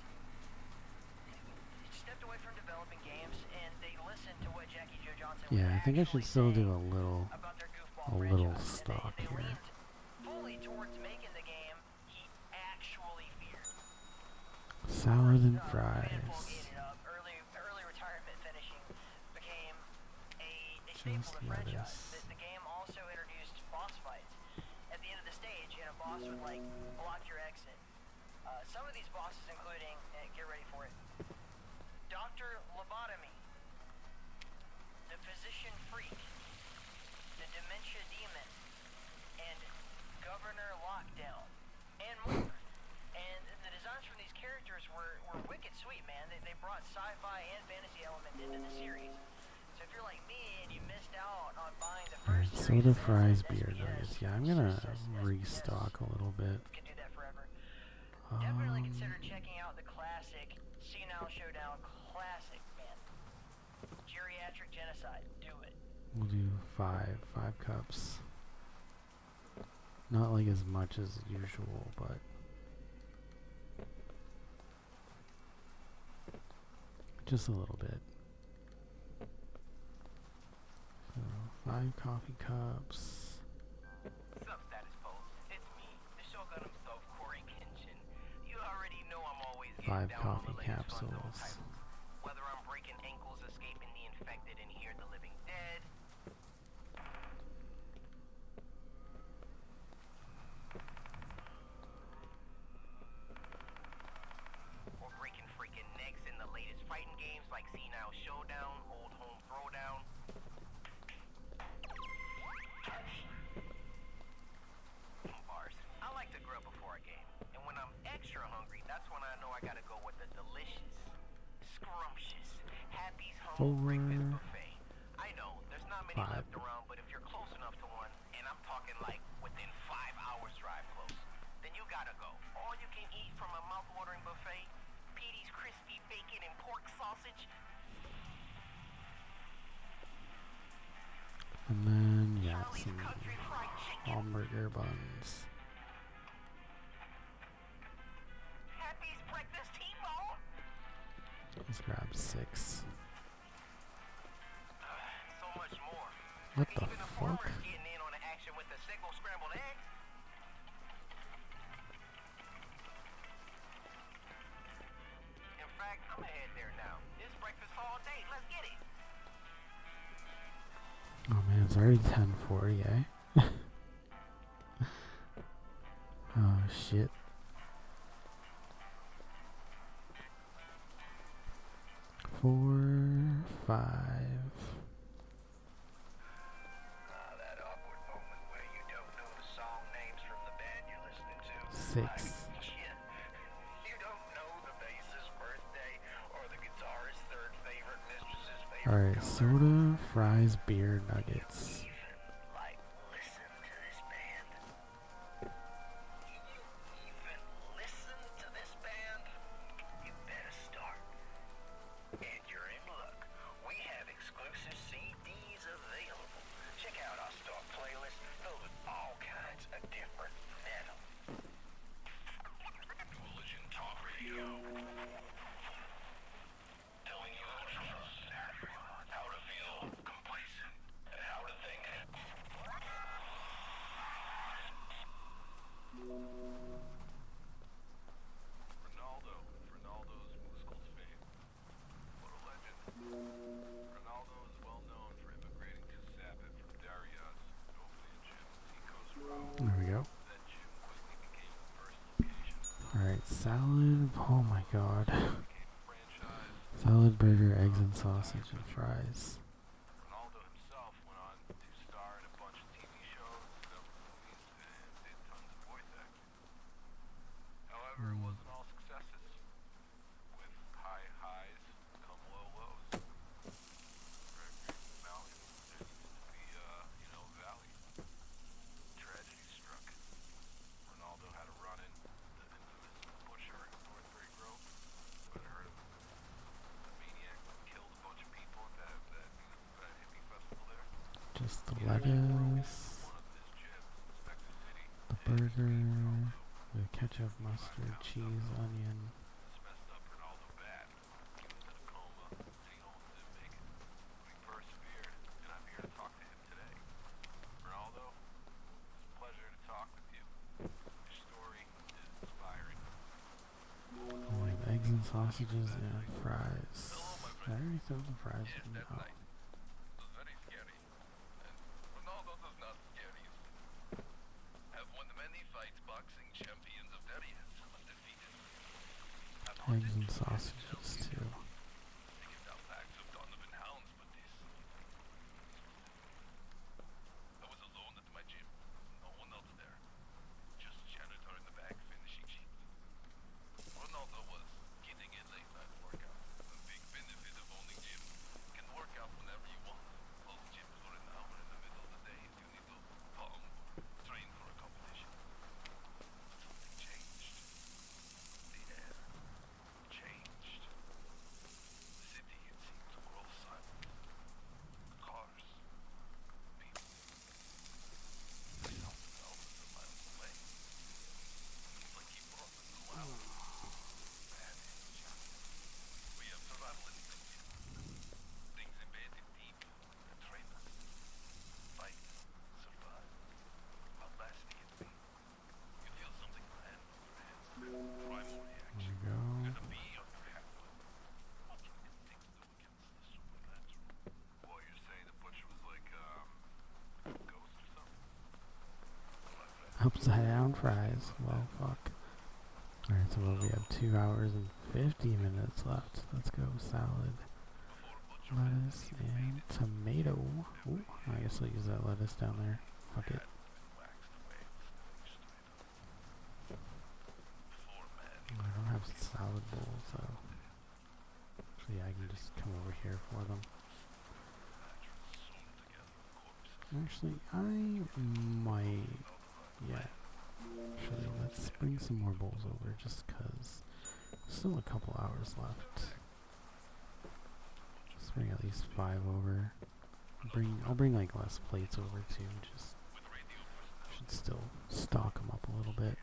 stepped away from developing games, and they listened to what Jackie Jo Johnson was Yeah, I think I should still do a little stock they here. leaned fully towards making the game he actually feared. Salad and fries. Early retirement finishing became a staple Just of the franchise. lettuce. The game also introduced boss fights at the end of the stage, and a boss would, like, block your exit. Some of these bosses including, get ready for it, Dr. Lobotomy, the Physician Freak, the Dementia Demon, and Governor Lockdown, and more. And the designs from these characters were wicked sweet, man. They brought sci-fi and fantasy elements into the series. So if you're like me and you missed out on buying the first series, Soda, fries, beer nuggets. Yeah, I'm gonna restock a little bit. could do that forever. Definitely consider checking out the classic Senile Showdown classic, man. Geriatric Genocide, do it. We'll do 5 cups. Not like as much as usual, but just a little bit. So 5 coffee cups. Sup, Status Post? It's me, the Shogun himself, Corey Kenshin. You already know I'm always 5 getting down on the coffee latest Frontal capsules. titles. Whether I'm breaking ankles, escaping the infected, and Here the Living Dead. Or breaking freaking necks in the latest fighting games like Senile Showdown, Old Home Throwdown. Bars. I like to grill before a game. And when I'm extra hungry, that's when I know I gotta go with the delicious, scrumptious, Happy's Humble Breakfast Buffet. I know, there's not many 5. left around, but if you're close enough to one, and I'm talking like within 5 hours drive close, then you gotta go. All you can eat from a mouth-watering buffet, Petey's crispy bacon and pork sausage. And then, yeah, some hamburger buns. Happy's breakfast T-bone. Let's grab 6. So much more. What the fuck? Getting in on the action with the single scrambled eggs. Oh man, it's already 10:40, eh? Oh shit. Four, 5. That awkward moment where you don't know the song names from the band you're listening to. 6. Like, shit. You don't know the bassist's birthday or the guitarist's third favorite mistress's favorite Alright, soda, fries, beer, nuggets. Like, listen to this band. You even listen to this band? You better start. And you're in luck. We have exclusive CDs available. Check out our stock playlist filled with all kinds of different metal. Collision Talk Radio. Telling you how to trust, how to feel complacent, and how to think. Ronaldo, Ronaldo's muscles fame. What a legend. Ronaldo is well known for immigrating to Sabbath from Darius, an Oakley gym on Seacoast Road. There we go. That gym quickly became the first location. Alright, salad. Oh my god. Salad, burger, eggs and sausage, and fries. Ronaldo himself went on to star in a bunch of TV shows, several movies, and did tons of voice acting. However, it wasn't all successes. With high highs come low lows. For every mountain, there needs to be a, valley. Tragedy struck. Ronaldo had a run-in with the infamous Butcher in Northbury Grove. You might have heard of him. The maniac killed a bunch of people at that hippie festival there. Just the lettuce, the burger, the ketchup, mustard, cheese, onion. This messed up Ronaldo bad. He was in a coma, and he almost didn't make it. But he persevered, and I'm here to talk to him today. Ronaldo, it's a pleasure to talk with you. Your story is inspiring. I like eggs and sausages and fries. Did I already throw the fries in? No. It was very scary. And Ronaldo does not scare you. Have won many fights boxing champions of Darius undefeated. Eggs and sausages too. Taking down packs of Donovan hounds, but this I was alone at my gym. No one else there. Just janitor in the back finishing sheets. Ronaldo was getting a late night workout. A big benefit of owning gym. You can work out whenever you want. Close gyms for an hour in the middle of the day if you need to pump, train for a competition. Something changed. The air changed. The city, it seemed to grow silent. Cars, people. The sound of thousands of miles away. Seems like he brought them to our bad energy. We have survival instincts. Things embedded deep that train us. Fight, survive, outlast the enemy. You feel something land on your hands. Primal reaction. There we go. You're gonna be on your halfway. What can instincts do against the supernatural? Well, you're saying the Butcher was like, a ghost or something? Upside down fries. Well, fuck. Alright, so we have 2 hours and 50 minutes left. Let's go. Salad, lettuce, and tomato. Ooh, I guess I'll use that lettuce down there. Fuck it. I don't have salad bowls, though. So yeah, I can just come over here for them. Actually, I might... Yeah. Actually, let's bring some more bowls over, just because still a couple hours left. Let's bring at least 5 over. I'll bring like less plates over too, just should still stock them up a little bit.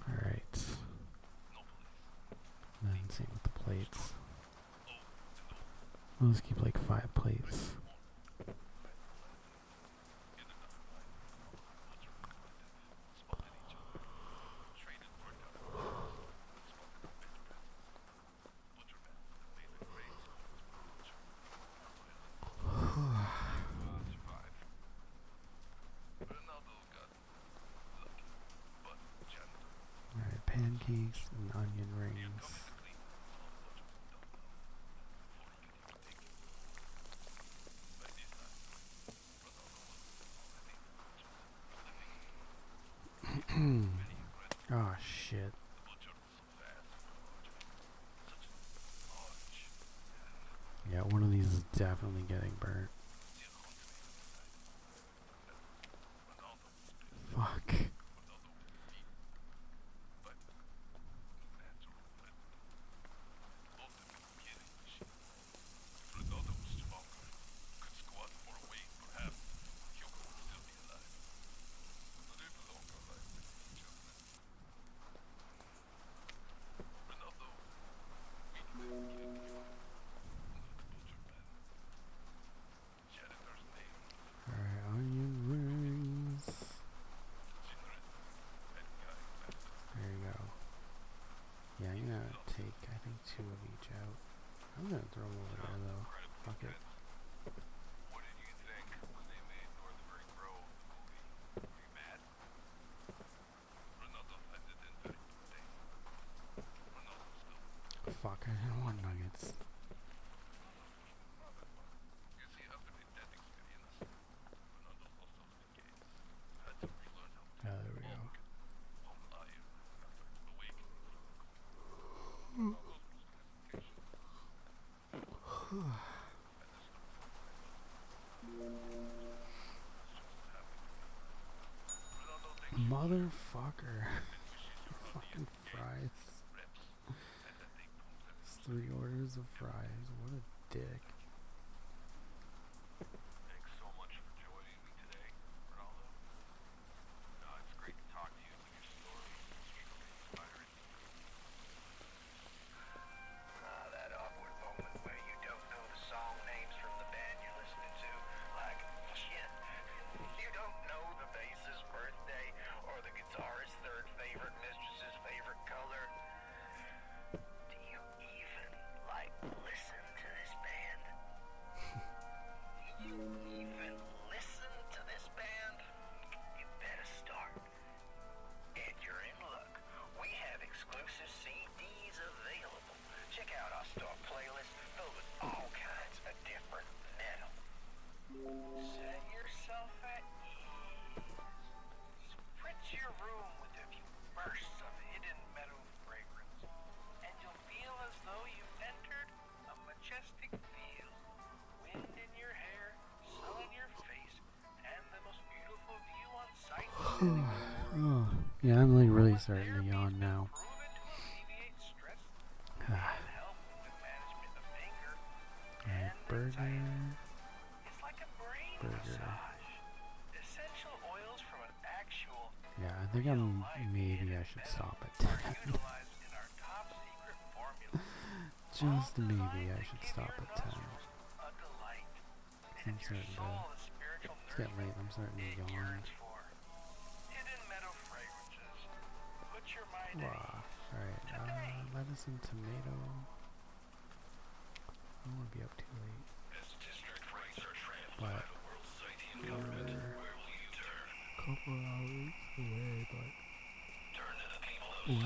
Alright. And then same with the plates. Let's keep like 5 plates. Alright, pancakes and onion rings. Oh shit. Yeah, one of these is definitely getting burnt. Fuck. Alright, onion rings. There you go. Yeah, I'm gonna take, I think, 2 of each out. I'm gonna throw them over there though. Fuck it. What did you think when they made Northbury Grove movie? Were you mad? Fuck, I didn't want nuggets. There we go. Motherfucker. Fucking fries. It's 3 orders of fries. What a dick. Thanks so much for joining me today, Ronaldo. It's great to talk to you about your story. Inspiring. That awkward moment where you don't know the song names from the band you're listening to. Like, shit, you don't know the bassist's birthday or the guitarist's third favorite mistress's favorite color. Do you even, like, listen to this band? You even listen to this band? You better start. And you're in luck. We have exclusive CDs available. Check out our store playlist filled with all kinds of different metal. Set yourself at ease. Spritz your room with a few bursts of hidden metal fragrance, and you'll feel as though you've entered a majestic field. Wind in your hair, sun in your face, and the most beautiful view on sight. Oh, yeah, I'm like really starting to yawn now. Alright, burger. Burger. Yeah, I think maybe I should stop at 10. Just maybe I should stop at 10. I'm starting to, it's getting late, I'm starting to yawn. Wow. Alright, lettuce and tomato. I don't want to be up too late. But we're a couple hours away, but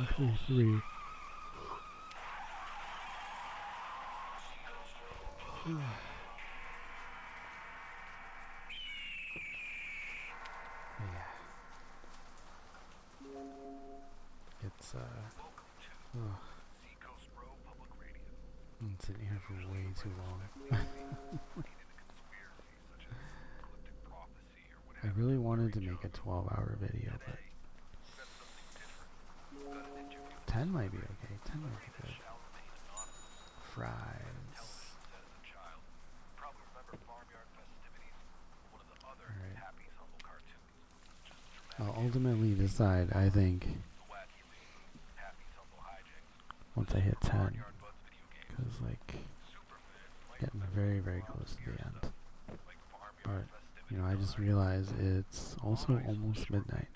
actually 3. Yeah. It's been sitting here for way too long. I really wanted to make a 12-hour video, but 10 might be okay. 10 might be good. Fries. Alright. I'll ultimately decide, I think, once I hit 10. Because, like, getting very, very close to the end. But, you know, I just realized it's also almost midnight.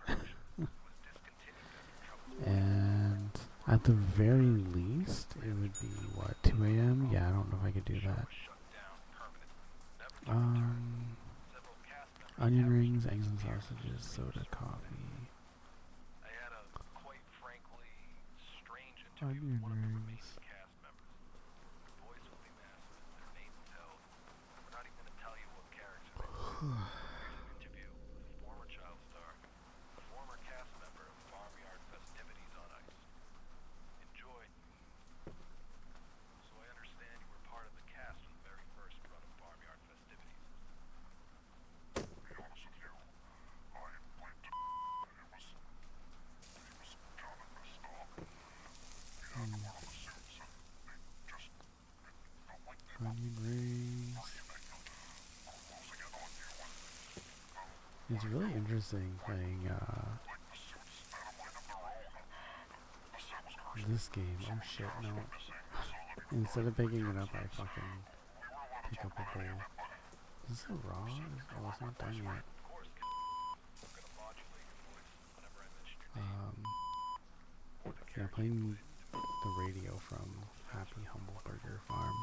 And at the very least, it would be, what, 2 a.m.? Yeah, I don't know if I could do that. Onion rings, eggs and sausages, soda, coffee. Onion rings. Onion rings. It's really interesting playing this game. Oh shit, no. Instead of picking it up, I fucking pick up a bowl. Is this a raw? Oh, it's not done yet. Yeah, playing the radio from Happy Humble Burger Farm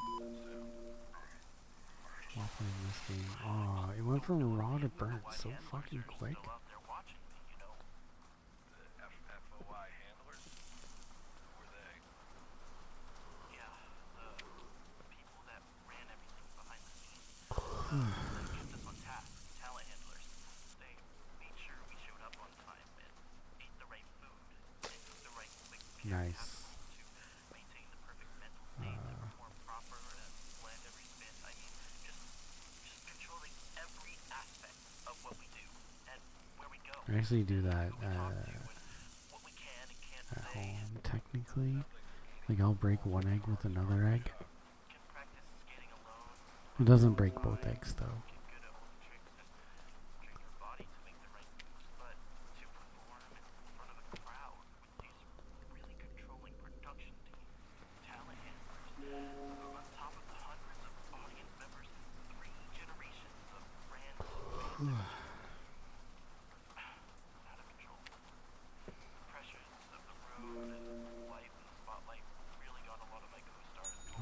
while playing this game. Aw, it went from raw to burnt so fucking quick. Nice. I actually do that at home, technically. Like, I'll break one egg with another egg. It doesn't break both eggs, though.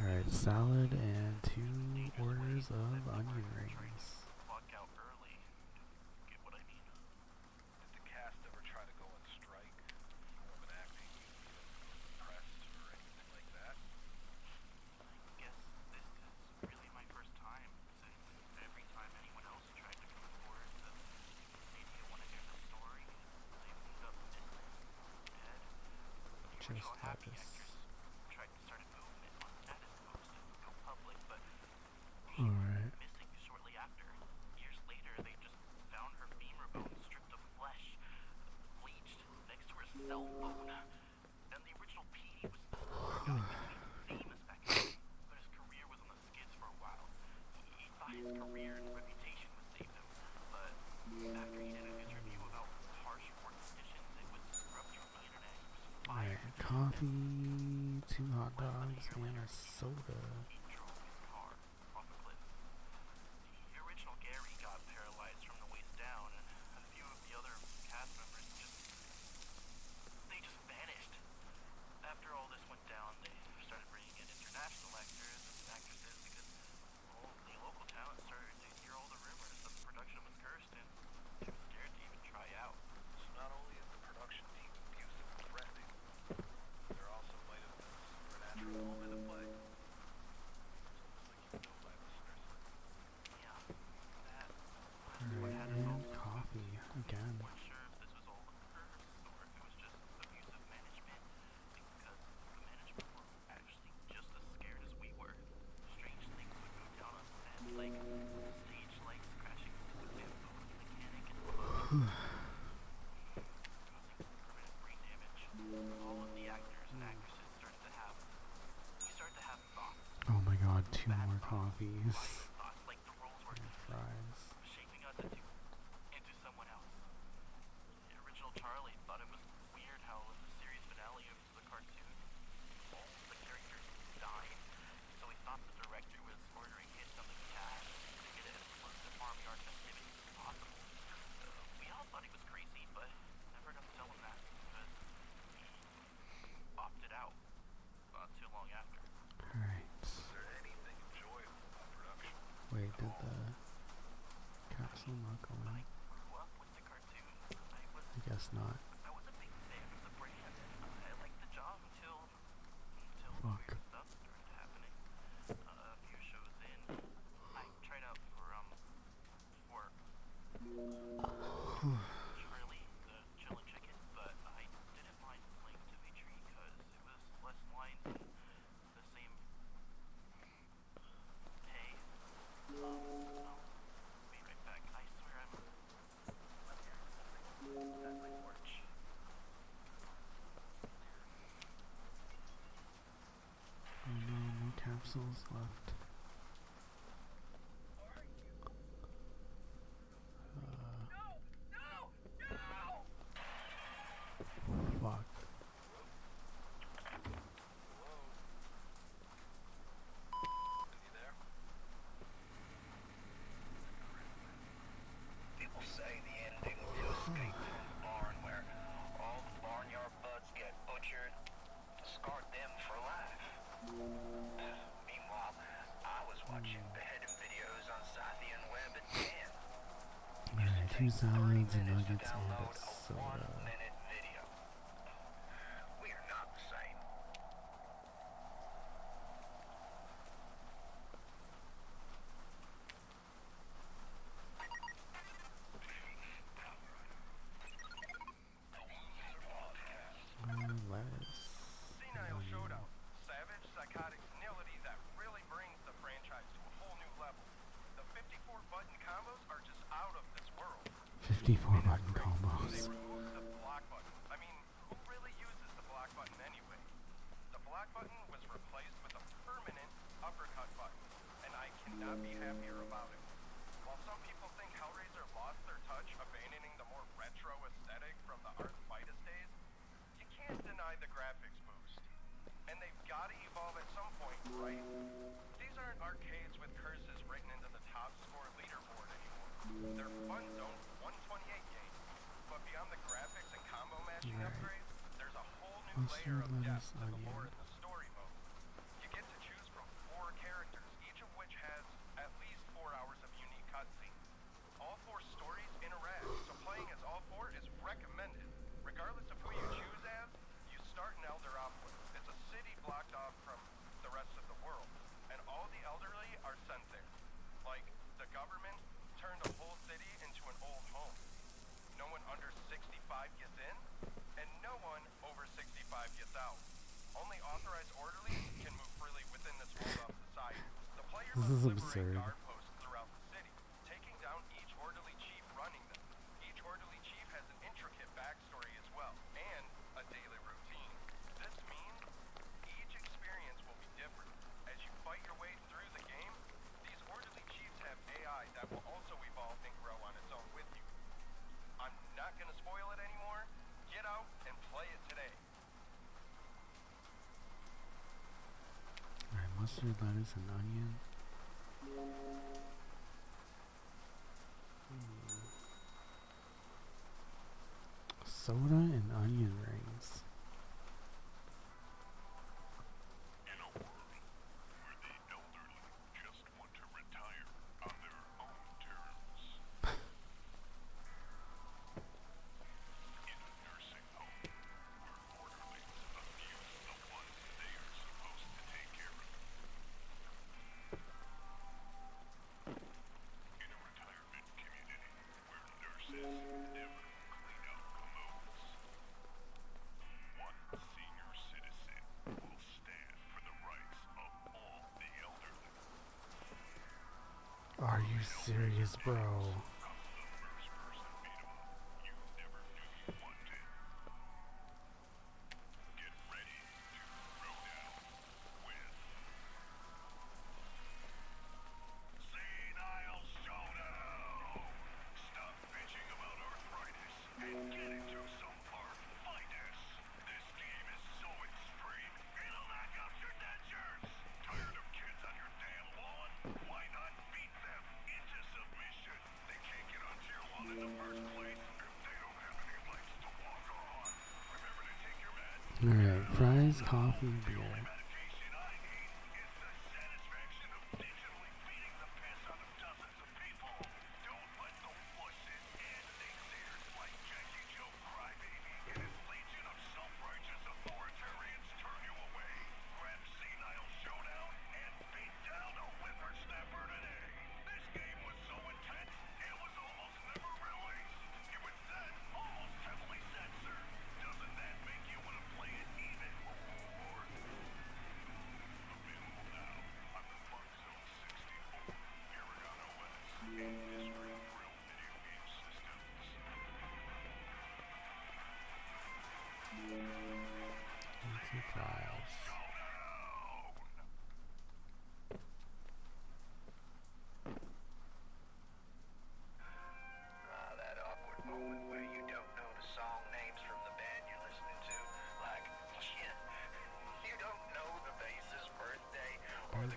Alright, salad and 2 orders of onion rings. Just lettuce. Alright. Coffee, 2 hot dogs, and a soda. Oh my god, 2 more coffees. And fries. did the capsule not go in? I guess not. Fuck. Charlie, the chillin' chicken, but I didn't mind playing Dimitri because it was less lines and the same pay. I'll be right back. I swear I'm at my porch. Oh no, no capsules left. Fuck. People say the ending of the escape from the barn where all the barnyard buds get butchered scarred them for life. Meanwhile, I was watching beheading videos on Scythian Web at 10. Alright, 2 salads, and nuggets, and a soda. Video. We are not the same. Lettuce. Senile Showdown. Savage, psychotic senility that really brings the franchise to a whole new level. The 54-button combos are just out of this world. 54 button combos. They removed the block button. I mean, who really uses the block button anyway? The block button was replaced with a permanent uppercut button, and I cannot be happier about it. While some people think Hellraiser lost their touch, abandoning the more retro aesthetic from the Art Vitus days, you can't deny the graphics boost. And they've got to evolve at some point, right? These aren't arcades with curses written into the top score leaderboard anymore. They're fun zone 128 games. But beyond the graphics and combo matching upgrades, there's a whole new layer of depth to the lore and the story mode. You get to choose from 4 characters, each of which has at least 4 hours of unique cutscenes. All 4 stories interact, so playing as all 4 is recommended. Regardless of who you choose as, you start in Elderopolis. It's a city blocked off from the rest of the world, and all the elderly are sent there. Like, the government turned a whole city into an old home. No one under 65 gets in, and no one over 65 gets out. Only authorized orderlies can move freely within this walled-off society. The player must liberate guard posts throughout the city, taking down each orderly chief running them. Each orderly chief has an intricate backstory as well, and a daily routine. This means each experience will be different. As you fight your way through the game, these orderly chiefs have AI that will also evolve and grow on its own with you. I'm not gonna spoil it anymore. Get out and play it today. Alright, mustard, lettuce, and onion. Soda and onion rings. In a world where the elderly just want to retire on their own terms. In a nursing home where orderlies abuse the ones they are supposed to take care of. In a retirement community where nurses never clean out commodes. One senior citizen will stand for the rights of all the elderly. Are you serious, bro? Get ready to throw down with Senile Showdown! Stop bitching about arthritis and get into some arthritis. This game is so extreme, it'll knock out your dentures. Tired of kids on your damn lawn? Why not beat them into submission? They can't get onto your lawn in the first place if they don't have any legs to walk on. Remember to take your meds. Alright, fries, coffee, beer. Medication I need is the satisfaction of digitally beating the piss out of dust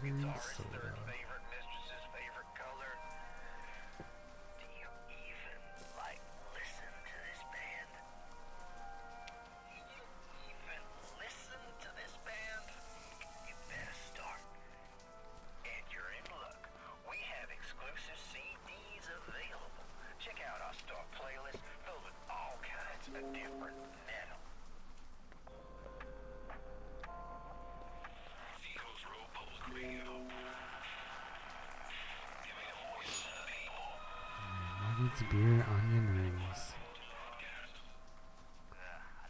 Green soda. favorite mistress's favorite color. Do you even, listen to this band? Do you even listen to this band? You better start. And you're in luck. We have exclusive CDs available. Check out our store playlist filled with all kinds of different metal. Eagles Row Public Radio. Giving a voice to the people. Nuggets, beer, onion rings.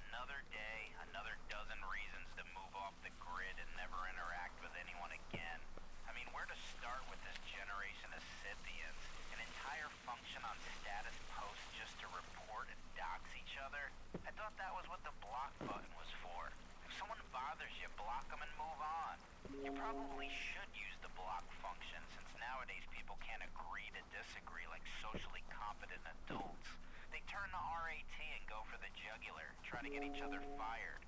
Another day, another dozen reasons to move off the grid and never interact with anyone again. I mean, where to start with this generation of Scythians? An entire function on status posts just to report and dox each other? I thought that was what the block button was for. If someone bothers you, block them and move on. You probably should use the block function, since nowadays people can't agree to disagree like socially competent adults. They turn to RAT and go for the jugular, try to get each other fired.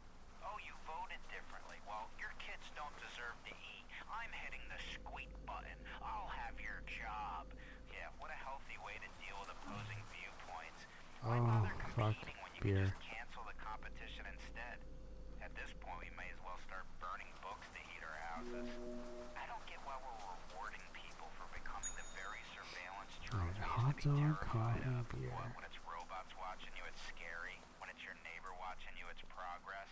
Oh, you voted differently. Well, your kids don't deserve to eat. I'm hitting the squeak button. I'll have your job. Yeah, what a healthy way to deal with opposing viewpoints. Why bother competing when you can just cancel the competition instead? At this point, we may as well start burning books to heat our houses. I don't get why we're rewarding people for becoming the very surveillance drones we used to be terrified of. What, when it's robots watching you, it's scary. When it's your neighbor watching you, it's progress.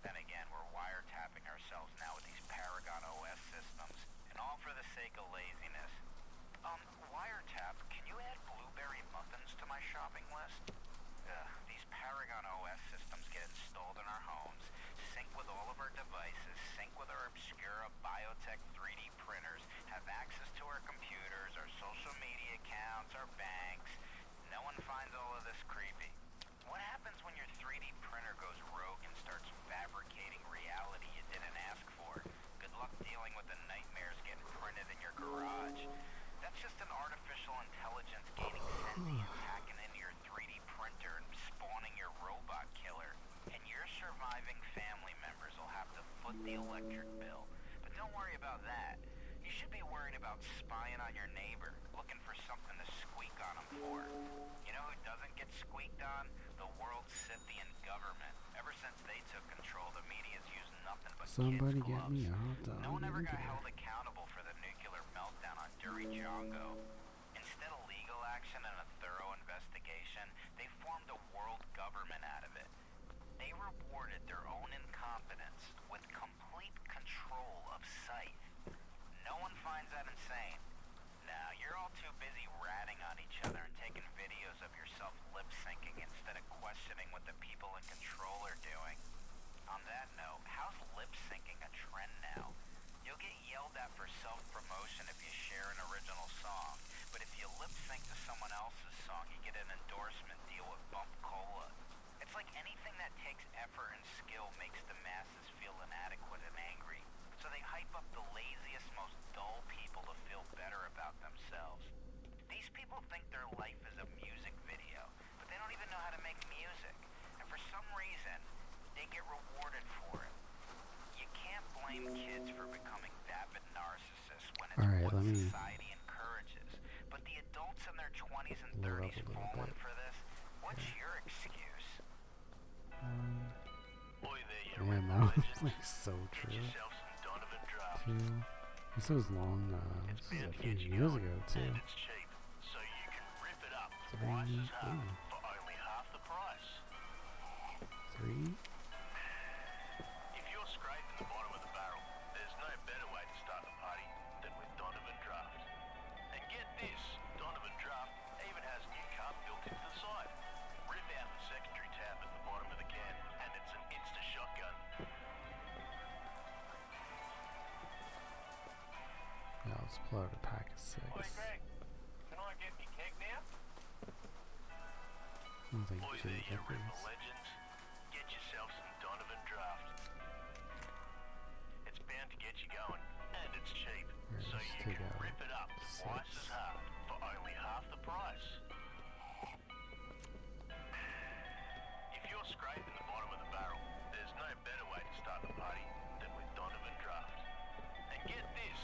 Then again, we're wiretapping ourselves now with these Paragon OS systems, and all for the sake of laziness. Wiretap, can you add blueberry muffins to my shopping list? These Paragon OS systems get installed in our homes, sync with all of our devices, sync with our Obscura biotech 3D printers, have access to our computers, our social media accounts, our banks. No one finds all of this creepy. What happens when your 3D printer goes rogue and starts fabricating reality you didn't ask for? Good luck dealing with the nightmares getting printed in your garage. That's just an artificial intelligence gaining sentience, hacking into your 3D printer and spawning your robot killer. And your surviving family members will have to foot the electric bill. But don't worry about that. You should be worried about spying on your neighbor, looking for something to squeak on him for. You know who doesn't get squeaked on? The world's Scythian government. Ever since they took control, the media's used nothing but Somebody kids' get gloves. me out. No one ever got held accountable for the nuclear meltdown on Durijongo. Instead of legal action and a thorough investigation, they formed a world government out of it. They rewarded their own incompetence with complete control of Scythe. No one finds that insane. Now, you're all too busy ratting on each other and taking videos of yourself lip-syncing instead of questioning what the people in control are doing. On that note, how's lip-syncing a trend now? You'll get yelled at for self-promotion if you share an original song, but if you lip-sync to someone else's song, you get an endorsement deal with Bump Cola. It's like anything that takes effort and skill makes the masses feel inadequate and angry, so they hype up the laziest, most dull people to feel better about themselves. These people think their life is a music video, but they don't even know how to make music, and for some reason, they get rewarded for it. You can't blame kids for becoming vapid narcissists when it's what society encourages, but the adults in their 20s and 30s falling for this, what's your excuse? Man, that was like so true. Too. This was long. This was a few years ago too. 3. Ooh. 3. If you're scraping the bottom of the barrel, there's no better way to start the party than with Donovan Draft. And get this, Donovan Draft even has a new cup built into the side. Rip out the secondary tap at the bottom of the can, and it's an Insta shotgun. Yeah, let's pull out a pack of 6. Oi, Greg, can I get me keg now? Thank Oi, you, there you Jeffries. Ripper legends. Get yourself some Donovan Draft. It's bound to get you going, and it's cheap, so you can rip it up twice as hard for only half the price. If you're scraping the bottom of the barrel, there's no better way to start the party than with Donovan Draft. And get this,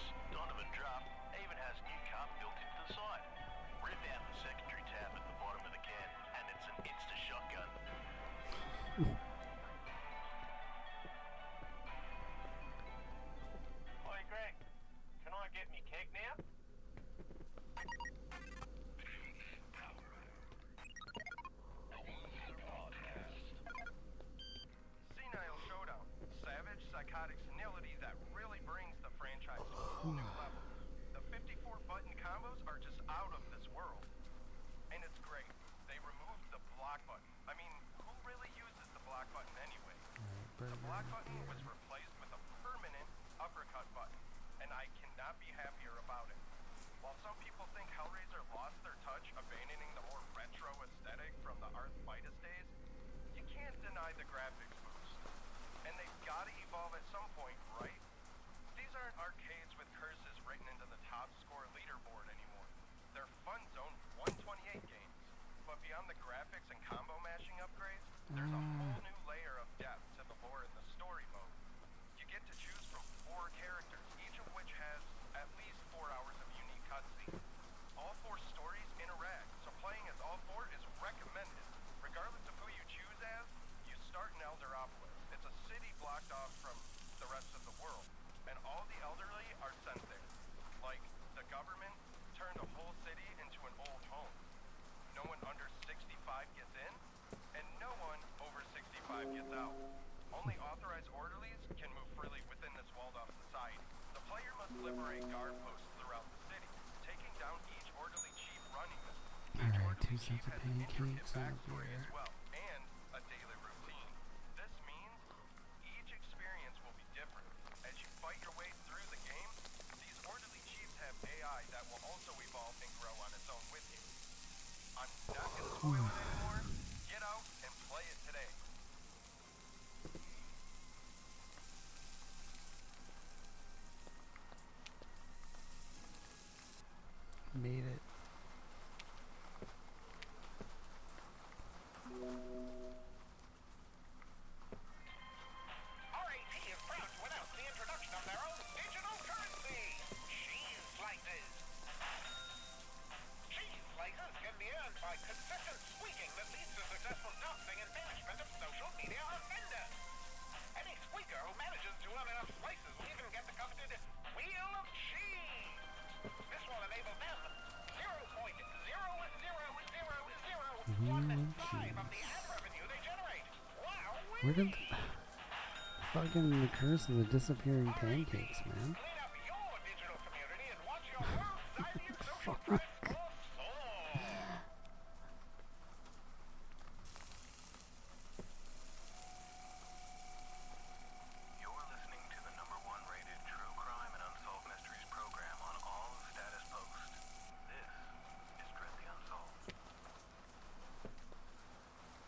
The block button was replaced with a permanent uppercut button, and I cannot be happier about it. While some people think Hellraiser lost their touch, abandoning the more retro aesthetic from the arthritis days, you can't deny the graphics boost. And they've got to evolve at some point, right? These aren't arcades with curses written into the top score leaderboard anymore. They're Fun Zone 128 games. But beyond the graphics and combo mashing upgrades, there's a whole new layer of depth to the lore in the story mode. You get to choose from 4 characters, each of which has at least 4 hours of unique cutscenes. All 4 stories interact, so playing as all 4 is recommended. Regardless of who you choose as, you start in Elderopolis. It's a city blocked off from the rest of the world, and all the elderly are sent there. Like, the government turned a whole city into an old home. No one under 65 gets in, and no one over 65 gets out. Only authorized orderlies can move freely within this walled-off society. The player must liberate guard posts throughout the city, taking down each orderly chief running them. Alright, 2 sets of pancakes and a beer. As well, and a daily routine. This means each experience will be different. As you fight your way through the game, these orderly chiefs have AI that will also evolve and grow on its own with you. I'm not going to spoil it anymore. Get out and play it today. Made it. RAP is proud to announce the introduction of their own digital currency, cheese slices. Cheese slices can be earned by consistent squeaking that leads to successful doxing and banishment of social media offenders. Any squeaker who manages to earn enough slices will even get the coveted Wheel of Cheese. This will enable them 0.00001 of the ad revenue they generate. Wow! Where did fucking the curse of the disappearing pancakes, man? Fuck. You're listening to the #1 rated true crime and unsolved mysteries program on all status posts. This is Dread the Unsolved.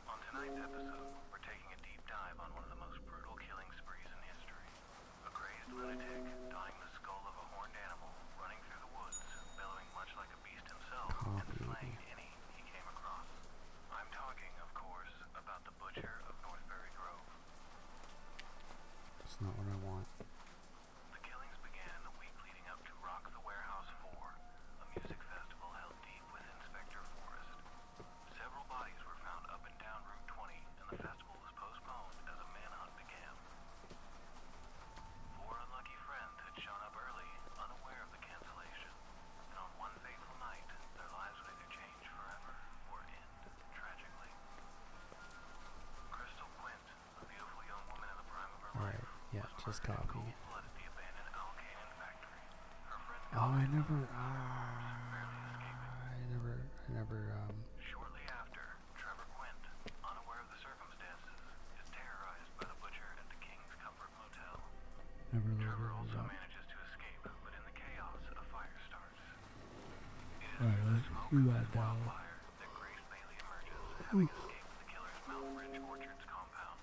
On tonight's episode, we're taking a deep dive on one of the most brutal killing sprees in history. A crazed lunatic dyeing the skull of a horned animal, running through the woods, bellowing much like a beast himself, and slaying any he came across. I'm talking, of course, about the Butcher of Northbury Grove. That's not what I want. The killings began in the week leading up to Rock the Warehouse 4, a music festival held deep within Spectre Forest. Several bodies were found up and down Route 20, and the festival was postponed as a manhunt began. 4 unlucky friends had shown up early, unaware of the cancellation, and on one fateful night, their lives would either change forever or end tragically. Crystal Quint, a beautiful young woman in the prime of her life, Alright, yeah, just copy. blood at the abandoned Alcanon factory. Her friends Oh, I never, Shortly after, Trevor Quint, unaware of the circumstances, is terrorized by the Butcher at the King's Comfort Motel. Trevor also manages to escape, but in the chaos, a fire starts. It is Alright, let's do that now. wildfire that Grace Bailey emerges, having escaped the killer's Mount Ridge Orchards compound.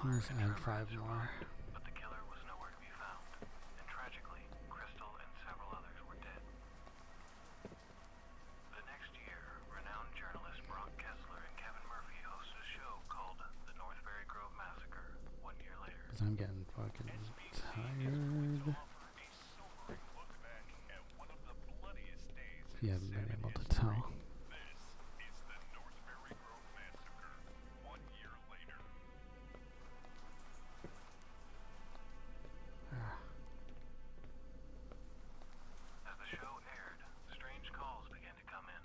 Let's add 5 more. But the killer was nowhere to be found, and tragically, Crystal and several others were dead. The next year, renowned journalists Brock Kessler and Kevin Murphy hosted a show called The Northbury Grove Massacre 1 year later. Because I'm getting fucking tired. If you haven't been able to tell. As the show aired, strange calls began to come in.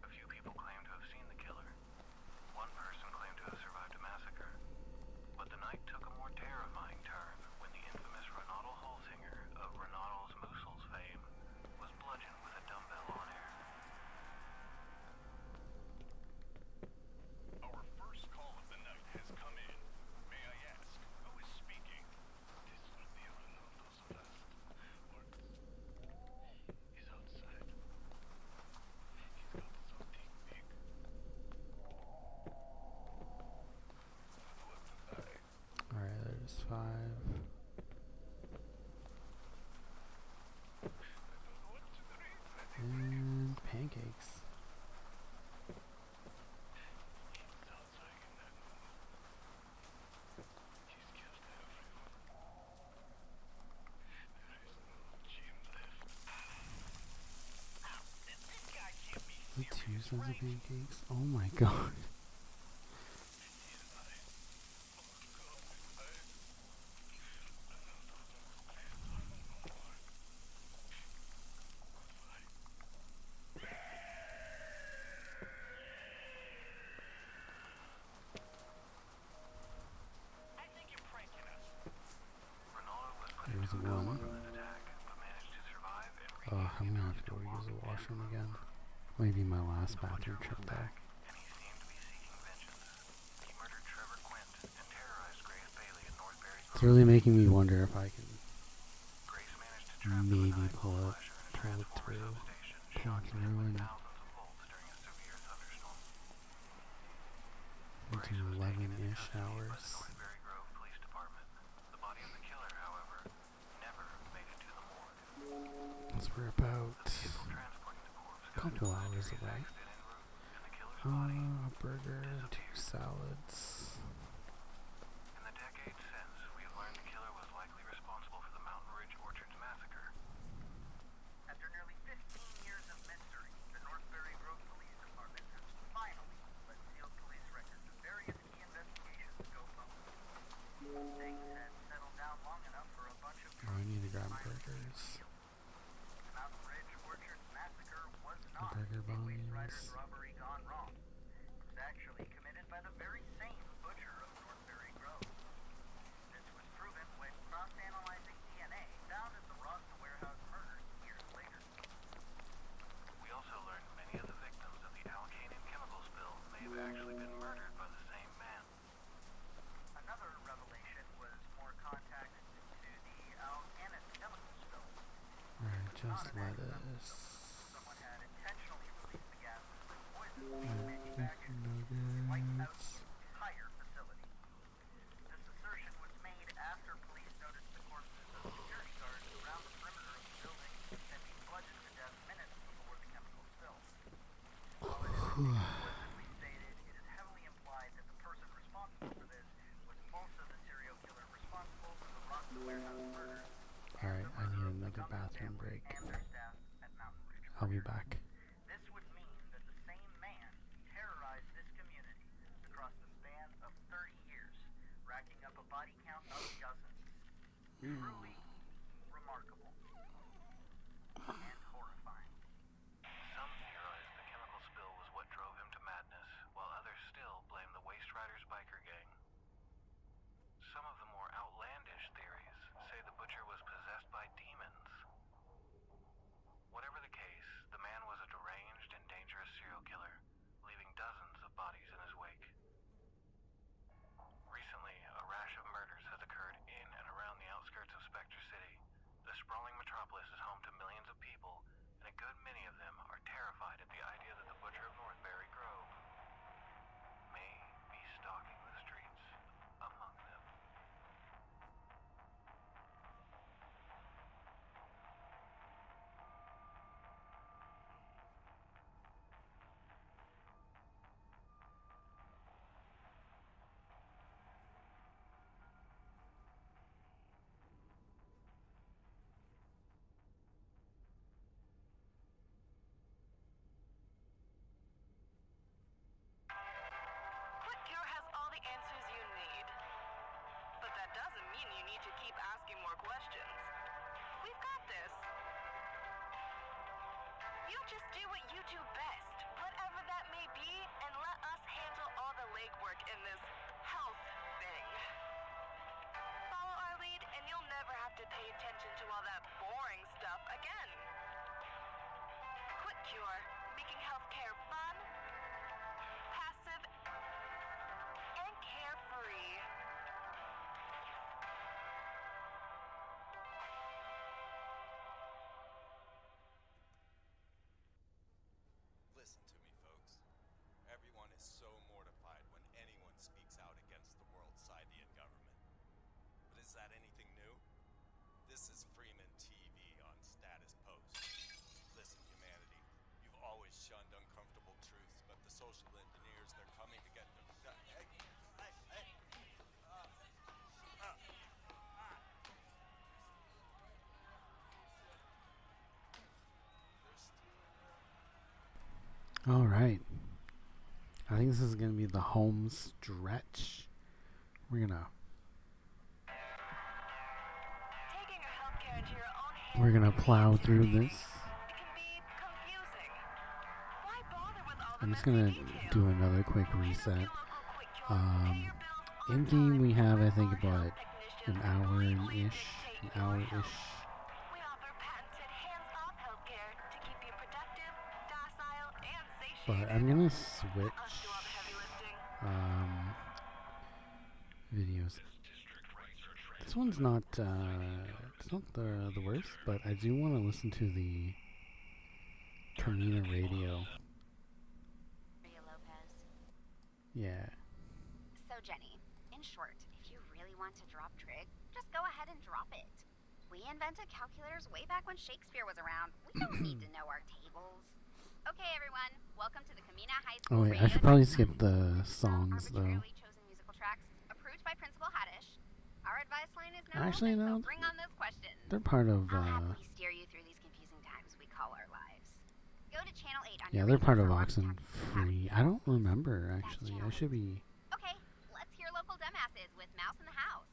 A few people claimed to have seen the killer. One person claimed to have survived a massacre. But the night took a more terrifying turn when the infamous Ronaldo Holzinger of Ronaldo's Moosel's fame was bludgeoned with a dumbbell on air. sets of pancakes. Oh my god. There's one. I'm gonna have to go use the washroom again. Maybe my last bathroom trip though. It's really making me wonder if I can maybe pull it through and into 11-ish hours. We're about a couple hours away. A burger and 2 salads. In the decades since, we have learned the killer was likely responsible for the Mountain Ridge Orchards massacre. After nearly 15 years of mystery, the Northbury Grove Police Department has finally let sealed police records of various key investigations go public. Things had settled down long enough for a bunch of I need to grab burgers. Burger buns. Robbery gone wrong. It was actually committed by the very same butcher of Northbury Grove. This was proven when cross-analyzing DNA found at the Ross warehouse murders years later. We also learned many of the victims of the Alkane chemical spill may have actually been murdered by the same man. Another revelation was more contact to the Alkane chemical spill. Alright, just lettuce. Nuggets. Entire facility. This assertion was made after police noticed the corpses of security guards around the perimeter of the building had been bludgeoned to death minutes before the chemical spill. While it isn't explicitly stated, it is heavily implied that the person responsible for this was also the serial killer responsible for the Ross warehouse murders. Alright, I need another bathroom break. I'll be back. Body count of dozens. Truly remarkable. And horrifying. Some theorize the chemical spill was what drove him to madness, while others still blame the Waste Riders biker gang. Some of the more outlandish theories say the butcher was possessed by demons. Whatever the case, the man was a deranged and dangerous serial killer, leaving dozens of bodies in his wake. Recently, a rash of murders has occurred in and around the outskirts of Spectre City. The sprawling metropolis is home to millions of people, and a good many of them are terrified at the idea that the butcher of Northbury Grove may be stalking the streets among them. Just do what you do best, whatever that may be, and let us handle all the legwork in this health thing. Follow our lead, and you'll never have to pay attention to all that boring stuff again. Quick Cure, making healthcare fun, passive, and carefree. Listen to me, folks. Everyone is so mortified when anyone speaks out against the World Scythian government. But is that anything new? This is Freeman TV on Status Post. Listen, humanity, you've always shunned uncomfortable truths, but the social engineers, they're coming to get them. Hey, hey, hey. All right. I think this is going to be the home stretch. We're gonna plow through this. I'm just gonna do another quick reset. In game we have, I think, about an hour-ish. But I'm gonna switch videos. This one's not it's not the worst, but I do want to listen to the Camina radio. Yeah. So Jenny, in short, if you really want to drop trig, just go ahead and drop it. We invented calculators way back when Shakespeare was around. We don't need to know our tables. Okay, everyone, welcome to the Camina High School. Oh wait, I should probably skip the songs though. Chosen musical tracks approved by Principal Haddish. Our advice line is now Actually, open, no. so bring on those questions. They're part of. I'll happily steer you through these confusing times we call our lives. Go to channel 8 on Yeah, your they're part radio of for Oxen Free. I don't remember actually. I should be. Okay, let's hear local dumbasses with Mouse in the House.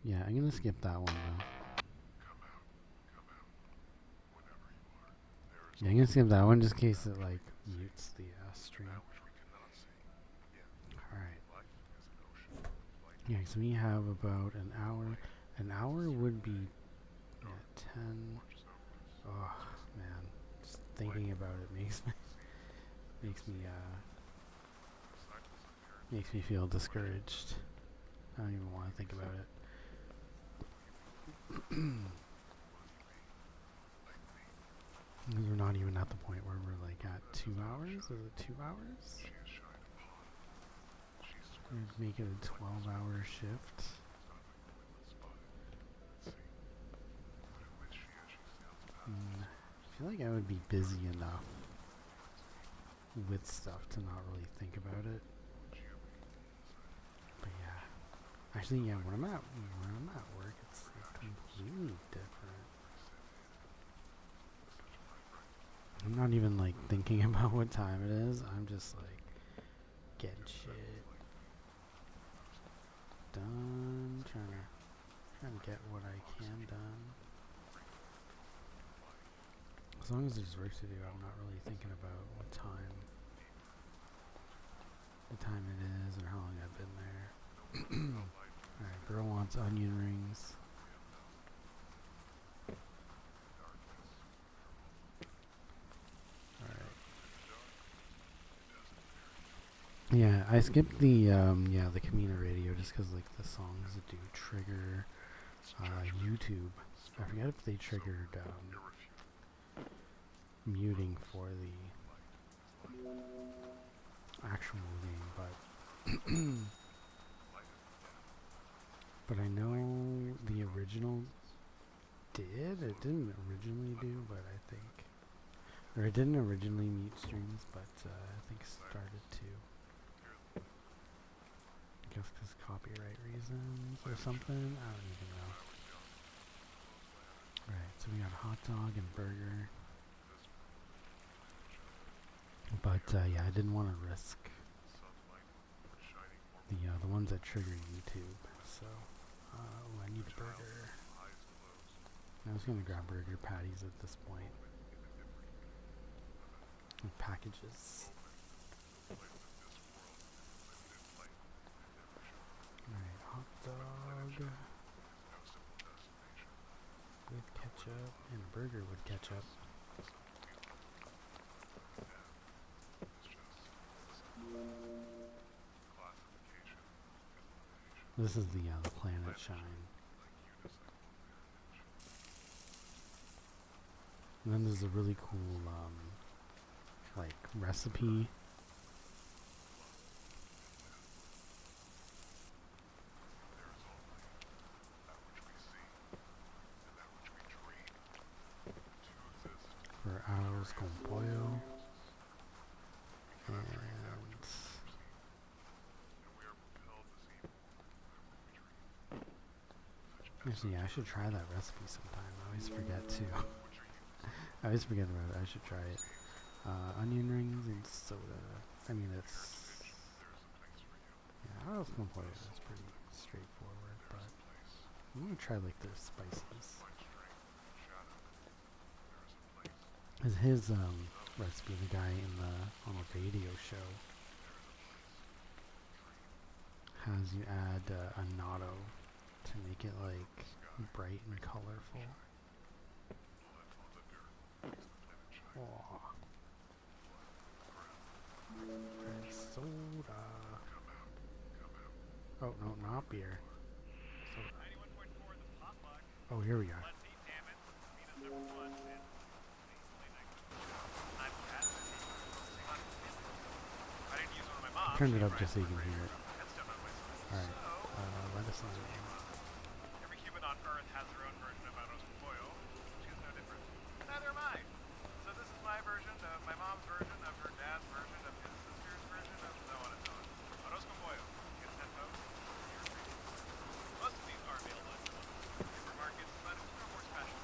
Yeah, I'm gonna skip that one though. Yeah, I'm gonna skip that one just in case it like mutes the stream. Alright. Yeah, so we have about an hour. An hour would be 10. Oh man, just thinking about it makes me feel discouraged. I don't even want to think about it. Because we're not even at the point where we're like at 2 hours. Is it 2 hours? Let's make it a 12-hour shift. I feel like I would be busy enough with stuff to not really think about it. But yeah, actually, yeah, when I'm at work, it's like completely different. I'm not even like thinking about what time it is. I'm just like getting shit done, trying to get what I can done. As long as there's work to do, I'm not really thinking about what time it is or how long I've been there. Alright, girl wants onion rings. Alright. Yeah, I skipped the the Camina radio just because like the songs that do trigger YouTube. I forget if they triggered muting for the actual game, but I know the original did. It didn't originally do, but I think, or it didn't originally mute streams, but I think started to. I guess because copyright reasons or something. I don't even know. Alright, so we got a hot dog and burger. But yeah, I didn't want to risk the ones that trigger YouTube. So I need a burger. I was gonna grab burger patties at this point. And packages. Alright, hot dog with ketchup and a burger with ketchup. This is the Planet Shine. And then there's a really cool like recipe. For arroz con pollo. And actually, yeah, I should try that recipe sometime. I always forget to. I always forget about it. I should try it. Onion rings and soda. I mean, it's... Yeah, Autos Compoyo is pretty straightforward, but I'm gonna try like their spices. Is his recipe, the guy on the radio show has you add annatto to make it like bright and colorful. Oh. Soda. Oh no, not beer. Soda. Oh, here we are. Turn it up just so you can hear it. Alright, let us know. Every human on Earth has their own version of Autos Compoyo. She's no different. Neither am I. So this is my version of my mom's version of her dad's version of his sister's version of so on and so on. Autos Compoyo. Get 10 votes. Most of these are available at supermarkets, but it's no more special.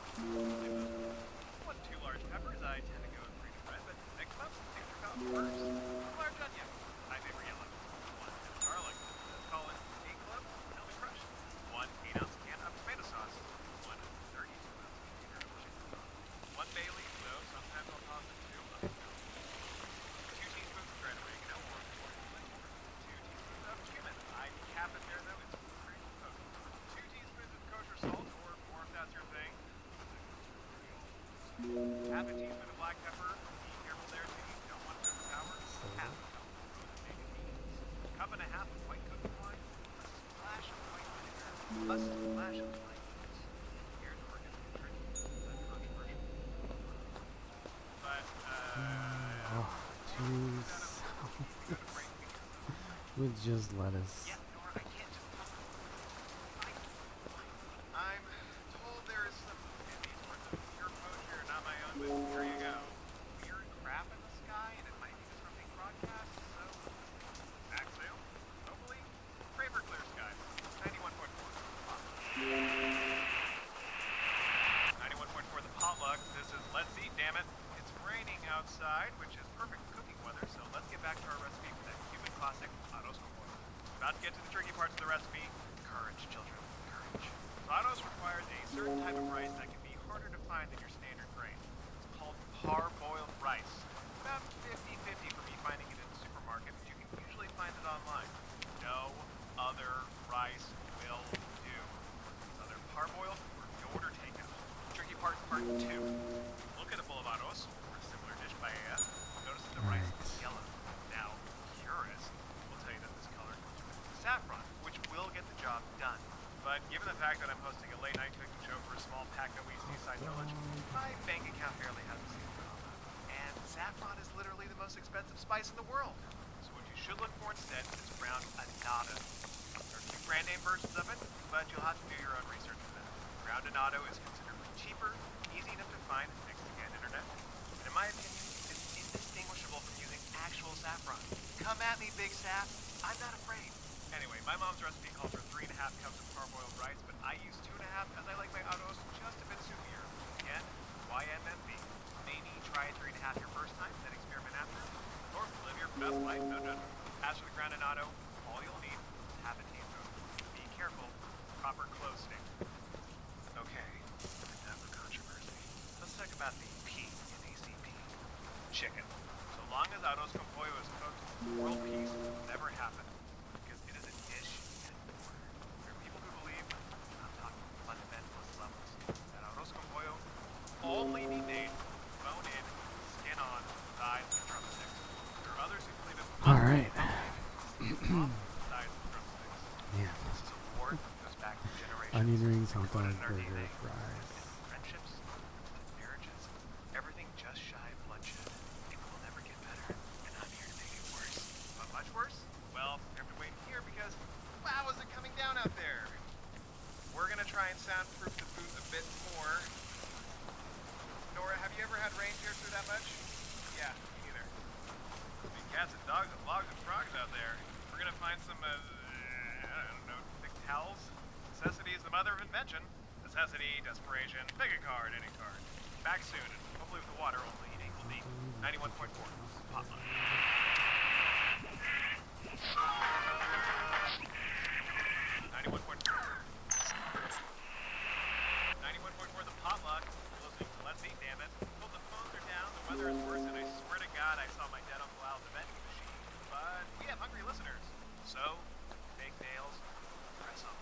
One too large peppers, I tend to go with green and red, but next month, extra pound first. Large onion. My favorite yellow. One head of garlic. Let's call it 8 club. Help me crush. 1 8-ounce can of tomato sauce. 1 32-ounce container of chicken sauce. 1 bay leaf, though sometimes I'll toss it 2 2 teaspoons of dried oregano or 2 teaspoons of cumin. I cap it there, though. It's pretty close. 2 teaspoons of kosher salt, or more if that's your thing. Half a teaspoon of black pepper. Be careful there, too. You don't want to overpower. Half a cup of cup and a half of white cooking wine. A splash of white vinegar. A splash of lime juice. Here's where we're going to get tricky. That's controversial. But, Oh, jeez. With just lettuce. Yeah, Nora, I can't just... I'm told there is some sorts of pure kosher, not my own, but here you go. Weird crap in the sky, and it might be disrupting broadcasts, so... Back sale? Hopefully. Pray for clear skies. 91.4. 91.4 the potluck. This is Let's Eat, damn it. It's raining outside, which is perfect cooking weather, so let's get back to our recipe for that Cuban classic, Autos Compoyo. About to get to the tricky parts of the recipe. Courage, children. Courage. So Autos requires a certain type of rice that can be harder to find than your standard grain. It's called parboiled rice. About 50-50 for me finding it in the supermarket, but you can usually find it online. No other rice will do. It's either parboiled or no order taken. Tricky part 2. Look at a bowl of Autos, or a similar dish paella. Notice that the rice is yellow. Now, purists will tell you that this color comes from saffron, which will get the job done. But given the fact that I'm hosting a late-night cooking show for a small Packawee seaside village, my bank account barely has a single dollar. And saffron is literally the most expensive spice in the world. So what you should look for instead is ground annatto. There are 2 brand name versions of it, but you'll have to do your own research for that. Ground annatto is considerably cheaper, easy enough to find thanks to the internet, and in my opinion, it's indistinguishable from using actual saffron. Come at me, Big Saff. I'm not afraid. Anyway, my mom's recipe calls for 3.5 cups of parboiled rice, but I use 2.5 as I like my Autos just a bit soupier. Again, YMMB. Maybe try 3.5 your first time, then experiment after. Or live your best life, no judgment. As for the ground annatto, all you'll need is half a teaspoon. Be careful, proper close stick. Okay, enough for controversy. Let's talk about the P in ACP. Chicken. So long as Autos Compoyo is cooked, world peace will never happen. Because it is a dish and more. There are people who believe, I'm talking fundamentalist levels, that Autos Compoyo only be made bone in, skin on, thighs, and drumsticks. There are others who believe it must Alright. thighs and drumsticks. Yeah. This is a war that goes back to generations. Onion rings, hot dog, burger, fries. Friendships, marriages, everything just shy of bloodshed. It will never get better, and I'm here to make it worse. But much worse? Well, you have to wait here because, wow, is it coming down out there? We're gonna try and soundproof the booth a bit more. Nora, have you ever had rain tear through that much? Yeah, me neither. Big cats and dogs and logs and frogs out there. We're gonna find some, I don't know, thick towels? Necessity is the mother of invention. Necessity, desperation, pick a card, any card. Back soon, and hopefully with the water only equal D. beat. 91.4. Potluck. 91.4. 91.4 the potluck. Listening to Let's Eat, damn it. Well, the phones are down, the weather is worse, and I swear to God I saw my dead Uncle Al's vending machine. But we have hungry listeners. So, fake nails, press on.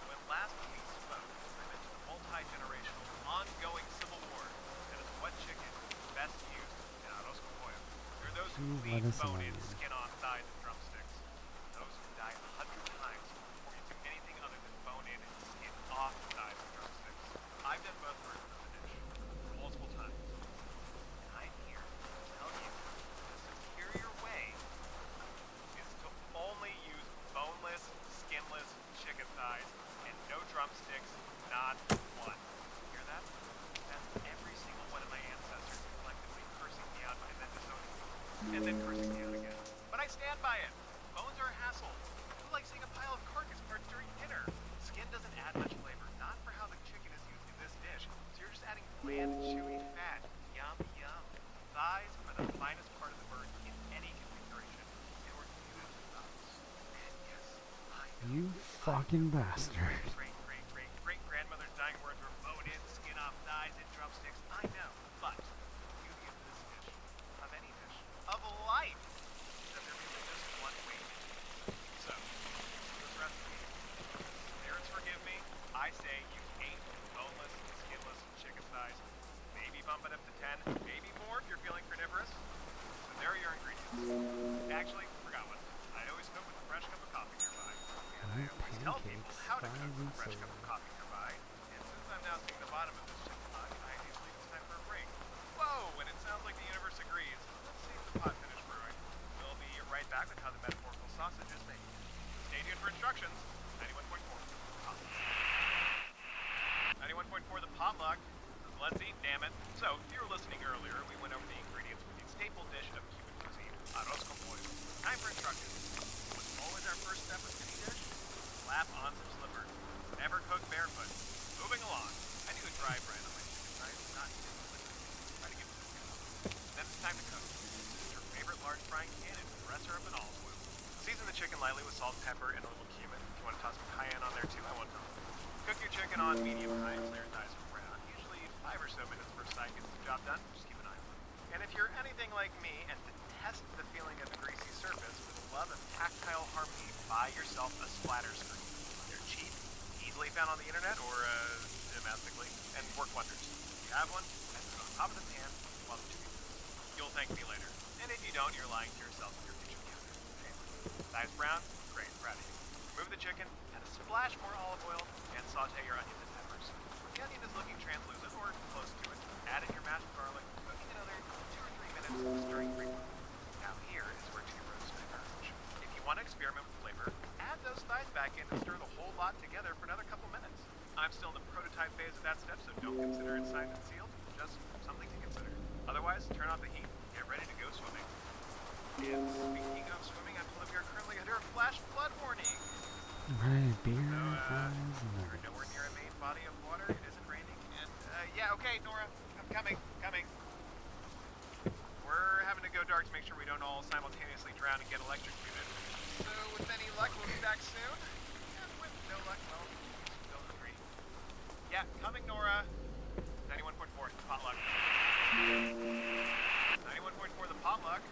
When last we spoke, I mentioned the multi-generational, ongoing civil war that is what chicken is best used in arroz con pollo. There are those who leave bone-in, skin-off thighs and drumsticks. Those who die 100 times before you do anything other than bone-in and skin-off thighs and drumsticks. I've done both versions of the dish, multiple times. And I'm here to tell you the superior way is to only use boneless, skinless chicken thighs and no drumsticks, not one. Hear that? That's every single one of my ancestors collectively cursing me out and then disowning me. And then cursing me out again. But I stand by it. Bones are a hassle. Who likes seeing a pile of carcass parts during dinner? Skin doesn't add much flavor, not for how the chicken is used in this dish. So you're just adding bland, chewy fat. Yum, yum. Thighs are the finest part of the bird in any configuration. They were beautifully thighs. And yes, I know. You fucking bastard. Great-grandmother's dying words were bone-in, skin-off thighs, and drumsticks. I know, but the beauty of this dish, of any dish, of life, is that there really just one way to do it. So, this recipe, parents forgive me, I say use 8 boneless, skinless chicken thighs. Maybe bump it up to 10, maybe more if you're feeling carnivorous. So there are your ingredients. Actually, forgot one. I always cook with a fresh cup of coffee nearby. And I always tell people how to cook with a fresh cup of coffee nearby. And since I'm now seeing the bottom of this chicken pot, I do believe it's time for a break. Whoa! And it sounds like the universe agrees. Let's see if the pot finished brewing. We'll be right back with how the metaphorical sausage is made. Stay tuned for instructions. 91.4. 91.4 the potluck. Let's eat, damn it. So, if you were listening earlier, we went over the ingredients for the staple dish of Cuban cuisine, arroz con pollo. Time for instructions. What's always our first step with any dish? Slap on some slippers. Never cook barefoot. Moving along. I do a dry bread on my chicken thighs, not too liquid. Try to give it some good. Then it's time to cook. Use your favorite large frying pan and dress her up in olive oil. Season the chicken lightly with salt, pepper, and a little cumin. If you want to toss some cayenne on there too, I won't know. Cook your chicken on medium-high until your thighs are brown. Usually 5 or so minutes per side gets the job done. Just keep an eye on it. And if you're anything like me and detest the feeling of a greasy surface with a love of tactile harmony, buy yourself a splatter screen. They're cheap, easily found on the internet or domestically, and work wonders. If you have one, set it on top of the pan while the chicken cooks. You'll thank me later. And if you don't, you're lying to yourself in your kitchen counter. Thighs brown? Great, proud of you. Remove the chicken, add a splash more olive oil, and saute your onions and peppers. When the onion is looking translucent or close to it, add in your mashed garlic, cooking another 2 or 3 minutes, stirring frequently. Now here is where two roasts diverge. If you want to experiment with flavor, add those thighs back in and stir the whole lot together for another couple minutes. I'm still in the prototype phase of that step, so don't consider it signed and sealed, just something to consider. Otherwise, turn off the heat, get ready to go swimming. And speaking of swimming, I believe we are currently under a flash flood warning. Right, beer, flies, we're nowhere near a main body of water. It isn't raining, and yeah, okay, Nora, I'm coming. We're having to go dark to make sure we don't all simultaneously drown and get electrocuted. So with any luck, we'll be back soon. And with no luck, well, still hungry. Yeah, coming, Nora. 91.4 the potluck. 91.4 the potluck.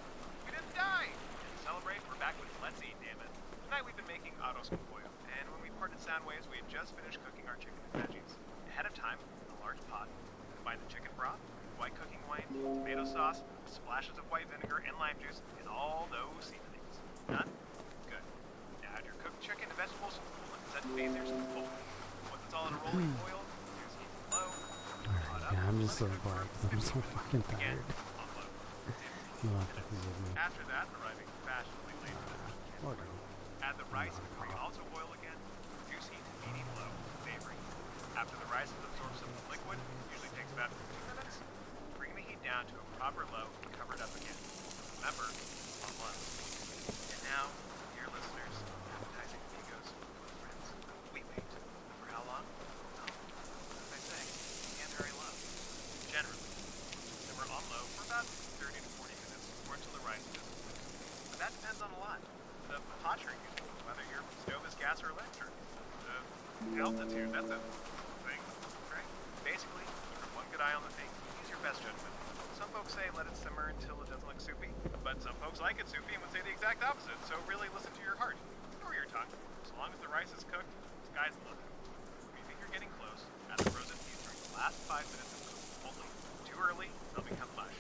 We didn't die. And to celebrate, we're back with Let's Eat, damn it. Tonight we've been making arroz con pollo, and when we parted sound waves, we had just finished cooking our chicken and veggies. Ahead of time, in a large pot, combine the chicken broth, white cooking wine, tomato sauce, splashes of white vinegar, and lime juice, and all those seasonings. Done? Good. Now add your cooked chicken and vegetables, let it set to phasers, and fold. Once it's all in a rolling boil, use heat low. Yeah, I'm just so bored because I'm so fucking tired. You'll have to forgive me. After that, arriving fashionably late for the Whatever. Add the rice and bring also boil again. Reduce heat to medium low, savory. After the rice has absorbed some of the liquid, usually takes about 2 minutes, bring the heat down to a proper low and cover it up again. Remember, on low. And now, dear listeners, appetizing amigos, friends, we wait. For how long? Well, as I say, and very low. Generally, simmer on low for about about 30 to 40 minutes, or until the rice is cooked. But that depends on a lot. The hot you're using, whether your stove is gas or electric. The altitude, that's a thing, right? Basically, keep one good eye on the thing, use your best judgment. Some folks say let it simmer until it doesn't look soupy, but some folks like it soupy and would say the exact opposite, so really listen to your heart, or your tongue. So long as the rice is cooked, sky's the limit. If you think you're getting close, add the frozen peas during the last 5 minutes of cooking only. Too early, they'll become mush.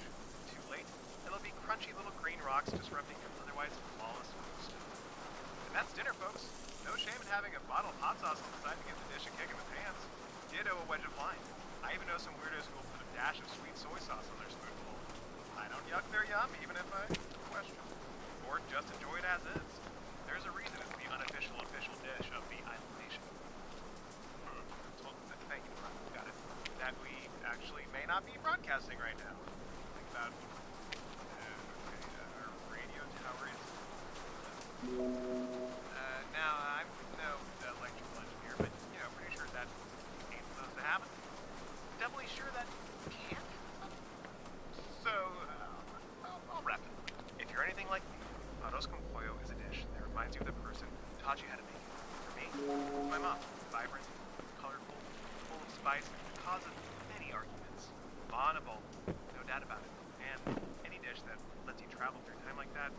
Too late, it'll be crunchy little green rocks disrupting your otherwise flawless food stew. And that's dinner, folks. No shame in having a bottle of hot sauce on the side to give the dish a kick in the pants. Ditto a wedge of lime. I even know some weirdos who will put a dash of sweet soy sauce on their spoonful. I don't yuck their yum, even if I question. Or just enjoy it as is. There's a reason it's the unofficial official dish of the Island Nation. Thank you, got it. That we actually may not be broadcasting right now. Think about our radio tower is. Now I'm no electrical engineer, but pretty sure that ain't supposed to happen. Doubly sure that can't. So I'll wrap it. If you're anything like me, arroz con pollo is a dish that reminds you of the person who taught you how to make it. For me, my mom. Vibrant, colorful, full of spice, the cause of many arguments. Honorable, no doubt about it. And any dish that lets you travel through time like that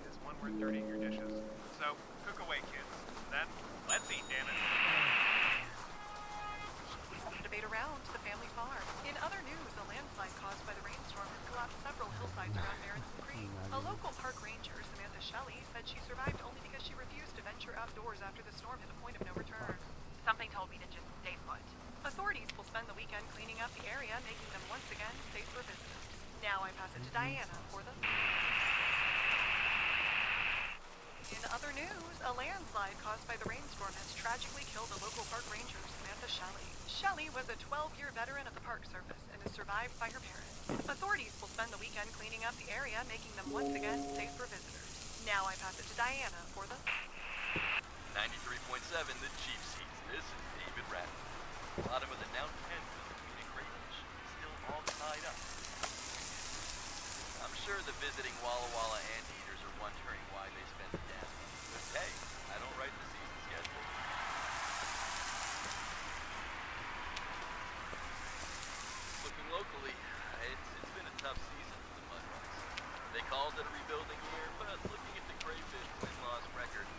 is one worth dirtying your dishes. So cook away, kids. Then let's eat, damn it. Debate around the family farm. In other news, a landslide caused by the rainstorm has collapsed several hillsides around Marenson Creek. A local park ranger, Samantha Shelley, said she survived only because she refused to venture outdoors after the storm hit a point of no return. Something told me to just stay put. Authorities will spend the weekend cleaning up the area, making them once again safe for visitors. Now I pass it to Diana for the... In other news, a landslide caused by the rainstorm has tragically killed a local park ranger, Samantha Shelley. Shelley was a 12-year veteran of the Park Service and is survived by her parents. Authorities will spend the weekend cleaning up the area, making them once again safe for visitors. Now I pass it to Diana for the... 93.7, the cheap seats. This is David Ratton. Bottom of the now 10th between a crayfish. Still all tied up. I'm sure the visiting Walla Walla anteaters are wondering why they spend the gas money. But hey, I don't write the season schedule. Looking locally, it's been a tough season for the Mudbugs. They called it a rebuilding year, but looking at the crayfish win-loss record,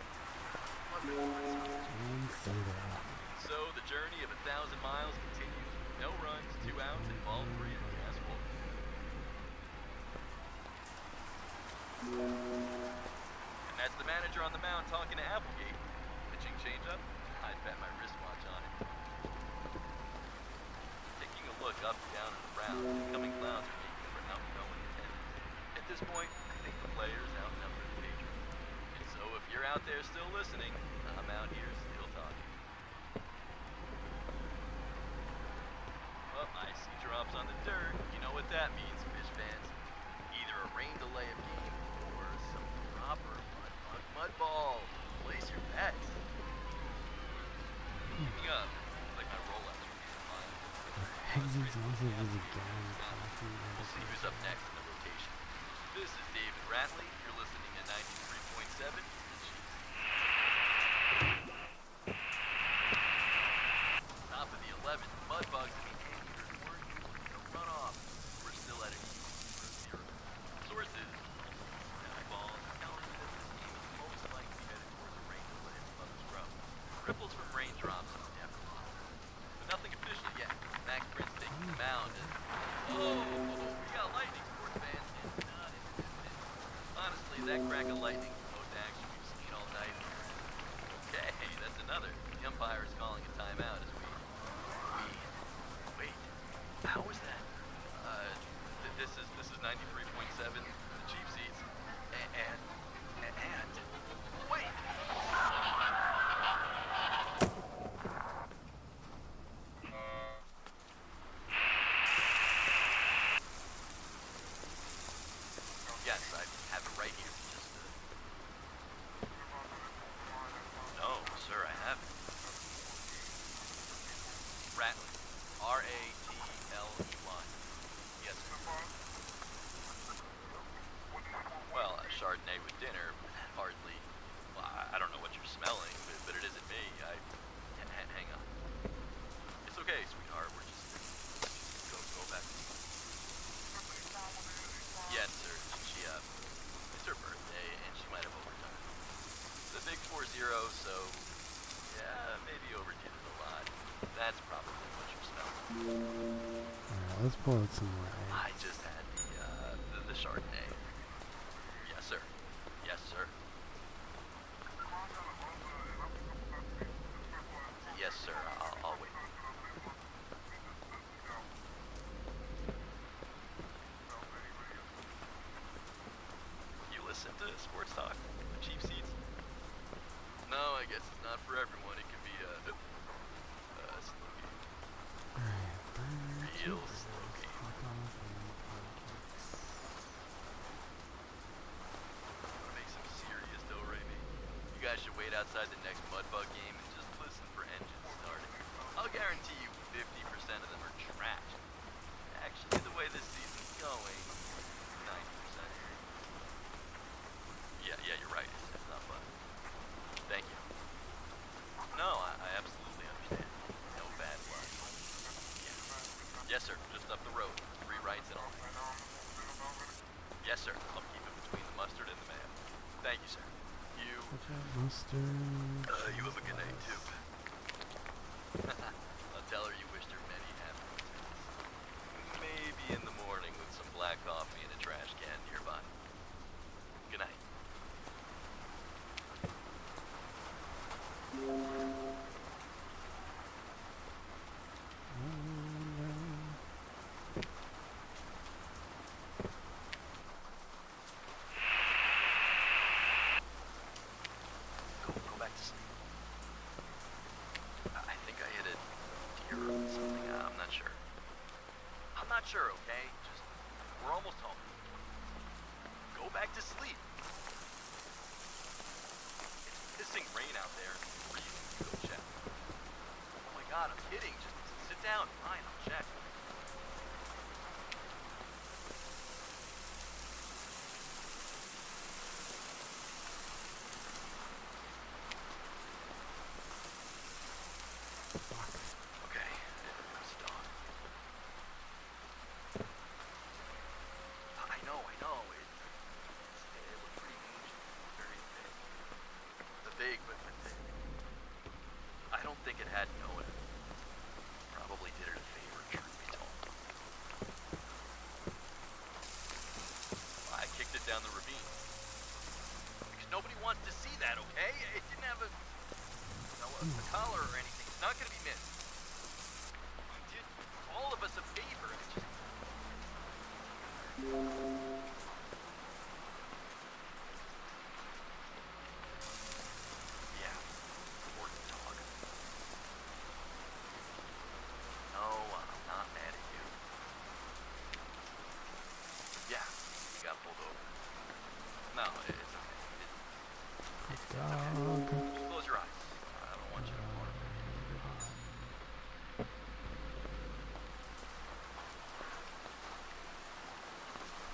so the journey of 1,000 miles continues. No runs, 2 outs, and ball 3 in the asphalt. And that's the manager on the mound talking to Applegate. Pitching changeup, I'd bet my wristwatch on it. Taking a look up, down, and around, incoming clouds are making for outgoing attendance. At this point, I think the players outnumber the patrons. And so if you're out there still listening, I'm out here still talking. Well, I see drops on the dirt. You know what that means, fish fans. Either a rain delay of game or some proper mud balls. Place your bets. Keeping up, like my rollouts would be fine. We'll see who's up next in the rotation. This is David Ratley. You're listening to 93.7. Top of the 11th, Mudbugs and the Anteaters weren't using the runoff. We're still at an equal 0-0. Sources, eyeballs, telling me that this game is most likely headed towards a rain delay above the scrub. Ripples from raindrops is definitely, but nothing official yet. Max Prince taking the mound and we got lightning, sports fans, and not inconsistent. Honestly, that crack of lightning is the most action we've seen all night. Okay, that's another. The umpire is calling a timeout as wait, how was that? This is 93.7, the cheap seats, and wait! Yes, I have it right here. No, sir, I haven't. Ratley. R-A-T-L-E-Y. Yes, sir. pull out some more eggs. I just had the Chardonnay. Yes, sir. Yes, sir. Yes, sir. I'll wait. You listen to sports talk on cheap seats? No, I guess it's not for everyone. It can be slowly. Real slowly. Wanna make some serious dough, Raimi? You guys should wait outside the next Mudbug game and just listen for engines starting. I'll guarantee you 50% of them are trash. Actually, the way this season's going, 90%. Yeah, you're right. It's not fun. Thank you. No, I absolutely understand. No bad blood. Yeah. Yes, sir. Just up the road. 3 rights and all. Yes, sir. I'll keep it between the mustard and the mayo. Thank you, sir. You... Mustard. You have a good night, too. I'll tell her you wished her many happy returns. Maybe in the morning with some black coffee and a trash can nearby. Good night. Go back to sleep. I think I hit a deer or something. I'm not sure. I'm not sure, okay? Just, we're almost home. Go back to sleep. It's pissing rain out there. Freezing. Go check. Oh my god, I'm kidding. Just sit down. Fine, I'll check. Okay, there's a dog. I know. It looked pretty ancient. Very big. Big, but thin. I don't think it had no one. Probably did it a favor, truth be told. I kicked it down the ravine. Because nobody wants to see that, okay? It didn't have a collar or anything. It's not gonna be missed. We did all of us a favor. It's just... Yeah, poor dog. No, I'm not mad at you. Yeah, you got pulled over. No, it's okay. Just close your eyes. I don't want you to worry.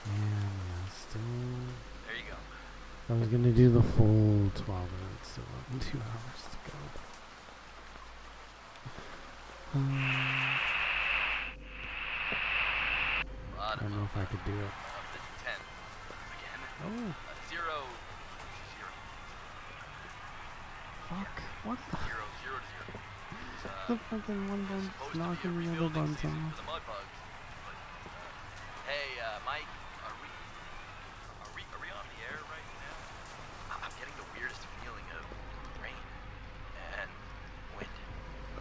Yeah, still. There you go. I was gonna do the full 12 minutes, so 2 hours to go. I don't know if I could do it. 10. Again. Oh. 0. Fuck. What the? 0 to 0. The fucking one bun's knocking the other buns For off. the mud bugs. But, hey, Mike, are we on the air right now? I'm getting the weirdest feeling of rain and wind,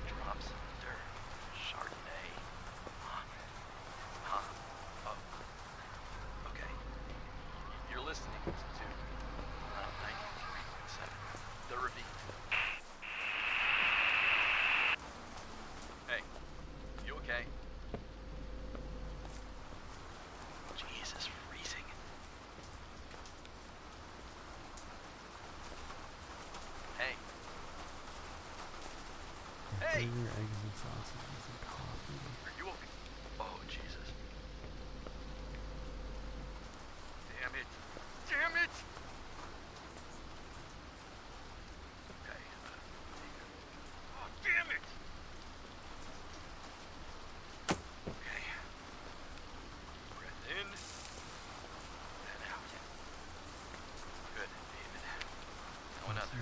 drops, dirt, Chardonnay. Oh, okay. You're listening to 93.7, The Ravine. Hey, you okay? Jesus, freezing. Hey. Hey! Bring your eggs and sausages and coffee. Are you okay? Oh, Jesus. Damn it. Damn it! Okay. Oh, damn it! Okay. Breath in. And out. Good, David. Now another.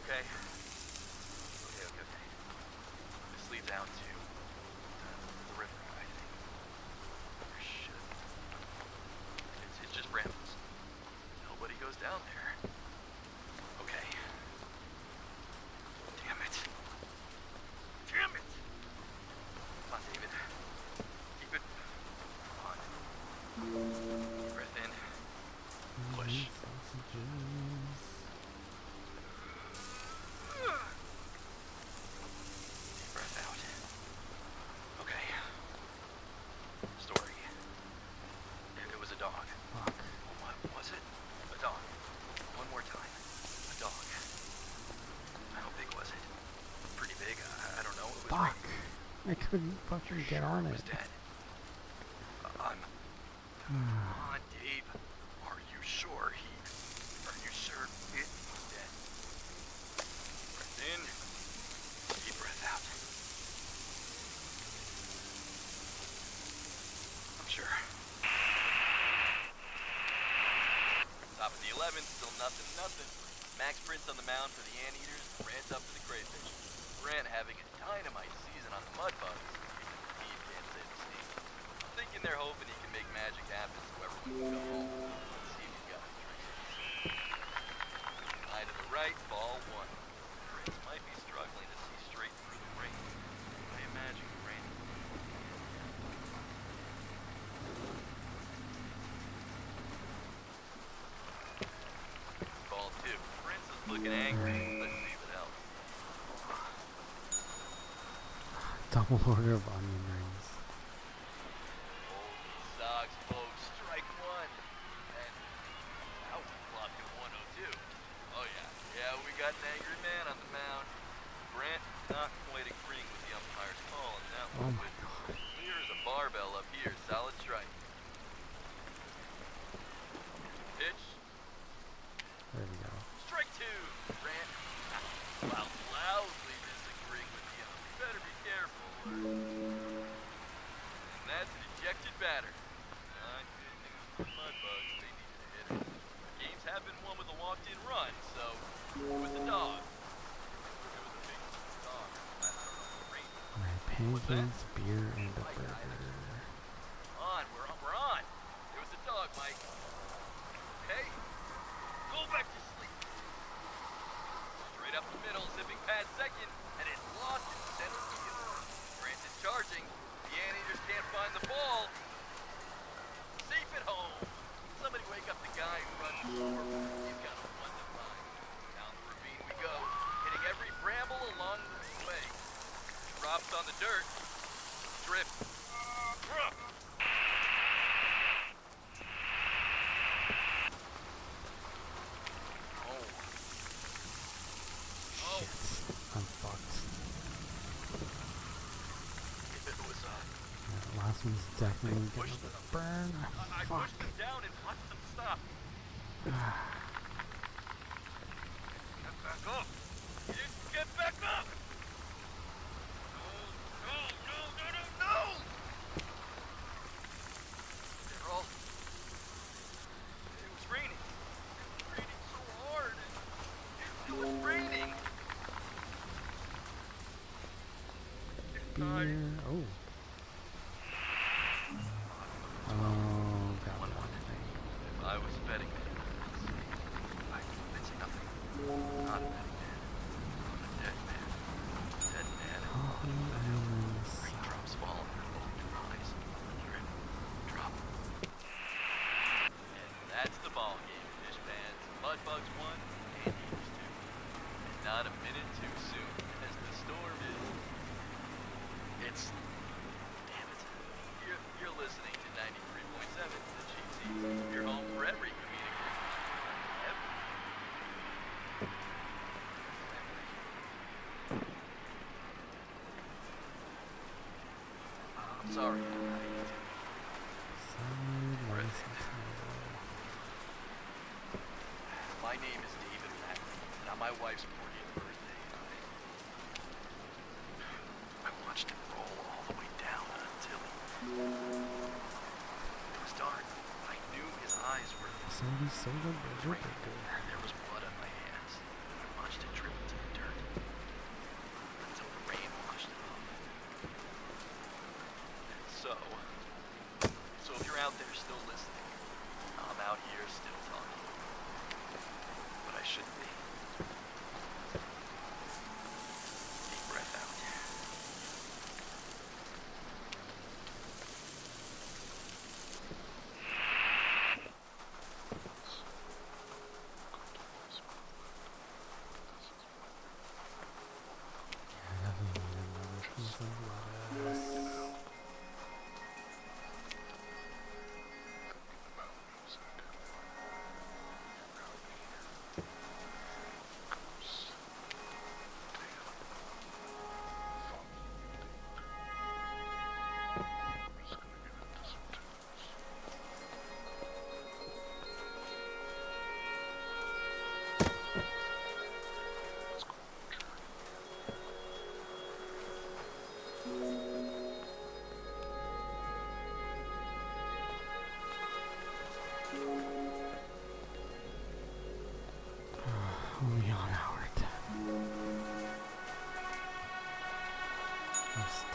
Okay. Okay. This leads out to fucking get on it. Dead. Come on, Dave. Are you sure it was dead? Breath in. Deep breath out. I'm sure. Top of the 11th, still nothing. Max Prince on the mound for the Anteaters, Brant's up for the Crayfish. Brant having a dynamite season on the Mudbugs. He can't say the same. I'm thinking they're hoping he can make magic happen so everyone can go home. Let's see if he's got any tricks. Eye to the right, ball one. Prince might be struggling to see straight through the rain. I imagine the rain. Ball two. Prince is looking angry. Let's see if it helps. Double order of onion rings. Sox, folks, strike one. And that was blocked at 102. Oh yeah, we got an angry man on the mound. Brant not quite agreeing with the umpire's call on that one. Oh my god. Here's a barbell up here, solid strike. Pitch. There we go. Strike two. Brant, while loudly disagreeing with the ump. Better be careful. And that's an ejected batter. Not good news for the Mudbugs. They needed a hitter. Games have been won with a walked-in run, so with the dog. It was a big dog. I don't know the rain. Alright, pancakes, beer, and a burger. We're on. It was a dog, Mike. Okay? Go back to sleep. Straight up the middle, zipping past second, and it's lost in center field. Grant is charging. The Anteaters can't find the ball. Safe at home. Somebody wake up the guy who runs the score. He's got a one to find. Down the ravine we go, hitting every bramble along the way. Drops on the dirt. Drip. Drop. I'm fucked. If it was Yeah, last one's definitely gonna burn. I pushed them down and watched them stop. Get back up! Get back up! No! They're all... It was raining. It was raining so hard. It was raining. Beer. Oh. Oh, got one thing. If I was betting I'd say nothing. Not a betting man. I'm a dead man. Dead man. Coffee islands. Raindrops fall on their open eyes. Drip. Drop. And that's the ball game, fish fans. Mudbugs won, Anteaters 2. And not a minute too soon, as the storm is. It's... Damn it. You're listening to 93.7, the GT. Your home for every comedic ever. I'm sorry. My name is David Mack, and on my wife's 40th birthday, I watched him roll all the way down until it was dark. I knew his eyes were... Somebody sold a burger. There was blood on my hands. I watched it drip into the dirt until the rain washed it off. So if you're out there still listening, I'm out here still talking. But I shouldn't be. Deep breath out.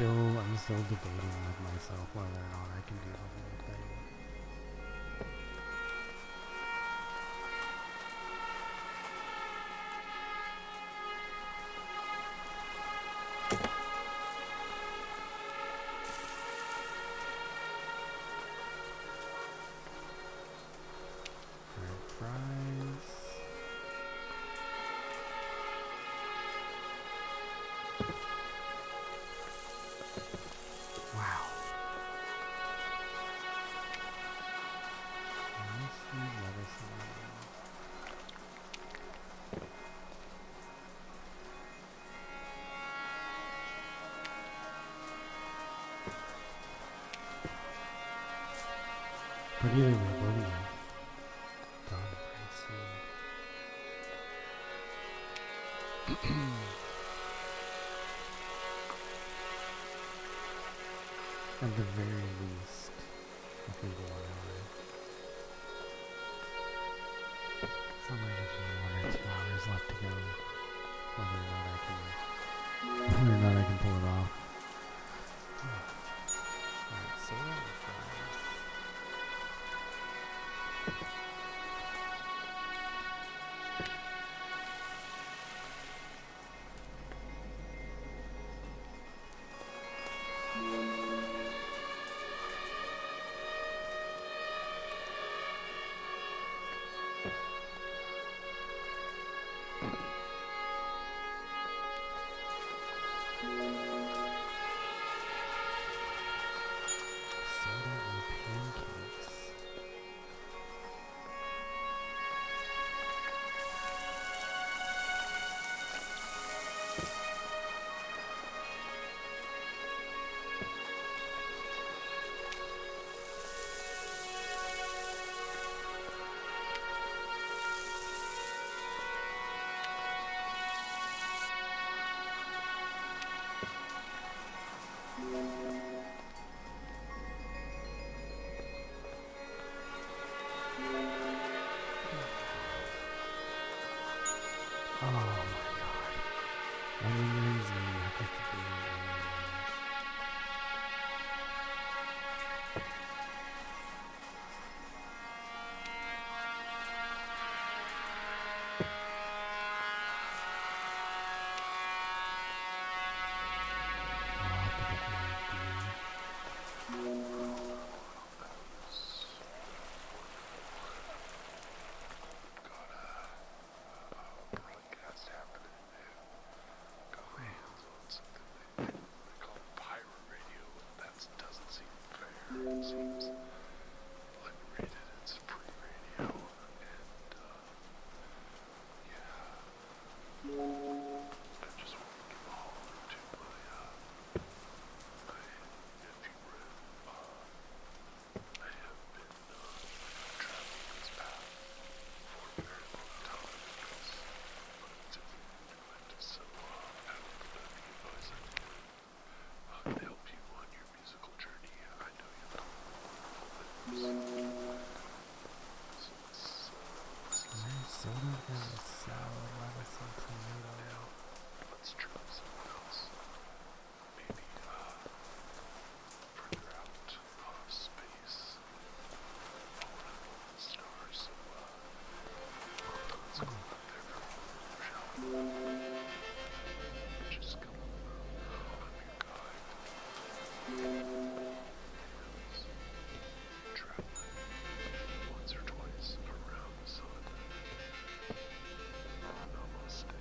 I'm still debating with myself whether or not I can do the whole thing. Alright, fries. Wow. Nice medicine. But either way, we'll be done pretty soon. At the very least, I think 1 hour. It's not like there's 1 or 2 hours left to go. Whether or not I can pull it off. Alright, soda or fries? Soda and pancakes. Oh my god. Onion rings and nuggets being onion rings. I'll have to get my beer. Broadcast happening. Got my hands on something they call pirate radio, and that doesn't seem fair. It seems unrated. It's free radio, and yeah. I just want to give a holler to my nephew Red. I have been traveling this path for a very long time because relatively neglect. So I hope that the advice I give help you on your musical journey. I know you've got wonderful lives. Soda and a salad, lettuce and tomato. Let's try something else. Maybe further out of space. The stars. So let's go up there for a little, shall we? Just come on, I'm your guide. Traveling once or twice around the sun. Namaste.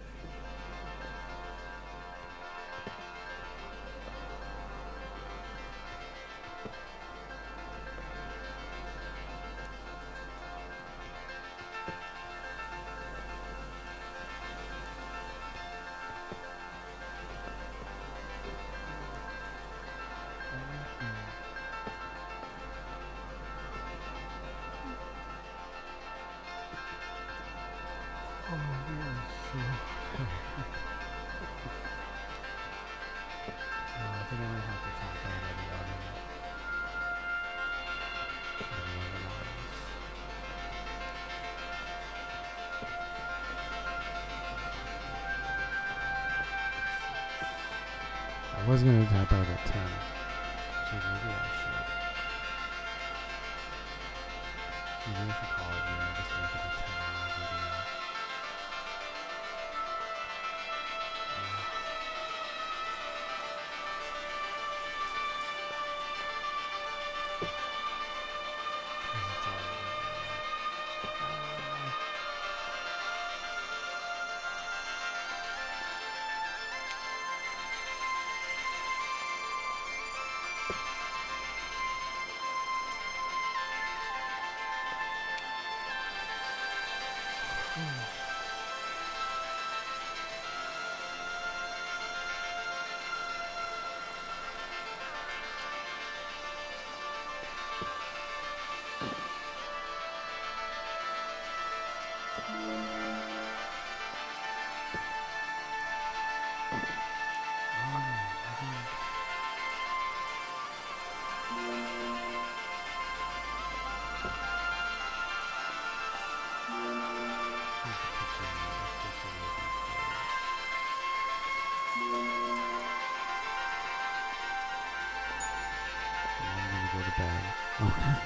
I was gonna tap out at 10. So maybe I should. Maybe I should call it here and just make it a 10-hour video. It's already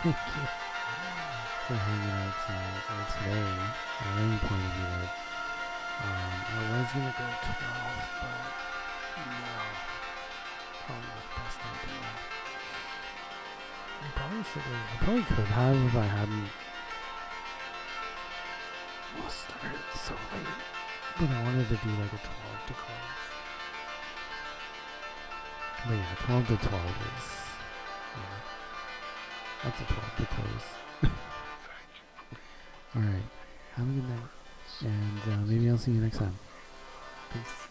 Thank you for hanging out tonight, or today. I really pointed you that I was gonna go 12, but no, probably not the best idea. I probably could have if I hadn't started so late, but I wanted to do like a 12 to close. But yeah, 12 to 12 is, yeah. That's a 12 to close. Alright. Have a good night. And maybe I'll see you next time. Peace.